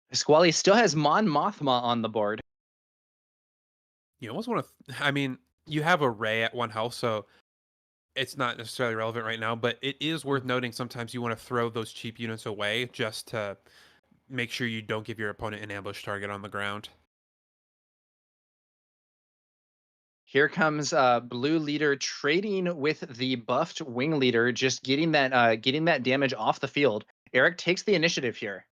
Pasquale still has Mon Mothma on the board. You almost want to... I mean, you have a Ray at 1 health, so it's not necessarily relevant right now, but it is worth noting sometimes you want to throw those cheap units away just to make sure you don't give your opponent an ambush target on the ground. Here comes Blue Leader trading with the buffed Wing Leader, just getting that damage off the field. Eric takes the initiative here.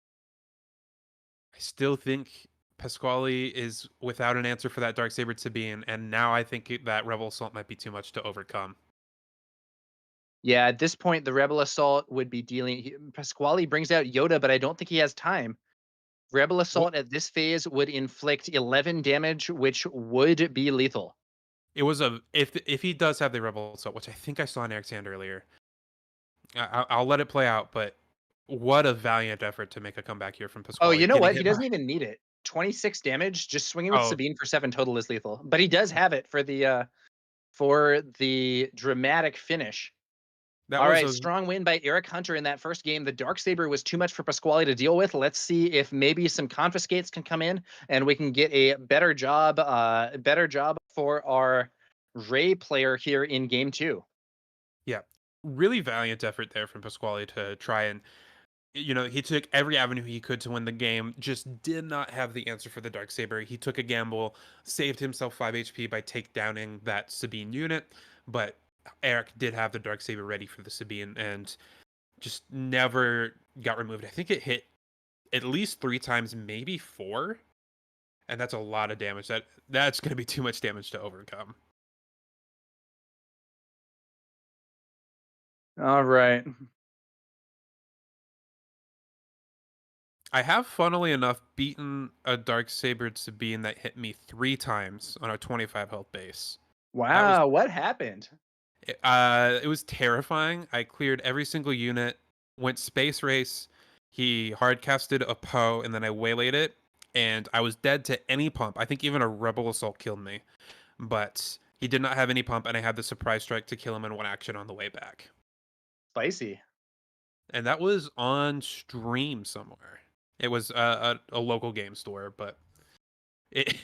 I still think Pasquale is without an answer for that Darksaber Sabine, and now I think that Rebel Assault might be too much to overcome. Yeah, at this point, the Rebel Assault would be dealing... Pasquale brings out Yoda, but I don't think he has time. Rebel Assault at this phase would inflict 11 damage, which would be lethal. It was if he does have the Rebel Assault, which I think I saw in Eric's hand earlier. I'll let it play out, but what a valiant effort to make a comeback here from Pasquale. Oh, you know what? He doesn't even need it. 26 damage, just swinging with Sabine for 7 total is lethal. But he does have it for the dramatic finish. All right, strong win by Eric Hunter in that first game. The Darksaber was too much for Pasquale to deal with. Let's see if maybe some confiscates can come in and we can get a better job for our Ray player here in game 2. Yeah, really valiant effort there from Pasquale to try and, he took every avenue he could to win the game, just did not have the answer for the Darksaber. He took a gamble, saved himself 5 HP by takedowning that Sabine unit, but Eric did have the Darksaber ready for the Sabine and just never got removed. I think it hit at least 3 times, maybe 4. And that's a lot of damage. That's going to be too much damage to overcome. All right. I have, funnily enough, beaten a Darksabered Sabine that hit me 3 times on a 25 health base. Wow, what happened? It was terrifying. I cleared every single unit went Space Race. He hardcasted a Poe, and then I waylaid it, and I was dead to any pump. I think even a Rebel Assault killed me. But he did not have any pump, and I had the surprise strike to kill him in one action on the way back. Spicy. And that was on stream somewhere. It was a local game store, but it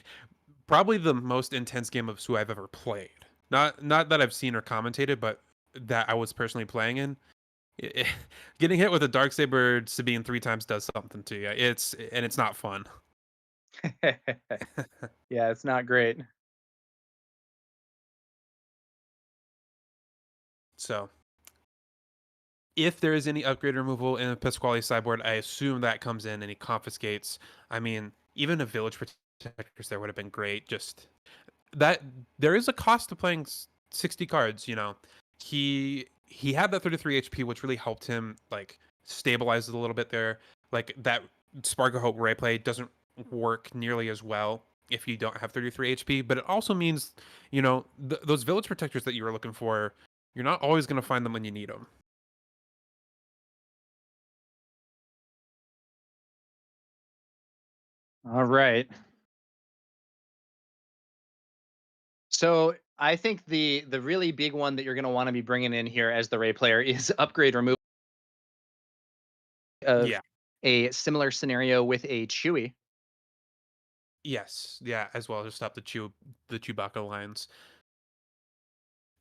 probably the most intense game of Su I've ever played. Not that I've seen or commentated, but that I was personally playing in. Getting hit with a Darksaber Sabine 3 times does something to you. It's not fun. Yeah, it's not great. So, if there is any upgrade removal in a Pasquale sideboard, I assume that comes in and he confiscates. I mean, even a Village Protectors there would have been great. Just that there is a cost to playing 60 cards. You know, he had that 33 HP, which really helped him like stabilize it a little bit there. Like that Spark of Hope Ray play doesn't work nearly as well if you don't have 33 HP, but it also means, you know, those Village Protectors that you were looking for, you're not always going to find them when you need them. All right. So I think the really big one that you're going to want to be bringing in here as the Ray player is upgrade removal of a similar scenario with a Chewie. Yes, yeah, as well to stop the Chewbacca lines.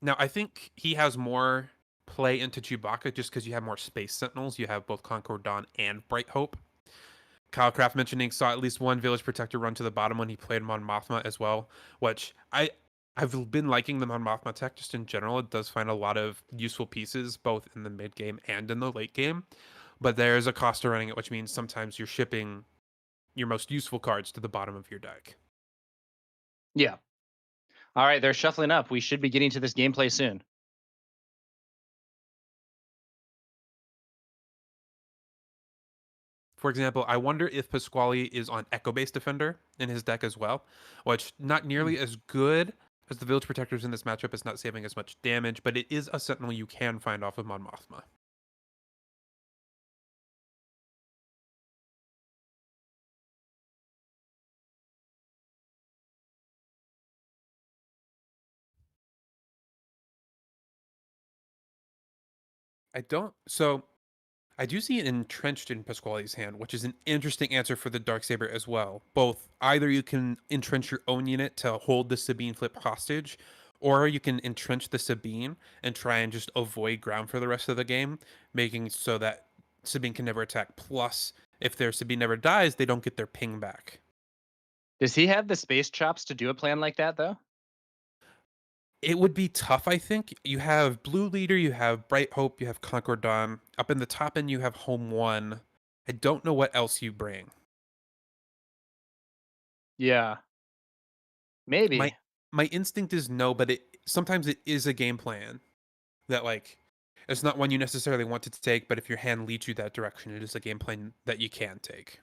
Now, I think he has more play into Chewbacca just because you have more Space Sentinels. You have both Concord Dawn and Bright Hope. Kyle Craft mentioning saw at least one Village Protector run to the bottom when he played Mon Mothma as well, which I've been liking the Mon Mothma tech just in general. It does find a lot of useful pieces both in the mid game and in the late game, but there's a cost to running it, which means sometimes you're shipping your most useful cards to the bottom of your deck. Yeah. All right, they're shuffling up. We should be getting to this gameplay soon. For example, I wonder if Pasquale is on Echo-based Defender in his deck as well, which not nearly as good as the Village Protectors in this matchup. It's not saving as much damage, but it is a Sentinel you can find off of Mon Mothma. I do see it entrenched in Pasquale's hand, which is an interesting answer for the Darksaber as well. Both, either you can entrench your own unit to hold the Sabine flip hostage, or you can entrench the Sabine and try and just avoid ground for the rest of the game, making so that Sabine can never attack. Plus, if their Sabine never dies, they don't get their ping back. Does he have the space chops to do a plan like that, though? It would be tough, I think. You have Blue Leader, you have Bright Hope, you have Concord Dawn. Up in the top end, you have Home 1. I don't know what else you bring. Yeah. Maybe. My instinct is no, but sometimes it is a game plan that, like, it's not one you necessarily want to take, but if your hand leads you that direction, it is a game plan that you can take.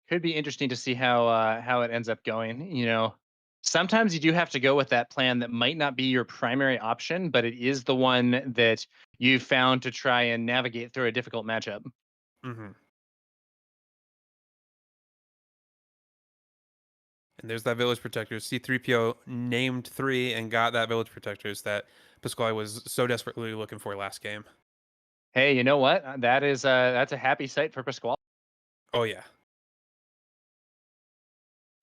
Could be interesting to see how it ends up going. You know, sometimes you do have to go with that plan that might not be your primary option, but it is the one that you found to try and navigate through a difficult matchup. Mm-hmm. And there's that Village Protectors. C-3PO named 3 and got that Village Protectors that Pasquale was so desperately looking for last game. Hey, you know what? That's a happy sight for Pasquale. Oh, yeah.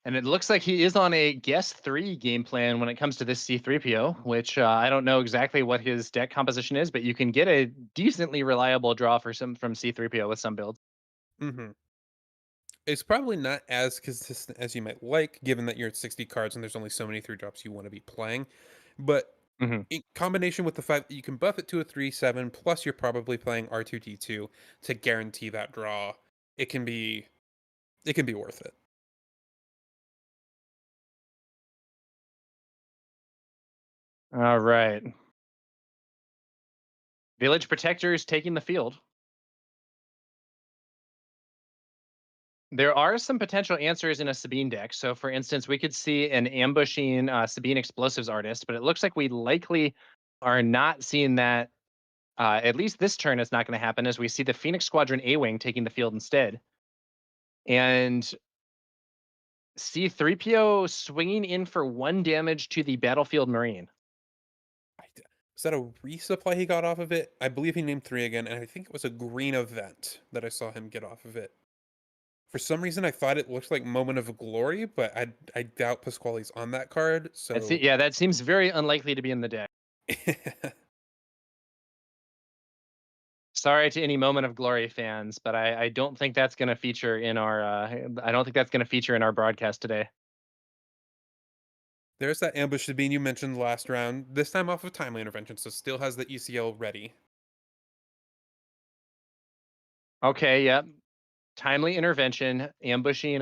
And it looks like he is on a guess 3 game plan when it comes to this C-3PO, which I don't know exactly what his deck composition is, but you can get a decently reliable draw from C-3PO with some builds. Mm-hmm. It's probably not as consistent as you might like, given that you're at 60 cards and there's only so many 3-drops you want to be playing. But in combination with the fact that you can buff it to a 3/7, plus you're probably playing R2D2 to guarantee that draw, it can be worth it. All right. Village Protectors taking the field. There are some potential answers in a Sabine deck. So, for instance, we could see an ambushing Sabine Explosives artist, but it looks like we likely are not seeing that at least this turn it's not going to happen, as we see the Phoenix Squadron A-Wing taking the field instead. And C-3PO swinging in for 1 damage to the Battlefield Marine. Is that a resupply he got off of it? I believe he named 3 again, and I think it was a green event that I saw him get off of it. For some reason, I thought it looked like Moment of Glory, but I doubt Pasquale's on that card. So Yeah, that seems very unlikely to be in the deck. Sorry to any Moment of Glory fans, but I don't think that's going to feature in our broadcast today. There's that ambush Sabine you mentioned last round. This time off of timely intervention, so still has the ECL ready. Okay, yep. Timely intervention, ambushing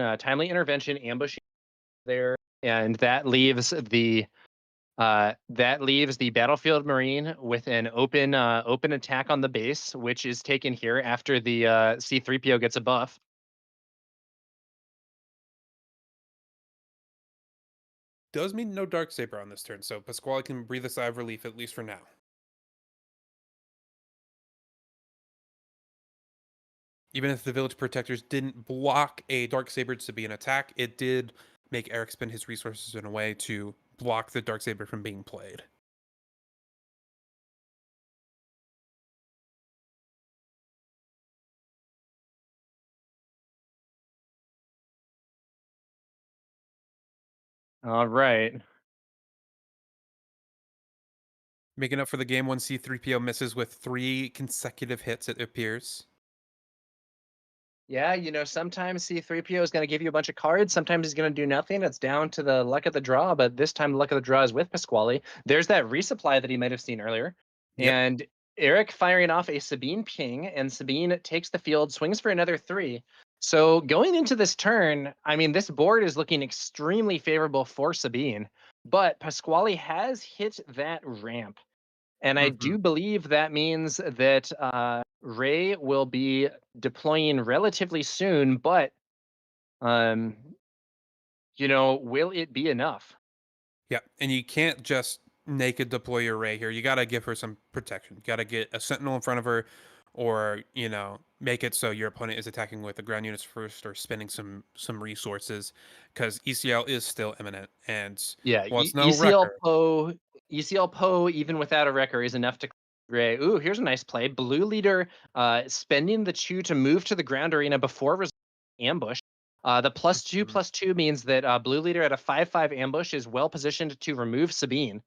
there, and that leaves the Battlefield Marine with an open attack on the base, which is taken here after the C-3PO gets a buff. Does mean no Darksaber on this turn, so Pasquale can breathe a sigh of relief, at least for now. Even if the Village Protectors didn't block a Darksaber Sabine attack, it did make Eric spend his resources in a way to block the Darksaber from being played. All right. Making up for the game 1 C-3PO misses with 3 consecutive hits, it appears. Yeah, sometimes C-3PO is going to give you a bunch of cards. Sometimes he's going to do nothing. It's down to the luck of the draw, but this time the luck of the draw is with Pasquale. There's that resupply that he might have seen earlier. Yep. And Eric firing off a Sabine ping, and Sabine takes the field, swings for another 3. So going into this turn, I mean, this board is looking extremely favorable for Sabine, but Pasquale has hit that ramp. And I do believe that means that Rey will be deploying relatively soon, but will it be enough? Yeah, and you can't just naked deploy your Rey here. You got to give her some protection. You got to get a Sentinel in front of her, or make it so your opponent is attacking with the ground units first, or spending some resources, because ECL is still imminent. And yeah, it's no ECL Poe, even without a wrecker, is enough to Rey. Ooh, here's a nice play. Blue leader spending the 2 to move to the ground arena before ambush. The +2/+2 means that blue leader at a 5/5 ambush is well positioned to remove Sabine.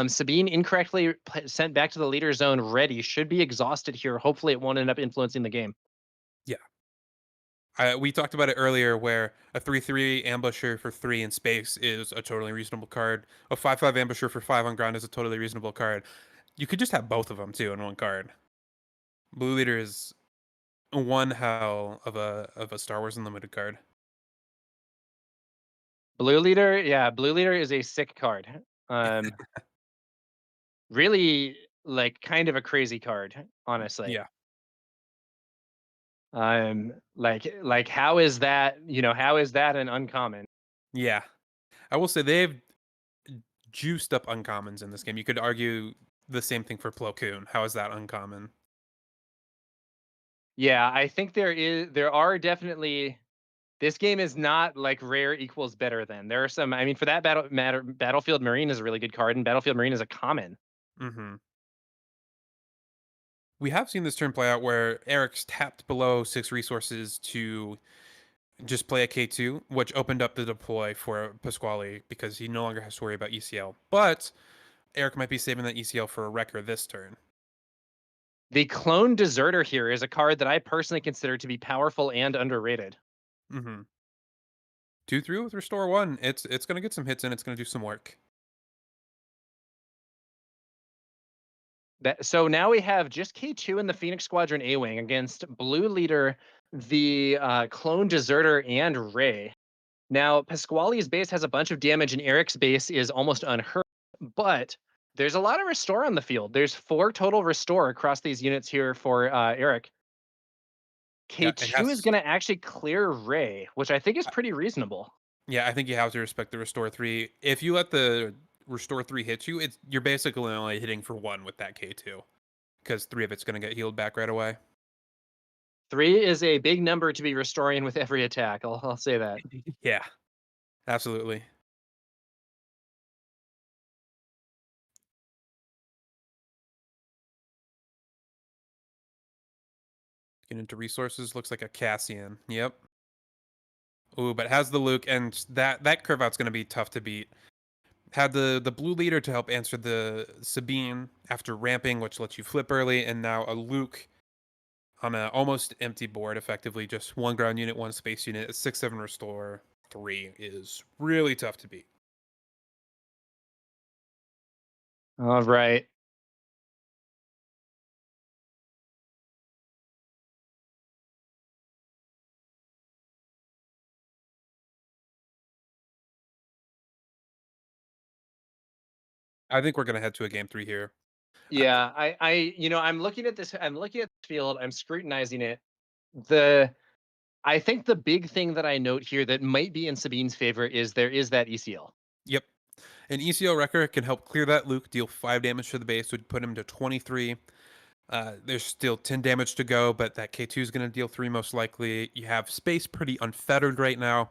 Sabine incorrectly sent back to the leader zone ready, should be exhausted here. Hopefully it won't end up influencing the game. Yeah. We talked about it earlier, where a 3/3 ambusher for 3 in space is a totally reasonable card. A 5/5 ambusher for 5 on ground is a totally reasonable card. You could just have both of them too in one card. Blue leader is one hell of a Star Wars Unlimited card. Blue leader is a sick card. Really, like, kind of a crazy card, honestly. Yeah. Like how is that an uncommon? Yeah. I will say they've juiced up uncommons in this game. You could argue the same thing for Plo Koon. How is that uncommon? Yeah, I think there are definitely. This game is not like rare equals better than. There are some. I mean, for that Battlefield Marine is a really good card, and Battlefield Marine is a common. We have seen this turn play out where Eric's tapped below 6 resources to just play a K2, which opened up the deploy for Pasquale because he no longer has to worry about ECL. But Eric might be saving that ECL for a wrecker this turn. The Clone Deserter here is a card that I personally consider to be powerful and underrated. 2/3 with Restore 1. It's going to get some hits in. It's going to do some work. So now we have just K2 in the Phoenix Squadron A-Wing against Blue Leader, the Clone Deserter, and Rey. Now, Pasquale's base has a bunch of damage, and Eric's base is almost unhurt, but there's a lot of restore on the field. There's 4 total restore across these units here for Eric. K2 is going to actually clear Rey, which I think is pretty reasonable. Yeah, I think you have to respect the Restore 3. If you let the Restore 3 hit you, you're basically only hitting for 1 with that K2. because 3 of it's going to get healed back right away. 3 is a big number to be restoring with every attack. I'll say that. Yeah, absolutely. Get into resources. Looks like a Cassian. Yep. Ooh, but it has the Luke, and that curve out's going to be tough to beat. Had the blue leader to help answer the Sabine after ramping, which lets you flip early, and now a Luke on an almost empty board, effectively just 1 ground unit, 1 space unit, a 6/7 restore 3 is really tough to beat. All right. I think we're gonna head to a game 3 here. Yeah, I'm looking at this. I'm looking at the field. I'm scrutinizing it. I think the big thing that I note here that might be in Sabine's favor is there is that ECL. Yep. An ECL wrecker can help clear that Luke, deal 5 damage to the base, would put him to 23. There's still 10 damage to go, but that K2 is going to deal 3 most likely. You have space pretty unfettered right now.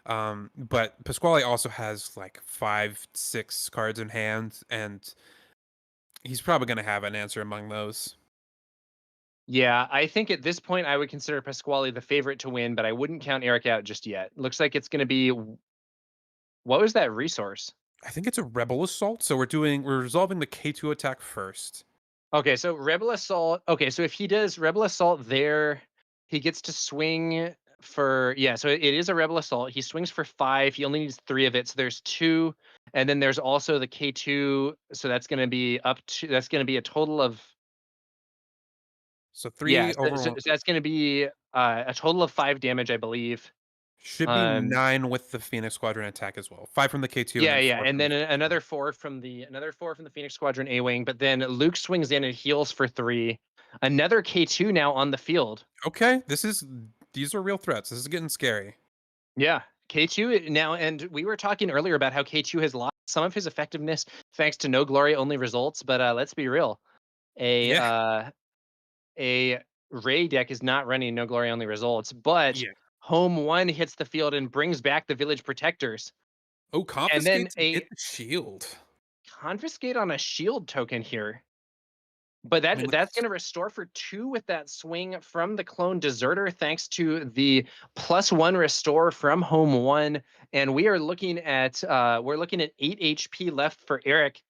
But Pasquale also has like 5, 6 cards in hand, and he's probably going to have an answer among those. Yeah, I think at this point I would consider Pasquale the favorite to win, but I wouldn't count Eric out just yet. Looks like it's going to be, what was that resource? I think it's a Rebel Assault, so we're resolving the K2 attack first. Okay, so Rebel Assault. Okay, so if he does Rebel Assault there, he gets to swing for, yeah, so it is a Rebel Assault. He swings for 5. He only needs 3 of it. So there's 2. And then there's also the K2. So that's going to be that's going to be a total of, So 3 yeah, over so that's going to be a total of 5 damage, I believe. should be 9 with the Phoenix Squadron attack as well. 5 from the K2. Yeah, and then another 4 from the Phoenix Squadron A wing. But then Luke swings in and heals for 3. Another K2 now on the field. Okay, these are real threats. This is getting scary. Yeah, K2 now, and we were talking earlier about how K2 has lost some of his effectiveness thanks to no glory only results. But let's be real, a Ray deck is not running no glory only results. But Home 1 hits the field and brings back the village protectors. Oh, confiscate and then to get the shield. Confiscate on a shield token here. But that's going to restore for 2 with that swing from the clone deserter, thanks to the +1 restore from Home 1. And we are looking at 8 HP left for Eric.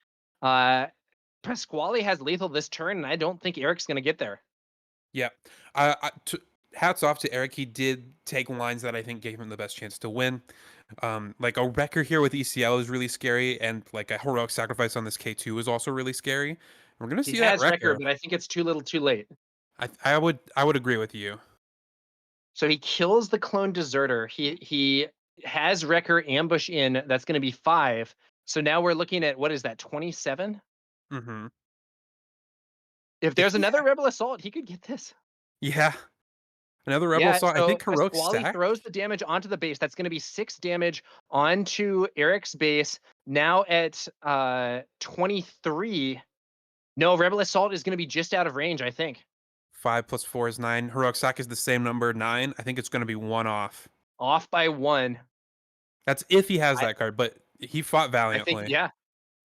Pasquale has lethal this turn, and I don't think Eric's going to get there. Yeah. Hats off to Eric. He did take lines that I think gave him the best chance to win. Like a wrecker here with ECL is really scary, and like a heroic sacrifice on this K2 is also really scary. We're gonna see that wrecker, but I think it's too little, too late. I would agree with you. So he kills the clone deserter. He has wrecker ambush in. That's going to be 5. So now we're looking at, what is that, 27? Mm-hmm. If there's another Rebel Assault, he could get this. Yeah. Another Rebel Assault. So I think heroic Pasquale throws the damage onto the base. That's going to be 6 damage onto Eric's base. Now at 23. No, Rebel Assault is going to be just out of range, I think. 5 + 4 is 9. Heroic Sac is the same number, 9. I think it's going to be 1 off. Off by 1. That's if he has that card, but he fought valiantly.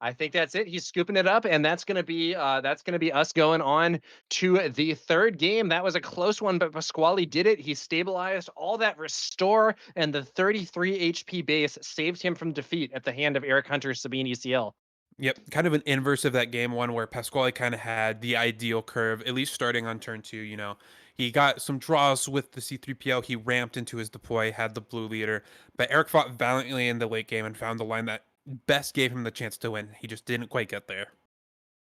I think that's it. He's scooping it up, and that's gonna be us going on to the 3rd game. That was a close one, but Pasquale did it. He stabilized all that restore, and the 33 HP base saved him from defeat at the hand of Eric Hunter's Sabine ECL. Yep, kind of an inverse of that game 1 where Pasquale kind of had the ideal curve, at least starting on turn 2. You know, he got some draws with the C3PO. He ramped into his deploy, had the blue leader, but Eric fought valiantly in the late game and found the line that best gave him the chance to win. He just didn't quite get there.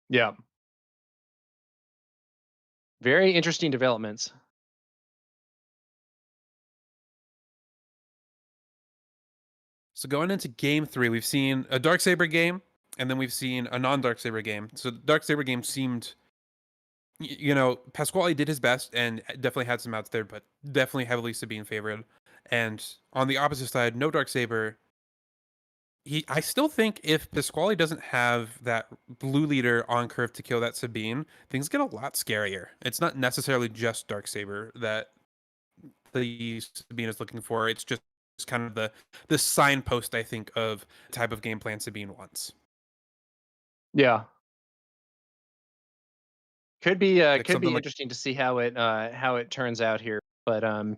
Yeah. Very interesting developments. So going into game 3, we've seen a Darksaber game, and then we've seen a non-Darksaber game. So the Darksaber game seemed, you know, Pasquale did his best and definitely had some outs there, but definitely heavily Sabine favored. And on the opposite side, no Darksaber. I still think if Pasquale doesn't have that blue leader on curve to kill that Sabine, things get a lot scarier. It's not necessarily just Darksaber that the Sabine is looking for. It's just kind of the signpost, I think, of the type of game plan Sabine wants. Yeah. Could be Like could be something like interesting to see how it turns out here. But I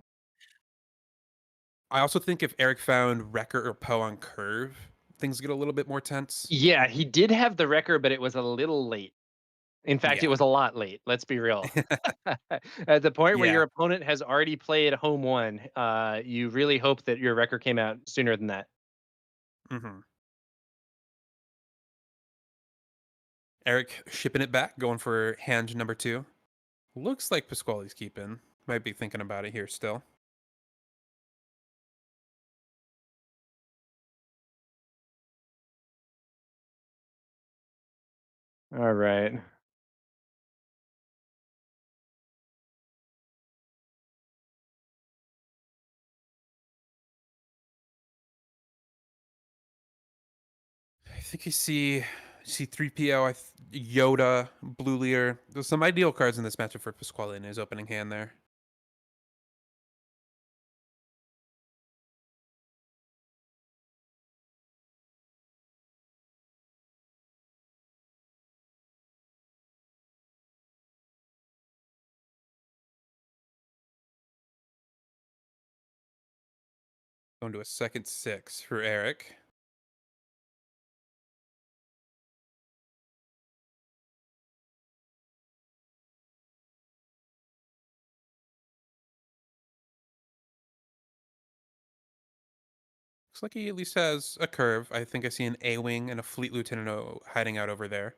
also think if Eric found Wrecker or Poe on curve, things get a little bit more tense. yeah, he did have the wrecker, but it was a little late. In fact, it Yeah. was a lot late. Let's be real. At the point where Yeah. your opponent has already played home one, you really hope that your wrecker came out sooner than that. Mm-hmm. Eric shipping it back, going for hand number 2. Looks like Pasquale's keeping. Might be thinking about it here still. All right. I think you see C3PO, Yoda, Blue Leader. There's some ideal cards in this matchup for Pasquale in his opening hand there. Going to a second 6 for Eric. Looks like he at least has a curve. I think I see an A-Wing and a Fleet Lieutenant hiding out over there.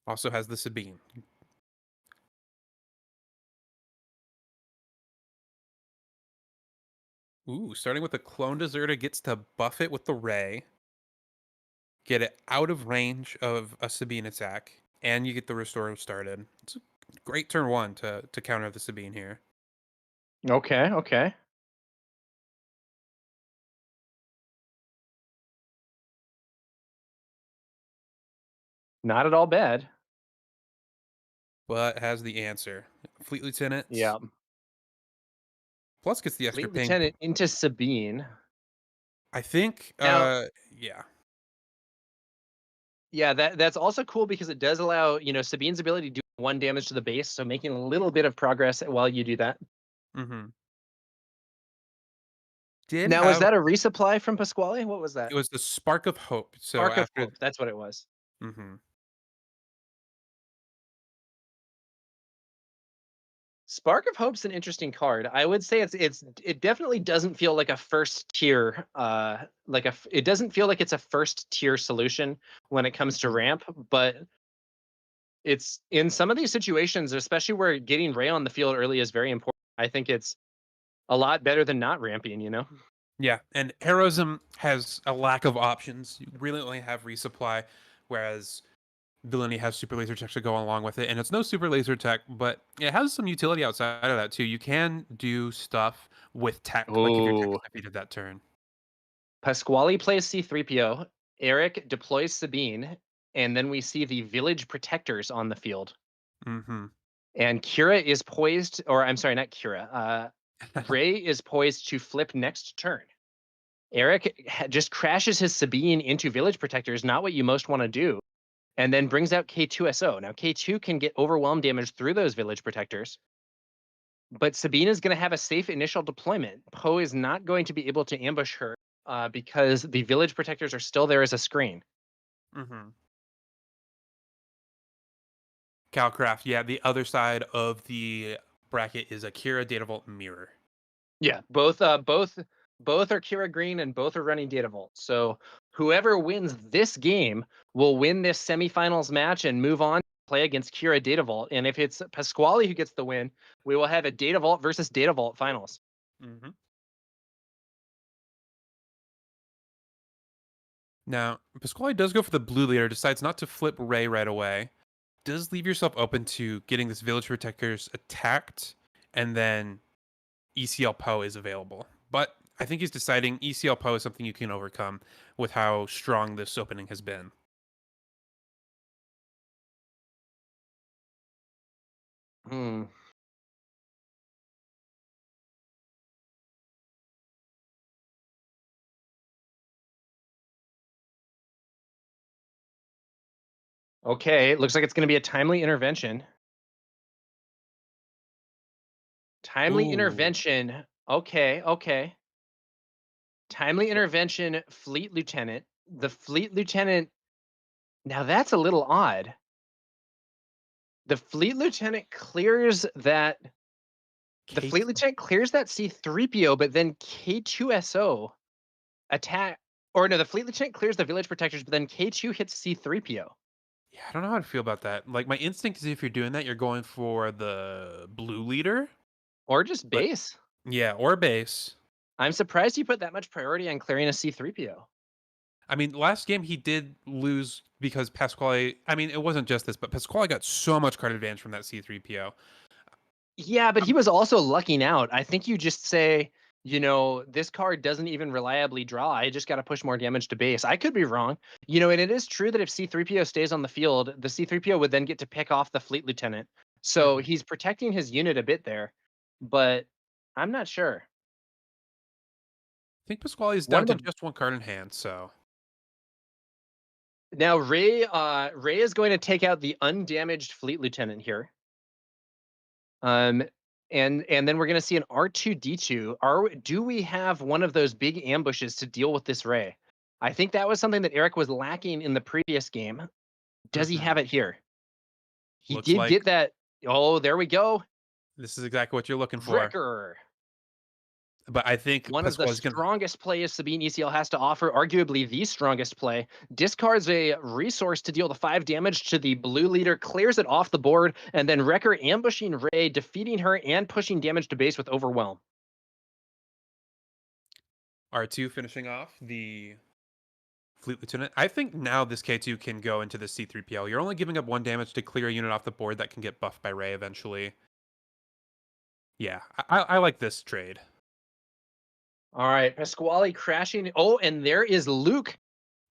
Also has the Sabine. Ooh, starting with the Clone Deserter gets to buff it with the Ray. Get it out of range of a Sabine attack, and you get the Restore started. It's a great turn 1 to counter the Sabine here. Okay. Okay. Not at all bad. But has the answer. Fleet Lieutenant. Yeah. Plus gets the extra Fleet ping. Lieutenant into Sabine. I think, Now, yeah. yeah, that's also cool because it does allow, Sabine's ability to do 1 damage to the base, so making a little bit of progress while you do that. Mm-hmm. Now, was that a resupply from Pasquale? What was that? It was the Spark of Hope. So Spark of after. Hope. That's what it was. Mm-hmm. Spark of Hope's an interesting card. I would say it definitely doesn't feel like a first tier it doesn't feel like it's a first tier solution when it comes to ramp, but it's in some of these situations, especially where getting Ray on the field early is very important. I think it's a lot better than not ramping, Yeah, and Heroism has a lack of options. You really only have resupply, whereas Villainy has super laser tech to go along with it, and it's no super laser tech, but it has some utility outside of that too. You can do stuff with tech, like if your tech is Oh. defeated that turn. Pasquale plays C3PO, Eric deploys Sabine, and then we see the village protectors on the field. Mm-hmm. And Chirrut is poised, or I'm sorry, not Chirrut. Ray is poised to flip next turn. Eric just crashes his Sabine into village protectors, not what you most want to do, and then brings out K2SO. Now, K2 can get overwhelm damage through those village protectors, but Sabine is going to have a safe initial deployment. Poe is not going to be able to ambush her because the village protectors are still there as a screen. Mm-hmm. Calcraft, yeah, the other side of the bracket is Akira Data Vault Mirror. Yeah, both are Kira Green and both are running Data Vault. So whoever wins this game will win this semifinals match and move on to play against Kira Data Vault. And if it's Pasquale who gets the win, we will have a Data Vault versus Data Vault finals. Mm-hmm. Now, Pasquale does go for the blue leader, decides not to flip Ray right away. does leave yourself open to getting this Village Protectors attacked, and then ECL Poe is available. But I think he's deciding ECL Poe is something you can overcome with how strong this opening has been. Hmm. Okay, looks like it's going to be a timely intervention. Timely Ooh. intervention. Okay. Timely intervention, Fleet Lieutenant. The Fleet Lieutenant. Now that's a little odd. The Fleet Lieutenant clears that. The Fleet Lieutenant clears that C-3PO, but then K2SO attack. Or no, the Fleet Lieutenant clears the Village Protectors, but then K2 hits C-3PO. Yeah, I don't know how to feel about that. Like, my instinct is if you're doing that, you're going for the blue leader. Or just But- base. Yeah, or base. I'm surprised you put that much priority on clearing a C-3PO. I mean, last game he did lose because Pasquale. I mean, it wasn't just this, but Pasquale got so much card advantage from that C-3PO. Yeah, but he was also lucking out. I think you just say, this card doesn't even reliably draw. I just got to push more damage to base. I could be wrong. And it is true that if C-3PO stays on the field, the C-3PO would then get to pick off the Fleet Lieutenant. So he's protecting his unit a bit there, but I'm not sure. I think Pasquale is down to just one card in hand, so. Now Ray is going to take out the undamaged Fleet Lieutenant here. And then we're going to see an R2D2. Do we have one of those big ambushes to deal with this Ray? I think that was something that Eric was lacking in the previous game. Does he have it here? He Looks did like get that. Oh, there we go. This is exactly what you're looking for. Wrecker. But I think One of the strongest plays Sabine ECL has to offer, arguably the strongest play. Discards a resource to deal the 5 damage to the blue leader, clears it off the board, and then Wrecker ambushing Rey, defeating her and pushing damage to base with Overwhelm. R2 finishing off the Fleet Lieutenant. I think now this K2 can go into the C-3PO. You're only giving up 1 damage to clear a unit off the board that can get buffed by Rey eventually. Yeah, I like this trade. All right, Pasquale crashing. Oh, and there is Luke.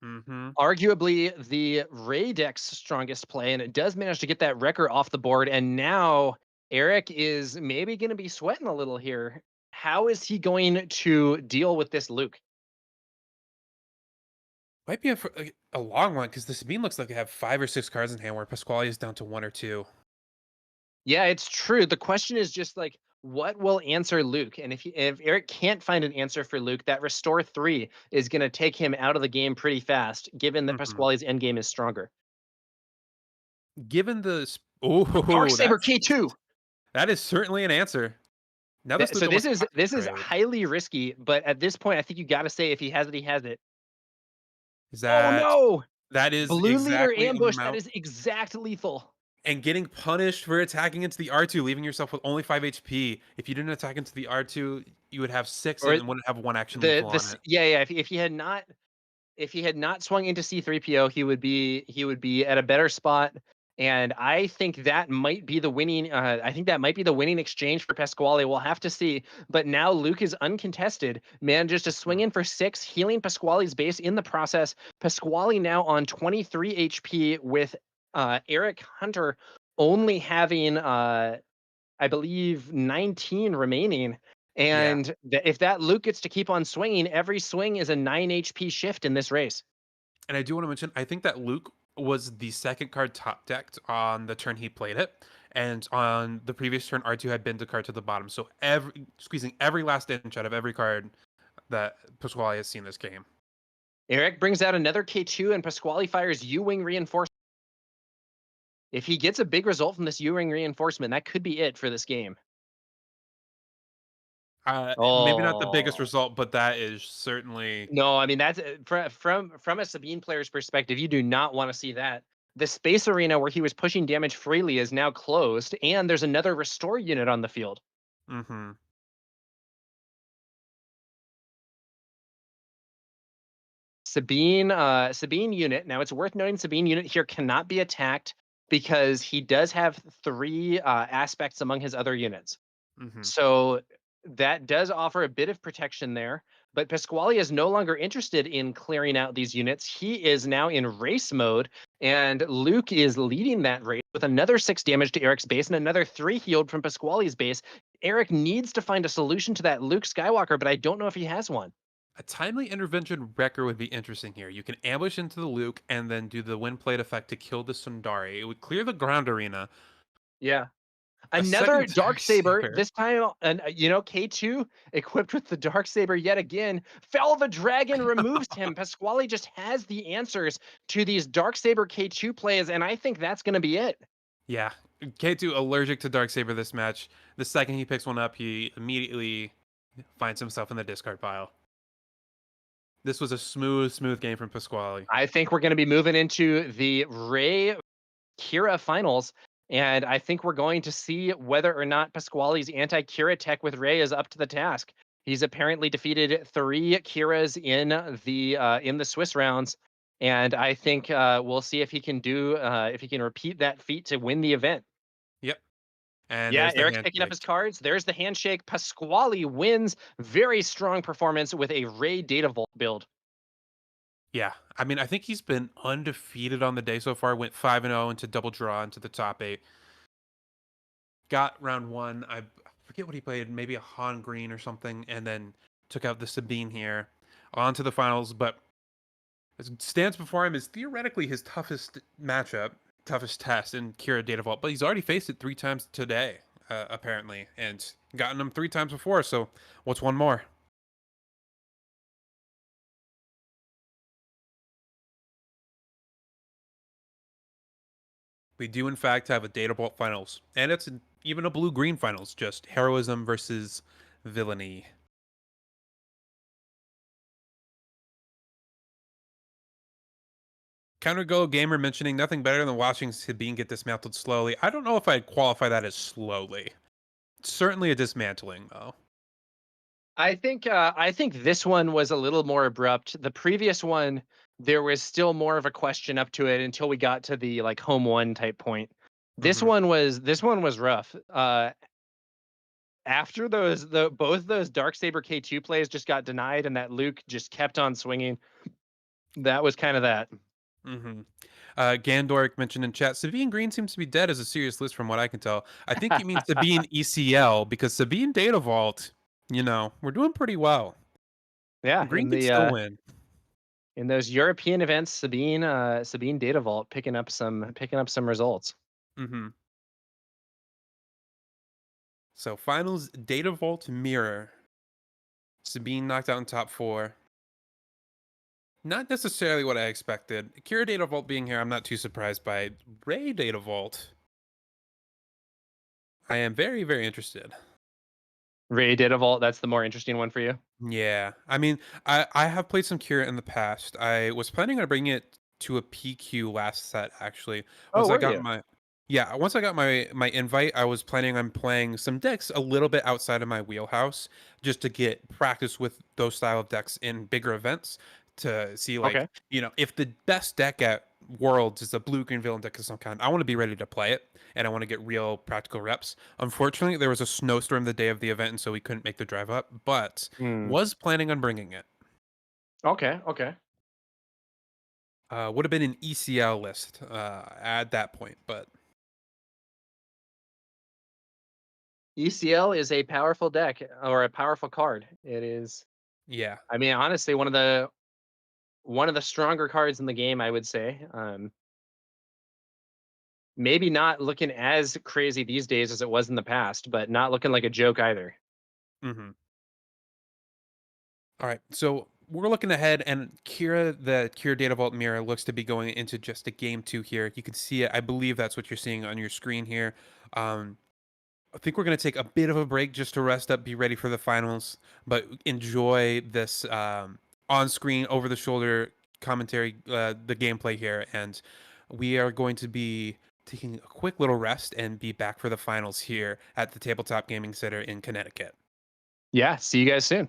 Arguably the Rey deck's strongest play, and it does manage to get that Wrecker off the board. And now Eric is maybe going to be sweating a little here. How is he going to deal with this Luke? Might be a long one, because the Sabine looks like they have 5 or 6 cards in hand, where Pasquale is down to 1 or 2. Yeah, it's true. The question is just like, what will answer Luke? And if Eric can't find an answer for Luke, that Restore 3 is going to take him out of the game pretty fast, given that Pasquale's endgame is stronger. Given the Darksaber K2. That is certainly an answer. Now this is highly risky, but at this point, I think you got to say if he has it, he has it. Is that? Oh no! That is blue exactly leader ambush. That is exact lethal. And getting punished for attacking into the R2, leaving yourself with only 5 HP. If you didn't attack into the R2, you would have 6 and wouldn't have 1 action lethal on it. Yeah. If he had not swung into C-3PO, he would be at a better spot. And I think that might be the winning. I think that might be the winning exchange for Pasquale. We'll have to see. But now Luke is uncontested. Manages to swing in for 6, healing Pasquale's base in the process. Pasquale now on 23 HP with Eric Hunter only having, I believe, 19 remaining. And if that Luke gets to keep on swinging, every swing is a 9 HP shift in this race. And I do want to mention, I think that Luke was the second card top decked on the turn he played it, and on the previous turn R2 had been to card to the bottom, so squeezing every last inch out of every card that Pasquale has seen this game. Eric brings out another K2 and Pasquale fires U-Wing reinforcement. If he gets a big result from this U-Wing reinforcement, that could be it for this game. Maybe not the biggest result, but that is certainly... No, I mean, that's from a Sabine player's perspective, you do not want to see that. The space arena where he was pushing damage freely is now closed, and there's another restore unit on the field. Sabine unit. Now, it's worth noting Sabine unit here cannot be attacked because he does have 3 aspects among his other units. Mm-hmm. So that does offer a bit of protection there. But Pasquale is no longer interested in clearing out these units. He is now in race mode, and Luke is leading that race with another 6 damage to Eric's base and another 3 healed from Pasquale's base. Eric needs to find a solution to that Luke Skywalker, but I don't know if he has one. A timely intervention wrecker would be interesting here. You can ambush into the Luke and then do the wind plate effect to kill the Sundari. It would clear the ground arena. Yeah. A Another second Darksaber, Darksaber. this time, and K2 equipped with the Darksaber yet again. Fell the Dragon removes him. Pasquale just has the answers to these Darksaber K2 plays, and I think that's going to be it. Yeah, K2 allergic to Darksaber this match. The second he picks one up, he immediately finds himself in the discard pile. This was a smooth game from Pasquale. I think we're going to be moving into the Rey Kira finals, and I think we're going to see whether or not Pasquale's anti-Kira tech with Rey is up to the task. He's apparently defeated 3 Kiras in the Swiss rounds, and I think we'll see if he can repeat that feat to win the event. Yep. And yeah, there's the Eric's picking up his cards. There's the handshake. Pasquale wins. Very strong performance with a Rey Data Vault build. Yeah, I mean, I think he's been undefeated on the day so far. Went 5-0 into double draw into the top 8. Got round 1. I forget what he played, maybe a Han Green or something, and then took out the Sabine here. On to the finals, but what stands before him is theoretically his toughest matchup, toughest test in Kira Data Vault, but he's already faced it 3 times today, apparently, and gotten him 3 times before, so what's one more? We do, in fact, have a Data Vault finals, and it's even a blue-green finals, just Heroism versus Villainy. Counter-Go Gamer mentioning nothing better than watching Sabine get dismantled slowly. I don't know if I'd qualify that as slowly. It's certainly a dismantling, though. I think this one was a little more abrupt. The previous one, there was still more of a question up to it until we got to the like home 1 type point. This one was rough. After both those Darksaber K2 plays just got denied, and that Luke just kept on swinging. That was kind of that. Gandork mentioned in chat, Sabine Green seems to be dead as a serious list from what I can tell. I think he means Sabine ECL because Sabine Data Vault, we're doing pretty well. Yeah, Green can still win. In those European events, Sabine Data Vault picking up some results. So finals, Data Vault Mirror. Sabine knocked out in top 4. Not necessarily what I expected. Kira Data Vault being here, I'm not too surprised by. Rey Data Vault, I am very, very interested. Rey Data Vault, that's the more interesting one for you? Yeah. I mean, I have played some Kira in the past. I was planning on bringing it to a PQ last set, actually. Once I got my invite, I was planning on playing some decks a little bit outside of my wheelhouse just to get practice with those style of decks in bigger events to see, like, if the best deck at Worlds is a blue-green villain deck of some kind, I want to be ready to play it, and I want to get real practical reps. Unfortunately, there was a snowstorm the day of the event, and so we couldn't make the drive up, but was planning on bringing it. Okay. Would have been an ECL list at that point, but ECL is a powerful deck or a powerful card. It is. Yeah. I mean, honestly, one of the stronger cards in the game, I would say. Maybe not looking as crazy these days as it was in the past, but not looking like a joke either. All right, so we're looking ahead, and the Kira Data Vault Mirror looks to be going into just a game 2 here. You can see it. I believe that's what you're seeing on your screen here. I think we're going to take a bit of a break just to rest up, be ready for the finals, but enjoy this on-screen, over-the-shoulder commentary, the gameplay here, and we are going to be taking a quick little rest and be back for the finals here at the Tabletop Gaming Center in Connecticut. Yeah, see you guys soon.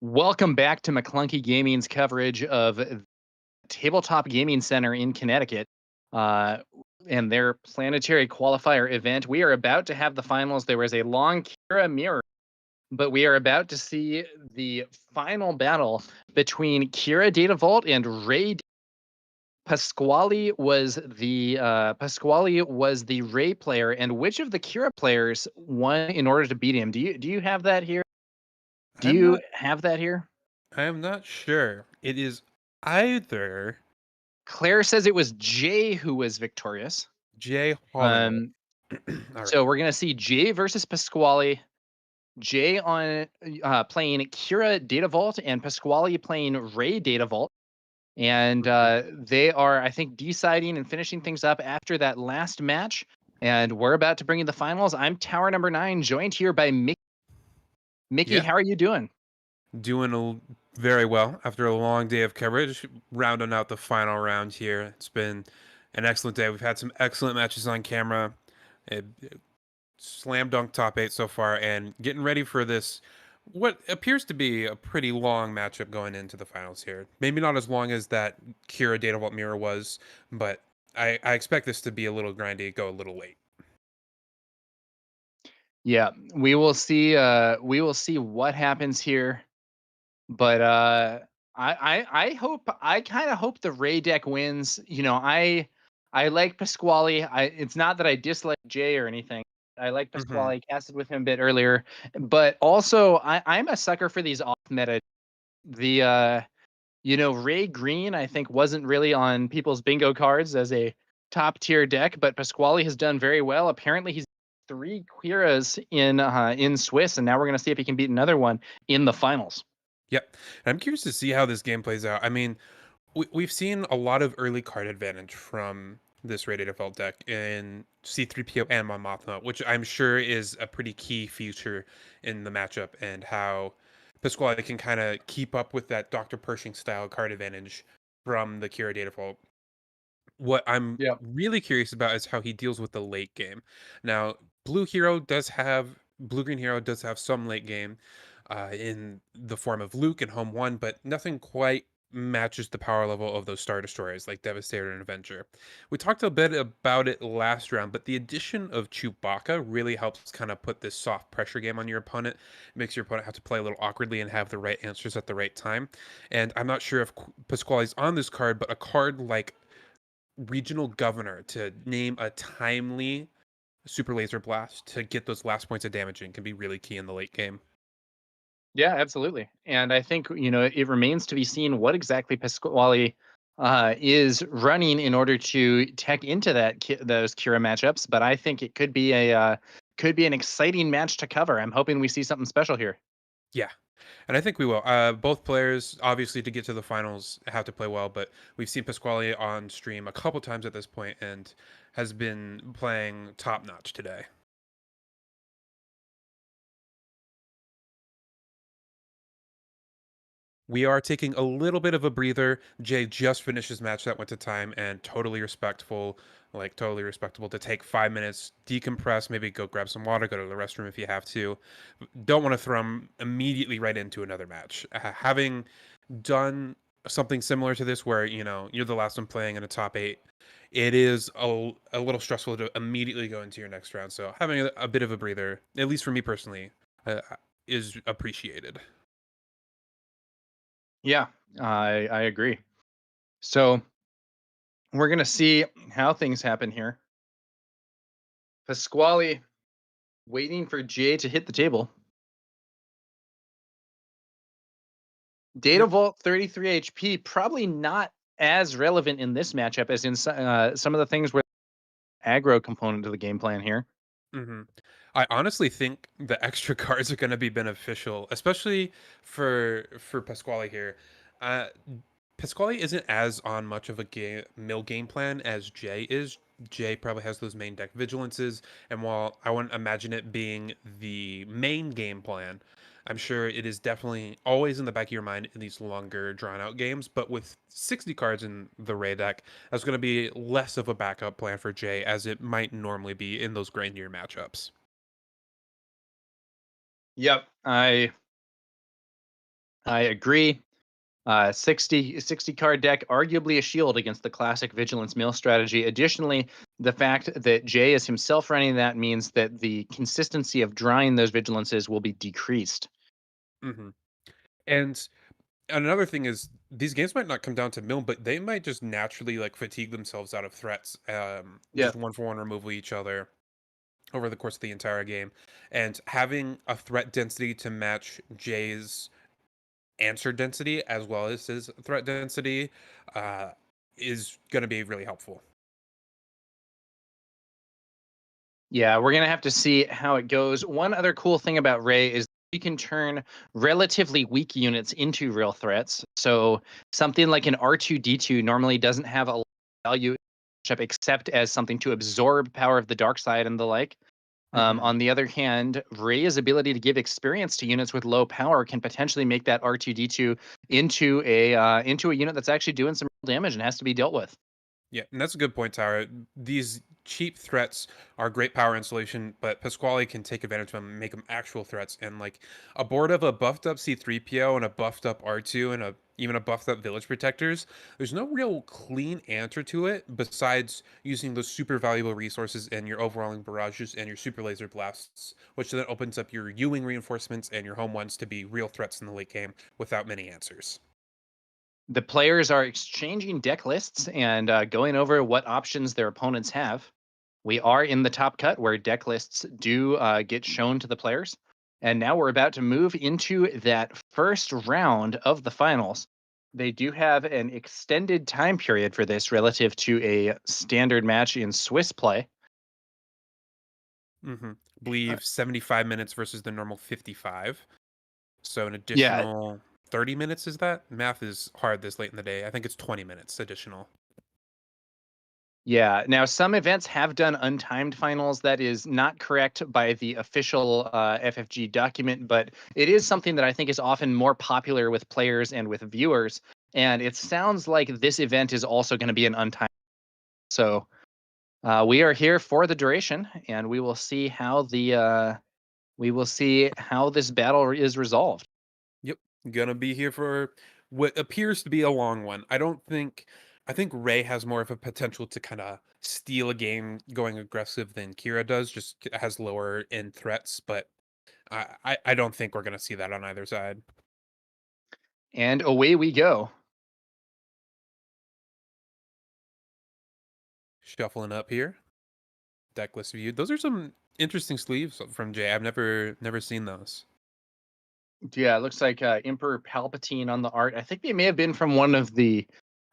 Welcome back to McClunky Gaming's coverage of Tabletop Gaming Center in Connecticut and their Planetary Qualifier event. We are about to have the finals. There was a long Kira mirror, but we are about to see the final battle between Kira Data Vault and Ray. Pasquale was the Ray player, and which of the Kira players won in order to beat him? Do you have that here? Do you have that here? I am not sure. It is either Claire says it was Jay who was victorious. Jay Holland. So we're gonna see Jay versus Pasquale. Jay on playing Kira Data Vault and Pasquale playing Ray Data Vault. And they are, I think, deciding and finishing things up after that last match. And we're about to bring you the finals. I'm Tower number 9, joined here by Mickey. Mickey, how are you doing? Doing very well after a long day of coverage, rounding out the final round here. It's been an excellent day. We've had some excellent matches on camera. Slam dunk top 8 so far, and getting ready for this, what appears to be a pretty long matchup going into the finals here. Maybe not as long as that Kira Data Vault mirror was, but I expect this to be a little grindy, go a little late. Yeah, we will see. We will see what happens here, but I hope, I kind of hope the Ray deck wins. You know, I like Pasquale. It's not that I dislike Jay or anything. I like Pasquale. I casted with him a bit earlier, but also I'm a sucker for these off meta. The Ray Green, I think, wasn't really on people's bingo cards as a top tier deck, but Pasquale has done very well. Apparently, he's 3 Quiras in Swiss, and now we're gonna see if he can beat another one in the finals. Yep, and I'm curious to see how this game plays out. I mean, we've seen a lot of early card advantage from this Ray Data Vault deck in C3PO and Mon Mothma, which I'm sure is a pretty key feature in the matchup, and how Pasquale can kind of keep up with that Dr. Pershing style card advantage from the Kira Data Vault. What I'm really curious about is how he deals with the late game. Now, Blue Green Hero does have some late game in the form of Luke and Home 1, but nothing quite matches the power level of those Star Destroyers like Devastator and Avenger. We talked a bit about it last round, but the addition of Chewbacca really helps kind of put this soft pressure game on your opponent. It makes your opponent have to play a little awkwardly and have the right answers at the right time. And I'm not sure if Pasquale's on this card, but a card like Regional Governor to name a timely Super Laser Blast to get those last points of damage in can be really key in the late game. Yeah, absolutely. And I think, it remains to be seen what exactly Pasquale is running in order to tech into those Kira matchups. But I think it could be an exciting match to cover. I'm hoping we see something special here. Yeah, and I think we will. Both players, obviously, to get to the finals, have to play well. But we've seen Pasquale on stream a couple times at this point and has been playing top notch today. We are taking a little bit of a breather. Jay just finished his match that went to time, and totally respectful to take 5 minutes, decompress, maybe go grab some water, go to the restroom if you have to. Don't want to throw him immediately right into another match. Having done something similar to this where, you're the last one playing in a top 8, it is a little stressful to immediately go into your next round. So having a bit of a breather, at least for me personally, is appreciated. Yeah, I agree. So we're going to see how things happen here. Pasquale waiting for Jay to hit the table. Data Vault 33 HP, probably not as relevant in this matchup as in some of the things where aggro component to the game plan here. Mm-hmm. I honestly think the extra cards are going to be beneficial, especially for Pasquale here. Pasquale isn't as on much of a mill game plan as Jay is. Jay probably has those main deck vigilances, and while I wouldn't imagine it being the main game plan, I'm sure it is definitely always in the back of your mind in these longer, drawn-out games. But with 60 cards in the Ray deck, that's going to be less of a backup plan for Jay, as it might normally be in those grindier matchups. Yep, I I agree. 60 card deck, arguably a shield against the classic Vigilance Mill strategy. Additionally, the fact that Jay is himself running that means that the consistency of drawing those Vigilances will be decreased. Mm-hmm. And another thing is these games might not come down to mill, but they might just naturally like fatigue themselves out of threats. Just 1-for-1 removal each other over the course of the entire game, and having a threat density to match Jay's answer density as well as his threat density is going to be really helpful. Yeah, we're going to have to see how it goes. One other cool thing about Ray is you can turn relatively weak units into real threats. So something like an R2-D2 normally doesn't have a value except as something to absorb power of the dark side and the like. On the other hand, Ray's ability to give experience to units with low power can potentially make that R2-D2 into a unit that's actually doing some damage and has to be dealt with. Yeah, and that's a good point, Tyra. These cheap threats are great power installation, but Pasquale can take advantage of them and make them actual threats. And like a board of a buffed up C3PO and a buffed up R2 and even a buffed up Village Protectors, there's no real clean answer to it besides using those super valuable resources and your overwhelming barrages and your super laser blasts, which then opens up your Ewing reinforcements and your home ones to be real threats in the late game without many answers. The players are exchanging deck lists and going over what options their opponents have. We are in the top cut where deck lists do get shown to the players. And now we're about to move into that first round of the finals. They do have an extended time period for this relative to a standard match in Swiss play. Believe 75 minutes versus the normal 55. So an additional 30 minutes, is that? Math is hard this late in the day. I think it's 20 minutes additional. Yeah. Now, some events have done untimed finals. That is not correct by the official FFG document, but it is something that I think is often more popular with players and with viewers. And it sounds like this event is also going to be an untimed. So we are here for the duration, and we will see how this battle is resolved. Yep, gonna be here for what appears to be a long one. I think Ray has more of a potential to kind of steal a game going aggressive than Kira does, just has lower end threats, but I don't think we're gonna see that on either side. And away we go. Shuffling up here. Deck list view. Those are some interesting sleeves from Jay. I've never seen those. Yeah, it looks like Emperor Palpatine on the art. I think they may have been from one of the.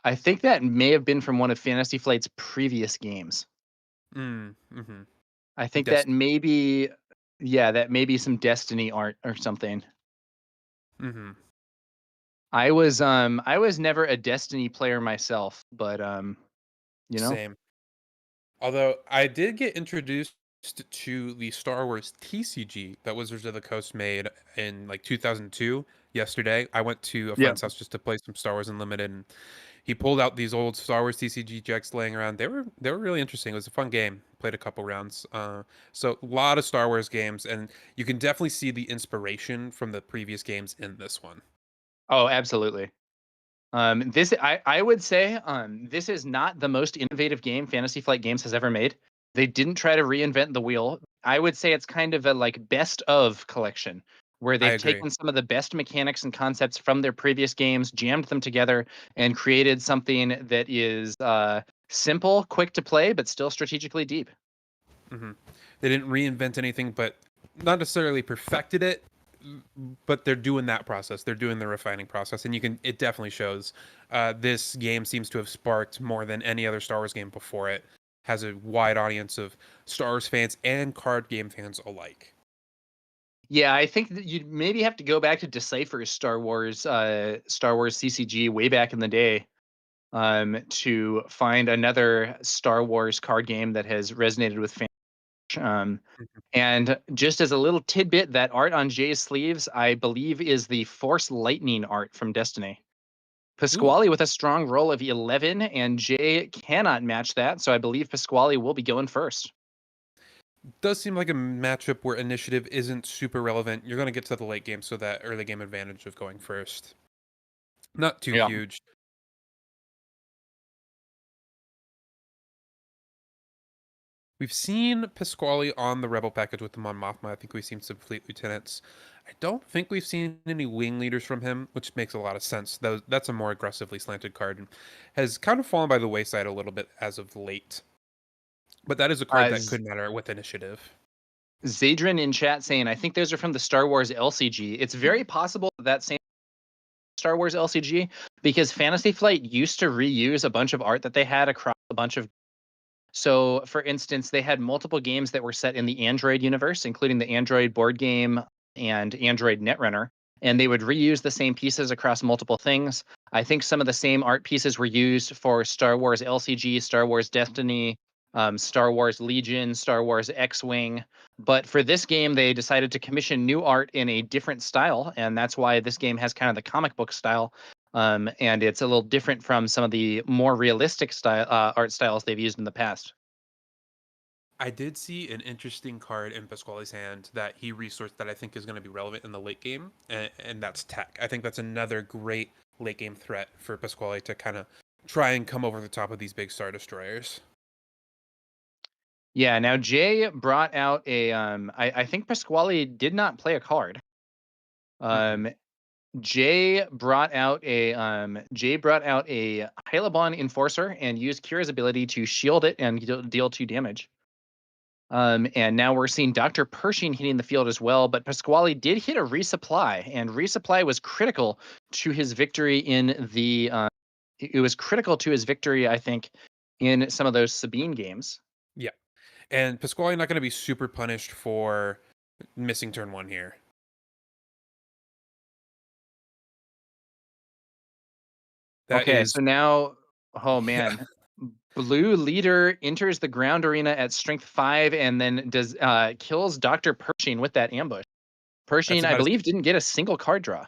I think that may have been from one of Fantasy Flight's previous games. I think that may be, that may be some Destiny art or something. I was never a Destiny player myself, but Same. Although I did get introduced to the Star Wars TCG that Wizards of the Coast made in like 2002. Yesterday, I went to a friend's house just to play some Star Wars Unlimited, and he pulled out these old Star Wars TCG decks laying around. They were really interesting. It was a fun game. Played a couple rounds. So a lot of Star Wars games, and you can definitely see the inspiration from the previous games in this one. Oh, absolutely. This I would say this is not the most innovative game Fantasy Flight Games has ever made. They didn't try to reinvent the wheel. I would say it's kind of a like best of collection where they've taken some of the best mechanics and concepts from their previous games, jammed them together, and created something that is simple, quick to play, but still strategically deep. They didn't reinvent anything, but not necessarily perfected it. But they're doing that process. They're doing the refining process, and it definitely shows. This game seems to have sparked more than any other Star Wars game before it. Has a wide audience of Star Wars fans and card game fans alike. Yeah, I think that you'd maybe have to go back to Decipher's Star Wars CCG way back in the day to find another Star Wars card game that has resonated with fans. And just as a little tidbit, that art on Jay's sleeves, I believe, is the Force Lightning art from Destiny. Pasquale with a strong roll of 11, and Jay cannot match that, so I believe Pasquale will be going first. does seem like a matchup where initiative isn't super relevant. You're going to get to the late game, so that early game advantage of going first, not too Yeah. huge. We've seen Pasquale on the Rebel package with the Mon Mothma. I think we've seen some fleet lieutenants. I don't think we've seen any wing leaders from him, which makes a lot of sense. That's a more aggressively slanted card and has kind of fallen by the wayside a little bit as of late. But that is a card that could matter with initiative. Zadrin in chat saying, I think those are from the Star Wars LCG. It's very possible that same Star Wars LCG, because Fantasy Flight used to reuse a bunch of art that they had across a bunch of. So, for instance, they had multiple games that were set in the Android universe, including the Android board game and Android Netrunner, and they would reuse the same pieces across multiple things. I think some of the same art pieces were used for Star Wars LCG, Star Wars Destiny, Star Wars Legion, Star Wars X-Wing. But for this game, they decided to commission new art in a different style, and that's why this game has kind of the comic book style. And it's a little different from some of the more realistic style art styles they've used in the past. I did see an interesting card in Pasquale's hand that he resourced that I think is going to be relevant in the late game, and that's Tech. I think that's another great late game threat for Pasquale to kind of try and come over the top of these big Star Destroyers. Yeah, now Jay brought out a I think Pasquale did not play a card. Jay brought out a Hylabon Enforcer and used Kira's ability to shield it and deal 2 damage. And now we're seeing Dr. Pershing hitting the field as well, but Pasquale did hit a resupply, and resupply was critical to his victory in the it was critical to his victory, I think, in some of those Sabine games. Yeah. And Pasquale not going to be super punished for missing turn 1 here. So now, oh man, Blue leader enters the ground arena at strength 5 and then kills Dr. Pershing with that ambush. Pershing, I believe, didn't get a single card draw.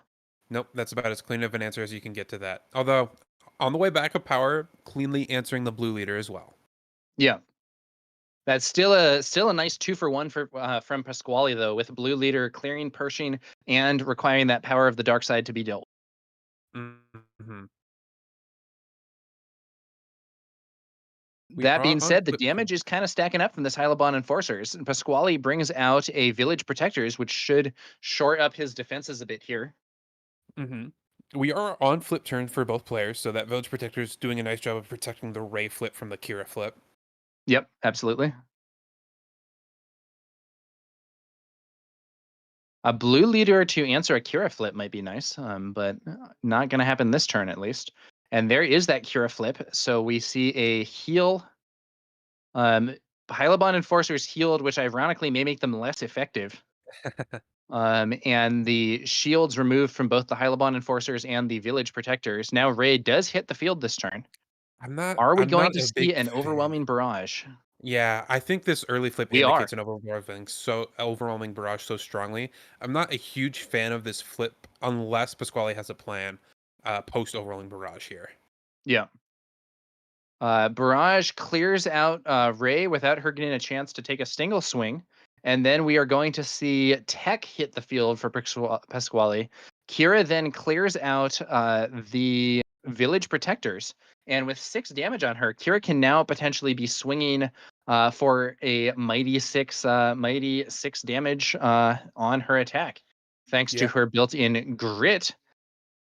Nope, that's about as clean of an answer as you can get to that. Although, on the way back of power, cleanly answering the blue leader as well. Yeah. That's still a nice 2-for-1 from Pasquale, though, with blue leader clearing Pershing and requiring that power of the dark side to be dealt. Mm-hmm. That being said, the damage is kind of stacking up from this Hylabon Enforcers. And Pasquale brings out a Village Protectors, which should shore up his defenses a bit here. Mm-hmm. We are on flip turn for both players, so that Village Protector is doing a nice job of protecting the Rey flip from the Kira flip. Yep, absolutely. A blue leader to answer a Kira flip might be nice, but not going to happen this turn at least. And there is that Kira flip. So we see a heal. Hylabon Enforcers healed, which ironically may make them less effective. And the shields removed from both the Hylabon Enforcers and the Village Protectors. Now Rey does hit the field this turn. Are we going to see an overwhelming barrage? Yeah, I think this early flip indicates an overwhelming barrage so strongly. I'm not a huge fan of this flip unless Pasquale has a plan post overwhelming barrage here. Yeah. Barrage clears out Rey without her getting a chance to take a single swing. And then we are going to see Tech hit the field for Pasquale. Kira then clears out the Village Protectors. And with 6 damage on her, Kira can now potentially be swinging for a mighty 6 damage on her attack, thanks to her built-in grit.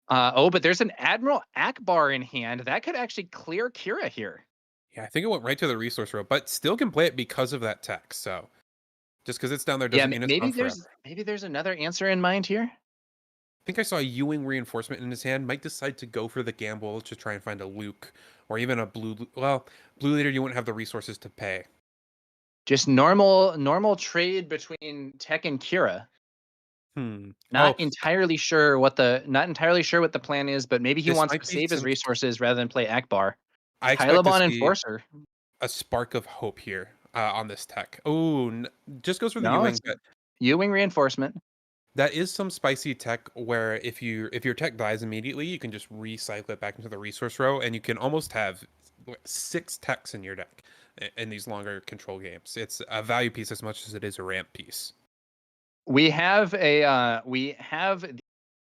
But there's an Admiral Akbar in hand. That could actually clear Kira here. Yeah, I think it went right to the resource row, but still can play it because of that tech. So just because it's down there doesn't mean it's gone forever. Maybe there's another answer in mind here. I think I saw a U-Wing reinforcement in his hand. Might decide to go for the gamble to try and find a Luke or even a blue. Well, blue leader, you wouldn't have the resources to pay. Just normal trade between Tech and Kira. Not entirely sure what the plan is, but maybe he wants to save his resources rather than play Akbar. Hylabon Enforcer. A spark of hope here on this tech. Oh, just goes for the U-Wing. U-Wing reinforcement. That is some spicy tech where if your tech dies immediately, you can just recycle it back into the resource row, and you can almost have 6 techs in your deck. in these longer control games. It's a value piece as much as it is a ramp piece. We have a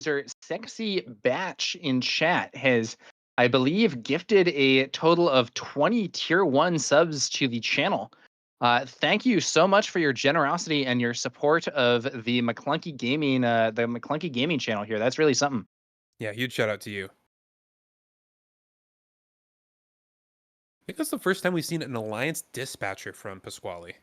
user Sexy Batch in chat has, I believe, gifted a total of 20 tier 1 subs to the channel. Thank you so much for your generosity and your support of the McClunky Gaming channel here. That's really something. Yeah, huge shout out to you. I think that's the first time we've seen an Alliance Dispatcher from Pasquale.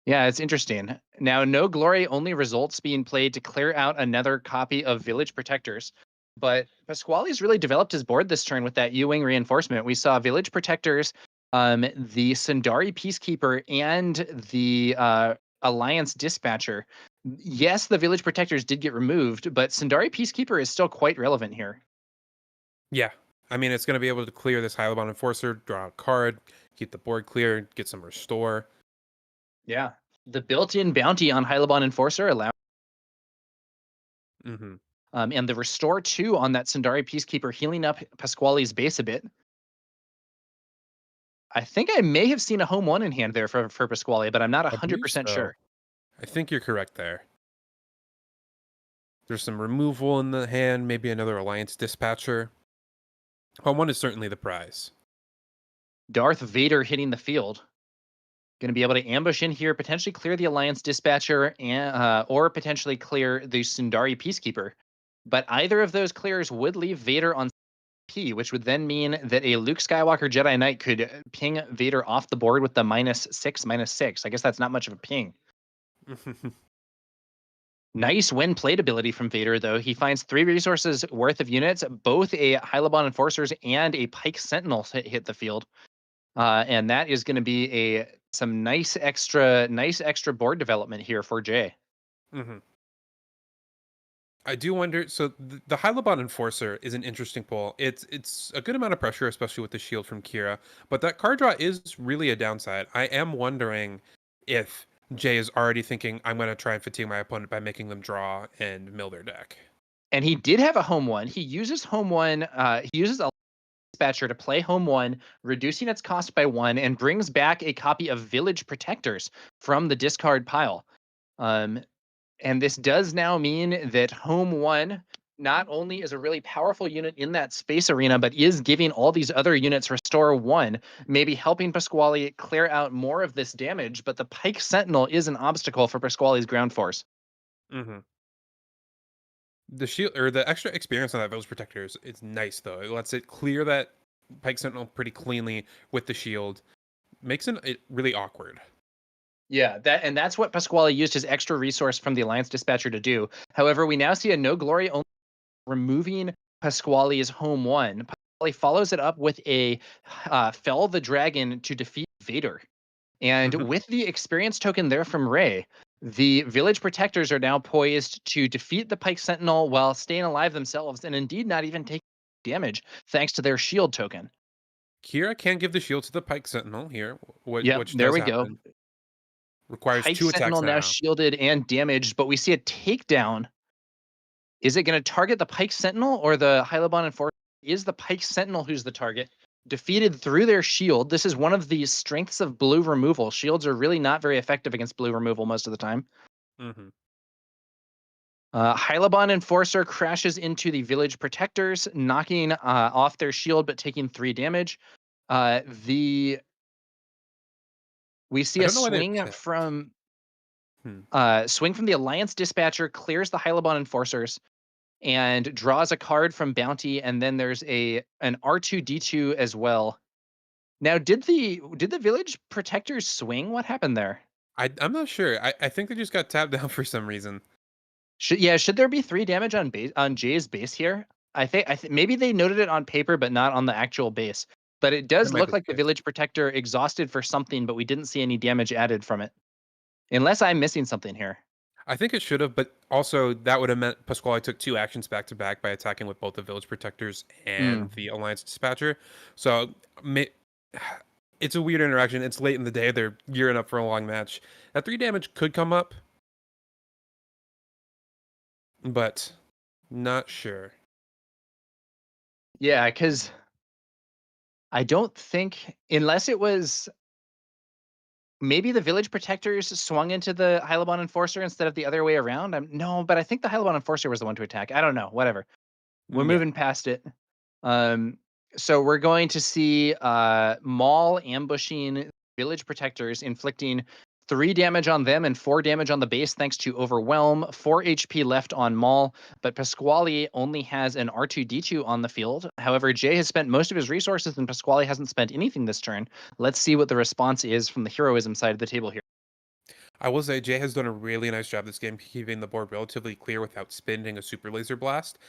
Yeah, it's interesting. Now, No Glory only results being played to clear out another copy of Village Protectors. But Pasquale's really developed his board this turn with that U-Wing reinforcement. We saw Village Protectors, the Sundari Peacekeeper, and the Alliance Dispatcher. Yes, the Village Protectors did get removed, but Sundari Peacekeeper is still quite relevant here. Yeah. I mean, it's going to be able to clear this Hylabon Enforcer, draw a card, keep the board clear, get some restore. Yeah. The built-in bounty on Hylabon Enforcer allows. Mm-hmm. And the Restore 2 on that Sundari Peacekeeper healing up Pasquale's base a bit. I think I may have seen a home 1 in hand there for Pasquale, but I'm not 100% sure. I think you're correct there. There's some removal in the hand, maybe another Alliance Dispatcher. Home 1 is certainly the prize. Darth Vader hitting the field. Going to be able to ambush in here, potentially clear the Alliance Dispatcher, and or potentially clear the Sundari Peacekeeper. But either of those clears would leave Vader on P, which would then mean that a Luke Skywalker Jedi Knight could ping Vader off the board with the -6/-6. I guess that's not much of a ping. Nice when played ability from Vader, though. He finds 3 resources worth of units, both a Hylabon Enforcers and a Pike Sentinel hit the field. And that is going to be some nice extra board development here for Jay. Mm-hmm. I do wonder. So the Hylabon Enforcer is an interesting pull. It's a good amount of pressure, especially with the shield from Kira. But that card draw is really a downside. I am wondering if Jay is already thinking, I'm going to try and fatigue my opponent by making them draw and mill their deck. And he did have a home 1. He uses home 1. He uses a Dispatcher to play home 1, reducing its cost by 1, and brings back a copy of Village Protectors from the discard pile. And this does now mean that home 1 not only is a really powerful unit in that space arena, but is giving all these other units Restore 1, maybe helping Pasquale clear out more of this damage. But the Pike Sentinel is an obstacle for Pasquale's ground force. Mm-hmm. The shield or the extra experience on that Village Protectors, it's nice though. It lets it clear that Pike Sentinel pretty cleanly with the shield. Makes it really awkward. Yeah, that's what Pasquale used his extra resource from the Alliance Dispatcher to do. However, we now see a No Glory only removing Pasquale's home 1. Pasquale follows it up with a Fell the Dragon to defeat Vader. And with the experience token there from Rey, the Village Protectors are now poised to defeat the Pike Sentinel while staying alive themselves, and indeed not even taking damage thanks to their shield token. Kira can give the shield to the Pike Sentinel here. Which there we go. Requires Pike 2 attacks Sentinel now shielded and damaged, but we see a takedown. Is it going to target the Pike Sentinel or the Hylabon Enforcer? Is the Pike Sentinel who's the target? Defeated through their shield. This is one of the strengths of blue removal. Shields are really not very effective against blue removal most of the time. Mm-hmm. Hylabon Enforcer crashes into the Village Protectors, knocking off their shield but taking 3 damage. We see a swing from the Alliance Dispatcher, clears the Hylabon Enforcers, and draws a card from Bounty, and then there's an R2D2 as well. Now, did the Village Protectors swing? What happened there? I'm not sure. I think they just got tapped down for some reason. Should there be 3 damage on Jay's base here? I think maybe they noted it on paper, but not on the actual base. But it does look like the Village Protector exhausted for something, but we didn't see any damage added from it. Unless I'm missing something here. I think it should have, but also that would have meant Pasquale took 2 actions back to back by attacking with both the Village Protectors and the Alliance Dispatcher. So it's a weird interaction. It's late in the day. They're gearing up for a long match. That 3 damage could come up, but not sure. Yeah, because I don't think, unless it was maybe the Village Protectors swung into the Hylabon Enforcer instead of the other way around. No, but I think the Hylabon Enforcer was the one to attack. I don't know. Whatever. We're moving past it. So we're going to see Maul ambushing Village Protectors, inflicting 3 damage on them and 4 damage on the base thanks to Overwhelm. 4 HP left on Maul, but Pasquale only has an R2-D2 on the field. However, Jay has spent most of his resources and Pasquale hasn't spent anything this turn. Let's see what the response is from the Heroism side of the table here. I will say Jay has done a really nice job this game keeping the board relatively clear without spending a Super Laser Blast.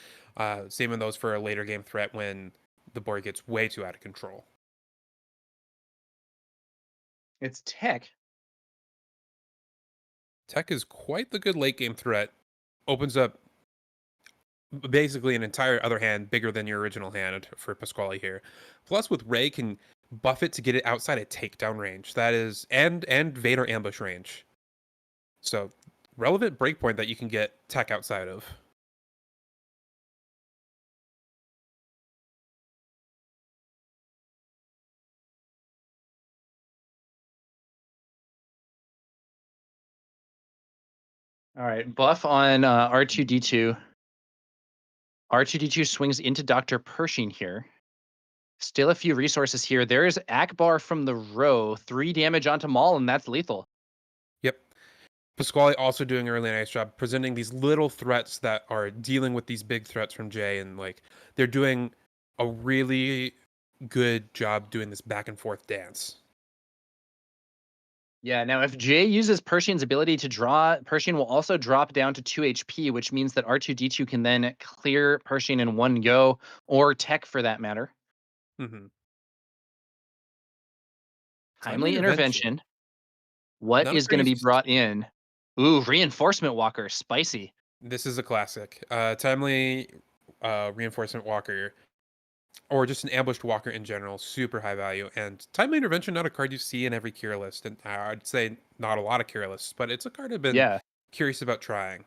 Saving those for a later game threat when the board gets way too out of control. It's Tech. Tech is quite the good late game threat. Opens up basically an entire other hand bigger than your original hand for Pasquale here. Plus with Ray can buff it to get it outside a takedown range. That is and Vader ambush range. So relevant breakpoint that you can get Tech outside of. All right, buff on R2-D2. R2-D2 swings into Dr. Pershing here. Still a few resources here. There's Akbar from the row. 3 damage onto Maul, and that's lethal. Yep. Pasquale also doing a really nice job presenting these little threats that are dealing with these big threats from Jay, and like they're doing a really good job doing this back and forth dance. Yeah, now if Jay uses Pershing's ability to draw, Pershing will also drop down to 2 HP, which means that R2-D2 can then clear Pershing in one go, or Tech for that matter. Mm-hmm. Timely intervention. What is going to be brought in? Ooh, Reinforcement Walker, spicy. This is a classic. Timely Reinforcement Walker, or just an ambushed walker in general, super high value. And Timely Intervention, not a card you see in every Kira list. And I'd say not a lot of Kira lists, but it's a card I've been curious about trying.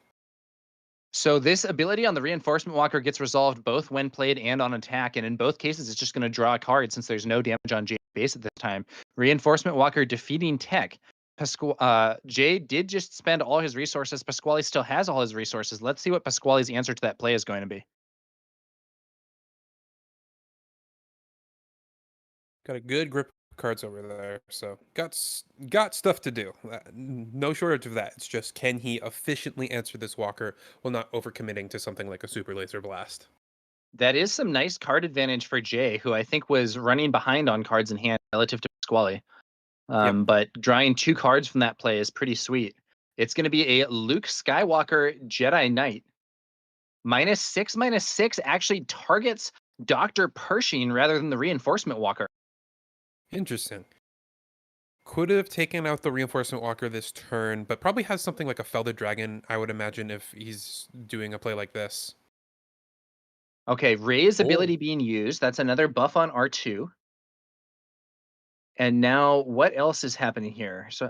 So this ability on the Reinforcement Walker gets resolved both when played and on attack. And in both cases, it's just going to draw a card since there's no damage on Jay's base at this time. Reinforcement Walker defeating Tech. Jay did just spend all his resources. Pasquale still has all his resources. Let's see what Pasquale's answer to that play is going to be. Got a good grip of cards over there, so got stuff to do. No shortage of that. It's just, can he efficiently answer this walker while not overcommitting to something like a Super Laser Blast? That is some nice card advantage for Jay, who I think was running behind on cards in hand relative to Pasquale. But drawing 2 cards from that play is pretty sweet. It's going to be a Luke Skywalker Jedi Knight. -6/-6 actually targets Dr. Pershing rather than the Reinforcement Walker. Interesting. Could have taken out the Reinforcement Walker this turn, but probably has something like a Felded Dragon, I would imagine, if he's doing a play like this. Okay, Ray's ability being used. That's another buff on R2. And now what else is happening here? So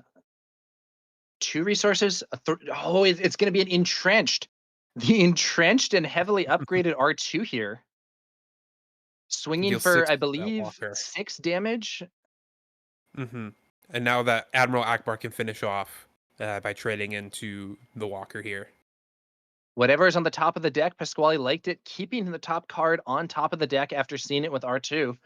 2 resources. It's going to be an entrenched. The entrenched and heavily upgraded R2 here. Swinging for, I believe, 6 damage. Mm-hmm. And now that Admiral Akbar can finish off by trading into the walker here. Whatever is on the top of the deck, Pasquale liked it, keeping the top card on top of the deck after seeing it with R2.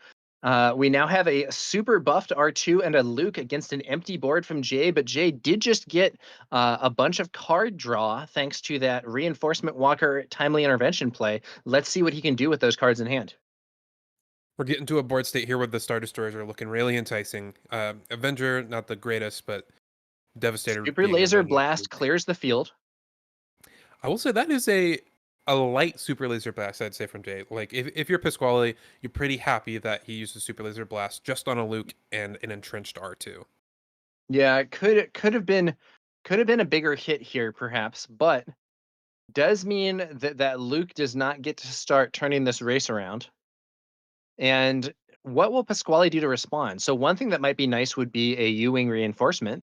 We now have a super buffed R2 and a Luke against an empty board from Jay, but Jay did just get a bunch of card draw thanks to that Reinforcement Walker Timely Intervention play. Let's see what he can do with those cards in hand. We're getting to a board state here where the Star Destroyers are looking really enticing. Avenger, not the greatest, but Devastator. Super Laser Blast clears the field. I will say that is a light Super Laser Blast, I'd say, from Jay. Like, if you're Pasquale, you're pretty happy that he used the Super Laser Blast just on a Luke and an entrenched R2. Yeah, it could have been a bigger hit here, perhaps, but does mean that Luke does not get to start turning this race around. And what will Pasquale do to respond? So one thing that might be nice would be a U-Wing reinforcement,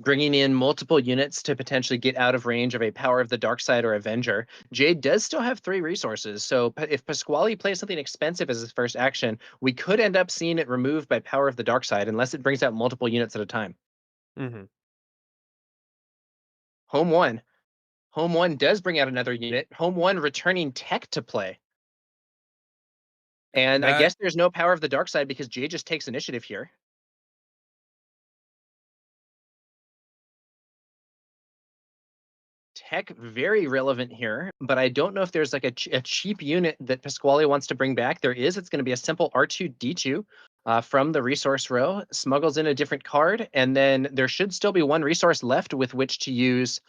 bringing in multiple units to potentially get out of range of a Power of the Dark Side or Avenger. Jade does still have 3 resources, so if Pasquale plays something expensive as his first action, we could end up seeing it removed by Power of the Dark Side unless it brings out multiple units at a time. Mm-hmm. Home one. Home one does bring out another unit. Home one returning tech to play. And I guess there's no power of the dark side because Jay just takes initiative here. Tech very relevant here, but I don't know if there's like a cheap unit that Pasquale wants to bring back. There is. It's going to be a simple R2D2 from the resource row. Smuggles in a different card, and then there should still be one resource left with which to use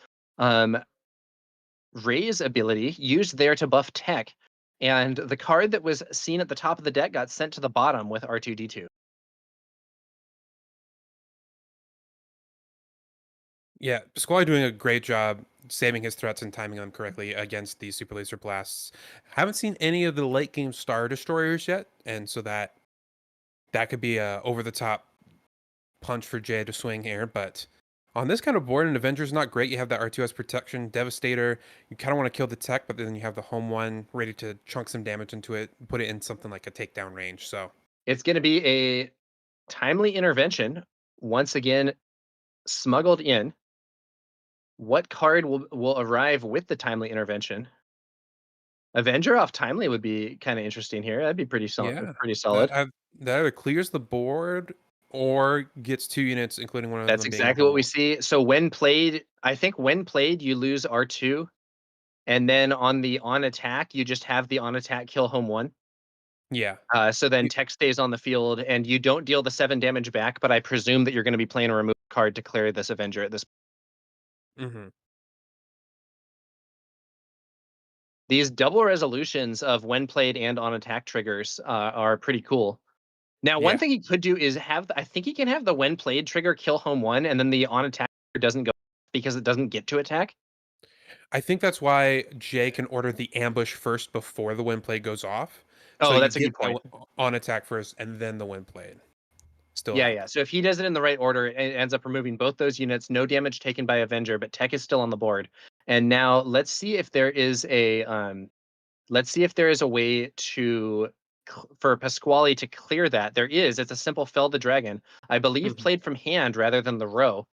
Ray's ability, used there to buff Tech. And the card that was seen at the top of the deck got sent to the bottom with R2D2. Yeah, Pasquale doing a great job saving his threats and timing them correctly against these super laser blasts. Haven't seen any of the late game Star Destroyers yet, and so that could be a over the top punch for Jay to swing here. But on this kind of board, an Avenger's not great. You have that R2S protection, Devastator. You kind of want to kill the tech, but then you have the home one ready to chunk some damage into it, put it in something like a takedown range. So it's going to be a timely intervention. Once again, smuggled in. What card will arrive with the timely intervention? Avenger off timely would be kind of interesting here. That'd be pretty solid. yeah, Pretty solid. That either clears the board or gets 2 units, including one of That's them exactly what we see. So when played, I think when played, you lose R2, and then on attack, you just have the on attack kill home one. Yeah. So then tech stays on the field, and you don't deal the 7 damage back. But I presume that you're going to be playing a remove card to clear this Avenger at this. Mm-hmm. These double resolutions of when played and on attack triggers are pretty cool. Now, one thing he could do is I think he can have the when played trigger kill home one, and then the on attack doesn't go because it doesn't get to attack. I think that's why Jay can order the ambush first before the when play goes off. Oh, So that's a you good point. on attack first and then the when played. Still. Yeah. So if he does it in the right order, it ends up removing both those units. No damage taken by Avenger, but tech is still on the board. And now let's see if there is a way for Pasquale to clear that. There is. It's a simple Fell the Dragon. I believe played from hand rather than the row.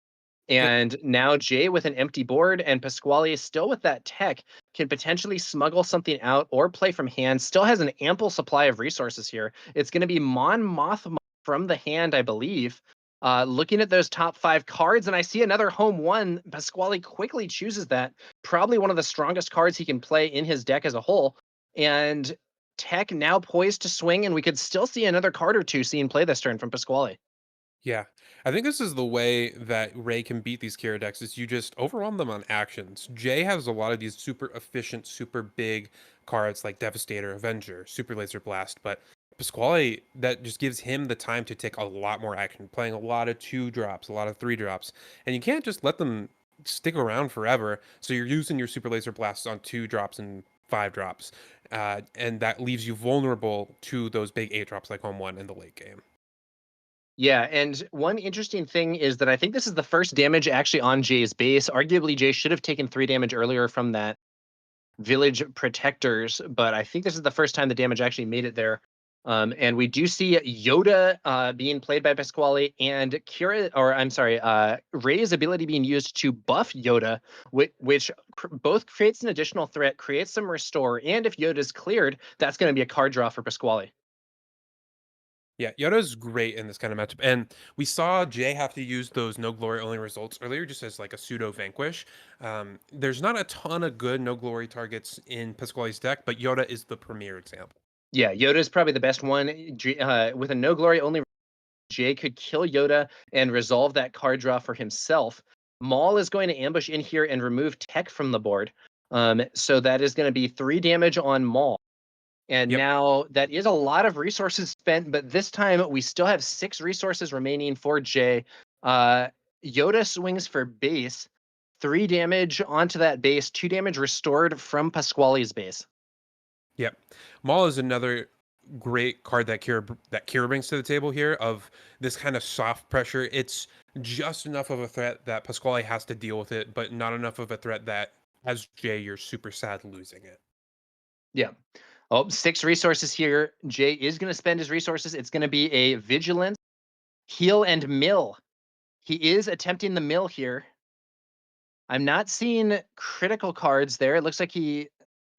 And now Jay with an empty board and Pasquale still with that tech can potentially smuggle something out or play from hand. Still has an ample supply of resources here. It's going to be Mon Mothma from the hand, I believe. Looking at those top 5 cards, and I see another home one. Pasquale quickly chooses that. Probably one of the strongest cards he can play in his deck as a whole. And tech now poised to swing, and we could still see another card or two seen play this turn from Pasquale. Yeah. I think this is the way that Ray can beat these Kira decks is you just overwhelm them on actions. Jay has a lot of these super efficient, super big cards like Devastator, Avenger, Super Laser Blast, but Pasquale, that just gives him the time to take a lot more action, playing a lot of 2 drops, a lot of 3 drops. And you can't just let them stick around forever. So you're using your Super Laser Blasts on 2 drops and 5 drops. And that leaves you vulnerable to those big 8 drops like home one in the late game. Yeah, and one interesting thing is that I think this is the first damage actually on Jay's base. Arguably, Jay should have taken 3 damage earlier from that Village Protectors, but I think this is the first time the damage actually made it there. And we do see Yoda being played by Pasquale and Ray's ability being used to buff Yoda, which both creates an additional threat, creates some restore, and if Yoda's cleared, that's going to be a card draw for Pasquale. Yeah, Yoda's great in this kind of matchup. And we saw Jay have to use those no glory only results earlier just as like a pseudo vanquish. There's not a ton of good no glory targets in Pasquale's deck, but Yoda is the premier example. Yeah, Yoda is probably the best one. With a no glory only, Jay could kill Yoda and resolve that card draw for himself. Maul is going to ambush in here and remove tech from the board. So that is going to be 3 damage on Maul. And now that is a lot of resources spent, but this time we still have 6 resources remaining for Jay. Yoda swings for base, 3 damage onto that base, 2 damage restored from Pasquale's base. Yep. Maul is another great card that Kira brings to the table here of this kind of soft pressure. It's just enough of a threat that Pasquale has to deal with it, but not enough of a threat that as Jay, you're super sad losing it. Yeah. Oh, 6 resources here. Jay is going to spend his resources. It's going to be a Vigilance, Heal, and Mill. He is attempting the mill here. I'm not seeing critical cards there. It looks like he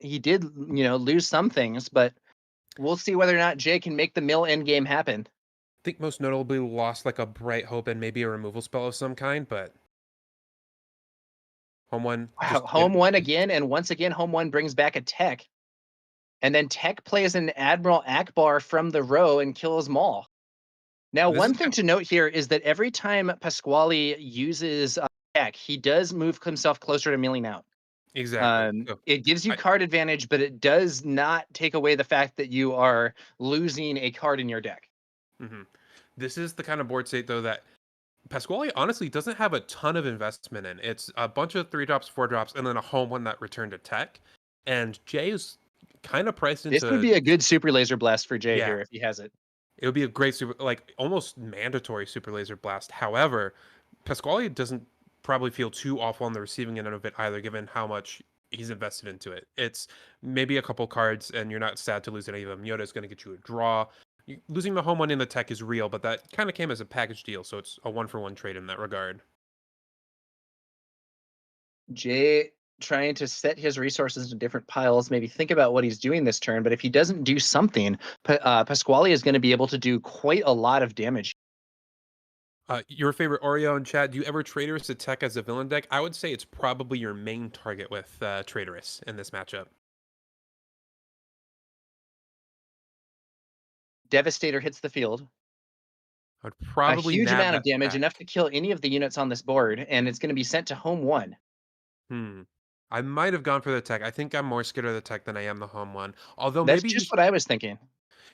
did, lose some things, but we'll see whether or not Jay can make the mill end game happen. I think most notably lost like a Bright Hope and maybe a removal spell of some kind, but home one. Wow, home one again, and once again, home one brings back a tech. And then tech plays an Admiral Akbar from the row and kills Maul. Now, one thing to note here is that every time Pasquale uses tech, he does move himself closer to milling out. Exactly. It gives you card advantage, but it does not take away the fact that you are losing a card in your deck. This is the kind of board state, though, that Pasquale honestly doesn't have a ton of investment in. It's a bunch of 3-drops, 4-drops, and then a home one that returned to tech. And Jay is kind of priced into... This would be a good Super Laser Blast for Jay here if he has it. It would be a great almost mandatory Super Laser Blast. However, Pasquale doesn't probably feel too awful on the receiving end of it either, given how much he's invested into it. It's maybe a couple cards, and you're not sad to lose any of them. Yoda is going to get you a draw. Losing the home one in the tech is real, but that kind of came as a package deal, so it's a 1-for-1 trade in that regard. Jay trying to set his resources into different piles, maybe think about what he's doing this turn, but if he doesn't do something, Pasquale is going to be able to do quite a lot of damage. Your favorite Oreo in chat, do you ever Traitorous to tech as a villain deck? I would say it's probably your main target with Traitorous in this matchup. Devastator hits the field. I'd probably a huge amount of that damage, back. enough to kill any of the units on this board, and it's going to be sent to home one. I might have gone for the tech. I think I'm more scared of the tech than I am the home one. Although that's maybe just what I was thinking.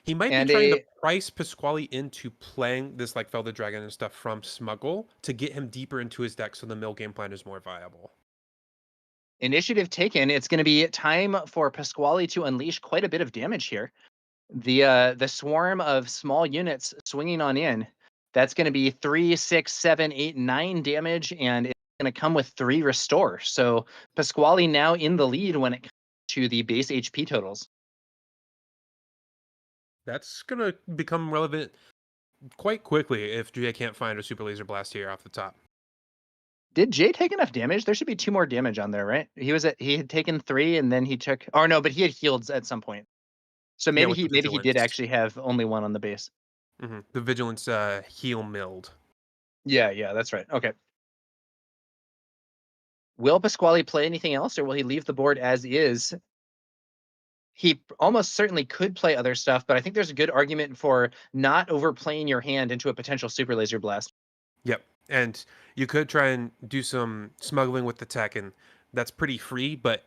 He might be trying to price Pasquale into playing this like Fel the Dragon and stuff from Smuggle to get him deeper into his deck so the mill game plan is more viable. Initiative taken. It's going to be time for Pasquale to unleash quite a bit of damage here. The swarm of small units swinging on in. That's going to be 3, 6, 7, 8, 9 damage, and it's going to come with 3 restore. So Pasquale now in the lead when it comes to the base HP totals. That's going to become relevant quite quickly if Jay can't find a Super Laser Blast here off the top. Did Jay take enough damage? There should be 2 more damage on there, right? He had taken 3 and then he took, or no, but he had healed at some point. So maybe he did actually have only 1 on the base. The Vigilance heal milled. Yeah, that's right. Okay. Will Pasquale play anything else, or will he leave the board as is? He almost certainly could play other stuff, but I think there's a good argument for not overplaying your hand into a potential Super Laser Blast. Yep, and you could try and do some smuggling with the tech, and that's pretty free, but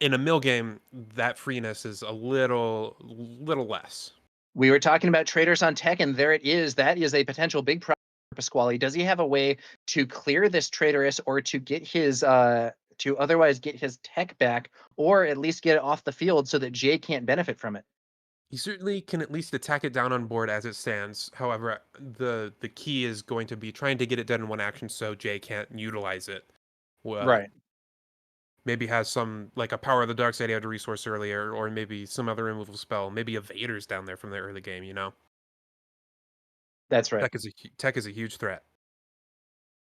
in a mill game, that freeness is a little less. We were talking about traders on tech, and there it is. That is a potential big problem for Pasquale. Does he have a way to clear this traitorous, or to get his to otherwise get his tech back, or at least get it off the field so that Jay can't benefit from it? He certainly can at least attack it down on board as it stands. However, the key is going to be trying to get it done in one action so Jay can't utilize it. Well, right. Maybe has some, like a Power of the Dark Side he had a resource earlier, or maybe some other removal spell. Maybe a Vader's down there from the early game, you know? That's right. Tech is a huge threat.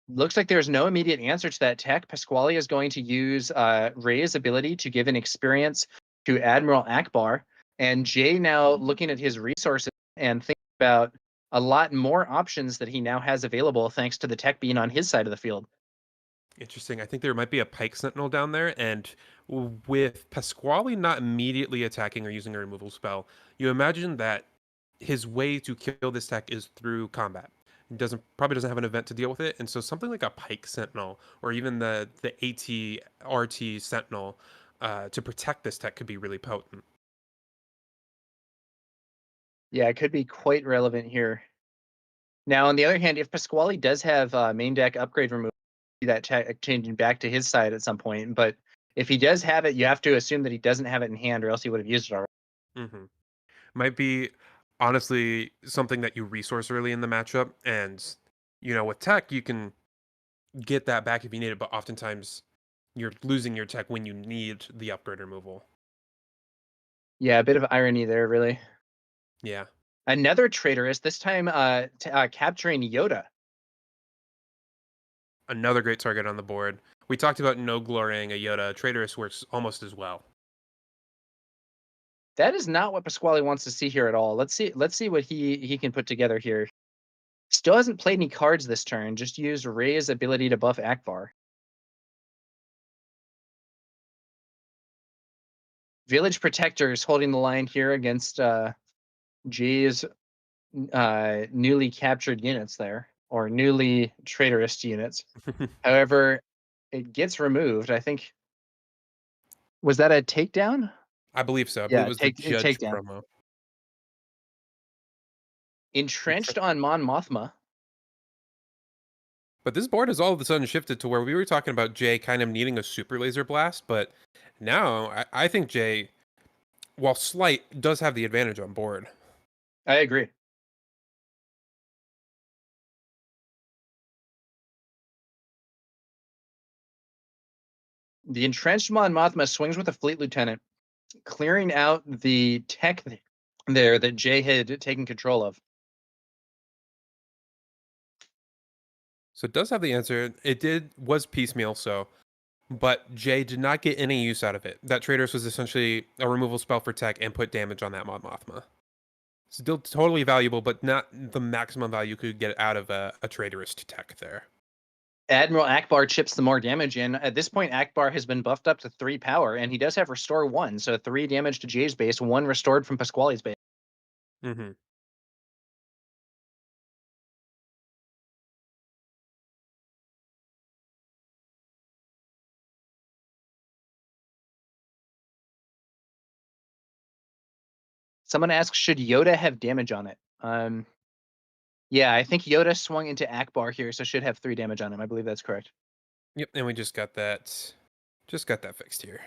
Looks like there's no immediate answer to that tech. Pasquale is going to use Ray's ability to give an experience to Admiral Akbar. And Jay now looking at his resources and thinking about a lot more options that he now has available thanks to the tech being on his side of the field. Interesting. I think there might be a Pike Sentinel down there, and with Pasquale not immediately attacking or using a removal spell, you imagine that his way to kill this tech is through combat. He probably doesn't have an event to deal with it, and so something like a Pike Sentinel or even the AT RT Sentinel to protect this tech could be really potent. Yeah, it could be quite relevant here. Now, on the other hand, if Pasquale does have main deck upgrade removal, that tech changing back to his side at some point. But if he does have it, you have to assume that he doesn't have it in hand, or else he would have used it already. Might be honestly something that you resource early in the matchup, and with tech you can get that back if you need it, but oftentimes you're losing your tech when you need the upgrade removal. Yeah, a bit of irony there, really. Yeah. Another traitorous, this time capturing Yoda. another great target on the board. We talked about no glorying a Yoda. Traitorous works almost as well. That is not what Pasquale wants to see here at all. Let's see what he can put together here. Still hasn't played any cards this turn, just used Ray's ability to buff Akbar. Village Protectors holding the line here against Jay's newly captured units there, or newly traitorous units. However, it gets removed. I think, was that a takedown? I believe so. I believe it was the Judge takedown. promo. Entrenched on Mon Mothma. But this board has all of a sudden shifted to where we were talking about Jay kind of needing a super laser blast, but now I think Jay, while slight, does have the advantage on board. I agree. The entrenched Mon Mothma swings with a Fleet Lieutenant, clearing out the tech there that Jay had taken control of. So it does have the answer. It was piecemeal, but Jay did not get any use out of it. That Traitorous was essentially a removal spell for tech and put damage on that Mon Mothma. Still totally valuable, but not the maximum value you could get out of a Traitorous tech there. Admiral Akbar chips the more damage in. At this point, Akbar has been buffed up to 3 power, and he does have Restore 1, so 3 damage to Jay's base, 1 restored from Pasquale's base. Mm-hmm. Someone asks, should Yoda have damage on it? Yeah, I think Yoda swung into Akbar here, so should have 3 damage on him. I believe that's correct. Yep, and we just got that fixed here.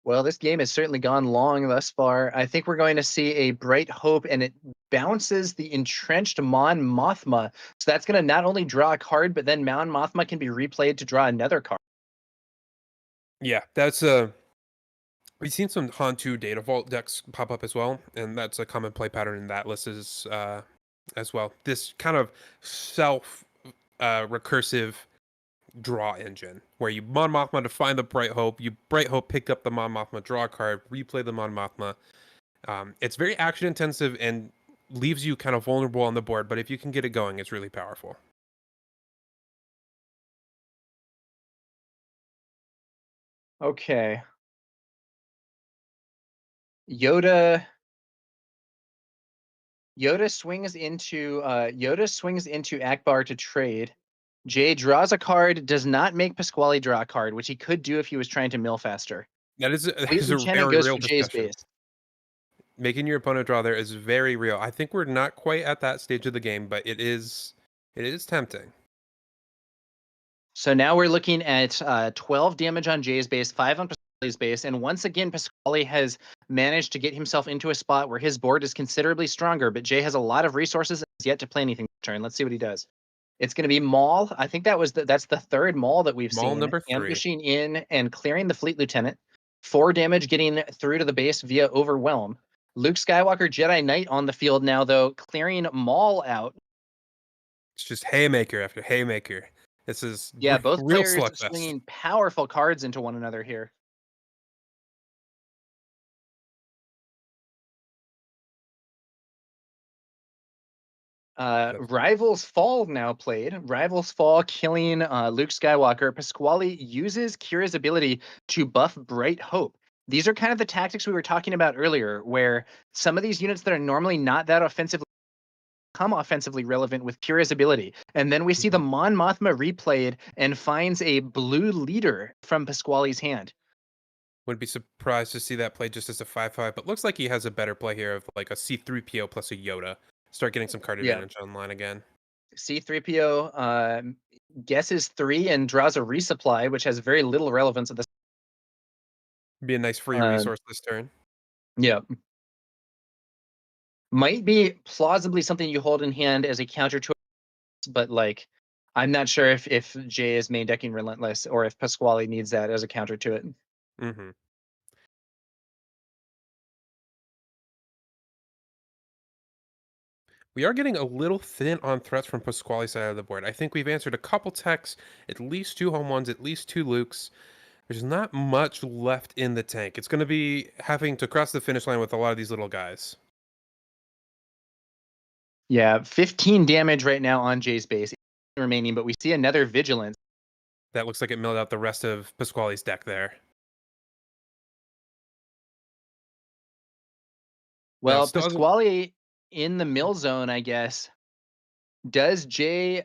Well, this game has certainly gone long thus far. I think we're going to see a Bright Hope, and it bounces the entrenched Mon Mothma. So that's going to not only draw a card, but then Mon Mothma can be replayed to draw another card. Yeah, that's we've seen some Han 2 Data Vault decks pop up as well, and that's a common play pattern in that list as well. This kind of self recursive draw engine where you Mon Mothma to find the Bright Hope, you Bright Hope pick up the Mon Mothma, draw a card, replay the Mon Mothma. It's very action intensive and leaves you kind of vulnerable on the board, but if you can get it going, it's really powerful. Okay. Yoda swings into Akbar to trade. Jay draws a card, does not make Pasquale draw a card, which he could do if he was trying to mill faster. That is a Lieutenant very goes real for Jay's discussion. base. Making your opponent draw there is very real. I think we're not quite at that stage of the game, but it is tempting. So now we're looking at 12 damage on Jay's base, 5 on Pasquale's base, and once again, Pasquale has managed to get himself into a spot where his board is considerably stronger, but Jay has a lot of resources and has yet to play anything this turn. Let's see what he does. It's going to be Maul. I think that's the third Maul that we've Maul seen. number 3. Ambushing in and clearing the Fleet Lieutenant. 4 damage getting through to the base via Overwhelm. Luke Skywalker Jedi Knight on the field now, though, clearing Maul out. It's just haymaker after haymaker. This is both real players slugfest. swinging powerful cards into one another here. Rivals Fall now played. Rivals Fall killing Luke Skywalker. Pasquale uses Kira's ability to buff Bright Hope. These are kind of the tactics we were talking about earlier, where some of these units that are normally not that offensively become offensively relevant with Kira's ability. And then we see the Mon Mothma replayed and finds a blue leader from Pasquale's hand. Wouldn't be surprised to see that play just as a 5/5, but looks like he has a better play here of like a C3PO plus a Yoda. Start getting some card advantage online again. C3PO guesses 3 and draws a resupply, which has very little relevance at this. Be a nice free resource this turn. Yeah. Might be plausibly something you hold in hand as a counter to it, but like I'm not sure if Jay is main decking Relentless or if Pasquale needs that as a counter to it. Mm-hmm. We are getting a little thin on threats from Pasquale's side of the board. I think we've answered a couple techs, at least 2 home ones, at least 2 Lukes. There's not much left in the tank. It's going to be having to cross the finish line with a lot of these little guys. Yeah, 15 damage right now on Jay's base remaining, but we see another Vigilance. That looks like it milled out the rest of Pasquale's deck there. Well, still hasn't- Pasquale in the mill zone, I guess. Does Jay...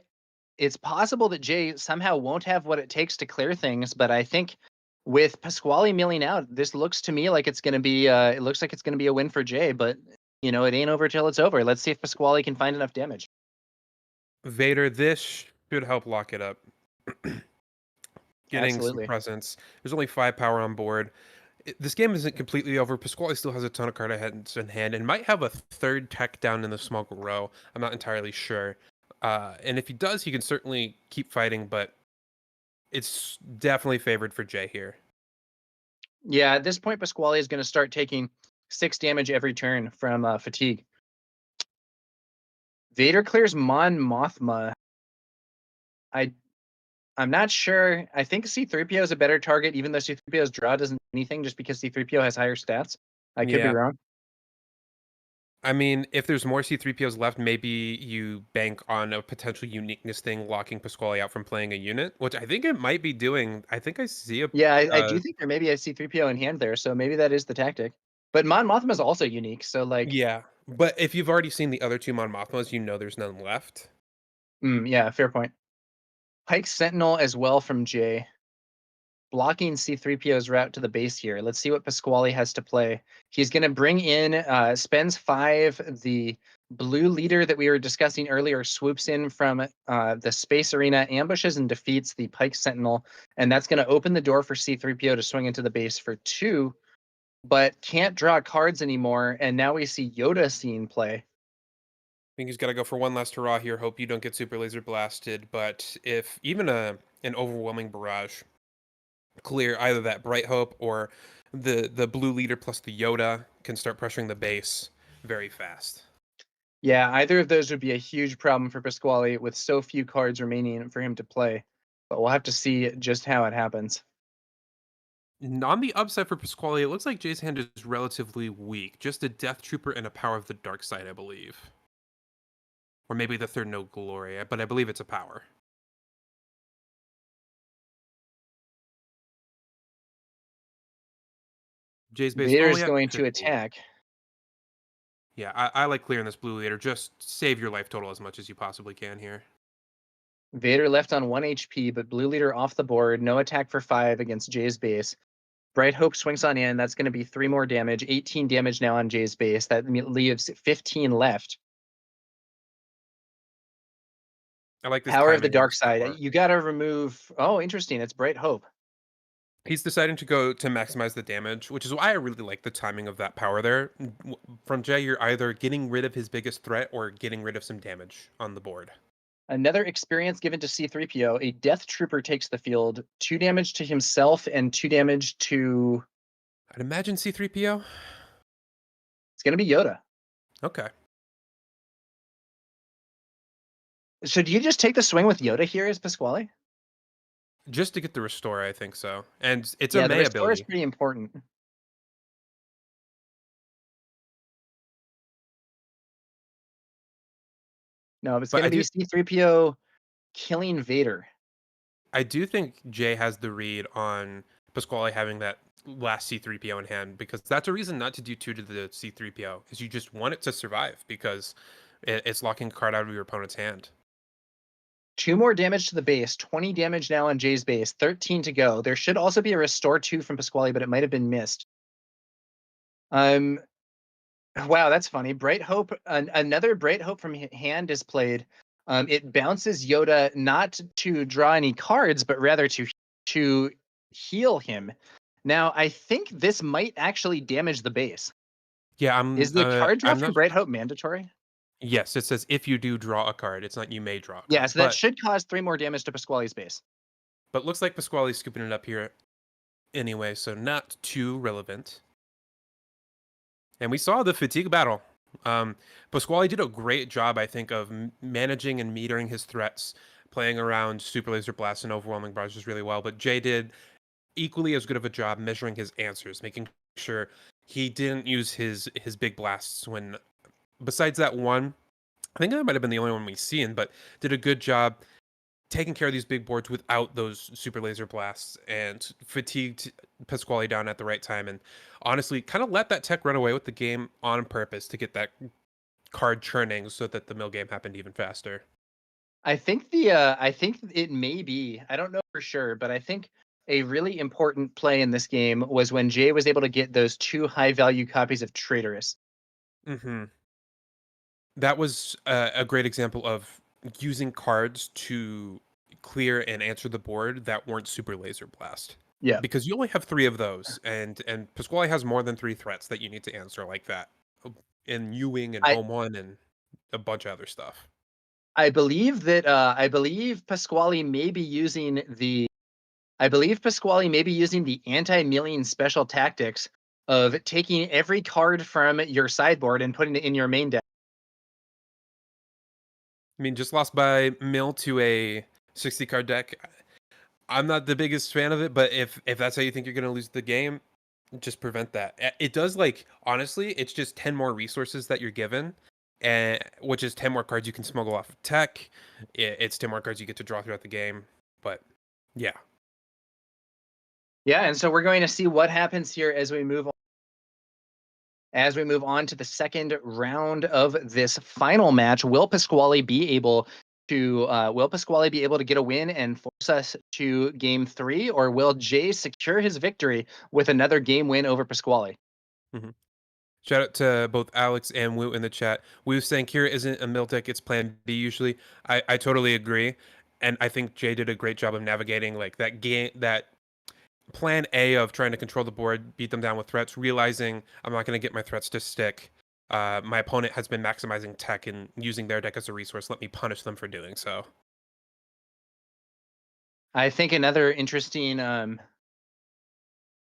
It's possible that Jay somehow won't have what it takes to clear things, but I think with Pasquale milling out, this looks to me like it's going to be... it looks like it's going to be a win for Jay, but, you know, it ain't over till it's over. Let's see if Pasquale can find enough damage. Vader, this should help lock it up. Getting Absolutely. some presence. There's only 5 power on board. This game isn't completely over. Pasquale still has a ton of card heads in hand and might have a 3rd tech down in the small row. I'm not entirely sure. And if he does, he can certainly keep fighting, but it's definitely favored for Jay here. Yeah, at this point, Pasquale is going to start taking 6 damage every turn from fatigue. Vader clears Mon Mothma. I'm not sure. I think C-3PO is a better target, even though C-3PO's draw doesn't do anything, just because C-3PO has higher stats. I could be wrong. I mean, if there's more C-3POs left, maybe you bank on a potential uniqueness thing locking Pasquale out from playing a unit, which I think it might be doing. I think I see a... Yeah, I do think there may be a C-3PO in hand there, so maybe that is the tactic. But Mon Mothma is also unique, so like... Yeah, but if you've already seen the other 2 Mon Mothmas, you know there's none left. Yeah, fair point. Pike Sentinel as well from Jay. Blocking C-3PO's route to the base here. Let's see what Pasquale has to play. He's going to bring in, spends 5. The blue leader that we were discussing earlier swoops in from the space arena, ambushes and defeats the Pike Sentinel. And that's going to open the door for C-3PO to swing into the base for 2, but can't draw cards anymore. And now we see Yoda seeing play. I think he's got to go for one last hurrah here. Hope you don't get super laser blasted. But if even an overwhelming barrage clear either that Bright Hope or the blue leader plus the Yoda can start pressuring the base very fast. Yeah, either of those would be a huge problem for Pasquale with so few cards remaining for him to play. But we'll have to see just how it happens. On the upside for Pasquale, it looks like Jay's hand is relatively weak. Just a Death Trooper and a Power of the Dark Side, I believe. Or maybe the 3rd No Glory, but I believe it's a power. Jay's base Vader's going to attack. Yeah, I like clearing this blue leader. Just save your life total as much as you possibly can here. Vader left on 1 HP, but blue leader off the board. No attack for 5 against Jay's base. Bright Hope swings on in. That's going to be 3 more damage. 18 damage now on Jay's base. That leaves 15 left. I like this Power of the timing Dark this Side. power. You got to remove... Oh, interesting. It's Bright Hope. He's deciding to go to maximize the damage, which is why I really like the timing of that power there. From Jay, you're either getting rid of his biggest threat or getting rid of some damage on the board. Another experience given to C-3PO. A Death Trooper takes the field. 2 damage to himself and 2 damage to... I'd imagine C-3PO. It's going to be Yoda. Okay. So do you just take the swing with Yoda here as Pasquale? Just to get the restore, I think so. And it's Yeah, a the May restore is ability. pretty important. No, it's But going to I be C-3PO killing Vader. I do think Jay has the read on Pasquale having that last C-3PO in hand, because that's a reason not to do 2 to the C-3PO, is you just want it to survive because it's locking a card out of your opponent's hand. 2 more damage to the base. 20 damage now on Jay's base. 13 to go. There should also be a restore 2 from Pasquale, but it might have been missed. Wow, that's funny. Bright Hope, another Bright Hope from hand is played. It bounces Yoda not to draw any cards, but rather to heal him. Now, I think this might actually damage the base. Yeah, Is the card draw from Bright Hope mandatory? Yes, it says if you do draw a card. It's not you may draw a card. Yeah, so that should cause 3 more damage to Pasquale's base. But looks like Pasquale's scooping it up here anyway, so not too relevant. And we saw the fatigue battle. Pasquale did a great job, I think, of managing and metering his threats, playing around Super Laser Blast and Overwhelming Barrages really well. But Jay did equally as good of a job measuring his answers, making sure he didn't use his big blasts when, besides that one, I think that might have been the only one we've seen, but did a good job taking care of these big boards without those super laser blasts and fatigued Pasquale down at the right time. And honestly, kind of let that tech run away with the game on purpose to get that card churning so that the mill game happened even faster. I think I think it may be, I don't know for sure, but I think a really important play in this game was when Jay was able to get those 2 high value copies of Traitorous. Mm-hmm. That was a great example of using cards to clear and answer the board that weren't super laser blast. Yeah. Because you only have 3 of those, and Pasquale has more than 3 threats that you need to answer like that. In Ewing and Home One and a bunch of other stuff. I believe Pasquale may be using the anti-milling special tactics of taking every card from your sideboard and putting it in your main deck. I mean, just lost by mill to a 60 card deck. I'm not the biggest fan of it, but if that's how you think you're going to lose the game, just prevent that. It does, like, honestly, it's just 10 more resources that you're given, and which is 10 more cards you can smuggle off of tech. It's 10 more cards you get to draw throughout the game. But yeah. Yeah, and so we're going to see what happens here as we move on. As we move on to the second round of this final match, will Pasquale be able to get a win and force us to game 3, or will Jay secure his victory with another game win over Pasquale? Mm-hmm. Shout out to both Alex and Woo in the chat. Woo saying Kira isn't a mill deck, it's plan B usually. I totally agree. And I think Jay did a great job of navigating like that game, that plan A of trying to control the board, beat them down with threats, realizing I'm not going to get my threats to stick. My opponent has been maximizing tech and using their deck as a resource. Let me punish them for doing so. I think another interesting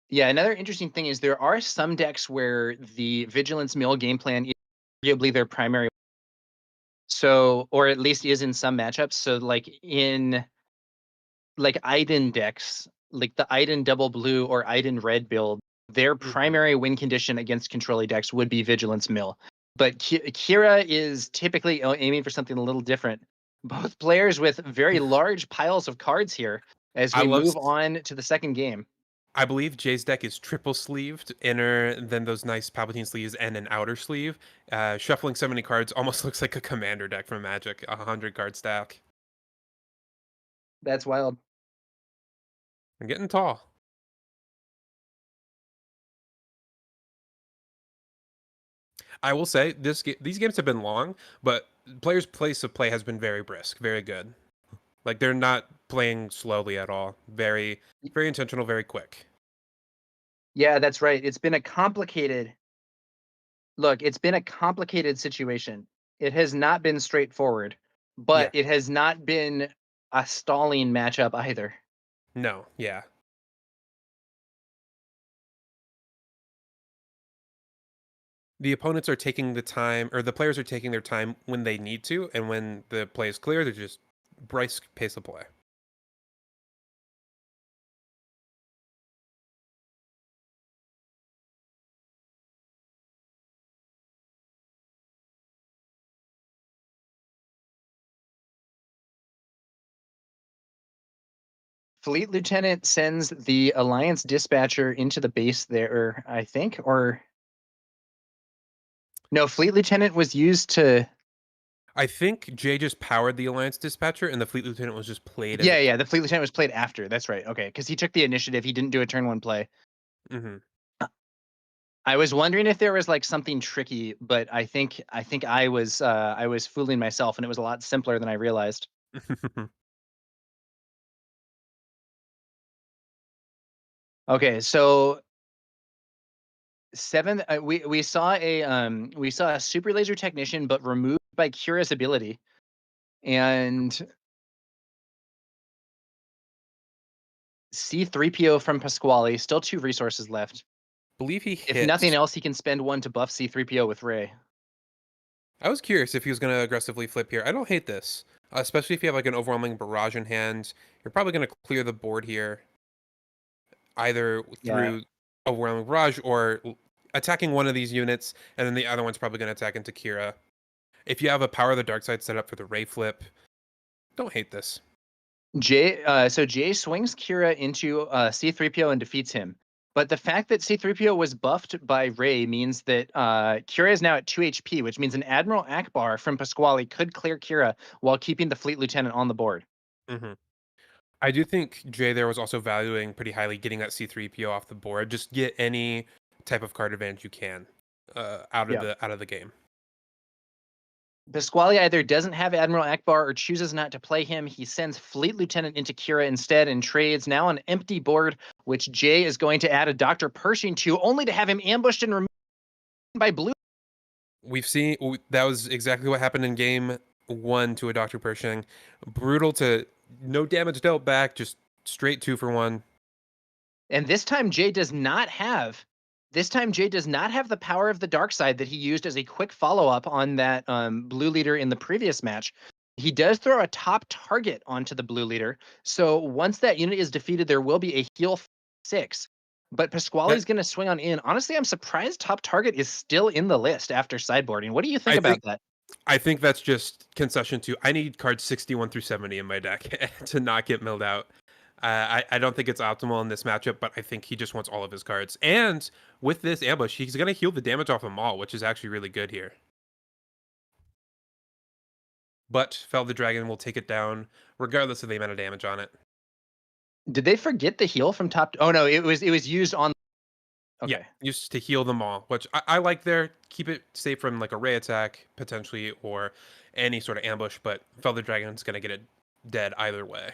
thing is there are some decks where the Vigilance Mill game plan is arguably their primary. So, or at least is in some matchups. So like in Iden decks, like the Iden double blue or Iden red build, their primary win condition against controlling decks would be Vigilance Mill. But Kira is typically aiming for something a little different. Both players with very large piles of cards here as we move on to the second game. I believe Jay's deck is triple sleeved, inner, then those nice Palpatine sleeves, and an outer sleeve. Shuffling so many cards almost looks like a commander deck from Magic, 100 card stack. That's wild. I'm getting tall. I will say these games have been long, but players' pace of play has been very brisk, very good. Like they're not playing slowly at all. Very, very intentional, very quick. Yeah, that's right. It's been a complicated situation. It has not been straightforward, but it has not been a stalling matchup either. No, yeah. The opponents are taking the time, or the players are taking their time when they need to, and when the play is clear, they're just brisk pace of play. Fleet Lieutenant sends the Alliance Dispatcher into the base there, I think, or no, Fleet Lieutenant was used to. I think Jay just powered the Alliance Dispatcher, and the Fleet Lieutenant was just played. Yeah, the Fleet Lieutenant was played after. That's right. Okay, because he took the initiative. He didn't do a turn 1 play. Mm-hmm. I was wondering if there was like something tricky, but I think I was fooling myself, and it was a lot simpler than I realized. Okay, so we saw a Super Laser Technician, but removed by Kira's ability, and C3PO from Pasquale. Still 2 resources left. Believe he hit. If nothing else, he can spend 1 to buff C3PO with Ray. I was curious if he was going to aggressively flip here. I don't hate this, especially if you have like an overwhelming barrage in hand. You're probably going to clear the board here, either Yeah. through overwhelming barrage or attacking one of these units, and then the other one's probably going to attack into Kira. If you have a Power of the Dark Side set up for the Ray flip, don't hate this. So Jay swings Kira into C-3PO and defeats him. But the fact that C-3PO was buffed by Ray means that Kira is now at 2 HP, which means an Admiral Akbar from Pasquale could clear Kira while keeping the Fleet Lieutenant on the board. Mm-hmm. I do think Jay there was also valuing pretty highly getting that C-3PO off the board. Just get any type of card advantage you can out of the game. Pasquale either doesn't have Admiral Akbar or chooses not to play him. He sends Fleet Lieutenant into Kira instead and trades now an empty board, which Jay is going to add a Dr. Pershing to, only to have him ambushed and removed by Blue. We've seen that was exactly what happened in game 1 to a Dr. Pershing. Brutal to no damage dealt back, just straight 2 for 1. And this time Jay does not have the power of the dark side that he used as a quick follow-up on that blue leader in the previous match. He does throw a top target onto the blue leader. So once that unit is defeated, there will be a heal 6. But Pasquale's going to swing on in. Honestly, I'm surprised top target is still in the list after sideboarding. What do you think about that? I think that's just concession to I need cards 61 through 70 in my deck to not get milled out. I don't think it's optimal in this matchup, but I think he just wants all of his cards. And with this ambush, he's going to heal the damage off of Maul, which is actually really good here. But Fell the Dragon will take it down, regardless of the amount of damage on it. Did they forget the heal from top? Oh no, it was used on. Okay. Yeah, used to heal them all, which I like there. Keep it safe from like a ray attack, potentially, or any sort of ambush, but Fell the Dragon's going to get it dead either way.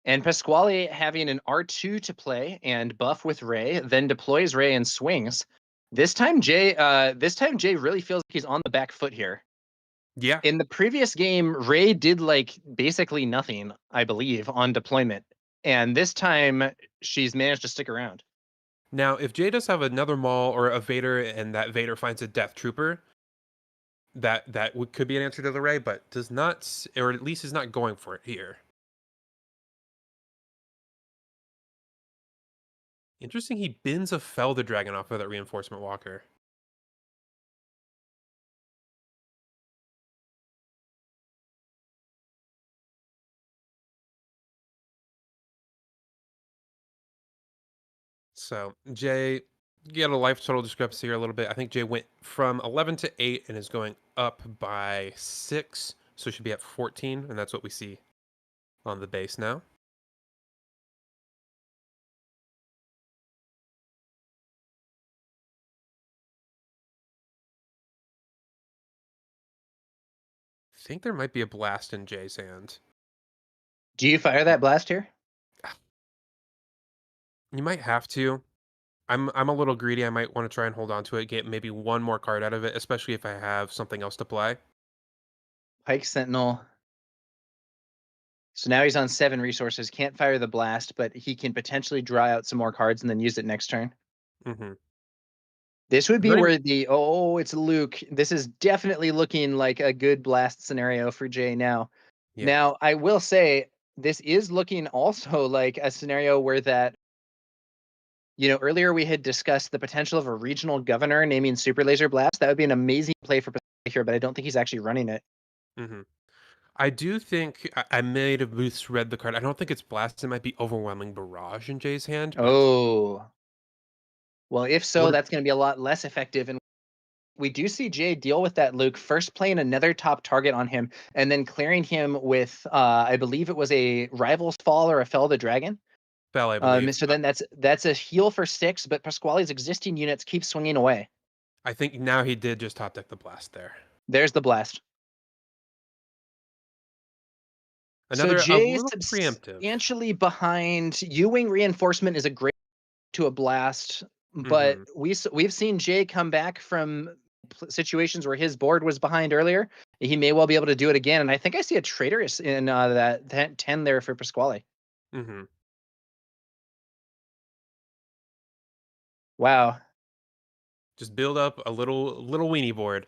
And Pasquale having an R2 to play and buff with Ray, then deploys Ray and swings. This time Jay really feels like he's on the back foot here. Yeah. In the previous game, Ray did like basically nothing, I believe, on deployment. And this time she's managed to stick around. Now, if Jay does have another Maul or a Vader and that Vader finds a Death Trooper, that could be an answer to the Ray, but does not, or at least is not going for it here. Interesting, he bins a Fell the Dragon off of that Reinforcement Walker. So, Jay, you get a life total discrepancy here a little bit. I think Jay went from 11 to 8 and is going up by 6. So should be at 14, and that's what we see on the base now. I think there might be a blast in Jay's hand. Do you fire that blast here? You might have to. I'm a little greedy. I might want to try and hold on to it, get maybe one more card out of it, especially if I have something else to play. Pike Sentinel. So now he's on 7 resources. Can't fire the blast, but he can potentially draw out some more cards and then use it next turn. Mm-hmm. This would be where it's Luke. This is definitely looking like a good blast scenario for Jay now. Yeah. Now, I will say this is looking also like a scenario where that, earlier we had discussed the potential of a regional governor naming Super Laser Blast. That would be an amazing play for here, but I don't think he's actually running it. Mm-hmm. I do think I may have misread the card. I don't think it's Blast. It might be Overwhelming Barrage in Jay's hand. Oh. Well, if so, that's going to be a lot less effective. And we do see Jay deal with that, Luke, first playing another top target on him and then clearing him with, I believe it was a Rival's Fall or a Fell the Dragon. Fell, I believe. So then that's a heal for 6, but Pasquale's existing units keep swinging away. I think now he did just top deck the Blast there. There's the Blast. Another so Jay substantially preemptive. Behind. U-Wing Reinforcement is a great to a Blast. But we've seen Jay come back from situations where his board was behind earlier. He may well be able to do it again. And I think I see a traitorous in that 10 there for Pasquale. Mm-hmm. Wow. Just build up a little weenie board.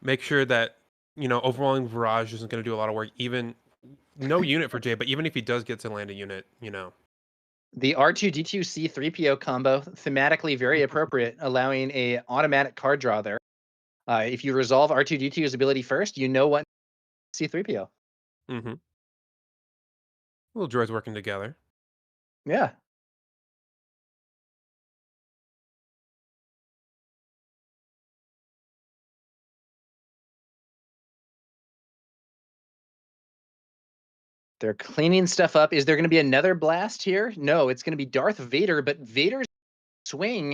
make sure that, overwhelming barrage isn't going to do a lot of work. Even no unit for Jay, but even if he does get to land a unit, The R2D2 C3PO combo, thematically very appropriate, allowing a automatic card draw there. If you resolve R2D2's ability first, you know what C3PO. Mm-hmm. Little droids working together. Yeah. They're cleaning stuff up. Is there going to be another blast here? No, it's going to be Darth Vader, but Vader's swing